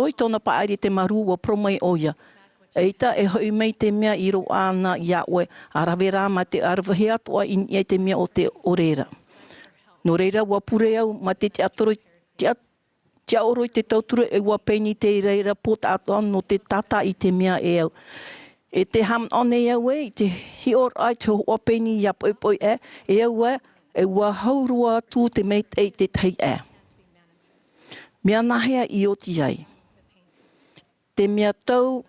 i tōna paari te maru wa promai oia. Eita e hoi mei te mea i ro ana i aue, a rawe rā ma te arawhi atua i ia te mea o te orera. No reira, ua pure au ma te atoro, te aoro i te tauturu e ua peni te reira pota atua no te tata i te mea e au. E te ham one au e, i te hior ai te hoa peni i a poi e au e ua haurua atu te mei e te tei e. Mea nahea i oti ai. Te mea tau,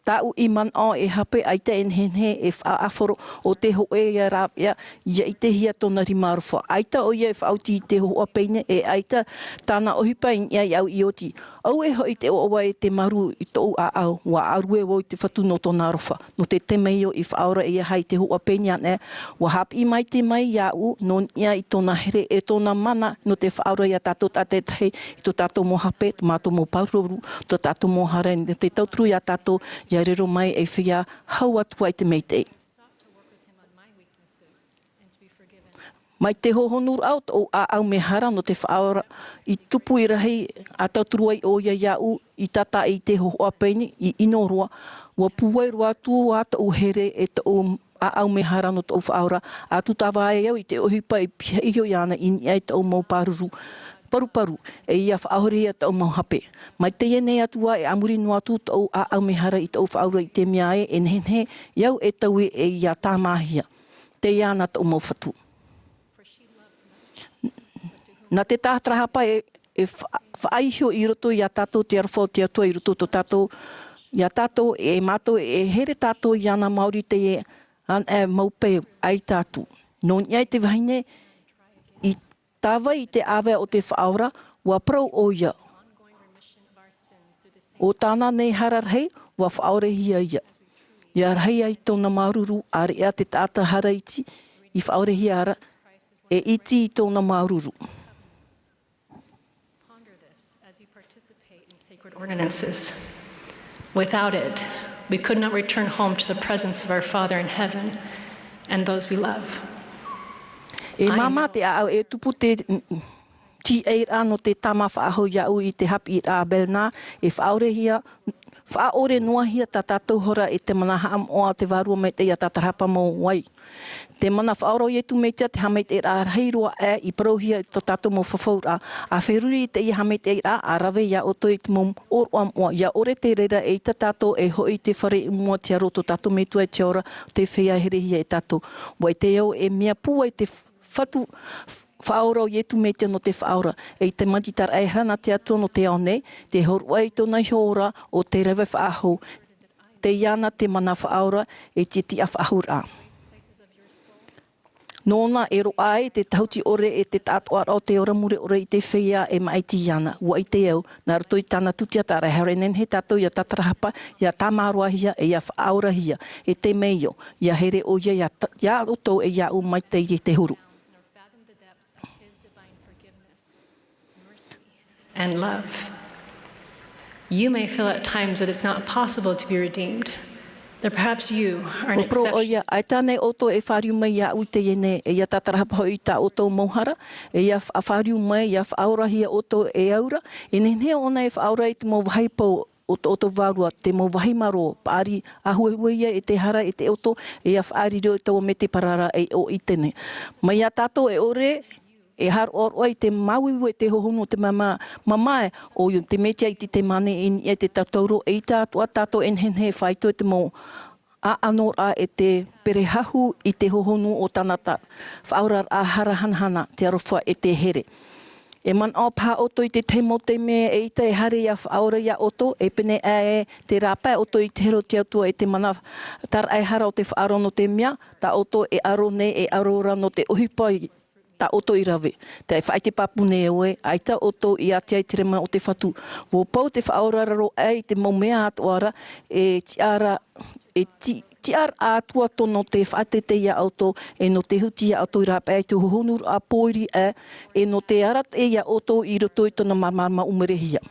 tau i man o e hape ai te enhenhe e whaaforo o te hoe ia rāwea ia i te hia tōna rimaruwha. Aita o ia e whauti i te hoa peine e aita tāna ohipa i ia i au i oti. Au e hoi te oa e te maru i tōu a au, wa arue wo i te whatu no tōna rowha. No te temeio i whaora e hai te hoa peine ane, wa hapi mai te mai iau, no ia i tōna here e tōna mana no te whaora ia tātou tate tahi, i tō tātou mo hape, tō mātou mo paururu, tō tātou mo hare, no te tauturu ia tātou, ia rero mai e whia hau atua i te meitei. Mai te hohonur out o a au mehara no te whaora i tupu i rahi a tauturu ai o ia iau i tata i te hoa peini i inoroa wa puai roa tu ata o here e te o a au mehara no te o whaora a tu tawa e au i te ohipa i pia iho iana i ni ai te o mau paruru. Paru e ia whaahore ia tau mau hape. Mai te ene atua e amuri no atu tau a au mehara i tau whaura i te mea e nhenhe iau e tau e ia tāmahia. Te iana tau mau whatu. Nā te tātrahapa e whaaiho i roto i a tātou te arwhau te atua i roto to tātou. I a tātou e mātou e here tātou i ana Māori te e maupe ai tātou. Nō niai te wahine i tāwai i te awe o te whaora wa prau o ia. O tāna nei hararhei wa whaore hia ia. Ia rahi ai tōna maruru are ea te tāta hara iti i whaore hia ara e iti i tōna maruru. Ordinances. Without it, we could not return home to the presence of our Father in heaven and those we love. E mama te au e tupu te ti eira no te tama whaaho iau i te hapi i a belna e whaore hia, whaore noa hia ta tātou hora e te mana haam oa te varua me te ia tatarapa mo wai. Te mana whaoro i tu meitia te hameit e rā reiroa e i parohia i tō tātou mo whawhaura. A wheruri i te i hameit e rā a rawe ia o tō i te mom oroa mua. Ia ore te reira e i ta tātou e hoi te whare i mua te aro tō tātou meitua e te ora te whea herehia e tātou. Wai te au e mea pua i te whatu whaora o ietu meitia no te whaora. E i te matitar e hrana te atua no te aone, te horua i tōna hiora o te rewe whaaho. Te iana te mana whaora e te ti a whaahura. Nōna e roa ai te tauti ore e te tātua o te ora mure ore I te whea e maiti ana. Ua I te au, nā rato I tāna tutia tāra herenen he tātou ia tatarahapa, ia tāmaruahia e ia whaaurahia. E te meio, ia here o ia roto e ia umaitei I te huru. And love. You may feel at times that it's not possible to be redeemed. That perhaps you are an exception. O ia, ai tāne oto e whariu mai ia uite ene, e ia tatarahapa hoi tā oto mauhara, e ia whariu mai, ia whaurahia oto e aura, e nene ona e whaura I te mo wahipo oto wārua, te mo wahimaro, pāri ahuehueia e te hara e te oto, e ia whaari reo tau me te parara e o I tene. Mai a tātou e ore, e har oi te mauiu e te hohono te mamae o te metia I te mane e te tatauro e tātua tātou enhenhe whaito e te mo a anora e te perehahu I te hohono o tanata whaurar a harahanhana te arofa e te here. E man o pā oto I te teimo te mea e ita e hare ia whaura ia oto e pene e te rāpai oto I te hero te atua e te mana tar ai hara o te whaaro no te mea, ta oto e aro ne e arora no te uhipai ta oto I rave. Te whai te papune e oe, ai ta oto I atia I te rema o te whatu. Wo pau te whaorararo ai te maumea atuara e tiara, tiar atua tono te whaatete ia auto e no te huti ia auto I rape ai te hohonur a poiri e no te arat e ia auto I roto I tona marmarma umerehia.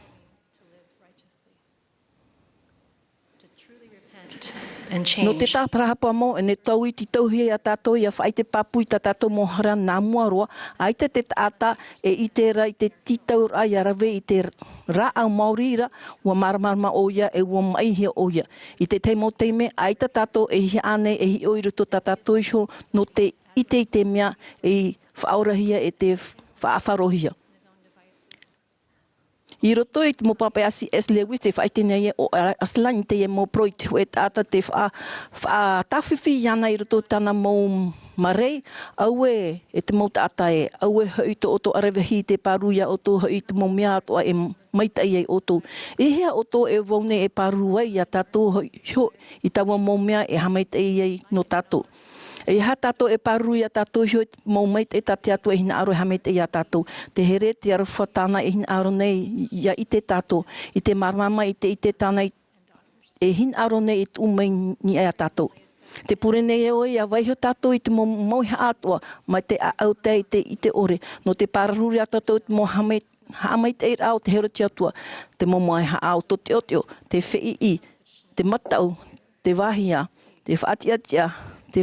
No te tāparahapa mo, e ne tau I ti tauhia ia tātou ia whai te papu I tā tātou mohara nā mua roa, ai te tāta e I te ra I te titau ai arawe I te ra au maurira, ua maramarama o ia e ua maihia o ia. I te teimo teime, ai tā tātou e hi ane e hi oiruto tā tātou iso no te ite I te mea e whaorahia e te whaafarohia. I roto I te mo pape asi es lewis te whaitene ia o aslan te ia mo proi te hue tāta te whaatawhiwhi iana I roto tāna mo marei, au e te mo tāta e, au e hoi to oto arawehi te paru ia oto hoi te mo mea atoa e maita I oto. I hea oto e waune e paru ai ia tātou hoi I tawa mo mea e hamaita I no tātou. E ha tātou e paru ia tātou hoi mau mait e tāte atua e hina aro e hamete ia tātou. Te here te arawha tāna e hina aro nei ia I te tātou. I te marmama I te tāna e hina aro nei I te umei ni ia tātou. Te purene e oe ia waiho tātou I te mauiha atua mai te au te I te ore. No te pararuri a tātou I te mo hamete e rao te hero te atua. Te mo maiha au to te oteo, te whei te matau, te wahia, te whaatiatia, te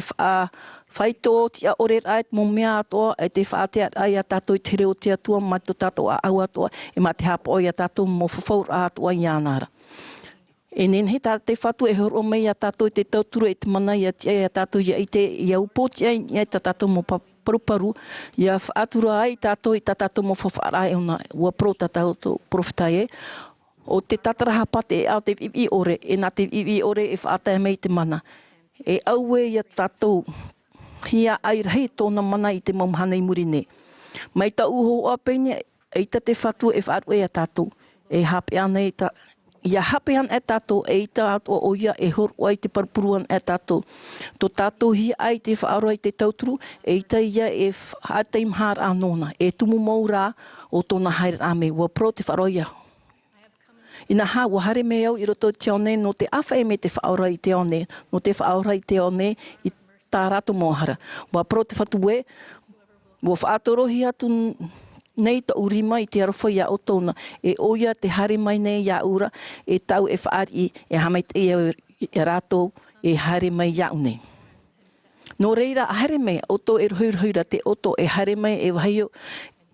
whaito o tia ore rai mo mea atoa e te whaatea ai a tātou I te reo te atua mai to tātou a au atoa e mai te hapa oi a tātou mo whawhaur a atua I anara. E nenhe tā te whatu e horo mei a tātou I te tauturu e te mana I a tia I a tātou I te I a upoti ai I a tātou mo paruparu I a whaatura ai tātou I tātou mo whawhara e ona ua pro tātou profitai e. O te tatarahapate e au te iwi ore e nā te iwi ore e whaatai mei te mana. E au e ia tātou hia ai rahi tōna mana I te mamhana I murine. Mai ta uho apene e ta te whatu e wharu e a tātou. E hape ana ia hape ana e tātou e ta atua o ia e horo ai te parpuruan e tātou. Tō tātou hia ai te whaaro ai te tauturu e ta ia e hātei mhāra anona. E tumu maurā o tōna haere ame. Ua pro te whaaro ia. Ina ha ua hare me au I roto te one no te awha e me te whaora I te one, no te whaora I te one I tā rato mohara. Wa pro te whatue, wa whaatorohi atu nei ta urima I te arofa ia o tōna, e oia te hare mai nei ia ura, e tau e whaari e hamait e rato e hare mai ia unei. No reira, hare mai, oto e ruhura te oto e hare mai e wahio,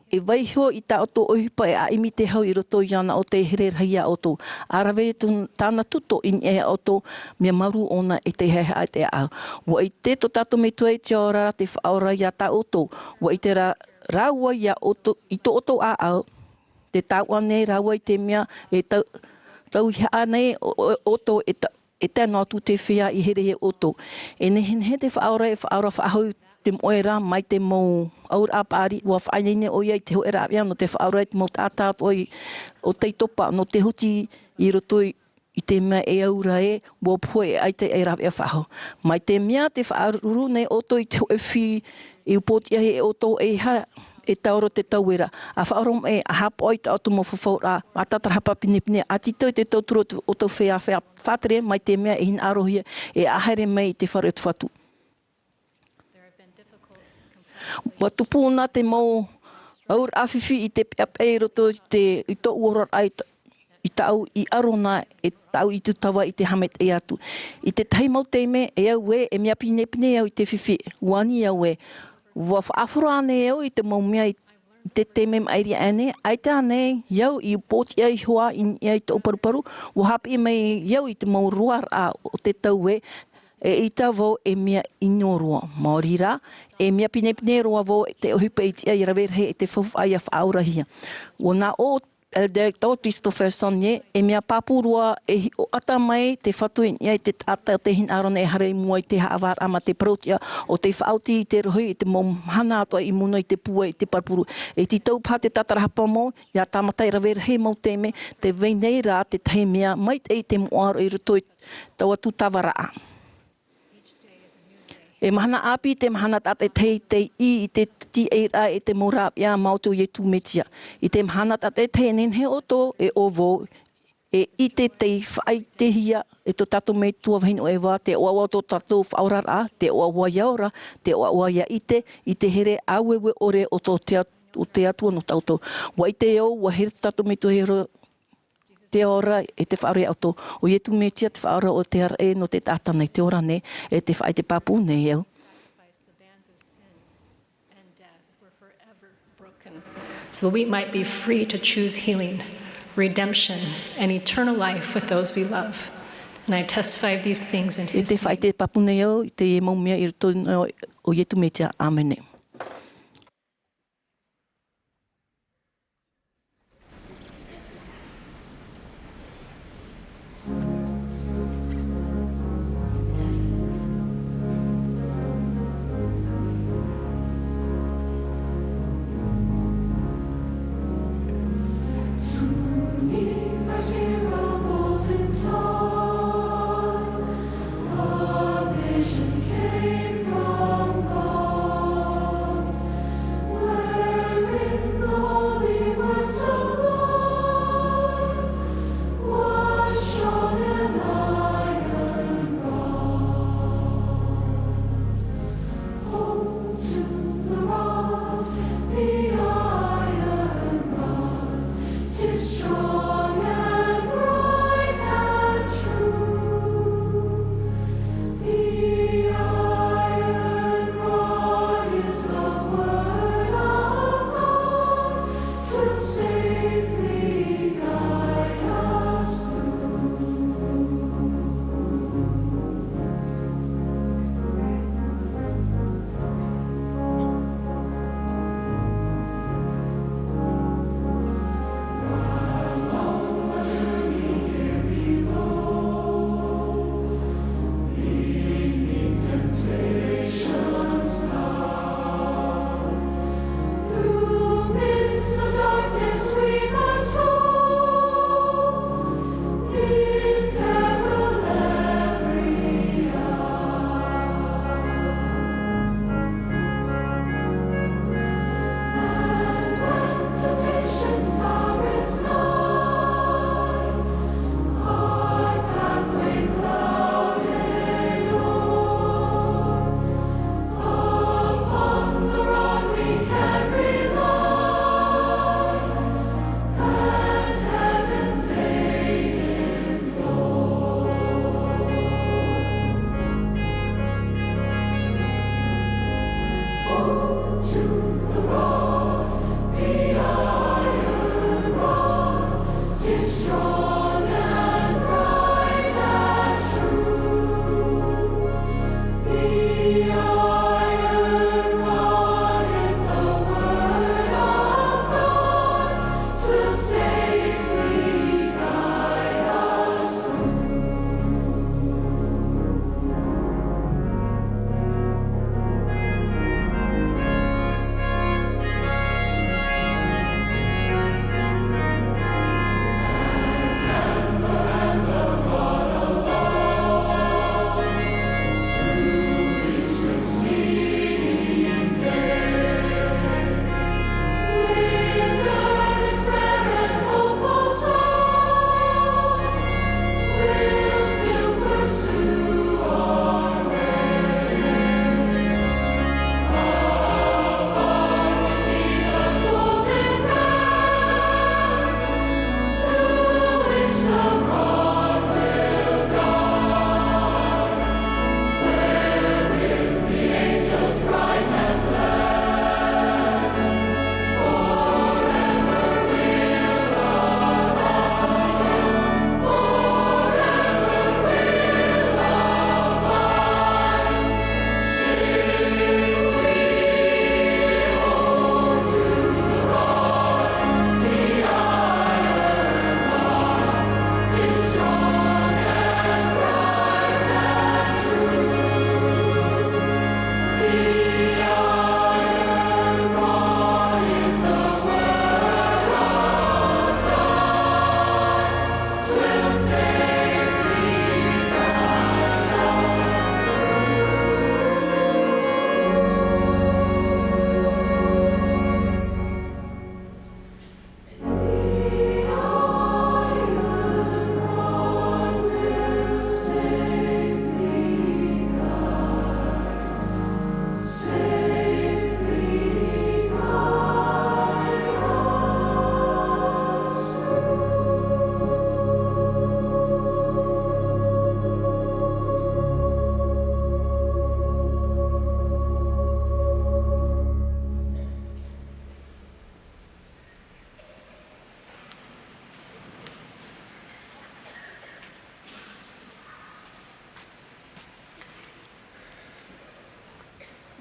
e waiho I tā oto ohipa e a imi te hau I roto I ana o te here rahi a oto. Arawe tāna tuto in e a oto mea maru ona e te hea a te au. Wa I te to tātou me tuai te ora te whaora I a tā oto. Wa I te raua I a oto, I to oto a au. Te tāua nei raua I te mea e tau hea nei oto e tēnā tu te whea I here he oto. E nehe te whaora e whaora whaahau te moera mai te mo aur apari ua whainene o iai te hoera apia no te whaora te mo tātāt o te Atopa no te huti I roto I te mea e aura e, wo poe ai te e rawe a whaho. Mai te mea te whaaruru nei oto i te whi i upotia he oto e ha e tauro te tauera. A whaorom e a hapo ai ta oto mo whawhaura a tatara hapa pinipine. A tito i te tauturo o tau whea whātere mai te mea e hin arohia e ahere mai i te whare atu whatu. Wa tupu ona te mau aur awhiwhi i te pia roto i to uoror ai i tau i arona e tau i tu tawa i te hamet e atu. I te tahi mau teime e au e mea pinepine au i te whiwhi wani au e. Wa whaafura ane au i te mau mea i te teime mairi ane. Ai te ane iau i poti ai hoa i te oparuparu. Wa hapi mai iau i te mau ruar a o te tau e. E ita vau e mea inoroa. Maorira e mea pinepine roa vau te ohipa i tia i rawerehe e te whawhai a whaaurahia. Wana o Elder Christopher Sonye, e mea papurua e o ata mai te whatu i te tata te hin arona e harei mua i te haawar ama te protia o te whauti i te rohi i te Mahana atoa i muna i te pua i te parpuru. E ti taupā te tatarahapa mo, ia tamatai rawerehe mau teme, te veinei rā te tahi mea mai te i te moaro i roto i taua tu tawaraa. E mahana api te mahana tate te i te ti eira e te morap ia mautu i tu metia. I te mahana tate te nenhe oto e ovo e i te whai te hia e to tato mei tua vahino e wā te oawa to tato whaurara, te oawa iaura, te oawa ia i te here awewe ore o te atua no tauto. Wa i te au, wa here tato mei tua hero te ora e te whaare auto. O ietu me tia te whaara o te ara e no te tata nei te ora ne e te whae te papu nei au. So that we might be free to choose healing, redemption, and eternal life with those we love. And I testify of these things in His name. E te whae te papu nei au, i te maumea i roto o ietu me tia. Amen. A vision came from God.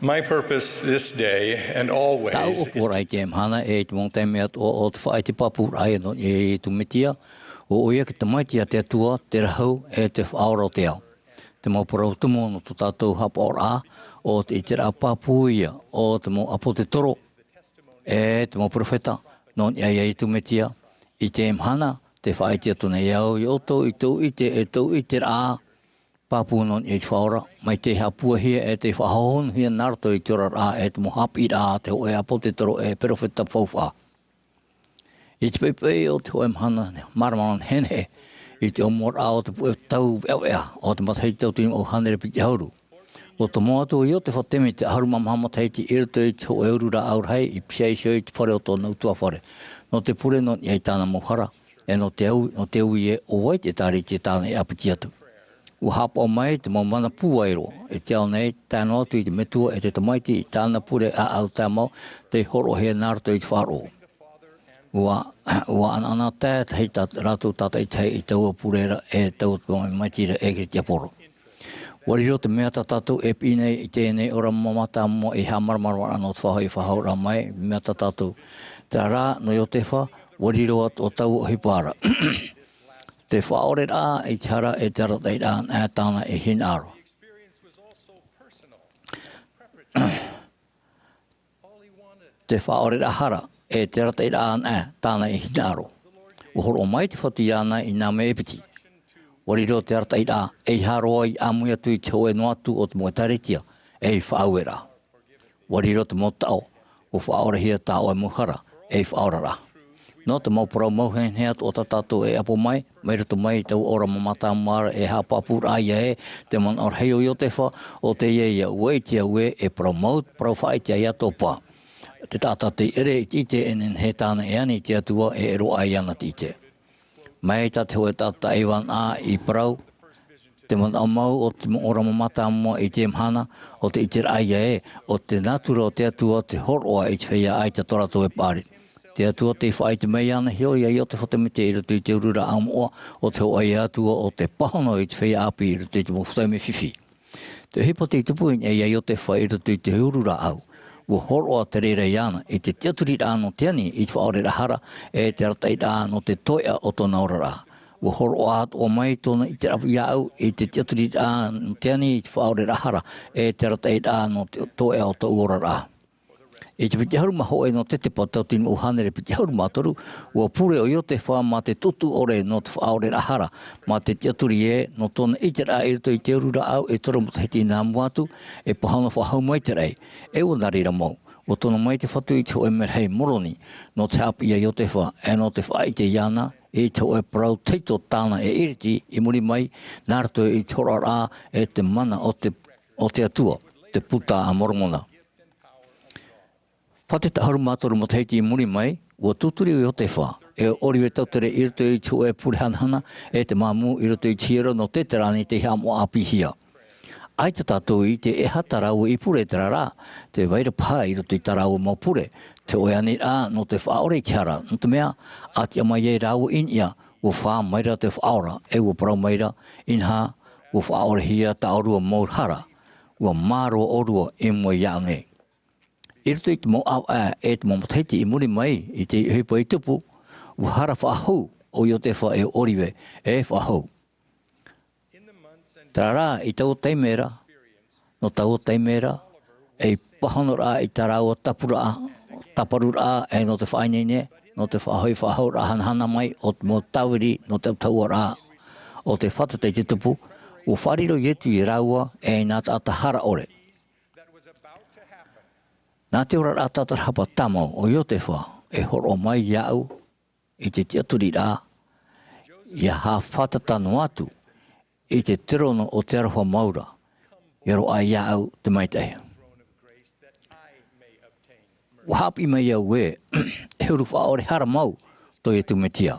My purpose this day and always Tau o porai te Mahana e te mong taime atu o te whae te papu rai no e tu metia o oia ki te maitia te atua te rahau e te whaora o te au. Te mau porau tumo no tu tātou hapa ora o te itera papu ia o te mau apo te toro e te mau profeta non ia tu metia i te Mahana te whae te atuna iau i oto i tau ite e tau itera papu non e te whaora, mai te hapua hia e te whahon hia narto i tura rā e te mohapi rā te hoe apo te toro e perofeta whauwha. I te peipei o te hoe Mahana maramaran hene i te omor a o te pue tau wea o te mathei tau tini o hanere piti hauru. O te moatu i o te whatemi te aharu mamahama teiti i rito i te hoe uru rā aurhei i pia i sio i te whare o tō nautua whare. No te pure non i tāna mohara e no te au i e o wai te tāri te tāna i apiti atu. Ua hapa o mai te mau mana pūairo e te ao nei tāna atu i te metua e te tamaiti i tāna pure a au tā mau te horo hea nārto i te wharo. Ua ana tā hei rātou tātai tei i taua purera e taua maitira e ki te aporo. Wariro te mea tātou e pīnei i tēnei ora mamata mo i hamarmarwa anō te whahoi whahaura mai mea tātou. Tā rā no i o te wha, wariro at o tau o hipara. Te whaore rā i te hara e te ratai rā nā tāna e hinaro. Te whaore rā hara e te ratai rā nā tāna e hinaro. Uhoro mai te whatu iana i nā me epiti. Wariro te ratai rā e haroa i amuia tu i te hoe noatu o te moetaretia e i whaue rā. Wariro te motao o whaore hia tāo e muhara e i whaora rā. No te mauporau mauhen heat o tātou e apo mai, mai rato mai tau ora mamata mara e hapapu rā ia e, te man or heo i o te wha, o te ia ue tia ue e promote, profaitia i Atopa. Te tātā te ere i te enen he tāna e ani te atua e roa i ana ti te. Mai tā te hoe tātā ewan a i parau, te man au mau o te ora mamata mua i te Mahana, o te iter aia e, o te natura o te atua te horoa i te whea ai te torato e pāri. Te atua te whae te mei ana heo ia i o te whatamite i rutu i te urura amoa o te hoa i atua o te pahono i te whea api i rutu i te mawhutaime whiwhi. Te hipoti i te puin e ia i o te whae i rutu i te urura au. Ua horoa te reira i ana i te teaturi rā no te ani i te whaore rahara e te ratai rā no te toia o tōna ora rā. Ua horoa atu o mai tōna i te rapu ia au i te teaturi rā no te ani i te whaore rahara e te ratai rā no te toia o tō ora rā. E te piti haru maho e no te patau tinu o hanere piti haru mātoru, ua pure o i o te wha ma te tutu ore no te whaore rahara, ma te teaturi e no tōna i te rā e to i te urura au e toro mo te heti nā muatu, e pahana whahau mai te rei, e o narira mau, o tōna mai te whatu i te hoe merhei moroni, no te hapi ia i o te wha, e no te wha i te iana, e te hoe parau teito tāna e iriti, i muri mai, nārto i te hora rā e te mana o te atua, te puta a moromona. Whate ta haru mātoru mo te heiti i muri mai, ua tuturi o te wha, e oriwe tautere i ruto i tu e purihanhana, e te mamu i ruto i tiera no te terani te hamo api hia. Ai te tātou i te eha tarau i pure te rā, te waira pā i ruto i tarau mau pure, te oeani rā no te whaore i tiara, no te mea, ati amai e rau in ia, ua wha maira te whaora, e ua parau maira, inha, ua whaore hia ta orua maurhara, ua maro orua i mua iau nei. I ruto i te mo au e te mo mataiti i muri mai i te hipo i tupu, ua hara whahau o i o te wha e oriwe e whahau. Tā rā i tau teimera, no tau teimera, e pahono rā i tā rāua taparu rā e no te whainene, no te whahoi whahau rā hanhana mai o te mo tawiri no te taua rā o te whatatei te tupu, ua whariro i etu i rāua e nā tāta hara ore. Nā te ora rā tātar hapa tamau o i o te wha e horo mai iau i te teaturi rā i ha whatatanu atu i te tirono o te aroha maura i aro ai iau te maitei. Wahapi mai iau e huru whaore hara mau to i tu metia.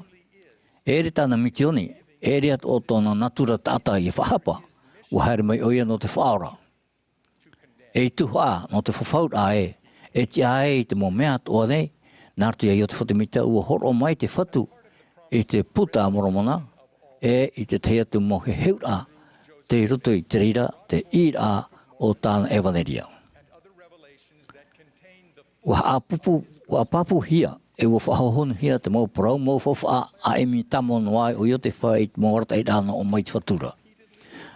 E re tāna mitioni, e re at o tōna natura tātai i whahapa wahare mai oia no te whaora. E tuha no te whawhaura e e te ae i te mo mea toa nei, nārtu ia i o te whatamita ua horo mai te whatu i te puta moromona e i te teatu mo he heura te ruto i te rira, te ira o tāna evaneria. Wa papu hia e wo whahahon hia te mau parau mau whawha a emi tamo noai o io te whai te mau rata i rana o mai te whatura.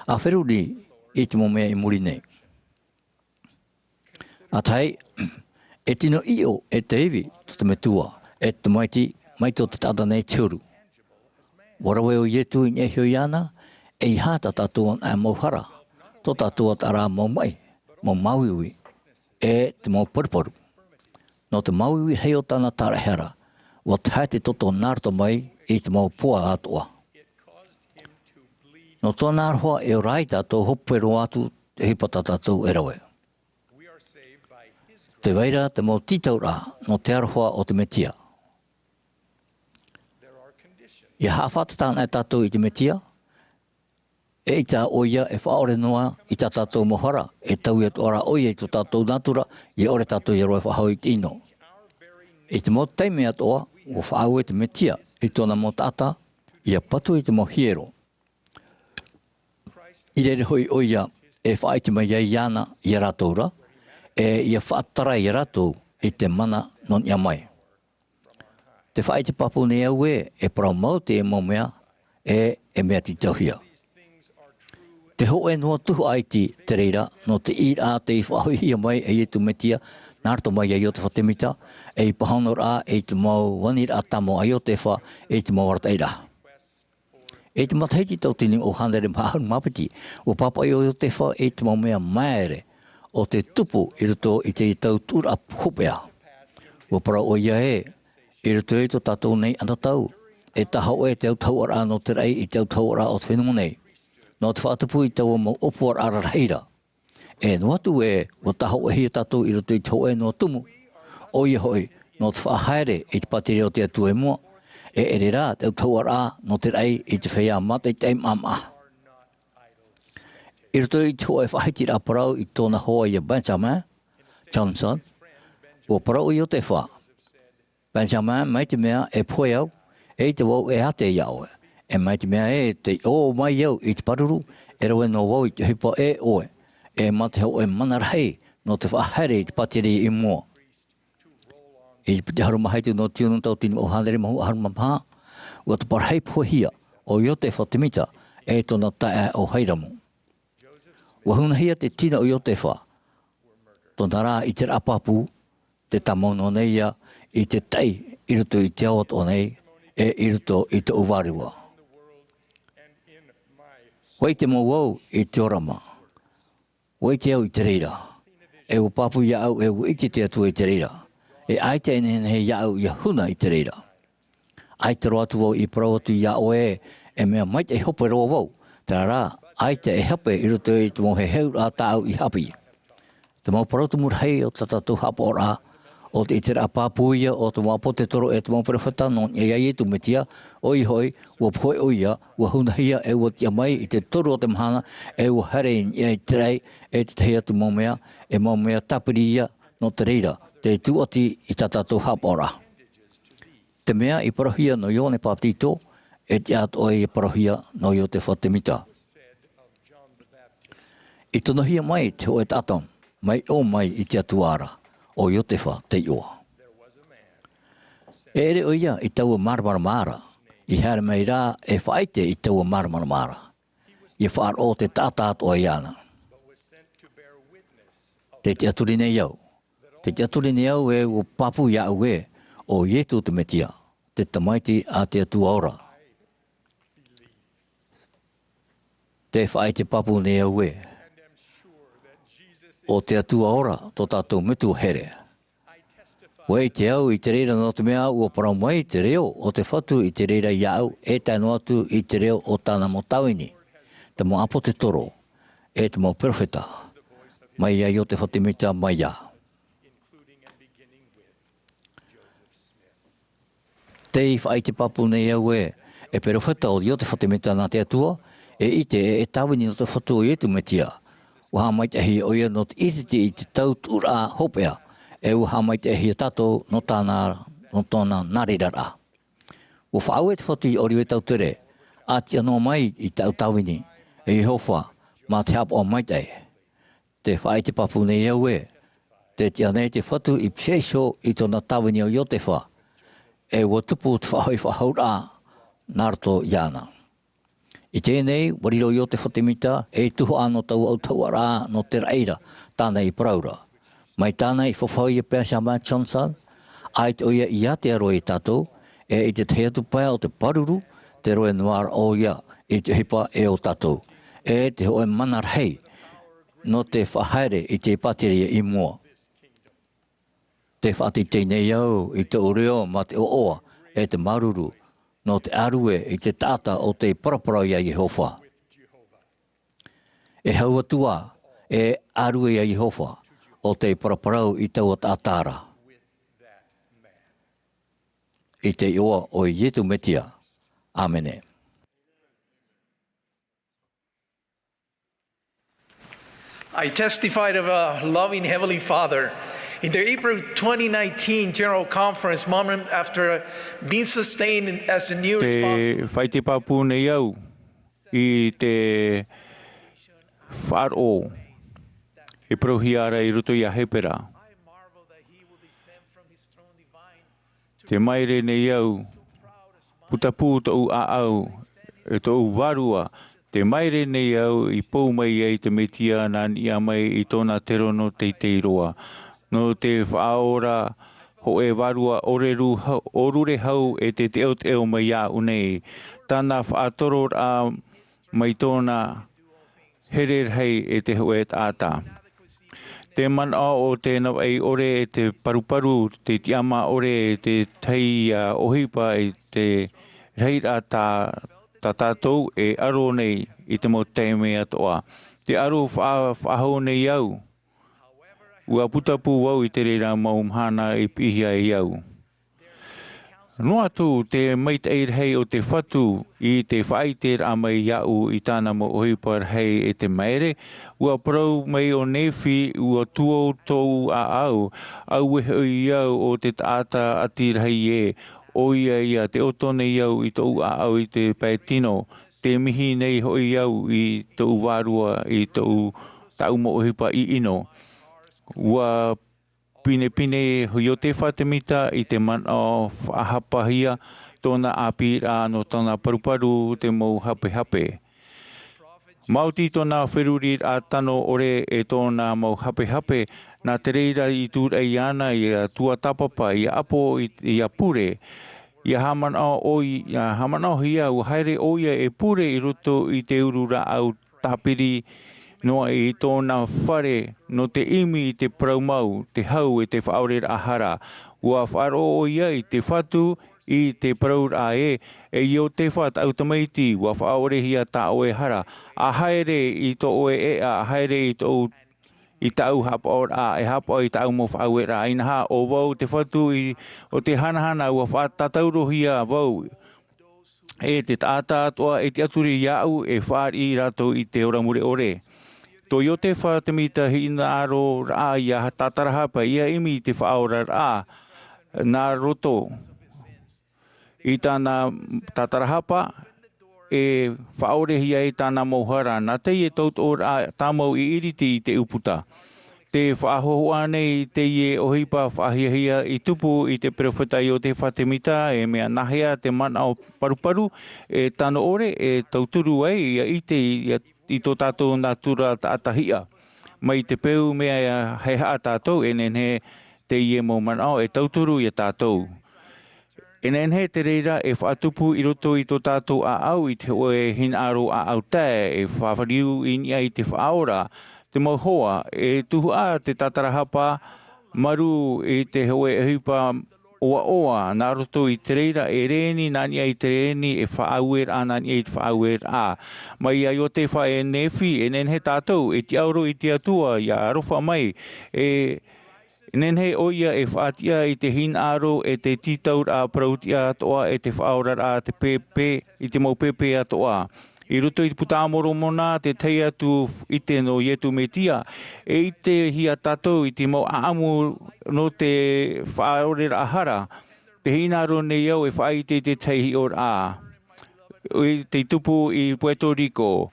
A wheru ni i te mo mea i muri nei. A tai, e tino io e te iwi te me tua e te mai tō te tata nei te uru. Warawe o ietu i nheo i ana e i hata tatua a mauhara tō tatua tara mau mai, mau mauiwi e te mau paruparu. No te mauiwi hei o tana tara hera, wa tae te toto nārto mai i te mau pua atua. No tō nārhoa e rai tātou hopero atu te hipata tātou e rawe. Te weira te mau titaura no te aroha o te metia. I hawhatatana e tātou i te metia, e i tā oia e whaore noa i tā tātou mohara, e tau e ora oia i tō tātou natura, i ore tātou i roe whahau i tino. I te mo teime atoa, o whaau e te metia, i tōna mo tata, i a patu i te mo hiero. I rere hoi oia e whaai te mai ai ana i a rātoura, e i a whaatara i a rātou i te mana non ia mai. Te whaai te papu nei au e parau mau te e mo mea, e mea ti tauhia. Te ho e noa tuhu ai te reira, no te i a te i whahoihia mai e i tu metia, nārto mai ai o te whatemita, e i pahanor a e te mau wanir a tamo ai o te wha, e te mau warataira. E te mataiti tau tini o hanere mahana mapiti, o papa i o te wha e te mau mea maere, o te tupu i ruto i te tau tura hupea. O para o ia i ruto e to tātou nei ana tau, e taha o e te au tauara no te rei i te au tauara o te whenunga nei. No te whaatupu i tau mau opuar ara reira. E no atu e, o taha o hia tātou i ruto i tau e no tumu. O ia hoi, no te whaahaere i te patiri o te atu e mua, e ere rā te au tauara no te rei i te whea mata i te mama. I ruto i tau e whahiti rā parau i tōna hoa i a Benjamin Johnson, o parau i o te wha. Benjamin mai te mea e poe au, e te wau e ate i au. E mai te mea e te o mai au i te paruru, e rawe no wau i te hipa e oe, e mate hau e mana rei no te whahere i te patiri i mua. I te haruma heitu no tiunu tau tini o hanere mahu haruma maha, ua te parhei pohia o i o te whatemita e tōna tae o heiramu. Ua huna hia te tina o i o te wha, tōna rā i te rapapu, te tamono nei ia, i te tei, i ruto i te awat o nei, e i ruto i te uwariwa. Wai te mo wau i te orama, wai te au i te reira, e u papu ia au e u iti te atu i te reira, e ai te ene he ia au i huna i te reira. Ai te roatu wau i parauatu ia o e mea mai te hope roa wau, te rā, ai te e hape i ruto i te mo he heu rā tā au i hapi. Te mau parautu murhei o tatatu hapa o rā, o te itera papuia o te mau pote toro e te mau perewhata non e ai e tu metia, oi hoi, ua poe oia, ua hunahia e ua tia mai i te toro o te mahana, e ua harein i ai terei e te tehia tu mau mea, e mau mea tapiri ia no te reira, te tuati i tatatu hapora. Te mea i parohia no ione paptito, e te ato i parohia no i o te whatemita. I tonohia mai te o e taton, mai o mai i te atuara. O i o te wha te ioa. E ere o ia i taua marmaramara, i here mei rā e whaite i taua marmaramara. I whaar o te tātāt o iana. Te aturi nei au. Te aturi nei au e o papu ia au e, o ietu te metia, te tamaiti a te atu aura. Te whaite papu nei au e. O te atua ora, tō tātou mitu here. Wei te au i te reira no te mea ua parau mai te reo o te whatu i te reira i au e taino atu i te reo o tāna mo tauini. Te mo apo te toro, e te mo perfeta. Mai ai o te whatemita mai ia. Te i whai te papu nei au e perfeta o i o te whatemita nā te atua, e ite e tauini no te whatu i etu metia. Uha mai te hi oia no te ititi i te tautura hopea, e uha mai te hi tato no tōna narirara. Ua whaau e te whatu i oriwe tautere, ati anō mai i tautawini, e i howha, mā te hapa o mai te. Te whaai te papu nei au e, te tia nei te whatu I psesho I tona tawini o yo te wha. E watupu te whahoi whahaura narto iana. I tēnei, wariro yo te whatemita, e tuho ano tau au tauara no te reira, tāna I praura. Mai tāna I whawhau I pēr Sama Johnson, ai te oia I te aroe tātou, e I te teatu pai o te paruru, te roe noir o ia I te hipa e o tātou. E te hoe mana rahi, no te whahaere I te pateria I mua. Te whati tēnei au I te oreo ma te ooa e te maruru, no te arue I te tata o te parapara ia Jehova. E hauatua e arue ia Jehova o te paraparau I taua tātara. I te ioa o Ietu metia. Amene. I testified of a loving Heavenly Father. In the April 2019 General Conference, moment after being sustained as the new responsible. Te whai te papu nei au I te wharo e prohiara I ruto I a hepera. Te maire nei au putapu tau a au e tau varua. Te maire nei au I pou mai ai te metia nan ia mai I tōna terono te roa. No te whaora ho e varua orure hau e te eo mai a unei. Tāna whaatoro a mai tōna herer hei e te hoe tāta. Te mana o te nawai ore e te paruparu, te tiama ore e te tei ohipa e te reira tā tātou e aro nei I te mo teime atoa. Te aro whahau nei au. Ua putapu wau I te reira mau Mahana I pihia I au. Noa tu te maitei hei o te whatu I te whaiter a mai iau I tāna mo ohipar hei e te maere. Ua parau mai o nefi ua tuo tau a au. Au e hoi iau o te taata atir hei e. O ia te otone iau I tau a au I te paetino. Te mihi nei hoi iau I tau varua I tau mo ohipa I ino. Ua pine hui o te whatemita I te mana o whahapahia tōna Amuiraa no tōna paruparu te mau hape. Mauti tōna wheruri a tano ore e tōna mau hape nā te reira I tūra I ana I a tua tapapa I apo I a pure. Ia hamanao hia ua haere oia e pure I roto I te urura au tapiri noa I tōna whare no te imi I te praumau, te hau e te whaore ahara. Ua wharo oia I te whatu I te praura e I o te what automaiti ua whaore hia ta oe hara. A haere I to oe a haere I to I tau hapa or a e hapa I tau mo whaue ra inaha o wau te whatu o te hanahana ua whaatatauro hia wau. E te tāta atoa e te aturi iau e whaari rato I te oramure ore. Tō I o te whatemita hi ina aro ra ia tatarahapa ia imi te whaora ra nā roto. I tāna tatarahapa e whaore hia I tāna mauhara. Nā tei e tauto ra tāmau I iriti I te uputa. Te whaahohoa nei te ie ohipa whahiahia I tupu I te perewhita I o te whatemita e mea nahea te mana o paruparu e tāno ore e tauturu ai I te I tō tātou nātura tātahia. Mai te peu mea hei haa tātou e nenhe te ie mo mana o e tauturu I a tātou. E nenhe te reira e whaatupu I roto I tō tātou a au I te oe hin aro a au tae e whawhariu I nia I te whaora. Te mauhoa e tuhua te tatarahapa maru I te hoe e hipa oa nā roto I te reira e reni nani ai te reni e whaauer a nani ai te whaauer a. Mai ai o te whae nefi e nenhe tātou e te auro I te atua I a arofa mai e nenhe oia e whaatia I te hin aro e te titaur a prautia atoa e te whaorar a te pepe I te mau pepe atoa. I roto I te putamoro mona te tei atu I te no Ietu metia e I te hia tātou I te mau aamu no te whaore ahara. Te hinaro nei au e whai te teihi or a. I te tupu I Puerto Rico.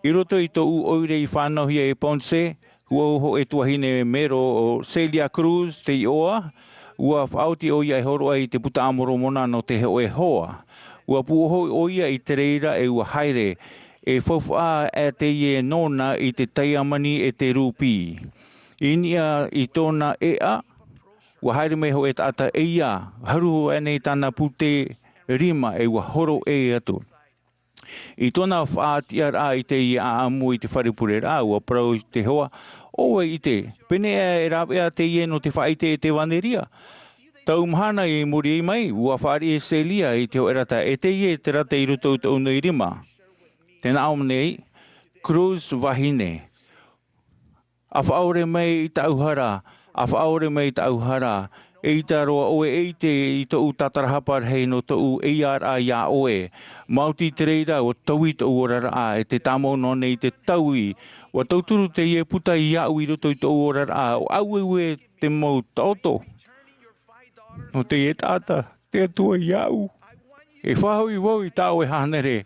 I roto I tō oire I whanau hia e Ponce, ua ho e tuahine mero o Celia Cruz te ioa, ua whaoti o ia e horo ai te puta amoro mona no te heo e hoa. Ua puoho o ia i te reira e ua haere, e whauwha e te ie nona i te taiamani e te rupi. Inia i tōna ea, ua haere me ho e tata e ia, haruho e nei tāna pute rima e ua horo e atu. I tōna whaatia rā i te i a amu i te wharepure rā, ua parau i te hoa, oe i te, pene e rāwea te ie no te whaite e te waneria. Tau mahana i muri i mai, ua whaari e Celia i te o erata, e te ie te rata i ruto i te una i rima. Tēnā aumnei, Cruz wahine. A whaore mai i ta auhara, a whaore mai i ta auhara, e i ta roa oe e te i tō tatarahapar hei no tō e ara ia oe. Mauti te reira o taui tō orara a e te tamo no nei te taui. Wa tauturu te ie puta i au i roto i tō orara a o au e ue te mau tauto. No te e tata, te atua i au. E whahau i wau i tāo e hanere.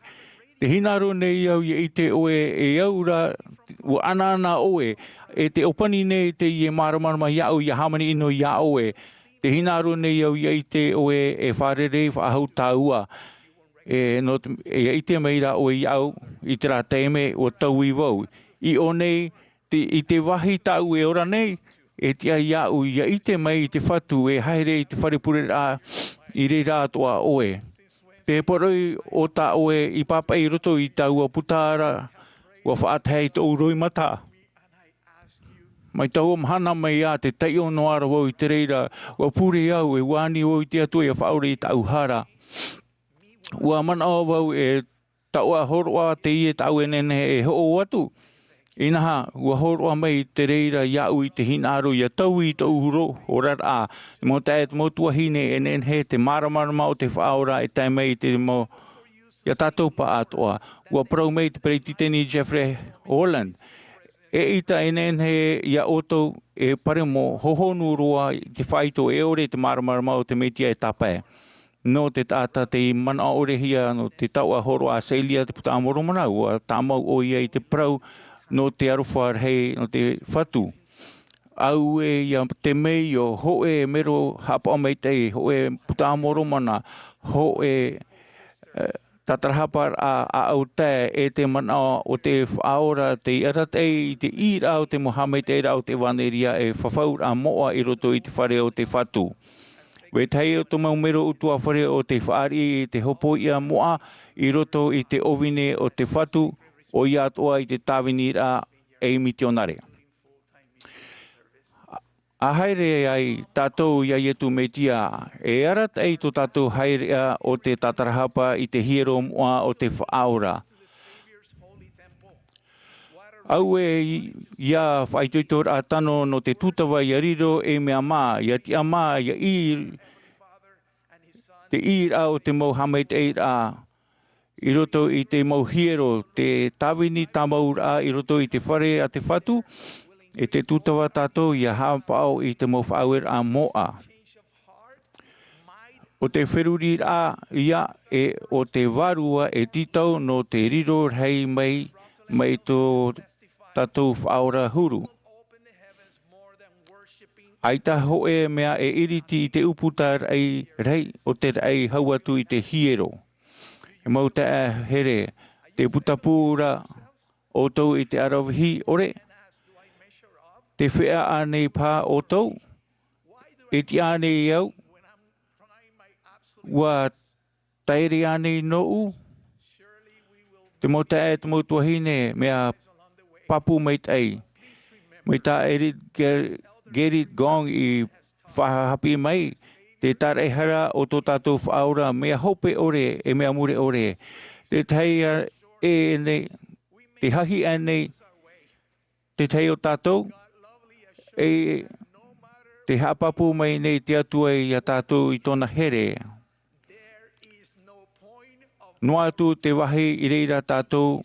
Te hinaro nei au i te oe e aura o anana oe. E te opani nei te i e maramarama i au i hamani ino i oe. Te hinaro nei au i te oe e wharere whahau tāua. E i te meira oe i au i te rāteime o tau i wau. I o nei, i te wahi tāu e ora nei, e te ai au i te mai i te whatu e haere i te wharepure rā i re rātoa oe. Te poroi o tā oe i papa i roto i tāua putara wa whaatei tō uroi mata. Mai tau mahana mai a te teio noara wau i te reira, wa pure au e wani wau i te atu e whaore i tau hara. Ua mana o wau e taua horoa te ie tau e nene e ho atu. Inaha, ua horoa mai te reira iau i te hinaro i a tau i tau huro o rara. Mo tae te motua hine e nene te maramarama o te whaora e tae mai te mo ia Atopa atoa. Ua parau mai te pereititeni Jeffrey Holland. E ita e nene ia oto e pare mo hohonu roa te whaito e ore te maramarama o te metia e tapae. No te tata te mana ore hia no te taua horo a Celia te puta amoro mana ua tamau o ia i te prau no te arowhar hei no te whatu. Au e ia te mei o ho e mero hapa o mei te ho e puta amoro mana ho e tatarahapar a au te e te mana o te whaora te aratei i te ira o te Mohamed e rau te waneria e whawhaur a moa i roto i te whare o te whatu. We tei o te maumero utua whare o te whaari i te hopo i a moa i roto i te ovine o te whatu o i atoa i te tāwini ra e mitionare. A haere ai tātou ia ietu meitia e arat ei to tātou haerea o te tatarahapa i te hiero moa o te whaora. Au e ia whaitoitor a tano no te tutawa i ariro e mea maa, ia ti a maa, ia te ira o te Mohamed e a i roto i te mauhiero, te tawini tamau a i roto i te whare a te whatu, e te tutawa tātou ia hapao i te mawhauer a moa. O te wheruri a ia e o te varua e titau no te riro hei mai tō tātou whaora huru. Aita ho e mea e iriti i te uputar ai rei o te rei hauatu i te hiero. E mau te here, te putapura o tau i te arawihi ore. Te whea anei pā o tau, e ti anei au, ua taere anei nou, te mota e te mautua hine mea papu mai tei. Mai tā Gerrit Gong i whahapi mai, te tare hara o tō tātou whaura mea hope ore e mea mure ore. Te teia e nei, te hahi anei, te tei o tātou, e te hapapu mai nei te atua i a tātou i tōna here. Noa atu te wahi i reira tātou,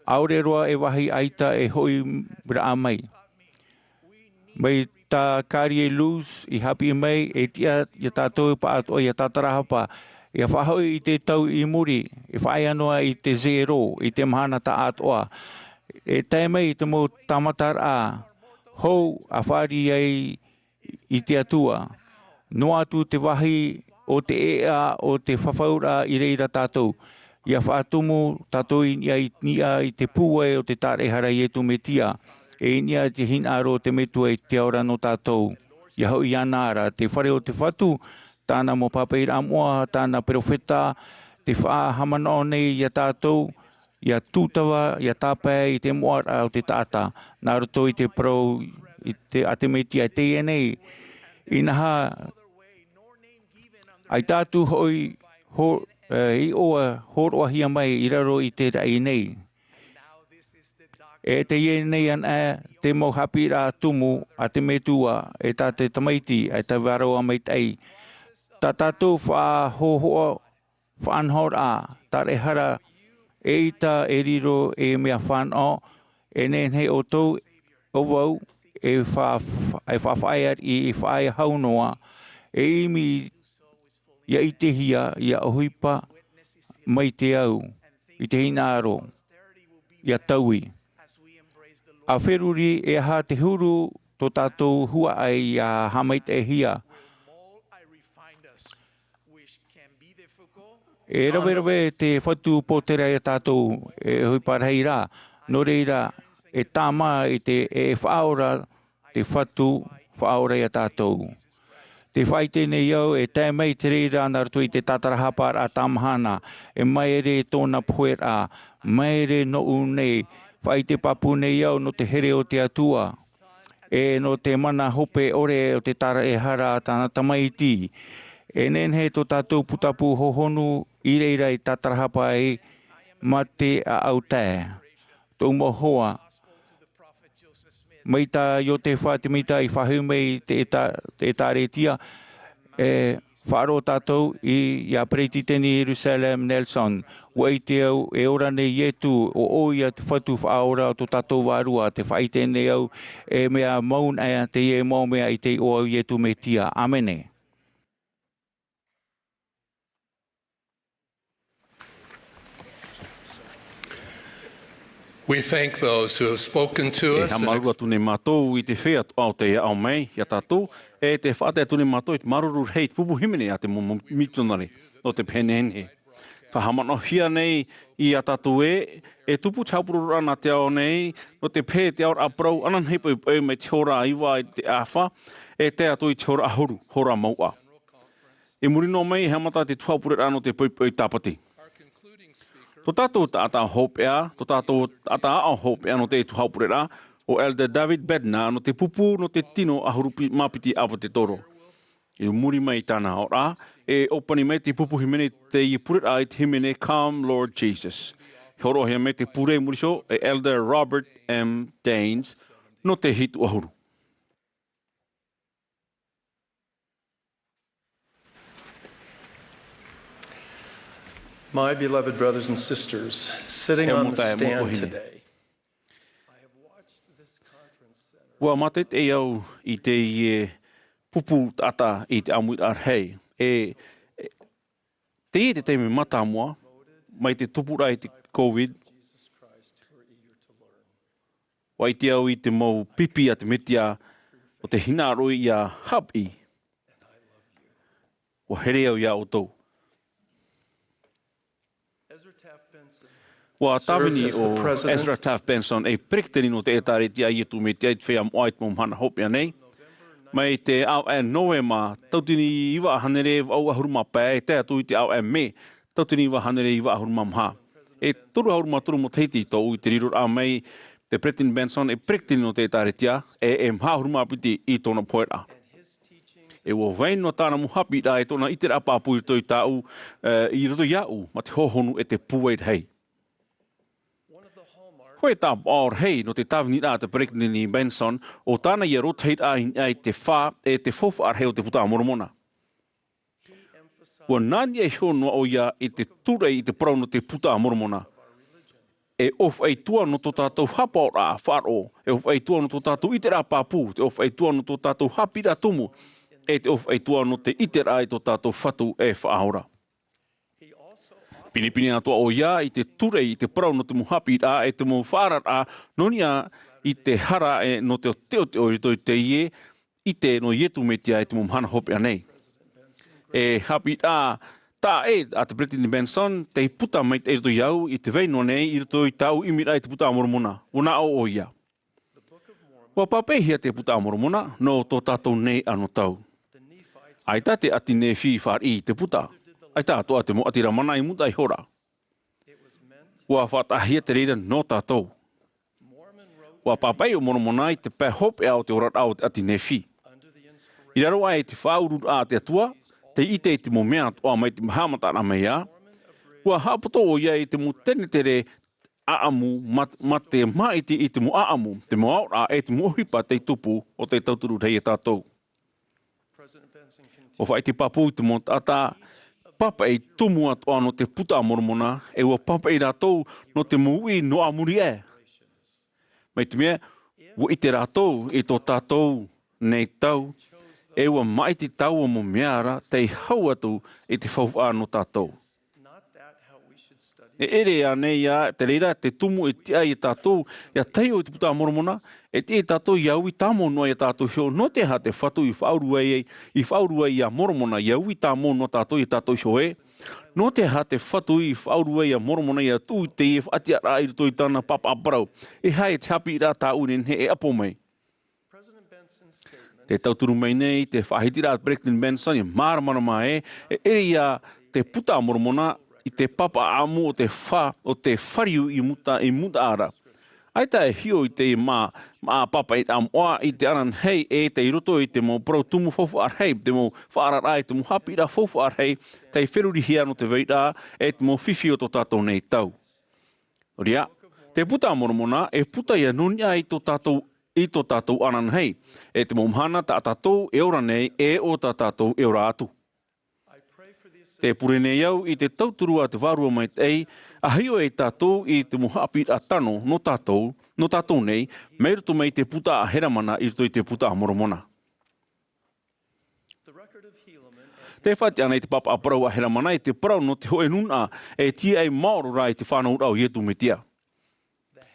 aure roa e wahi aita e hoi raa mai. Mai tā kārie luz i hapi mai e tia i a tātou pa atua i a tātarahapa. E a whahoi i te tau i muri, e whai anoa i te zero, i te mahana ta atua. e taimei te mo tamatar a hou a whari ai i te atua. No atu te wahi o te ea o te whawhaura i reira tātou. Ia whaatumu tātou i te pūe o te tarehara i etu me tia. E inia te hinaro te metua i te ora no tātou. Ia hau i anara, te whare o te whatu, tāna mo papeira amoa, tāna profeta, te whaahamana nei i a tātou, ia tūtawa, ia tāpai i te moara o te tāta. Nā roto i te pro, i te atemetia te enei. Inaha, ai tātu hoi, i oa horoa hia mai i raro i te rai nei. E te ienei an te mau hapi rā tumu a te metua e tā te tamaiti e te waro a meitai. Tā tātou whahohoa, whaanhor a, tā rehara e ita e riro e mea whanau, e nenhei o tau o wau e whawhaiar i whae haunoa, e imi ia i te hia, ia ohipa mai te au, i te hinaro, ia taui. A wheruri e ha te huru tō tātou hua ai a hamait e hia. E rawe te whatu pōtera e tātou e hui parhei rā. No reira e tāma i te e whaora te whatu whaora i a tātou. Te whaite nei au e tai mai te reira anartu i te tatarahapar a tamahana. E mai ere tōna puera, mai ere no unei. Whaite papu nei au no te here o te atua. E no te mana hope ore o te tara e hara tāna tamaiti. E nenhe tō tātou putapu hohonu i reira i tatarahapa e ma te a au tae. Tō mohoa. Meita yo te whatimita i whahumei te etaretia. E wharo tātou i a Preiti Teni Jerusalem Nelson. Wai te au e ora nei etu o oia te whatu whaora o tō tātou wārua. Te whaite nei au e mea maun aia te e mau mea i te o au etu me tia. Amene. We thank those who have spoken to us. E hamaru atu ne mātou i te whea au te au mei, ia tātou. E te whaate atu ne mātou i te maruru hei te pupu himene a te mitonare no te penene. Whahamano hia nei i a tātou e tupu taupuru rana te ao nei, no te pē te aur aprau, anan hepo i me te hora iwa i te awha, e te atu i te hora ahuru, hora maua. E murino mei, hamata te tuapure rano te pui tāpati. Tō tātou ata hopea, tō tātou ata ao hopea no te tu haupurera, o Elder David Bednar no te pupu no te tino ahurupi mapiti awa te toro. I muri mai tāna ora, e opani mai te pupu himene te i purera i te himene Come Lord Jesus. Horo hea me te pure muriso e Elder Robert M. Daines no te hitu ahuru. My beloved brothers and sisters, sitting on the stand today, Wa mate te au i te pupu ata i te Amuiraa hei. Te teime mata mua, mai te tupura i te COVID. Wai te au i te mau pipi a te metia o te hinaroi i a hapi. Wa here au ia o tau. Wa tawini o Ezra Taft Benson e prekteni no te etaretia i tu me te ait whea moait mo Mahana hopia nei. Mai te au e Noema, tautini iwa hanere au ahuruma pē, te atu i te au e me, tautini iwa hanere iwa ahuruma mha. E turu ahuruma turu mo teiti tau i te rirur a mei, te prekteni Benson e prekteni no te etaretia, e mha ahuruma apiti i tōna poera. E wo vain no tāna muhapi da e tōna itera apāpui toi tāu i roto iau, ma te hohonu e te puweit hei. Koe tā aor hei no te tawini rā te prekteni Benson o tāna i roteit ai te whā e te fofa ar hei o te puta moromona. Ua nani e hionua o ia i te turei i te parau no te puta moromona. E of ei tua no tō tātou hapa o rā wharo, e of ei tua no tō tātou itera pāpū, te of ei tua no tō tātou hapira tumu, e te of ei tua no te itera i tō tātou whatu e whaahora. Pinipini atua o ia I te ture I te parau no te muhapi a e te mo whaarat a nonia I te hara e no te o I toi te ie I te no ietu me tia e te mo mhana hope anei. E hapi a ta e a te President Benson te puta mai te to iau I te veino nei I toi tau imira I te puta mormona. Una o ia. Wa papehia te puta mormona no to tatou nei ano tau. Ai ta te ati ne fi far I te puta. Ai tā toa te mo atira mana I muta I hora. Ua whatahia te reira no tātou. Ua papai o moromona I te pē hope au te orat au te ati nefi. I raro ai te whaurur a te atua, te ite I te mo mea toa mai te mahamatara mei a. Ua hapoto o ia I te mo tene tere aamu ma te maiti I te mo aamu, te mo aura e te mo hipa te tupu o te tauturu rei e tātou. O whai te papu I te mo tata, papa e tumu atoa no te puta mormona, e ua papa e rātou no te mui no amuri e. Mai te mea, ua I te rātou e tō tātou nei tau, e ua mai te tau o mo meara te hau atu e te whauwha no tātou. E ere a nei a te reira te tumu e tia I tātou, ia teio I te puta mormona, e te tātou iau I tāmo noa I tātou heo, no te ha te whatu I whaurua I a mormona, iau I tāmo no tātou I tātou heo e. No te ha te whatu I whaurua I a mormona, ia tū te e whatia rā I rito I tāna papa aparau. E hai te hapi rā tā unen he e apo mai. Te tauturu mai nei, te whahitira President Benson, I Mahana Maa e ia te puta mormona, I te papa amu o te whariu I muta ara. Ai ta e hio I te mā papa I te amoa I te anan hei e te iroto I te mo pro tumu fofu ar hei, te mo whaarara I te mo hapi ra fofu ar hei, te wheruri hia no te veira e te mo whiwhi o tō tātou nei tau. Ria, te puta moromona e puta ia nunia I tō tātou anan hei, e te mo mhana ta tātou e ora nei e o tā tātou e ora atu. Te pure nei au I te tauturua te varua mai tei, a hio e tātou I te muhapi a tano no tātou nei, mei rutu mei te puta a heramana I rutu I te puta a moromona. Te whati ana I te papa a parau a heramana I te parau no te hoe nuna e tia e maoro rai te whanau rau ietu me tia.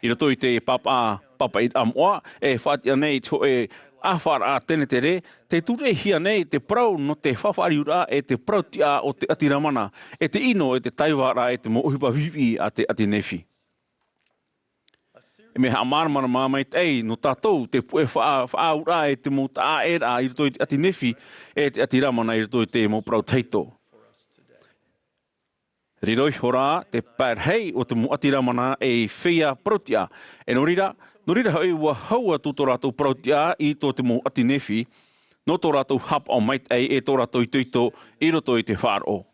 I rutu I te papa I amoa e whati ana I te hoe awhara a tene tere, te ture hia nei te parau no te whawhari ura e te parau tia o te atiramana, e te ino e te taiwara e te mo uhipa vivi a te ati nefi. E me ha Mahana Maa mai tei no tātou te pue whaura e te mo ta era I rito I te ati nefi e te atiramana I rito I te mo parau teito. Riroi hora te pērhei o te mo atiramana e whia protia, e no rira hoi ua haua tū tō rātou prautia I tō te mo ati nefi, no tō rātou hapa o mait ei e tō rātou I tuito I roto I te whāro.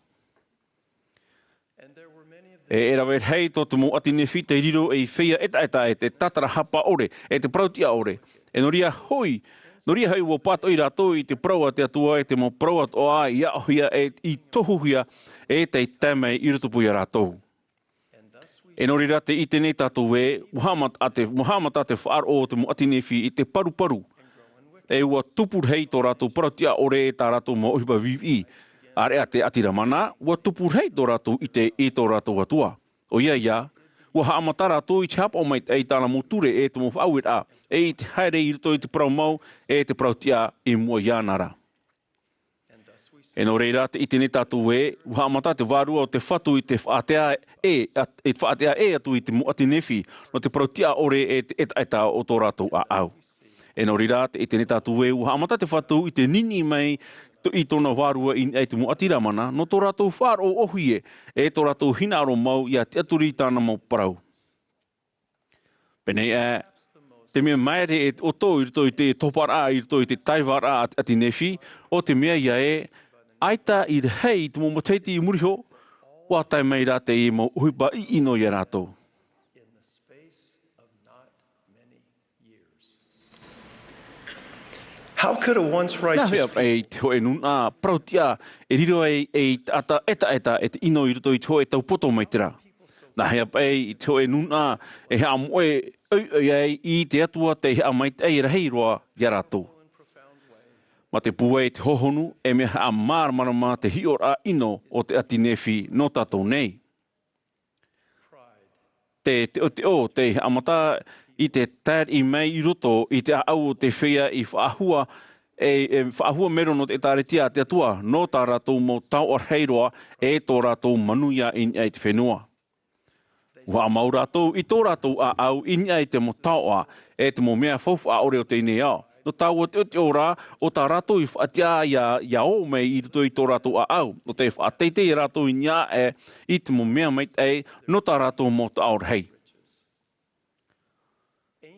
E rawe hei tō te mo ati nefi te riro e whia eta e te tatara hapa ore, e te prautia ore. E noria hoi ua pato I rātou I te praua te atua e te mo praua toa I ahoia e I tohuhia e te tamei I roto puia rātou. E nori rā te I tēnei tātou e, muhamat a te whaar o te mo ati nefi I te paru. E ua tupur hei tō rātou paratia ore e tā rātou mo ohipa vivi. Are a te atiramana, ua tupur hei tō rātou I tō rātou atua. O ia, ua haamata rātou I te hapa o mai e tāna mo ture e te mo whauet a, e I te haere I rito I te parau mau e te paratia I mua ianara. E no reira te itene tātou e, uhamata te wārua o te whatu I te whaatea atu I te mo ati nefi, no te prautia ore e te eta o tō rātou a au. E no reira te itene tātou e, uhamata te whatu I te nini mai I tōna wārua I te mo atiramana, no tō rātou whāro ohi e tō rātou hinaaro mau I a te aturi tāna mau parau. Penei te mea maere e o tō I rito I te topara I rito I te taiwara ati nefi, o te mea ia e, aita I hei te mo mateiti I muriho, wa tai mai rā te I mo uhipa I ino I rātou. How could a once righteous e te hoe nuna prautia e riro e ata eta e te ino I roto I te hoe tau poto mai tira. Nā hea pai te hoe nuna e hea moe I te atua te hea mai te rahi roa I rātou. Ma te pua te hohonu e me ha Mahana Maa te hiora ino o te ati nefi no tātou nei. te o te amata I te tad I mei I roto I te au te whea I whaahua whaahua mero no te tāretia te atua no tā rātou mō tau ar heiroa tō rātou manuia I te whenua. Wa mau rātou I tō rātou a au I te mō tau a te mō mea whauwha a ore o te ine au. No tau o te ora o tā rātou I whaatia ia o mei I roto I tō rātou a au. No te whaateite I rātou I ngā I te mō mea meit no tā rātou mō tau ar hei.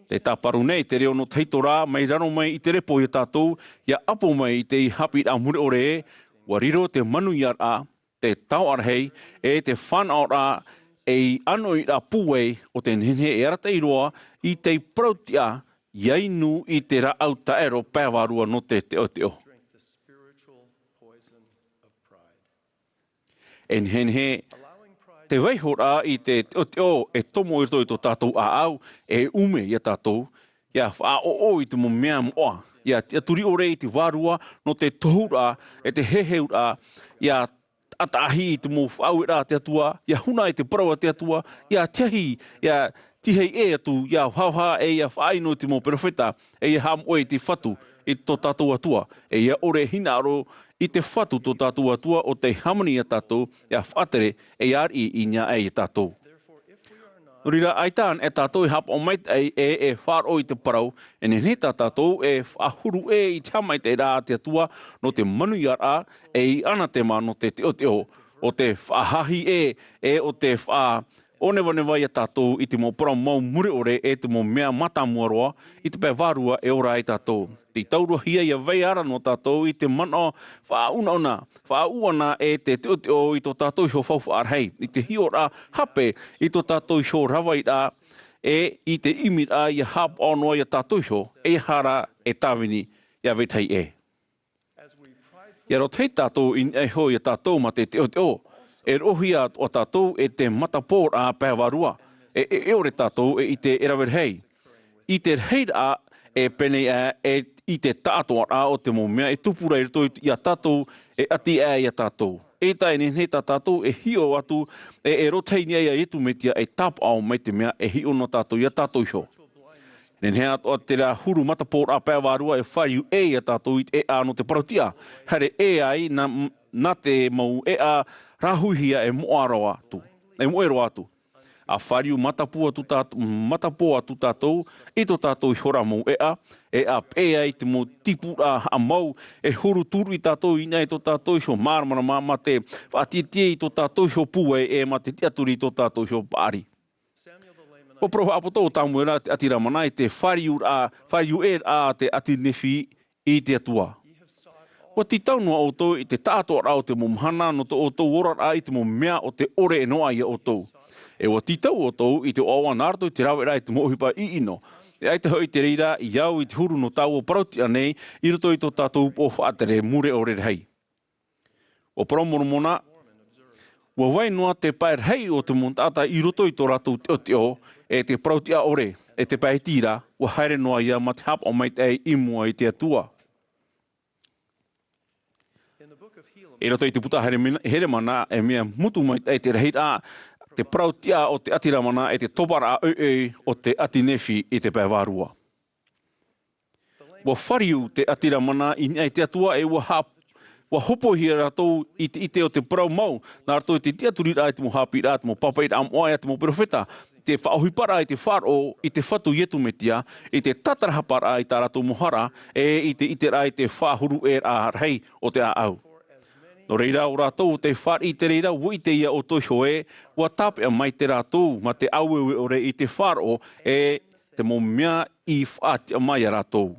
Te tāparu nei te reo no teito rā, mai raro mai I te repo I tātou, ia apo mai I te I hapi a mure ore wa riro te manu I ar a, te tau ar hei, te whanau rā, ano I rā puwe o te nhenhe arata I roa, I te prautia, iainu I te rā au taero pēwarua no te teo teo. Nhenhe, te waihora I te teo tomo I tō tātou a au, ume I tātou, ia wha o I te mo mea moa, ia turi ore I te wārua, no te tohura, te heheura, ia atahi I te mo whauera te atua, ia huna I te parawa te atua, ia tehi, ia tihei atu, ia whauha ia whaino te mo profeta, ia hamoe te whatu I tō tātou atua, ia ore hinaro, I te whatu tō tātou atua o te hamani a tātou, ia whatere ari I ngā I tātou. Rira aitaan tātou hap o mait wharo I te parau, ne tā tātou whahuru I te hamai te rā te atua, no te manu I ara ana te mā no te teo, o te whahahi o te wha onewa I tātou I te mo parau mau mure ore te mo mea matamuaroa, I te pē wārua ora I tātou. Te tauruhia ia vei ara no tātou I te mana whaauana te teo I tō tātou hio whauwha ar hei. I te hio rā hape I tō tātou hio rawai rā I te imi rā ia hap anoa I tātou hio hara tāwini ia vetei Ia rot hei tātou I hoi I tātou ma te teo. Rohia o tātou te matapō rā pēwarua. Ore tātou I te erawer hei. I te hei rā penei I te tātoa rā o te mō mea tupura I rito I a tātou ati I a tātou. Tai ne tā tātou hio atu rotei nia ia etu metia tap au mai te mea hio no tātou I a tātou hio. Nenhea o te rā huru matapō rā pēwarua whariu a tātou I a no te parautia. Hare ai na te mau a rahuhia moaroa atu. Moero atu. A whariu matapō atu tātou, I tō tātou I hora mau a ai te mo tipu a mau, huru turu I tātou I tō tātou hio māramara ma te whaatitie I tō tātou hio pue ma te tiaturi I tō tātou hio pāri. O proha apoto o Amuiraa te atira mana I te whariu te ati nefi I te atua. O ti taunua o tō I te tātoa rā o te mo Mahana no o tō ora rā I te mo mea o te ore noa I o tō. O titau o tō I te oawa nārto I te rawe rā I te mohipa I ino. Ai te hoi te reira I au I te huru no tau o parauti anei I roto I tō tātou o whaatere mure o rerhei. O paromoromona, ua wainua te paer hei o te montata I roto I tō rātou teo te parauti a ore, te pae tira, ua haere noa ia ma te hap o mait I mua I te atua. Roto I te puta here mana mea mutu mait te reira te parautia o te atiramana te topara o te atinefi I te pēwarua. Wa whariu te atiramana I te atua wa hopohia rātou I te o te parau mau, nā rātou te tiaturi rā te mo hapi rā, te mo papai rā moa te mo profeta, te whaohipara I te wharo I te whatu ietu metia, I te tatarahapara I tā rātou mohara, I te rā I te whahuru rā rei o te au. No reira o rātou te whari te reira wui te ia o toi hoe, ua tāpea mai te rātou ma te auewe o re I te wharo te mo mea I whaatia mai a rātou.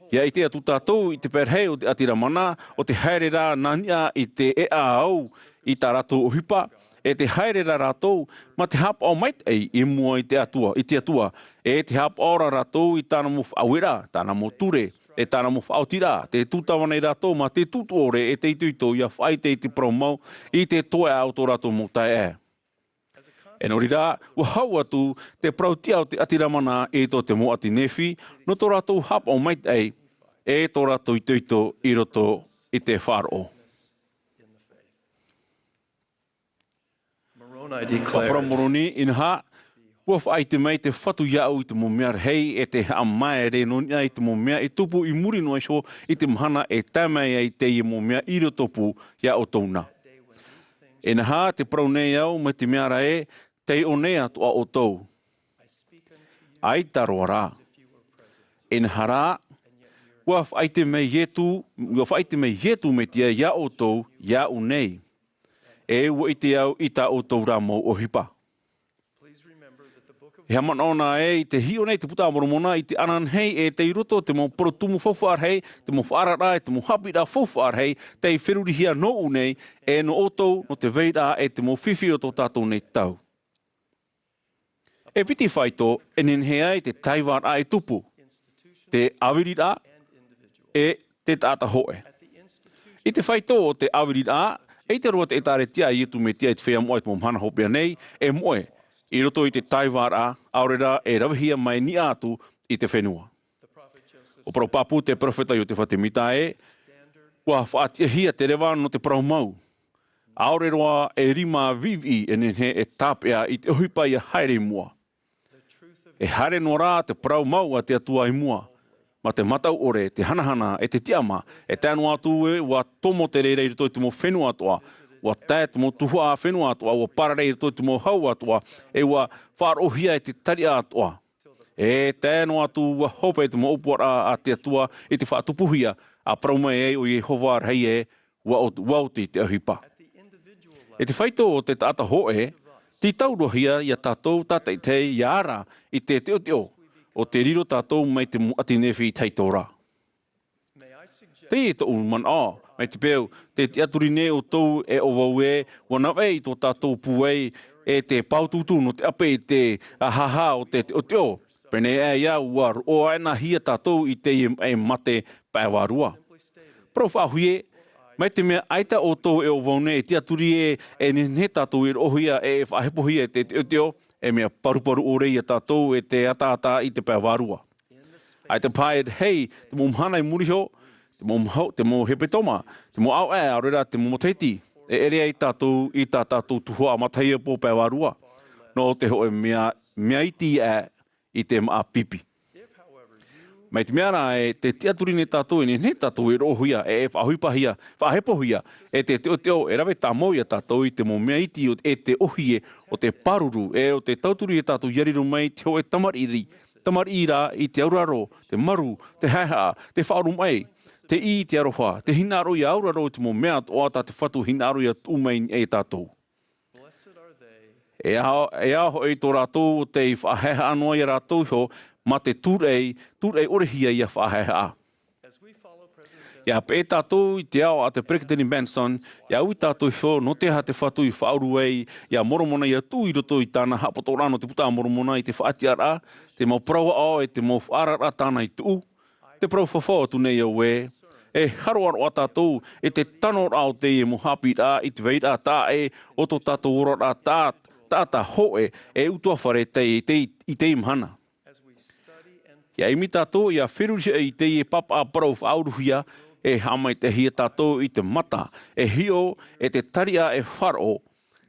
Ia I te atu tātou I te perhei o te atiramana o te haere rā nania I te au I tā rātou o hipa, te haere rā rātou ma te hapa o mait I mua I te atua, te hapa ora rātou I tāna mo whauera, tāna mo ture, tāna mo whaotira, te tūtawana I rātou ma te tūtuore te ituito ia whai te promau I te toe au tō rātou mo tae no rira, ua hau atu te prautia o te atiramana tō te mo ati nefi, no tō rātou hapa o mait tō rātou ituito I roto I te wharo. I declare Pramoroni in ha. Ua whai te mai te whatu iau I te mo mea hei e te amae re no nia I te mo mea I tupu I muri noa so I te mahana e tamai ai te I mo mea I ro topu ia o touna. E na ha te prau nei au me te mea ra e te o nea toa o tou. Ai taro rā. E na hara ua whai te mai yetu me tia ia o tou ia o nei. E ua I te au I ta o tou rā mo o hipa. He haman ona I te hio nei te puta moromona I te anan hei e te iroto te mo porotumu fofar hei, te mo whaarara te mo hapira fofar hei, te I whirurihia no u nei, e no otou no te veira e te mo whiwhi o tō tātou nei tau. E piti whaito e nenhea I te taiwan a e tupu, te awirira e te tāta hoe. I te whaito o te awirira, e te roa te etaretia I etu me tia I te whea moa I te mo mhana hopea nei, e moe, I roto I te taiwara, aurera e rawahia mai ni atu I te whenua. O parapapu te profeta I o te whatemita e, ua whaatia hia te rewa no te parau mau. Aureroa e rima vivi e nenhe e tāpea I te ohipa I a haere mua. E haere no rā te parau mau a te atua I mua. Ma te matau ore, te hanahana, e te tiama, e te anu atu e ua tomo te reirei rito I te mo whenua toa, ua tae te mo tuhua a whenua atua, ua pararei rito te mo hau atua, e ua whaarohia e te tari atua. E tae no atu ua hope te mo upuara a te atua I te whaatupuhia a praumai e o Jehova rei e ua uti te ahipa. E te whaito o te tata hoe, ti taurohia I a tātou tata I te iara I te teo o te riro tātou mai te muati nefi I taitora. Te e tō man mai te pēu, te aturi ne o tau e o wau e, wana wei tō tātou puei e te paututu no te ape I te ahaha o te o teo. Pene e ia ua o aina hia tātou I te e mate pēwarua. Pro whahuie, mai te mea aita o tau e o wau ne, te aturi e ne tātou I rohia e whahepohia te o teo, e mea paruparu o rei a tātou e te atata I te pēwarua. Ai te pai hei, te mo mhana I muriho, te mo hepetoma, te mo au e arera te mo moteti, e ere I tātou tuhua mataia po pēwarua. No te ho e mea iti I te maa pipi. Mai te mea rā e te tiaturi ne tātou e ne tātou e rohuia, e whahuipahia, whahepohia, e te teo e rawe tā moia tātou I te mo mea iti e te ohie o te paruru, e o te tauturi e tātou yariru mai te ho e tamarira I te auraro, te maru, te haiha, te whaoru mai, te I te aroha, te hinaro I auraro te mo mea o ata te whatu hinaro I umei e tātou. E aho e tō rātou te I whaheha anoa I rātou ho, ma te tūrei orehia I a whaheha. Ia pe tātou I te ao a te Presidenti Benson, ia ui tātou ho no te ha te whatu I whauru ei, ia moromona I atu I roto I tāna hapotorano te puta moromona I te whaatiara, te mau praua ao e te mau whaarara tāna I tuu, te prau whawhauatu nei au e haroaro a tātou e te tano rao te e mo hapi rā I te veira tā e o tō tātou ora rā tāta hoe e utua whare I te imhana. Ia imi tātou ia whiruria I te papa parau whauruhia e hamai te hia tātou I te mata, e hio e te taria e wharo,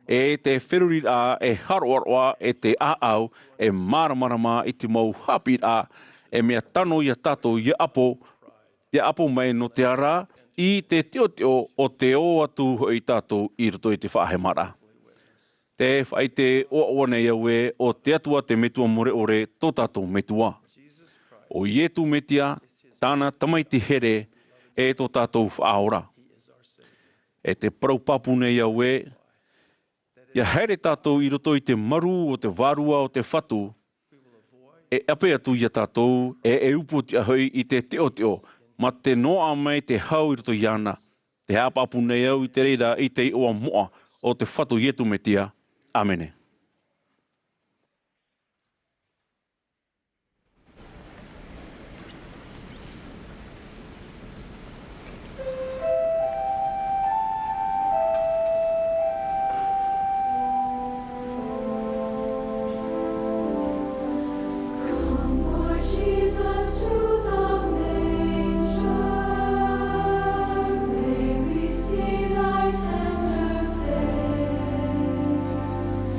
e te whirurira e haroaroa e te aau e maramarama I te mau hapi rā e mea tano ia tātou ia apo mai no te ara I te teo o te o atu I tātou I roto I te whahemara. Te whai te oa nei au e o te atua te metua more ore tō tātou metua. O ietu metia, tāna tamaiti here e tō tātou whaora. E te paraupapu nei au e, ia here tātou I roto I te maru o te varua o te whatu, e ape atu ia tātou e upoti ahoi I te teo, ma te noa mai te hau I roto I ana, te hapapu nei au I te reira I te oa moa o te whatu ietu metia. Amene. May we see thy tender face.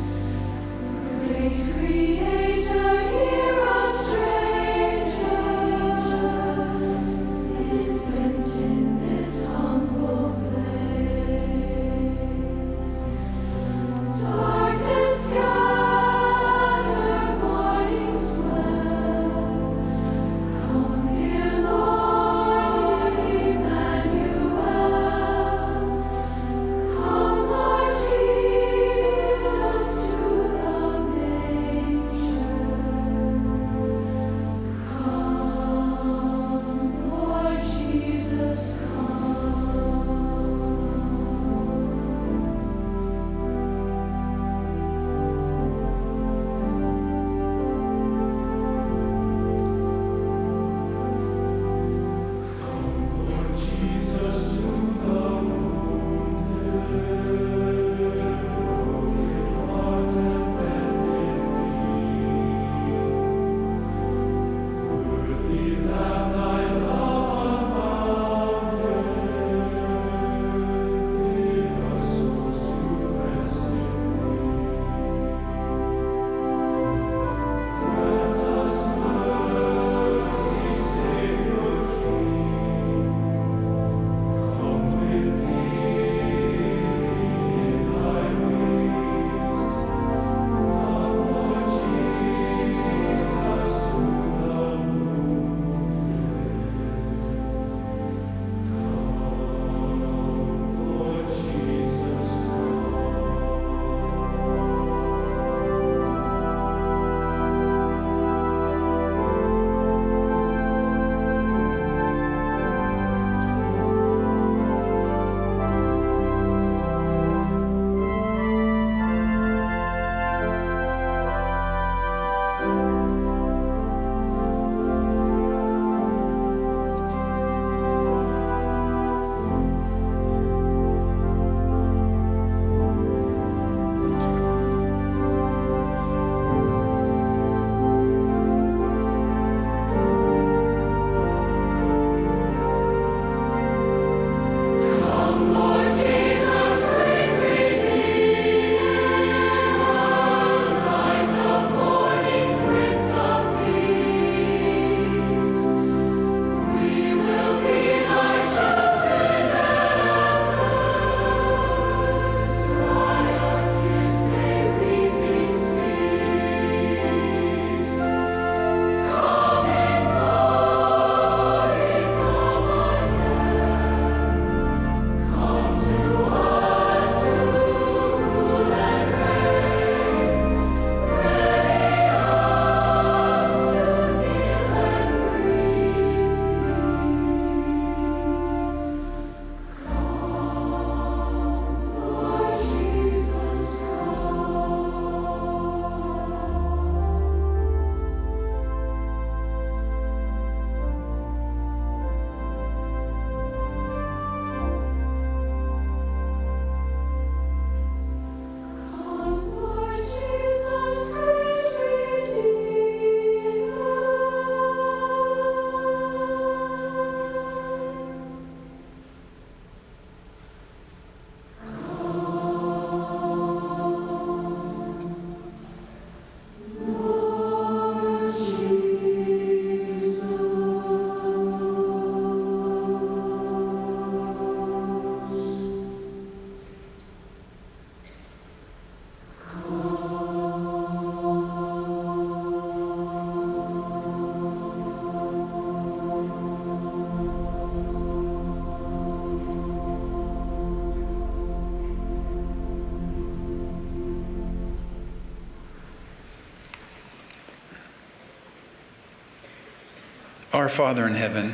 Our Father in heaven,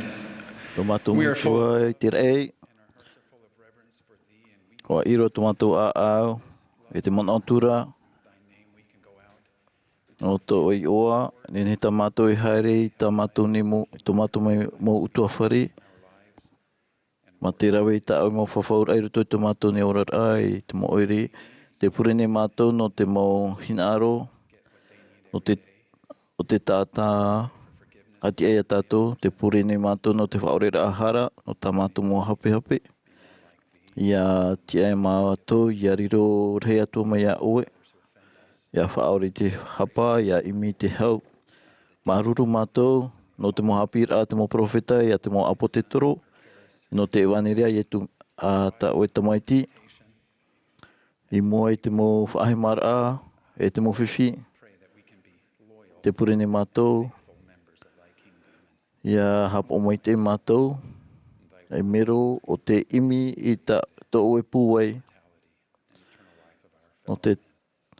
we are full Ko iro tomato a e te mana atura o to i oa ni tamato i haere tamato ni mo tomato mai mo utua whare ma te rawe ta au mo whawhaur ai roto tomato ni orar ai te mo oiri te purene mato no te mo hinaro o te tata ati ai tato te purene mato no te whaorera ahara no tamato mo hape hape ia ti ai mātou, ia riro rei atua mai a oe. Ia whaore te hapa, ia imi te hau. Maruru mātou, no te mo hapira a te mo profeta, ia te mo apo te toro. No te ewanerea, ia tu a ta oe tamaiti. I mua i te mo whaahemara a, e te mo whiwhi. Te purene mātou. Ia hapo mai te mātou. Ai mero o te imi i ta to oe pūwai. O te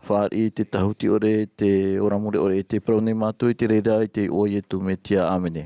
whaari te tahuti ore, te oramure ore, te praune mātou i te reira i te oe tu me tia amene.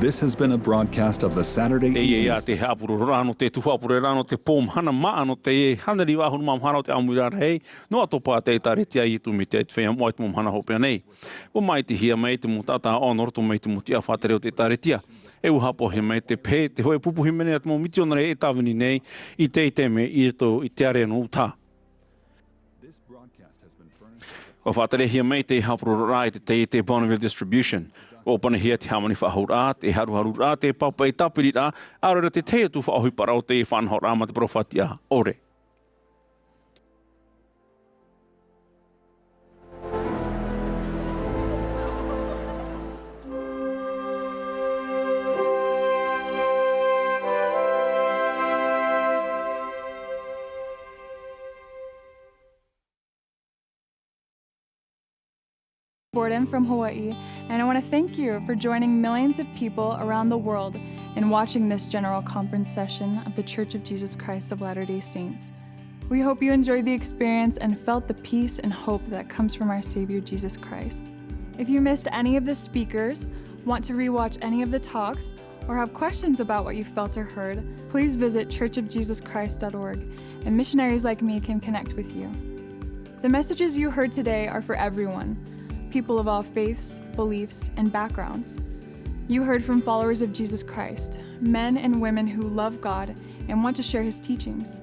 This has been a broadcast of the Saturday evening. Te hapururano te tuhapurerano te pom Mahana Maa no te hanari wa hunu mamhara te Amuiraa rahi no Atopa te taretia I tu me te whea mo te mamhana hopea nei. O mai te hia mai te mutata honor to mai te mutia whatere o te taretia. E uhapo he mai te pe te hoe pupuhi mene at mo mitionare e tawini nei I te teme I te are no uta. O whatere hia mai te hapurura I te Bonneville Distribution. O pana hia te hamani whahaura, te haruharura, te papa I tapirira, arora te te atu whaohi para o te whanhora ma te profatia ore. Borden from Hawaii, and I want to thank you for joining millions of people around the world in watching this General Conference session of the Church of Jesus Christ of Latter-day Saints. We hope you enjoyed the experience and felt the peace and hope that comes from our Savior Jesus Christ. If you missed any of the speakers, want to rewatch any of the talks, or have questions about what you felt or heard, please visit churchofjesuschrist.org, and missionaries like me can connect with you. The messages you heard today are for everyone, people of all faiths, beliefs, and backgrounds. You heard from followers of Jesus Christ, men and women who love God and want to share His teachings.